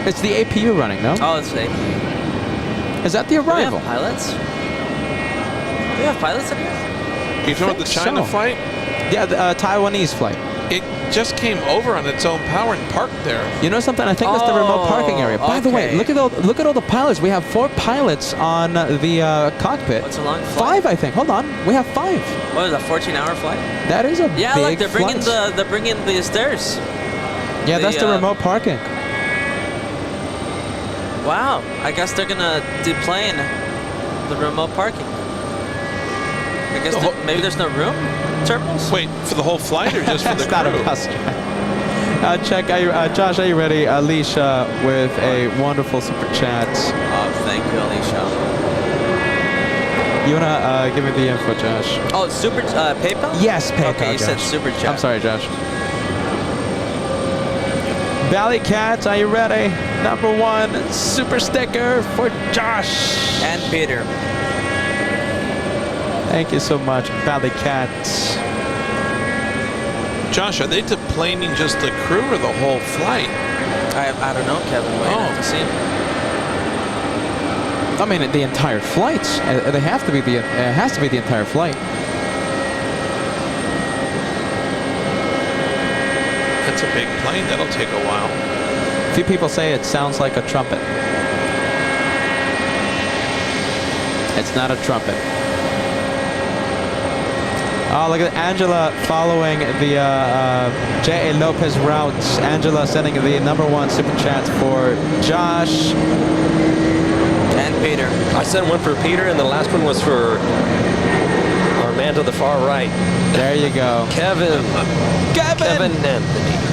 It's the APU running, no? Oh, it's the APU. Is that the arrival? Do we have pilots? Do we have pilots in here? You talking about the China flight? Yeah, the Taiwanese flight. It just came over on its own power and parked there. You know something? I think that's the remote parking area. By the way, look at all the pilots. We have 4 pilots on the cockpit. What's a long flight? 5, I think. Hold on, we have 5. What is that? 14-hour flight? That is a yeah. big Like they're bringing flight. the stairs. Yeah, that's the remote parking. Wow. I guess they're gonna deplane the remote parking. I guess maybe there's no room terminals. Wait, for the whole flight or just for the It's not a crew? bus. Check. Josh, are you ready? Alicia with a wonderful super chat. Oh, thank you, Alicia. You wanna give me the info, Josh? Oh, super PayPal? Yes, PayPal. Okay, you said Josh. super chat. I'm sorry, Josh. Valley Cats, are you ready? Number 1 super sticker for Josh and Peter. Thank you so much, Valley Cats. Josh, are they deplaning just the crew or the whole flight? I don't know, Kevin. Wait, I have to see. I mean, the entire flight. They have to be it has to be the entire flight. That's a big plane. That'll take a while. A few people say it sounds like a trumpet. It's not a trumpet. Oh, look at Angela following the J.A. Lopez routes. Angela sending the number 1 super chat for Josh. And Peter. I sent one for Peter, and the last one was for our man to the far right. There you go. Kevin Anthony.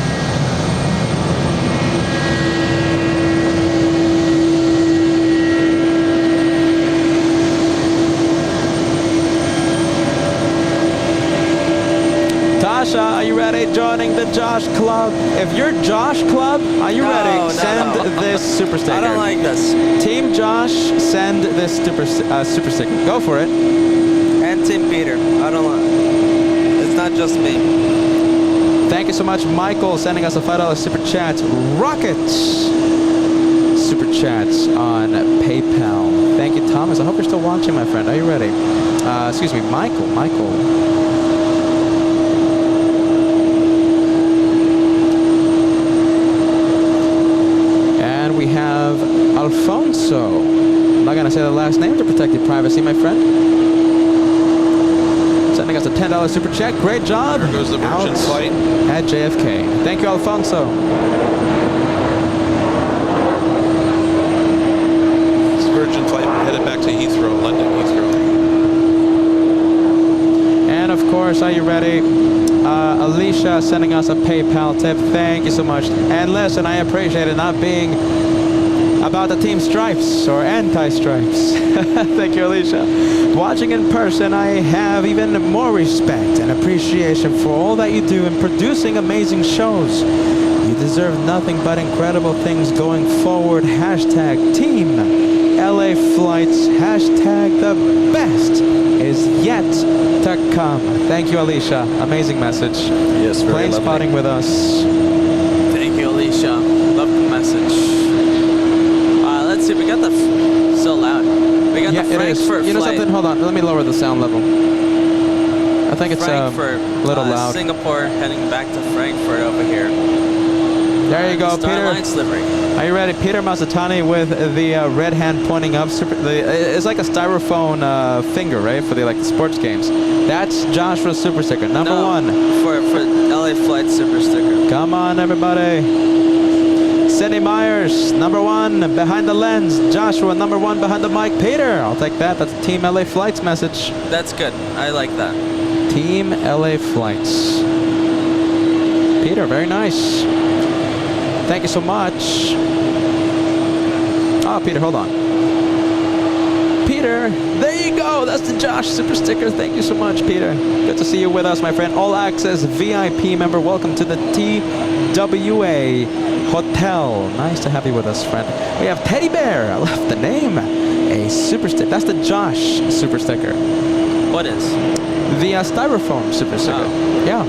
Tasha, are you ready? Joining the Josh Club. If you're Josh Club, are you ready? Send this super sticker. I don't like this. Team Josh, send this super sticker. Go for it. And Team Peter. I don't like. It's not just me. Thank you so much, Michael, sending us a $5 super chat. Rockets super chats on PayPal. Thank you, Thomas. I hope you're still watching, my friend. Are you ready? Excuse me, Michael. And we have Alfonso. I'm not going to say the last name to protect your privacy, my friend. Sending us a $10 super chat. Great job. There goes the Virgin flight at JFK. Thank you, Alfonso. It's Virgin flight headed back to Heathrow, London Heathrow. And of course, are you ready? Alicia sending us a PayPal tip. Thank you so much. And listen, I appreciate it not being about the team stripes or anti-stripes. Thank you, Alicia. Watching in person, I have even more respect and appreciation for all that you do in producing amazing shows. You deserve nothing but incredible things going forward. Hashtag Team LA Flights. Hashtag the best is yet to come. Thank you, Alicia. Amazing message. Yes, very Plane lovely. spotting with us. Thank you, Alicia. Love the message. Let's see. We got the so loud. We got the Frankfurt You know flight. something? Hold on. Let me lower the sound level. I think it's a Frankfurt, little loud. Singapore heading back to Frankfurt over here. There you go, Star Peter. Alliance livery. Are you ready? Peter Mazzatani with the red hand pointing up. It's like a styrofoam finger, right? For the sports games. That's Joshua's super sticker. Number 1. For LA Flight super sticker. Come on, everybody. Cindy Myers, number 1 behind the lens. Joshua, number 1 behind the mic. Peter, I'll take that. That's Team LA Flights message. That's good. I like that. Team LA Flights. Peter, very nice. Thank you so much. Oh, Peter, hold on. Peter. There you go. That's the Josh Super Sticker. Thank you so much, Peter. Good to see you with us, my friend. All Access VIP member. Welcome to the TWA Hotel. Nice to have you with us, friend. We have Teddy Bear. I love the name. A Super Sticker. That's the Josh Super Sticker. What is? The styrofoam Super Sticker. Oh. Yeah.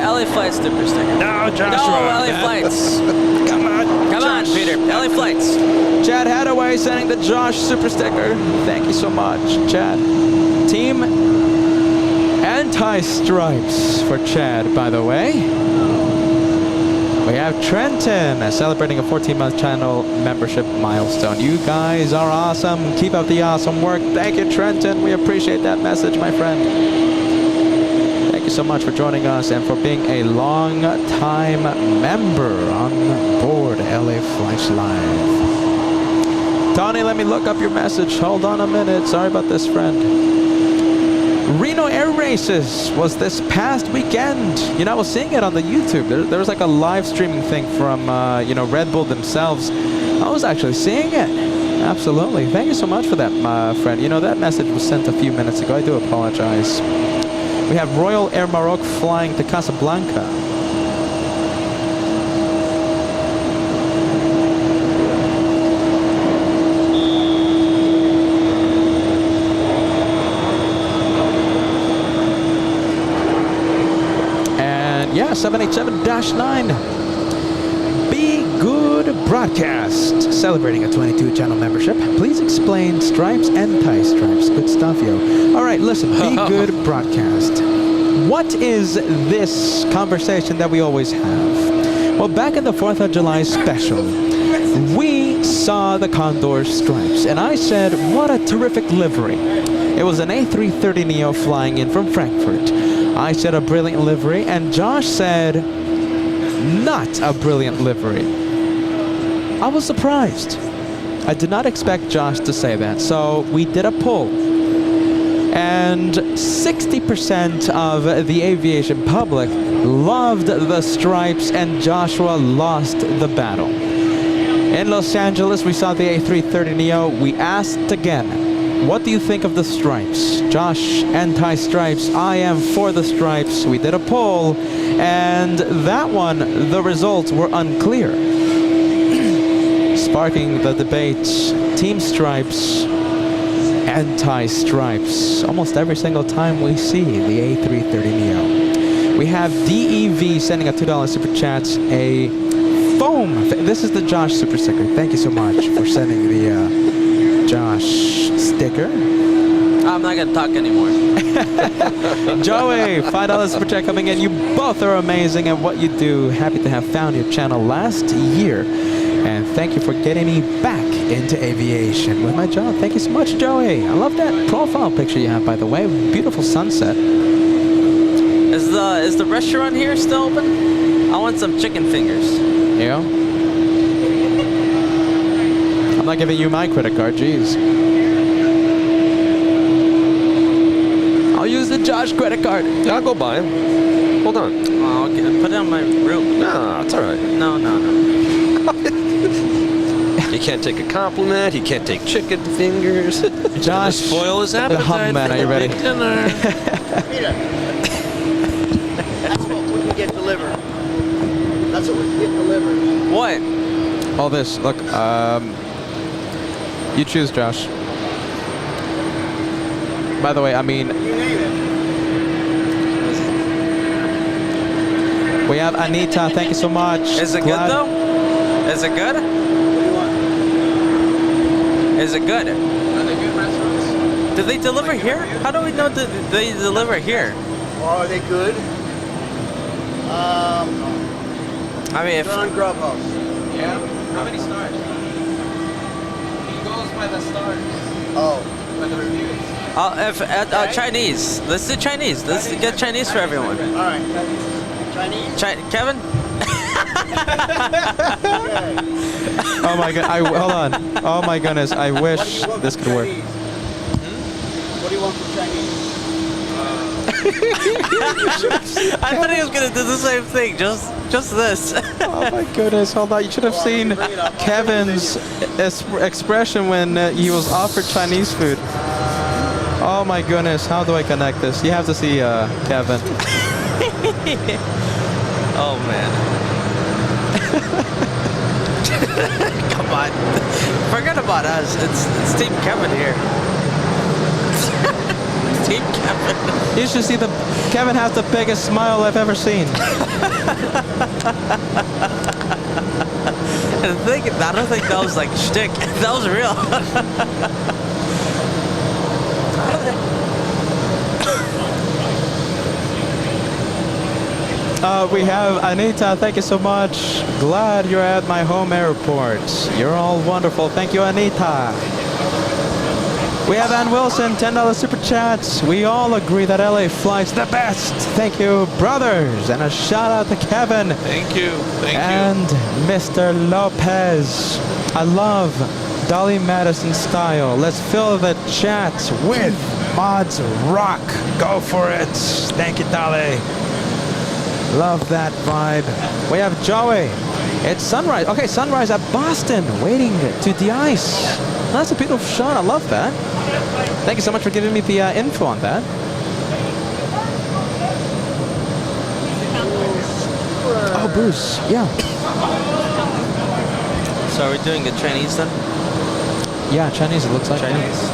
LA Flights Super Sticker. No, Joshua. No, LA Flights. Come on. Come on, Peter. LA Flights. Chad Hadaway sending the Josh Super Sticker. Thank you so much, Chad. Team Anti-Stripes for Chad, by the way. We have Trenton celebrating a 14-month channel membership milestone. You guys are awesome. Keep up the awesome work. Thank you, Trenton. We appreciate that message, my friend. Thank you so much for joining us and for being a long-time member on board LA Flights Live. Tony, let me look up your message. Hold on a minute. Sorry about this, friend. Reno Air Races was this past weekend. You know, I was seeing it on the YouTube. There was like a live streaming thing from, you know, Red Bull themselves. I was actually seeing it. Absolutely. Thank you so much for that, my friend. You know, that message was sent a few minutes ago. I do apologize. We have Royal Air Maroc flying to Casablanca. Yeah, 787-9. Be Good Broadcast. Celebrating a 22-channel membership. Please explain stripes, anti-stripes. Good stuff, yo. All right, listen. Be Good Broadcast. What is this conversation that we always have? Well, back in the 4th of July special, we saw the Condor stripes. And I said, what a terrific livery. It was an A330neo flying in from Frankfurt. I said a brilliant livery, and Josh said not a brilliant livery. I was surprised. I did not expect Josh to say that, so we did a poll. And 60% of the aviation public loved the stripes, and Joshua lost the battle. In Los Angeles, we saw the A330neo. We asked again, what do you think of the stripes? Josh, anti-stripes. I am for the stripes. We did a poll, and that one, the results were unclear. Sparking the debate, Team Stripes, anti-stripes. Almost every single time we see the A330neo. We have DEV sending a $2 super chat, a foam. This is the Josh Super Sticker. Thank you so much for sending the Josh sticker. I'm not gonna talk anymore. Joey, $5 super chat coming in. You both are amazing at what you do. Happy to have found your channel last year. And thank you for getting me back into aviation with my job. Thank you so much, Joey. I love that profile picture you have, by the way. Beautiful sunset. Is the restaurant here still open? I want some chicken fingers. Yeah. I'm not giving you my credit card, jeez. I'll use the Josh credit card. Yeah, I'll go buy him. Hold on. Oh, okay. Put it on my room. No, it's all right. No. He can't take a compliment. He can't take chicken fingers. Josh, spoil his the appetite. hum man, are you ready? Peter, that's what we can get delivered. That's what we can get delivered. What? All this. Look, you choose, Josh. By the way, I mean, You name it. we have Anita. Thank you so much. Is it good though? Is it good? What do you want? Is it good? Are they good restaurants? Do they deliver here? How do we know that they deliver here? Or are they good? I mean, if They're on Grubhub. Yeah. How many stars? He goes by the stars. Oh. By the reviews. Chinese. Let's do Chinese. Let's get Chinese for everyone. All right. Chinese? Kevin? Oh my god! Hold on. Oh my goodness! I wish this could work. What do you want for Chinese? I thought he was gonna do the same thing, just this. Oh my goodness, hold on. You should have seen Kevin's expression when he was offered Chinese food. Oh my goodness, how do I connect this? You have to see Kevin. Oh man. Come on. Forget about us. It's Team Kevin here. Team Kevin. You should see Kevin has the biggest smile I've ever seen. And I don't think that was like shtick. That was real. We have Anita, thank you so much. Glad you're at my home airport. You're all wonderful. Thank you, Anita. We have Ann Wilson, $10 super chats. We all agree that LA flight's the best. Thank you, brothers. And a shout out to Kevin. Thank you. Thank and Mr. Lopez. I love Dolly Madison style. Let's fill the chat with Mods Rock. Go for it. Thank you, Dolly. Love that vibe. We have Joey. It's sunrise. Okay, sunrise at Boston. Waiting to de-ice. That's a beautiful shot. I love that. Thank you so much for giving me the info on that. Oh, Bruce. Yeah. So are we doing a Chinese then? Yeah, Chinese it looks like. Chinese.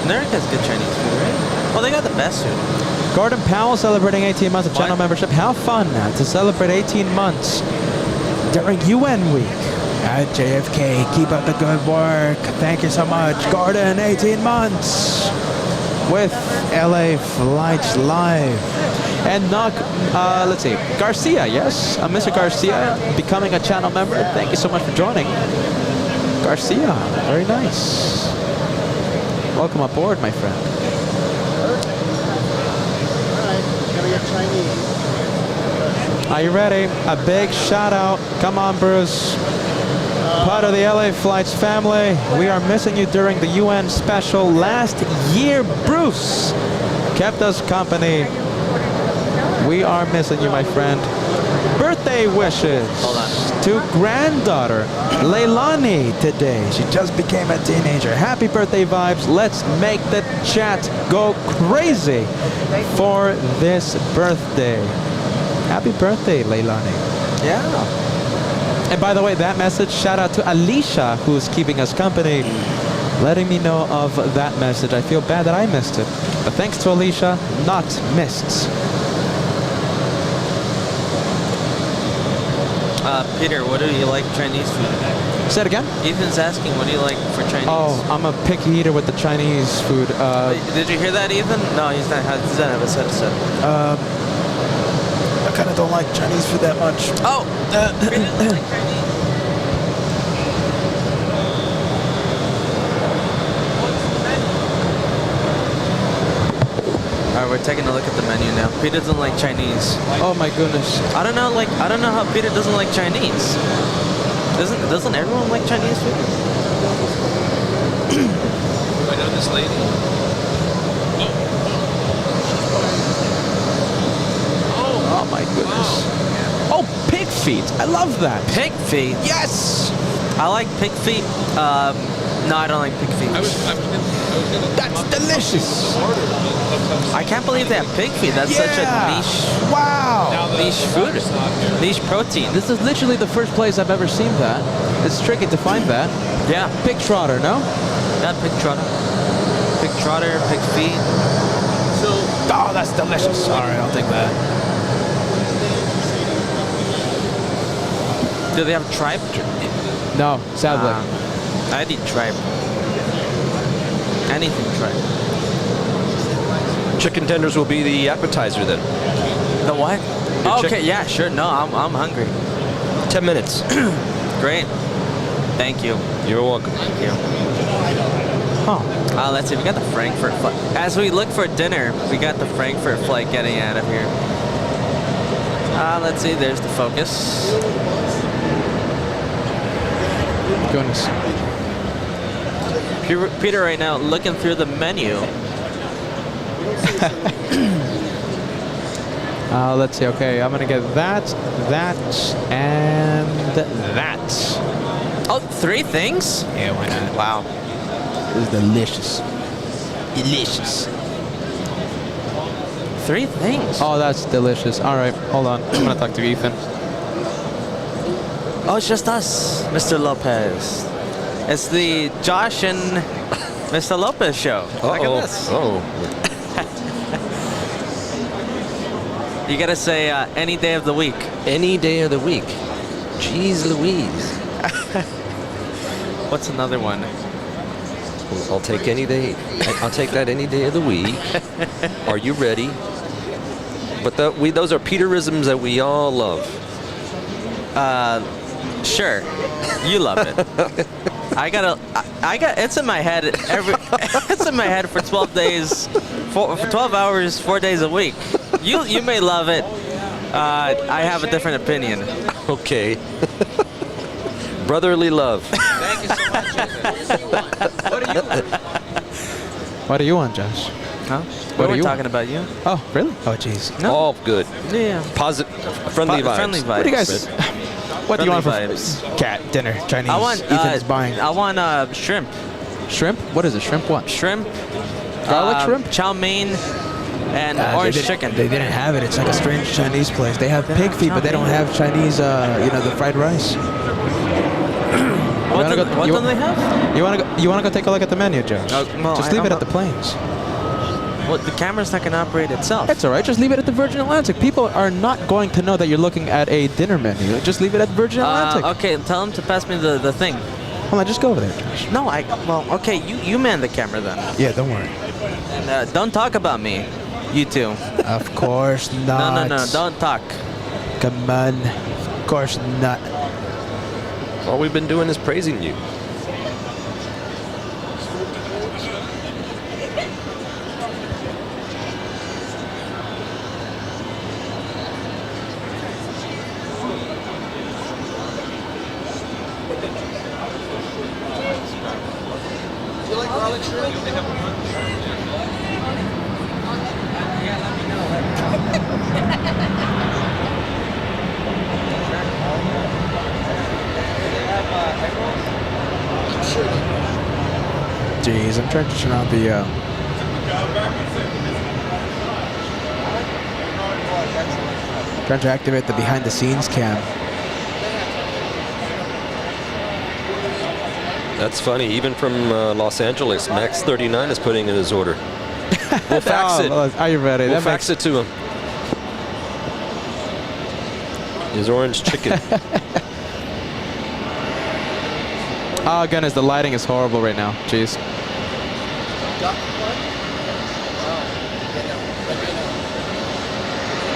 America has good Chinese food, right? Well, they got the best food. Gordon Powell celebrating 18 months of channel membership. How fun to celebrate 18 months during UN week at JFK. Keep up the good work. Thank you so much, Gordon. 18 months with LA Flights Live. And let's see, Garcia, yes, Mr. Garcia becoming a channel member. Thank you so much for joining. Garcia, very nice. Welcome aboard, my friend. Are you ready? A big shout out. Come on, Bruce. Part of the LA Flights family. We are missing you during the UN special last year. Bruce kept us company. We are missing you, my friend. Birthday wishes to granddaughter Leilani today. She just became a teenager. Happy birthday vibes. Let's make the chat go crazy for this birthday. Happy birthday, Leilani. Yeah. And by the way, that message, shout out to Alicia, who's keeping us company, letting me know of that message. I feel bad that I missed it. But thanks to Alicia, not missed. Peter, what do you like Chinese food? Say it again? Ethan's asking, what do you like for Chinese? Oh, I'm a picky eater with the Chinese food. Did you hear that, Ethan? No, he doesn't have his headset. I kind of don't like Chinese food that much. Oh! Peter doesn't like Chinese. Alright, we're taking a look at the menu now. Peter doesn't like Chinese. Oh my goodness. I don't know how Peter doesn't like Chinese. Doesn't everyone like Chinese food? I know this lady. Oh my goodness. Oh, pig feet. I love that. Pig feet? Yes! I like pig feet. No, I don't like pig feet. That's delicious. I can't believe they have pig feet. That's such a niche. Wow. Niche food. Niche protein. This is literally the first place I've ever seen that. It's tricky to find that. Yeah. Pig trotter, no? Yeah, pig trotter. Pig trotter, pig feet. Oh, that's delicious. All right, I'll take that. Do they have tripe? No, sadly. I'd eat tripe. Anything tripe. Chicken tenders will be the appetizer then. The what? Oh, okay, yeah, sure. No, I'm hungry. 10 minutes. Great. Thank you. You're welcome. Thank you. Huh. Let's see. We got the Frankfurt flight. As we look for dinner, we got the Frankfurt flight getting out of here. Let's see. There's the focus. Goodness. Peter right now looking through the menu. Let's see. Okay, I'm gonna get that, and that. Oh, 3 things? Yeah, why not? Wow. This is delicious. Delicious. 3 things? Oh, that's delicious. All right, hold on. I'm gonna talk to Ethan. Oh, it's just us, Mr. Lopez. It's the Josh and Mr. Lopez show. Look at this. Oh. You gotta say any day of the week. Any day of the week. Jeez Louise. What's another one? I'll take any day. I'll take that any day of the week. Are you ready? But those are Peterisms that we all love. Sure. You love it. I got it's in my head it's in my head for 12 days, for 12 hours, 4 days a week. You may love it. I have a different opinion. Okay. Brotherly love. Thank you so much. What do you want, Josh? Huh? What We're are you talking about you. Oh, really? Oh, jeez. No. All good. Yeah. Positive, friendly vibes. Friendly vibes. What do you guys? What do you want for vibes. cat dinner? Chinese. I want Ethan's buying. I want shrimp. Shrimp? What is it? Shrimp what? Shrimp. Garlic shrimp? Chow mein and orange chicken. They didn't have it. It's like a strange Chinese place. They have pig feet, but they don't have Chinese. The fried rice. What do they have? You want to go take a look at the menu, Josh? No, Just leave it at the planes. Well, the camera's not going to operate itself. That's all right. Just leave it at the Virgin Atlantic. People are not going to know that you're looking at a dinner menu. Just leave it at Virgin Atlantic. Okay, tell them to pass me the thing. Hold on, just go over there, Josh. No, okay, you man the camera then. Yeah, don't worry. And don't talk about me, you two. Of course not. No, don't talk. Come on. Of course not. All we've been doing is praising you. You like garlic shrimp? Jeez, I'm trying to turn on the. Trying to activate the behind-the-scenes cam. That's funny. Even from Los Angeles, Max 39 is putting in his order. We'll fax it. Are you ready? We'll fax it to him. His orange chicken. Oh goodness, the lighting is horrible right now. Jeez.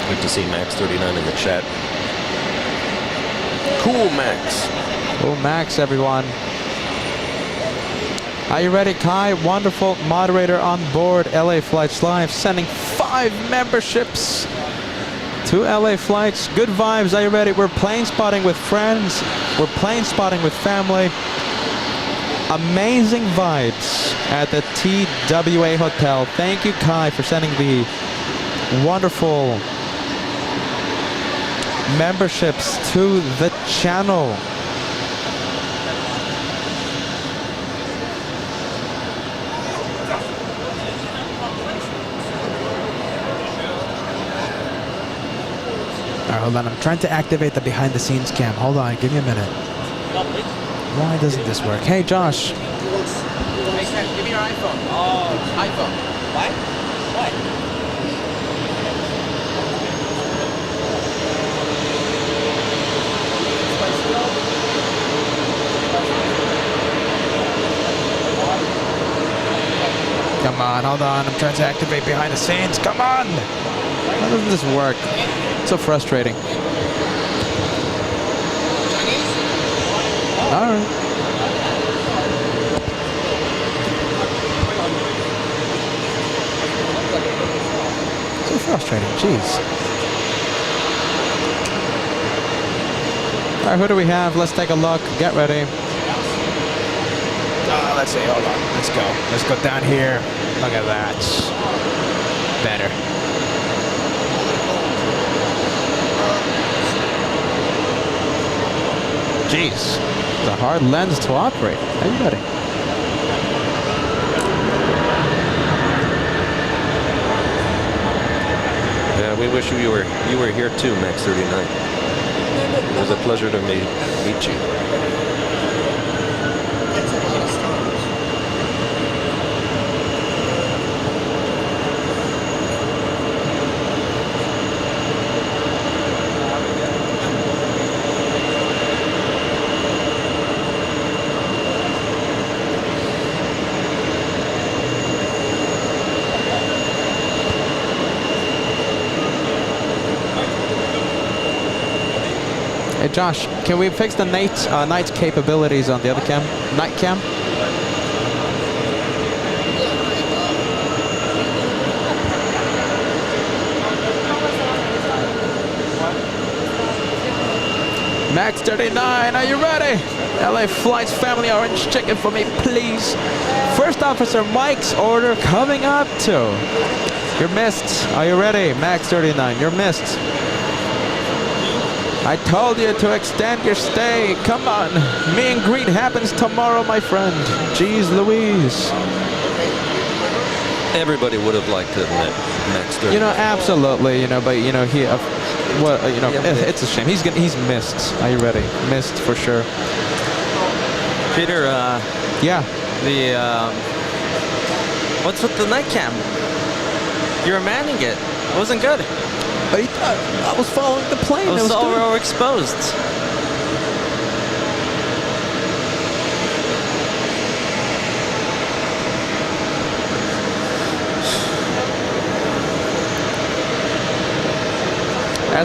Good to see Max 39 in the chat. Cool, Max. Cool, Max, everyone. Are you ready, Kai? Wonderful moderator on board LA Flights Live, sending 5 memberships to LA Flights. Good vibes. Are you ready? We're plane spotting with friends. We're plane spotting with family. Amazing vibes at the TWA Hotel. Thank you, Kai, for sending the wonderful memberships to the channel. All right, hold on. I'm trying to activate the behind-the-scenes cam. Hold on. Give me a minute. Why doesn't this work? Hey, Josh. Hey, give me your iPhone. Oh, iPhone. What? What? Come on, hold on. I'm trying to activate behind the scenes. Come on. Why doesn't this work? It's so frustrating. All right. So frustrating. Jeez. All right, who do we have? Let's take a look. Get ready. Let's see. Hold on. Let's go. Let's go down here. Look at that. Better. Jeez, it's a hard lens to operate. Are you ready? Yeah, we wish you were here too, Max 39. It was a pleasure to meet you. Hey Josh, can we fix the night capabilities on the other cam? Night cam? Max 39, are you ready? LA Flights Family Orange Chicken for me, please. First Officer Mike's order coming up too. You're missed. Are you ready? Max 39, you're missed. I told you to extend your stay. Come on. Meet and greet happens tomorrow, my friend. Jeez Louise. Everybody would have liked to have met Max 39. You know, absolutely. You know, but you know, he, well, you know, it's a shame. He's missed. Are you ready? Missed for sure. Peter, yeah. The what's with the night cam? You're manning it. It wasn't good. I was following the plane. It was all overexposed.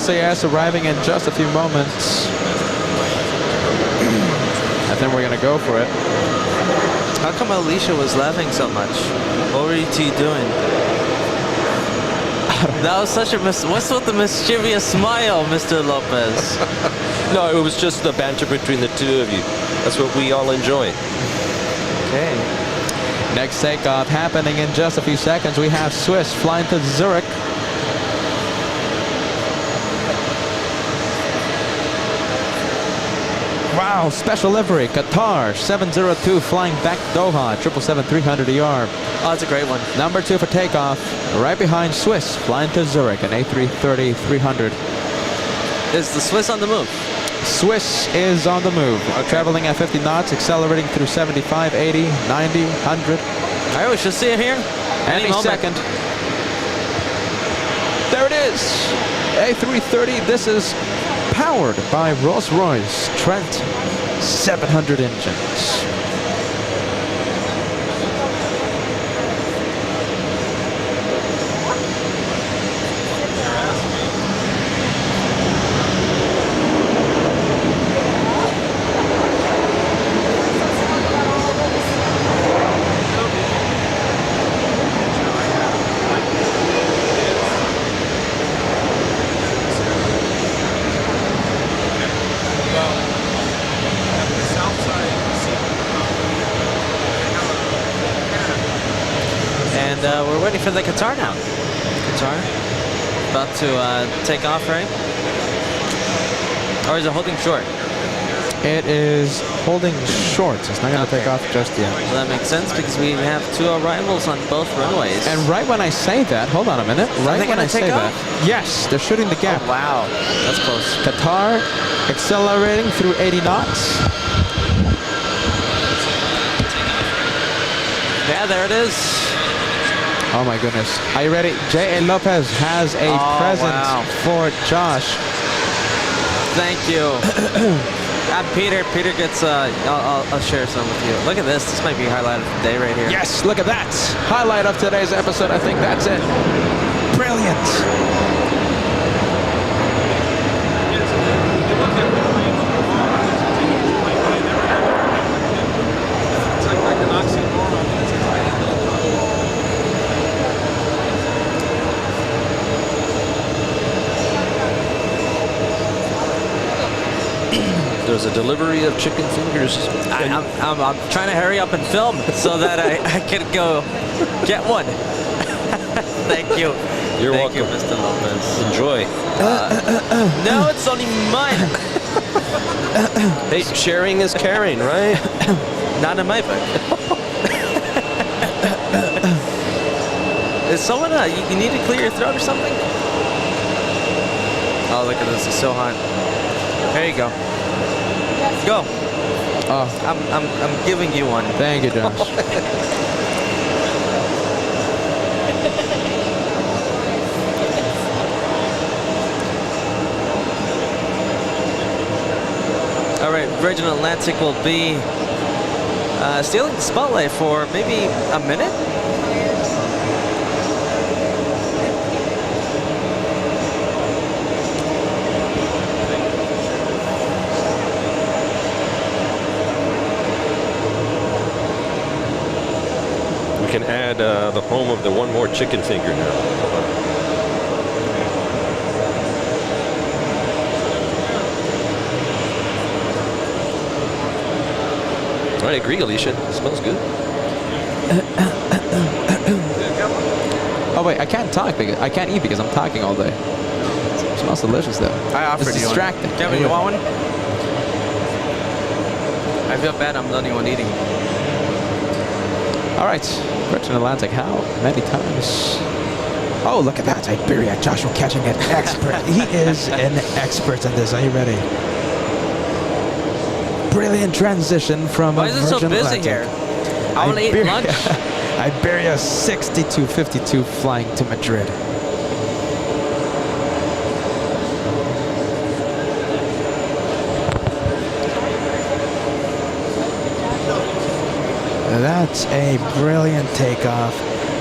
SAS arriving in just a few moments. I think we're gonna go for it. How come Alicia was laughing so much? What were you two doing? That was such a what's with the mischievous smile, Mr. Lopez? No, it was just the banter between the two of you. That's what we all enjoy. Okay. Next takeoff happening in just a few seconds. We have Swiss flying to Zurich. Wow, special livery, Qatar 702 flying back to Doha, 777-300 ER. Oh, that's a great one. Number 2 for takeoff, right behind Swiss flying to Zurich, an A330-300. Is the Swiss on the move? Swiss is on the move, traveling at 50 knots, accelerating through 75, 80, 90, 100. All right, we should see it here. Any second. There it is, A330. This is powered by Rolls-Royce Trent 700 engines. We're waiting for the Qatar now. Qatar about to take off, right? Or is it holding short? It is holding short. It's not going to take off just yet. So that makes sense because we have 2 arrivals on both runways. And right when I say that, hold on a minute. Right when I say that, yes, they're shooting the gap. Oh, wow, that's close. Qatar accelerating through 80 knots. Yeah, there it is. Oh my goodness. Are you ready? J.A. Lopez has a present for Josh. Thank you. Peter gets, I'll share some with you. Look at this. This might be a highlight of the day right here. Yes, look at that. Highlight of today's episode. I think that's it. Brilliant. There's a delivery of chicken fingers. I'm trying to hurry up and film so that I can go get one. Thank you. You're Thank welcome. you, Mr. Lopez. Enjoy. No, it's only mine. Hey, sharing is caring, right? Not in my book. Is someone, you need to clear your throat or something? Oh, look at this, it's so hot. There you go. Go. Oh, I'm giving you one. thank you, Josh. All right, Virgin Atlantic will be stealing the spotlight for maybe a minute. We can add the home of the one more chicken finger now. I agree, Alicia. It smells good. Oh wait, I can't talk because I can't eat because I'm talking all day. It smells delicious though. I offered It's you distracting. one. Kevin, you want one? I feel bad I'm the only one eating. All right, Virgin Atlantic. How many times? Oh, look at that, Iberia. Joshua catching an expert. He is an expert at this. Are you ready? Brilliant transition from Why is it so Virgin busy Atlantic. here? I want to eat lunch. Iberia 6252 flying to Madrid. That's a brilliant takeoff.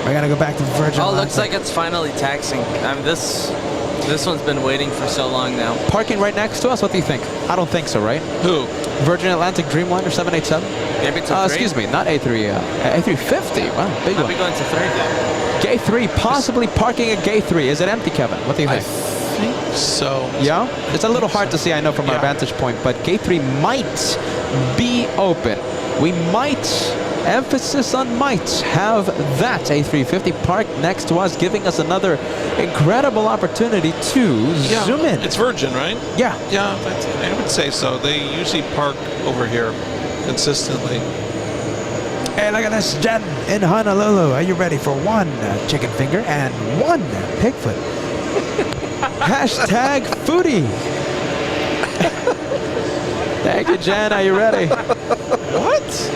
We're gonna go back to Virgin Oh, Atlantic. looks like it's finally taxing. This one's been waiting for so long now. Parking right next to us? What do you think? I don't think so, right? Who? Virgin Atlantic Dreamliner 787? Maybe it's a 3? Excuse me, not A3, A350. Wow, big I'll one. be going to 3 then. Gate 3, possibly parking at Gate 3. Is it empty, Kevin? What do you I think? think so. Yeah? It's a little hard to see, I know, from our vantage point, but Gate 3 might be open. We might, emphasis on might, have that A350 parked next to us, giving us another incredible opportunity to zoom in. It's Virgin, right? Yeah. Yeah, I would say so. They usually park over here consistently. Hey, look at this, Jen in Honolulu. Are you ready for one chicken finger and one pigfoot? Hashtag foodie. Thank you, Jen. Are you ready? What?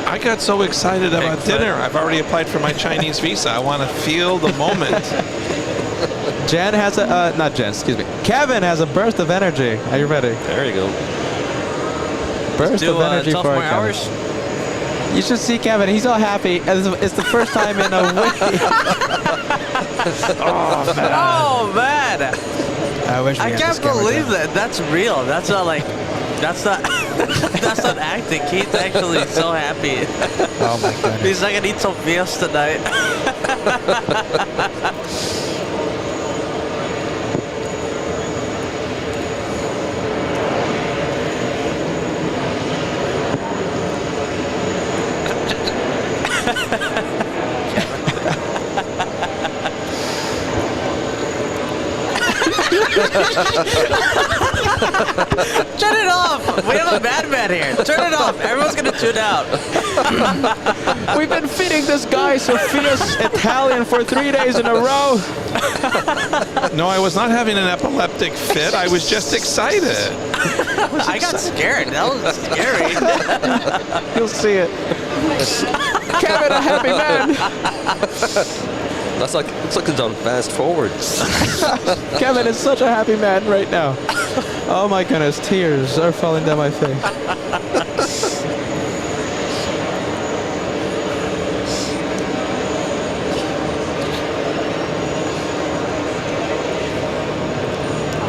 I got so excited about dinner. I've already applied for my Chinese visa. I want to feel the moment. Jen has a, not Jen, excuse me. Kevin has a burst of energy. Are you ready? There you go. Burst of energy 12 for more Kevin. hours. You should see Kevin. He's all happy. It's the first time in a week. Oh, man. Oh, man. I wish we I had can't this camera believe down. that. That's real. That's not like, that's not, that's not acting. Keith's actually so happy. Oh, my goodness. He's like, I need some beers tonight. Turn it off! We have a madman here. Turn it off. Everyone's gonna tune out. We've been feeding this guy Sophia's Italian for 3 days in a row. No, I was not having an epileptic fit. I was just excited. I got scared. That was scary. You'll see it. Kevin, a happy man. Looks like it's on fast forward. Kevin is such a happy man right now. Oh my goodness, tears are falling down my face.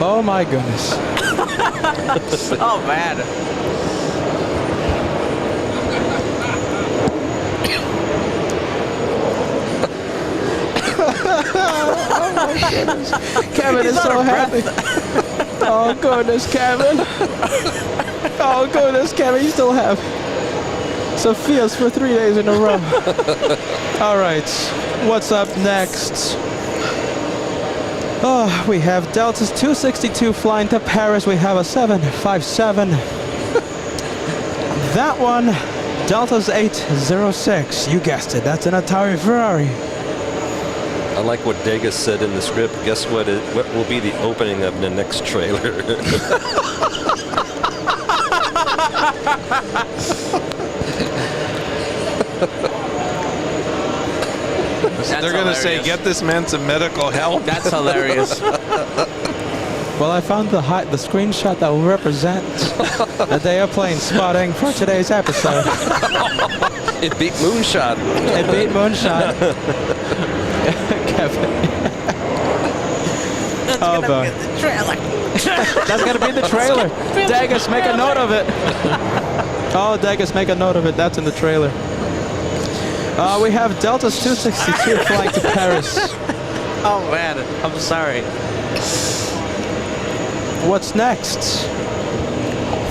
Oh my goodness. Oh man. Oh my goodness. Kevin is so happy. Oh goodness, Kevin. Oh goodness, Kevin, you still have Sophia's for 3 days in a row. All right, what's up next? Oh, we have Delta's 262 flying to Paris. We have a 757. That one, Delta's 806. You guessed it, that's an Atari Ferrari. I like what Degas said in the script. Guess what? What will be the opening of the next trailer? They're going to say, get this man some medical help. That's hilarious. Well, I found the screenshot that will represent the day of plane spotting for today's episode. It beat Moonshot. It beat Moonshot. Kevin. That's Oh, gonna boy. be the trailer. That's going to be the trailer. Degas, make a note of it. Oh, Degas, make a note of it. That's in the trailer. We have Delta's 262 flying to Paris. Oh man, I'm sorry. What's next?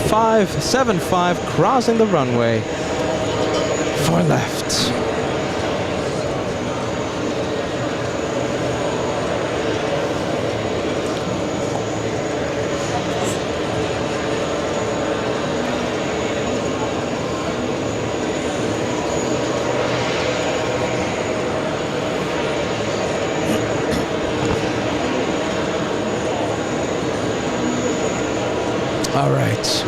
575 crossing the runway for left. All right.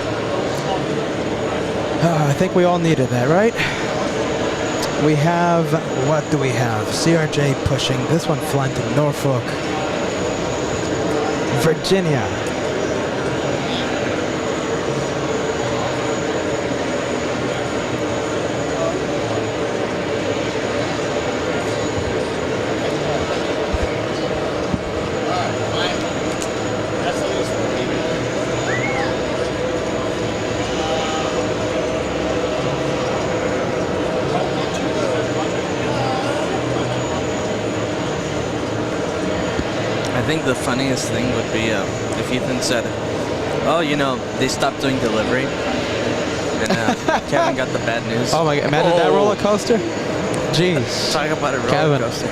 I think we all needed that, right? We have, what do we have? CRJ pushing, this one flying to Norfolk, Virginia. I think the funniest thing would be if Ethan said, oh, you know, they stopped doing delivery. And Kevin got the bad news. Oh my God, imagine that roller coaster. Jeez. Talk about a roller Kevin. coaster.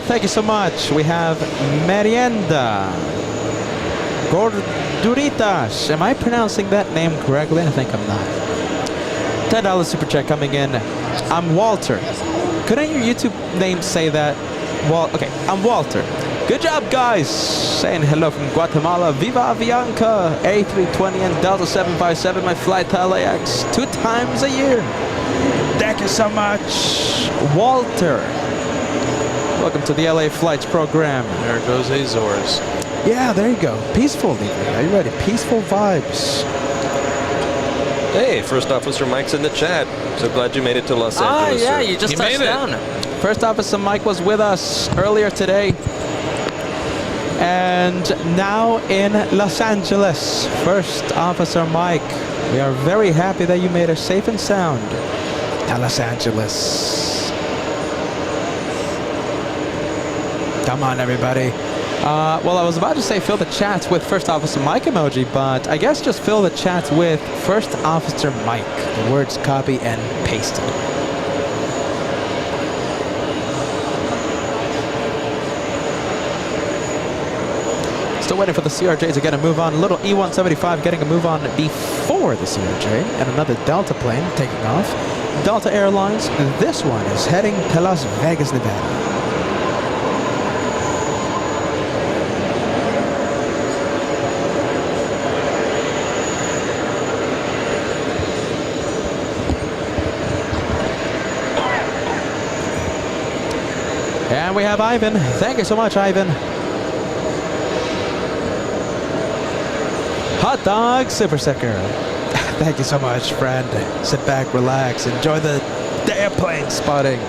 Thank you so much. We have Merienda Gorduritas. Am I pronouncing that name correctly? I think I'm not. $10 super chat coming in. I'm Walter. Couldn't your YouTube name say that? Well, okay, I'm Walter. Good job, guys. Saying hello from Guatemala. Viva Avianca. A320 and Delta 757. My flight to LAX 2 times a year. Thank you so much, Walter. Welcome to the LA Flights program. There goes Azores. Yeah, there you go. Peaceful, Levi. Are you ready? Peaceful vibes. Hey, First Officer Mike's in the chat. So glad you made it to Los Angeles. Oh, yeah, sir. you just touched down. First Officer Mike was with us earlier today. And now in Los Angeles, First Officer Mike. We are very happy that you made us safe and sound to Los Angeles. Come on, everybody. Well, I was about to say fill the chats with First Officer Mike emoji, but I guess just fill the chats with First Officer Mike. The words copy and pasted. Still waiting for the CRJ to get a move on. Little E-175 getting a move on before the CRJ, and another Delta plane taking off. Delta Airlines. This one is heading to Las Vegas, Nevada. And we have Ivan. Thank you so much, Ivan. Hot dog supersticker. Thank you so much, friend. Sit back, relax, enjoy the day of plane spotting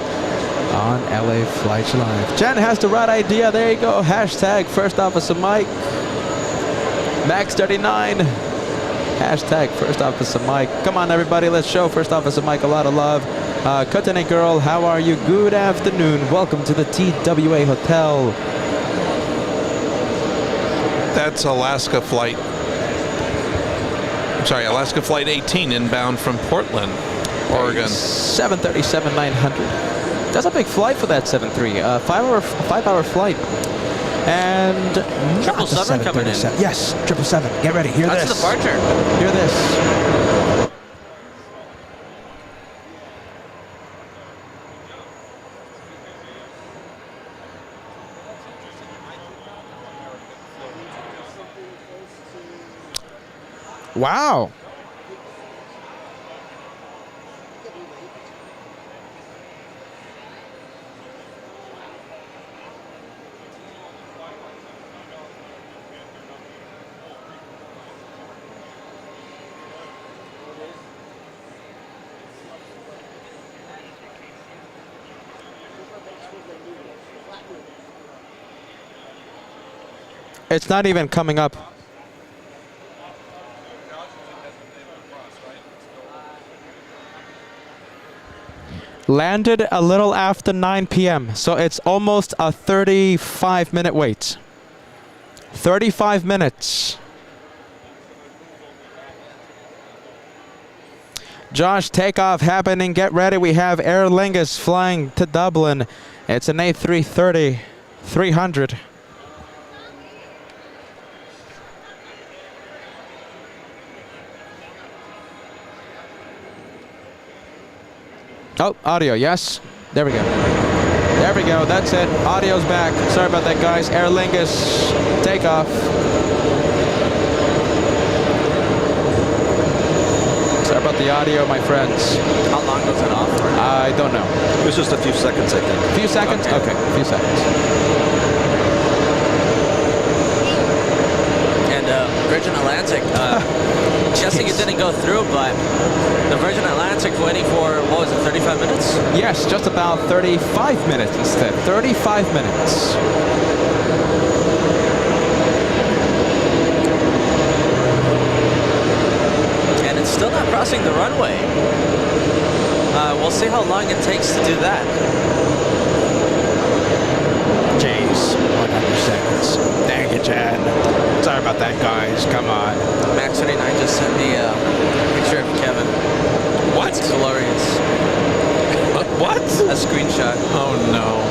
on LA Flights Live. Jen has the right idea. There you go. Hashtag First Officer Mike. Max39. Hashtag First Officer Mike. Come on, everybody. Let's show First Officer Mike a lot of love. Kutane girl, how are you? Good afternoon. Welcome to the TWA Hotel. That's Alaska flight. I'm sorry, Alaska Flight 18 inbound from Portland, Oregon. 737-900. That's a big flight for that 7-3. 5-hour flight. And 777 coming in. Yes, 777. Get ready. Hear That's this. the departure. Hear this. Wow. It's not even coming up. Landed a little after 9 p.m. So it's almost a 35-minute wait. 35 minutes. Josh, takeoff happening. Get ready. We have Aer Lingus flying to Dublin. It's an A330-300. Oh, audio, yes. There we go. There we go, that's it. Audio's back. Sorry about that, guys. Aer Lingus, takeoff. Sorry about the audio, my friends. How long was it off for? I don't know. It was just a few seconds, I think. A few seconds? Okay, a few seconds. And Virgin Atlantic, guessing it didn't go through, but the Virgin Atlantic waiting for, what was it, 35 minutes? Yes, just about 35 minutes instead. 35 minutes. And it's still not crossing the runway. We'll see how long it takes to do that. Jeez, 100 seconds. Thank you, Chad. Sorry about that, guys. Come on. Max39 just sent me a picture of Kevin. What? It's glorious. What? A screenshot. Oh, no.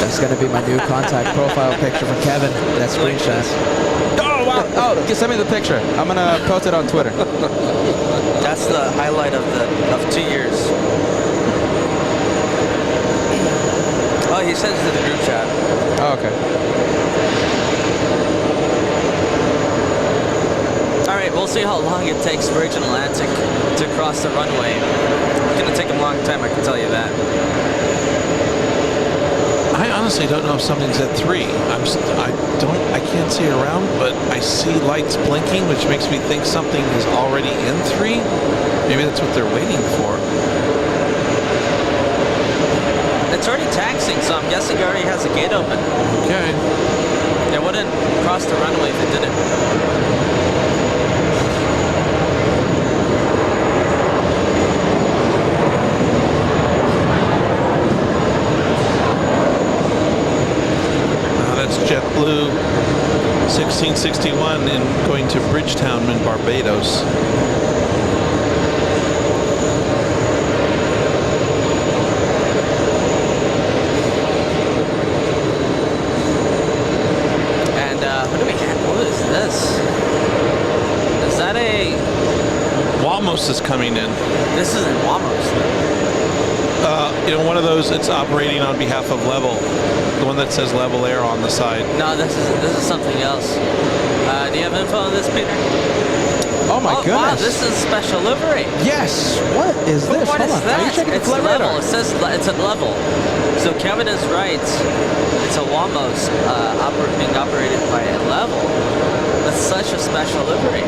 That's going to be my new contact profile picture for Kevin. That screenshot. Oh, wow. Oh, just send me the picture. I'm going to post it on Twitter. That's the highlight of 2 years. Oh, he sends it to the group chat. Oh, okay. All right, we'll see how long it takes Virgin Atlantic to cross the runway. It's going to take a long time, I can tell you that. I honestly don't know if something's at 3. I can't see around, but I see lights blinking, which makes me think something is already in 3. Maybe that's what they're waiting for. It's already taxiing, so I'm guessing it already has a gate open. Okay. They wouldn't cross the runway if it didn't. That's JetBlue 1661 and going to Bridgetown in Barbados. What do we have? What is this? Is that a... Wamos is coming in. This isn't Wamos. One of those, it's operating on behalf of Level. The one that says Level Air on the side. No, this is something else. Do you have info on this, Peter? Oh my goodness. Wow, this is special livery. Yes. What is this? What Hold is on. that? Are you checking It's the flight level. radar? It says it's at level. So Kevin is right. It's a Wamos being operated by a level. That's such a special livery.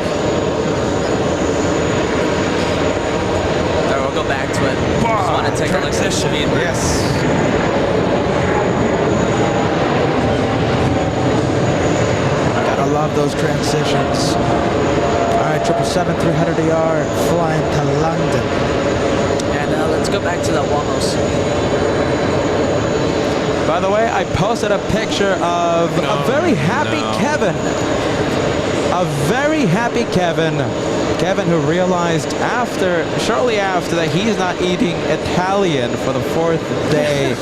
Alright, we'll go back to it. Just want to take a look at the speed. Yes. Gotta love those transitions. Alright, 777-300ER flying to London. And let's go back to that Wamos. By the way, I posted a picture of a very happy Kevin. A very happy Kevin. Kevin who realized shortly after that he's not eating Italian for the 4th day.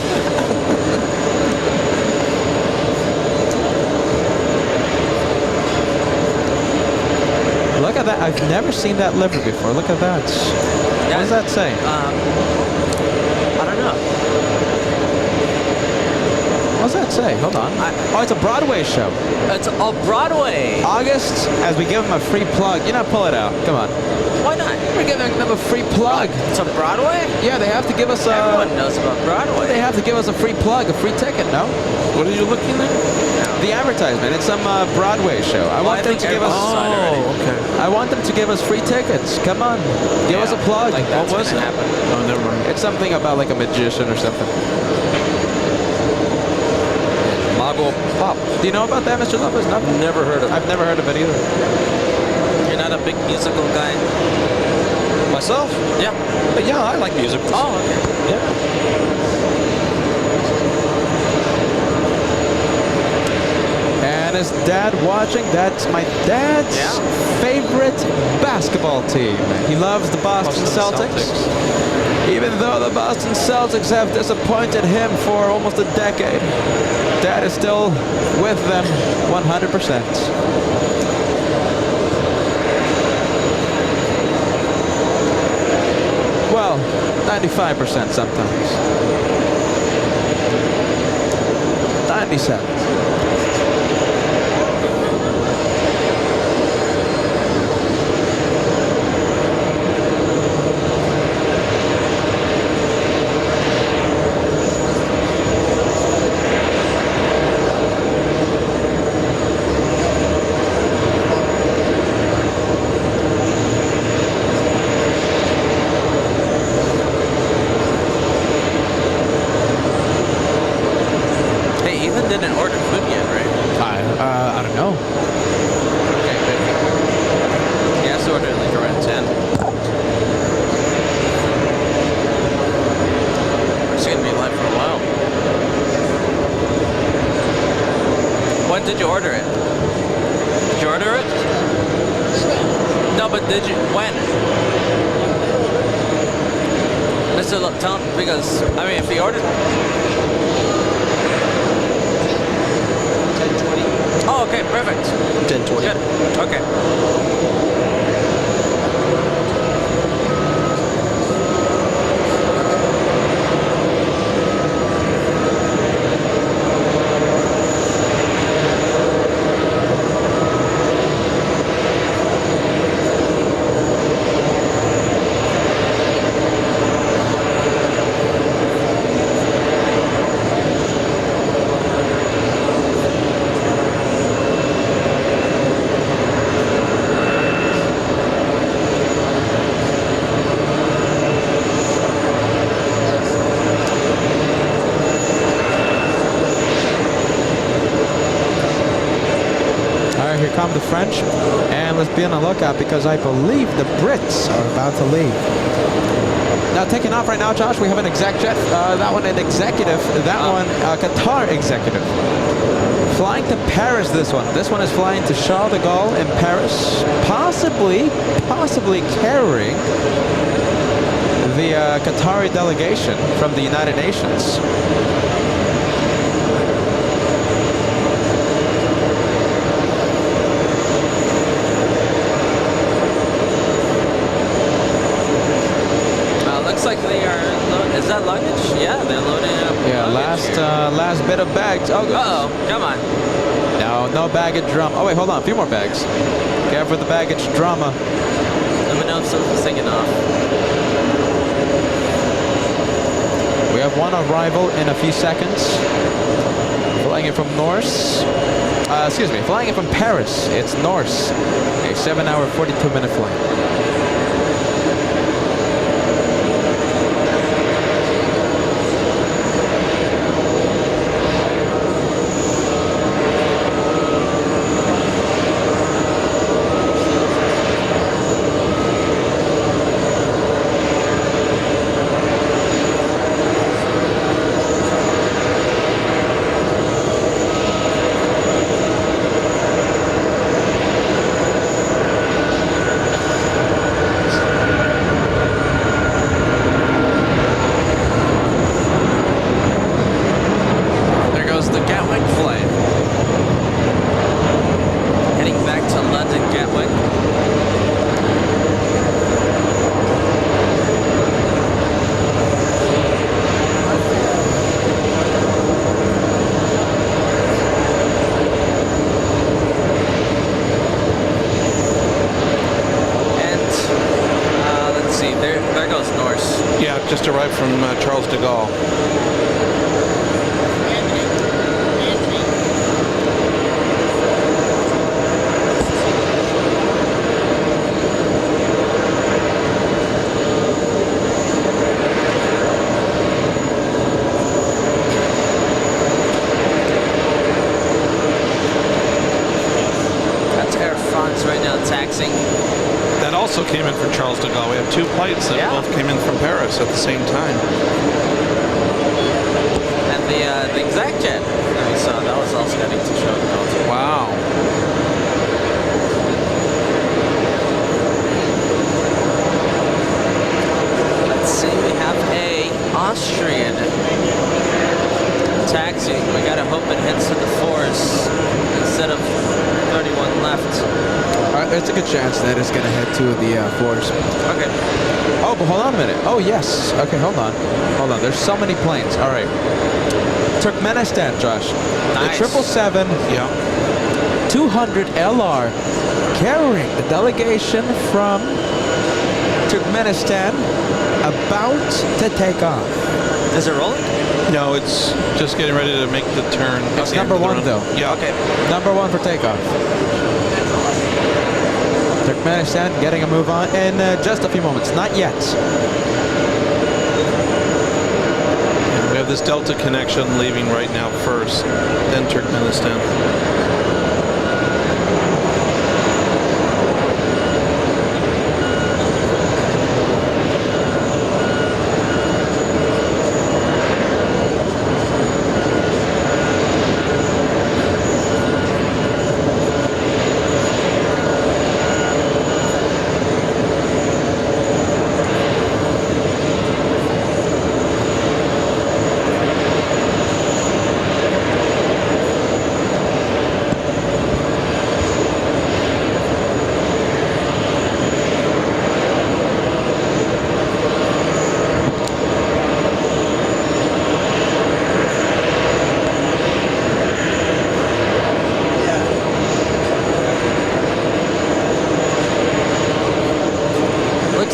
Look at that. I've never seen that liver before. Look at that. What does that say? I don't know. What does that say? Hold on. Oh, it's a Broadway show. It's a Broadway. August, as we give them a free plug. You know, pull it out. Come on. Why not? We're giving them a free plug. It's a Broadway? Yeah, they have to give us a... Everyone knows about Broadway. They have to give us a free plug, a free ticket, no? What are you looking at? The advertisement. It's some Broadway show. I want them to give us... Oh, okay. I want them to give us free tickets. Come on. Give us a plug. Like What was it? Happen. Oh, never mind. It's something about like a magician or something. Mago Pop. Do you know about that, Mr. Lopez? No? Never heard of it. I've never heard of it either. You're not a big musical guy? Myself? Yeah. Yeah, I like music. Oh, okay. Yeah. And his dad watching. That's my dad's favorite basketball team. He loves the Boston Celtics. Even though the Boston Celtics have disappointed him for almost a decade, Dad is still with them 100%. Well, 95% sometimes. 97. Didn't order food yet, right? I don't know. Okay, good. He has to order like around 10. We're just gonna be live for a while. When did you order it? Did you order it? No, but did you? When? Mr. Tell him, because, I mean, if he ordered... Oh, okay, perfect. 10:20. Good. Okay. Come the French, and let's be on the lookout because I believe the Brits are about to leave. Now taking off right now, Josh, we have an exec jet. That one an executive. That one Qatar executive. Flying to Paris. This one is flying to Charles de Gaulle in Paris, possibly carrying the Qatari delegation from the United Nations. Like they are. Is that luggage? Yeah, they're loading up. Yeah, last bit of bags. Oh, uh-oh, come on. No baggage drama. Oh wait, hold on, a few more bags. Careful with the baggage drama. Let me know if something's taking off. We have one arrival in a few seconds. Flying in from Norse. Flying in from Paris. It's Norse. A 7-hour, 42-minute flight. just arrived from Charles de Gaulle. That's Air France right now taxing. That also came in from Charles de Gaulle. We have two flights that both came in from Paris at the same time. And the exact jet that we saw, that was also heading to Charles de Gaulle. Wow. Let's see, we have a Austrian taxi. We gotta hope it hits to the 4s instead of 31 left. There's a good chance that it's going to head to the 4s. Okay. Oh, but hold on a minute. Oh, yes. Okay, hold on. Hold on. There's so many planes. All right. Turkmenistan, Josh. Nice. The 777 200 LR carrying the delegation from Turkmenistan about to take off. Is it rolling? No, it's just getting ready to make the turn. It's number one, though. Yeah. Okay. Number one for takeoff. Turkmenistan getting a move on in just a few moments. Not yet. We have this Delta connection leaving right now first, then Turkmenistan.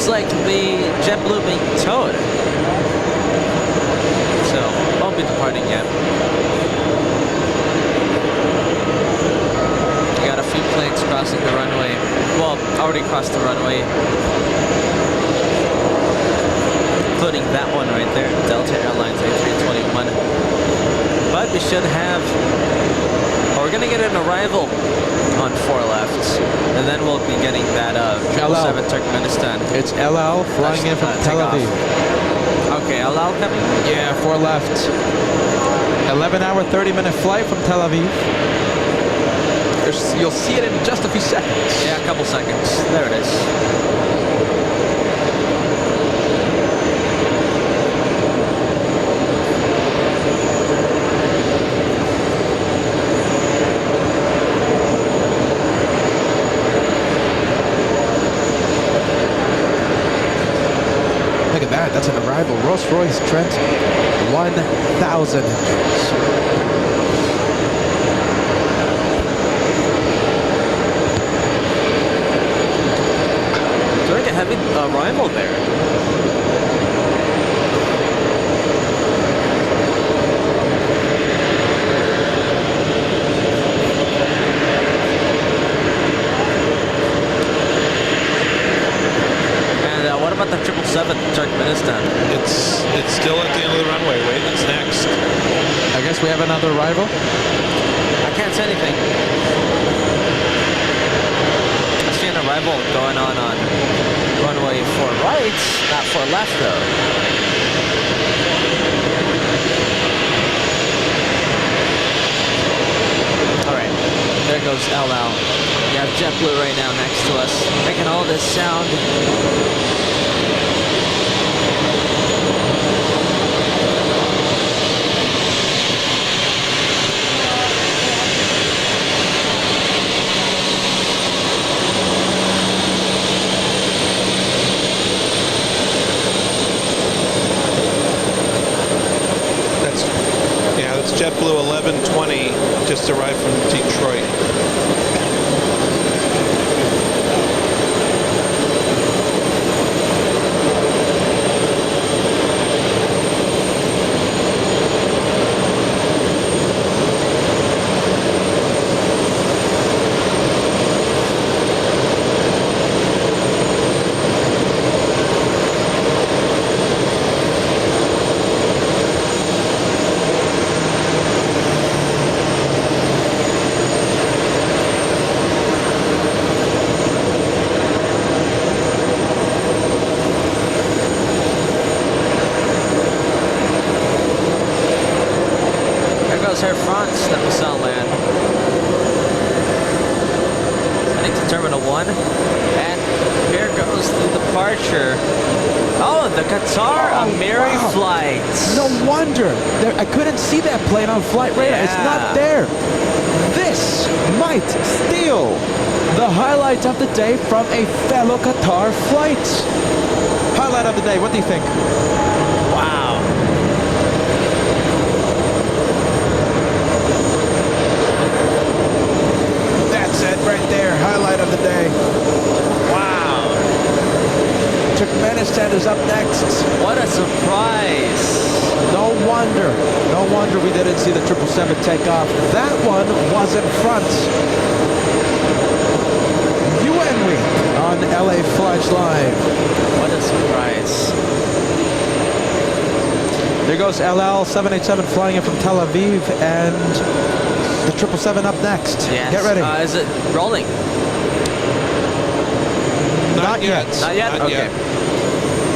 Like the JetBlue being towed. So, won't be departing yet. You got a few planes crossing the runway. Well, already crossed the runway. Including that one right there, Delta Airlines A321. But we should have... we're going to get an arrival on 4 left. And then we'll be getting that 777 Turkmenistan. It's LL flying in from Tel Aviv. Okay, LL coming? Yeah, 4 left. 11-hour, 30-minute flight from Tel Aviv. You'll see it in just a few seconds. Yeah, a couple seconds. There it is. Look at that. That's an arrival. Rolls-Royce Trent 1000 engines. Doing a heavy arrival there. And what about the 777 Turkmenistan? It's still at the end of the runway. Wait, it's next. I guess we have another arrival. I can't say anything. I see an arrival going on runway 4 right, not 4 left though. Alright, there goes LL. We have JetBlue right now next to us, making all this sound. That's JetBlue 1120, just arrived from Detroit. one. And here goes the departure. Oh, the Qatar Amiri flight. No wonder. I couldn't see that plane on flight radar. It's not there. This might steal the highlight of the day from a fellow Qatar flight. Highlight of the day, what do you think? Wow. That's it right there. Highlight of the day. Wow. Turkmenistan is up next. What a surprise. No wonder we didn't see the 777 take off. That one was in front. UN Week on LA Flights Live. What a surprise. There goes LL 787 flying in from Tel Aviv, and the 777 up next. Yes. Get ready. Is it rolling? Not yet. Not yet? Not Okay. yet.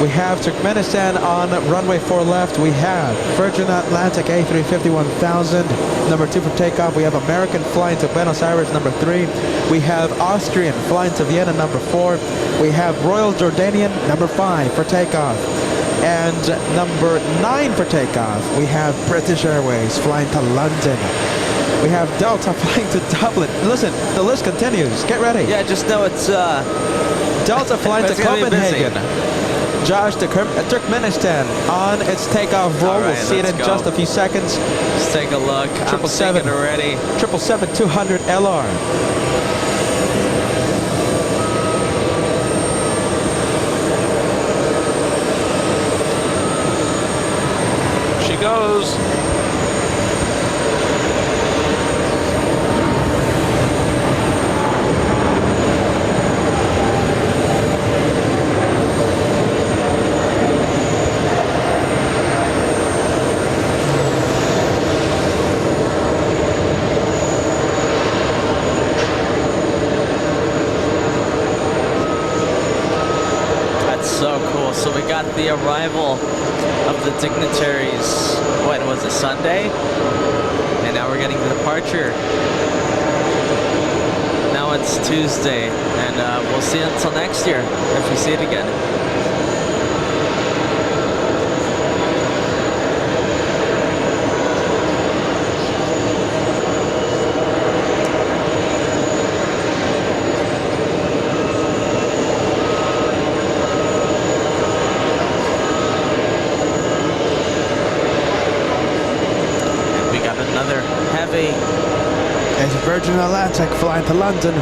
We have Turkmenistan on runway 4 left. We have Virgin Atlantic A350-1000, number 2 for takeoff. We have American flying to Buenos Aires, number 3. We have Austrian flying to Vienna, number 4. We have Royal Jordanian, number 5 for takeoff. And number 9 for takeoff, we have British Airways flying to London. We have Delta flying to Dublin. Listen, the list continues. Get ready. Yeah, just know it's Delta flying to it's gonna be busy. Copenhagen. Josh, Turkmenistan on its takeoff roll. All right, We'll see it let's in go. just a few seconds. Let's take a look. I'm thinking already. 777-200 LR. She goes. So cool. So we got the arrival of the dignitaries, what was it, Sunday? And now we're getting the departure. Now it's Tuesday, and we'll see you until next year, if we see it again. It's Virgin Atlantic flying to London.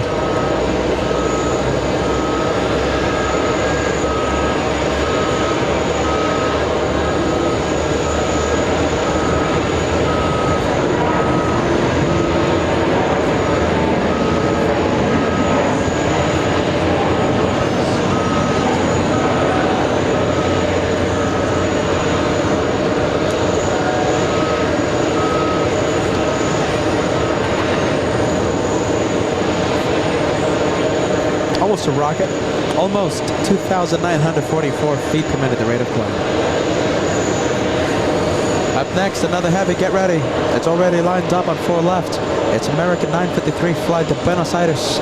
Almost a rocket, almost 2,944 feet per minute, the rate of climb. Up next, another heavy, get ready. It's already lined up on 4 left. It's American 953 flight to Buenos Aires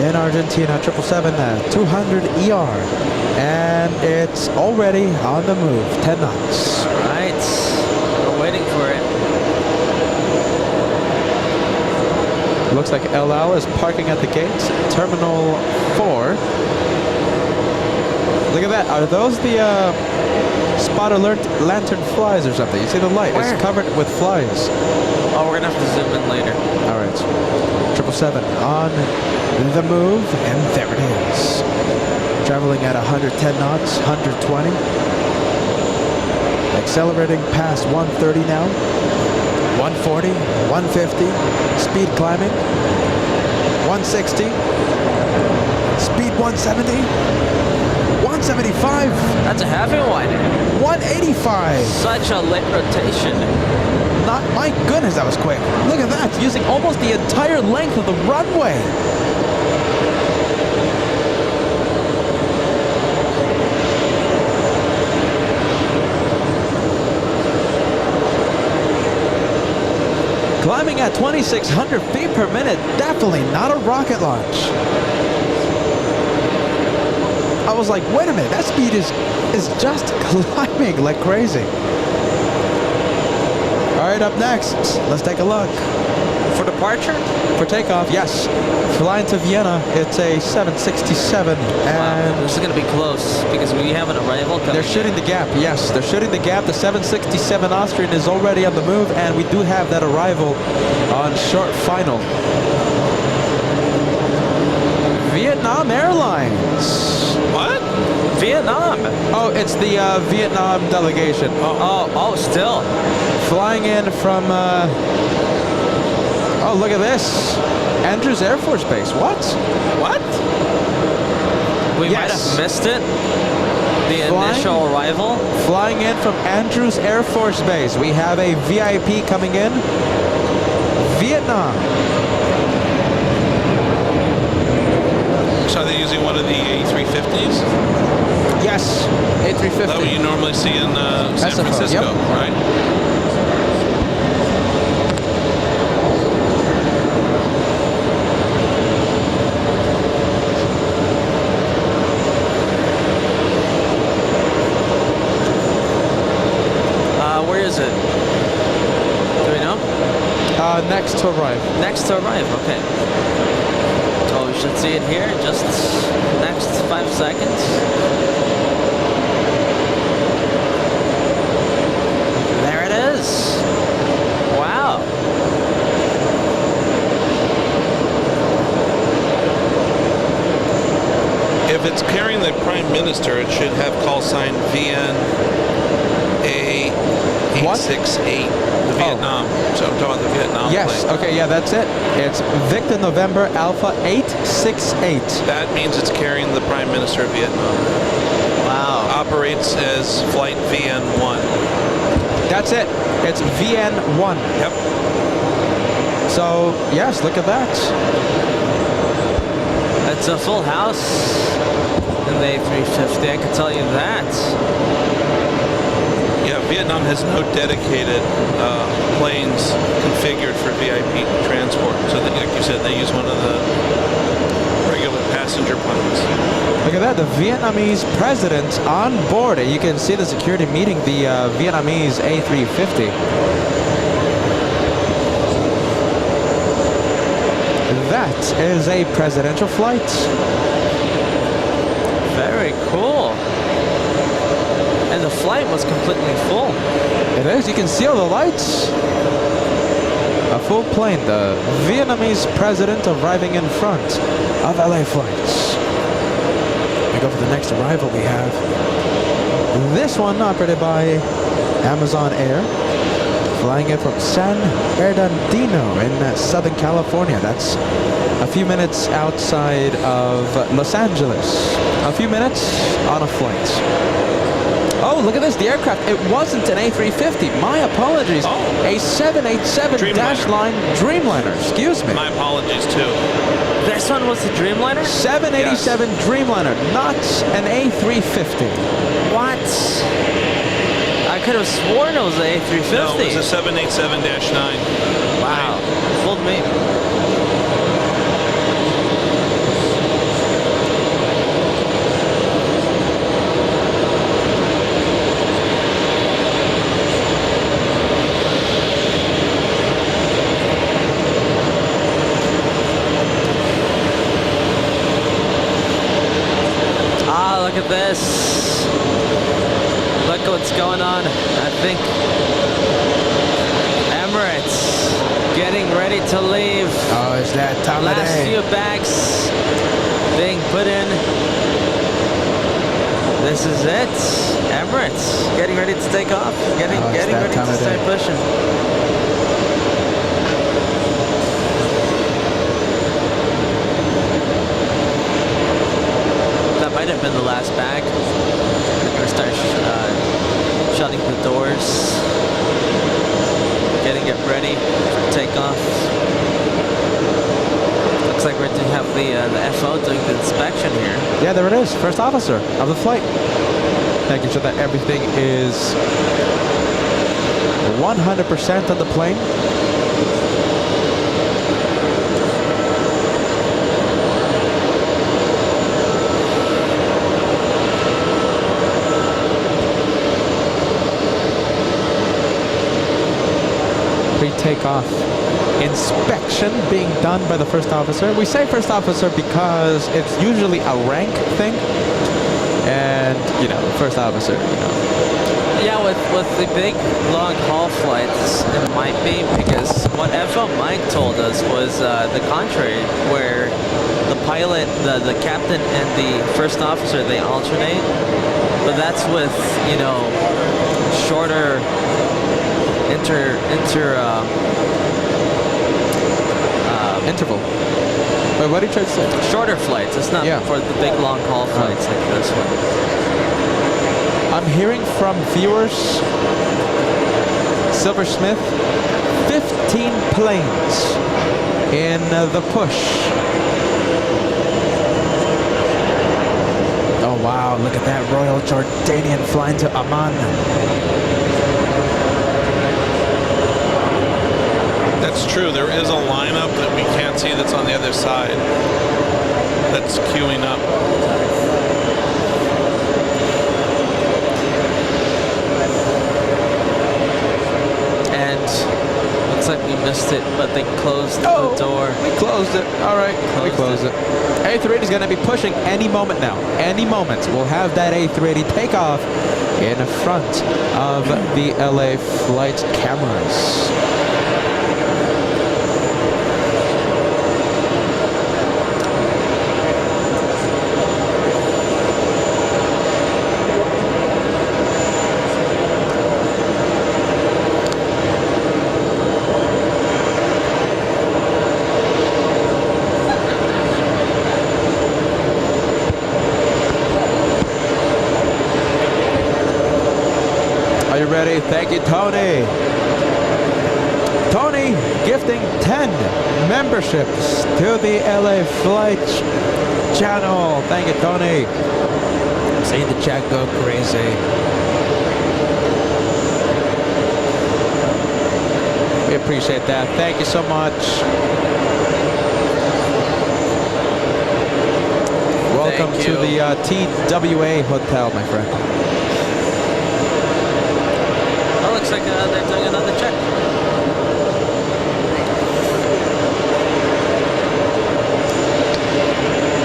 in Argentina, 777-200 ER. And it's already on the move, 10 knots. All right, we're waiting for it. Looks like LL is parking at the gates, Terminal 4. Look at that. Are those the spot alert lantern flies or something? You see the light? Where? It's covered with flies. Oh, we're going to have to zoom in later. All right. 777 on the move, and there it is. Traveling at 110 knots, 120. Accelerating past 130 now. 140, 150, speed climbing, 160, speed 170, 175. That's a heavy one. 185. Such a late rotation. Not, my goodness, that was quick. Look at that, using almost the entire length of the runway. Climbing at 2,600 feet per minute, definitely not a rocket launch. I was like, wait a minute, that speed is just climbing like crazy. All right, up next, let's take a look. For departure? For takeoff, yes. Flying to Vienna, it's a 767, and this is going to be close because we have an arrival coming. they're shooting the gap. Yes, they're shooting the gap. The 767 Austrian is already on the move, and we do have that arrival on short final. Vietnam Airlines. What? Vietnam. Oh, it's the Vietnam delegation. Oh, still. Flying in from, oh, look at this. Andrews Air Force Base. What? What? We might have missed it. The initial arrival. Flying in from Andrews Air Force Base. We have a VIP coming in. Vietnam. So they're using one of the A350s? Yes, A350. That what you normally see in San SFO, Francisco, yep. right? Where is it? Do we know? Next to arrive. Next to arrive, okay. Oh, we should see it here, just next 5 seconds. There it is. Wow. If it's carrying the Prime Minister, it should have call sign VNA868, the Vietnam. So I'm talking about the Vietnam Yes, plane. okay, yeah, that's it. It's Victor November Alpha 868. That means it's carrying the Prime Minister of Vietnam. Wow. Operates as flight VN1. That's it. It's VN1. Yep. So, yes, look at that. It's a full house in the A350, I can tell you that. Yeah, Vietnam has no dedicated planes configured for VIP transport. So, that, like you said, they use one of the regular passenger planes. Look at that, the Vietnamese president on board. You can see the security meeting the Vietnamese A350. That is a presidential flight. Very cool. And the flight was completely full. It is, you can see all the lights. A full plane, the Vietnamese president arriving in front of LA flights. We go for the next arrival we have. This one operated by Amazon Air. Flying in from San Bernardino in Southern California. That's a few minutes outside of Los Angeles. A few minutes on a flight. Oh, look at this, the aircraft. It wasn't an A350. My apologies. Oh. A 787-line Dreamliner. Excuse me. My apologies, too. This one was the Dreamliner? 787 Dreamliner, not an A350. What? I could have sworn it was the A350. No, it was a 787-9. Wow. Fooled me. Look at this. Look what's going on. I think Emirates getting ready to leave. Oh, is that time of Last day? few bags being put in. This is it. Emirates getting ready to take off. Getting ready to start pushing. Might have been the last bag. We're going to start shutting the doors, getting it ready for takeoff. Looks like we're going to have the FO doing the inspection here. Yeah, there it is. First officer of the flight. Making sure that everything is 100% on the plane. pre-takeoff inspection being done by the first officer. We say first officer because it's usually a rank thing. And, you know, first officer, you know. Yeah, with the big long haul flights, it might be, because what FL Mike told us was the contrary, where the pilot, the captain and the first officer, they alternate. But that's with, you know, shorter interval. Wait, what did you try to say? Shorter flights. It's not for the big long haul flights like this one. I'm hearing from viewers, Silversmith, 15 planes in the push. Oh wow, look at that Royal Jordanian flying to Amman. That's true. There is a lineup that we can't see that's on the other side that's queuing up. And looks like we missed it, but they closed the door. We closed it. All right, we closed it. A380 is going to be pushing any moment now. Any moment. We'll have that A380 take off in front of the LA flight cameras. Ready? Thank you, Tony. Tony gifting 10 memberships to the LA Flight channel. Thank you, Tony. See the chat go crazy. We appreciate that. Thank you so much. Welcome to the TWA Hotel, my friend. Looks like they're doing another check.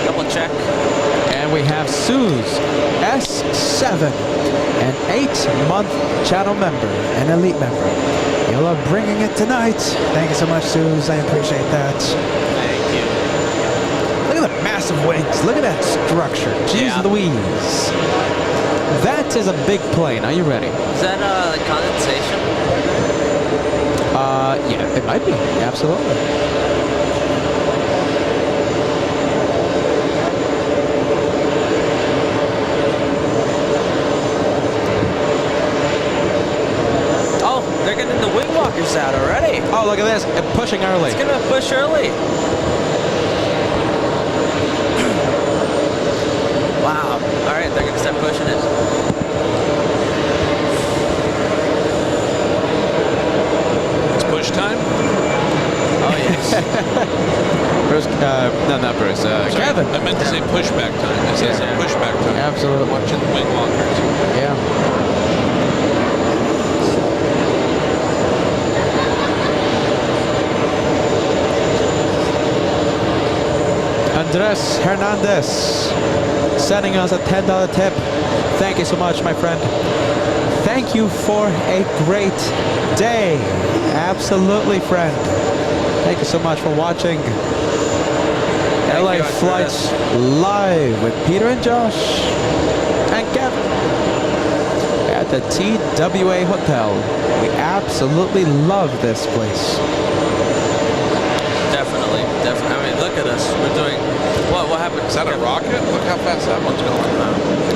Double check. And we have Suze S7, an 8-month channel member, an elite member. You are bringing it tonight. Thank you so much, Suze. I appreciate that. Thank you. Look at the massive wings. Look at that structure. Jeez Louise. That is a big plane. Are you ready? Is that condensation? Yeah, it might be. Absolutely. Oh, they're getting the wing walkers out already. Oh, look at this. Pushing early. It's going to push early. Wow. All right, they're going to start pushing it. Push time? Oh, yes. Bruce, no, not Bruce. Kevin. I meant to say pushback time. It says pushback time. Absolutely. Watching the wing walkers. Yeah. Andres Hernandez sending us a $10 tip. Thank you so much, my friend. Thank you for a great day. Absolutely, friend. Thank you so much for watching LA Flights Live with Peter and Josh and Kevin at the TWA Hotel. We absolutely love this place. Definitely. I mean, look at us. We're doing... What happened? Is that a rocket? Look how fast that one's going.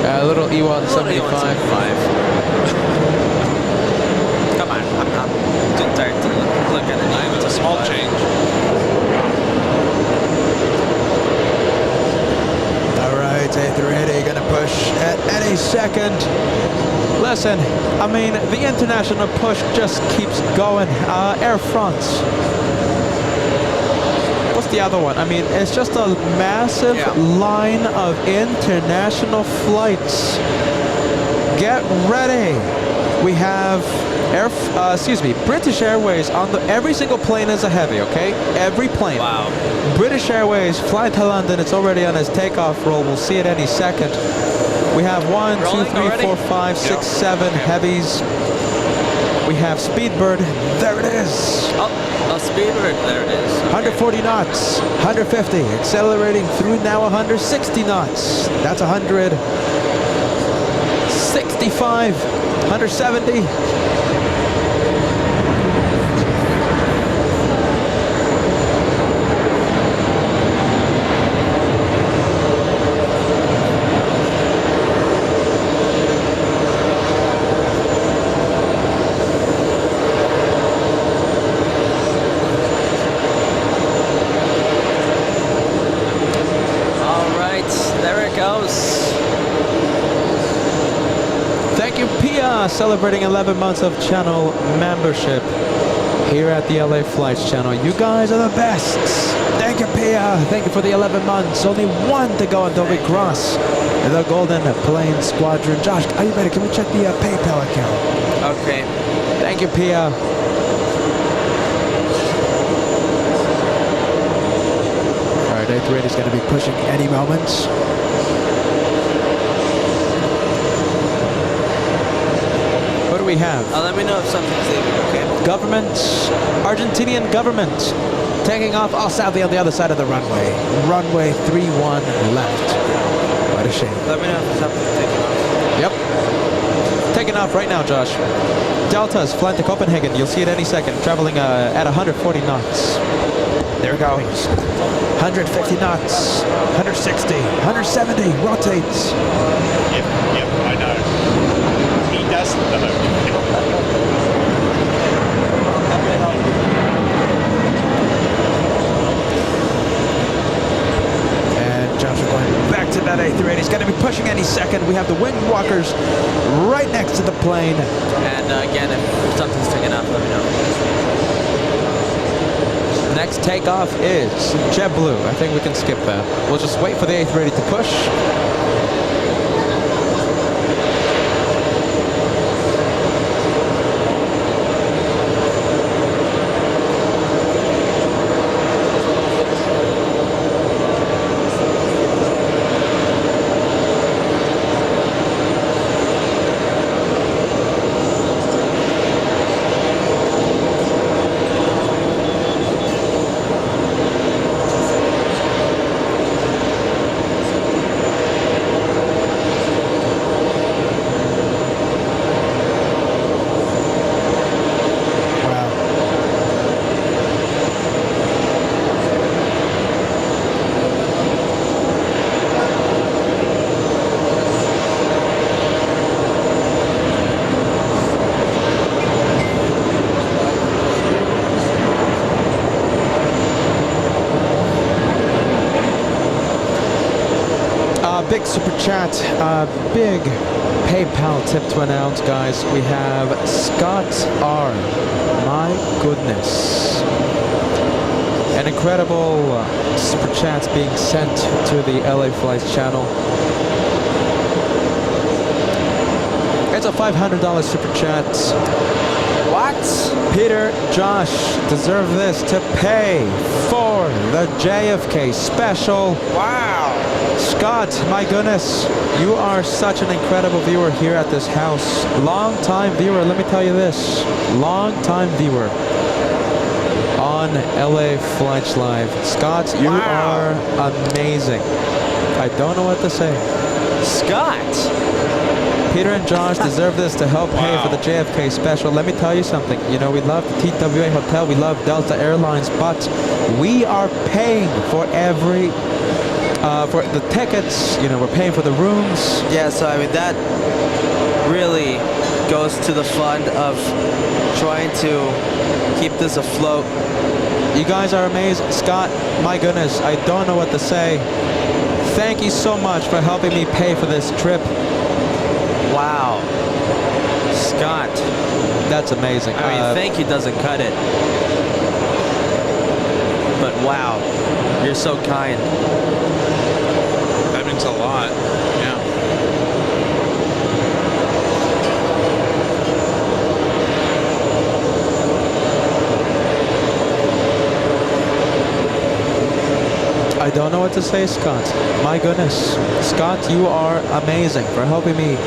A little E1 75. Come on. I'm too tired to look at it. It's a small change. All right, A380 gonna push at any second. Listen, I mean, the international push just keeps going. Air France. What's the other one? I mean, it's just a massive line of international flights. Get ready. We have British Airways on every single plane is a heavy, okay? Every plane. Wow. British Airways flying to London. It's already on its takeoff roll. We'll see it any second. We have 1, 2, 3, 4, 5, 6, 7 heavies. We have Speedbird. There it is. Oh, Speedbird. There it is. Okay. 140 knots, 150, accelerating through now 160 knots. That's 165, 170. Celebrating 11 months of channel membership here at the LA Flights channel. You guys are the best. Thank you, Pia. Thank you for the 11 months. Only one to go until we cross the Golden Plane Squadron. Josh, are you ready? Can we check the PayPal account? Okay. Thank you, Pia. All right, 838 is going to be pushing any moment. What do we have? Let me know if something's leaving, okay? Government, Argentinian government, taking off sadly on the other side of the runway. Runway 31 left. What a shame. Let me know if something's taking off. Yep. Taking off right now, Josh. Delta's flying to Copenhagen. You'll see it any second. Traveling at 140 knots. There it goes. 150 knots. 160. 170. Rotates. Yep, I know. He doesn't know. And Joshua going back to that A380. He's going to be pushing any second. We have the wing walkers right next to the plane. And again, if something's taking off, let me know. Next takeoff is JetBlue. I think we can skip that. We'll just wait for the A380 to push. Big super chat, big PayPal tip to announce, guys. We have Scott R. My goodness. An incredible super chats being sent to the LA Flights channel. It's a $500 super chat. What? Peter, Josh deserve this to pay for the JFK special. Wow. Scott, my goodness, you are such an incredible viewer here at this house. Long-time viewer, let me tell you this. Long-time viewer on LA Flights Live. Scott, you are amazing. I don't know what to say. Scott! Peter and Josh deserve this to help pay for the JFK special. Let me tell you something. You know, we love the TWA Hotel, we love Delta Airlines, but we are paying for every for the tickets, you know, we're paying for the rooms. Yeah, so I mean, that really goes to the fund of trying to keep this afloat. You guys are amazing. Scott, my goodness, I don't know what to say. Thank you so much for helping me pay for this trip. Wow. Scott. That's amazing. I mean, thank you doesn't cut it. But wow, you're so kind. That means a lot. Yeah. don't know what to say, Scott. My goodness. Scott, you are amazing for helping me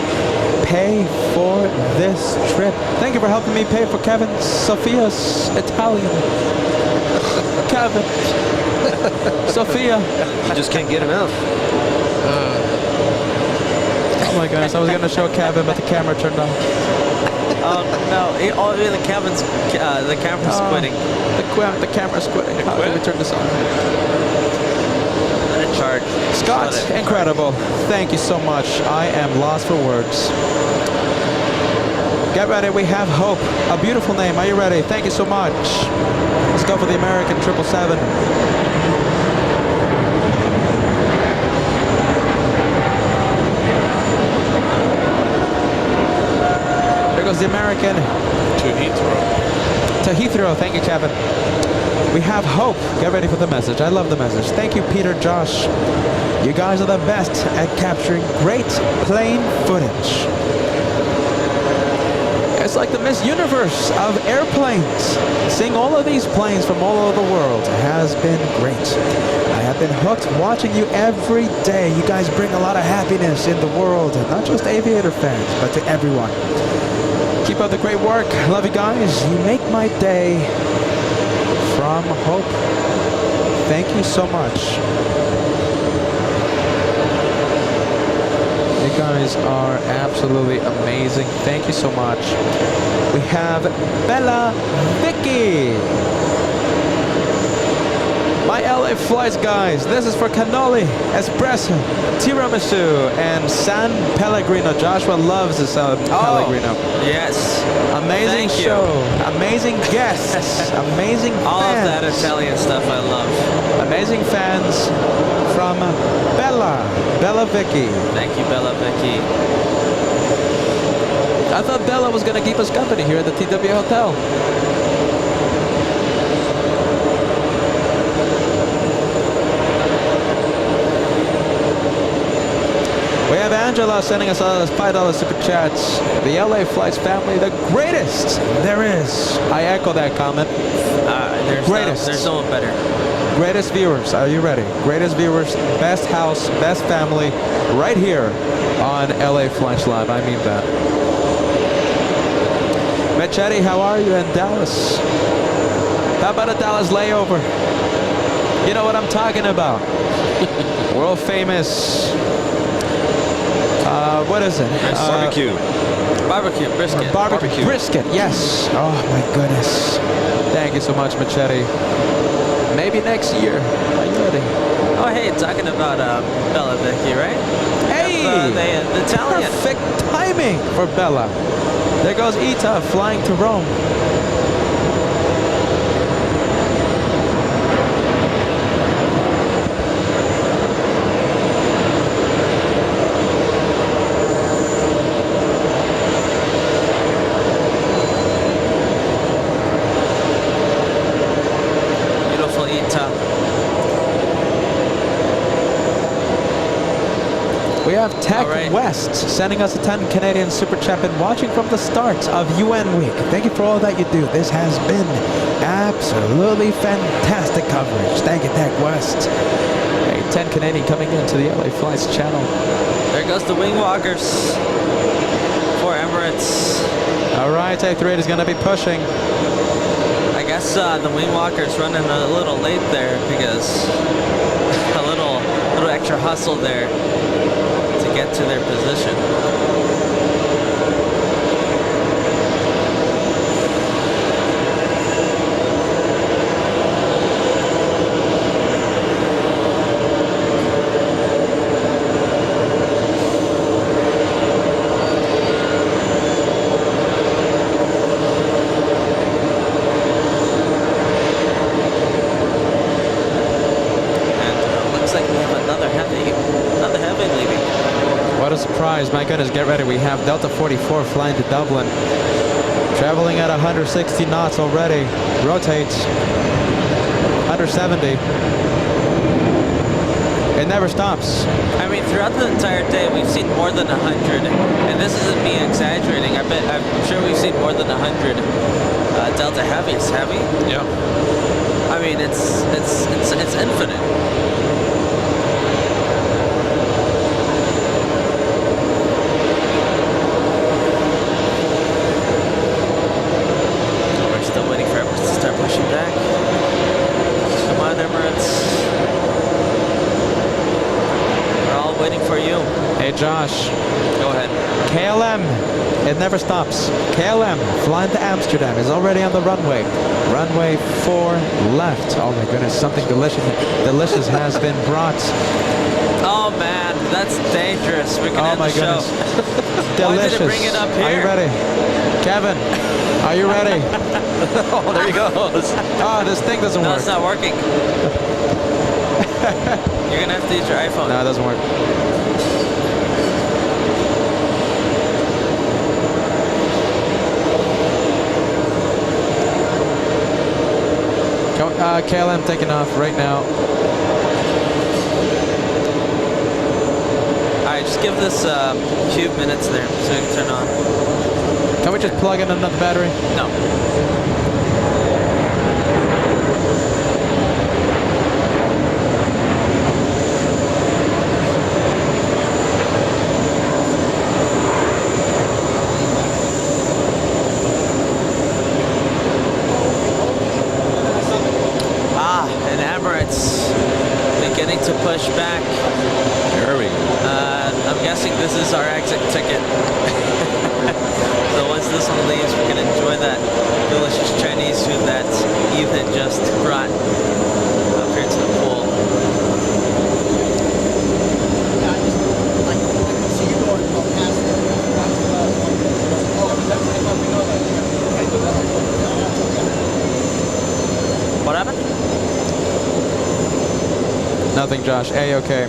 pay for this trip. Thank you for helping me pay for Kevin Sophia's Italian. Kevin. Sophia. You just can't get enough. Oh my goodness, I was going to show Kevin, but the camera turned off. Oh no! The camera's quitting. The camera's quitting. How do we turn this on? Let it charge. Scott, incredible. Thank you so much. I am lost for words. Get ready, we have hope. A beautiful name. Are you ready? Thank you so much. Let's go for the American 777. Goes the American To Heathrow. To Heathrow. Thank you, Kevin. We have hope. Get ready for the message. I love the message. Thank you, Peter, Josh. You guys are the best at capturing great plane footage. It's like the Miss Universe of airplanes. Seeing all of these planes from all over the world has been great. I have been hooked watching you every day. You guys bring a lot of happiness in the world, not just aviator fans, but to everyone. Keep up the great work. Love you guys. You make my day. From Hope. Thank you so much. You guys are absolutely amazing. Thank you so much. We have Bella Vicky. My LA flights, guys. This is for cannoli, espresso, tiramisu, and San Pellegrino. Joshua loves the San Pellegrino. Yes. Amazing Thank show. Amazing guests. Amazing fans. All of that Italian stuff I love. Amazing fans from Bella Vicky. Thank you, Bella Vicky. I thought Bella was going to keep us company here at the TW Hotel. We have Angela sending us a $5 super chats. The LA Flights family, the greatest there is. I echo that comment. Greatest. There's no one better. Greatest viewers. Are you ready? Greatest viewers, best house, best family, right here on LA Flights Live. I mean that. Machete, how are you in Dallas? How about a Dallas layover? You know what I'm talking about. World famous. What is it? Barbecue. Barbecue brisket. Barbecue brisket, yes. Oh my goodness. Thank you so much, Machete. Maybe next year. Are you ready? Oh, hey, talking about Bella Vicky, right? Hey! The Italian. Perfect timing for Bella. There goes Ita flying to Rome. We have Tech West sending us a 10 Canadian super chat. Been watching from the start of UN Week. Thank you for all that you do. This has been absolutely fantastic coverage. Thank you, Tech West. Hey, 10 Canadian coming into the LA Flights channel. There goes the wing walkers for Emirates. All right, A3 is going to be pushing. I guess the wing walkers running a little late there because a little extra hustle there to get to their position. Surprise, my goodness, get ready. We have Delta 44 flying to Dublin. Traveling at 160 knots already. Rotates. 170. It never stops. I mean, throughout the entire day, we've seen more than 100. And this isn't me exaggerating. I'm sure we've seen more than 100 Delta Heavies. Heavy? Yeah. I mean, it's infinite. Hey, Josh. Go ahead. KLM, it never stops. KLM, flying to Amsterdam, is already on the runway. Runway 4 left. Oh my goodness, something delicious has been brought. Oh man, that's dangerous. We can end the show. Delicious. Why did it bring it up here? Are you ready? Kevin, are you ready? Oh, there he goes. Oh, this thing doesn't No, work. it's not working. You're gonna have to use your iPhone. No, it doesn't work. KLM taking off right now. Alright, just give this a few minutes there so you can turn on. Can we just plug in another battery? No. And Emirates beginning to push back. There we go. I'm guessing this is our exit ticket. So once this one leaves, we can enjoy that delicious Chinese food that Ethan just brought up here to the pool. Yeah, I can see you going past there. What happened? Nothing, Josh. A-okay.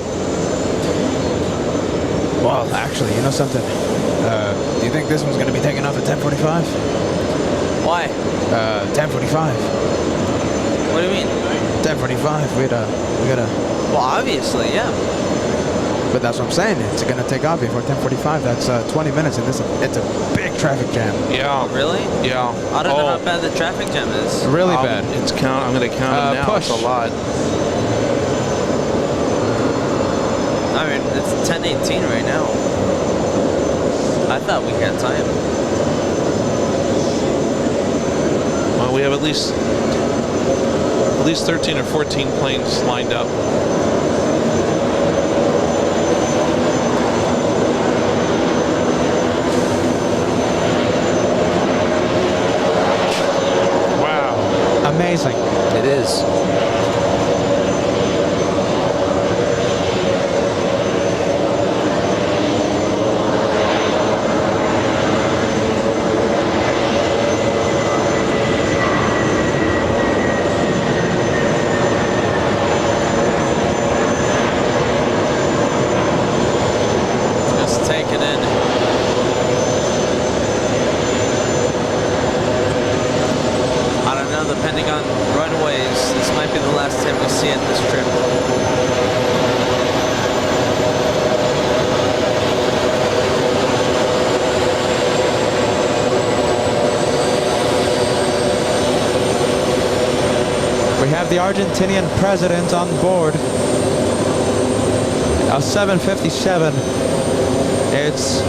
Well, actually, you know something? Do you think this one's going to be taking off at 10:45? Why? 10:45. What do you mean? 10:45. We gotta. Well, obviously, yeah. But that's what I'm saying. It's going to take off before 10:45. That's 20 minutes, and it's a big traffic jam. Yeah. Really? Yeah. I don't know how bad the traffic jam is. Really bad. I'm going to count it now. Push. It's a lot. I mean, it's 10:18 right now. I thought we had time. Well, we have at least 13 or 14 planes lined up. Wow. Amazing. It is. Just take it in. I don't know, depending on runways, this might be the last time we see it this trip. We have the Argentinian president on board. A 757. It's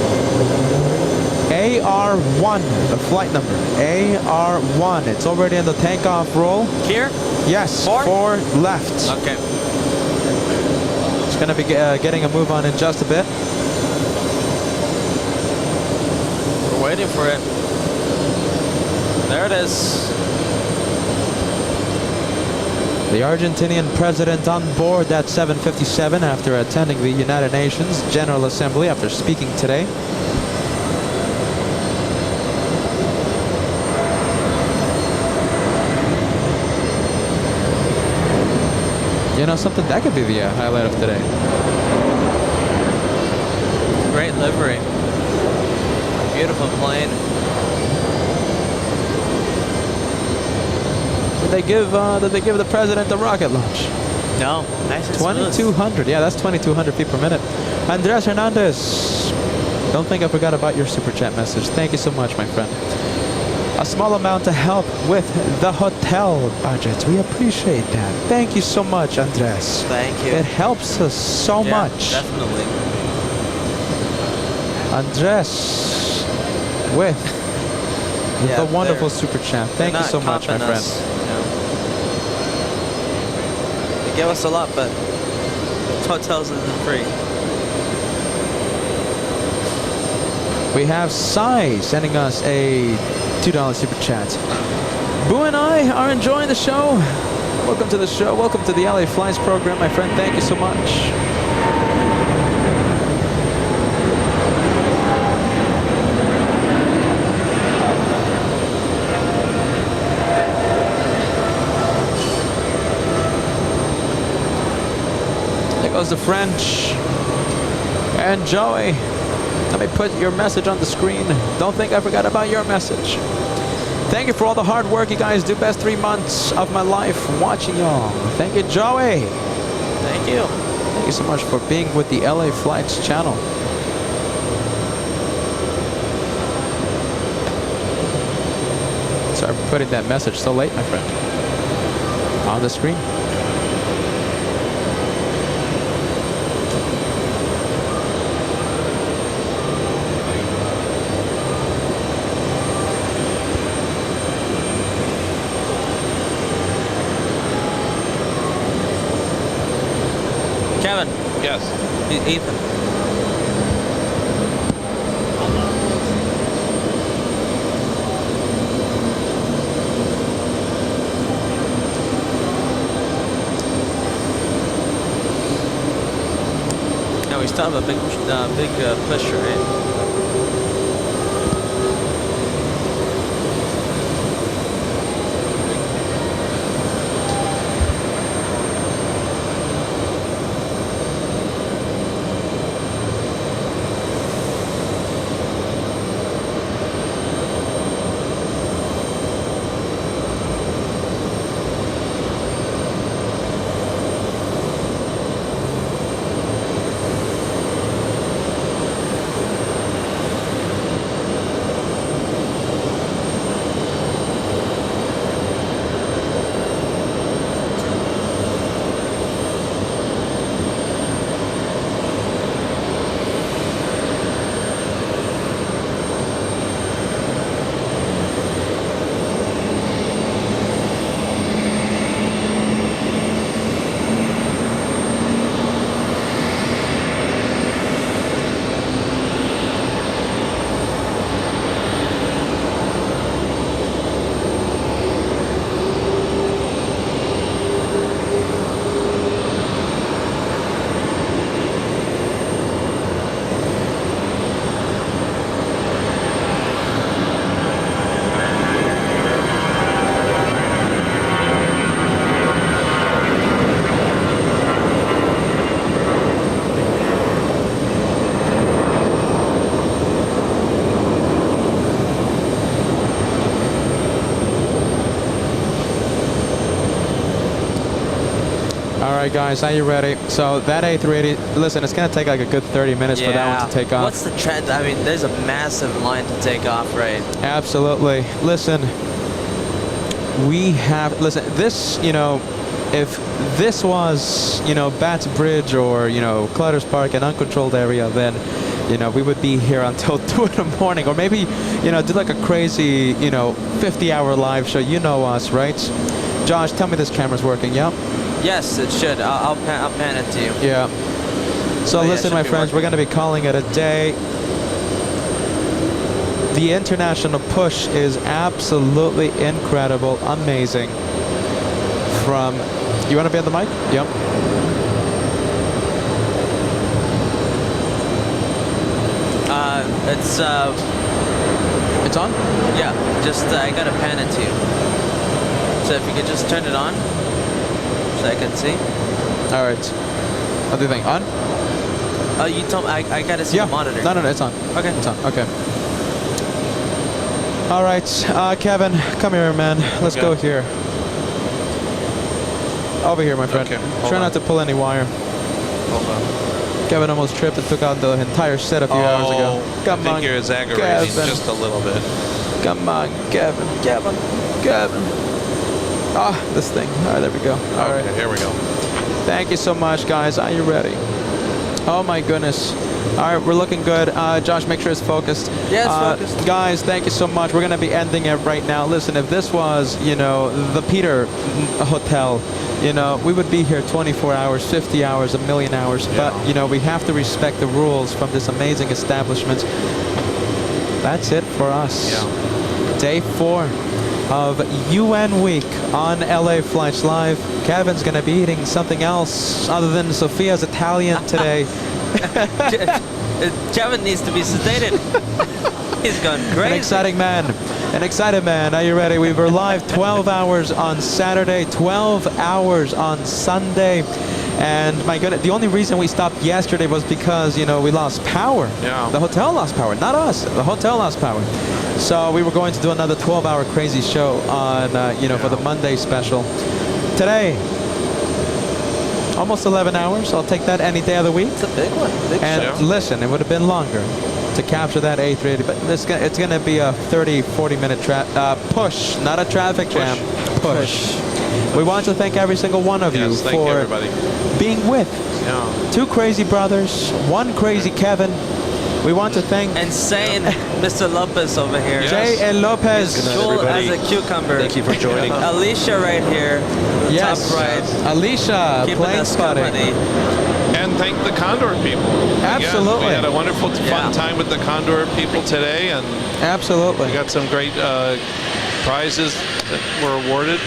AR1, the flight number. AR1. It's already in the takeoff roll. Here? Yes, 4 left. Okay. It's going to be getting a move on in just a bit. We're waiting for it. There it is. The Argentinian president on board that 757 after attending the United Nations General Assembly after speaking today. You know something? That could be the highlight of today. Great livery. Beautiful plane. Did they give the president a rocket launch? No, nice and smooth. 2,200. Yeah, that's 2,200 feet per minute. Andres Hernandez. Don't think I forgot about your super chat message. Thank you so much, my friend. A small amount to help with the hotel budget. We appreciate that. Thank you so much, Andres. Thank you. It helps us so much. Definitely. Andres with the wonderful super chat. Thank you so much, my friend. They give us a lot, but hotels isn't free. We have Sai sending us a $2 super chat. Boo and I are enjoying the show. Welcome to the show. Welcome to the LA Flies program, my friend. Thank you so much. There goes the French. And Joey, let me put your message on the screen. Don't think I forgot about your message. Thank you for all the hard work you guys do. Best 3 months of my life watching y'all. Thank you, Joey. Thank you. Thank you so much for being with the LA Flights channel. Sorry for putting that message so late, my friend. On the screen. Kevin. Yes. Ethan. Now we still have a big push, right? Alright guys, are you ready? So that A380, listen, it's going to take like a good 30 minutes for that one to take off. What's the trend? I mean, there's a massive line to take off, right? Absolutely. Listen, we have, listen, this, you know, if this was, you know, Bats Bridge or, you know, Clutters Park, an uncontrolled area, then, you know, we would be here until 2 in the morning, or maybe, you know, do like a crazy, you know, 50-hour live show. You know us, right? Josh, tell me this camera's working, yeah? Yes, it should. I'll pan it to you. Yeah. So listen, my friends, we're going to be calling it a day. The international push is absolutely incredible, amazing. From, you want to be on the mic? Yep. It's on? Yeah, just I gotta pan it to you. So if you could just turn it on, so I can see. All right. What do you think? On? You told me I gotta see the monitor. No, it's on. Okay. It's on. Okay. All right, Kevin, come here, man. Let's go here. Over here, my friend. Okay, Try not to pull any wire. Hold on. Kevin almost tripped and took out the entire set a few hours ago. Come I think on, you're exaggerating Kevin. just a little bit. Come on, Kevin. Ah, this thing. All right, there we go. All right, here we go. Thank you so much, guys. Are you ready? Oh my goodness. All right, we're looking good. Josh, make sure it's focused. Yeah, it's focused. Guys, thank you so much. We're going to be ending it right now. Listen, if this was, you know, the Peter Hotel, you know, we would be here 24 hours, 50 hours, a million hours. Yeah. But, you know, we have to respect the rules from this amazing establishment. That's it for us. Day 4 of UN Week on LA Flights Live. Kevin's going to be eating something else other than Sophia's Italian today. Kevin needs to be sedated. He's gone crazy. An exciting man. An excited man. Are you ready? We were live 12 hours on Saturday, 12 hours on Sunday. And my goodness, the only reason we stopped yesterday was because, you know, we lost power. Yeah. The hotel lost power, not us. The hotel lost power. So we were going to do another 12-hour crazy show on, you know, for the Monday special. Today, almost 11 hours. I'll take that any day of the week. It's a big one. Big And show. listen, it would have been longer to capture that A380, but it's going to be a 30, 40-minute push, not a traffic jam. Push. We want to thank every single one of you Thank for everybody. being with Yeah. 2 crazy brothers, 1 crazy Kevin. We want to thank Insane Mr. Lopez over here. Jay and Lopez. Cool as a cucumber. Thank you for joining. Alicia right here. Yes. Top right. Alicia, Keeping plane us spotting. company. And thank the Condor people. Absolutely. Again, we had a wonderful, fun time with the Condor people today, and Absolutely. we got some great prizes that were awarded.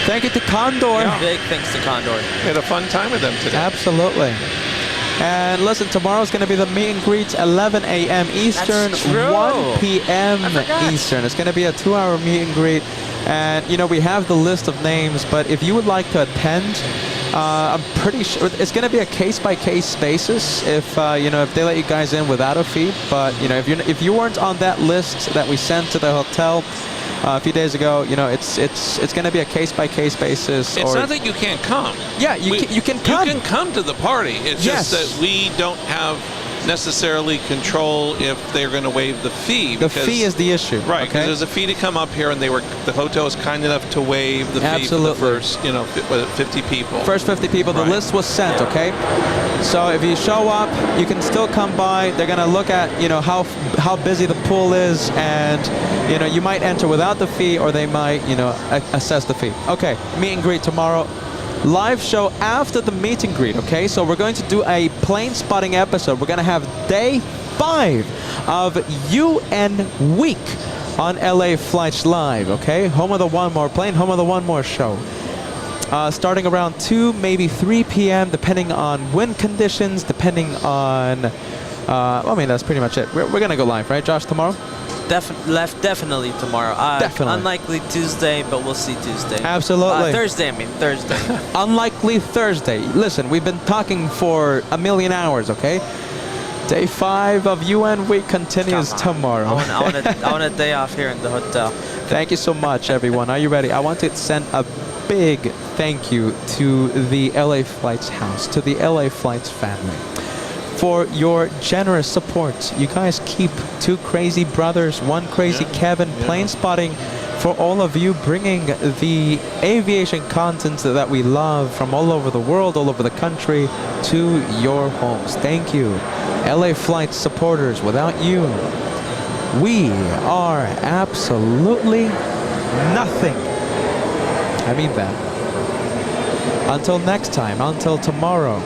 Thank you to Condor. Big thanks to Condor. We had a fun time with them today. Absolutely. And listen, tomorrow's going to be the meet and greet, 11 a.m. Eastern, That's true. 1 p.m. Eastern. It's going to be a 2-hour meet and greet. And, you know, we have the list of names, but if you would like to attend, I'm pretty sure it's going to be a case-by-case basis if, you know, if they let you guys in without a fee. But, you know, if you weren't on that list that we sent to the hotel a few days ago, you know, it's going to be a case-by-case basis. It's not that you can't come. Yeah, you can come. You can come to the party. It's just that we don't have necessarily control if they're going to waive the fee. The fee is the issue. Right, because okay? there's a fee to come up here, and the hotel is kind enough to waive the fee for the first, you know, 50 people. First 50 people, the list was sent, okay? So if you show up, you can still come by. They're going to look at, you know, how busy the pool is, and, you know, you might enter without the fee, or they might, you know, assess the fee. Okay, meet and greet tomorrow. Live show after the meet and greet, okay? So we're going to do a plane spotting episode. We're going to have day 5 of UN Week on LA Flights Live, okay? Home of the One More plane, home of the One More show. Starting around 2, maybe 3 p.m., depending on wind conditions, depending on... I mean, that's pretty much it. We're going to go live, right, Josh, tomorrow? Definitely tomorrow. Definitely. Unlikely Tuesday, but we'll see Tuesday. Absolutely. Thursday, I mean. Thursday. Unlikely Thursday. Listen, we've been talking for a million hours, okay? Day 5 of UN Week continues tomorrow. I want a day off here in the hotel. Thank you so much, everyone. Are you ready? I want to send a big thank you to the LA Flights house, to the LA Flights family, for your generous support. You guys keep 2 crazy brothers, 1 crazy Kevin, plane spotting, for all of you bringing the aviation content that we love from all over the world, all over the country, to your homes. Thank you. LA Flight supporters, without you, we are absolutely nothing. I mean that. Until next time, until tomorrow,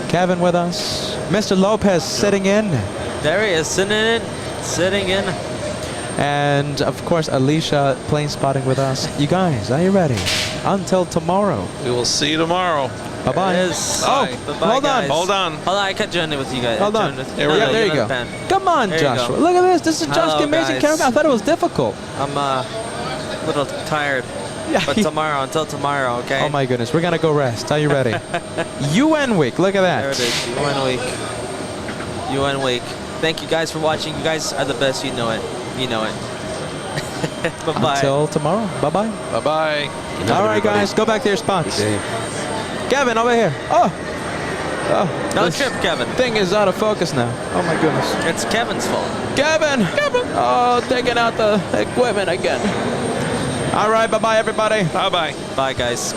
Kevin with us, Mr. Lopez sitting in. There he is, sitting in. And of course, Alicia plane spotting with us. You guys, are you ready? Until tomorrow. We will see you tomorrow. Bye-bye. It is. Oh, Bye-bye, hold on. guys. Hold on. Hold on, I can't join it with you guys. Hold on. There you go. Pen. Come on, There you Joshua. go. Look at this. This is Josh, Hello, the amazing guys. cameraman. I thought it was difficult. I'm a little tired. Yeah, But tomorrow, until tomorrow, okay? Oh my goodness, we're gonna go rest. Are you ready? UN Week, look at that. There it is, UN Week. UN Week. Thank you guys for watching. You guys are the best, you know it. You know it. Bye-bye. Until tomorrow, bye-bye. Bye-bye. All right, guys, go back to your spots. Kevin, over here. Oh, No this trip, Kevin. thing is out of focus now. Oh my goodness. It's Kevin's fault. Kevin! Oh, taking out the equipment again. All right, bye-bye, everybody. Bye-bye. Bye, guys.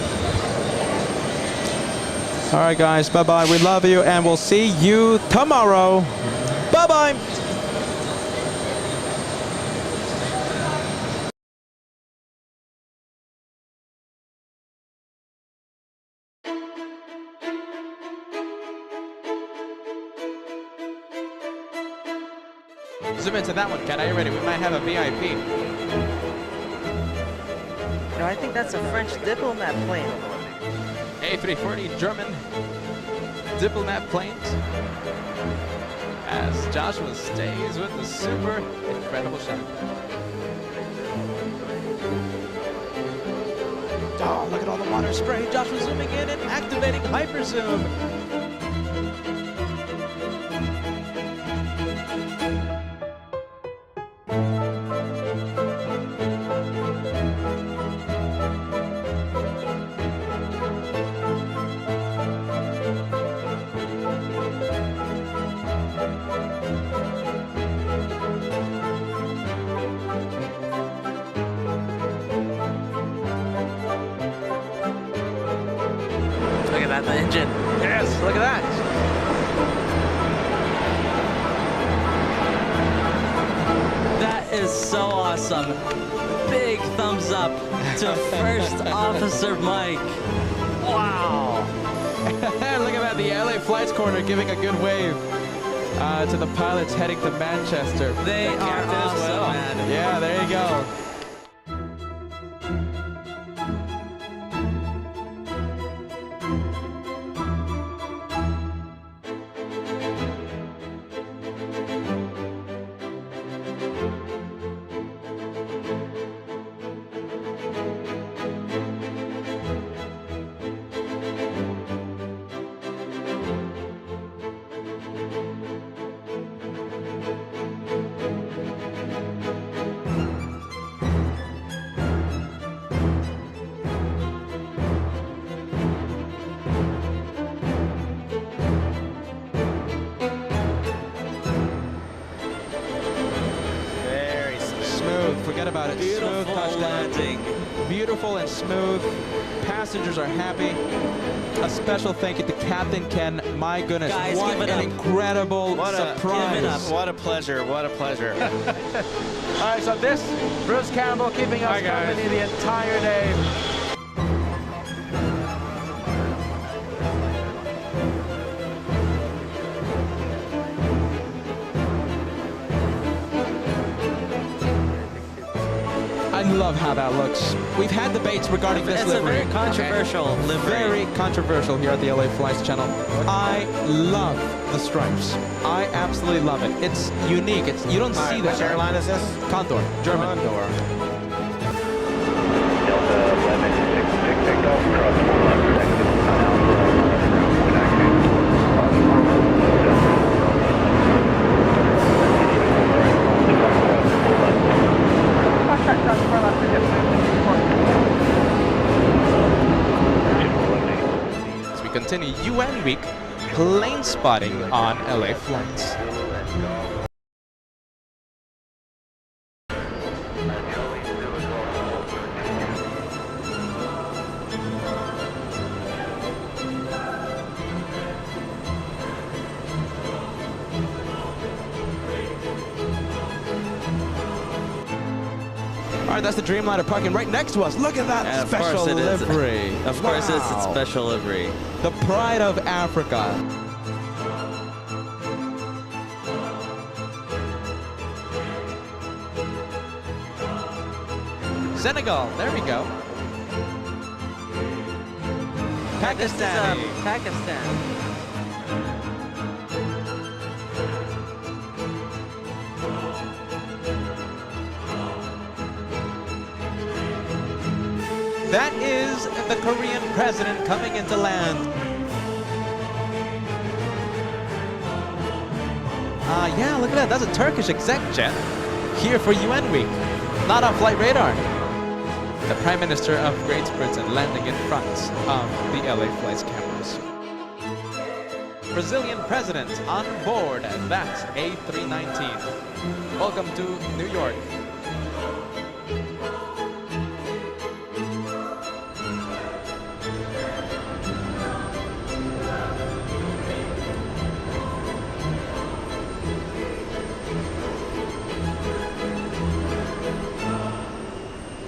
All right, guys, bye-bye. We love you, and we'll see you tomorrow. Bye-bye. Zoom into that one, Ken. Are you ready? We might have a VIP. No, I think that's a French diplomat plane. A340 German diplomat planes. As Joshua stays with the super incredible shot. Oh, look at all the water spray. Joshua zooming in and activating hyper zoom. Look at that, the engine. Yes, look at that. That is so awesome. Big thumbs up to First Officer Mike. Wow. Look at that, the LA Flights corner giving a good wave to the pilots heading to Manchester. They The are captain as awesome, well. man. Yeah, there you go. Very Smooth, forget about it. beautiful Smooth touchdown. landing. Beautiful and smooth. Passengers are happy. A special thank you to Captain Ken. My goodness, Guys, what give it an up. incredible surprise. Give it up. What a pleasure. What a pleasure. All right, so this, Bruce Campbell keeping us company the entire day. I love how that looks. We've had debates regarding this It's livery. a very controversial livery. Very controversial here at the LA Flights channel. I love the stripes. I absolutely love it. It's unique. You don't see this. Which airline is this? Condor, German. Condor. Delta 11, 6 takeoff, cross 4 left, exit As we continue UN week, plane spotting on LA Flights. All right, that's the Dreamliner parking right next to us. Look at that And of special course it is. livery. Of course it's its Wow. special livery. The pride of Africa. Senegal, there we go. This is Pakistan. Pakistan. That is the Korean president coming into land. Yeah, look at that. That's a Turkish exec jet here for UN week. Not on flight radar. The Prime Minister of Great Britain landing in front of the LA Flights cameras. Brazilian president on board that A319. Welcome to New York.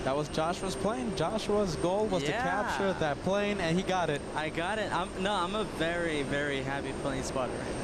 That was Joshua's plane. Joshua's goal was to capture that plane, and he got it. I got it. I'm a very, very happy plane spotter right now.